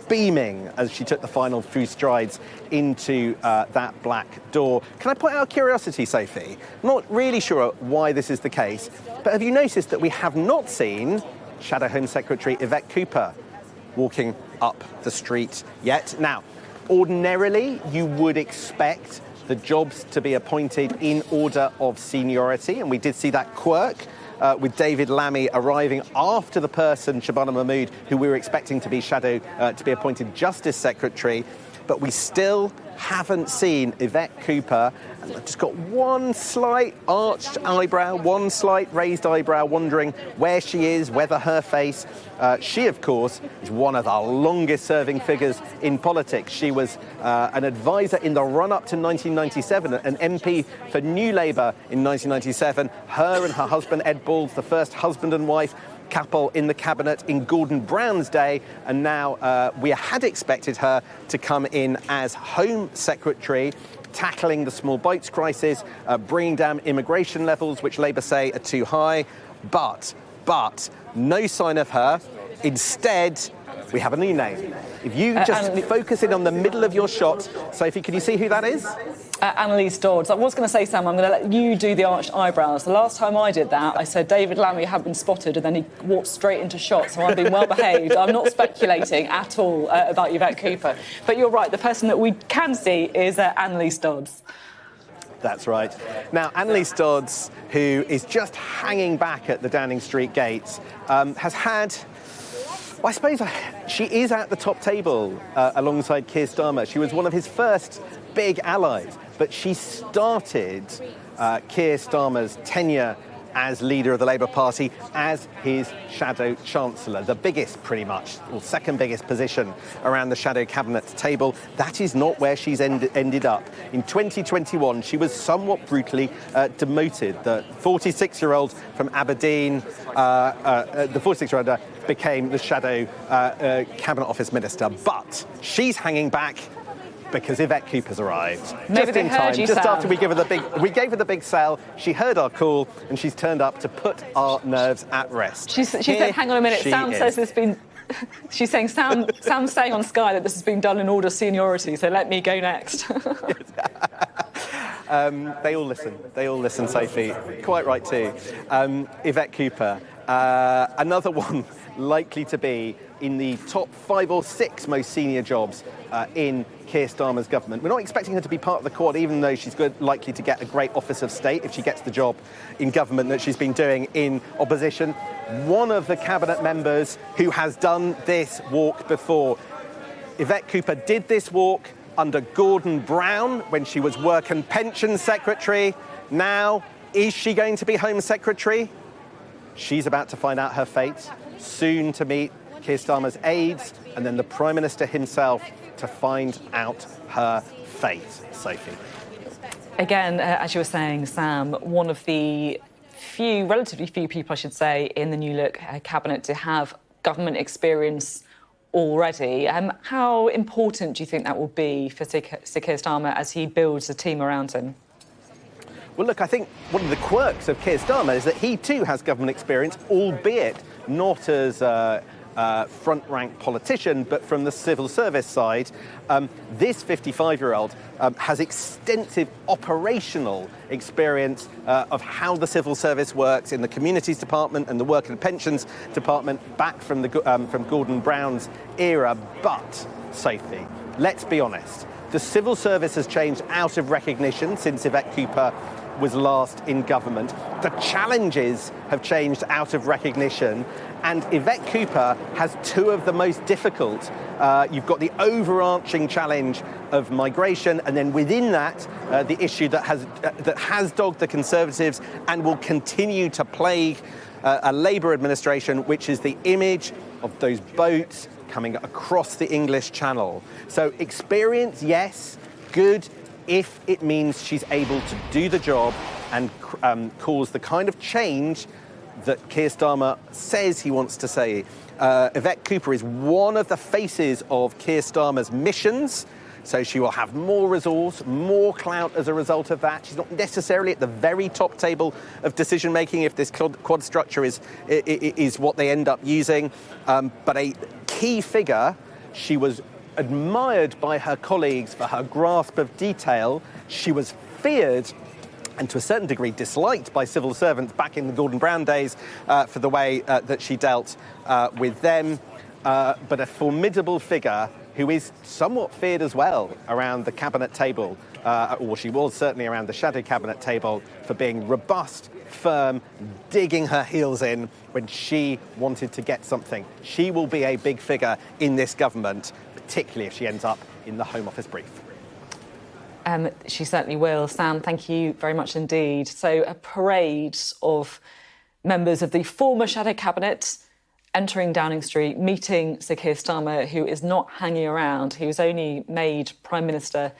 beaming as she took the final few strides into that black door. Can I point out a curiosity, Sophie? I'm not really sure why this is the case, but have you noticed that we have not seen Shadow Home Secretary Yvette Cooper walking up the street yet? Now, ordinarily, you would expect the jobs to be appointed in order of seniority, and we did see that quirk with David Lammy arriving after the person, Shabana Mahmood, who we were expecting to be to be appointed Justice Secretary, but we still haven't seen Yvette Cooper. And I've just got one slight arched eyebrow, one slight raised eyebrow, wondering where she is, whether her face. She, of course, is one of the longest-serving figures in politics. She was an advisor in the run-up to 1997, an MP for New Labour in 1997. Her and her husband, Ed Balls, the first husband and wife couple in the Cabinet in Gordon Brown's day, and now we had expected her to come in as Home Secretary, tackling the small boats crisis, bringing down immigration levels, which Labour say are too high, but no sign of her. Instead, we have a new name. If you just focus in on the middle of your shot, Sophie, can you see who that is? Annalise Dodds. I was going to say, Sam, I'm going to let you do the arched eyebrows. The last time I did that, I said David Lammy had been spotted, and then he walked straight into shot, so I've been well behaved. I'm not speculating at all about Yvette Cooper. But you're right, the person that we can see is Annalise Dodds. That's right. Now, Annalise Dodds, who is just hanging back at the Downing Street gates, has had Well, I suppose she is at the top table alongside Keir Starmer. She was one of his first big allies, but she started Keir Starmer's tenure as leader of the Labour Party as his shadow chancellor, the biggest, pretty much, or second biggest position around the shadow cabinet table. That is not where she's ended up. In 2021, she was somewhat brutally demoted. The 46-year-old from Aberdeen, the 46-year-old became the shadow cabinet office minister, but she's hanging back because Yvette Cooper's arrived. Maybe just they in heard time, you, just Sam. after we gave her the big sell, she heard our call and she's turned up to put our nerves at rest. She said, hang on a minute, Sam says there's been... She's saying, Sam's saying on Sky that this has been done in order of seniority, so let me go next. They all listen, Sophie. Quite right too. Yvette Cooper, another one likely to be in the top 5 or 6 most senior jobs in Keir Starmer's government. We're not expecting her to be part of the Quad, even though she's likely to get a great office of state if she gets the job in government that she's been doing in opposition. One of the cabinet members who has done this walk before. Yvette Cooper did this walk under Gordon Brown when she was Work and Pensions Secretary. Now, is she going to be Home Secretary? She's about to find out her fate, soon to meet Keir Starmer's aides and then the Prime Minister himself to find out her fate. Sophie. Again, as you were saying, Sam, one of the relatively few people, I should say, in the New Look cabinet to have government experience already. How important do you think that will be for Sir Keir Starmer as he builds a team around him? Well, look, I think one of the quirks of Keir Starmer is that he too has government experience, albeit not as front-rank politician, but from the civil service side. This 55-year-old has extensive operational experience of how the civil service works in the Communities Department and the Work and Pensions Department back from Gordon Brown's era. But, Sophie, let's be honest, the civil service has changed out of recognition since Yvette Cooper was last in government. The challenges have changed out of recognition, and Yvette Cooper has 2 of the most difficult. You've got the overarching challenge of migration, and then within that, the issue that has dogged the Conservatives and will continue to plague a Labour administration, which is the image of those boats coming across the English Channel. So experience, yes, good, if it means she's able to do the job and cause the kind of change that Keir Starmer says he wants to say. Yvette Cooper is one of the faces of Keir Starmer's missions, so she will have more resource, more clout as a result of that. She's not necessarily at the very top table of decision-making if this quad structure is what they end up using, but a key figure. She was admired by her colleagues for her grasp of detail. She was feared and to a certain degree disliked by civil servants back in the Gordon Brown days for the way that she dealt with them. But a formidable figure who is somewhat feared as well around the cabinet table, or she was certainly around the shadow cabinet table, for being robust, firm, digging her heels in when she wanted to get something. She will be a big figure in this government, particularly if she ends up in the Home Office brief. She certainly will. Sam, thank you very much indeed. So a parade of members of the former shadow cabinet entering Downing Street, meeting Sir Keir Starmer, who is not hanging around. He was only made Prime Minister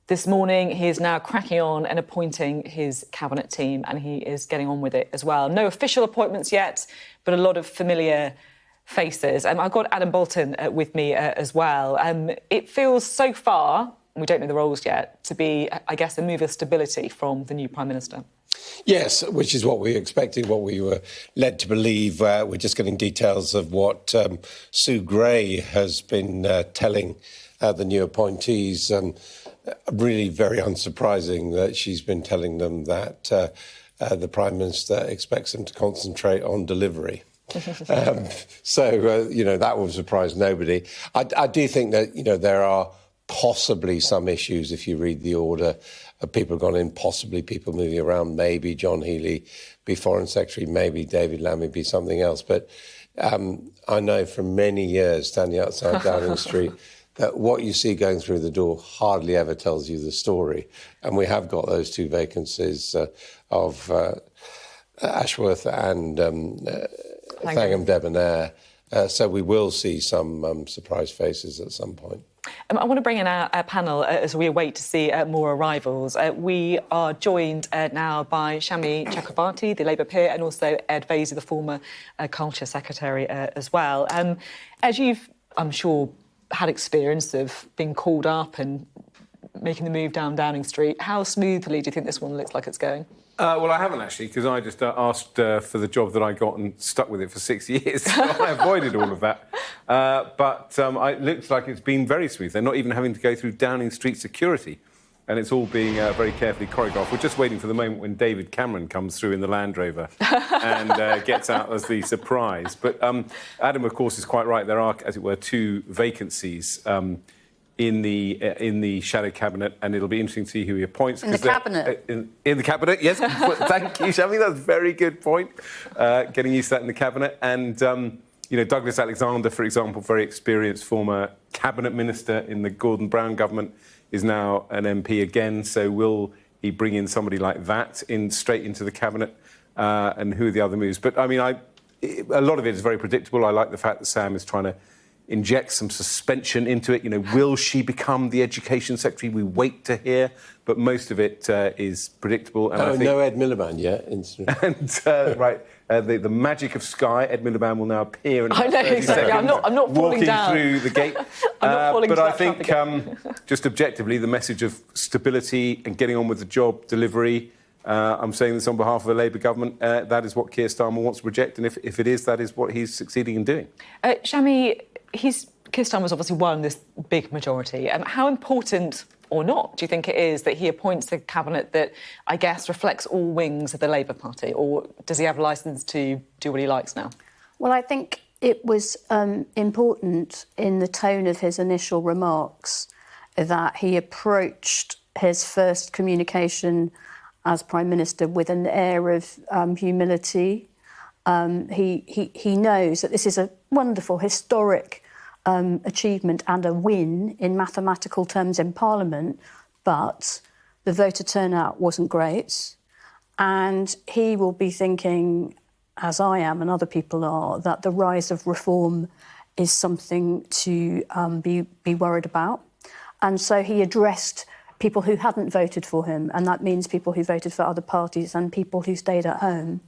this morning. He is now cracking on and appointing his cabinet team, and he is getting on with it as well. No official appointments yet, but a lot of familiar faces. I've got Adam Bolton with me as well. It feels so far, we don't know the roles yet, to be, I guess, a move of stability from the new Prime Minister. Yes, which is what we expected, what we were led to believe. We're just getting details of what Sue Gray has been telling the new appointees. Really very unsurprising that she's been telling them that the Prime Minister expects them to concentrate on delivery. That will surprise nobody. I do think that, there are possibly some issues if you read the order. People have gone in, possibly people moving around, maybe John Healey be Foreign Secretary, maybe David Lammy be something else. But I know from many years standing outside Downing Street that what you see going through the door hardly ever tells you the story. And we have got those 2 vacancies of Ashworth and Thangham Debonair. So we will see some surprise faces at some point. I want to bring in our panel as we await to see more arrivals. We are joined now by Shami Chakrabarti, the Labour peer, and also Ed Vaizey, the former Culture Secretary as well. Ed, you've, I'm sure, had experience of being called up and making the move down Downing Street. How smoothly do you think this one looks like it's going? Well, I haven't actually, because I just asked for the job that I got and stuck with it for 6 years. So I avoided all of that. But it looks like it's been very smooth. They're not even having to go through Downing Street security. And it's all being very carefully choreographed. We're just waiting for the moment when David Cameron comes through in the Land Rover and gets out as the surprise. But Adam, of course, is quite right. There are, as it were, 2 vacancies in the shadow cabinet, and it'll be interesting to see who he appoints. In the cabinet? In the cabinet, yes. Thank you, Shami. That's a very good point. Getting used to that in the cabinet. And, Douglas Alexander, for example, very experienced former cabinet minister in the Gordon Brown government, is now an MP again. So will he bring in somebody like that straight into the cabinet? And who are the other moves? But, I mean, a lot of it is very predictable. I like the fact that Sam is trying to inject some suspension into it. Will she become the Education Secretary? We wait to hear, but most of it is predictable. And I think... no Ed Miliband yet. The magic of Sky. Ed Miliband will now appear in I know, 30 exactly. seconds, I'm not falling down. walking through the gate. I'm not falling but down I think, just objectively, the message of stability and getting on with the job delivery. I'm saying this on behalf of the Labour government. That is what Keir Starmer wants to project, and if it is, that is what he's succeeding in doing. Shami, Keir Starmer's obviously won this big majority. How important or not do you think it is that he appoints a cabinet that, I guess, reflects all wings of the Labour Party? Or does he have a licence to do what he likes now? Well, I think it was important in the tone of his initial remarks that he approached his first communication as Prime Minister with an air of humility. He knows that this is a wonderful, historic achievement and a win in mathematical terms in Parliament, but the voter turnout wasn't great. And he will be thinking, as I am and other people are, that the rise of reform is something to be worried about. And so he addressed people who hadn't voted for him, and that means people who voted for other parties and people who stayed at home.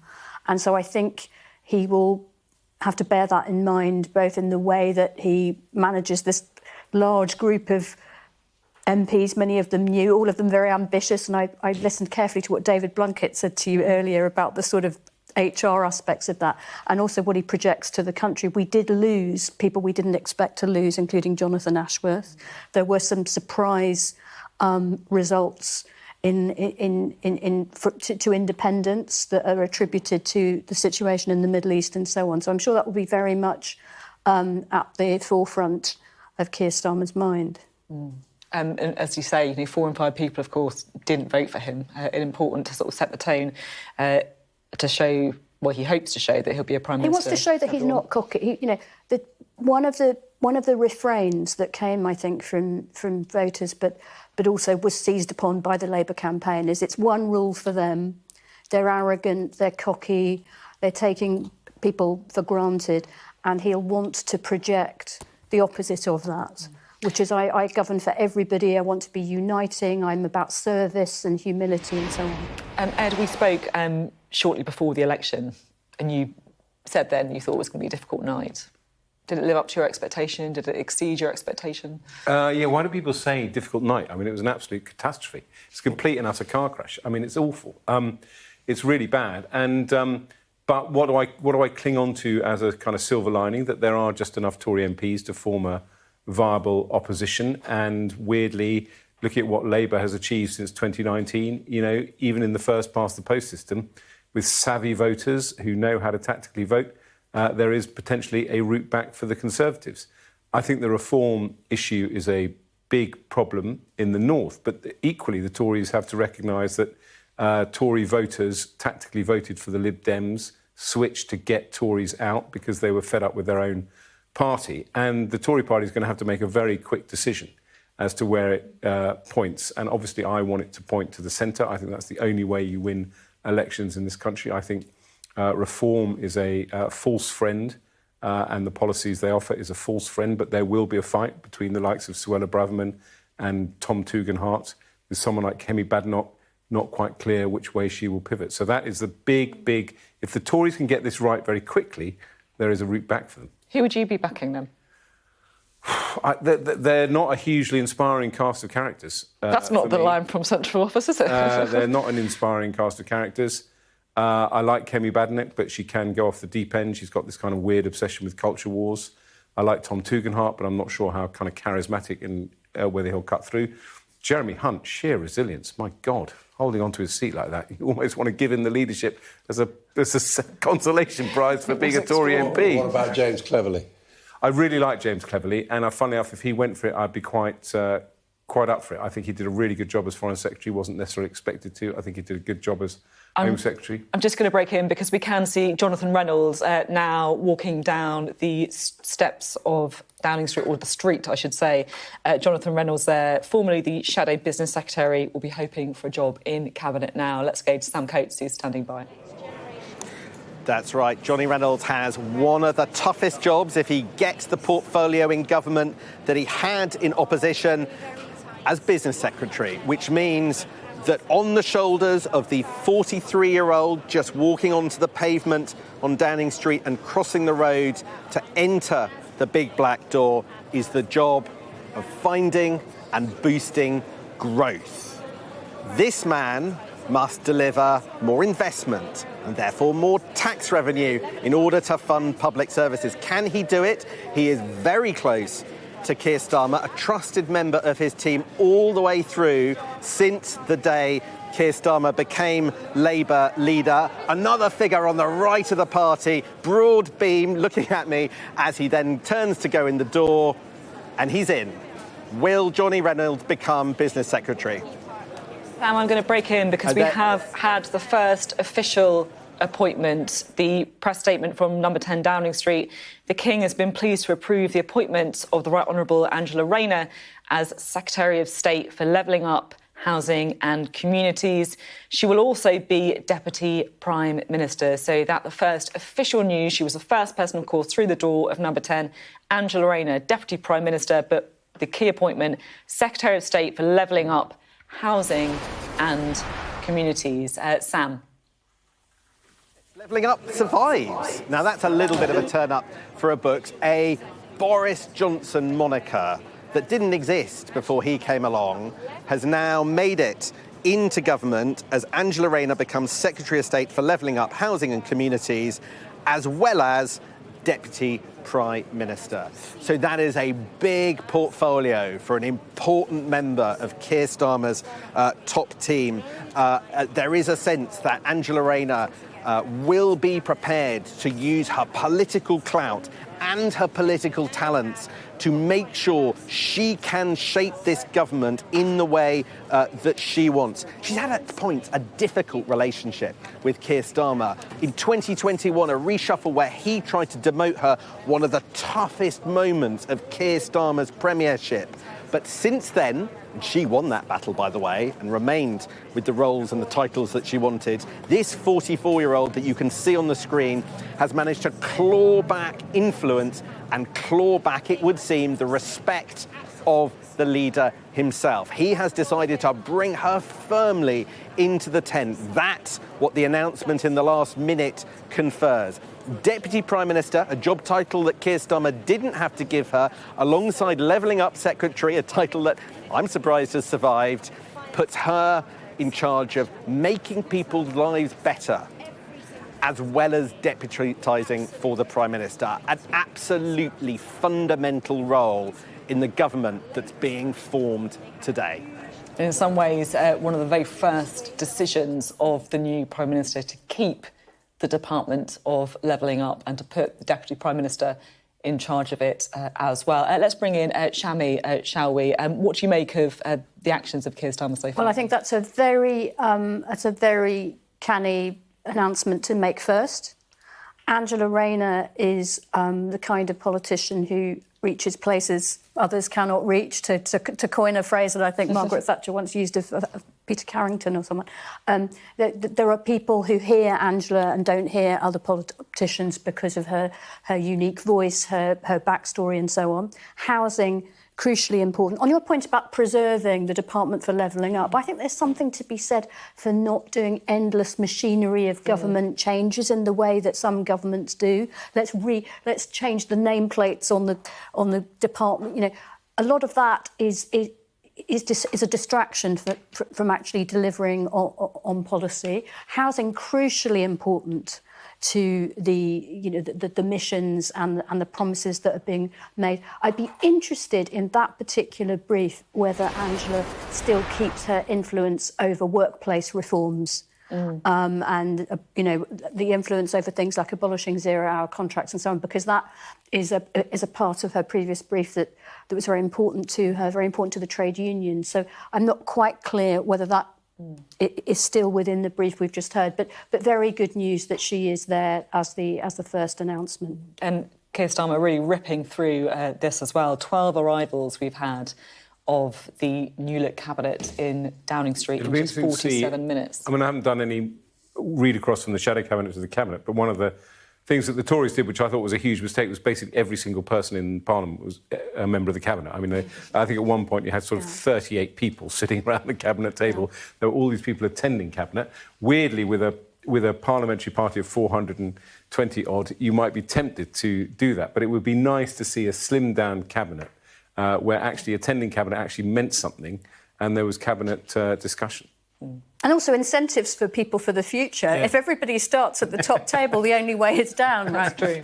And so I think he will have to bear that in mind, both in the way that he manages this large group of MPs, many of them new, all of them very ambitious. And I listened carefully to what David Blunkett said to you earlier about the sort of HR aspects of that, and also what he projects to the country. We did lose people we didn't expect to lose, including Jonathan Ashworth. There were some surprise results to independence that are attributed to the situation in the Middle East and so on. So I'm sure that will be very much at the forefront of Keir Starmer's mind. And as you say, 4 in 5 people, of course, didn't vote for him. Important to sort of set the tone to show, well, he hopes to show that he'll be a Prime Minister. He wants to show that he's not cocky. One of the refrains that came, I think, from voters, but also was seized upon by the Labour campaign is it's one rule for them. They're arrogant, they're cocky, they're taking people for granted, and he'll want to project the opposite of that, which is I govern for everybody, I want to be uniting, I'm about service and humility and so on. Ed, we spoke shortly before the election, and you said then you thought it was going to be a difficult night. Did it live up to your expectation? Did it exceed your expectation? Why do people say difficult night? I mean, it was an absolute catastrophe. It's a complete and utter car crash. I mean, it's awful. It's really bad. And but what do I cling on to as a kind of silver lining? That there are just enough Tory MPs to form a viable opposition. And weirdly, looking at what Labour has achieved since 2019, even in the first past the post system, with savvy voters who know how to tactically vote, there is potentially a route back for the Conservatives. I think the reform issue is a big problem in the north, but equally the Tories have to recognise that Tory voters tactically voted for the Lib Dems switch to get Tories out because they were fed up with their own party. And the Tory party is going to have to make a very quick decision as to where it points. And obviously I want it to point to the centre. I think that's the only way you win elections in this country. I think reform is a false friend, and the policies they offer is a false friend, but there will be a fight between the likes of Suella Braverman and Tom Tugendhat, with someone like Kemi Badenoch not quite clear which way she will pivot. So that is the big... If the Tories can get this right very quickly, there is a route back for them. Who would you be backing them? They're not a hugely inspiring cast of characters. That's not the line from Central Office, is it? They're not an inspiring cast of characters. I like Kemi Badenoch, but she can go off the deep end. She's got this kind of weird obsession with culture wars. I like Tom Tugendhat, but I'm not sure how kind of charismatic and whether he'll cut through. Jeremy Hunt, sheer resilience. My God, holding on to his seat like that, you almost want to give him the leadership as a consolation prize for being a Tory MP. What about James Cleverly? I really like James Cleverly, and funnily enough, if he went for it, I'd be quite up for it. I think he did a really good job as Foreign Secretary, wasn't necessarily expected to. I think he did a good job as Home Secretary. I'm just going to break in because we can see Jonathan Reynolds now walking down the steps of Downing Street, or the street, I should say. Jonathan Reynolds there, formerly the Shadow Business Secretary, will be hoping for a job in Cabinet now. Let's go to Sam Coates, who's standing by. That's right. Johnny Reynolds has one of the toughest jobs if he gets the portfolio in government that he had in opposition as Business Secretary, which means that on the shoulders of the 43-year-old just walking onto the pavement on Downing Street and crossing the road to enter the big black door is the job of finding and boosting growth. This man must deliver more investment and therefore more tax revenue in order to fund public services. Can he do it? He is very close to Keir Starmer, a trusted member of his team all the way through since the day Keir Starmer became Labour leader. Another figure on the right of the party, broad beam, looking at me as he then turns to go in the door, and he's in. Will Johnny Reynolds become Business Secretary? Sam, I'm going to break in because we have had the first official appointment, the press statement from number 10 Downing Street. The King has been pleased to approve the appointment of the Right Honourable Angela Rayner as Secretary of State for Levelling Up, Housing and Communities. She will also be Deputy Prime Minister, so that the first official news. She was the first person, of course, through the door of number 10, Angela Rayner, Deputy Prime Minister, but the key appointment, Secretary of State for Levelling Up, Housing and Communities. Sam. Levelling Up survives. Now, that's a little bit of a turn-up for a book. A Boris Johnson moniker that didn't exist before he came along has now made it into government as Angela Rayner becomes Secretary of State for Levelling Up, Housing and Communities, as well as Deputy Prime Minister. So that is a big portfolio for an important member of Keir Starmer's top team. There is a sense that Angela Rayner will be prepared to use her political clout and her political talents to make sure she can shape this government in the way that she wants. She's had at points a difficult relationship with Keir Starmer. In 2021, a reshuffle where he tried to demote her, one of the toughest moments of Keir Starmer's premiership. But since then, and she won that battle, by the way, and remained with the roles and the titles that she wanted, this 44-year-old that you can see on the screen has managed to claw back influence and claw back, it would seem, the respect of the leader himself. He has decided to bring her firmly into the tent. That's what the announcement in the last minute confers. Deputy Prime Minister, a job title that Keir Starmer didn't have to give her, alongside Levelling Up Secretary, a title that I'm surprised has survived, puts her in charge of making people's lives better, as well as deputising for the Prime Minister. An absolutely fundamental role in the government that's being formed today. In some ways, one of the very first decisions of the new Prime Minister to keep the Department of Levelling Up and to put the Deputy Prime Minister in charge of it as well. Let's bring in Shami, shall we? What do you make of the actions of Keir Starmer so far? Well, I think that's a very canny announcement to make first. Angela Rayner is the kind of politician who reaches places others cannot reach, to coin a phrase that I think Margaret Thatcher once used of Peter Carrington or someone. There are people who hear Angela and don't hear other politicians because of her unique voice, her backstory and so on. Housing, crucially important. On your point about preserving the Department for Levelling Up, I think there's something to be said for not doing endless machinery of government changes in the way that some governments do. Let's change the nameplates on the department. You know, a lot of that is a distraction from actually delivering on policy. Housing, crucially important to the missions and the promises that are being made. I'd be interested in that particular brief whether Angela still keeps her influence over workplace reforms. And the influence over things like abolishing zero-hour contracts and so on, because that is a part of her previous brief that was very important to her, very important to the trade union. So I'm not quite clear whether that is still within the brief we've just heard, but very good news that she is there as the first announcement. And Keir Starmer really ripping through this as well. 12 arrivals we've had of the new-look cabinet in Downing Street in just 47 minutes. I mean, I haven't done any read across from the shadow cabinet to the cabinet, but one of the things that the Tories did, which I thought was a huge mistake, was basically every single person in Parliament was a member of the cabinet. I mean, I think at one point you had sort of 38 people sitting around the cabinet table. There were all these people attending cabinet. Weirdly, with a parliamentary party of 420 odd, you might be tempted to do that, but it would be nice to see a slimmed-down cabinet where actually attending cabinet actually meant something, and there was cabinet discussion. And also incentives for people for the future. Yeah. If everybody starts at the top table, the only way is down. That's true.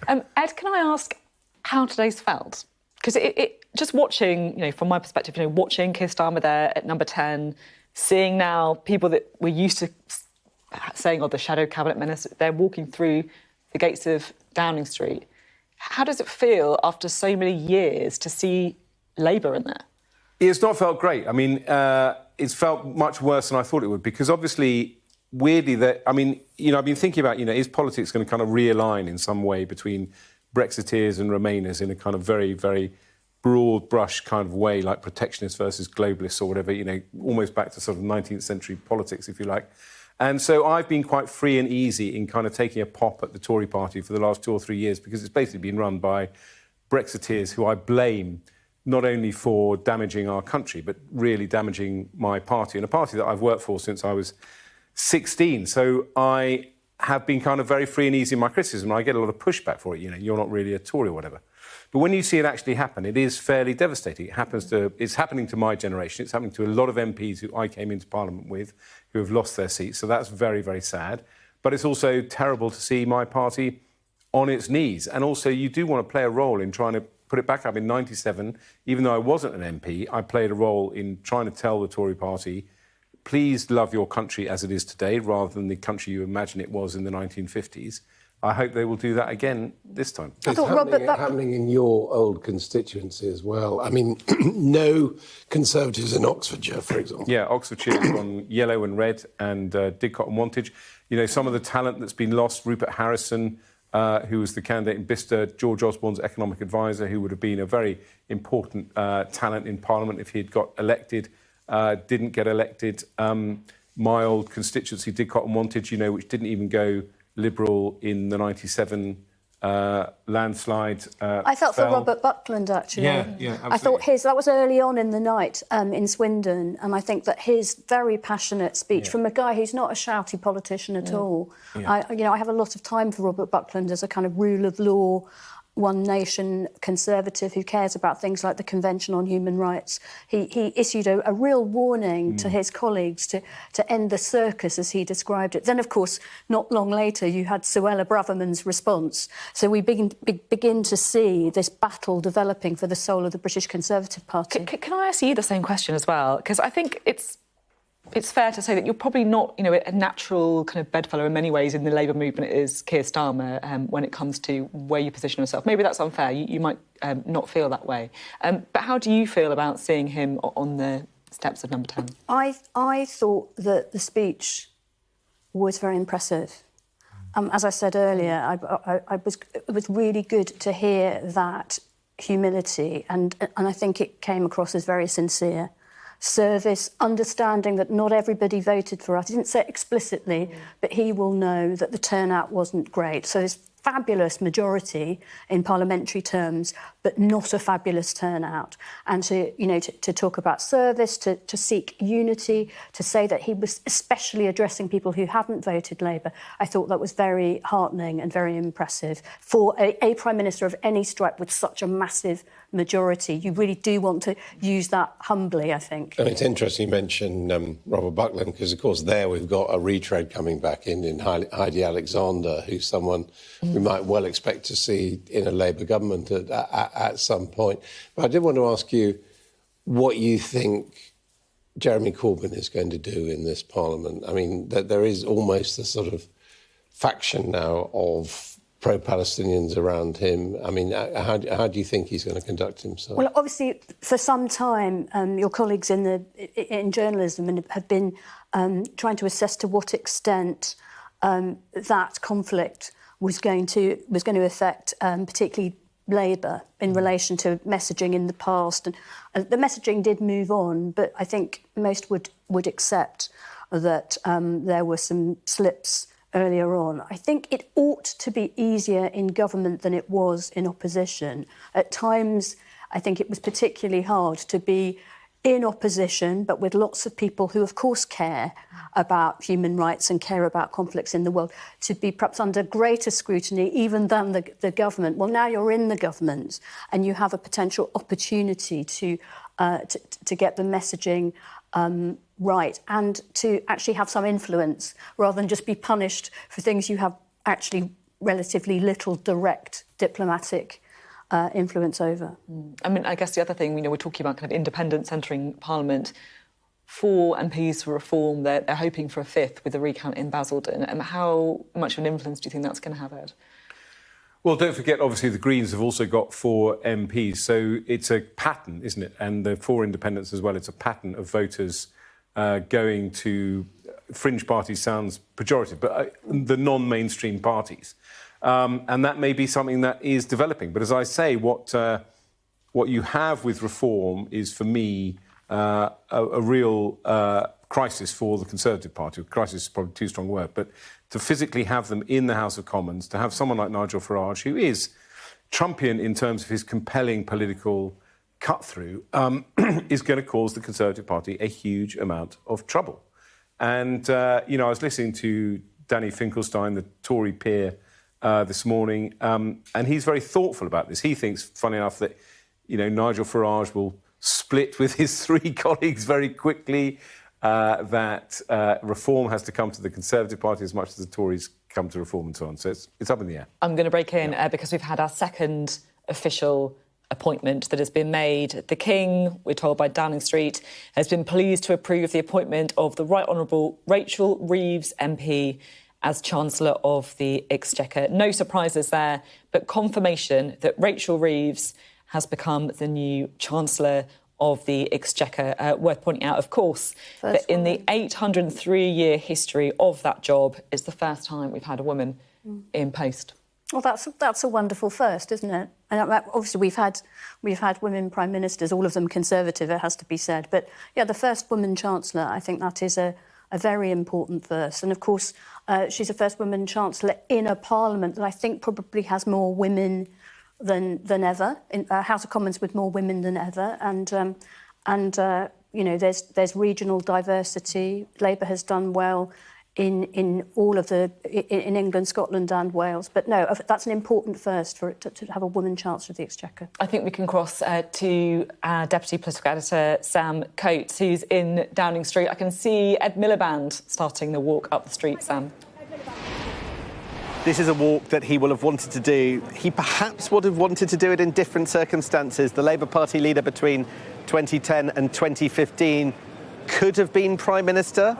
Ed, can I ask how today's felt? Because it just watching, from my perspective, watching Keir Starmer there at number 10, seeing now people that we're used to saying, the shadow cabinet minister, they're walking through the gates of Downing Street. How does it feel after so many years to see Labour in there? It's not felt great. I mean, it's felt much worse than I thought it would, because obviously, weirdly, I've been thinking about, is politics going to kind of realign in some way between Brexiteers and Remainers in a kind of very, very broad brush kind of way, like protectionists versus globalists or whatever, almost back to sort of 19th century politics, if you like. And so I've been quite free and easy in kind of taking a pop at the Tory party for the last 2 or 3 years, because it's basically been run by Brexiteers who I blame not only for damaging our country, but really damaging my party, and a party that I've worked for since I was 16. So I have been kind of very free and easy in my criticism. I get a lot of pushback for it, you're not really a Tory or whatever. But when you see it actually happen, it is fairly devastating. It's happening to my generation. It's happening to a lot of MPs who I came into Parliament with, who have lost their seats. So that's very, very sad. But it's also terrible to see my party on its knees. And also, you do want to play a role in trying to put it back up. In 97, even though I wasn't an MP, I played a role in trying to tell the Tory party, please love your country as it is today, rather than the country you imagine it was in the 1950s. I hope they will do that again this time. It's happening in your old constituency as well. I mean, no Conservatives in Oxfordshire, for example. Yeah, Oxfordshire on yellow and red, and Didcot and Wantage. Some of the talent that's been lost, Rupert Harrison, who was the candidate in Bicester, George Osborne's economic advisor, who would have been a very important talent in Parliament if he had got elected, didn't get elected. My old constituency, Didcot and Wantage, which didn't even go Liberal in the 97 landslide. I felt for Robert Buckland, actually. Yeah, absolutely. I thought that was early on in the night in Swindon, and I think that his very passionate speech from a guy who's not a shouty politician at all. Yeah. I have a lot of time for Robert Buckland as a kind of rule of law, one nation conservative who cares about things like the Convention on Human Rights. He issued a real warning to his colleagues to end the circus, as he described it. Then, of course, not long later, you had Suella Braverman's response. So we begin to see this battle developing for the soul of the British Conservative Party. Can I ask you the same question as well? Because I think it's fair to say that you're probably not, a natural kind of bedfellow in many ways in the Labour movement is Keir Starmer when it comes to where you position yourself. Maybe that's unfair. You might not feel that way. But how do you feel about seeing him on the steps of number 10? I thought that the speech was very impressive. As I said earlier, it was really good to hear that humility, and I think it came across as very sincere. Service, understanding that not everybody voted for us. He didn't say it explicitly, but he will know that the turnout wasn't great. So this fabulous majority in parliamentary terms, but not a fabulous turnout. And to talk about service, to seek unity, to say that he was especially addressing people who hadn't voted Labour, I thought that was very heartening and very impressive. For a Prime Minister of any stripe with such a massive majority, you really do want to use that humbly, I think. And it's interesting you mention Robert Buckland, because, of course, there we've got a retread coming back in Heidi Alexander, who's someone we might well expect to see in a Labour government at some point. But I did want to ask you what you think Jeremy Corbyn is going to do in this Parliament. I mean, there is almost a sort of faction now of pro-Palestinians around him. I mean, how do you think he's going to conduct himself? Well, obviously, for some time, your colleagues in journalism have been trying to assess to what extent that conflict was going to affect particularly Labour in relation to messaging in the past. And the messaging did move on, but I think most would accept that there were some slips earlier on. I think it ought to be easier in government than it was in opposition. At times, I think it was particularly hard to be in opposition, but with lots of people who, of course, care about human rights and care about conflicts in the world, to be perhaps under greater scrutiny even than the government. Well, now you're in the government and you have a potential opportunity to get the messaging right and to actually have some influence rather than just be punished for things you have actually relatively little direct diplomatic influence over. I mean, I guess the other thing, we're talking about kind of independence entering Parliament. 4 MPs for reform, they're hoping for a 5th with a recount in Basildon. And how much of an influence do you think that's going to have, Ed? Well, don't forget, obviously, the Greens have also got 4 MPs. So it's a pattern, isn't it? And the 4 independents as well. It's a pattern of voters going to fringe parties, sounds pejorative, but the non-mainstream parties. And that may be something that is developing. But as I say, what you have with reform is, for me, a real crisis for the Conservative Party. Crisis is probably too strong a word, but to physically have them in the House of Commons, to have someone like Nigel Farage, who is Trumpian in terms of his compelling political cut-through, is going to cause the Conservative Party a huge amount of trouble. And, I was listening to Danny Finkelstein, the Tory peer, this morning, and he's very thoughtful about this. He thinks, funny enough, that, Nigel Farage will split with his 3 colleagues very quickly, that reform has to come to the Conservative Party as much as the Tories come to reform and so on. So it's up in the air. I'm going to break in because we've had our second official appointment that has been made. The King, we're told by Downing Street, has been pleased to approve the appointment of the Right Honourable Rachel Reeves MP as Chancellor of the Exchequer. No surprises there, but confirmation that Rachel Reeves has become the new Chancellor of the Exchequer. Worth pointing out, of course, that in the 803-year history of that job, it's the first time we've had a woman in post. Well, that's a wonderful first, isn't it? And obviously we've had women prime ministers, all of them Conservative, it has to be said. But yeah, the first woman Chancellor, I think that is a very important first. And of course, she's the first woman Chancellor in a Parliament that I think probably has more women than ever, in House of Commons with more women than ever, and there's regional diversity. Labour has done well in all of in England, Scotland, and Wales. But no, that's an important first for it to have a woman Chancellor of the Exchequer. I think we can cross to our Deputy Political Editor, Sam Coates, who's in Downing Street. I can see Ed Miliband starting the walk up the street, Sam. This is a walk that he will have wanted to do. He perhaps would have wanted to do it in different circumstances. The Labour Party leader between 2010 and 2015 could have been Prime Minister,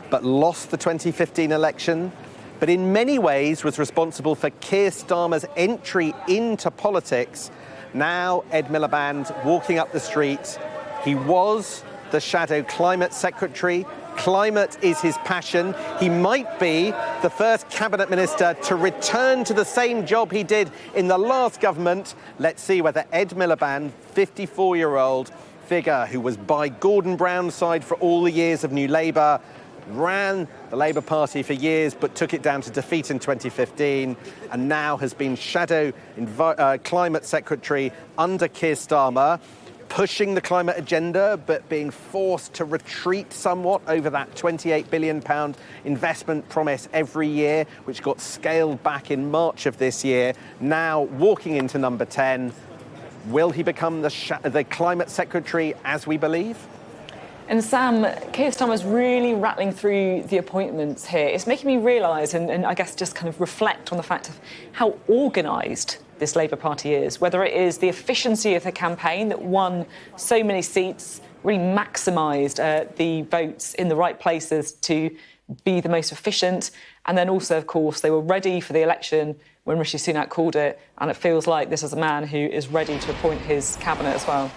but lost the 2015 election, but in many ways was responsible for Keir Starmer's entry into politics. Now Ed Miliband walking up the street. He was the Shadow Climate Secretary Climate is his passion. He might be the first cabinet minister to return to the same job he did in the last government. Let's see whether Ed Miliband, 54-year-old figure who was by Gordon Brown's side for all the years of New Labour, ran the Labour Party for years but took it down to defeat in 2015, and now has been shadow climate secretary under Keir Starmer, pushing the climate agenda but being forced to retreat somewhat over that £28 billion investment promise every year, which got scaled back in March of this year. Now walking into number 10, will he become the climate secretary as we believe? And Sam, Keir Starmer's really rattling through the appointments here. It's making me realise and I guess just kind of reflect on the fact of how organised this Labour Party is, whether it is the efficiency of the campaign that won so many seats, really maximised the votes in the right places to be the most efficient. And then also, of course, they were ready for the election when Rishi Sunak called it. And it feels like this is a man who is ready to appoint his cabinet as well.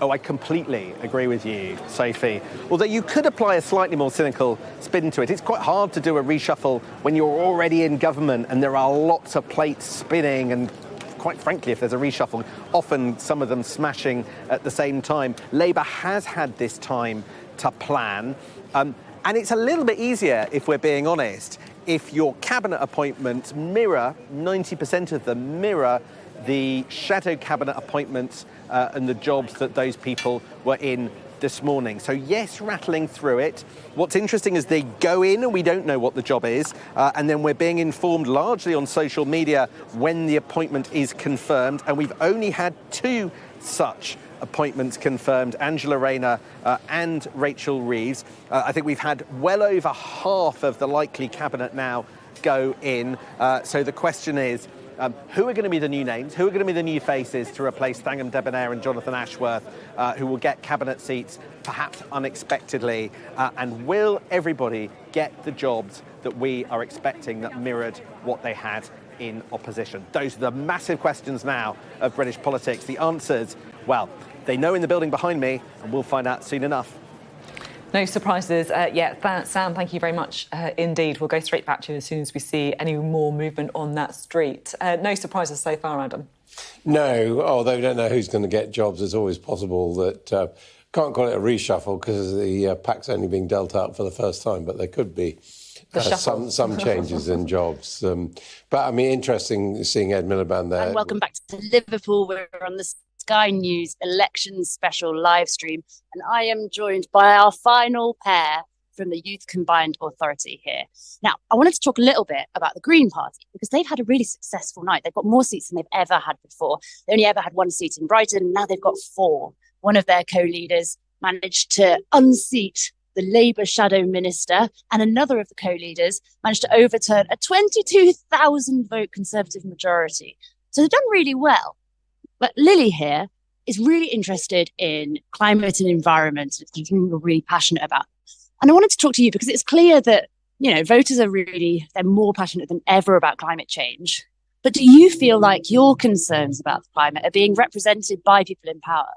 Oh, I completely agree with you, Sophie. Although you could apply a slightly more cynical spin to it. It's quite hard to do a reshuffle when you're already in government and there are lots of plates spinning, and quite frankly, if there's a reshuffle, often some of them smashing at the same time. Labour has had this time to plan, and it's a little bit easier, if we're being honest, if your cabinet appointments mirror, 90% of them mirror the shadow cabinet appointments and the jobs that those people were in this morning. So yes, rattling through it. What's interesting is they go in and we don't know what the job is, and then we're being informed largely on social media when the appointment is confirmed, and we've only had 2 such appointments confirmed, Angela Rayner and Rachel Reeves. I think we've had well over half of the likely cabinet now go in. So the question is, who are going to be the new names? Who are going to be the new faces to replace Thangam Debonair and Jonathan Ashworth, who will get cabinet seats perhaps unexpectedly? And will everybody get the jobs that we are expecting that mirrored what they had in opposition? Those are the massive questions now of British politics. The answers, well, they know in the building behind me, and we'll find out soon enough. No surprises yet. Sam, thank you very much indeed. We'll go straight back to you as soon as we see any more movement on that street. No surprises so far, Adam? No, although we don't know who's going to get jobs. It's always possible that... can't call it a reshuffle because the pack's only being dealt out for the first time, but there could be some changes in jobs. But, I mean, interesting seeing Ed Miliband there. And welcome back to Liverpool. We're on the Sky News election special live stream, and I am joined by our final pair from the Youth Combined Authority here. Now, I wanted to talk a little bit about the Green Party because they've had a really successful night. They've got more seats than they've ever had before. They only ever had 1 seat in Brighton, and now they've got 4. One of their co-leaders managed to unseat the Labour shadow minister, and another of the co-leaders managed to overturn a 22,000 vote Conservative majority. So they've done really well. But Lily here is really interested in climate and environment. It's something we're really passionate about. And I wanted to talk to you because it's clear that, you know, voters are they're more passionate than ever about climate change. But do you feel like your concerns about the climate are being represented by people in power?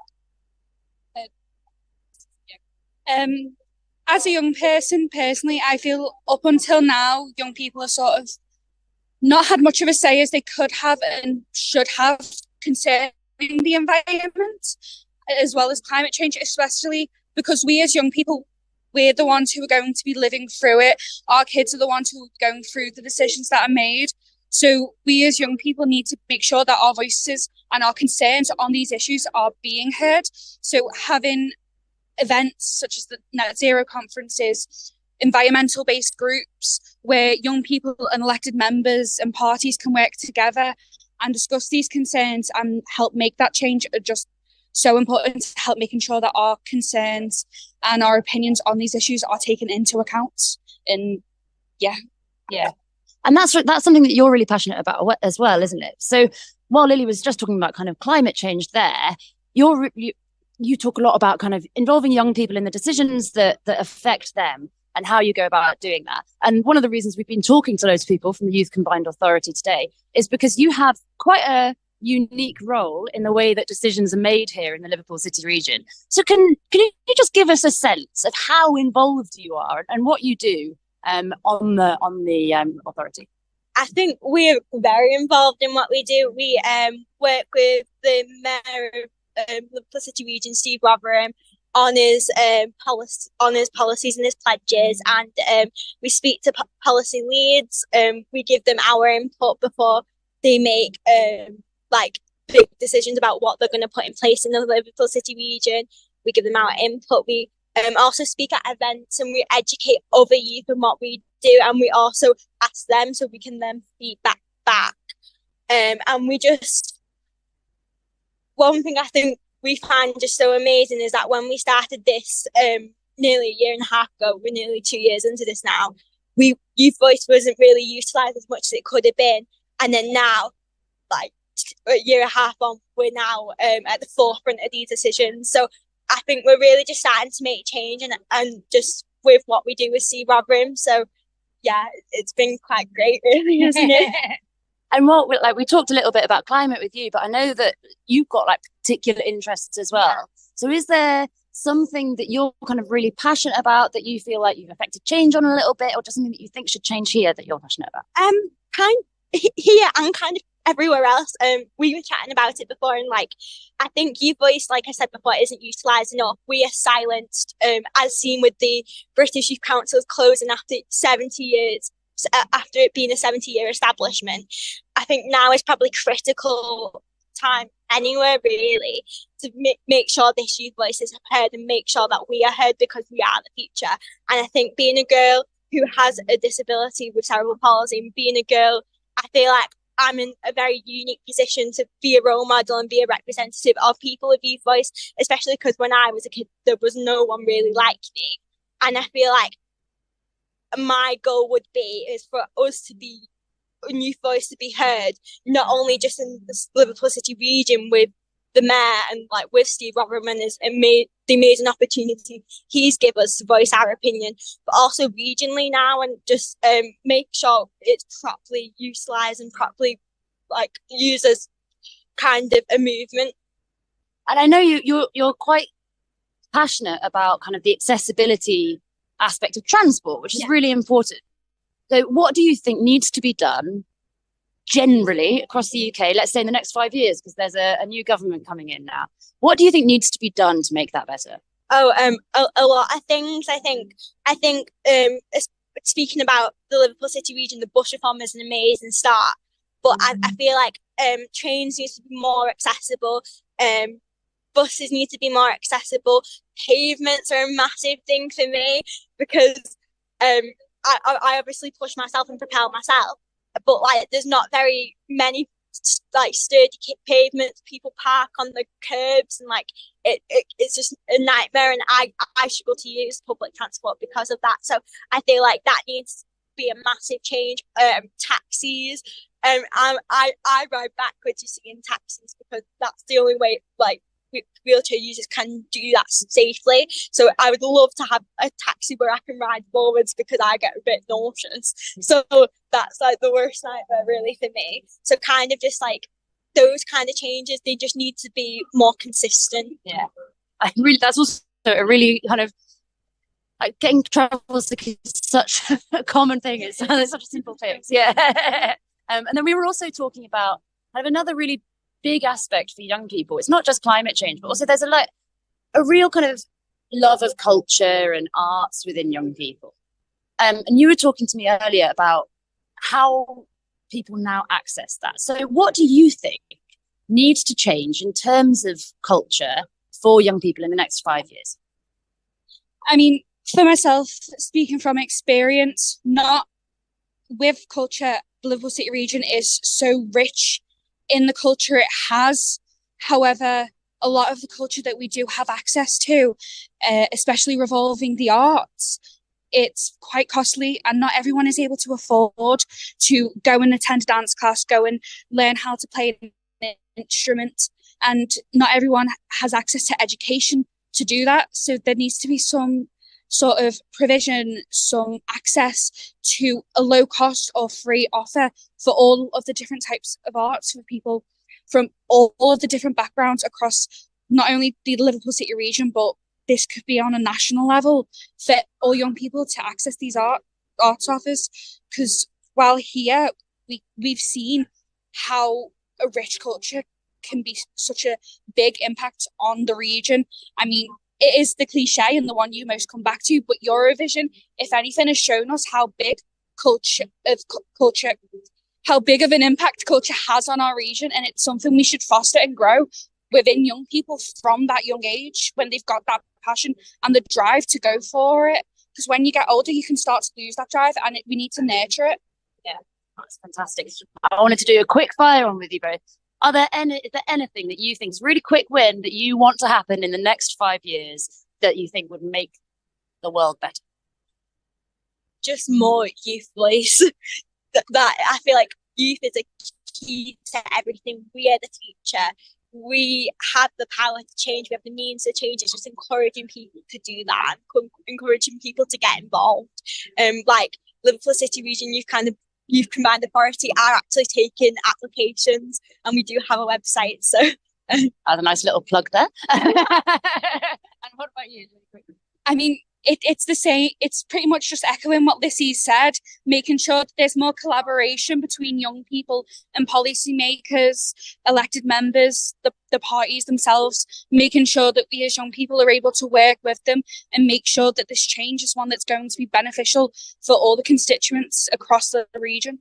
As a young person, personally, I feel up until now, young people have sort of not had much of a say as they could have and should have concerning the environment, as well as climate change, especially because we as young people, we're the ones who are going to be living through it. Our kids are the ones who are going through the decisions that are made. So we as young people need to make sure that our voices and our concerns on these issues are being heard. So having events such as the Net Zero conferences, environmental based groups where young people and elected members and parties can work together and discuss these concerns and help make that change are just so important to help making sure that our concerns and our opinions on these issues are taken into account. And yeah. And that's something that you're really passionate about as well, isn't it? So while Lily was just talking about kind of climate change there, you talk a lot about kind of involving young people in the decisions that affect them and how you go about doing that. And one of the reasons we've been talking to loads of people from the Youth Combined Authority today is because you have quite a unique role in the way that decisions are made here in the Liverpool City region. So can you just give us a sense of how involved you are and what you do on the authority? I think we're very involved in what we do. We work with the Mayor of Liverpool City Region, Steve Rotherham, on his policies and his pledges, and we speak to policy leads. We give them our input before they make big decisions about what they're going to put in place in the Liverpool City region. We give them our input. We also speak at events and we educate other youth in what we do, and we also ask them so we can then feed back. And we just, one thing I think we find just so amazing is that when we started this nearly a year and a half ago, we're nearly 2 years into this now, Youth Voice wasn't really utilised as much as it could have been. And then now, like a year and a half on, we're now at the forefront of these decisions. So I think we're really just starting to make change and just with what we do with Steve Rotherham. So yeah, it's been quite great, really, isn't it? And we talked a little bit about climate with you, but I know that you've got particular interests as well. Yeah. So is there something that you're kind of really passionate about that you feel like you've affected change on a little bit, or just something that you think should change here that you're passionate about? Kind here and kind of everywhere else. We were chatting about it before, and I think Youth Voice, like I said before, isn't utilised enough. We are silenced, as seen with the British Youth Council's closing after 70 years. After it being a 70-year establishment, I think now is probably critical time anywhere, really, to make sure this youth voice is heard and make sure that we are heard, because we are the future. And I think being a girl who has a disability with cerebral palsy and being a girl, I feel like I'm in a very unique position to be a role model and be a representative of people with youth voice, especially because when I was a kid, there was no one really like me. And I feel like my goal would be is for us to be a youth voice, to be heard, not only just in the Liverpool City region with the mayor and with Steve Rotherham and the amazing opportunity he's given us to voice our opinion, but also regionally now, and just make sure it's properly utilised and properly used as kind of a movement. And I know you're quite passionate about kind of the accessibility aspect of transport, which is really important. So what do you think needs to be done generally across the UK, let's say in the next 5 years, because there's a new government coming in now? What do you think needs to be done to make that better? A lot of things. I think speaking about the Liverpool City region, the bus reform is an amazing start, but I feel like trains need to be more accessible, buses need to be more accessible, pavements are a massive thing for me, because I obviously push myself and propel myself, but there's not very many sturdy pavements. People park on the curbs, and it's just a nightmare, and I struggle to use public transport because of that. So I feel like that needs to be a massive change. Taxis, I ride backwards you see in taxis, because that's the only way wheelchair users can do that safely. So I would love to have a taxi where I can ride forwards, because I get a bit nauseous. So that's the worst nightmare really for me. So kind of just those kind of changes, they just need to be more consistent. Yeah, that's also a really kind of getting travel sick is such a common thing. It's such a simple fix. Yeah. And then we were also talking about kind of another really big aspect for young people. It's not just climate change, but also there's a real kind of love of culture and arts within young people. And you were talking to me earlier about how people now access that. So what do you think needs to change in terms of culture for young people in the next 5 years? I mean, for myself, speaking from experience, not with culture, the Liverpool City region is so rich in the culture it has. However, a lot of the culture that we do have access to, especially revolving the arts, it's quite costly, and not everyone is able to afford to go and attend a dance class, go and learn how to play an instrument, and not everyone has access to education to do that. So there needs to be some sort of provision, some access to a low cost or free offer for all of the different types of arts for people from all of the different backgrounds across not only the Liverpool City region, but this could be on a national level for all young people to access these arts offers. Because while here, we've seen how a rich culture can be such a big impact on the region. I mean, it is the cliche and the one you most come back to, but Eurovision, if anything, has shown us how big how big of an impact culture has on our region, and it's something we should foster and grow within young people from that young age when they've got that passion and the drive to go for it. Because when you get older, you can start to lose that drive, and we need to nurture it. Yeah, that's fantastic. I wanted to do a quick fire on with you both. Is there anything that you think is a really quick win that you want to happen in the next 5 years that you think would make the world better? Just more youth voice. that I feel like youth is a key to everything. We are the future. We have the power to change. We have the means to change. It's just encouraging people to do that, encouraging people to get involved. Like Liverpool City Region Youth Combined Authority are actually taking applications, and we do have a website. So that's a nice little plug there. And what about you? I mean, it's the same. It's pretty much just echoing what Lissy said, making sure that there's more collaboration between young people and policymakers, elected members, the parties themselves, making sure that we as young people are able to work with them and make sure that this change is one that's going to be beneficial for all the constituents across the region.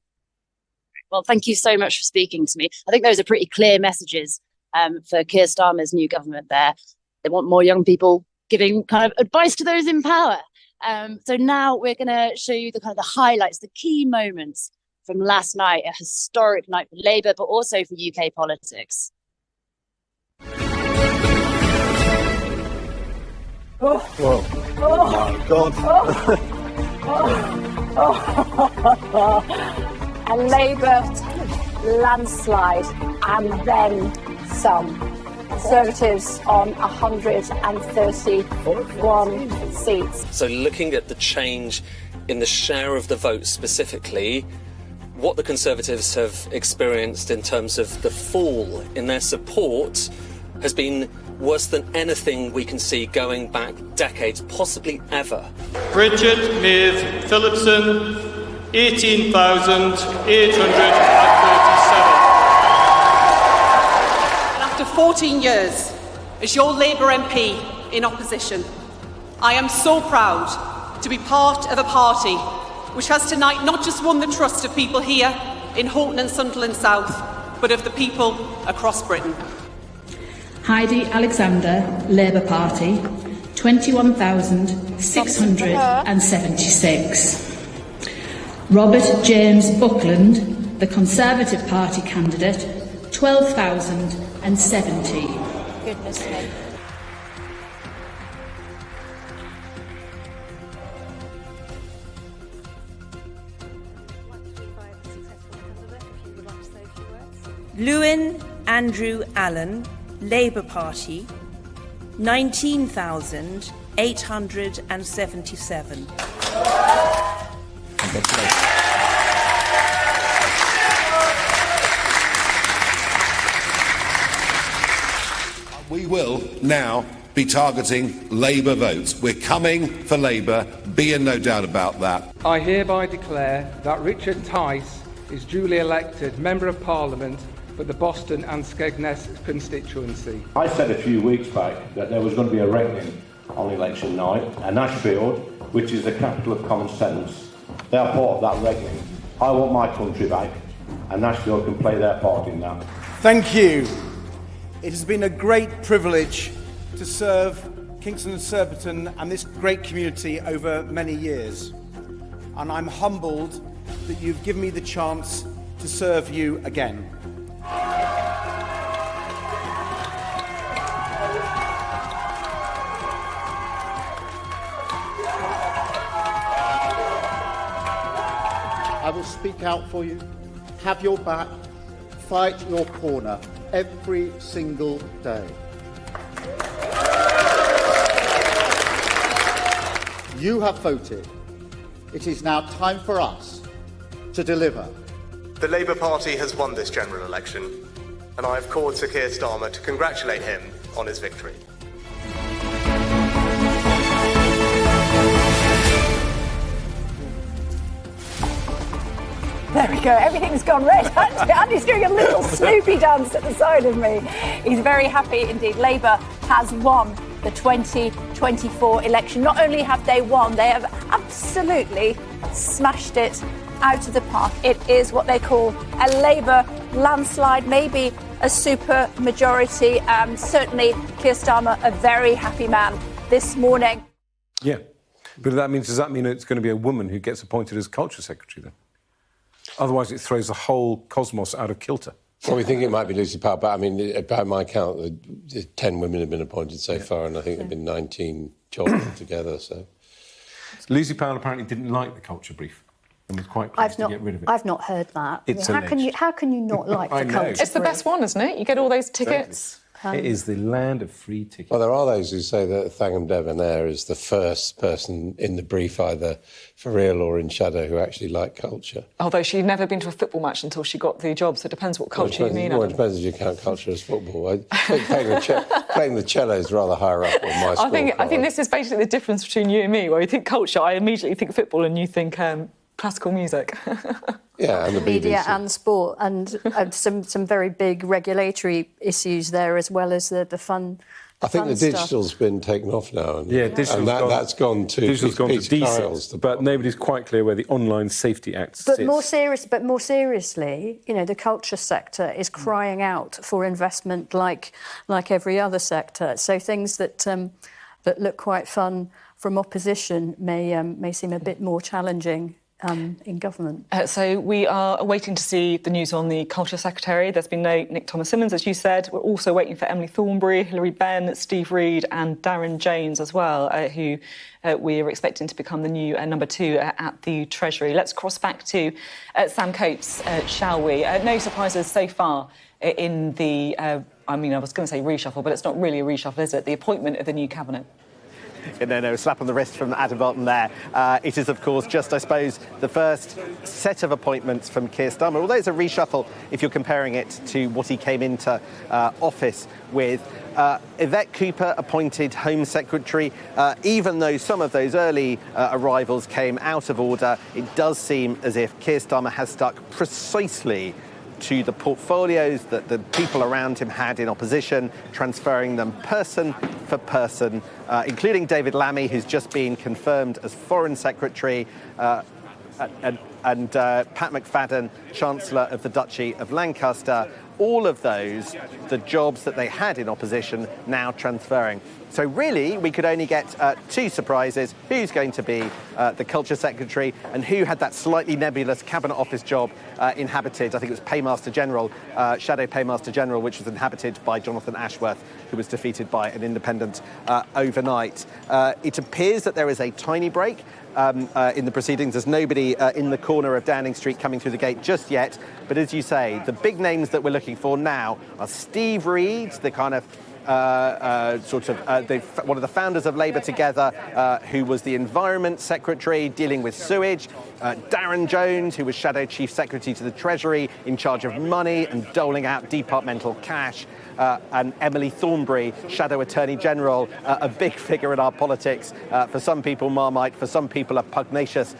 Well, thank you so much for speaking to me. I think those are pretty clear messages for Keir Starmer's new government there. They want more young people giving kind of advice to those in power. So now we're going to show you the highlights, the key moments from last night, a historic night for Labour, but also for UK politics. Oh my God. A Labour landslide and then some. Conservatives on 131 seats. So looking at the change in the share of the vote specifically, what the Conservatives have experienced in terms of the fall in their support has been worse than anything we can see going back decades, possibly ever. Bridget Maeve Phillipson, 18,837. 14 years as your Labour MP in opposition, I am so proud to be part of a party which has tonight not just won the trust of people here in Houghton and Sunderland South, but of the people across Britain. Heidi Alexander, Labour Party, 21,676. Robert James Buckland, the Conservative Party candidate, 12,070. Goodness me. Lewin Andrew Allen, Labour Party, 19,877. We will now be targeting Labour votes. We're coming for Labour, be in no doubt about that. I hereby declare that Richard Tice is duly elected Member of Parliament for the Boston and Skegness constituency. I said a few weeks back that there was going to be a reckoning on election night, and Ashfield, which is the capital of common sense, they are part of that reckoning. I want my country back, and Ashfield can play their part in that. Thank you. It has been a great privilege to serve Kingston and Surbiton and this great community over many years. And I'm humbled that you've given me the chance to serve you again. I will speak out for you, have your back, fight your corner every single day. You have voted. It is now time for us to deliver. The Labour Party has won this general election. and I have called Sir Keir Starmer to congratulate him on his victory. There we go, everything's gone red. Andy's doing a little Snoopy dance at the side of me. He's very happy indeed. Labour has won the 2024 election. Not only have they won, they have absolutely smashed it out of the park. It is what they call a Labour landslide, maybe a super majority. Certainly Keir Starmer, a very happy man this morning. Yeah, but does that mean it's going to be a woman who gets appointed as Culture Secretary then? Otherwise, it throws the whole cosmos out of kilter. Well, we think it might be Lucy Powell, but I mean, by my count, 10 women have been appointed so far, and I think there have been 19 jobs altogether. So, Lucy Powell apparently didn't like the culture brief and was quite pleased to get rid of it. I've not heard that. It's how can you not like the culture? It's the best one, isn't it? You get all those tickets. It is the land of free tickets. Well, there are those who say that Thangam Devonair is the first person in the brief, either for real or in shadow, who actually liked culture. Although she'd never been to a football match until she got the job, so it depends what culture you mean. Well, it depends if you count culture as football. I think playing the cello is rather higher up on my scorecard. I think this is basically the difference between you and me, where you think culture, I immediately think football, and you think classical music. Yeah, and the media BBC. and sport, and some very big regulatory issues there, as well as the fun. I think the stuff. digital's been taken off now, and that's gone to decent, but nobody's quite clear where the Online Safety Act sits. But more seriously, the culture sector is crying out for investment, like every other sector. So things that look quite fun from opposition may seem a bit more challenging in government. So we are waiting to see the news on the Culture Secretary. There's been no Nick Thomas-Symonds, as you said. We're also waiting for Emily Thornberry, Hilary Benn, Steve Reid and Darren Jones as well, who we are expecting to become the new number 2 at the Treasury. Let's cross back to Sam Coates, shall we? No surprises so far in the, I was going to say reshuffle, but it's not really a reshuffle, is it? The appointment of the new cabinet. No, slap on the wrist from Adam Bolton there. It is, of course, just, I suppose, the first set of appointments from Keir Starmer, although it's a reshuffle if you're comparing it to what he came into office with. Yvette Cooper appointed Home Secretary. Even though some of those early arrivals came out of order, it does seem as if Keir Starmer has stuck precisely to the portfolios that the people around him had in opposition, transferring them person for person, including David Lammy, who's just been confirmed as Foreign Secretary, and Pat McFadden, Chancellor of the Duchy of Lancaster. All of those, the jobs that they had in opposition, now transferring. So really, we could only get 2 surprises. Who's going to be the Culture Secretary and who had that slightly nebulous Cabinet Office job inhabited? I think it was Paymaster General, Shadow Paymaster General, which was inhabited by Jonathan Ashworth, who was defeated by an independent overnight. It appears that there is a tiny break in the proceedings. There's nobody in the corner of Downing Street coming through the gate just yet. But as you say, the big names that we're looking for now are Steve Reid, the kind of one of the founders of Labour Together, who was the Environment Secretary dealing with sewage, Darren Jones, who was Shadow Chief Secretary to the Treasury in charge of money and doling out departmental cash, and Emily Thornberry, Shadow Attorney General, a big figure in our politics, for some people Marmite, for some people a pugnacious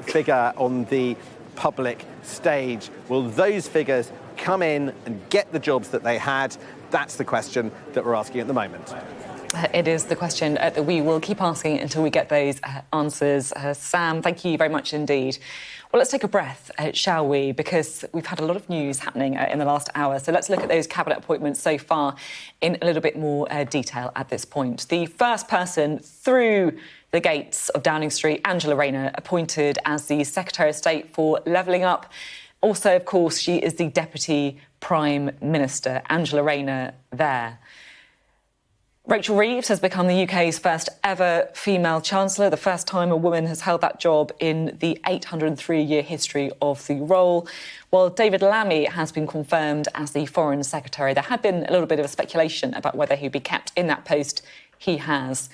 figure on the public stage. Will those figures come in and get the jobs that they had? That's the question that we're asking at the moment. It is the question that we will keep asking until we get those answers. Sam, thank you very much indeed. Well, let's take a breath, shall we? Because we've had a lot of news happening in the last hour. So let's look at those cabinet appointments so far in a little bit more detail at this point. The first person through the gates of Downing Street, Angela Rayner, appointed as the Secretary of State for Levelling Up. Also, of course, she is the Deputy Prime Minister, Angela Rayner there. Rachel Reeves has become the UK's first ever female Chancellor, the first time a woman has held that job in the 803-year history of the role. While David Lammy has been confirmed as the Foreign Secretary, there had been a little bit of a speculation about whether he'd be kept in that post. He has.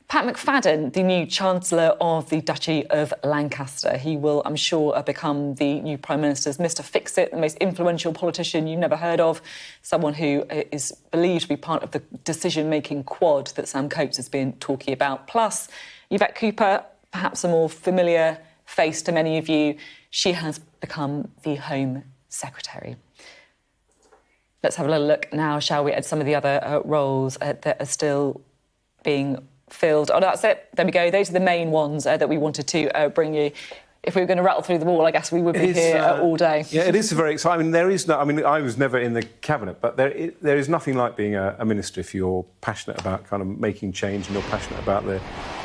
Pat McFadden, the new Chancellor of the Duchy of Lancaster. He will, I'm sure, become the new Prime Minister's Mr Fix-It, the most influential politician you've never heard of, someone who is believed to be part of the decision-making quad that Sam Coates has been talking about. Plus, Yvette Cooper, perhaps a more familiar face to many of you, she has become the Home Secretary. Let's have a little look now, shall we, at some of the other roles that are still being filled. Oh, that's it. There we go. Those are the main ones that we wanted to bring you. If we were going to rattle through them all, I guess we would be here all day. Yeah, it is very exciting. I mean, there is no... I mean, I was never in the cabinet, but there is nothing like being a minister if you're passionate about kind of making change and you're passionate about the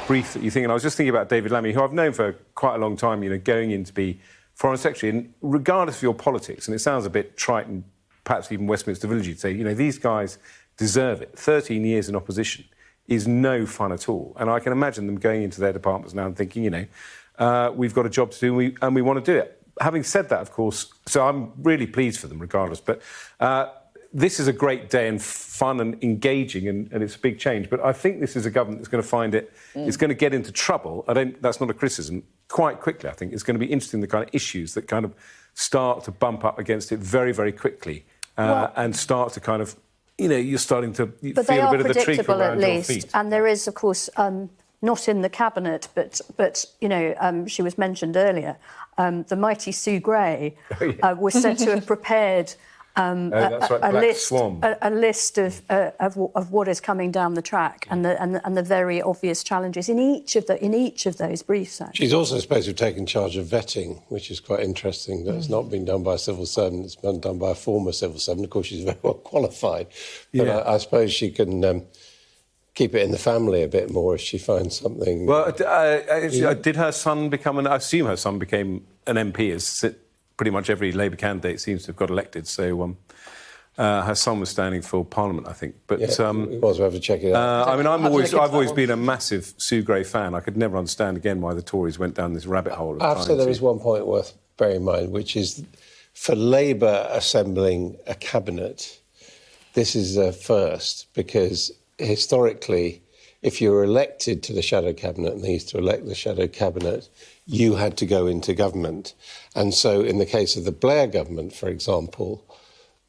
brief that you think. And I was just thinking about David Lammy, who I've known for quite a long time, you know, going in to be Foreign Secretary. And regardless of your politics, and it sounds a bit trite and perhaps even Westminster Village, you'd say, you know, these guys deserve it. 13 years in opposition is no fun at all. And I can imagine them going into their departments now and thinking, you know, we've got a job to do and we want to do it. Having said that, of course, so I'm really pleased for them regardless, but this is a great day and fun and engaging and it's a big change. But I think this is a government that's going to find it's going to get into trouble. That's not a criticism. Quite quickly, I think. It's going to be interesting, the kind of issues that kind of start to bump up against it very, very quickly and start to kind of, you know, you're starting to feel a bit of the trigger around your feet. And there is, of course, not in the cabinet, but you know, she was mentioned earlier. The mighty Sue Gray was said to have prepared a list of what is coming down the track and the very obvious challenges in each of those briefs. Actually. She's also supposed to have taken charge of vetting, which is quite interesting. That's not been done by a civil servant; it's been done by a former civil servant. Of course, she's very well qualified, but I suppose she can keep it in the family a bit more if she finds something. Well, did her son become I assume her son became an MP, as pretty much every Labour candidate seems to have got elected. So her son was standing for Parliament, I think. But it was. We'll have to check it out. I mean, I've always been a massive Sue Gray fan. I could never understand again why the Tories went down this rabbit hole. I have to say there is one point worth bearing in mind, which is for Labour assembling a cabinet. This is a first because historically, if you were elected to the shadow cabinet, and they used to elect the shadow cabinet, you had to go into government. And so in the case of the Blair government, for example,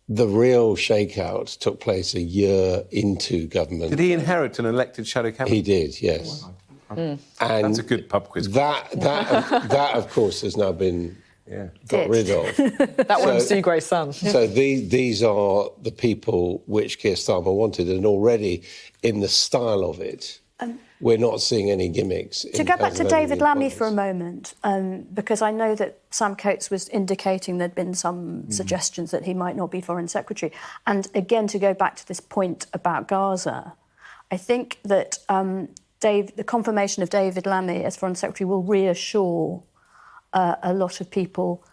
the real shakeout took place a year into government. Did he inherit an elected shadow cabinet? He did, yes. And that's a good pub quiz. That of course, has now been got rid of. That one's Sue Gray's son. So these are the people which Keir Starmer wanted, and already in the style of it, we're not seeing any gimmicks. To go back to David Lammy for a moment, because I know that Sam Coates was indicating there'd been some suggestions that he might not be Foreign Secretary. And again, to go back to this point about Gaza, I think that the confirmation of David Lammy as Foreign Secretary will reassure a lot of people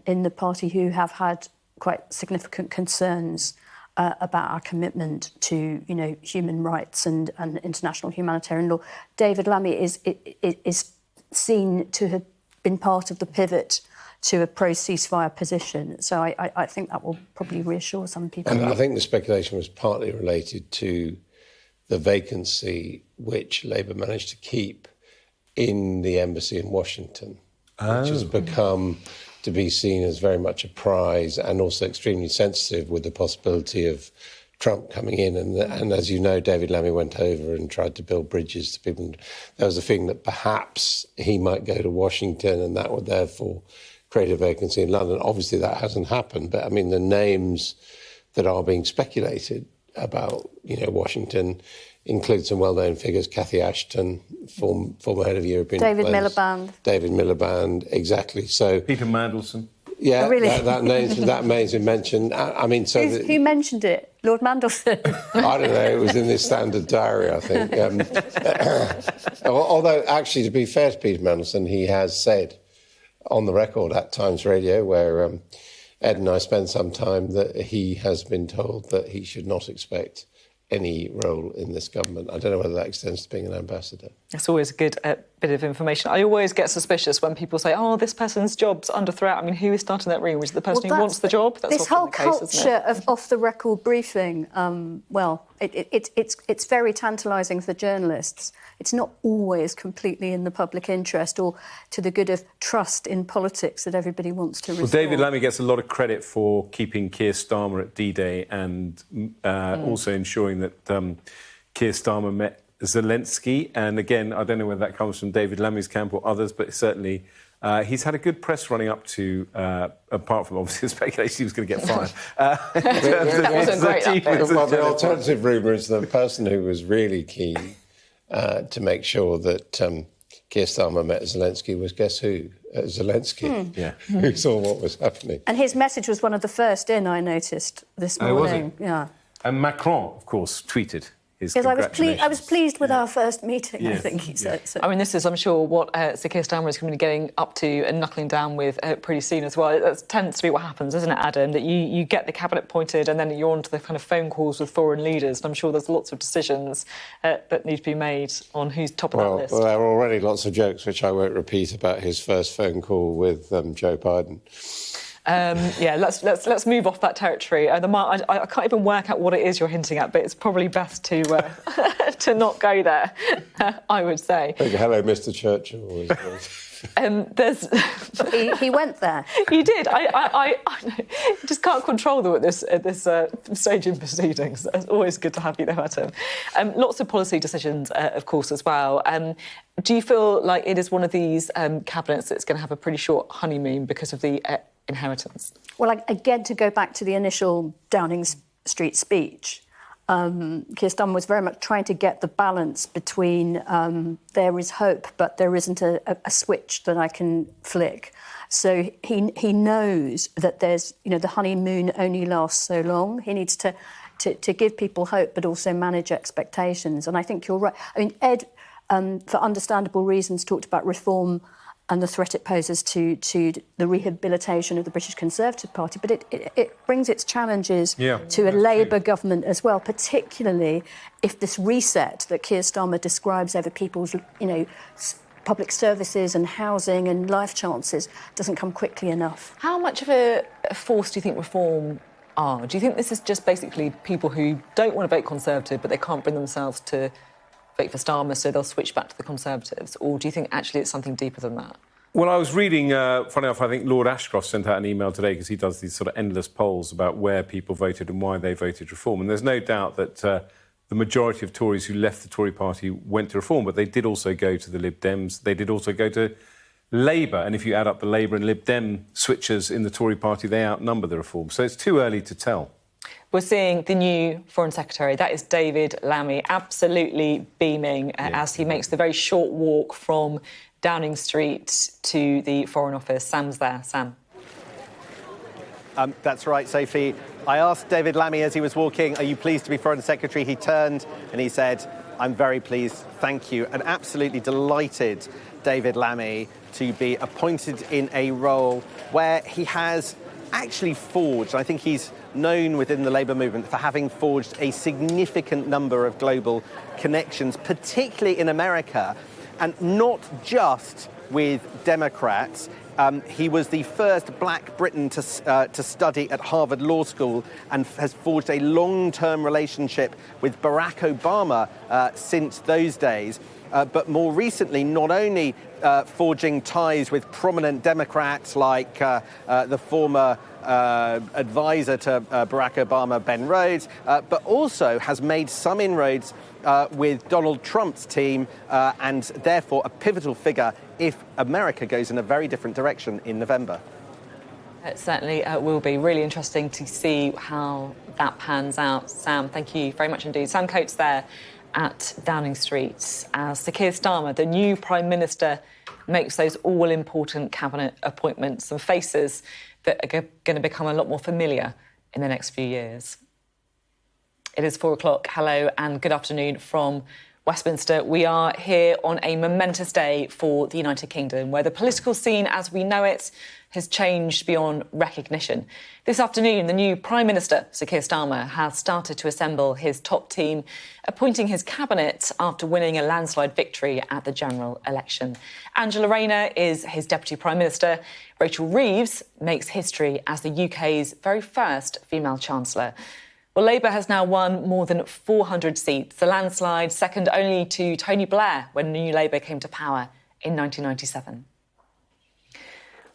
in the party who have had quite significant concerns about our commitment to, you know, human rights and international humanitarian law. David Lammy is seen to have been part of the pivot to a pro-ceasefire position. So I think that will probably reassure some people. And I think the speculation was partly related to the vacancy which Labour managed to keep in the embassy in Washington, which has become to be seen as very much a prize and also extremely sensitive with the possibility of Trump coming in. And as you know, David Lammy went over and tried to build bridges to people. There was a thing that perhaps he might go to Washington and that would therefore create a vacancy in London. Obviously, that hasn't happened. But, I mean, the names that are being speculated about, you know, Washington include some well-known figures, Cathy Ashton, former head of European David Affairs. David Miliband, exactly. So Peter Mandelson. Yeah, oh, really? that name's been mentioned. I mean, so who mentioned it? Lord Mandelson. I don't know. It was in this standard diary, I think. Although, actually, to be fair to Peter Mandelson, he has said on the record at Times Radio, where Ed and I spent some time, that he has been told that he should not expect any role in this government. I don't know whether that extends to being an ambassador. It's always a good bit of information. I always get suspicious when people say, "Oh, this person's job's under threat." I mean, who is starting that rumour? Is it the person who wants the job? That's this often whole the case, isn't culture it? of off-the-record briefing. It's very tantalising for journalists. It's not always completely in the public interest or to the good of trust in politics that everybody wants to restore. Well, David Lammy gets a lot of credit for keeping Keir Starmer at D-Day and also ensuring that Keir Starmer met Zelensky. And again, I don't know whether that comes from David Lammy's camp or others, but certainly he's had a good press running up to, apart from obviously the speculation he was going to get fired. That wasn't great, that bit. Well, the alternative rumour is the person who was really keen to make sure that Keir Starmer met Zelensky was, guess who? Zelensky, who saw what was happening. And his message was one of the first in, I noticed this morning. Was it? Yeah. And Macron, of course, tweeted his Because congratulations. I was pleased with our first meeting, I think he said. So. I mean, this is, I'm sure, what Sir Keir Starmer is going to be getting up to and knuckling down with pretty soon as well. That tends to be what happens, isn't it, Adam? That you get the cabinet appointed and then you're on to the kind of phone calls with foreign leaders. And I'm sure there's lots of decisions that need to be made on who's top of that list. Well, there are already lots of jokes, which I won't repeat, about his first phone call with Joe Biden. Let's move off that territory. I can't even work out what it is you're hinting at, but it's probably best to to not go there. I would say. Hello, Mr. Churchill. He went there. He did. I just can't control them at this stage in proceedings. It's always good to have you there, Adam. Lots of policy decisions, of course, as well. Do you feel like it is one of these cabinets that's going to have a pretty short honeymoon because of the inheritance? Well, again, to go back to the initial Downing Street speech, Keir Starmer was very much trying to get the balance between there is hope, but there isn't a switch that I can flick. So he knows that there's, the honeymoon only lasts so long. He needs to give people hope, but also manage expectations. And I think you're right. I mean, Ed, for understandable reasons, talked about reform and the threat it poses to the rehabilitation of the British Conservative Party. But it brings its challenges to a Labour government as well, particularly if this reset that Keir Starmer describes over people's, public services and housing and life chances doesn't come quickly enough. How much of a force do you think reform are? Do you think this is just basically people who don't want to vote Conservative, but they can't bring themselves to vote for Starmer, so they'll switch back to the Conservatives? Or do you think actually it's something deeper than that? Well, I was reading, funny enough, I think Lord Ashcroft sent out an email today because he does these sort of endless polls about where people voted and why they voted Reform. And there's no doubt that the majority of Tories who left the Tory party went to Reform, but they did also go to the Lib Dems. They did also go to Labour. And if you add up the Labour and Lib Dem switchers in the Tory party, they outnumber the Reform. So it's too early to tell. We're seeing the new Foreign Secretary. That is David Lammy, absolutely beaming as he makes the very short walk from Downing Street to the Foreign Office. Sam's there. Sam. That's right, Sophie. I asked David Lammy as he was walking, are you pleased to be Foreign Secretary? He turned and he said, I'm very pleased, thank you. And absolutely delighted, David Lammy, to be appointed in a role where he has actually forged, I think he's known within the Labour movement for having forged a significant number of global connections, particularly in America, and not just with Democrats. He was the first black Briton to study at Harvard Law School and has forged a long-term relationship with Barack Obama since those days. But more recently, not only forging ties with prominent Democrats like the former advisor to Barack Obama, Ben Rhodes, but also has made some inroads with Donald Trump's team and therefore a pivotal figure if America goes in a very different direction in November. It certainly will be really interesting to see how that pans out. Sam, thank you very much indeed. Sam Coates there at Downing Street as Sir Keir Starmer, the new Prime Minister, makes those all-important cabinet appointments, some faces that are going to become a lot more familiar in the next few years. It is 4 o'clock. Hello and good afternoon from Westminster. We are here on a momentous day for the United Kingdom, where the political scene as we know it has changed beyond recognition. This afternoon, the new Prime Minister, Sir Keir Starmer, has started to assemble his top team, appointing his cabinet after winning a landslide victory at the general election. Angela Rayner is his Deputy Prime Minister. Rachel Reeves makes history as the UK's very first female Chancellor. Well, Labour has now won more than 400 seats, a landslide second only to Tony Blair when New Labour came to power in 1997.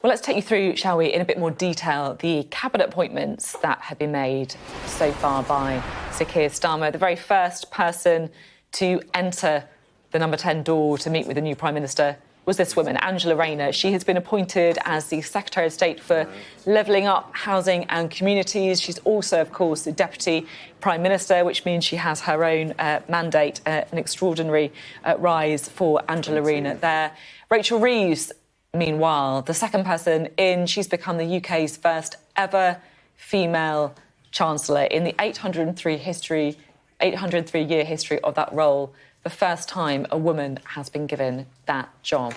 Well, let's take you through, shall we, in a bit more detail, the cabinet appointments that have been made so far by Sir Keir Starmer, the very first person to enter the number 10 door to meet with the new Prime Minister was this woman, Angela Rayner. She has been appointed as the Secretary of State for Levelling Up Housing and Communities. She's also, of course, the Deputy Prime Minister, which means she has her own mandate, an extraordinary rise for Angela Rayner there. Rachel Reeves, meanwhile, the second person in, she's become the UK's first ever female Chancellor in the 803-year history of that role. The first time a woman has been given that job.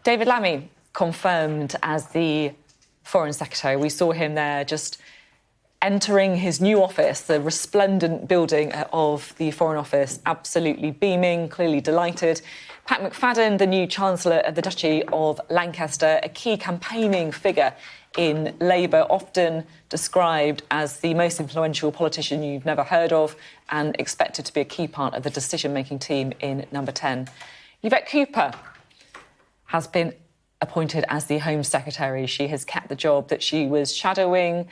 David Lammy confirmed as the Foreign Secretary. We saw him there just entering his new office, the resplendent building of the Foreign Office, absolutely beaming, clearly delighted. Pat McFadden, the new Chancellor of the Duchy of Lancaster, a key campaigning figure in Labour, often described as the most influential politician you've never heard of and expected to be a key part of the decision-making team in number 10. Yvette Cooper has been appointed as the Home Secretary. She has kept the job that she was shadowing.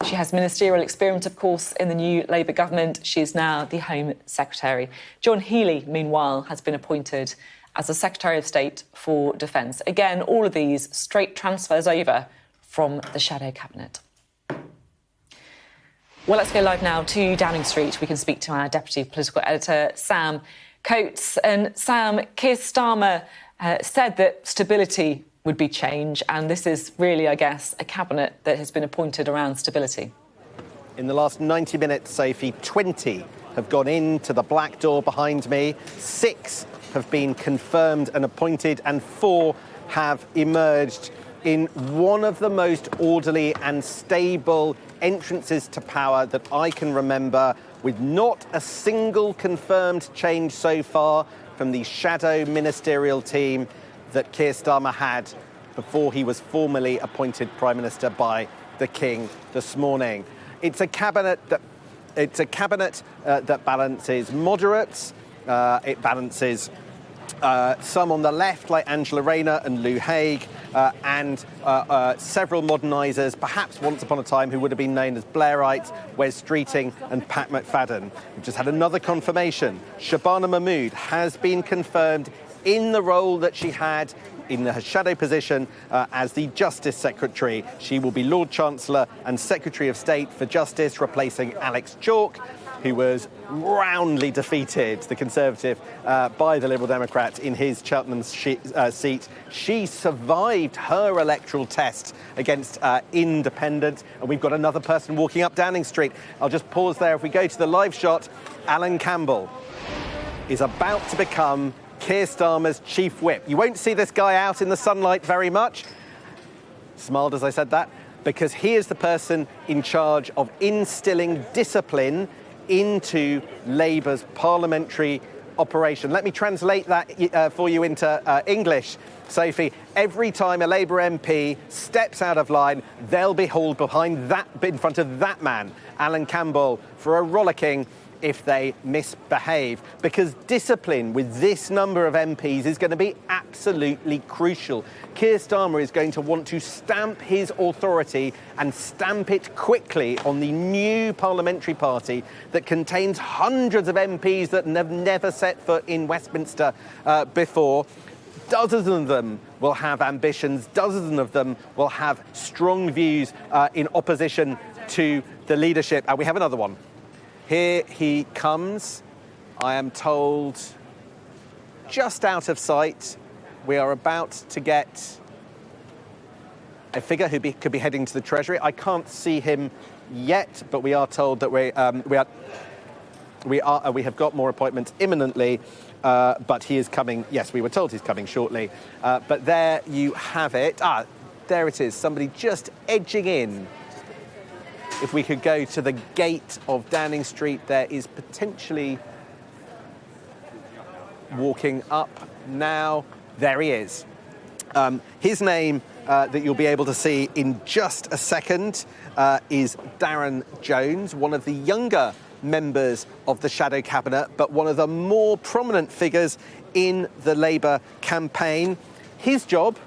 She has ministerial experience, of course, in the new Labour government. She is now the Home Secretary. John Healey, meanwhile, has been appointed as the Secretary of State for Defence. Again, all of these straight transfers over from the shadow cabinet. Well, let's go live now to Downing Street. We can speak to our Deputy Political Editor, Sam Coates. And Sam, Keir Starmer said that stability would be change, and this is really, I guess, a cabinet that has been appointed around stability. In the last 90 minutes, Sophie, 20 have gone into the black door behind me, 6 have been confirmed and appointed, and 4 have emerged in one of the most orderly and stable entrances to power that I can remember, with not a single confirmed change so far from the shadow ministerial team that Keir Starmer had before he was formally appointed Prime Minister by the King this morning. It's a cabinet that balances moderates. It balances some on the left, like Angela Rayner and Lou Haig, and several modernisers, perhaps once upon a time, who would have been known as Blairites, Wes Streeting and Pat McFadden. We've just had another confirmation. Shabana Mahmood has been confirmed in the role that she had in her shadow position as the Justice Secretary. She will be Lord Chancellor and Secretary of State for Justice, replacing Alex Chalk, who was roundly defeated, the Conservative, by the Liberal Democrat in his Cheltenham seat. She survived her electoral test against independents, and we've got another person walking up Downing Street. I'll just pause there. If we go to the live shot, Alan Campbell is about to become Keir Starmer's chief whip. You won't see this guy out in the sunlight very much. Smiled as I said that, because he is the person in charge of instilling discipline into Labour's parliamentary operation. Let me translate that for you into English, Sophie. Every time a Labour MP steps out of line, they'll be hauled in front of that man, Alan Campbell, for a rollicking if they misbehave, because discipline with this number of MPs is going to be absolutely crucial. Keir Starmer is going to want to stamp his authority and stamp it quickly on the new parliamentary party that contains hundreds of MPs that have never set foot in Westminster before. Dozens of them will have ambitions, dozens of them will have strong views in opposition to the leadership. We have another one. Here he comes, I am told, just out of sight. We are about to get a figure who could be heading to the Treasury. I can't see him yet, but we are told that we have got more appointments imminently, but he is coming. Yes, we were told he's coming shortly. But there you have it. There it is, somebody just edging in. If we could go to the gate of Downing Street, there is potentially walking up now. There he is. His name that you'll be able to see in just a second is Darren Jones, one of the younger members of the Shadow Cabinet, but one of the more prominent figures in the Labour campaign. His job,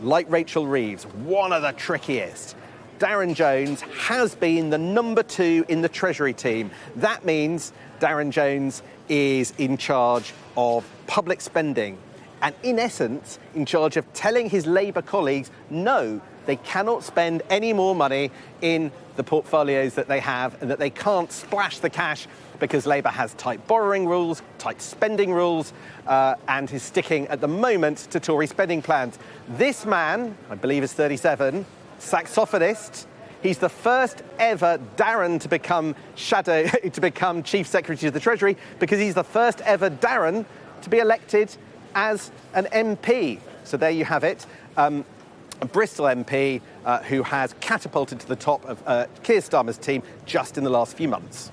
like Rachel Reeves, one of the trickiest. Darren Jones has been the number 2 in the Treasury team. That means Darren Jones is in charge of public spending and, in essence, in charge of telling his Labour colleagues, no, they cannot spend any more money in the portfolios that they have and that they can't splash the cash because Labour has tight borrowing rules, tight spending rules, and is sticking at the moment to Tory spending plans. This man, I believe is 37, saxophonist. He's the first ever Darren to become Chief Secretary of the Treasury because he's the first ever Darren to be elected as an MP. So there you have it. A Bristol MP who has catapulted to the top of Keir Starmer's team just in the last few months.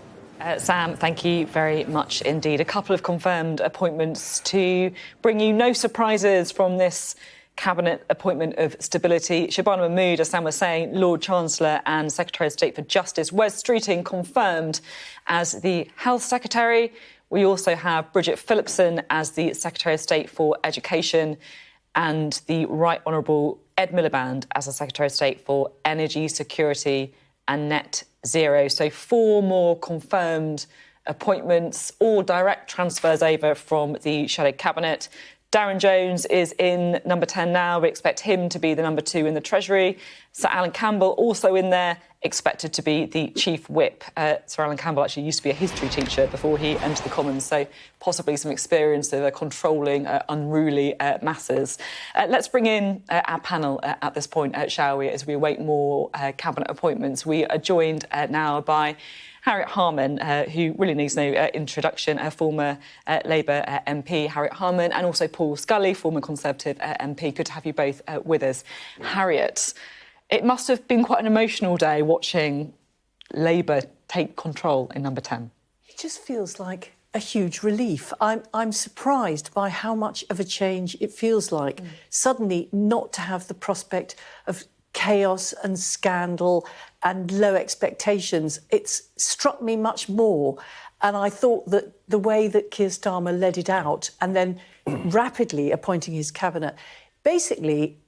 Sam, thank you very much indeed. A couple of confirmed appointments to bring you no surprises from this Cabinet appointment of stability. Shabana Mahmood, as Sam was saying, Lord Chancellor and Secretary of State for Justice. Wes Streeting confirmed as the Health Secretary. We also have Bridget Phillipson as the Secretary of State for Education and the Right Honourable Ed Miliband as the Secretary of State for Energy, Security and Net Zero. So 4 more confirmed appointments, all direct transfers over from the Shadow Cabinet. Darren Jones is in number 10 now. We expect him to be the number 2 in the Treasury. Sir Alan Campbell also in there, expected to be the Chief Whip. Sir Alan Campbell actually used to be a history teacher before he entered the Commons, so possibly some experience of controlling unruly masses. Let's bring in our panel at this point, shall we, as we await more Cabinet appointments. We are joined now by Harriet Harman, who really needs no introduction, a former Labour MP, Harriet Harman, and also Paul Scully, former Conservative MP. Good to have you both with us. Harriet, it must have been quite an emotional day watching Labour take control in number 10. It just feels like a huge relief. I'm surprised by how much of a change it feels like. Suddenly not to have the prospect of chaos and scandal and low expectations. It's struck me much more. And I thought that the way that Keir Starmer led it out and then rapidly appointing his cabinet, basically,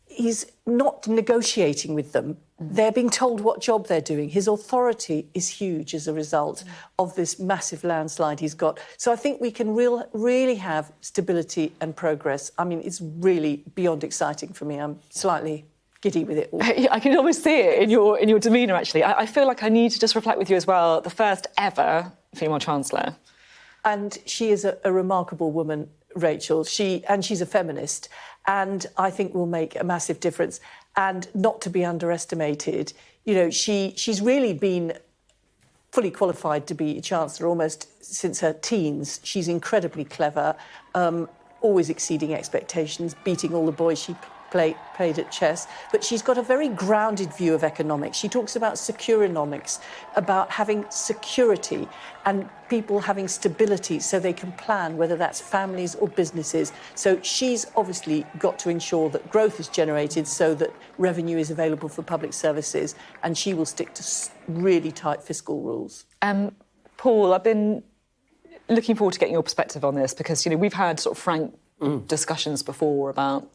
he's not negotiating with them. They're being told what job they're doing. His authority is huge as a result of this massive landslide he's got. So I think we can really have stability and progress. I mean, it's really beyond exciting for me. I'm slightly giddy with it all. I can almost see it in your demeanour, actually. I feel like I need to just reflect with you as well, the first ever female Chancellor. And she is a remarkable woman, Rachel. She's a feminist, and I think will make a massive difference. And not to be underestimated, you know, she's really been fully qualified to be a Chancellor almost since her teens. She's incredibly clever, always exceeding expectations, beating all the boys she played at chess, but she's got a very grounded view of economics. She talks about securonomics, about having security and people having stability so they can plan, whether that's families or businesses. So she's obviously got to ensure that growth is generated so that revenue is available for public services, and she will stick to really tight fiscal rules. Paul, I've been looking forward to getting your perspective on this because, you know, we've had sort of frank discussions before about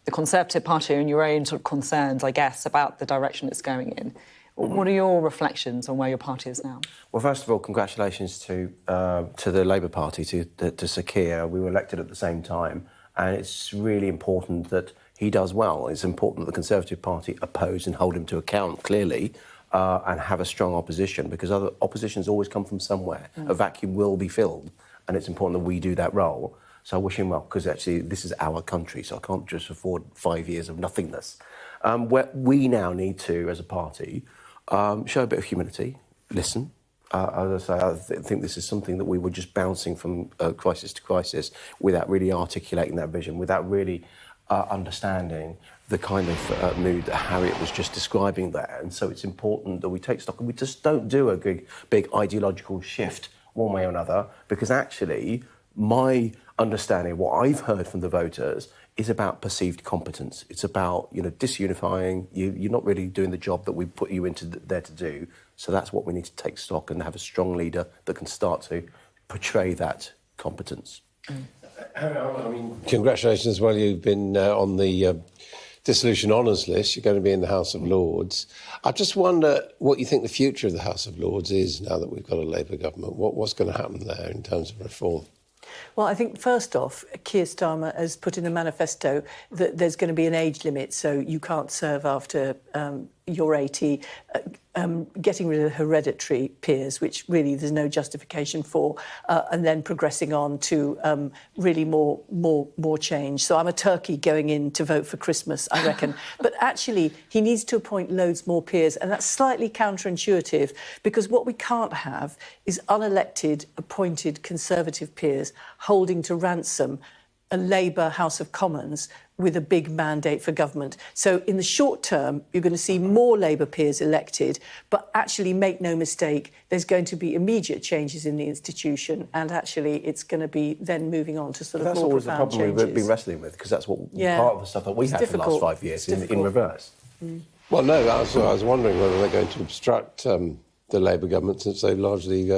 the Conservative Party and your own sort of concerns, I guess, about the direction it's going in. What are your reflections on where your party is now? Well, first of all, congratulations to the Labour Party, to Sir Keir. We were elected at the same time, and it's really important that he does well. It's important that the Conservative Party oppose and hold him to account, clearly, and have a strong opposition, because other oppositions always come from somewhere. A vacuum will be filled, and it's important that we do that role. So I wish him well, because actually this is our country, so I can't just afford 5 years of nothingness. We now need to, as a party, show a bit of humility, listen. As I say, I think this is something that we were just bouncing from crisis to crisis without really articulating that vision, without really understanding the kind of mood that Harriet was just describing there. And so it's important that we take stock and we just don't do a big ideological shift one way or another, because actually my understanding of what I've heard from the voters is about perceived competence. It's about, disunifying. You're not really doing the job that we put you into there to do. So that's what we need to take stock and have a strong leader that can start to portray that competence. I mean, congratulations as well. You've been on the Dissolution Honours list. You're going to be in the House of Lords. I just wonder what you think the future of the House of Lords is now that we've got a Labour government. What's going to happen there in terms of reform? Well, I think first off, Keir Starmer has put in a manifesto that there's going to be an age limit, so you can't serve after you're 80, getting rid of hereditary peers, which really there's no justification for, and then progressing on to really more change. So I'm a turkey going in to vote for Christmas, I reckon. But actually, he needs to appoint loads more peers, and that's slightly counterintuitive, because what we can't have is unelected, appointed Conservative peers holding to ransom a Labour House of Commons with a big mandate for government. So in the short term, you're going to see more Labour peers elected, but actually, make no mistake, there's going to be immediate changes in the institution, and actually it's going to be then moving on to sort of more profound changes. That's always the problem we've been wrestling with, because that's what part of the stuff that we had for the last 5 years in reverse. Well, no, I was wondering whether they're going to obstruct the Labour government, since they've largely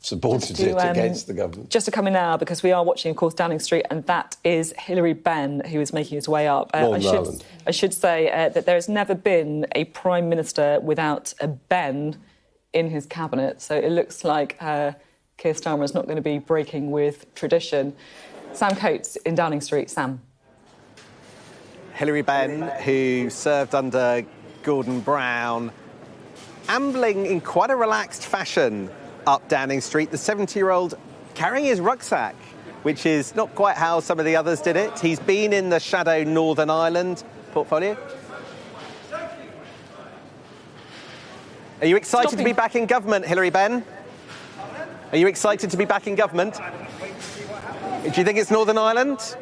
supported it against the government. Just to come in now, because we are watching, of course, Downing Street, and that is Hilary Benn, who is making his way up. I should say that there has never been a Prime Minister without a Ben in his cabinet, so it looks like Keir Starmer is not going to be breaking with tradition. Sam Coates in Downing Street. Sam. Hilary Benn, who served under Gordon Brown, ambling in quite a relaxed fashion up Downing Street, the 70-year-old carrying his rucksack, which is not quite how some of the others did it. He's been in the shadow Northern Ireland portfolio. Are you excited to be back in government, Hilary Benn? Are you excited to be back in government? Do you think it's Northern Ireland?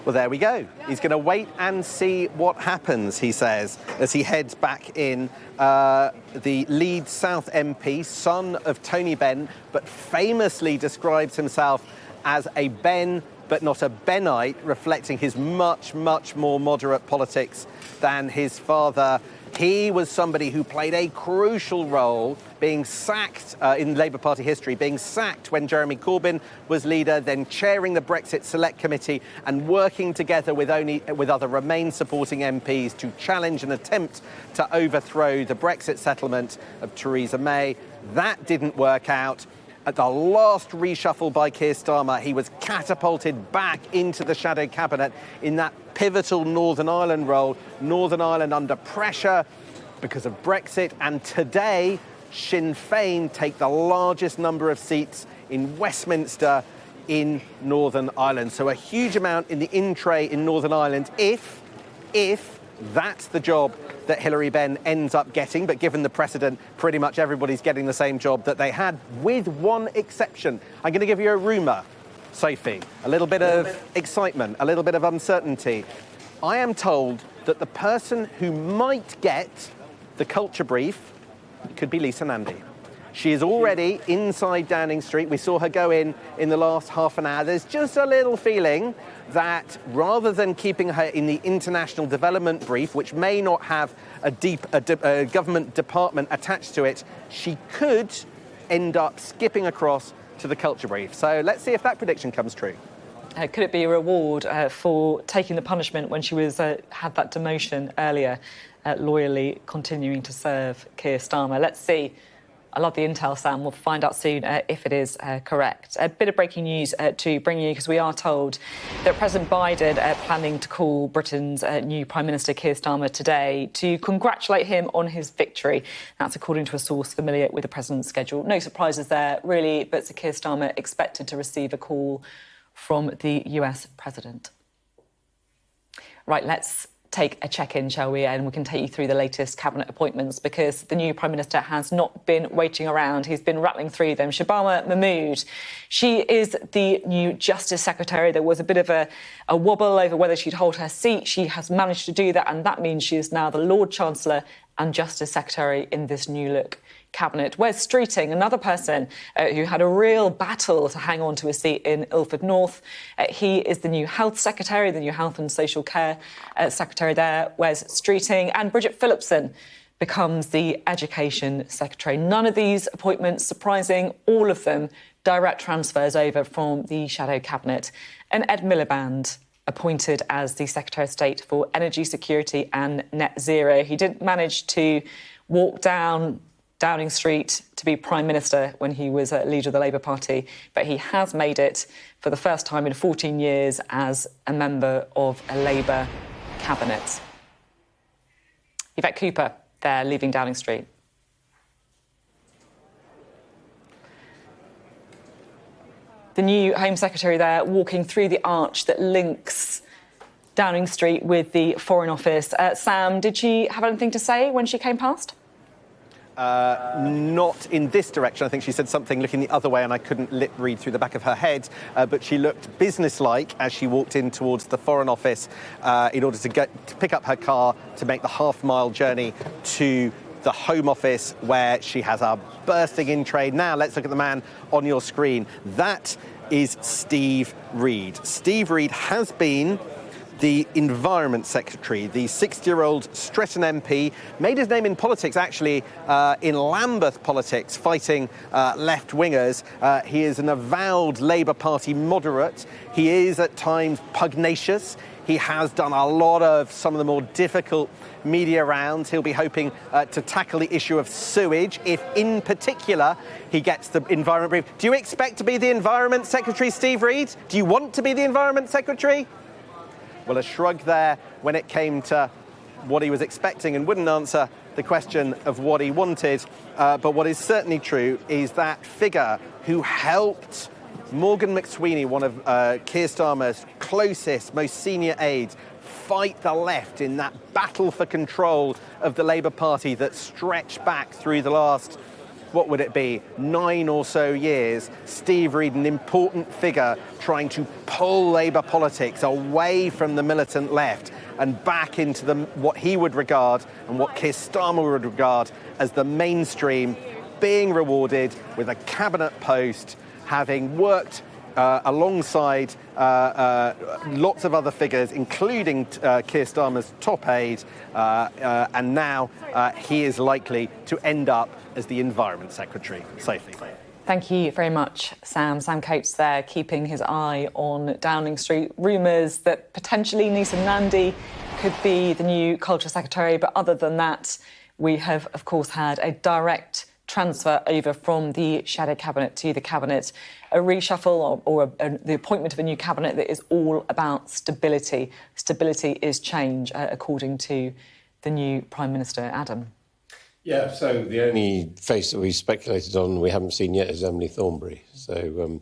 Well, there we go. He's going to wait and see what happens, he says, as he heads back in. The Leeds South MP, son of Tony Benn, but famously describes himself as a Ben, but not a Bennite, reflecting his much, much more moderate politics than his father. He was somebody who played a crucial role, being sacked in Labour Party history, being sacked when Jeremy Corbyn was leader, then chairing the Brexit Select Committee and working together with other Remain-supporting MPs to challenge and attempt to overthrow the Brexit settlement of Theresa May. That didn't work out. At the last reshuffle by Keir Starmer, he was catapulted back into the shadow cabinet in that pivotal Northern Ireland role. Northern Ireland under pressure because of Brexit, and today Sinn Féin take the largest number of seats in Westminster in Northern Ireland. So a huge amount in the in-tray in Northern Ireland if that's the job that Hilary Benn ends up getting. But given the precedent, pretty much everybody's getting the same job that they had, with one exception. I'm going to give you a rumour, Sophie. A little bit of excitement, a little bit of uncertainty. I am told that the person who might get the culture brief could be Lisa Nandy. She is already inside Downing Street. We saw her go in the last half an hour. There's just a little feeling that rather than keeping her in the international development brief, which may not have a government department attached to it, she could end up skipping across to the culture brief. So let's see if that prediction comes true. Could it be a reward for taking the punishment when she was had that demotion earlier, loyally continuing to serve Keir Starmer? Let's see. I love the intel, Sam. We'll find out soon if it is correct. A bit of breaking news to bring you, because we are told that President Biden planning to call Britain's new Prime Minister Keir Starmer today to congratulate him on his victory. That's according to a source familiar with the President's schedule. No surprises there, really, but Sir Keir Starmer expected to receive a call from the US President. Right, let's take a check-in, shall we? And we can take you through the latest cabinet appointments, because the new Prime Minister has not been waiting around. He's been rattling through them. Shabana Mahmood, she is the new Justice Secretary. There was a bit of a wobble over whether she'd hold her seat. She has managed to do that, and that means she is now the Lord Chancellor and Justice Secretary in this new look cabinet. Wes Streeting, another person who had a real battle to hang on to a seat in Ilford North. He is the new Health Secretary, the new Health and Social Care Secretary there, Wes Streeting. And Bridget Phillipson becomes the Education Secretary. None of these appointments surprising, all of them direct transfers over from the shadow cabinet. And Ed Miliband, appointed as the Secretary of State for Energy Security and Net Zero. He didn't manage to walk down Downing Street to be Prime Minister when he was leader of the Labour Party, but he has made it for the first time in 14 years as a member of a Labour cabinet. Yvette Cooper there, leaving Downing Street. The new Home Secretary there, walking through the arch that links Downing Street with the Foreign Office. Sam, did she have anything to say when she came past? Not in this direction. I think she said something looking the other way, and I couldn't read through the back of her head. But she looked businesslike as she walked in towards the Foreign Office in order to pick up her car to make the half-mile journey to the Home Office, where she has a bursting in trade. Now let's look at the man on your screen. That is Steve Reid. Steve Reid has been the Environment Secretary. The 60-year-old Streatham MP made his name in politics, actually, in Lambeth politics, fighting left-wingers. He is an avowed Labour Party moderate. He is, at times, pugnacious. He has done a lot of some of the more difficult media rounds. He'll be hoping to tackle the issue of sewage, if, in particular, he gets the Environment brief. Do you expect to be the Environment Secretary, Steve Reid? Do you want to be the Environment Secretary? Well, a shrug there when it came to what he was expecting, and wouldn't answer the question of what he wanted. But what is certainly true is that figure who helped Morgan McSweeney, one of Keir Starmer's closest, most senior aides, fight the left in that battle for control of the Labour Party that stretched back through the last, what would it be, 9 or so years. Steve Reid, an important figure trying to pull Labour politics away from the militant left and back into what he would regard and what Keir Starmer would regard as the mainstream, being rewarded with a cabinet post, having worked alongside lots of other figures, including Keir Starmer's top aide, and now he is likely to end up as the Environment Secretary. Sophie. Thank you very much, Sam. Sam Coates there, keeping his eye on Downing Street. Rumours that potentially Nisa Nandi could be the new Culture Secretary, but other than that, we have, of course, had a direct transfer over from the shadow cabinet to the cabinet, a reshuffle or the appointment of a new cabinet that is all about stability. Stability is change, according to the new Prime Minister, Adam. Yeah, so the only face that we speculated on we haven't seen yet is Emily Thornberry. So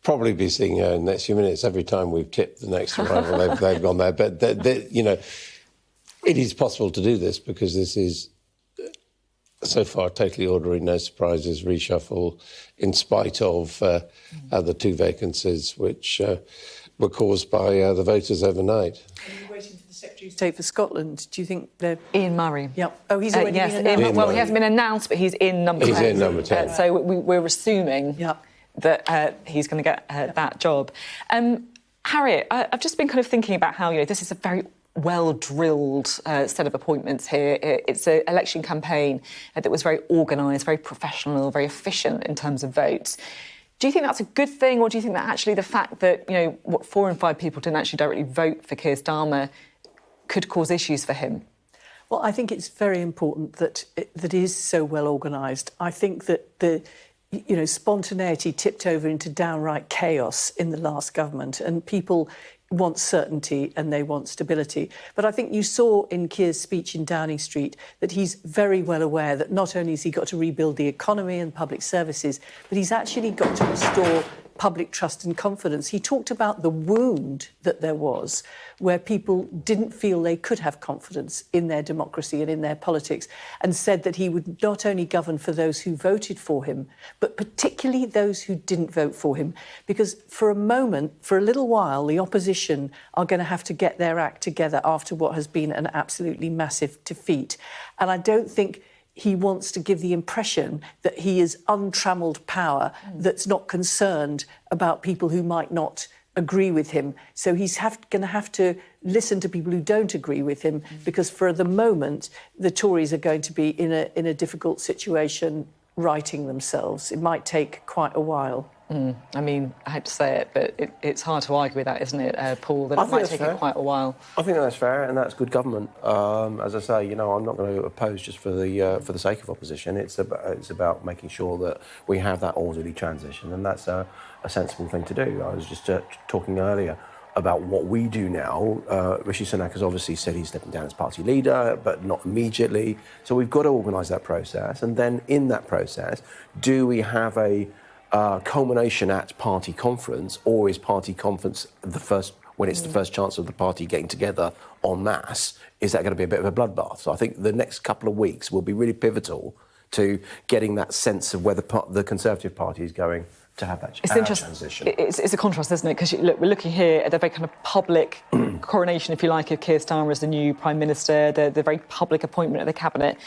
probably be seeing her in the next few minutes. Every time we've tipped the next arrival, they've gone there. But, you know, it is possible to do this because this is so far totally orderly, no surprises, reshuffle, in spite of the 2 vacancies which were caused by the voters overnight. Are you waiting for the Secretary of State for Scotland? Do you think they're... Ian Murray. Yep. Oh, he's already been announced? Well, he hasn't been announced, but he's in number 10. He's in number 10. So we're assuming that he's going to get that job. Harriet, I've just been kind of thinking about how, you know, this is a very well-drilled set of appointments here. It's an election campaign that was very organised, very professional, very efficient in terms of votes. Do you think that's a good thing, or do you think that actually the fact that, you know, 4 in 5 people didn't actually directly vote for Keir Starmer could cause issues for him? Well, I think it's very important that it is so well organised. I think that the spontaneity tipped over into downright chaos in the last government, and people want certainty and they want stability. But I think you saw in Keir's speech in Downing Street that he's very well aware that not only has he got to rebuild the economy and public services, but he's actually got to restore public trust and confidence. He talked about the wound that there was where people didn't feel they could have confidence in their democracy and in their politics, and said that he would not only govern for those who voted for him, but particularly those who didn't vote for him. Because for a moment, for a little while, the opposition are going to have to get their act together after what has been an absolutely massive defeat. And I don't think he wants to give the impression that he is untrammelled power that's not concerned about people who might not agree with him. So he's going to have to listen to people who don't agree with him, because for the moment, the Tories are going to be in a difficult situation righting themselves. It might take quite a while. I mean, I hate to say it, but it's hard to argue with that, isn't it, Paul, that it might take it quite a while. I think that's fair, and that's good government. As I say, you know, I'm not going to oppose just for the sake of opposition. It's about making sure that we have that orderly transition, and that's a sensible thing to do. I was just talking earlier about what we do now. Rishi Sunak has obviously said he's stepping down as party leader, but not immediately. So we've got to organise that process, and then in that process, do we have a culmination at party conference, or is party conference the first, when it's the first chance of the party getting together en masse? Is that going to be a bit of a bloodbath? So I think the next couple of weeks will be really pivotal to getting that sense of where the Conservative Party is going to have that transition. It's a contrast, isn't it? Because look, we're looking here at the very kind of public coronation, if you like, of Keir Starmer as the new Prime Minister, the very public appointment of the Cabinet.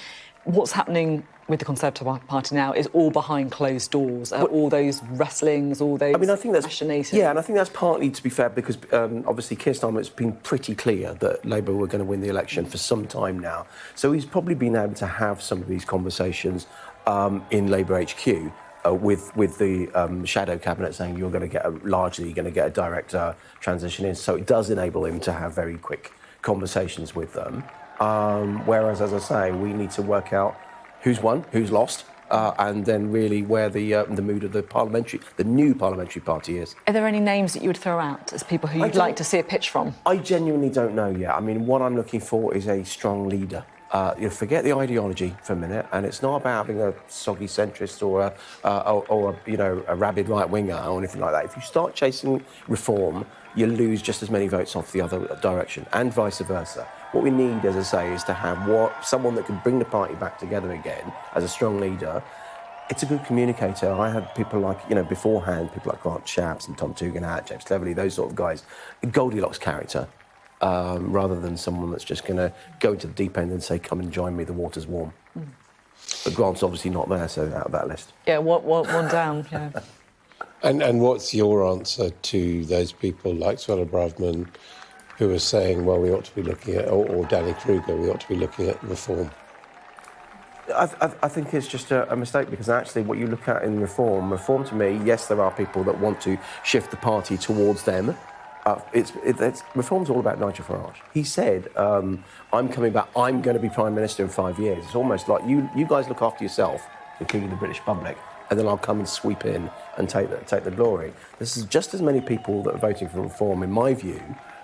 What's happening with the Conservative Party now is all behind closed doors. All those wrestlings, all those machinations. Yeah, and I think that's partly, to be fair, because obviously Keir Starmer has been pretty clear that Labour were going to win the election for some time now. So he's probably been able to have some of these conversations in Labour HQ with the shadow cabinet saying you're going to get a direct transition in. So it does enable him to have very quick conversations with them. Whereas, as I say, we need to work out who's won, who's lost, and then really where the mood of the new parliamentary party is. Are there any names that you would throw out as people who you'd like to see a pitch from? I genuinely don't know yet. I mean, what I'm looking for is a strong leader. You forget the ideology for a minute, and it's not about having a soggy centrist or a rabid right winger or anything like that. If you start chasing reform, you lose just as many votes off the other direction, and vice versa. What we need, as I say, is to have someone that can bring the party back together again as a strong leader. It's a good communicator. I had people like, beforehand, people like Grant Shapps and Tom Tugendhat, James Cleverly, those sort of guys. A Goldilocks character, rather than someone that's just going to go into the deep end and say, come and join me, the water's warm. But Grant's obviously not there, so out of that list. Yeah, one down, yeah. And what's your answer to those people like Suella Braverman who are saying, well, we ought to be looking at, or Danny Kruger, we ought to be looking at reform? I think it's just a mistake, because actually what you look at in reform to me, yes, there are people that want to shift the party towards them. Reform's all about Nigel Farage. He said, I'm coming back, I'm going to be Prime Minister in 5 years. It's almost like you guys look after yourself, including the British public, and then I'll come and sweep in and take the glory. This is just as many people that are voting for reform, in my view,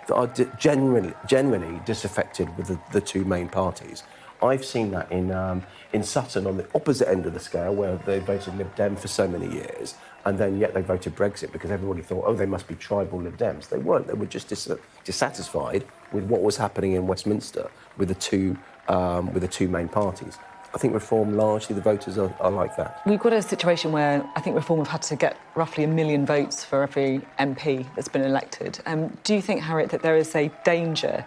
that are genuinely disaffected with the two main parties. I've seen that in Sutton on the opposite end of the scale, where they voted Lib Dem for so many years, and then yet they voted Brexit because everybody thought, oh, they must be tribal Lib Dems. They weren't. They were just dissatisfied with what was happening in Westminster with the two main parties. I think Reform, largely the voters are like that. We've got a situation where I think Reform have had to get roughly 1 million votes for every MP that's been elected. Do you think, Harriet, that there is a danger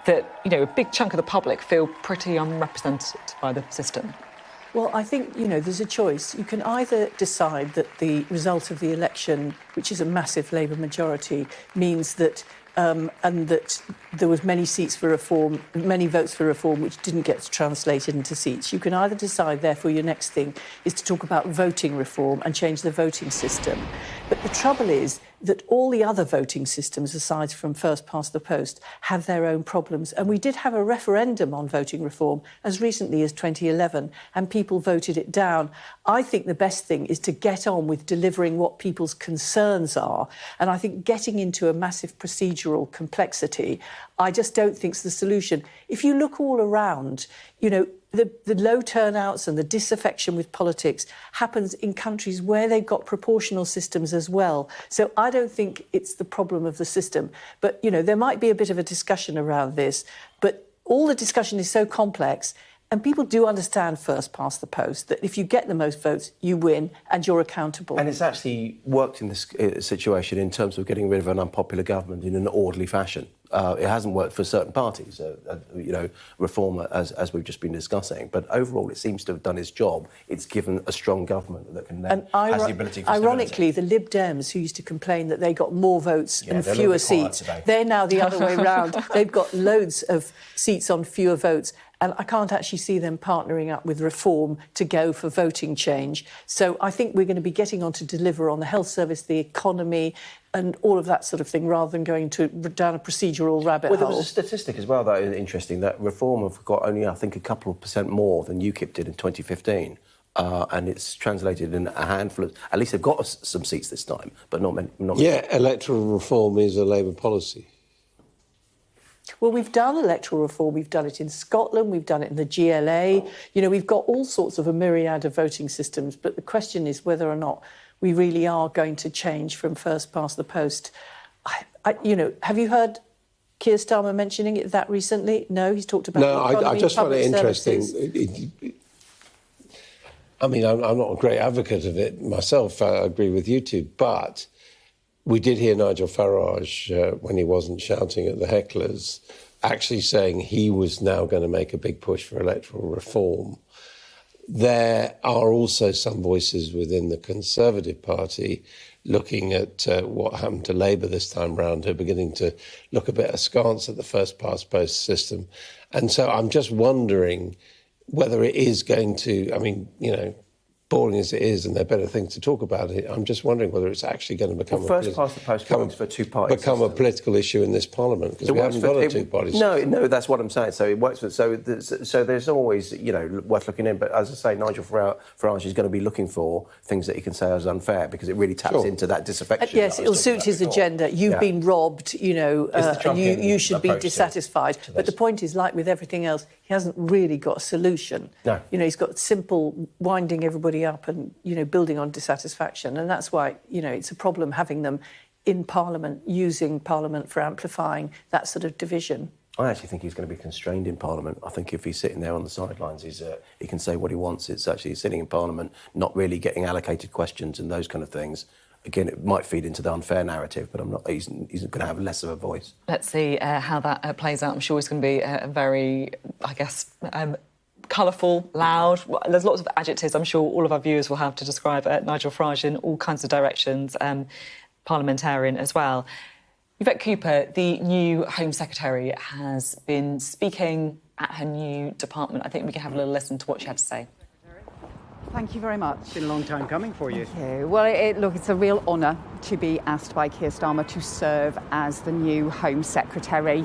that, a big chunk of the public feel pretty unrepresented by the system? Well, I think, there's a choice. You can either decide that the result of the election, which is a massive Labour majority, means that and that there was many votes for reform which didn't get translated into seats. You can either decide, therefore, your next thing is to talk about voting reform and change the voting system. But the trouble is that all the other voting systems, aside from first past the post, have their own problems. And we did have a referendum on voting reform as recently as 2011, and people voted it down. I think the best thing is to get on with delivering what people's concerns are. And I think getting into a massive procedural complexity, I just don't think is the solution. If you look all around, the low turnouts and the disaffection with politics happens in countries where they've got proportional systems as well. So I don't think it's the problem of the system. But, you know, there might be a bit of a discussion around this, but all the discussion is so complex. And people do understand first past the post, that if you get the most votes, you win and you're accountable. And it's actually worked in this situation in terms of getting rid of an unpopular government in an orderly fashion. It hasn't worked for certain parties, you know, reform as we've just been discussing. But overall, it seems to have done its job. It's given a strong government that can then has the ability for ironically, the Lib Dems, who used to complain that they got more votes and fewer seats, they're now the other way round. They've got loads of seats on fewer votes. And I can't actually see them partnering up with Reform to go for voting change. So I think we're going to be getting on to deliver on the health service, the economy, and all of that sort of thing, rather than going down a procedural rabbit hole. Well, there was a statistic as well that is interesting, that Reform have got only, I think, a couple of % more than UKIP did in 2015. And it's translated in a handful of... At least they've got some seats this time, but not many. Yeah, electoral reform is a Labour policy. Well, we've done electoral reform. We've done it in Scotland. We've done it in the GLA. You know, we've got all sorts of a myriad of voting systems. But the question is whether or not we really are going to change from first past the post. You know, have you heard Keir Starmer mentioning it that recently? No, he's talked about... No, I just find it interesting. I mean, I'm not a great advocate of it myself. I agree with you two, but... We did hear Nigel Farage, when he wasn't shouting at the hecklers, actually saying he was now going to make a big push for electoral reform. There are also some voices within the Conservative Party looking at what happened to Labour this time round, who are beginning to look a bit askance at the first past post system. And so I'm just wondering whether it is going to, I mean, you know, boring as it is, and there are better things to talk about it, I'm just wondering whether it's actually going to become for a political issue in this Parliament, because we haven't got a two-party system. No, that's what I'm saying. So it works for... So there's always, you know, worth looking in. But as I say, Nigel Farage is going to be looking for things that he can say as unfair, because it really taps into that disaffection. Yes, it'll suit his agenda. You've been robbed, you know, you should be dissatisfied. But the point is, like with everything else, he hasn't really got a solution. No. You know, he's got simple winding everybody up and, you know, building on dissatisfaction. And that's why, you know, it's a problem having them in Parliament, using Parliament for amplifying that sort of division. I actually think he's going to be constrained in Parliament. I think if he's sitting there on the sidelines, he can say what he wants. It's actually sitting in Parliament, not really getting allocated questions and those kind of things. Again, it might feed into the unfair narrative, but he's going to have less of a voice. Let's see how that plays out. I'm sure it's going to be a very, I guess... colourful, loud. There's lots of adjectives I'm sure all of our viewers will have to describe Nigel Farage in all kinds of directions, parliamentarian as well. Yvette Cooper, the new Home Secretary, has been speaking at her new department. I think we can have a little listen to what she had to say. Thank you very much. It's been a long time coming for you. Thank you. Well, look, it's a real honour to be asked by Keir Starmer to serve as the new Home Secretary.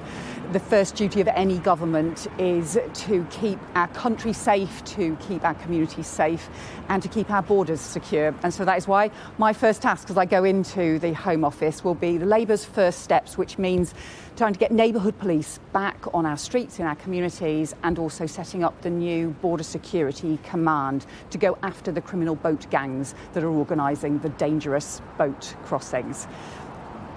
The first duty of any government is to keep our country safe, to keep our communities safe, and to keep our borders secure. And so that is why my first task as I go into the Home Office will be Labour's first steps, which means trying to get neighbourhood police back on our streets in our communities, and also setting up the new Border Security Command to go after the criminal boat gangs that are organising the dangerous boat crossings.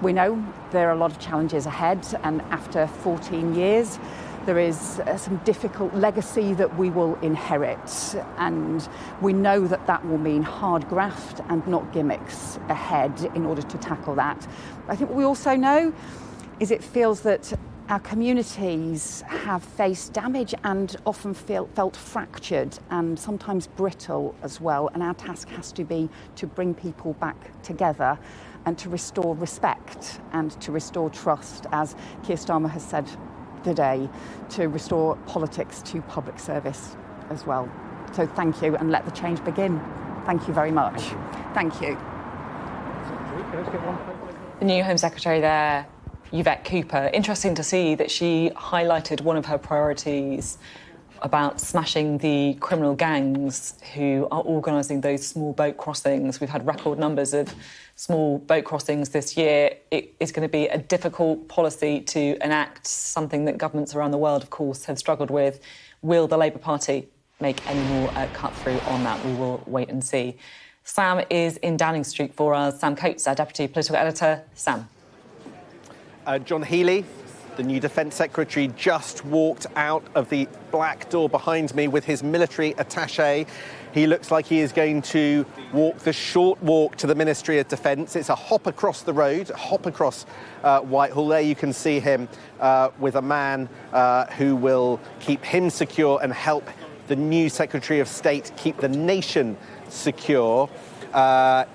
We know there are a lot of challenges ahead, and after 14 years, there is some difficult legacy that we will inherit, and we know that that will mean hard graft and not gimmicks ahead in order to tackle that. I think what we also know is it feels that our communities have faced damage and often felt fractured and sometimes brittle as well, and our task has to be to bring people back together and to restore respect and to restore trust, as Keir Starmer has said today, to restore politics to public service as well. So thank you, and let the change begin. Thank you very much. Thank you. The new Home Secretary there, Yvette Cooper. Interesting to see that she highlighted one of her priorities about smashing the criminal gangs who are organising those small boat crossings. We've had record numbers of small boat crossings this year. It is going to be a difficult policy to enact, something that governments around the world, of course, have struggled with. Will the Labour Party make any more cut through on that. We will wait and see. Sam is in Downing Street for us. Sam Coates, our Deputy Political Editor. Sam. John Healey, the new Defence Secretary, just walked out of the black door behind me with his military attaché. He looks like he is going to walk the short walk to the Ministry of Defence. It's a hop across the road, a hop across Whitehall. There you can see him with a man who will keep him secure and help the new Secretary of State keep the nation secure.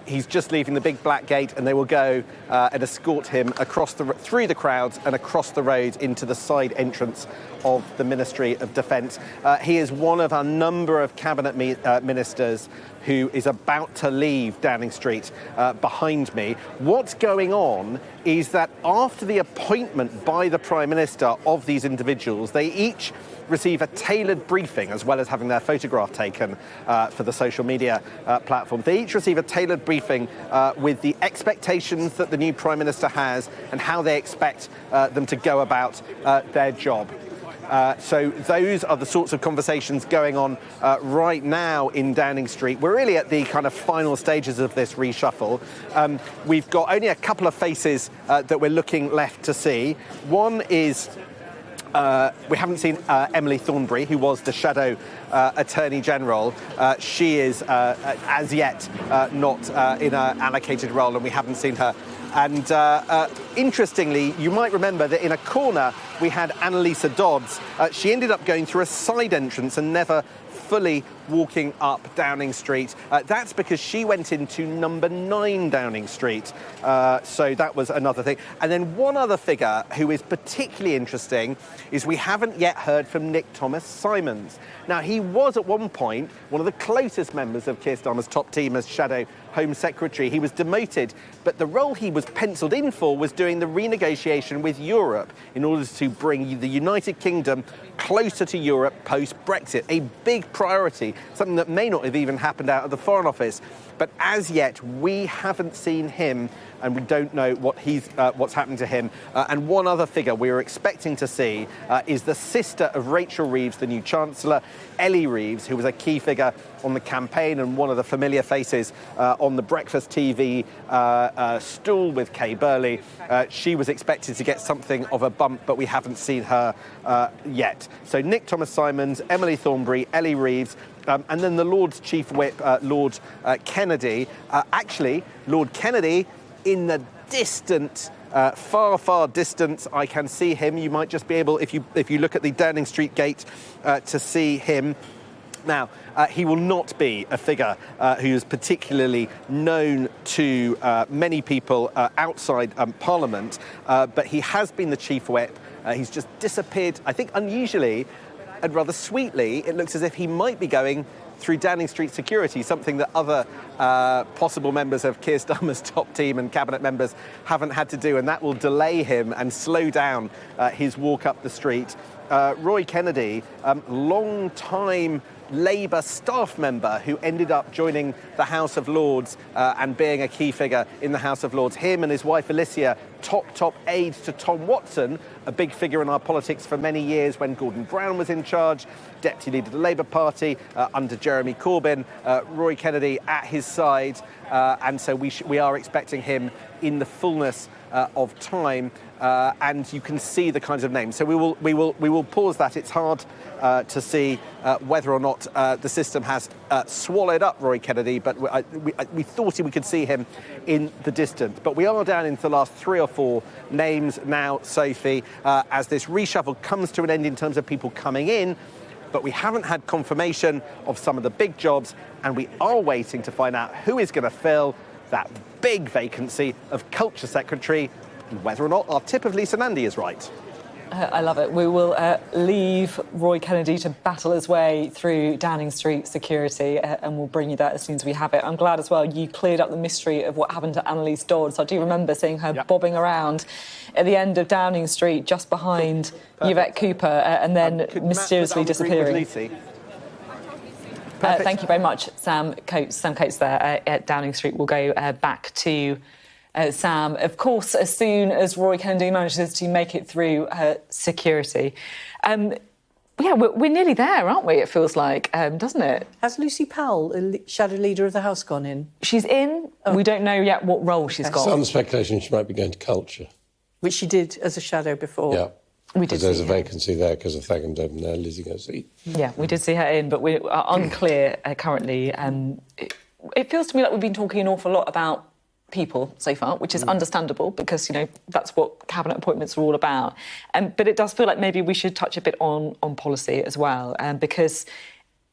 He's just leaving the big black gate, and they will go and escort him through the crowds and across the road into the side entrance of the Ministry of Defence. He is one of a number of cabinet ministers who is about to leave Downing Street behind me. What's going on is that after the appointment by the Prime Minister of these individuals, they each receive a tailored briefing, as well as having their photograph taken for the social media platform. They each receive a tailored briefing with the expectations that the new Prime Minister has and how they expect them to go about their job. So those are the sorts of conversations going on right now in Downing Street. We're really at the kind of final stages of this reshuffle. We've got only a couple of faces that we're looking left to see. One is we haven't seen Emily Thornberry, who was the Shadow Attorney General. She is, as yet, not in an allocated role, and we haven't seen her. And interestingly, you might remember that in a corner we had Annalisa Dodds. She ended up going through a side entrance and never fully walking up Downing Street. That's because she went into number 9 Downing Street. So that was another thing. And then one other figure who is particularly interesting is we haven't yet heard from Nick Thomas-Symonds. Now, he was at one point one of the closest members of Keir Starmer's top team as Shadow Home Secretary. He was demoted, but the role he was penciled in for was doing the renegotiation with Europe in order to bring the United Kingdom closer to Europe post-Brexit, a big priority, something that may not have even happened out of the Foreign Office. But as yet, we haven't seen him, and we don't know what's happened to him. And one other figure we were expecting to see is the sister of Rachel Reeves, the new Chancellor, Ellie Reeves, who was a key figure on the campaign and one of the familiar faces on the breakfast TV stool with Kay Burley. She was expected to get something of a bump, but we haven't seen her yet. So Nick Thomas-Symonds, Emily Thornberry, Ellie Reeves, and then the Lord's Chief Whip, Lord Kennedy. Actually, Lord Kennedy, in the distant, far distance, I can see him. You might just be able, if you look at the Downing Street gate, to see him. Now, he will not be a figure who is particularly known to many people outside Parliament, but he has been the Chief Whip. He's just disappeared, I think unusually and rather sweetly. It looks as if he might be going through Downing Street security, something that other possible members of Keir Starmer's top team and cabinet members haven't had to do, and that will delay him and slow down his walk up the street. Roy Kennedy, long-time Labour staff member who ended up joining the House of Lords and being a key figure in the House of Lords. Him and his wife Alicia, top aides to Tom Watson, a big figure in our politics for many years when Gordon Brown was in charge, deputy leader of the Labour Party under Jeremy Corbyn. Roy Kennedy at his side, and so we are expecting him in the fullness of time, and you can see the kinds of names. So we will pause that. It's hard to see whether or not the system has swallowed up Roy Kennedy, but we thought we could see him in the distance. But we are down into the last 3 or 4 names now, Sophie, as this reshuffle comes to an end in terms of people coming in. But we haven't had confirmation of some of the big jobs, and we are waiting to find out who is going to fill that big vacancy of Culture Secretary, and whether or not our tip of Lisa Nandy is right. I love it. We will leave Roy Kennedy to battle his way through Downing Street security, and we'll bring you that as soon as we have it. I'm glad as well you cleared up the mystery of what happened to Annalise Dodds. I do remember seeing her bobbing around at the end of Downing Street, just behind Yvette Cooper, and then mysteriously disappearing. Thank you very much, Sam Coates. Sam Coates there at Downing Street. We'll go back to Sam. Of course, as soon as Roy Kennedy manages to make it through security, Yeah, we're nearly there, aren't we? It feels like, doesn't it? Has Lucy Powell, shadow leader of the House, gone in? She's in. Oh. We don't know yet what role she's got. Some speculation she might be going to culture. Which she did as a shadow before. Yeah. We did. There's a vacancy there because of Thagam Devon there, Lizzie goes seat. Yeah, we did see her in, but we are unclear currently. It feels to me like we've been talking an awful lot about people so far, which is understandable because, you know, that's what cabinet appointments are all about. But it does feel like maybe we should touch a bit on policy as well, because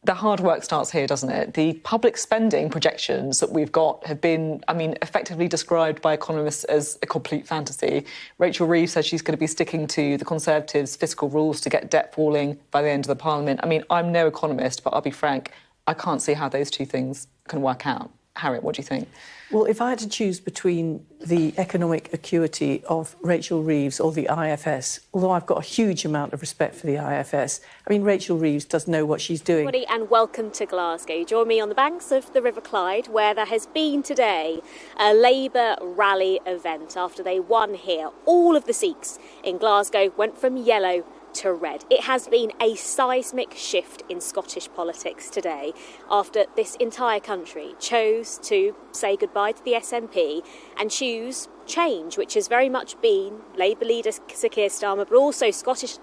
the hard work starts here, doesn't it? The public spending projections that we've got have been, I mean, effectively described by economists as a complete fantasy. Rachel Reeves says she's going to be sticking to the Conservatives' fiscal rules to get debt falling by the end of the Parliament. I mean, I'm no economist, but I'll be frank, I can't see how those two things can work out. Harriet, what do you think? Well, if I had to choose between the economic acuity of Rachel Reeves or the IFS, although I've got a huge amount of respect for the IFS, I mean, Rachel Reeves does know what she's doing. And welcome to Glasgow. Join me on the banks of the River Clyde, where there has been today a Labour rally event after they won here. All of the seats in Glasgow went from yellow to red. It has been a seismic shift in Scottish politics today after this entire country chose to say goodbye to the SNP and choose change, which has very much been Labour leader Sir Keir Starmer, but also Scottish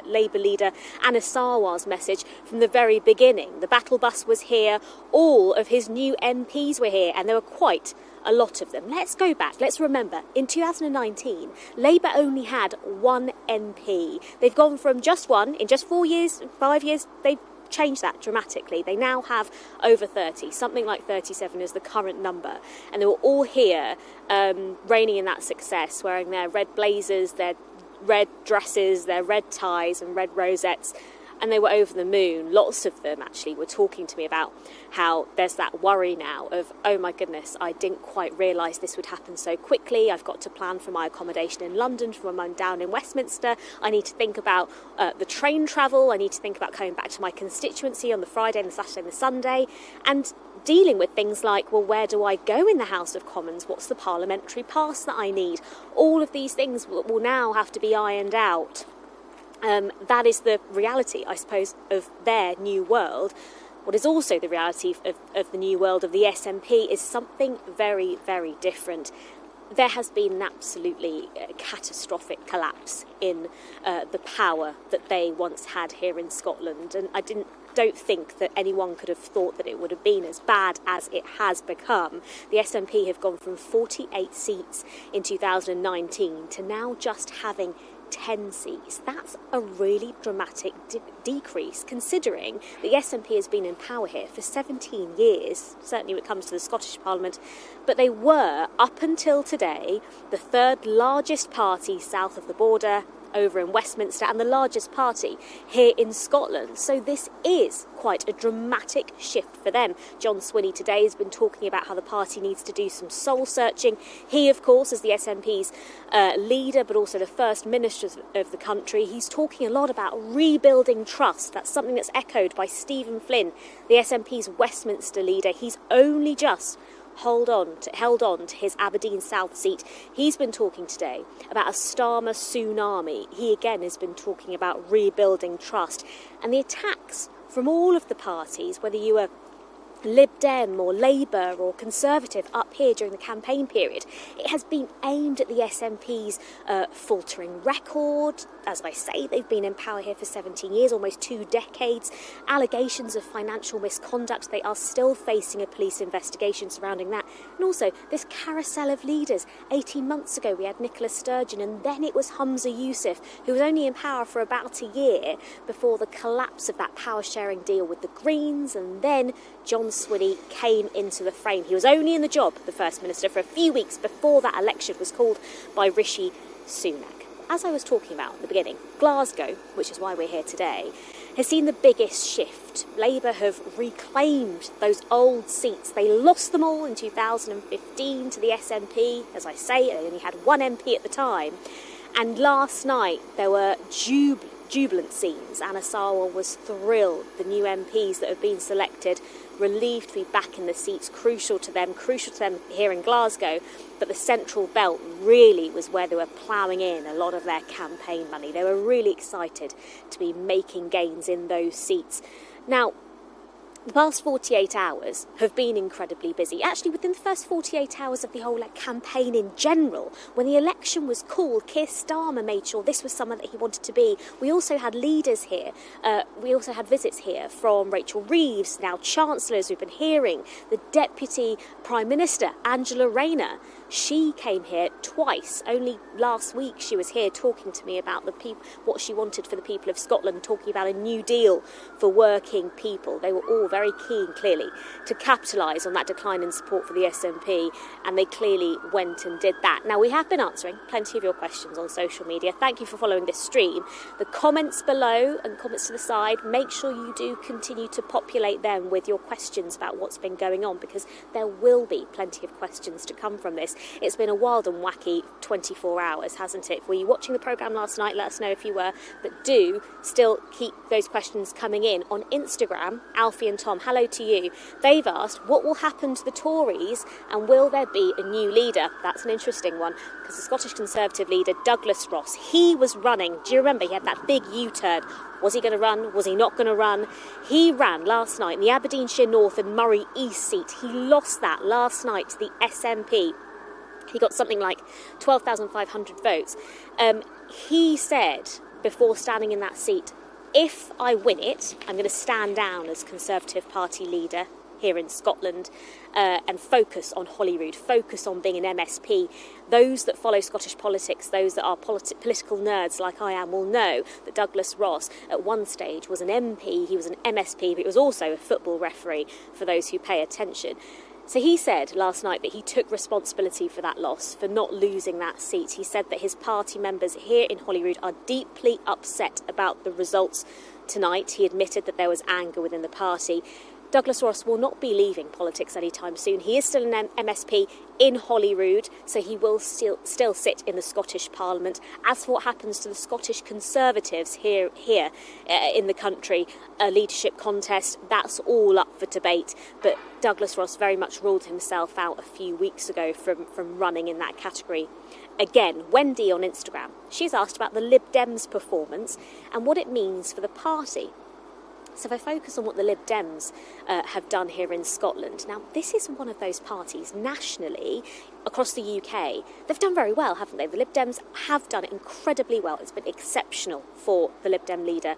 Labour leader Anna Sarwar's message from the very beginning. The battle bus was here, all of his new MPs were here, and there were quite a lot of them. Let's go back. Let's remember, in 2019, Labour only had one MP. They've gone from just one, in just 4 years, 5 years, they've changed that dramatically. They now have over 30, something like 37 is the current number. And they were all here, reigning in that success, wearing their red blazers, their red dresses, their red ties and red rosettes. And they were over the moon. Lots of them actually were talking to me about how there's that worry now of, oh my goodness, I didn't quite realise this would happen so quickly. I've got to plan for my accommodation in London from when I'm down in Westminster. I need to think about the train travel. I need to think about coming back to my constituency on the Friday and the Saturday and the Sunday. And dealing with things like, well, where do I go in the House of Commons? What's the parliamentary pass that I need? All of these things will now have to be ironed out. That is the reality, I suppose, of their new world. What is also the reality of the new world of the SNP is something very, very different. There has been an absolutely catastrophic collapse in the power that they once had here in Scotland, and I don't think that anyone could have thought that it would have been as bad as it has become. The SNP have gone from 48 seats in 2019 to now just having 10 seats. That's a really dramatic decrease, considering the SNP has been in power here for 17 years, certainly when it comes to the Scottish Parliament, but they were, up until today, the third largest party south of the border over in Westminster and the largest party here in Scotland. So this is quite a dramatic shift for them. John Swinney today has been talking about how the party needs to do some soul searching. He, of course, is the SNP's leader, but also the First Minister of the country. He's talking a lot about rebuilding trust. That's something that's echoed by Stephen Flynn, the SNP's Westminster leader. He's only just held on to his Aberdeen South seat. He's been talking today about a Starmer tsunami. He again has been talking about rebuilding trust. And the attacks from all of the parties, whether you were Lib Dem or Labour or Conservative up here during the campaign period, it has been aimed at the SNP's faltering record. As I say, they've been in power here for 17 years, almost 2 decades. Allegations of financial misconduct. They are still facing a police investigation surrounding that. And also this carousel of leaders. 18 months ago we had Nicola Sturgeon, and then it was Humza Yousaf, who was only in power for about a year before the collapse of that power-sharing deal with the Greens, and then John Swinney came into the frame. He was only in the job, the First Minister, for a few weeks before that election was called by Rishi Sunak. As I was talking about at the beginning, Glasgow, which is why we're here today, has seen the biggest shift. Labour have reclaimed those old seats. They lost them all in 2015 to the SNP. As I say, they only had one MP at the time. And last night there were jubilant scenes. Anna Sarwar was thrilled. The new MPs that have been selected relieved to be back in the seats, crucial to them here in Glasgow. But the Central Belt really was where they were ploughing in a lot of their campaign money. They were really excited to be making gains in those seats. Now, the past 48 hours have been incredibly busy. Actually, within the first 48 hours of the whole campaign in general, when the election was called, Keir Starmer made sure this was someone that he wanted to be. We also had leaders here. We also had visits here from Rachel Reeves, now Chancellors we've been hearing, the Deputy Prime Minister, Angela Rayner. She came here twice. Only last week she was here talking to me about what she wanted for the people of Scotland, talking about a new deal for working people. They were all very keen, clearly, to capitalise on that decline in support for the SNP, and they clearly went and did that. Now, we have been answering plenty of your questions on social media. Thank you for following this stream. The comments below and comments to the side, make sure you do continue to populate them with your questions about what's been going on, because there will be plenty of questions to come from this. It's been a wild and wacky 24 hours, hasn't it? Were you watching the programme last night? Let us know if you were. But do still keep those questions coming in. On Instagram, Alfie and Tom, hello to you. They've asked, what will happen to the Tories and will there be a new leader? That's an interesting one, because the Scottish Conservative leader, Douglas Ross, he was running. Do you remember? He had that big U-turn. Was he going to run? Was he not going to run? He ran last night in the Aberdeenshire North and Moray East seat. He lost that last night to the SNP. He got something like 12,500 votes. He said, before standing in that seat, if I win it, I'm going to stand down as Conservative Party leader here in Scotland and focus on Holyrood, focus on being an MSP. Those that follow Scottish politics, those that are political nerds like I am, will know that Douglas Ross at one stage was an MP, he was an MSP, but he was also a football referee for those who pay attention. So he said last night that he took responsibility for that loss, for not losing that seat. He said that his party members here in Holyrood are deeply upset about the results tonight. He admitted that there was anger within the party. Douglas Ross will not be leaving politics anytime soon. He is still an MSP in Holyrood, so he will still sit in the Scottish Parliament. As for what happens to the Scottish Conservatives here in the country, a leadership contest, that's all up for debate. But Douglas Ross very much ruled himself out a few weeks ago from running in that category. Again, Wendy on Instagram, she's asked about the Lib Dems performance and what it means for the party. So if I focus on what the Lib Dems have done here in Scotland, now this is one of those parties nationally across the UK. They've done very well, haven't they? The Lib Dems have done incredibly well. It's been exceptional for the Lib Dem leader,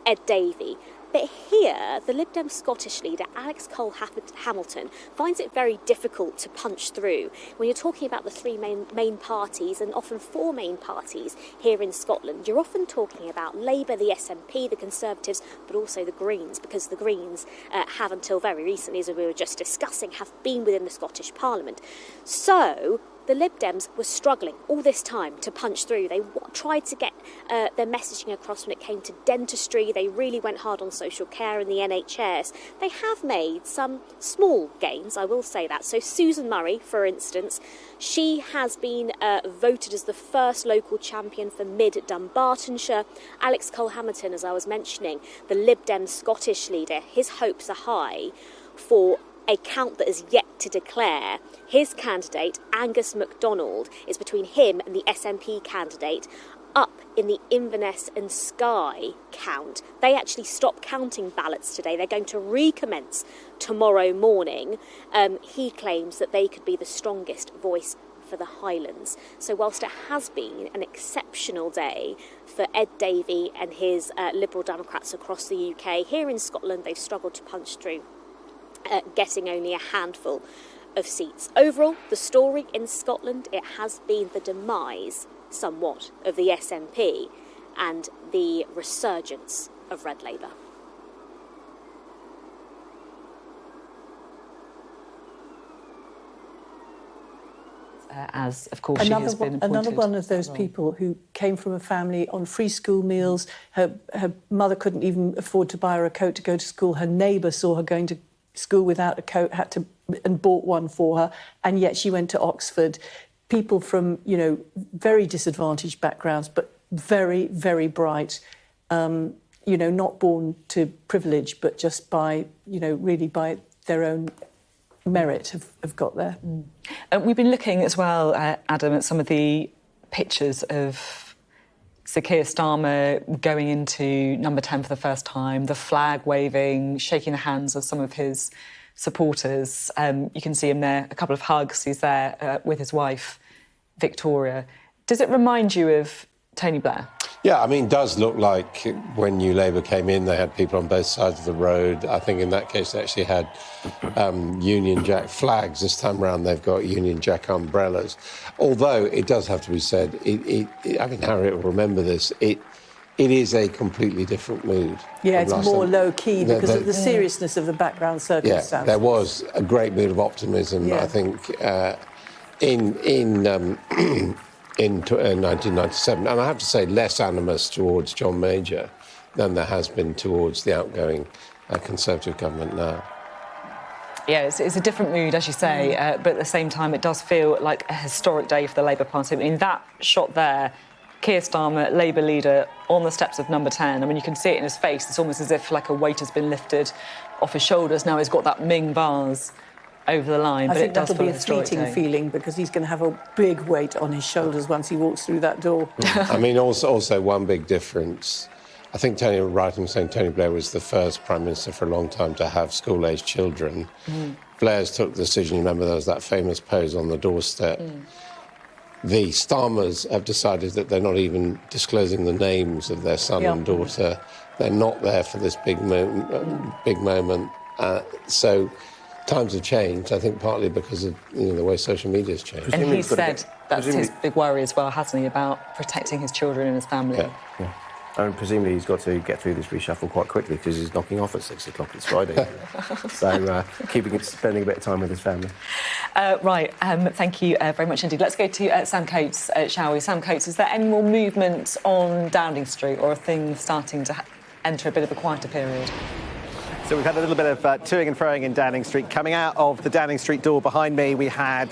Ed Davey. But here, the Lib Dem Scottish leader, Alex Cole-Hamilton, finds it very difficult to punch through. When you're talking about the three main parties, and often four main parties here in Scotland, you're often talking about Labour, the SNP, the Conservatives, but also the Greens, because the Greens have, until very recently, as we were just discussing, have been within the Scottish Parliament. So the Lib Dems were struggling all this time to punch through. They tried to get their messaging across when it came to dentistry. They really went hard on social care and the NHS. They have made some small gains, I will say that. So Susan Murray, for instance, she has been voted as the first local champion for Mid-Dumbartonshire. Alex Cole-Hamilton, as I was mentioning, the Lib Dem Scottish leader, his hopes are high for a count that is yet to declare. His candidate, Angus MacDonald, is between him and the SNP candidate up in the Inverness and Skye count. They actually stopped counting ballots today. They're going to recommence tomorrow morning. He claims that they could be the strongest voice for the Highlands. So whilst it has been an exceptional day for Ed Davey and his Liberal Democrats across the UK, here in Scotland they've struggled to punch through, getting only a handful of seats. Overall, the story in Scotland, it has been the demise somewhat of the SNP and the resurgence of Red Labour. As, of course, she has been appointed. Another one of those people who came from a family on free school meals. Her mother couldn't even afford to buy her a coat to go to school. Her neighbour saw her going to school without a coat, and bought one for her, and yet she went to Oxford. People from, very disadvantaged backgrounds, but very, very bright, not born to privilege, but just by, really by their own merit have got there. We've been looking as well, Adam, at some of the pictures of Sir Keir Starmer going into number 10 for the first time, the flag waving, shaking the hands of some of his supporters. You can see him there, a couple of hugs. He's there with his wife, Victoria. Does it remind you of Tony Blair? Yeah, I mean, it does look like when New Labour came in, they had people on both sides of the road. I think in that case, they actually had Union Jack flags. This time around, they've got Union Jack umbrellas. Although, it does have to be said, I mean, Harriet will remember this, it is a completely different mood. Yeah, it's more low-key because of the seriousness of the background circumstances. Yeah, there was a great mood of optimism, I think, in 1997, and I have to say less animus towards John Major than there has been towards the outgoing Conservative government now. Yeah, it's a different mood, as you say, but at the same time it does feel like a historic day for the Labour Party. I mean, that shot there, Keir Starmer, Labour leader, on the steps of number 10. I mean, you can see it in his face. It's almost as if like a weight has been lifted off his shoulders. Now he's got that Ming vase over the line, but it does feel that'll be a fleeting feeling because he's going to have a big weight on his shoulders once he walks through that door. I mean, also one big difference. I think Tony was saying Tony Blair was the first Prime Minister for a long time to have school-aged children. Blair's took the decision, you remember there was that famous pose on the doorstep. The Starmers have decided that they're not even disclosing the names of their son and daughter. They're not there for this big moment. So times have changed, I think, partly because of the way social media has changed. And he said that's his big worry as well, hasn't he, about protecting his children and his family? Yeah. And presumably he's got to get through this reshuffle quite quickly because he's knocking off at 6 o'clock. It's Friday. So spending a bit of time with his family. Right, thank you very much indeed. Let's go to Sam Coates, shall we? Sam Coates, is there any more movement on Downing Street, or are things starting to enter a bit of a quieter period? So we've had a little bit of toing and froing in Downing Street. Coming out of the Downing Street door behind me, we had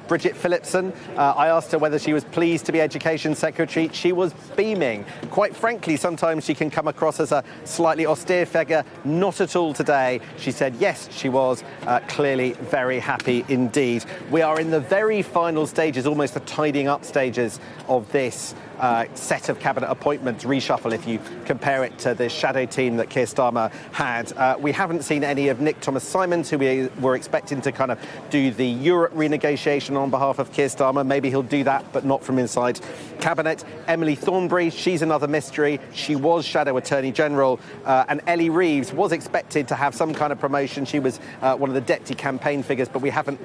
Bridget Phillipson. I asked her whether she was pleased to be Education Secretary. She was beaming. Quite frankly, sometimes she can come across as a slightly austere figure. Not at all today. She said yes, she was clearly very happy indeed. We are in the very final stages, almost the tidying up stages of this set of cabinet appointments reshuffle, if you compare it to the shadow team that Keir Starmer had. We haven't seen any of Nick Thomas-Simons, who we were expecting to kind of do the Europe renegotiation on behalf of Keir Starmer. Maybe he'll do that, but not from inside cabinet. Emily Thornberry, she's another mystery. She was Shadow Attorney General. And Ellie Reeves was expected to have some kind of promotion. She was one of the deputy campaign figures, but we haven't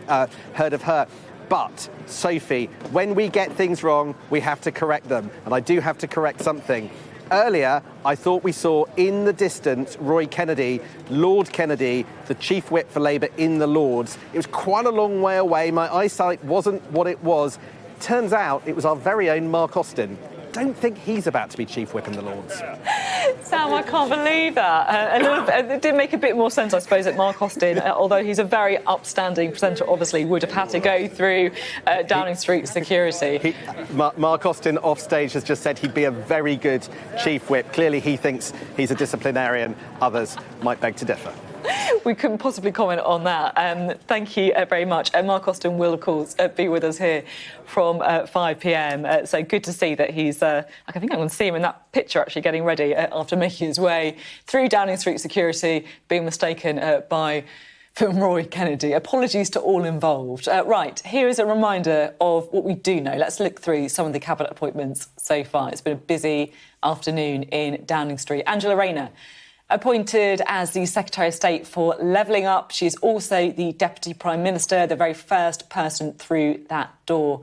heard of her. But, Sophie, when we get things wrong, we have to correct them. And I do have to correct something. Earlier, I thought we saw in the distance Roy Kennedy, Lord Kennedy, the Chief Whip for Labour in the Lords. It was quite a long way away. My eyesight wasn't what it was. Turns out it was our very own Mark Austin. Don't think he's about to be Chief Whip in the Lords. Sam, I can't believe that. It did make a bit more sense, I suppose, at Mark Austin, although he's a very upstanding presenter, obviously would have had to go through Downing Street security. Mark Austin off stage has just said he'd be a very good Chief Whip. Clearly he thinks he's a disciplinarian. Others might beg to differ. We couldn't possibly comment on that. Thank you very much. Mark Austin will, of course, be with us here from 5 p.m. So good to see that he's... I think I'm going to see him in that picture, actually, getting ready after making his way through Downing Street security, being mistaken by Roy Kennedy. Apologies to all involved. Right, here is a reminder of what we do know. Let's look through some of the cabinet appointments so far. It's been a busy afternoon in Downing Street. Angela Rayner, appointed as the Secretary of State for Levelling Up. She's also the Deputy Prime Minister, the very first person through that door.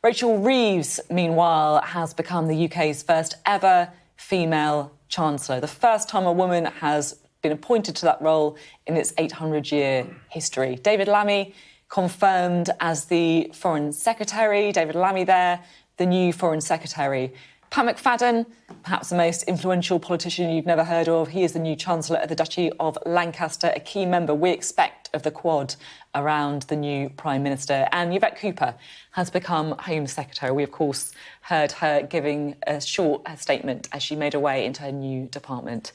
Rachel Reeves, meanwhile, has become the UK's first ever female Chancellor, the first time a woman has been appointed to that role in its 800-year history. David Lammy confirmed as the Foreign Secretary. David Lammy there, the new Foreign Secretary. Pat McFadden, perhaps the most influential politician you've never heard of. He is the new Chancellor of the Duchy of Lancaster, a key member, we expect, of the Quad around the new Prime Minister. And Yvette Cooper has become Home Secretary. We, of course, heard her giving a short statement as she made her way into her new department.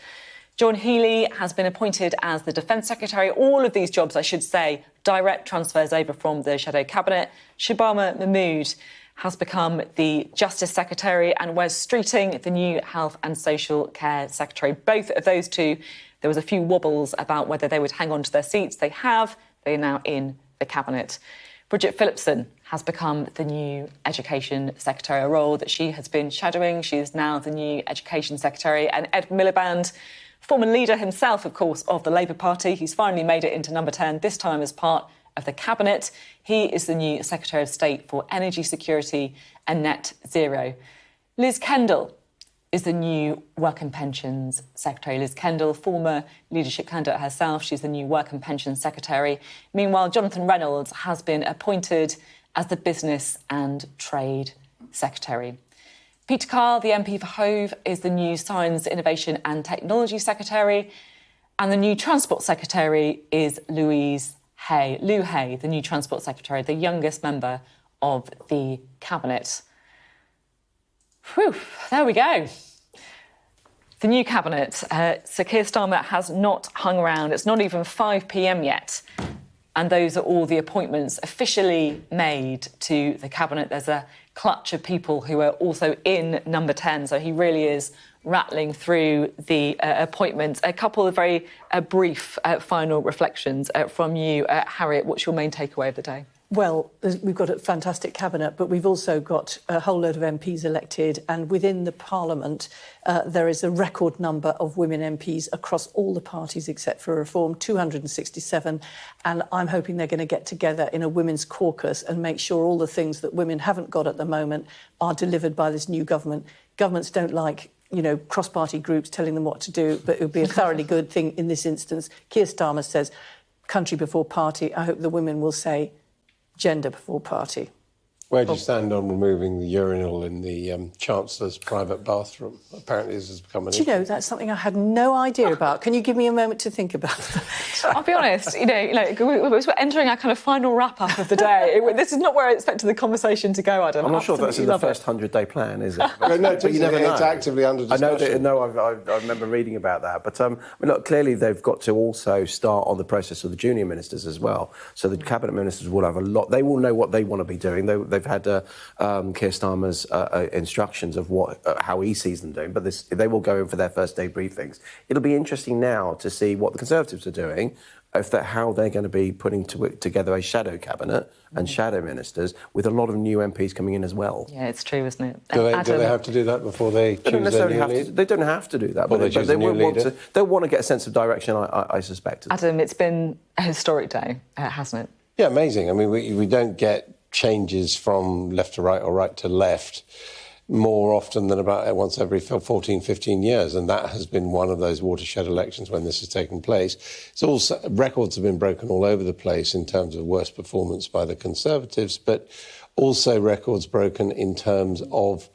John Healey has been appointed as the Defence Secretary. All of these jobs, I should say, direct transfers over from the Shadow Cabinet. Shabama Mahmood has become the Justice Secretary, and Wes Streeting, the new Health and Social Care Secretary. Both of those two, there was a few wobbles about whether they would hang on to their seats. They have. They are now in the Cabinet. Bridget Phillipson has become the new Education Secretary, a role that she has been shadowing. She is now the new Education Secretary. And Ed Miliband, former leader himself, of course, of the Labour Party, he's finally made it into number 10, this time as part of the Cabinet. He is the new Secretary of State for Energy Security and Net Zero. Liz Kendall is the new Work and Pensions Secretary. Liz Kendall, former leadership candidate herself, she's the new Work and Pensions Secretary. Meanwhile, Jonathan Reynolds has been appointed as the Business and Trade Secretary. Peter Carr, the MP for Hove, is the new Science, Innovation and Technology Secretary. And the new Transport Secretary is Lou Hay, the new Transport Secretary, the youngest member of the Cabinet. Whew, there we go. The new Cabinet. Sir Keir Starmer has not hung around. It's not even 5 p.m. yet. And those are all the appointments officially made to the Cabinet. There's a clutch of people who are also in number 10. So he really is rattling through the appointments. A couple of very brief final reflections from you. Harriet, what's your main takeaway of the day? Well, we've got a fantastic cabinet, but we've also got a whole load of MPs elected, and within the Parliament there is a record number of women MPs across all the parties except for Reform, 267, and I'm hoping they're going to get together in a women's caucus and make sure all the things that women haven't got at the moment are delivered by this new government. Governments don't like, you know, cross-party groups telling them what to do, but it would be a thoroughly good thing in this instance. Keir Starmer says country before party. I hope the women will say gender before party. Where do you stand on removing the urinal in the Chancellor's private bathroom? Apparently this has become an issue. Do you know, that's something I had no idea about. Can you give me a moment to think about that? I'll be honest, we're entering our kind of final wrap-up of the day. This is not where I expected the conversation to go, Adam. I'm not sure if that's in the first 100-day plan, is it? No, but you never know. It's actively under discussion. I remember reading about that. But look, clearly they've got to also start on the process of the junior ministers as well. So the cabinet ministers will have a lot. They will know what they want to be doing. They've had Keir Starmer's instructions of how he sees them doing, but they will go in for their first day briefings. It'll be interesting now to see what the Conservatives are doing, how they're going to be putting together a shadow cabinet and shadow ministers with a lot of new MPs coming in as well. Yeah, it's true, isn't it? Do they have to do that before they choose their new leader? They don't have to do that, but they will they'll want to get a sense of direction, I suspect. Adam, it's been a historic day, hasn't it? Yeah, amazing. I mean, we don't get changes from left to right or right to left more often than about once every 14, 15 years. And that has been one of those watershed elections when this has taken place. It's also, records have been broken all over the place in terms of worst performance by the Conservatives, but also records broken in terms of,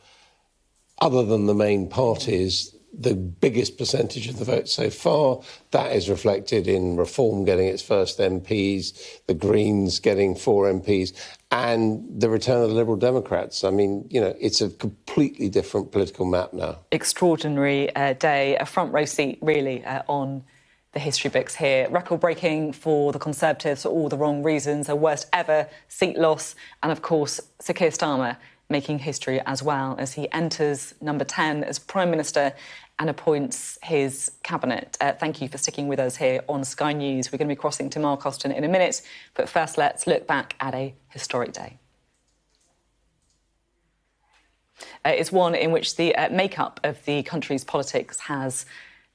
other than the main parties, the biggest percentage of the vote so far. That is reflected in Reform getting its first MPs, the Greens getting 4 MPs, and the return of the Liberal Democrats. I mean, it's a completely different political map now. Extraordinary day, a front row seat, really, on the history books here. Record-breaking for the Conservatives for all the wrong reasons, a worst ever seat loss, and, of course, Sir Keir Starmer making history as well as he enters number 10 as Prime Minister and appoints his cabinet. Thank you for sticking with us here on Sky News. We're going to be crossing to Mark Austin in a minute, but first let's look back at a historic day. It's one in which the makeup of the country's politics has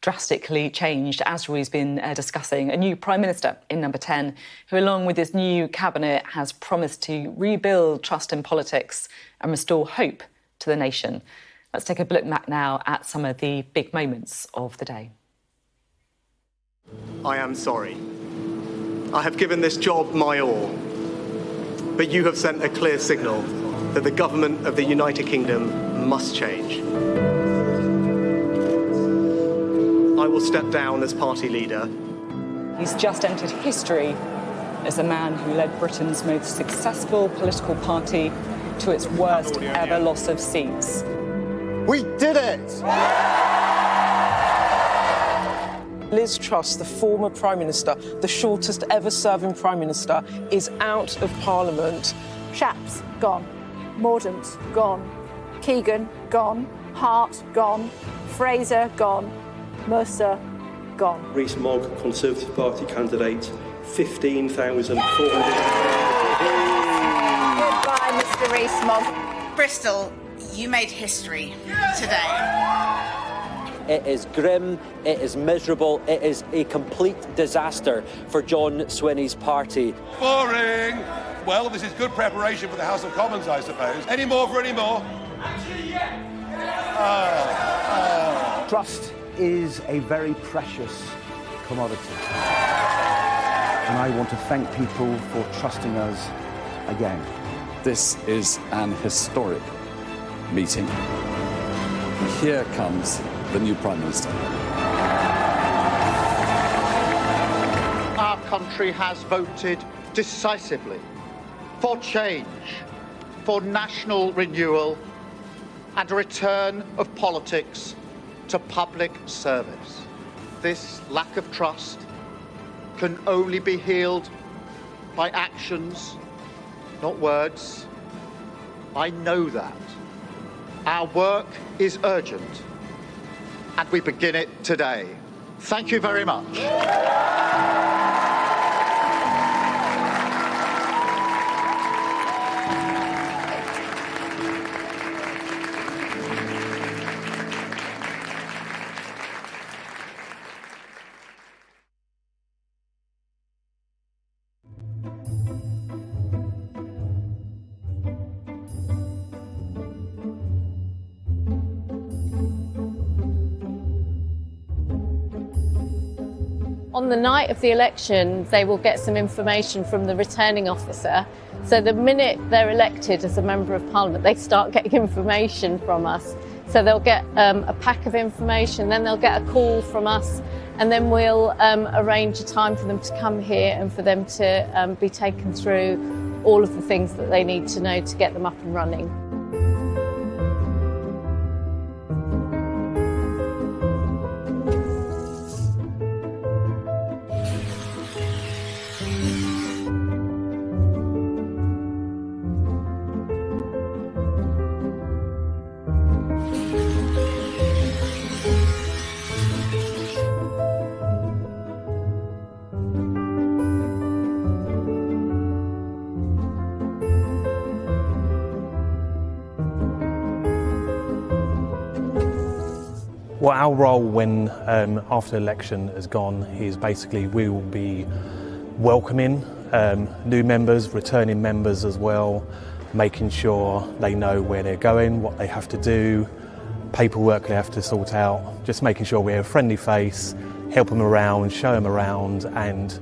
drastically changed, as we've been discussing. A new Prime Minister in number 10, who along with his new cabinet has promised to rebuild trust in politics and restore hope to the nation. Let's take a look back now at some of the big moments of the day. I am sorry. I have given this job my all, but you have sent a clear signal that the government of the United Kingdom must change. I will step down as party leader. He's just entered history as a man who led Britain's most successful political party to its worst ever loss of seats. We did it! Liz Truss, the former Prime Minister, the shortest ever serving Prime Minister, is out of Parliament. Shapps, gone. Mordaunt, gone. Keegan, gone. Hart, gone. Fraser, gone. Mercer, gone. Rees-Mogg, Conservative Party candidate, 15,400. Goodbye, Mr. Rees-Mogg. Bristol, you made history today. It is grim, it is miserable, it is a complete disaster for John Swinney's party. Boring! Well, this is good preparation for the House of Commons, I suppose. Any more for any more? Actually, yeah. Trust is a very precious commodity. And I want to thank people for trusting us again. This is an historic meeting. Here comes the new Prime Minister. Our country has voted decisively for change, for national renewal and a return of politics to public service. This lack of trust can only be healed by actions, not words. I know that. Our work is urgent, and we begin it today. Thank you very much. On the night of the election, they will get some information from the returning officer. So the minute they're elected as a Member of Parliament, they start getting information from us. So they'll get a pack of information, then they'll get a call from us, and then we'll arrange a time for them to come here and for them to be taken through all of the things that they need to know to get them up and running. Well, our role when after the election has gone is basically we will be welcoming new members, returning members as well, making sure they know where they're going, what they have to do, paperwork they have to sort out, just making sure we're a friendly face, help them around, show them around, and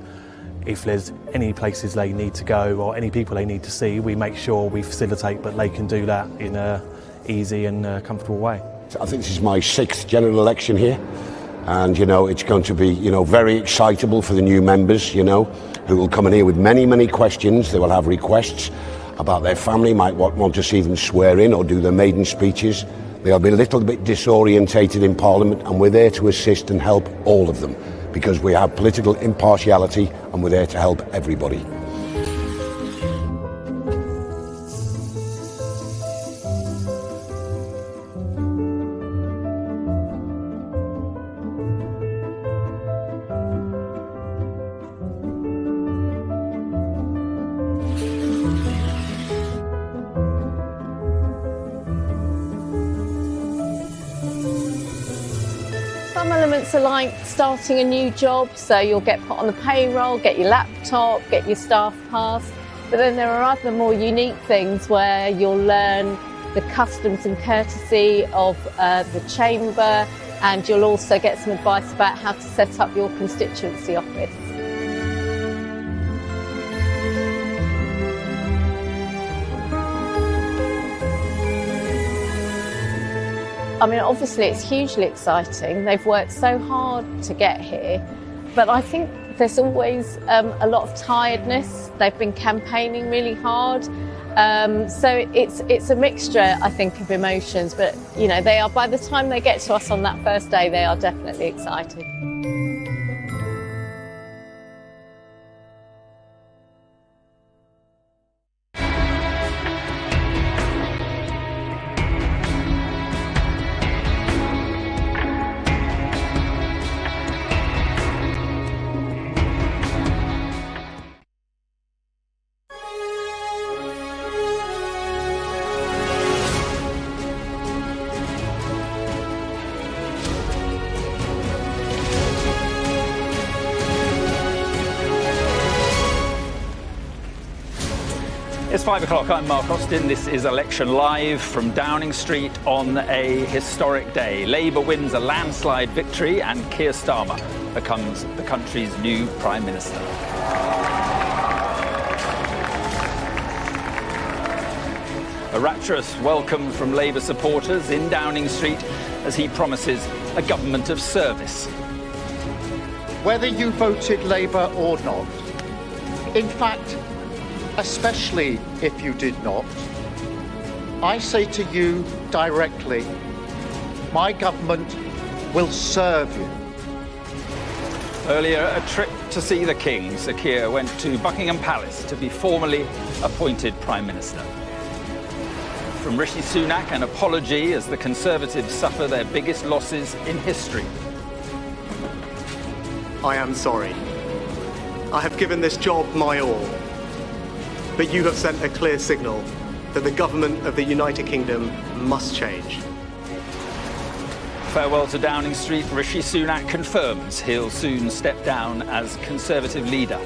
if there's any places they need to go or any people they need to see, we make sure we facilitate, but they can do that in an easy and comfortable way. I think this is my 6th general election here, and it's going to be very excitable for the new members who will come in here with many questions. They will have requests about their family, might want to see them swear in or do their maiden speeches. They'll be a little bit disorientated in Parliament, and we're there to assist and help all of them because we have political impartiality and we're there to help everybody. Some elements are like starting a new job, so you'll get put on the payroll, get your laptop, get your staff pass. But then there are other more unique things where you'll learn the customs and courtesy of the chamber, and you'll also get some advice about how to set up your constituency office. I mean, obviously it's hugely exciting. They've worked so hard to get here, but I think there's always a lot of tiredness. They've been campaigning really hard. So it's a mixture, I think, of emotions, but they are, by the time they get to us on that first day, they are definitely excited. It's 5 o'clock. I'm Mark Austin. This is Election Live from Downing Street on a historic day. Labour wins a landslide victory and Keir Starmer becomes the country's new Prime Minister. A rapturous welcome from Labour supporters in Downing Street as he promises a government of service. Whether you voted Labour or not, in fact, especially if you did not, I say to you directly, my government will serve you. Earlier, a trip to see the King, Sir Keir went to Buckingham Palace to be formally appointed Prime Minister. From Rishi Sunak, an apology as the Conservatives suffer their biggest losses in history. I am sorry. I have given this job my all. But you have sent a clear signal that the government of the United Kingdom must change. Farewell to Downing Street. Rishi Sunak confirms he'll soon step down as Conservative leader.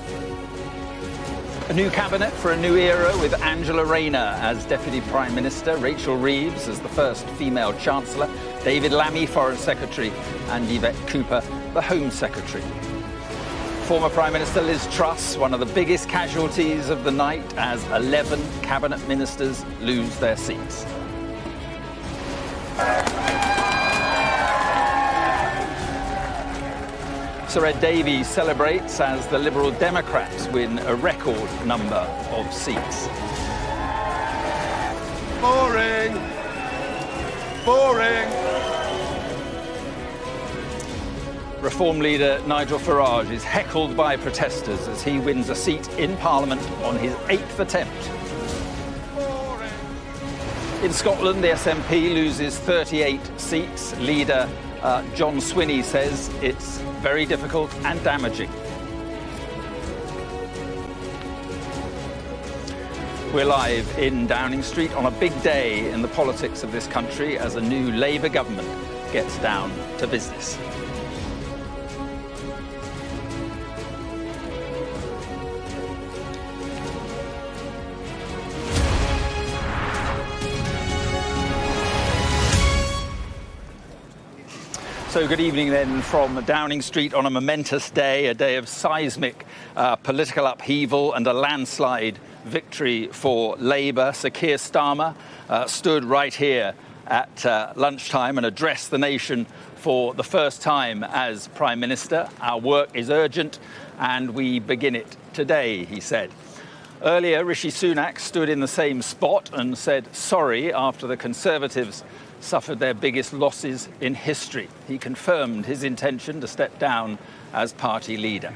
A new cabinet for a new era with Angela Rayner as Deputy Prime Minister, Rachel Reeves as the first female Chancellor, David Lammy, Foreign Secretary, and Yvette Cooper, the Home Secretary. Former Prime Minister Liz Truss, one of the biggest casualties of the night as 11 cabinet ministers lose their seats. Sir Ed Davey celebrates as the Liberal Democrats win a record number of seats. Boring. Boring. Reform leader Nigel Farage is heckled by protesters as he wins a seat in Parliament on his 8th attempt. In Scotland, the SNP loses 38 seats. Leader John Swinney says it's very difficult and damaging. We're live in Downing Street on a big day in the politics of this country as a new Labour government gets down to business. So good evening then from Downing Street on a momentous day, a day of seismic political upheaval and a landslide victory for Labour. Sir Keir Starmer stood right here at lunchtime and addressed the nation for the first time as Prime Minister. Our work is urgent and we begin it today, he said. Earlier, Rishi Sunak stood in the same spot and said sorry after the Conservatives suffered their biggest losses in history. He confirmed his intention to step down as party leader.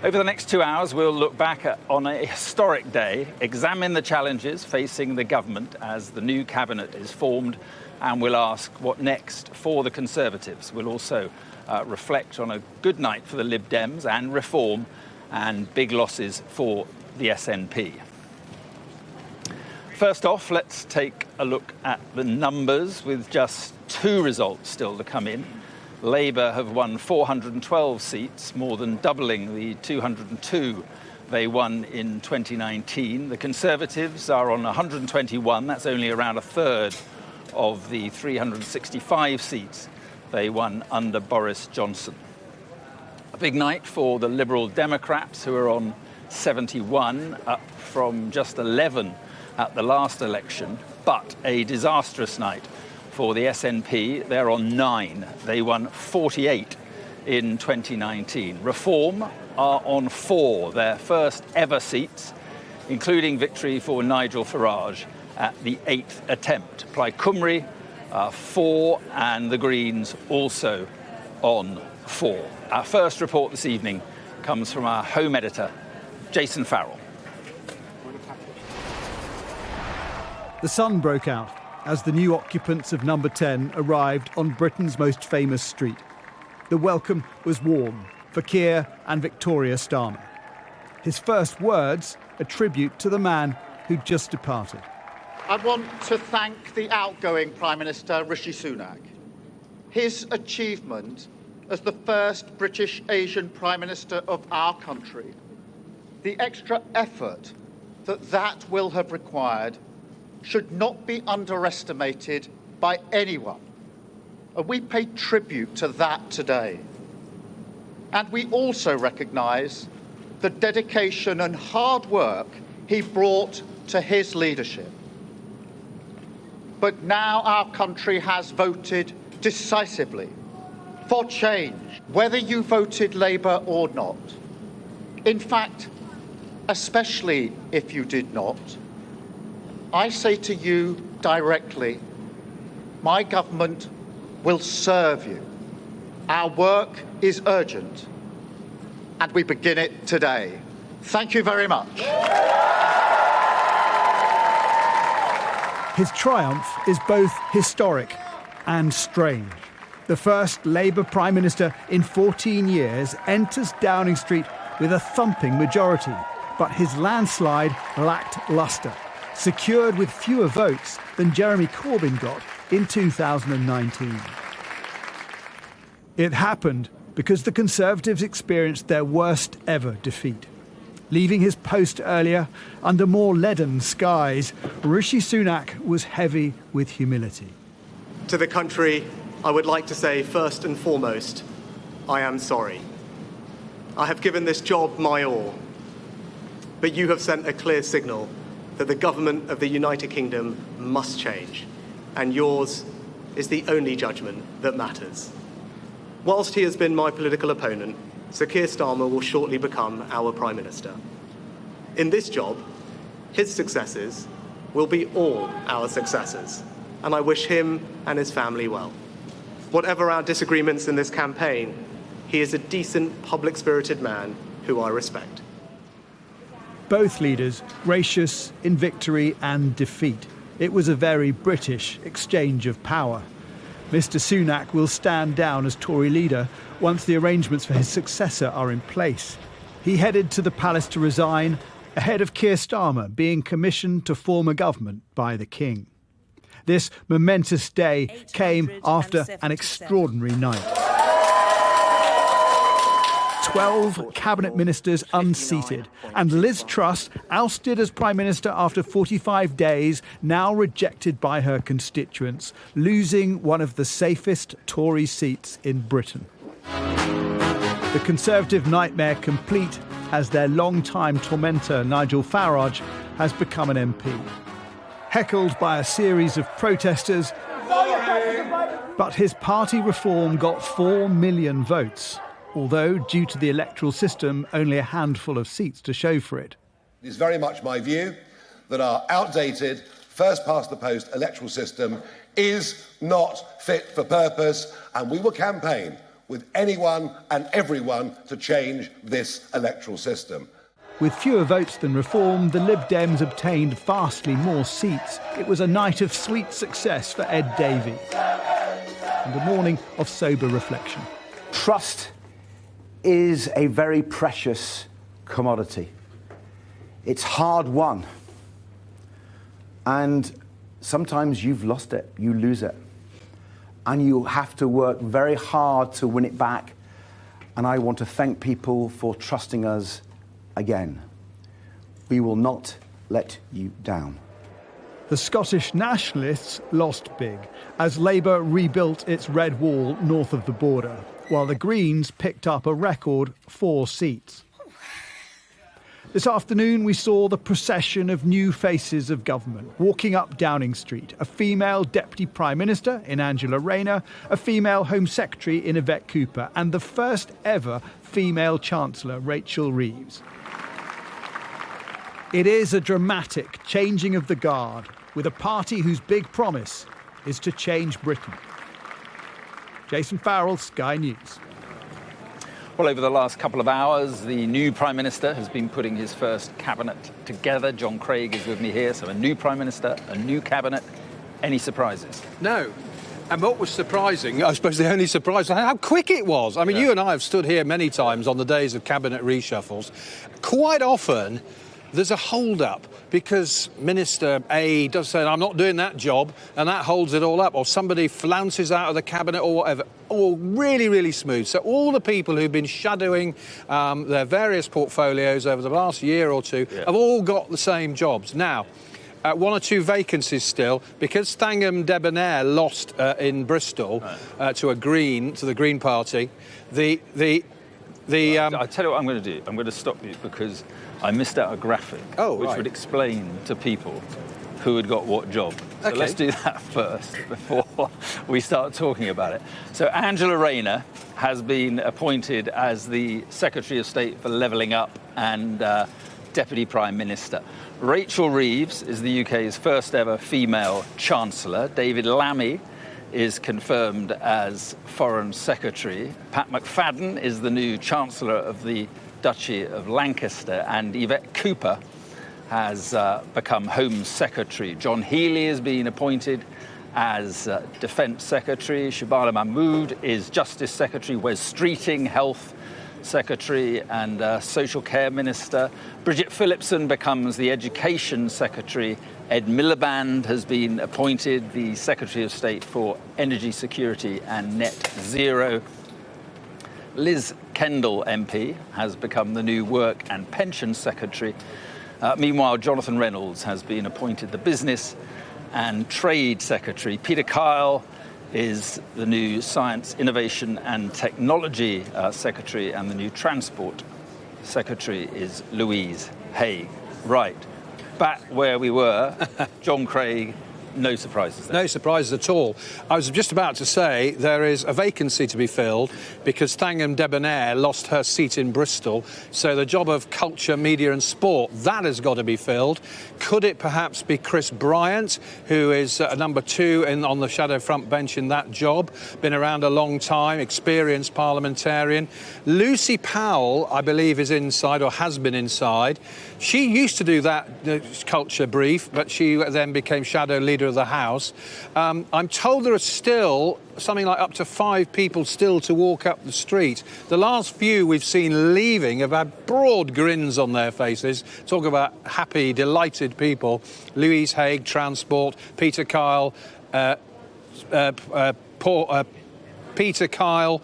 Over the next 2 hours, we'll look back on a historic day, examine the challenges facing the government as the new cabinet is formed, and we'll ask what next for the Conservatives. We'll also reflect on a good night for the Lib Dems and Reform and big losses for the SNP. First off, let's take a look at the numbers with just 2 results still to come in. Labour have won 412 seats, more than doubling the 202 they won in 2019. The Conservatives are on 121. That's only around a third of the 365 seats they won under Boris Johnson. A big night for the Liberal Democrats, who are on 71, up from just 11 at the last election, but a disastrous night for the SNP. They're on 9. They won 48 in 2019. Reform are on 4, their first ever seats, including victory for Nigel Farage at the 8th attempt. Plaid Cymru, 4, and the Greens also on 4. Our first report this evening comes from our home editor, Jason Farrell. The sun broke out as the new occupants of number 10 arrived on Britain's most famous street. The welcome was warm for Keir and Victoria Starmer. His first words, a tribute to the man who'd just departed. I want to thank the outgoing Prime Minister, Rishi Sunak. His achievement as the first British Asian Prime Minister of our country, the extra effort that will have required should not be underestimated by anyone. And we pay tribute to that today. And we also recognise the dedication and hard work he brought to his leadership. But now our country has voted decisively for change, whether you voted Labour or not. In fact, especially if you did not, I say to you directly, my government will serve you. Our work is urgent, and we begin it today. Thank you very much. His triumph is both historic and strange. The first Labour Prime Minister in 14 years enters Downing Street with a thumping majority, but his landslide lacked lustre, secured with fewer votes than Jeremy Corbyn got in 2019. It happened because the Conservatives experienced their worst ever defeat. Leaving his post earlier under more leaden skies, Rishi Sunak was heavy with humility. To the country, I would like to say first and foremost, I am sorry. I have given this job my all, but you have sent a clear signal that the government of the United Kingdom must change, and yours is the only judgment that matters. Whilst he has been my political opponent, Sir Keir Starmer will shortly become our Prime Minister. In this job, his successes will be all our successors, and I wish him and his family well. Whatever our disagreements in this campaign, he is a decent, public-spirited man who I respect. Both leaders gracious in victory and defeat. It was a very British exchange of power. Mr. Sunak will stand down as Tory leader once the arrangements for his successor are in place. He headed to the palace to resign ahead of Keir Starmer being commissioned to form a government by the King. This momentous day came after an extraordinary night. 12 cabinet ministers unseated, and Liz Truss, ousted as Prime Minister after 45 days, now rejected by her constituents, losing one of the safest Tory seats in Britain. The Conservative nightmare complete as their long-time tormentor Nigel Farage has become an MP. Heckled by a series of protesters, but his party reform got 4 million votes, although, due to the electoral system, only a handful of seats to show for it. It is very much my view that our outdated, first-past-the-post electoral system is not fit for purpose, and we will campaign with anyone and everyone to change this electoral system. With fewer votes than reform, the Lib Dems obtained vastly more seats. It was a night of sweet success for Ed Davey, and a morning of sober reflection. Trust is a very precious commodity. It's hard won. And sometimes you've lost it, you lose it. And you have to work very hard to win it back. And I want to thank people for trusting us again. We will not let you down. The Scottish nationalists lost big as Labour rebuilt its red wall north of the border, while the Greens picked up a record 4 seats. This afternoon, we saw the procession of new faces of government walking up Downing Street. A female Deputy Prime Minister in Angela Rayner, a female Home Secretary in Yvette Cooper, and the first ever female Chancellor, Rachel Reeves. It is a dramatic changing of the guard, with a party whose big promise is to change Britain. Jason Farrell, Sky News. Well, over the last couple of hours, the new Prime Minister has been putting his first cabinet together. John Craig is with me here. So a new Prime Minister, a new cabinet. Any surprises? No. And what was surprising, I suppose the only surprise, was how quick it was. I mean, you and I have stood here many times on the days of cabinet reshuffles. Quite often, there's a hold-up. because Minister A does say, I'm not doing that job, and that holds it all up, or somebody flounces out of the cabinet or whatever. All really, really smooth. So all the people who've been shadowing their various portfolios over the last year or two have all got the same jobs. Now, one or two vacancies still, because Thangham Debonair lost in Bristol to the Green Party. I tell you what I'm going to do. I'm going to stop you because I missed out a graphic which would explain to people who had got what job. So let's do that first before we start talking about it. So Angela Rayner has been appointed as the Secretary of State for Levelling Up and Deputy Prime Minister. Rachel Reeves is the UK's first ever female Chancellor. David Lammy is confirmed as Foreign Secretary. Pat McFadden is the new Chancellor of the Duchy of Lancaster, and Yvette Cooper has become Home Secretary. John Healey has been appointed as Defence Secretary. Shabala Mahmood is Justice Secretary. Wes Streeting, Health Secretary and Social Care Minister. Bridget Phillipson becomes the Education Secretary. Ed Miliband has been appointed the Secretary of State for Energy Security and Net Zero. Liz Kendall MP has become the new Work and Pension Secretary. Meanwhile, Jonathan Reynolds has been appointed the Business and Trade Secretary. Peter Kyle is the new Science, Innovation and Technology Secretary, and the new Transport Secretary is Louise Haigh. Right, back where we were, John Craig. No surprises there. No surprises at all. I was just about to say there is a vacancy to be filled because Thangham Debonair lost her seat in Bristol. So the job of culture, media and sport, that has got to be filled. Could it perhaps be Chris Bryant, who is number 2 on the shadow front bench in that job? Been around a long time, experienced parliamentarian. Lucy Powell, I believe, is inside or has been inside. She used to do that culture brief, but she then became shadow leader of the House. I'm told there are still something like up to 5 people still to walk up the street. The last few we've seen leaving have had broad grins on their faces. Talk about happy, delighted people. Louise Haigh, Transport. Peter Kyle, Peter Kyle,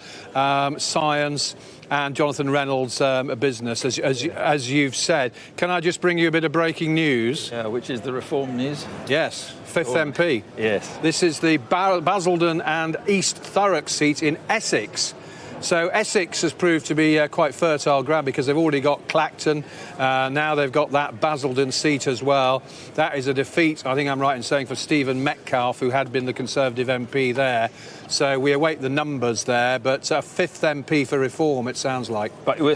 Science. And Jonathan Reynolds, a business, as you've said. Can I just bring you a bit of breaking news? Which is the Reform news? Yes, 5th MP. Yes. This is the Basildon and East Thurrock seat in Essex. So Essex has proved to be quite fertile ground because they've already got Clacton. Now they've got that Basildon seat as well. That is a defeat, I think I'm right in saying, for Stephen Metcalfe, who had been the Conservative MP there. So we await the numbers there, but 5th MP for Reform, it sounds like. But we're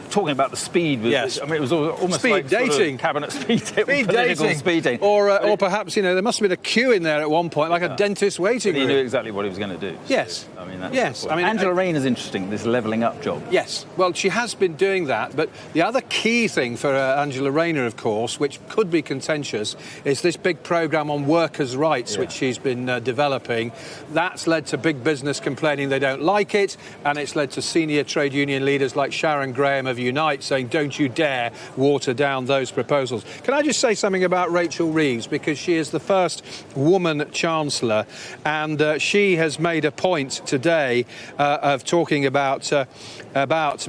talking about the speed. Yes. I mean, it was almost speed like dating. Sort of cabinet speed dating. Political speed dating. Or perhaps, you know, there must have been a queue in there at one point, like a dentist waiting room. He knew exactly what he was going to do. Yes. I mean, that's yes. I mean, Angela Rayner's interesting, this levelling up job. Yes. Well, she has been doing that, but the other key thing for Angela Rayner, of course, which could be contentious, is this big programme on workers' rights, which she's been developing. That's led to big business complaining they don't like it, and it's led to senior trade union leaders like Sharon Graham of Unite saying, don't you dare water down those proposals. Can I just say something about Rachel Reeves, because she is the first woman Chancellor, and she has made a point today of talking about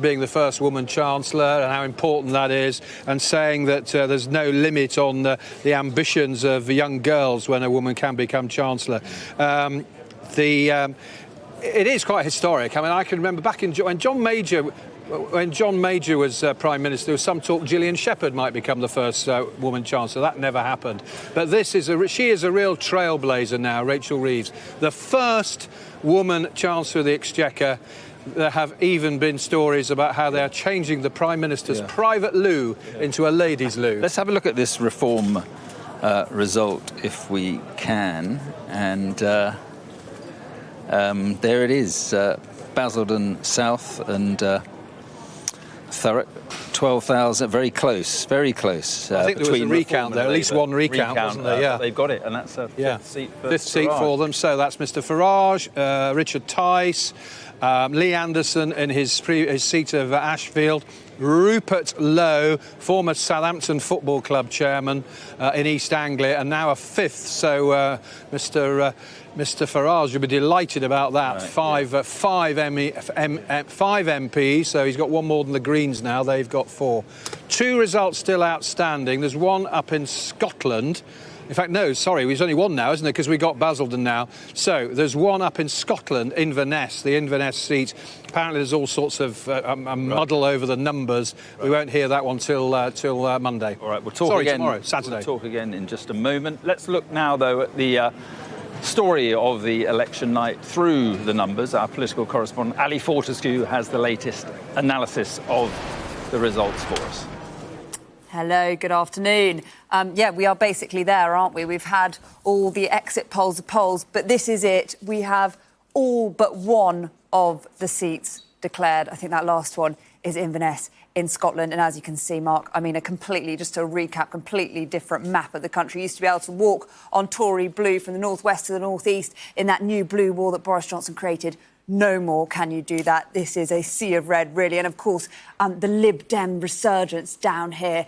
being the first woman Chancellor and how important that is, and saying that there's no limit on the ambitions of young girls when a woman can become Chancellor. It is quite historic. I mean, I can remember back when John Major was Prime Minister, there was some talk Gillian Shepherd might become the first woman Chancellor. That never happened. But she is a real trailblazer now, Rachel Reeves. The first woman Chancellor of the Exchequer. There have even been stories about how they are changing the Prime Minister's private loo into a ladies' loo. Let's have a look at this Reform result, if we can. And there it is, Basildon South and Thurrock, 12,000, very close. I think there was a recount there, at least one recount, wasn't there? Yeah. They've got it, and that's a fifth seat for fifth seat for them. So that's Mr Farage, Richard Tice, Lee Anderson in his seat of Ashfield, Rupert Lowe, former Southampton Football Club chairman in East Anglia, and now a fifth. So Mr. Farage will be delighted about that. Right, five MPs, so he's got one more than the Greens now. They've got 4. 2 results still outstanding. There's one up in Scotland. In fact, no, sorry, there's only one now, isn't there? Because we got Basildon now. So there's one up in Scotland, Inverness, the Inverness seat. Apparently there's all sorts of a muddle over the numbers. Right. We won't hear that one till Monday. All right, we'll talk again tomorrow, Saturday. We'll talk again in just a moment. Let's look now, though, at the story of the election night through the numbers. Our political correspondent, Ali Fortescue, has the latest analysis of the results for us. Hello, good afternoon. Yeah, we are basically there, aren't we? We've had all the exit polls, but this is it. We have all but one of the seats declared. I think that last one is Inverness in Scotland. And as you can see, Mark, I mean, just to recap, completely different map of the country. You used to be able to walk on Tory blue from the northwest to the northeast in that new blue wall that Boris Johnson created. No more can you do that. This is a sea of red, really. And, of course, the Lib Dem resurgence down here,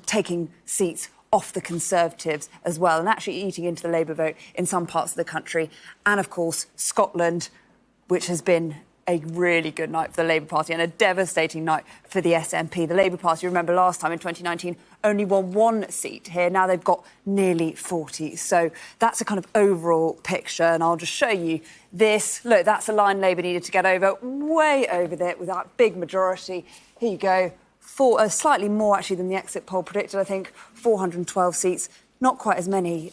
taking seats off the Conservatives as well and actually eating into the Labour vote in some parts of the country. And, of course, Scotland, which has been a really good night for the Labour Party and a devastating night for the SNP. The Labour Party, remember last time in 2019, only won 1 seat here. Now they've got nearly 40. So that's a kind of overall picture. And I'll just show you this. Look, that's the line Labour needed to get over, way over there with that big majority. Here you go. Slightly more, actually, than the exit poll predicted, I think. 412 seats. Not quite as many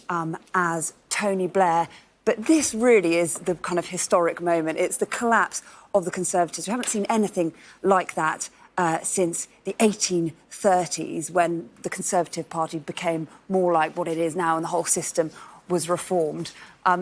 as Tony Blair. But this really is the kind of historic moment. It's the collapse of the Conservatives. We haven't seen anything like that since the 1830s, when the Conservative Party became more like what it is now and the whole system was reformed.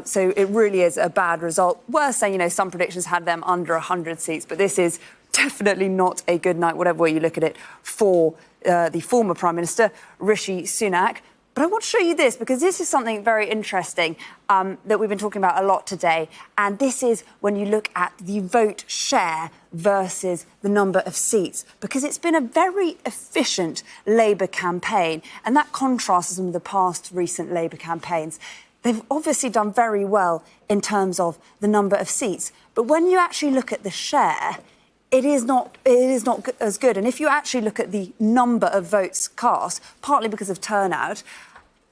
So it really is a bad result. Worth saying, some predictions had them under 100 seats, but this is definitely not a good night, whatever way you look at it, for the former Prime Minister, Rishi Sunak. But I want to show you this, because this is something very interesting that we've been talking about a lot today. And this is when you look at the vote share versus the number of seats, because it's been a very efficient Labour campaign. And that contrasts some of the past recent Labour campaigns. They've obviously done very well in terms of the number of seats. But when you actually look at the share, it is not as good. And if you actually look at the number of votes cast, partly because of turnout,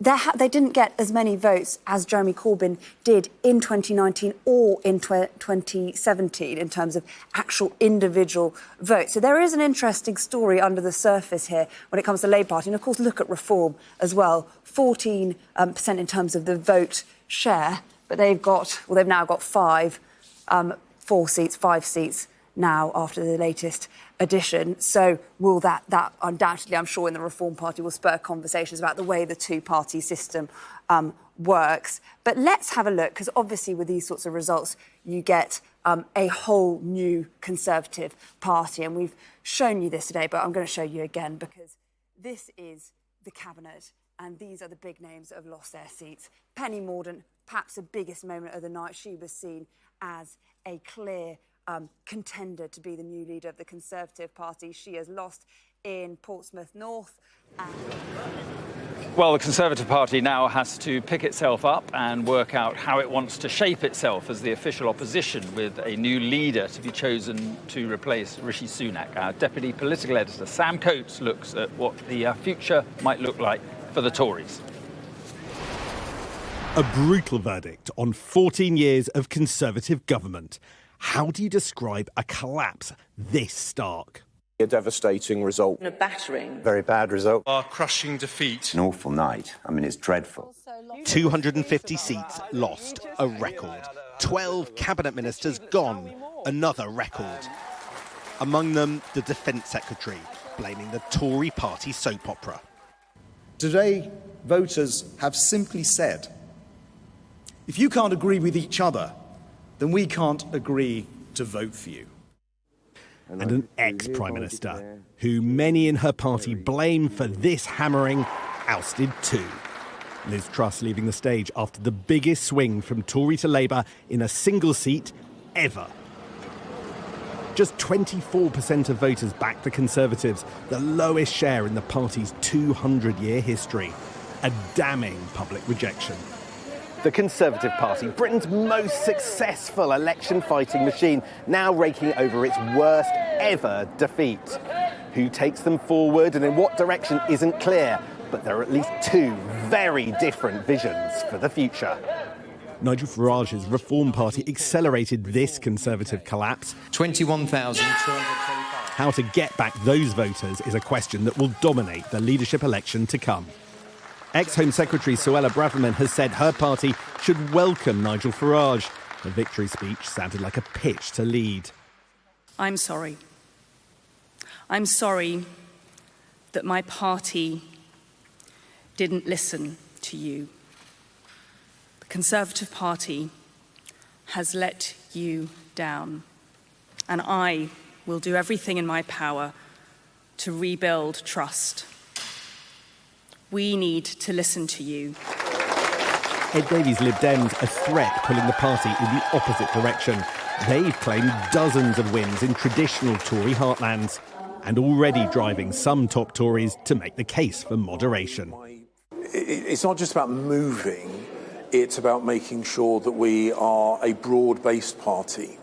they didn't get as many votes as Jeremy Corbyn did in 2019 or in 2017 in terms of actual individual votes. So there is an interesting story under the surface here when it comes to the Labour Party. And, of course, look at Reform as well. 14% in terms of the vote share. But they've now got 5 seats now after the latest addition. So will that undoubtedly, I'm sure, in the Reform Party will spur conversations about the way the two-party system works. But let's have a look, because obviously with these sorts of results, you get a whole new Conservative Party. And we've shown you this today, but I'm going to show you again, because this is the Cabinet, and these are the big names that have lost their seats. Penny Mordaunt, perhaps the biggest moment of the night. She was seen as a clear contender to be the new leader of the Conservative Party. She has lost in Portsmouth North. Well, the Conservative Party now has to pick itself up and work out how it wants to shape itself as the official opposition, with a new leader to be chosen to replace Rishi Sunak. Our deputy political editor, Sam Coates, looks at what the future might look like for the Tories. A brutal verdict on 14 years of Conservative government. How do you describe a collapse this stark? A devastating result. A battering. Very bad result. A crushing defeat. An awful night. I mean, it's dreadful. 250 seats lost, a record. 12 cabinet ministers gone, another record. Among them, the Defence Secretary, blaming the Tory party soap opera. Today, voters have simply said, if you can't agree with each other, then we can't agree to vote for you. And an ex-Prime Minister, who many in her party blame for this hammering, ousted too. Liz Truss leaving the stage after the biggest swing from Tory to Labour in a single seat ever. Just 24% of voters backed the Conservatives, the lowest share in the party's 200-year history. A damning public rejection. The Conservative Party, Britain's most successful election-fighting machine, now raking over its worst ever defeat. Who takes them forward and in what direction isn't clear, but there are at least two very different visions for the future. Nigel Farage's Reform Party accelerated this Conservative collapse. 21,225. How to get back those voters is a question that will dominate the leadership election to come. Ex-Home Secretary Suella Braverman has said her party should welcome Nigel Farage. Her victory speech sounded like a pitch to lead. I'm sorry. I'm sorry that my party didn't listen to you. The Conservative Party has let you down, and I will do everything in my power to rebuild trust. We need to listen to you. Ed Davies' Lib Dems a threat pulling the party in the opposite direction. They've claimed dozens of wins in traditional Tory heartlands and already driving some top Tories to make the case for moderation. It's not just about moving, it's about making sure that we are a broad-based party.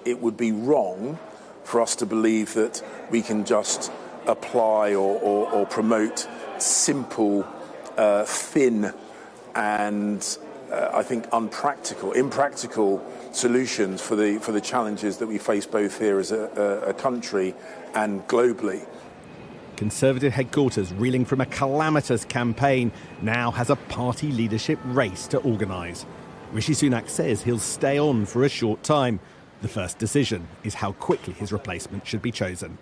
It would be wrong for us to believe that we can just apply or promote simple, thin and I think impractical solutions for the challenges that we face both here as a country and globally. Conservative headquarters, reeling from a calamitous campaign, now has a party leadership race to organise. Rishi Sunak says he'll stay on for a short time. The first decision is how quickly his replacement should be chosen.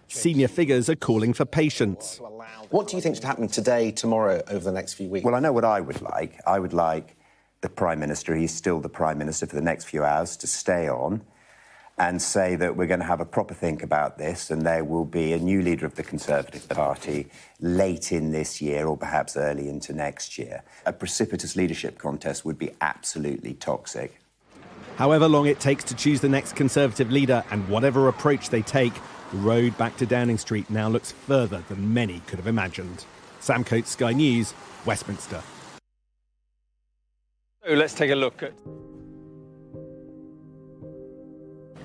Senior figures are calling for patience. What do you think should happen today, tomorrow, over the next few weeks? Well, I know what I would like. I would like the Prime Minister, he's still the Prime Minister for the next few hours, to stay on and say that we're going to have a proper think about this and there will be a new leader of the Conservative Party late in this year or perhaps early into next year. A precipitous leadership contest would be absolutely toxic. However long it takes to choose the next Conservative leader and whatever approach they take, the road back to Downing Street now looks further than many could have imagined. Sam Coates, Sky News, Westminster. So let's take a look at...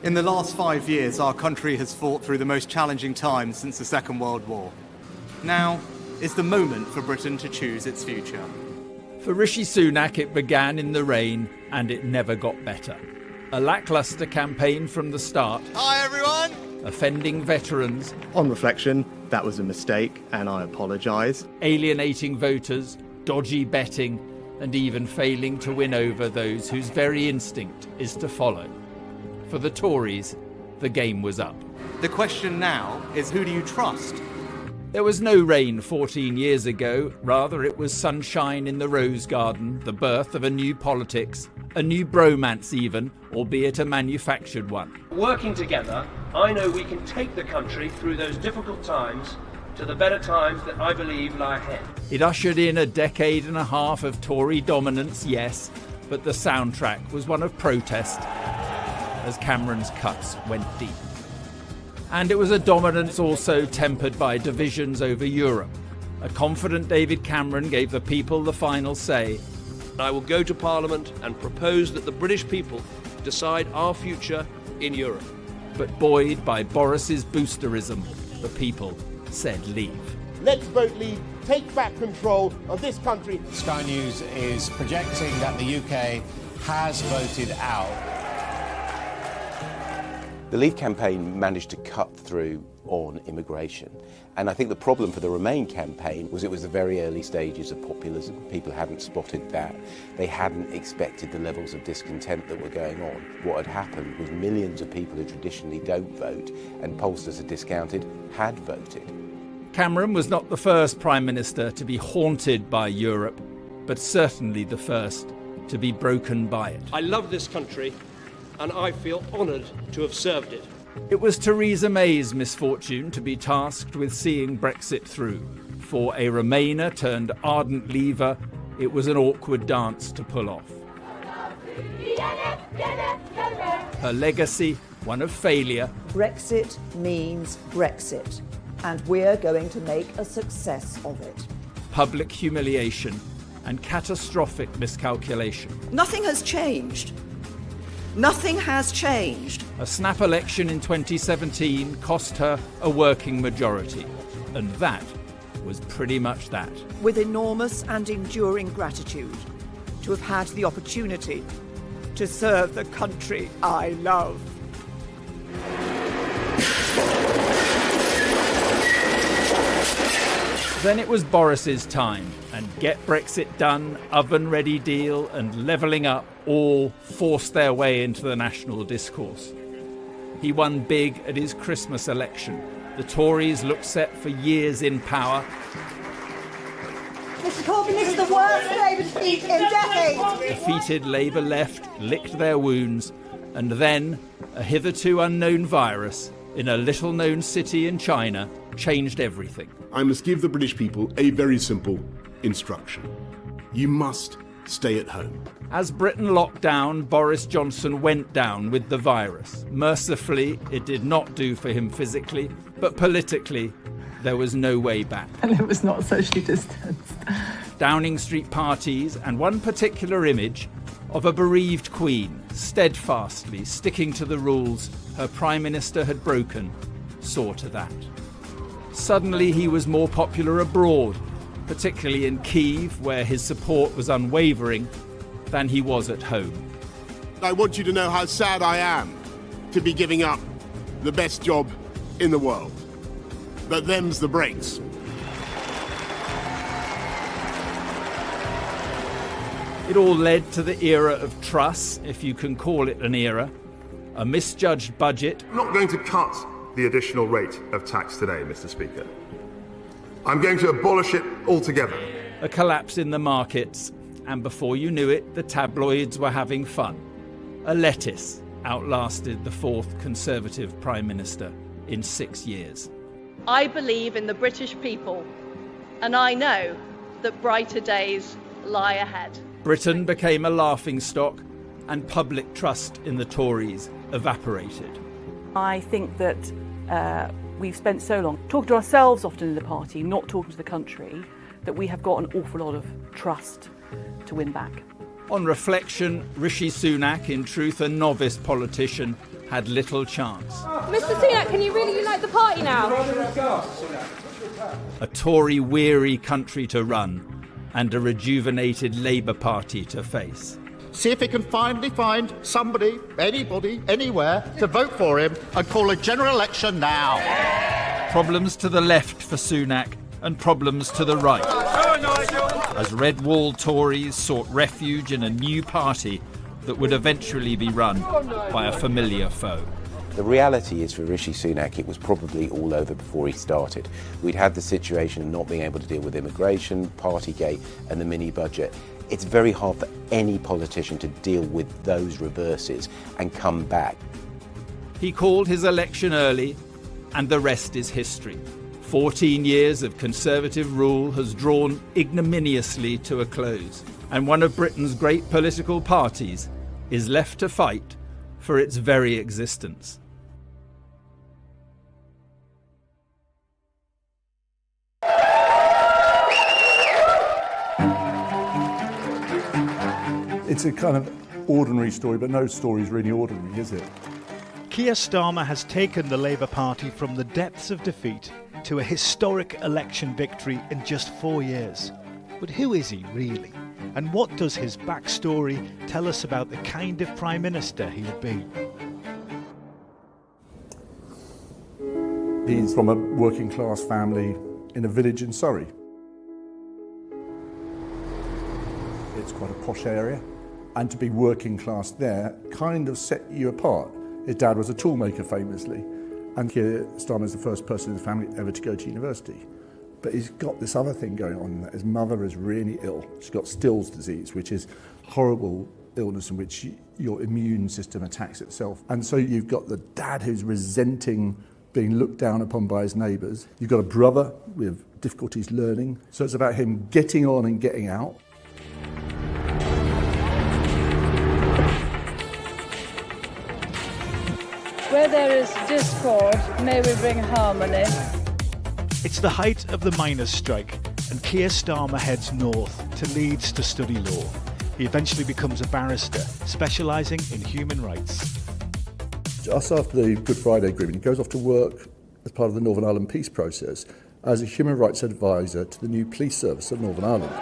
In the last 5 years, our country has fought through the most challenging times since the Second World War. Now is the moment for Britain to choose its future. For Rishi Sunak, it began in the rain and it never got better. A lacklustre campaign from the start. Hi, everyone! Offending veterans. On reflection, that was a mistake, and I apologise. Alienating voters, dodgy betting, and even failing to win over those whose very instinct is to follow. For the Tories, the game was up. The question now is, who do you trust? There was no rain 14 years ago. Rather, it was sunshine in the rose garden, the birth of a new politics, a new bromance even, albeit a manufactured one. Working together, I know we can take the country through those difficult times to the better times that I believe lie ahead. It ushered in a decade and a half of Tory dominance, yes, but the soundtrack was one of protest as Cameron's cuts went deep. And it was a dominance also tempered by divisions over Europe. A confident David Cameron gave the people the final say. I will go to Parliament and propose that the British people decide our future in Europe. But buoyed by Boris's boosterism, the people said leave. Let's vote leave, take back control of this country. Sky News is projecting that the UK has voted out. The Leave campaign managed to cut through on immigration. And I think the problem for the Remain campaign was it was the very early stages of populism. People hadn't spotted that. They hadn't expected the levels of discontent that were going on. What had happened was millions of people who traditionally don't vote, and pollsters had discounted, had voted. Cameron was not the first Prime Minister to be haunted by Europe, but certainly the first to be broken by it. I love this country, and I feel honoured to have served it. It was Theresa May's misfortune to be tasked with seeing Brexit through. For a Remainer turned ardent Leaver, it was an awkward dance to pull off. Her legacy, one of failure. Brexit means Brexit, and we're going to make a success of it. Public humiliation and catastrophic miscalculation. Nothing has changed. Nothing has changed. A snap election in 2017 cost her a working majority, and that was pretty much that. With enormous and enduring gratitude to have had the opportunity to serve the country I love. Then it was Boris's time, and Get Brexit Done, Oven-Ready Deal and Levelling Up all forced their way into the national discourse. He won big at his Christmas election. The Tories looked set for years in power. Mr Corbyn, this is the worst Labour defeat in decades. Defeated Labour left, licked their wounds, and then a hitherto unknown virus in a little-known city in China changed everything. I must give the British people a very simple instruction. You must stay at home. As Britain locked down, Boris Johnson went down with the virus. Mercifully, it did not do for him physically, but politically, there was no way back. And it was not socially distanced. Downing Street parties and one particular image of a bereaved queen steadfastly sticking to the rules her Prime Minister had broken saw to that. Suddenly he was more popular abroad, particularly in Kyiv, where his support was unwavering, than he was at home. I want you to know how sad I am to be giving up the best job in the world. But them's the breaks. It all led to the era of Truss, if you can call it an era, a misjudged budget. I'm not going to cut the additional rate of tax today, Mr. Speaker. I'm going to abolish it altogether. A collapse in the markets, and before you knew it, the tabloids were having fun. A lettuce outlasted the fourth Conservative Prime Minister in 6 years. I believe in the British people, and I know that brighter days lie ahead. Britain became a laughingstock, and public trust in the Tories evaporated. I think that we've spent so long talking to ourselves often in the party, not talking to the country, that we have got an awful lot of trust to win back. On reflection, Rishi Sunak, in truth a novice politician, had little chance. Mr. Sunak, can you really unite the party now? A Tory-weary country to run, and a rejuvenated Labour Party to face. See if he can finally find somebody, anybody, anywhere, to vote for him and call a general election now. Problems to the left for Sunak and problems to the right, as red wall Tories sought refuge in a new party that would eventually be run by a familiar foe. The reality is for Rishi Sunak, it was probably all over before he started. We'd had the situation of not being able to deal with immigration, Partygate and the mini-budget. It's very hard for any politician to deal with those reverses and come back. He called his election early, and the rest is history. 14 years of Conservative rule has drawn ignominiously to a close, and one of Britain's great political parties is left to fight for its very existence. It's a kind of ordinary story, but no story is really ordinary, is it? Keir Starmer has taken the Labour Party from the depths of defeat to a historic election victory in just 4 years. But who is he really? And what does his backstory tell us about the kind of Prime Minister he'll be? He's from a working class family in a village in Surrey. It's quite a posh area, and to be working class there kind of set you apart. His dad was a toolmaker famously, and Keir Starmer is the first person in the family ever to go to university. But he's got this other thing going on. His mother is really ill. She's got Still's disease, which is horrible illness in which your immune system attacks itself. And so you've got the dad who's resenting being looked down upon by his neighbours. You've got a brother with difficulties learning. So it's about him getting on and getting out. Where there is discord, may we bring harmony. It's the height of the miners' strike, and Keir Starmer heads north to Leeds to study law. He eventually becomes a barrister, specialising in human rights. Just after the Good Friday Agreement, he goes off to work as part of the Northern Ireland peace process as a human rights advisor to the new police service of Northern Ireland.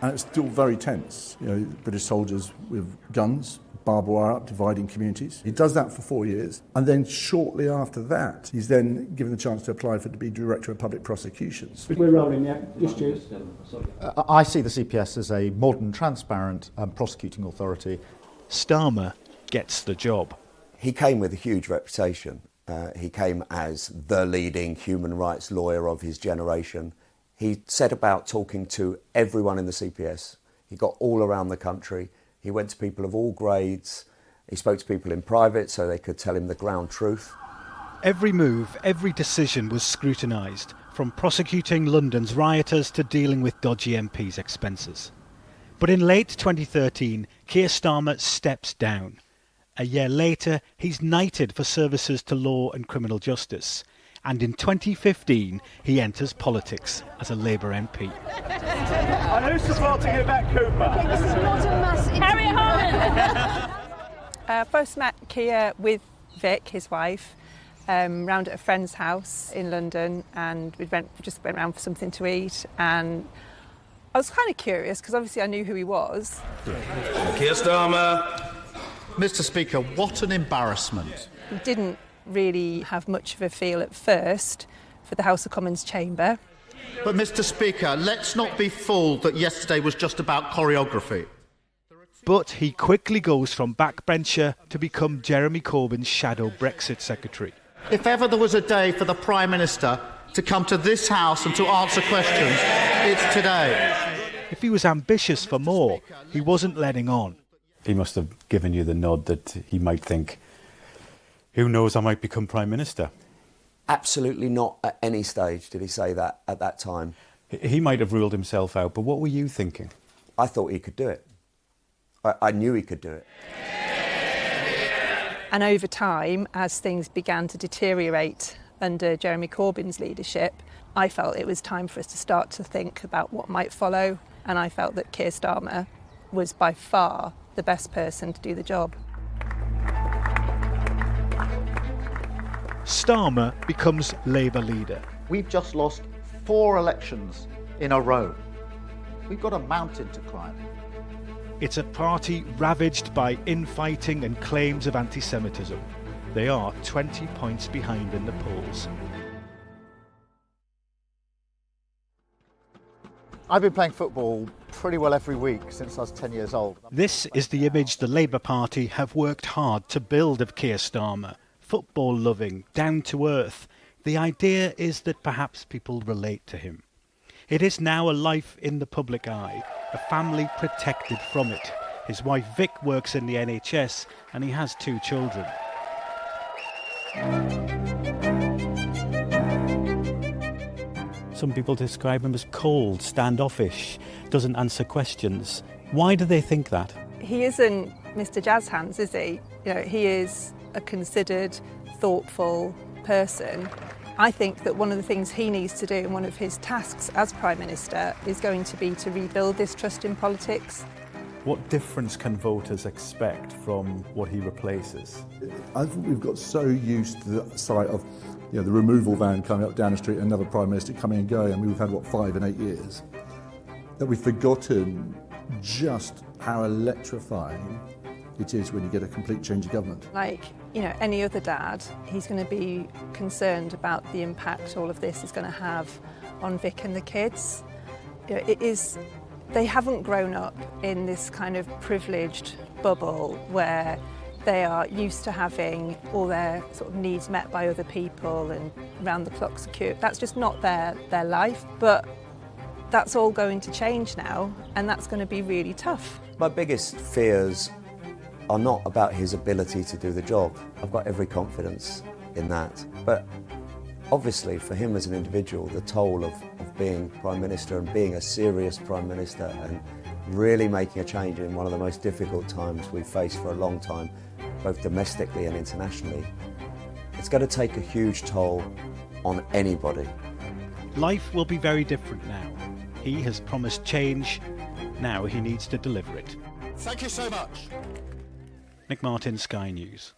And it's still very tense. You know, British soldiers with guns, barbed wire up, dividing communities. He does that for 4 years. And then shortly after that, he's then given the chance to apply to be Director of Public Prosecutions. We're rolling, yeah. Yes, Stu. I see the CPS as a modern, transparent prosecuting authority. Starmer gets the job. He came with a huge reputation. He came as the leading human rights lawyer of his generation. He set about talking to everyone in the CPS. He got all around the country. He went to people of all grades. He spoke to people in private so they could tell him the ground truth. Every move, every decision was scrutinised, from prosecuting London's rioters to dealing with dodgy MPs' expenses. But in late 2013, Keir Starmer steps down. A year later, he's knighted for services to law and criminal justice. And in 2015, he enters politics as a Labour MP. And who's supporting Yvette Cooper? I think this is not a mass... Harriet Harman! First met Keir with Vic, his wife, round at a friend's house in London, and we just went round for something to eat, and I was kind of curious because obviously I knew who he was. Keir Starmer. Mr. Speaker, what an embarrassment. He didn't really have much of a feel at first for the House of Commons chamber. But Mr. Speaker, let's not be fooled that yesterday was just about choreography. But he quickly goes from backbencher to become Jeremy Corbyn's shadow Brexit secretary. If ever there was a day for the Prime Minister to come to this House and to answer questions, it's today. If he was ambitious for more, he wasn't letting on. He must have given you the nod that he might think, who knows, I might become Prime Minister. Absolutely not at any stage did he say that at that time. He might have ruled himself out, but what were you thinking? I thought he could do it. I knew he could do it. And over time, as things began to deteriorate under Jeremy Corbyn's leadership, I felt it was time for us to start to think about what might follow, and I felt that Keir Starmer was by far the best person to do the job. Starmer becomes Labour leader. We've just lost 4 elections in a row. We've got a mountain to climb. It's a party ravaged by infighting and claims of anti-Semitism. They are 20 points behind in the polls. I've been playing football pretty well every week since I was 10 years old. This is the image the Labour Party have worked hard to build of Keir Starmer. Football-loving, down-to-earth. The idea is that perhaps people relate to him. It is now a life in the public eye, a family protected from it. His wife Vic works in the NHS and he has 2 children. Some people describe him as cold, standoffish, doesn't answer questions. Why do they think that? He isn't Mr. Jazz Hands, is he? You know, he is a considered, thoughtful person. I think that one of the things he needs to do, and one of his tasks as Prime Minister, is going to be to rebuild this trust in politics. What difference can voters expect from what he replaces? I think we've got so used to the sight of the removal van coming up down the street, another Prime Minister coming and going, and we've had, 5 and 8 years, that we've forgotten just how electrifying it is when you get a complete change of government. Like, any other dad, he's going to be concerned about the impact all of this is going to have on Vic and the kids. They haven't grown up in this kind of privileged bubble where they are used to having all their sort of needs met by other people and round-the-clock secure. That's just not their life, but that's all going to change now, and that's going to be really tough. My biggest fears are not about his ability to do the job. I've got every confidence in that. But obviously, for him as an individual, the toll of being Prime Minister and being a serious Prime Minister really making a change in one of the most difficult times we've faced for a long time, both domestically and internationally, it's going to take a huge toll on anybody. Life will be very different now. He has promised change. Now he needs to deliver it. Thank you so much. Nick Martin, Sky News.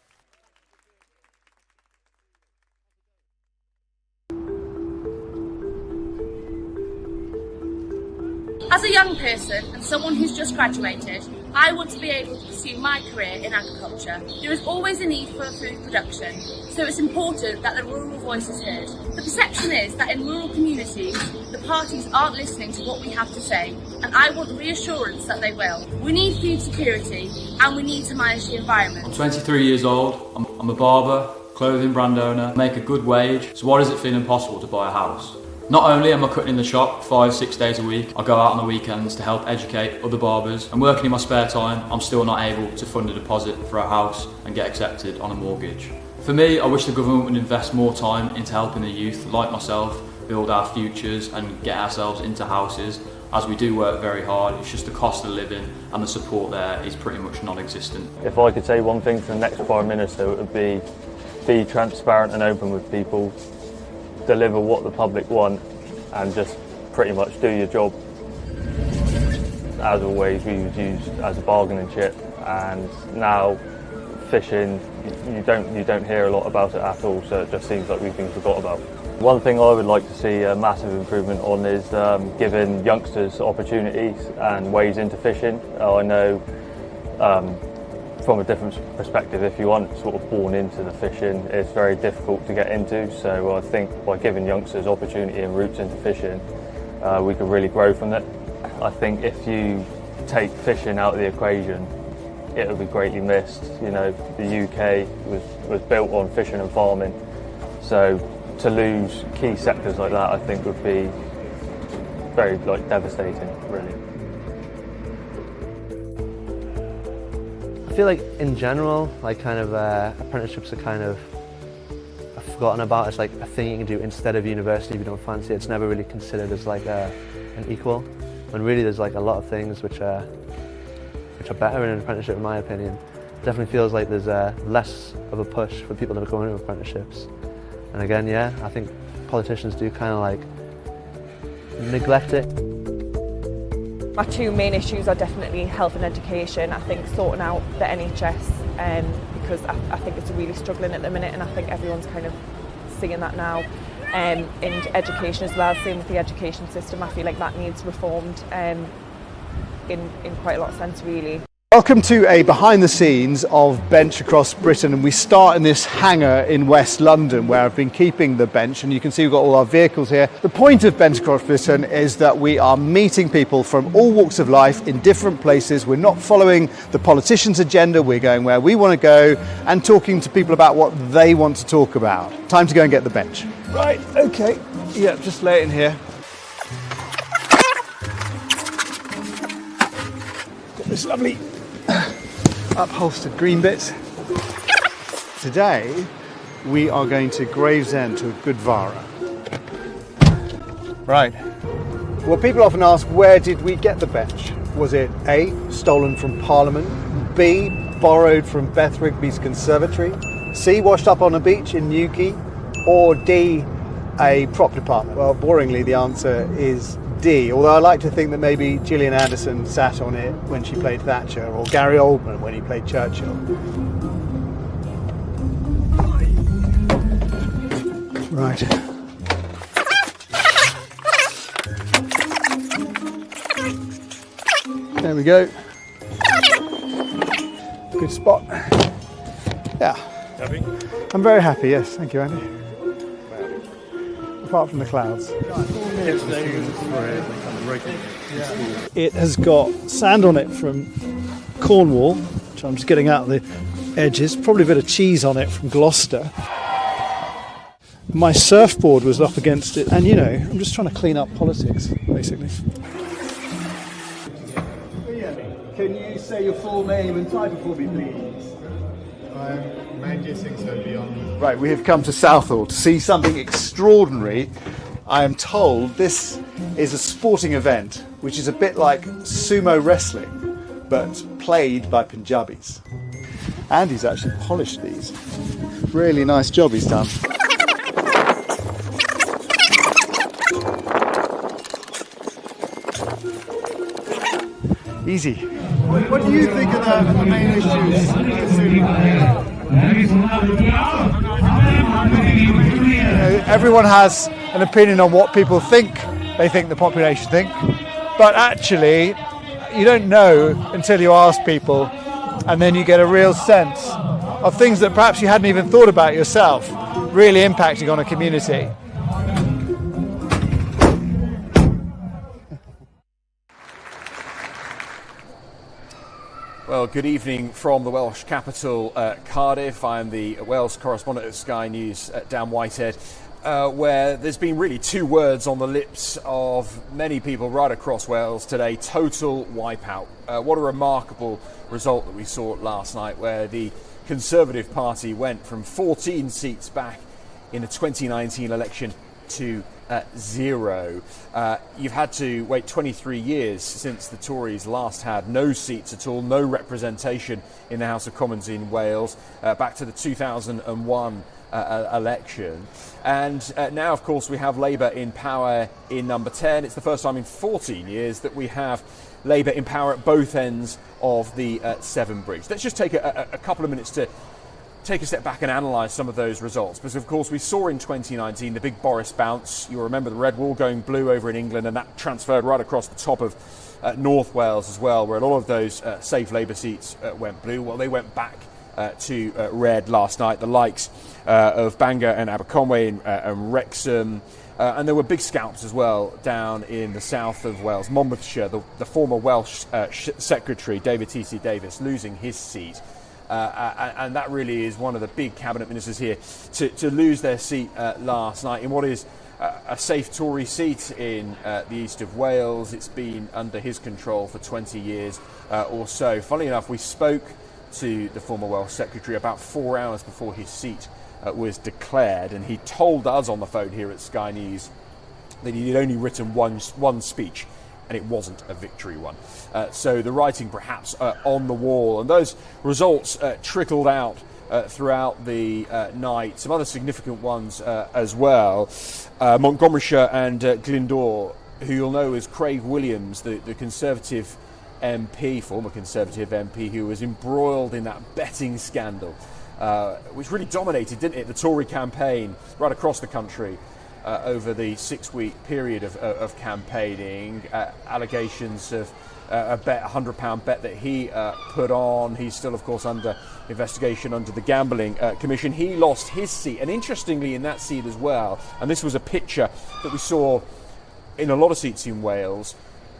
As a young person and someone who's just graduated, I want to be able to pursue my career in agriculture. There is always a need for food production, so it's important that the rural voice is heard. The perception is that in rural communities, the parties aren't listening to what we have to say, and I want reassurance that they will. We need food security, and we need to manage the environment. I'm 23 years old, I'm a barber, clothing brand owner, make a good wage, so why does it feel impossible to buy a house? Not only am I cutting in the shop 5-6 days a week, I go out on the weekends to help educate other barbers, and working in my spare time, I'm still not able to fund a deposit for a house and get accepted on a mortgage. For me, I wish the government would invest more time into helping the youth like myself build our futures and get ourselves into houses, as we do work very hard. It's just the cost of living and the support there is pretty much non-existent. If I could say one thing to the next Prime Minister, it would be transparent and open with people, deliver what the public want, and just pretty much do your job. As always, we was used as a bargaining chip, and now fishing, you don't hear a lot about it at all, so it just seems like we've been forgot about. One thing I would like to see a massive improvement on is giving youngsters opportunities and ways into fishing. I know from a different perspective, if you aren't sort of born into the fishing, it's very difficult to get into, so I think by giving youngsters opportunity and routes into fishing, we could really grow from it. I think if you take fishing out of the equation, it would be greatly missed. You know, the UK was built on fishing and farming, so to lose key sectors like that, I think would be very devastating, really. I feel like in general, apprenticeships are kind of forgotten about. It's like a thing you can do instead of university if you don't fancy it. It's never really considered as an equal, when really there's a lot of things which are better in an apprenticeship, in my opinion. It definitely feels like there's less of a push for people to go into apprenticeships. And again, yeah, I think politicians do kind of neglect it. My two main issues are definitely health and education. I think sorting out the NHS, because I think it's really struggling at the minute, and I think everyone's kind of seeing that now. And education as well, same with the education system. I feel like that needs reformed in quite a lot of sense, really. Welcome to a behind the scenes of Bench across Britain, and we start in this hangar in West London where I've been keeping the bench, and you can see we've got all our vehicles here. The point of Bench across Britain is that we are meeting people from all walks of life in different places. We're not following the politicians' agenda, we're going where we want to go and talking to people about what they want to talk about. Time to go and get the bench. Right, okay, yeah, just lay it in here. Got this lovely upholstered green bits. Today we are going to Gravesend to a Gurdwara. Right. Well, people often ask, where did we get the bench? Was it A, stolen from Parliament, B, borrowed from Beth Rigby's conservatory, C, washed up on a beach in Newquay, or D, a prop department? Well, boringly, the answer is D, although I like to think that maybe Gillian Anderson sat on it when she played Thatcher, or Gary Oldman when he played Churchill. Right. There we go. Good spot. Yeah. Happy? I'm very happy, yes. Thank you, Andy. Apart from the clouds. It has got sand on it from Cornwall, which I'm just getting out the edges, probably a bit of cheese on it from Gloucester. My surfboard was up against it, and I'm just trying to clean up politics, basically. Can you say your full name and title for me, please? I'm Mandy Singh Right, we have come to Southall to see something extraordinary. I am told this is a sporting event which is a bit like sumo wrestling, but played by Punjabis. Andy's actually polished these. Really nice job he's done. Easy. What do you think of the main issues? Everyone has an opinion on what people think they think the population think, but actually you don't know until you ask people, and then you get a real sense of things that perhaps you hadn't even thought about yourself really impacting on a community. Well, good evening from the Welsh capital, Cardiff. I'm the Wales correspondent at Sky News, Dan Whitehead, where there's been really two words on the lips of many people right across Wales today: total wipeout. What a remarkable result that we saw last night, where the Conservative Party went from 14 seats back in the 2019 election to 0. You've had to wait 23 years since the Tories last had no seats at all, no representation in the House of Commons in Wales, back to the 2001 election. And now, of course, we have Labour in power in number 10. It's the first time in 14 years that we have Labour in power at both ends of the Severn Bridge. Let's just take a couple of minutes to take a step back and analyse some of those results, because of course we saw in 2019 the big Boris bounce. You'll remember the red wall going blue over in England, and that transferred right across the top of North Wales as well, where a lot of those safe Labour seats went blue. Well, they went back to red last night, the likes of Bangor and Aberconwy and Wrexham, and there were big scalps as well down in the south of Wales. Monmouthshire, the former Welsh Secretary David T.C. Davis losing his seat. And that really is one of the big cabinet ministers here to lose their seat last night in what is a safe Tory seat in the east of Wales. It's been under his control for 20 years or so. Funnily enough, we spoke to the former Welsh Secretary about 4 hours before his seat was declared, and he told us on the phone here at Sky News that he'd only written one speech, and it wasn't a victory one. So the writing perhaps on the wall, and those results trickled out throughout the night. Some other significant ones as well. Montgomeryshire and Glyndŵr, who you'll know as Craig Williams, the Conservative MP, former Conservative MP, who was embroiled in that betting scandal, which really dominated, didn't it, the Tory campaign right across the country. Over the 6-week period of campaigning, allegations of a bet, £100 bet that he put on. He's still, of course, under investigation under the Gambling Commission. He lost his seat, and interestingly in that seat as well, and this was a picture that we saw in a lot of seats in Wales,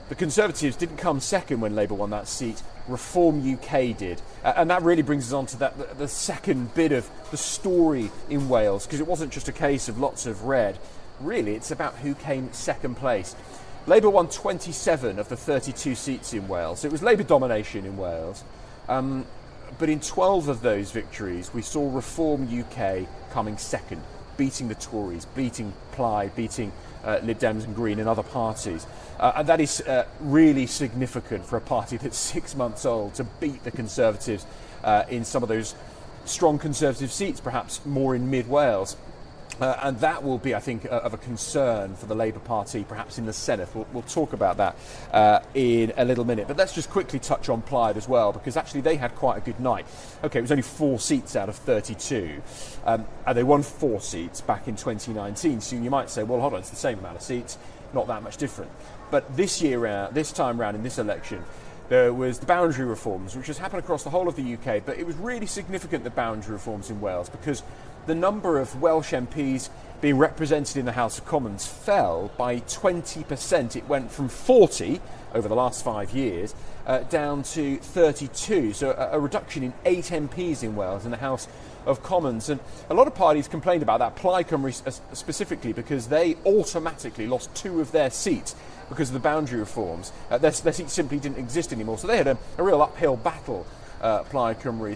the Conservatives didn't come second when Labour won that seat. Reform UK did. And that really brings us on to the second bit of the story in Wales, because it wasn't just a case of lots of red. Really, it's about who came second place. Labour won 27 of the 32 seats in Wales. So it was Labour domination in Wales. But in 12 of those victories, we saw Reform UK coming second, beating the Tories, beating Plaid, beating Lib Dems and Green and other parties. And that is really significant for a party that's 6 months old to beat the Conservatives in some of those strong Conservative seats, perhaps more in mid-Wales. And that will be, I think, of a concern for the Labour Party, perhaps in the Senate. We'll talk about that in a little minute. But let's just quickly touch on Plaid as well, because actually they had quite a good night. OK, it was only 4 seats out of 32. And they won 4 seats back in 2019. So you might say, well, hold on, it's the same amount of seats, not that much different. But this time round in this election, there was the boundary reforms, which has happened across the whole of the UK. But it was really significant, the boundary reforms in Wales, because the number of Welsh MPs being represented in the House of Commons fell by 20%. It went from 40 over the last 5 years down to 32. So a reduction in 8 MPs in Wales in the House of Commons. And a lot of parties complained about that, Plaid Cymru specifically, because they automatically lost 2 of their seats because of the boundary reforms. Their seats simply didn't exist anymore. So they had a real uphill battle, Plaid Cymru,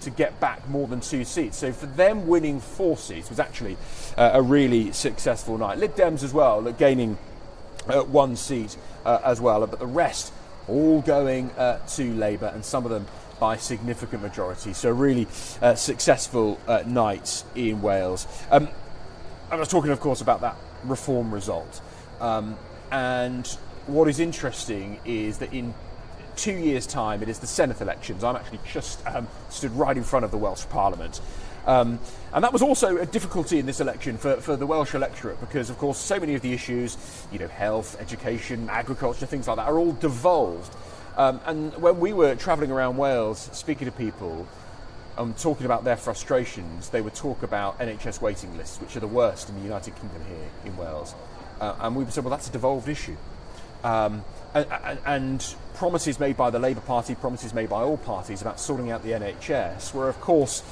to get back more than 2 seats. So for them, winning 4 seats was actually a really successful night. Lib Dems as well, gaining one seat as well, but the rest all going to Labour, and some of them by significant majority. So really successful night in Wales. I was talking, of course, about that reform result. And what is interesting is that in 2 years' time, it is the Senedd elections. I'm actually just stood right in front of the Welsh Parliament. And that was also a difficulty in this election for the Welsh electorate, because, of course, so many of the issues, health, education, agriculture, things like that, are all devolved. And when we were travelling around Wales, speaking to people, talking about their frustrations, they would talk about NHS waiting lists, which are the worst in the United Kingdom here in Wales. And we would say, well, that's a devolved issue. And promises made by the Labour Party, promises made by all parties about sorting out the NHS were, of course,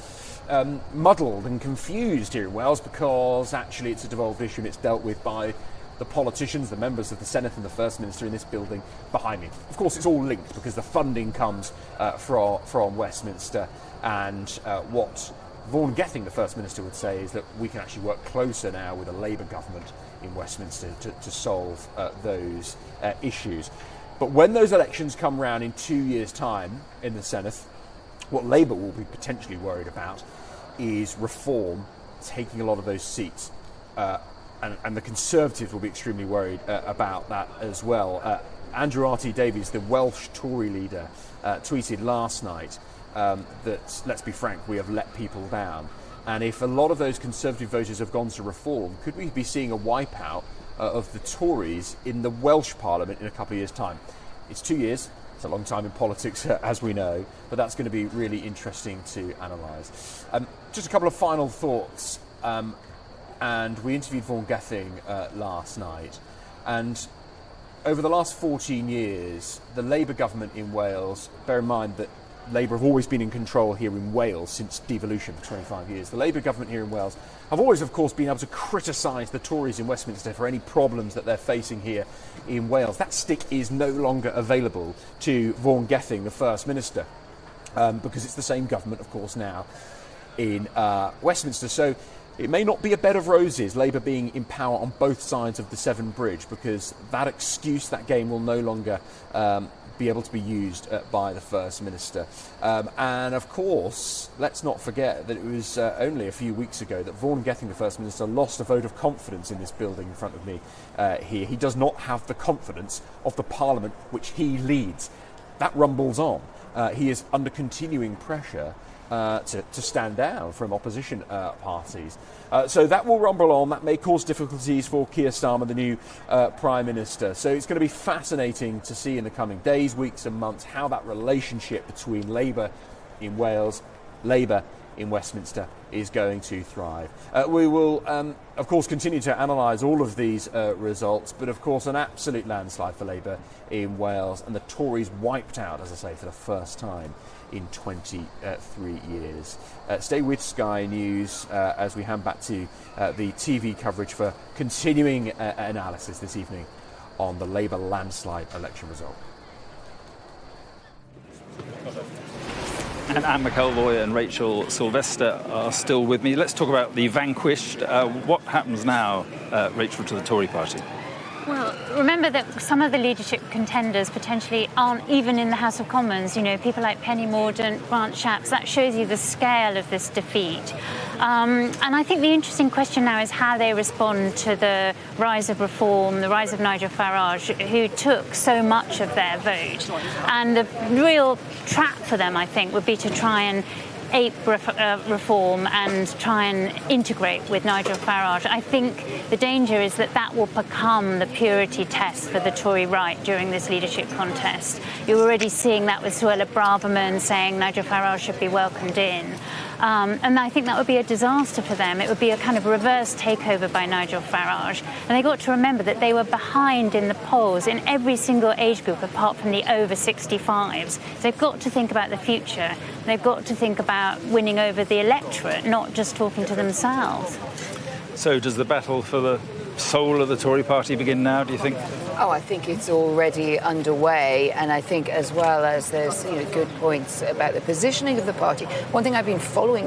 muddled and confused here in Wales, because actually it's a devolved issue and it's dealt with by the politicians, the members of the Senedd and the First Minister in this building behind me. Of course, it's all linked because the funding comes from Westminster, and what Vaughan Gething, the First Minister, would say is that we can actually work closer now with a Labour government in Westminster to solve those issues. But when those elections come round in 2 years' time in the Senedd, what Labour will be potentially worried about is reform taking a lot of those seats. And the Conservatives will be extremely worried about that as well. Andrew R.T. Davies, the Welsh Tory leader, tweeted last night that, let's be frank, we have let people down. And if a lot of those Conservative voters have gone to reform, could we be seeing a wipeout of the Tories in the Welsh Parliament in a couple of years' time? It's 2 years. It's a long time in politics, as we know, but that's going to be really interesting to analyse. Just a couple of final thoughts. And we interviewed Vaughan Gething last night. And over the last 14 years, the Labour government in Wales, bear in mind that Labour have always been in control here in Wales since devolution for 25 years. The Labour government here in Wales have always, of course, been able to criticise the Tories in Westminster for any problems that they're facing here in Wales. That stick is no longer available to Vaughan Gething, the First Minister, because it's the same government, of course, now in Westminster. So it may not be a bed of roses, Labour being in power on both sides of the Severn Bridge, because that excuse, that game, will no longer be able to be used by the First Minister. And of course, let's not forget that it was only a few weeks ago that Vaughan Gething, the First Minister, lost a vote of confidence in this building in front of me here. He does not have the confidence of the Parliament which he leads. That rumbles on. He is under continuing pressure to stand down from opposition parties. So that will rumble on. That may cause difficulties for Keir Starmer, the new Prime Minister. So it's going to be fascinating to see in the coming days, weeks and months how that relationship between Labour in Wales, Labour in Westminster is going to thrive. We will, of course, continue to analyse all of these results, but of course an absolute landslide for Labour in Wales, and the Tories wiped out, as I say, for the first time in 23 years. Stay with Sky News as we hand back to the TV coverage for continuing analysis this evening on the Labour landslide election result. And Anne McElroy and Rachel Sylvester are still with me. Let's talk about the vanquished. What happens now, Rachel, to the Tory party? Well, remember that some of the leadership contenders potentially aren't even in the House of Commons. You know, people like Penny Mordaunt, Grant Shapps. That shows you the scale of this defeat. And I think the interesting question now is how they respond to the rise of reform, the rise of Nigel Farage, who took so much of their vote. And the real trap for them, I think, would be to try and ape reform and try and integrate with Nigel Farage. I think the danger is that that will become the purity test for the Tory right during this leadership contest. You're already seeing that with Suella Braverman saying Nigel Farage should be welcomed in. And I think that would be a disaster for them. It would be a kind of reverse takeover by Nigel Farage. And they got to remember that they were behind in the polls in every single age group apart from the over 65s. So they've got to think about the future. They've got to think about winning over the electorate, not just talking to themselves. So does the battle for the soul of the Tory party begin now, do you think? Oh, I think it's already underway, and I think as well as there's good points about the positioning of the party. One thing I've been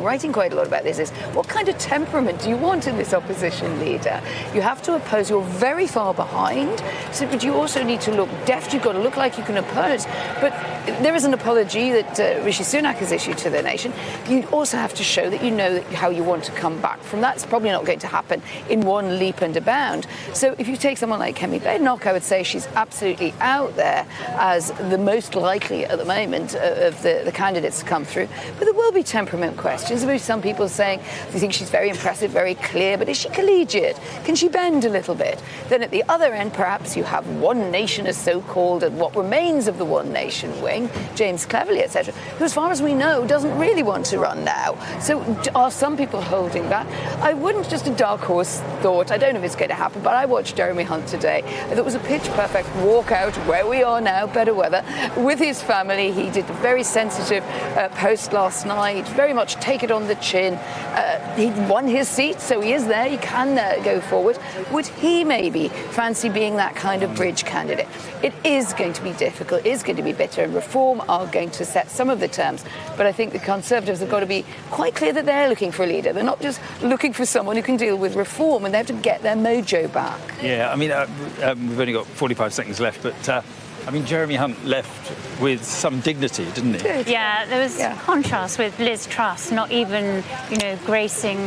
writing quite a lot about this is what kind of temperament do you want in this opposition leader? You have to oppose, you're very far behind, but you also need to look deft, you've got to look like you can oppose. But there is an apology that Rishi Sunak has issued to the nation. You also have to show that you know how you want to come back from that. It's probably not going to happen in one leap and a bound. So if you take someone like Kemi Badenoch, I would say she's absolutely out there as the most likely at the moment of the candidates to come through. But there will be temperament questions. There will be some people saying they think she's very impressive, very clear, but is she collegiate? Can she bend a little bit? Then at the other end, perhaps you have One Nation as so-called, and what remains of the One Nation wing, James Cleverly, etc., who, as far as we know, doesn't really want to run now. So are some people holding back? I wouldn't, just a dark horse thought, I don't know if it's going to happen, but I watched Jeremy Hunt today. I thought it was a pitch-perfect walkout where we are now, better weather, with his family. He did a very sensitive post last night, very much take it on the chin. He won his seat, so he is there, he can go forward. Would he maybe fancy being that kind of bridge candidate? It is going to be difficult, it is going to be bitter, and Reform are going to set some of the terms. But I think the Conservatives have got to be quite clear that they're looking for a leader. They're not just looking for someone who can deal with reform, and they have to get their mojo back. Yeah, I mean, we've only got 45 seconds left, but Jeremy Hunt left with some dignity, didn't he? Yeah, there was contrast with Liz Truss, not even, gracing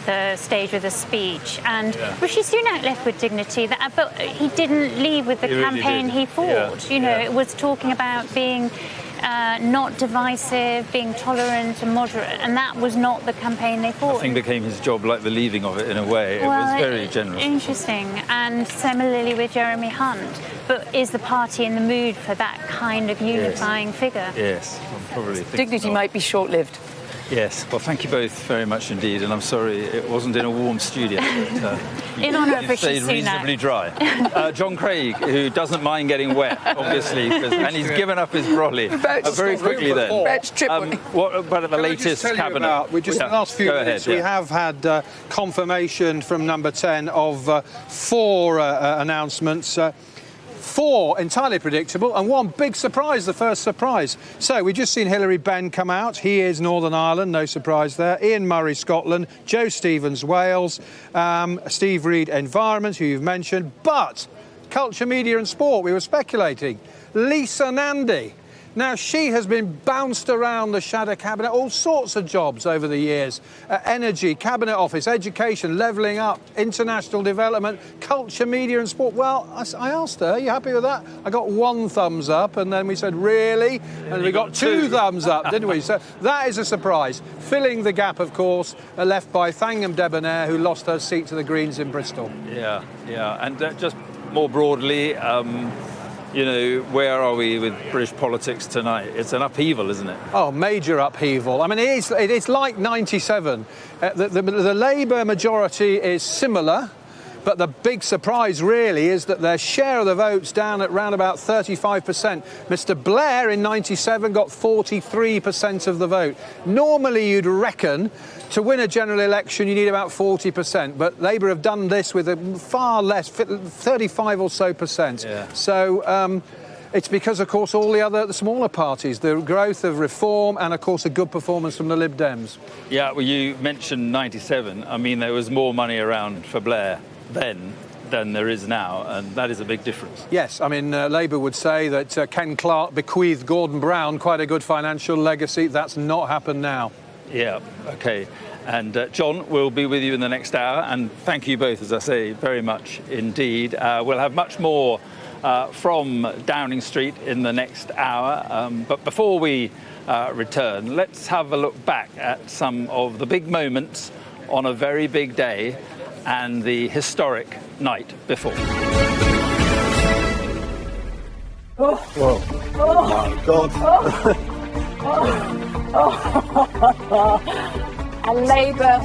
the stage with a speech. And Rishi Sunak left with dignity, but he didn't leave with the campaign he fought. It was talking about being not divisive, being tolerant and moderate, and that was not the campaign they fought. Nothing became his job like the leaving of it in a way. It was very generous. Interesting, and similarly with Jeremy Hunt. But is the party in the mood for that kind of unifying figure? Yes, I'm probably thinking Dignity might be short-lived. Yes, well, thank you both very much indeed, and I'm sorry it wasn't in a warm studio. But, in honour of Rishi Sunak. Reasonably dry. John Craig, who doesn't mind getting wet, obviously, and he's given up his brolly very quickly then. What about the latest cabinet? In the last few minutes, we have had confirmation from Number 10 of 4 announcements. 4 entirely predictable, and 1 big surprise, the first surprise. So we've just seen Hilary Benn come out. He is Northern Ireland, no surprise there. Ian Murray, Scotland. Joe Stevens, Wales. Steve Reid, Environment, who you've mentioned. But Culture, Media and Sport, we were speculating. Lisa Nandy. Now, she has been bounced around the shadow cabinet, all sorts of jobs over the years. Energy, Cabinet Office, education, levelling up, international development, culture, media and sport. Well, I asked her, are you happy with that? I got 1 thumbs up, and then we said, really? And we got 2 thumbs up, didn't we? So that is a surprise. Filling the gap, of course, left by Thangham Debonair, who lost her seat to the Greens in Bristol. Yeah. And just more broadly, where are we with British politics tonight? It's an upheaval, isn't it? Oh, major upheaval. I mean, it is like 97. The Labour majority is similar, but the big surprise really is that their share of the vote's down at round about 35%. Mr Blair in 97 got 43% of the vote. Normally you'd reckon to win a general election you need about 40%, but Labour have done this with a far less, 35 or so percent. Yeah. So it's because, of course, all the smaller parties, the growth of Reform and, of course, a good performance from the Lib Dems. Yeah, well, you mentioned 97. I mean, there was more money around for Blair then than there is now, and that is a big difference. Yes, I mean, Labour would say that Ken Clarke bequeathed Gordon Brown quite a good financial legacy. That's not happened now. Yeah, OK. And John will be with you in the next hour, and thank you both, as I say, very much indeed. We'll have much more from Downing Street in the next hour, but before we return, let's have a look back at some of the big moments on a very big day and the historic night before. Oh. Whoa. Oh my God. A Labour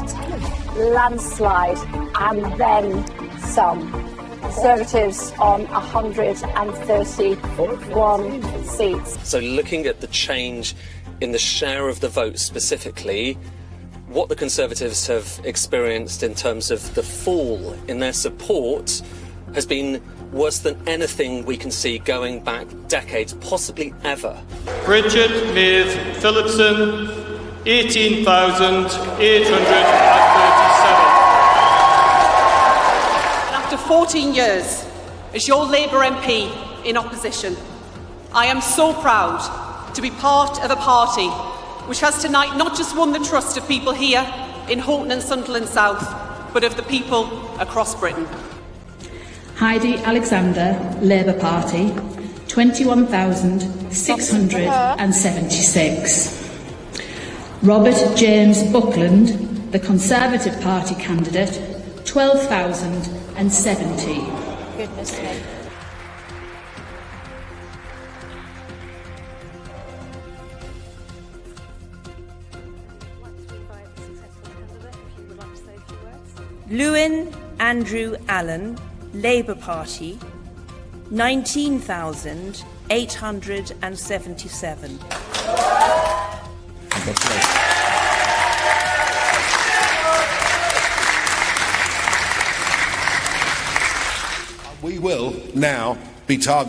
landslide and then some. Conservatives on 131 seats. So looking at the change in the share of the vote specifically, what the Conservatives have experienced in terms of the fall in their support has been worse than anything we can see going back decades, possibly ever. Richard Maeve Phillipson, 18,837. After 14 years as your Labour MP in opposition, I am so proud to be part of a party which has tonight not just won the trust of people here in Houghton and Sunderland South, but of the people across Britain. Heidi Alexander, Labour Party, 21,676. Robert James Buckland, the Conservative Party candidate, 12,070. Goodness me. Lewin Andrew Allen, Labour Party, 19,877. We will now be targeted.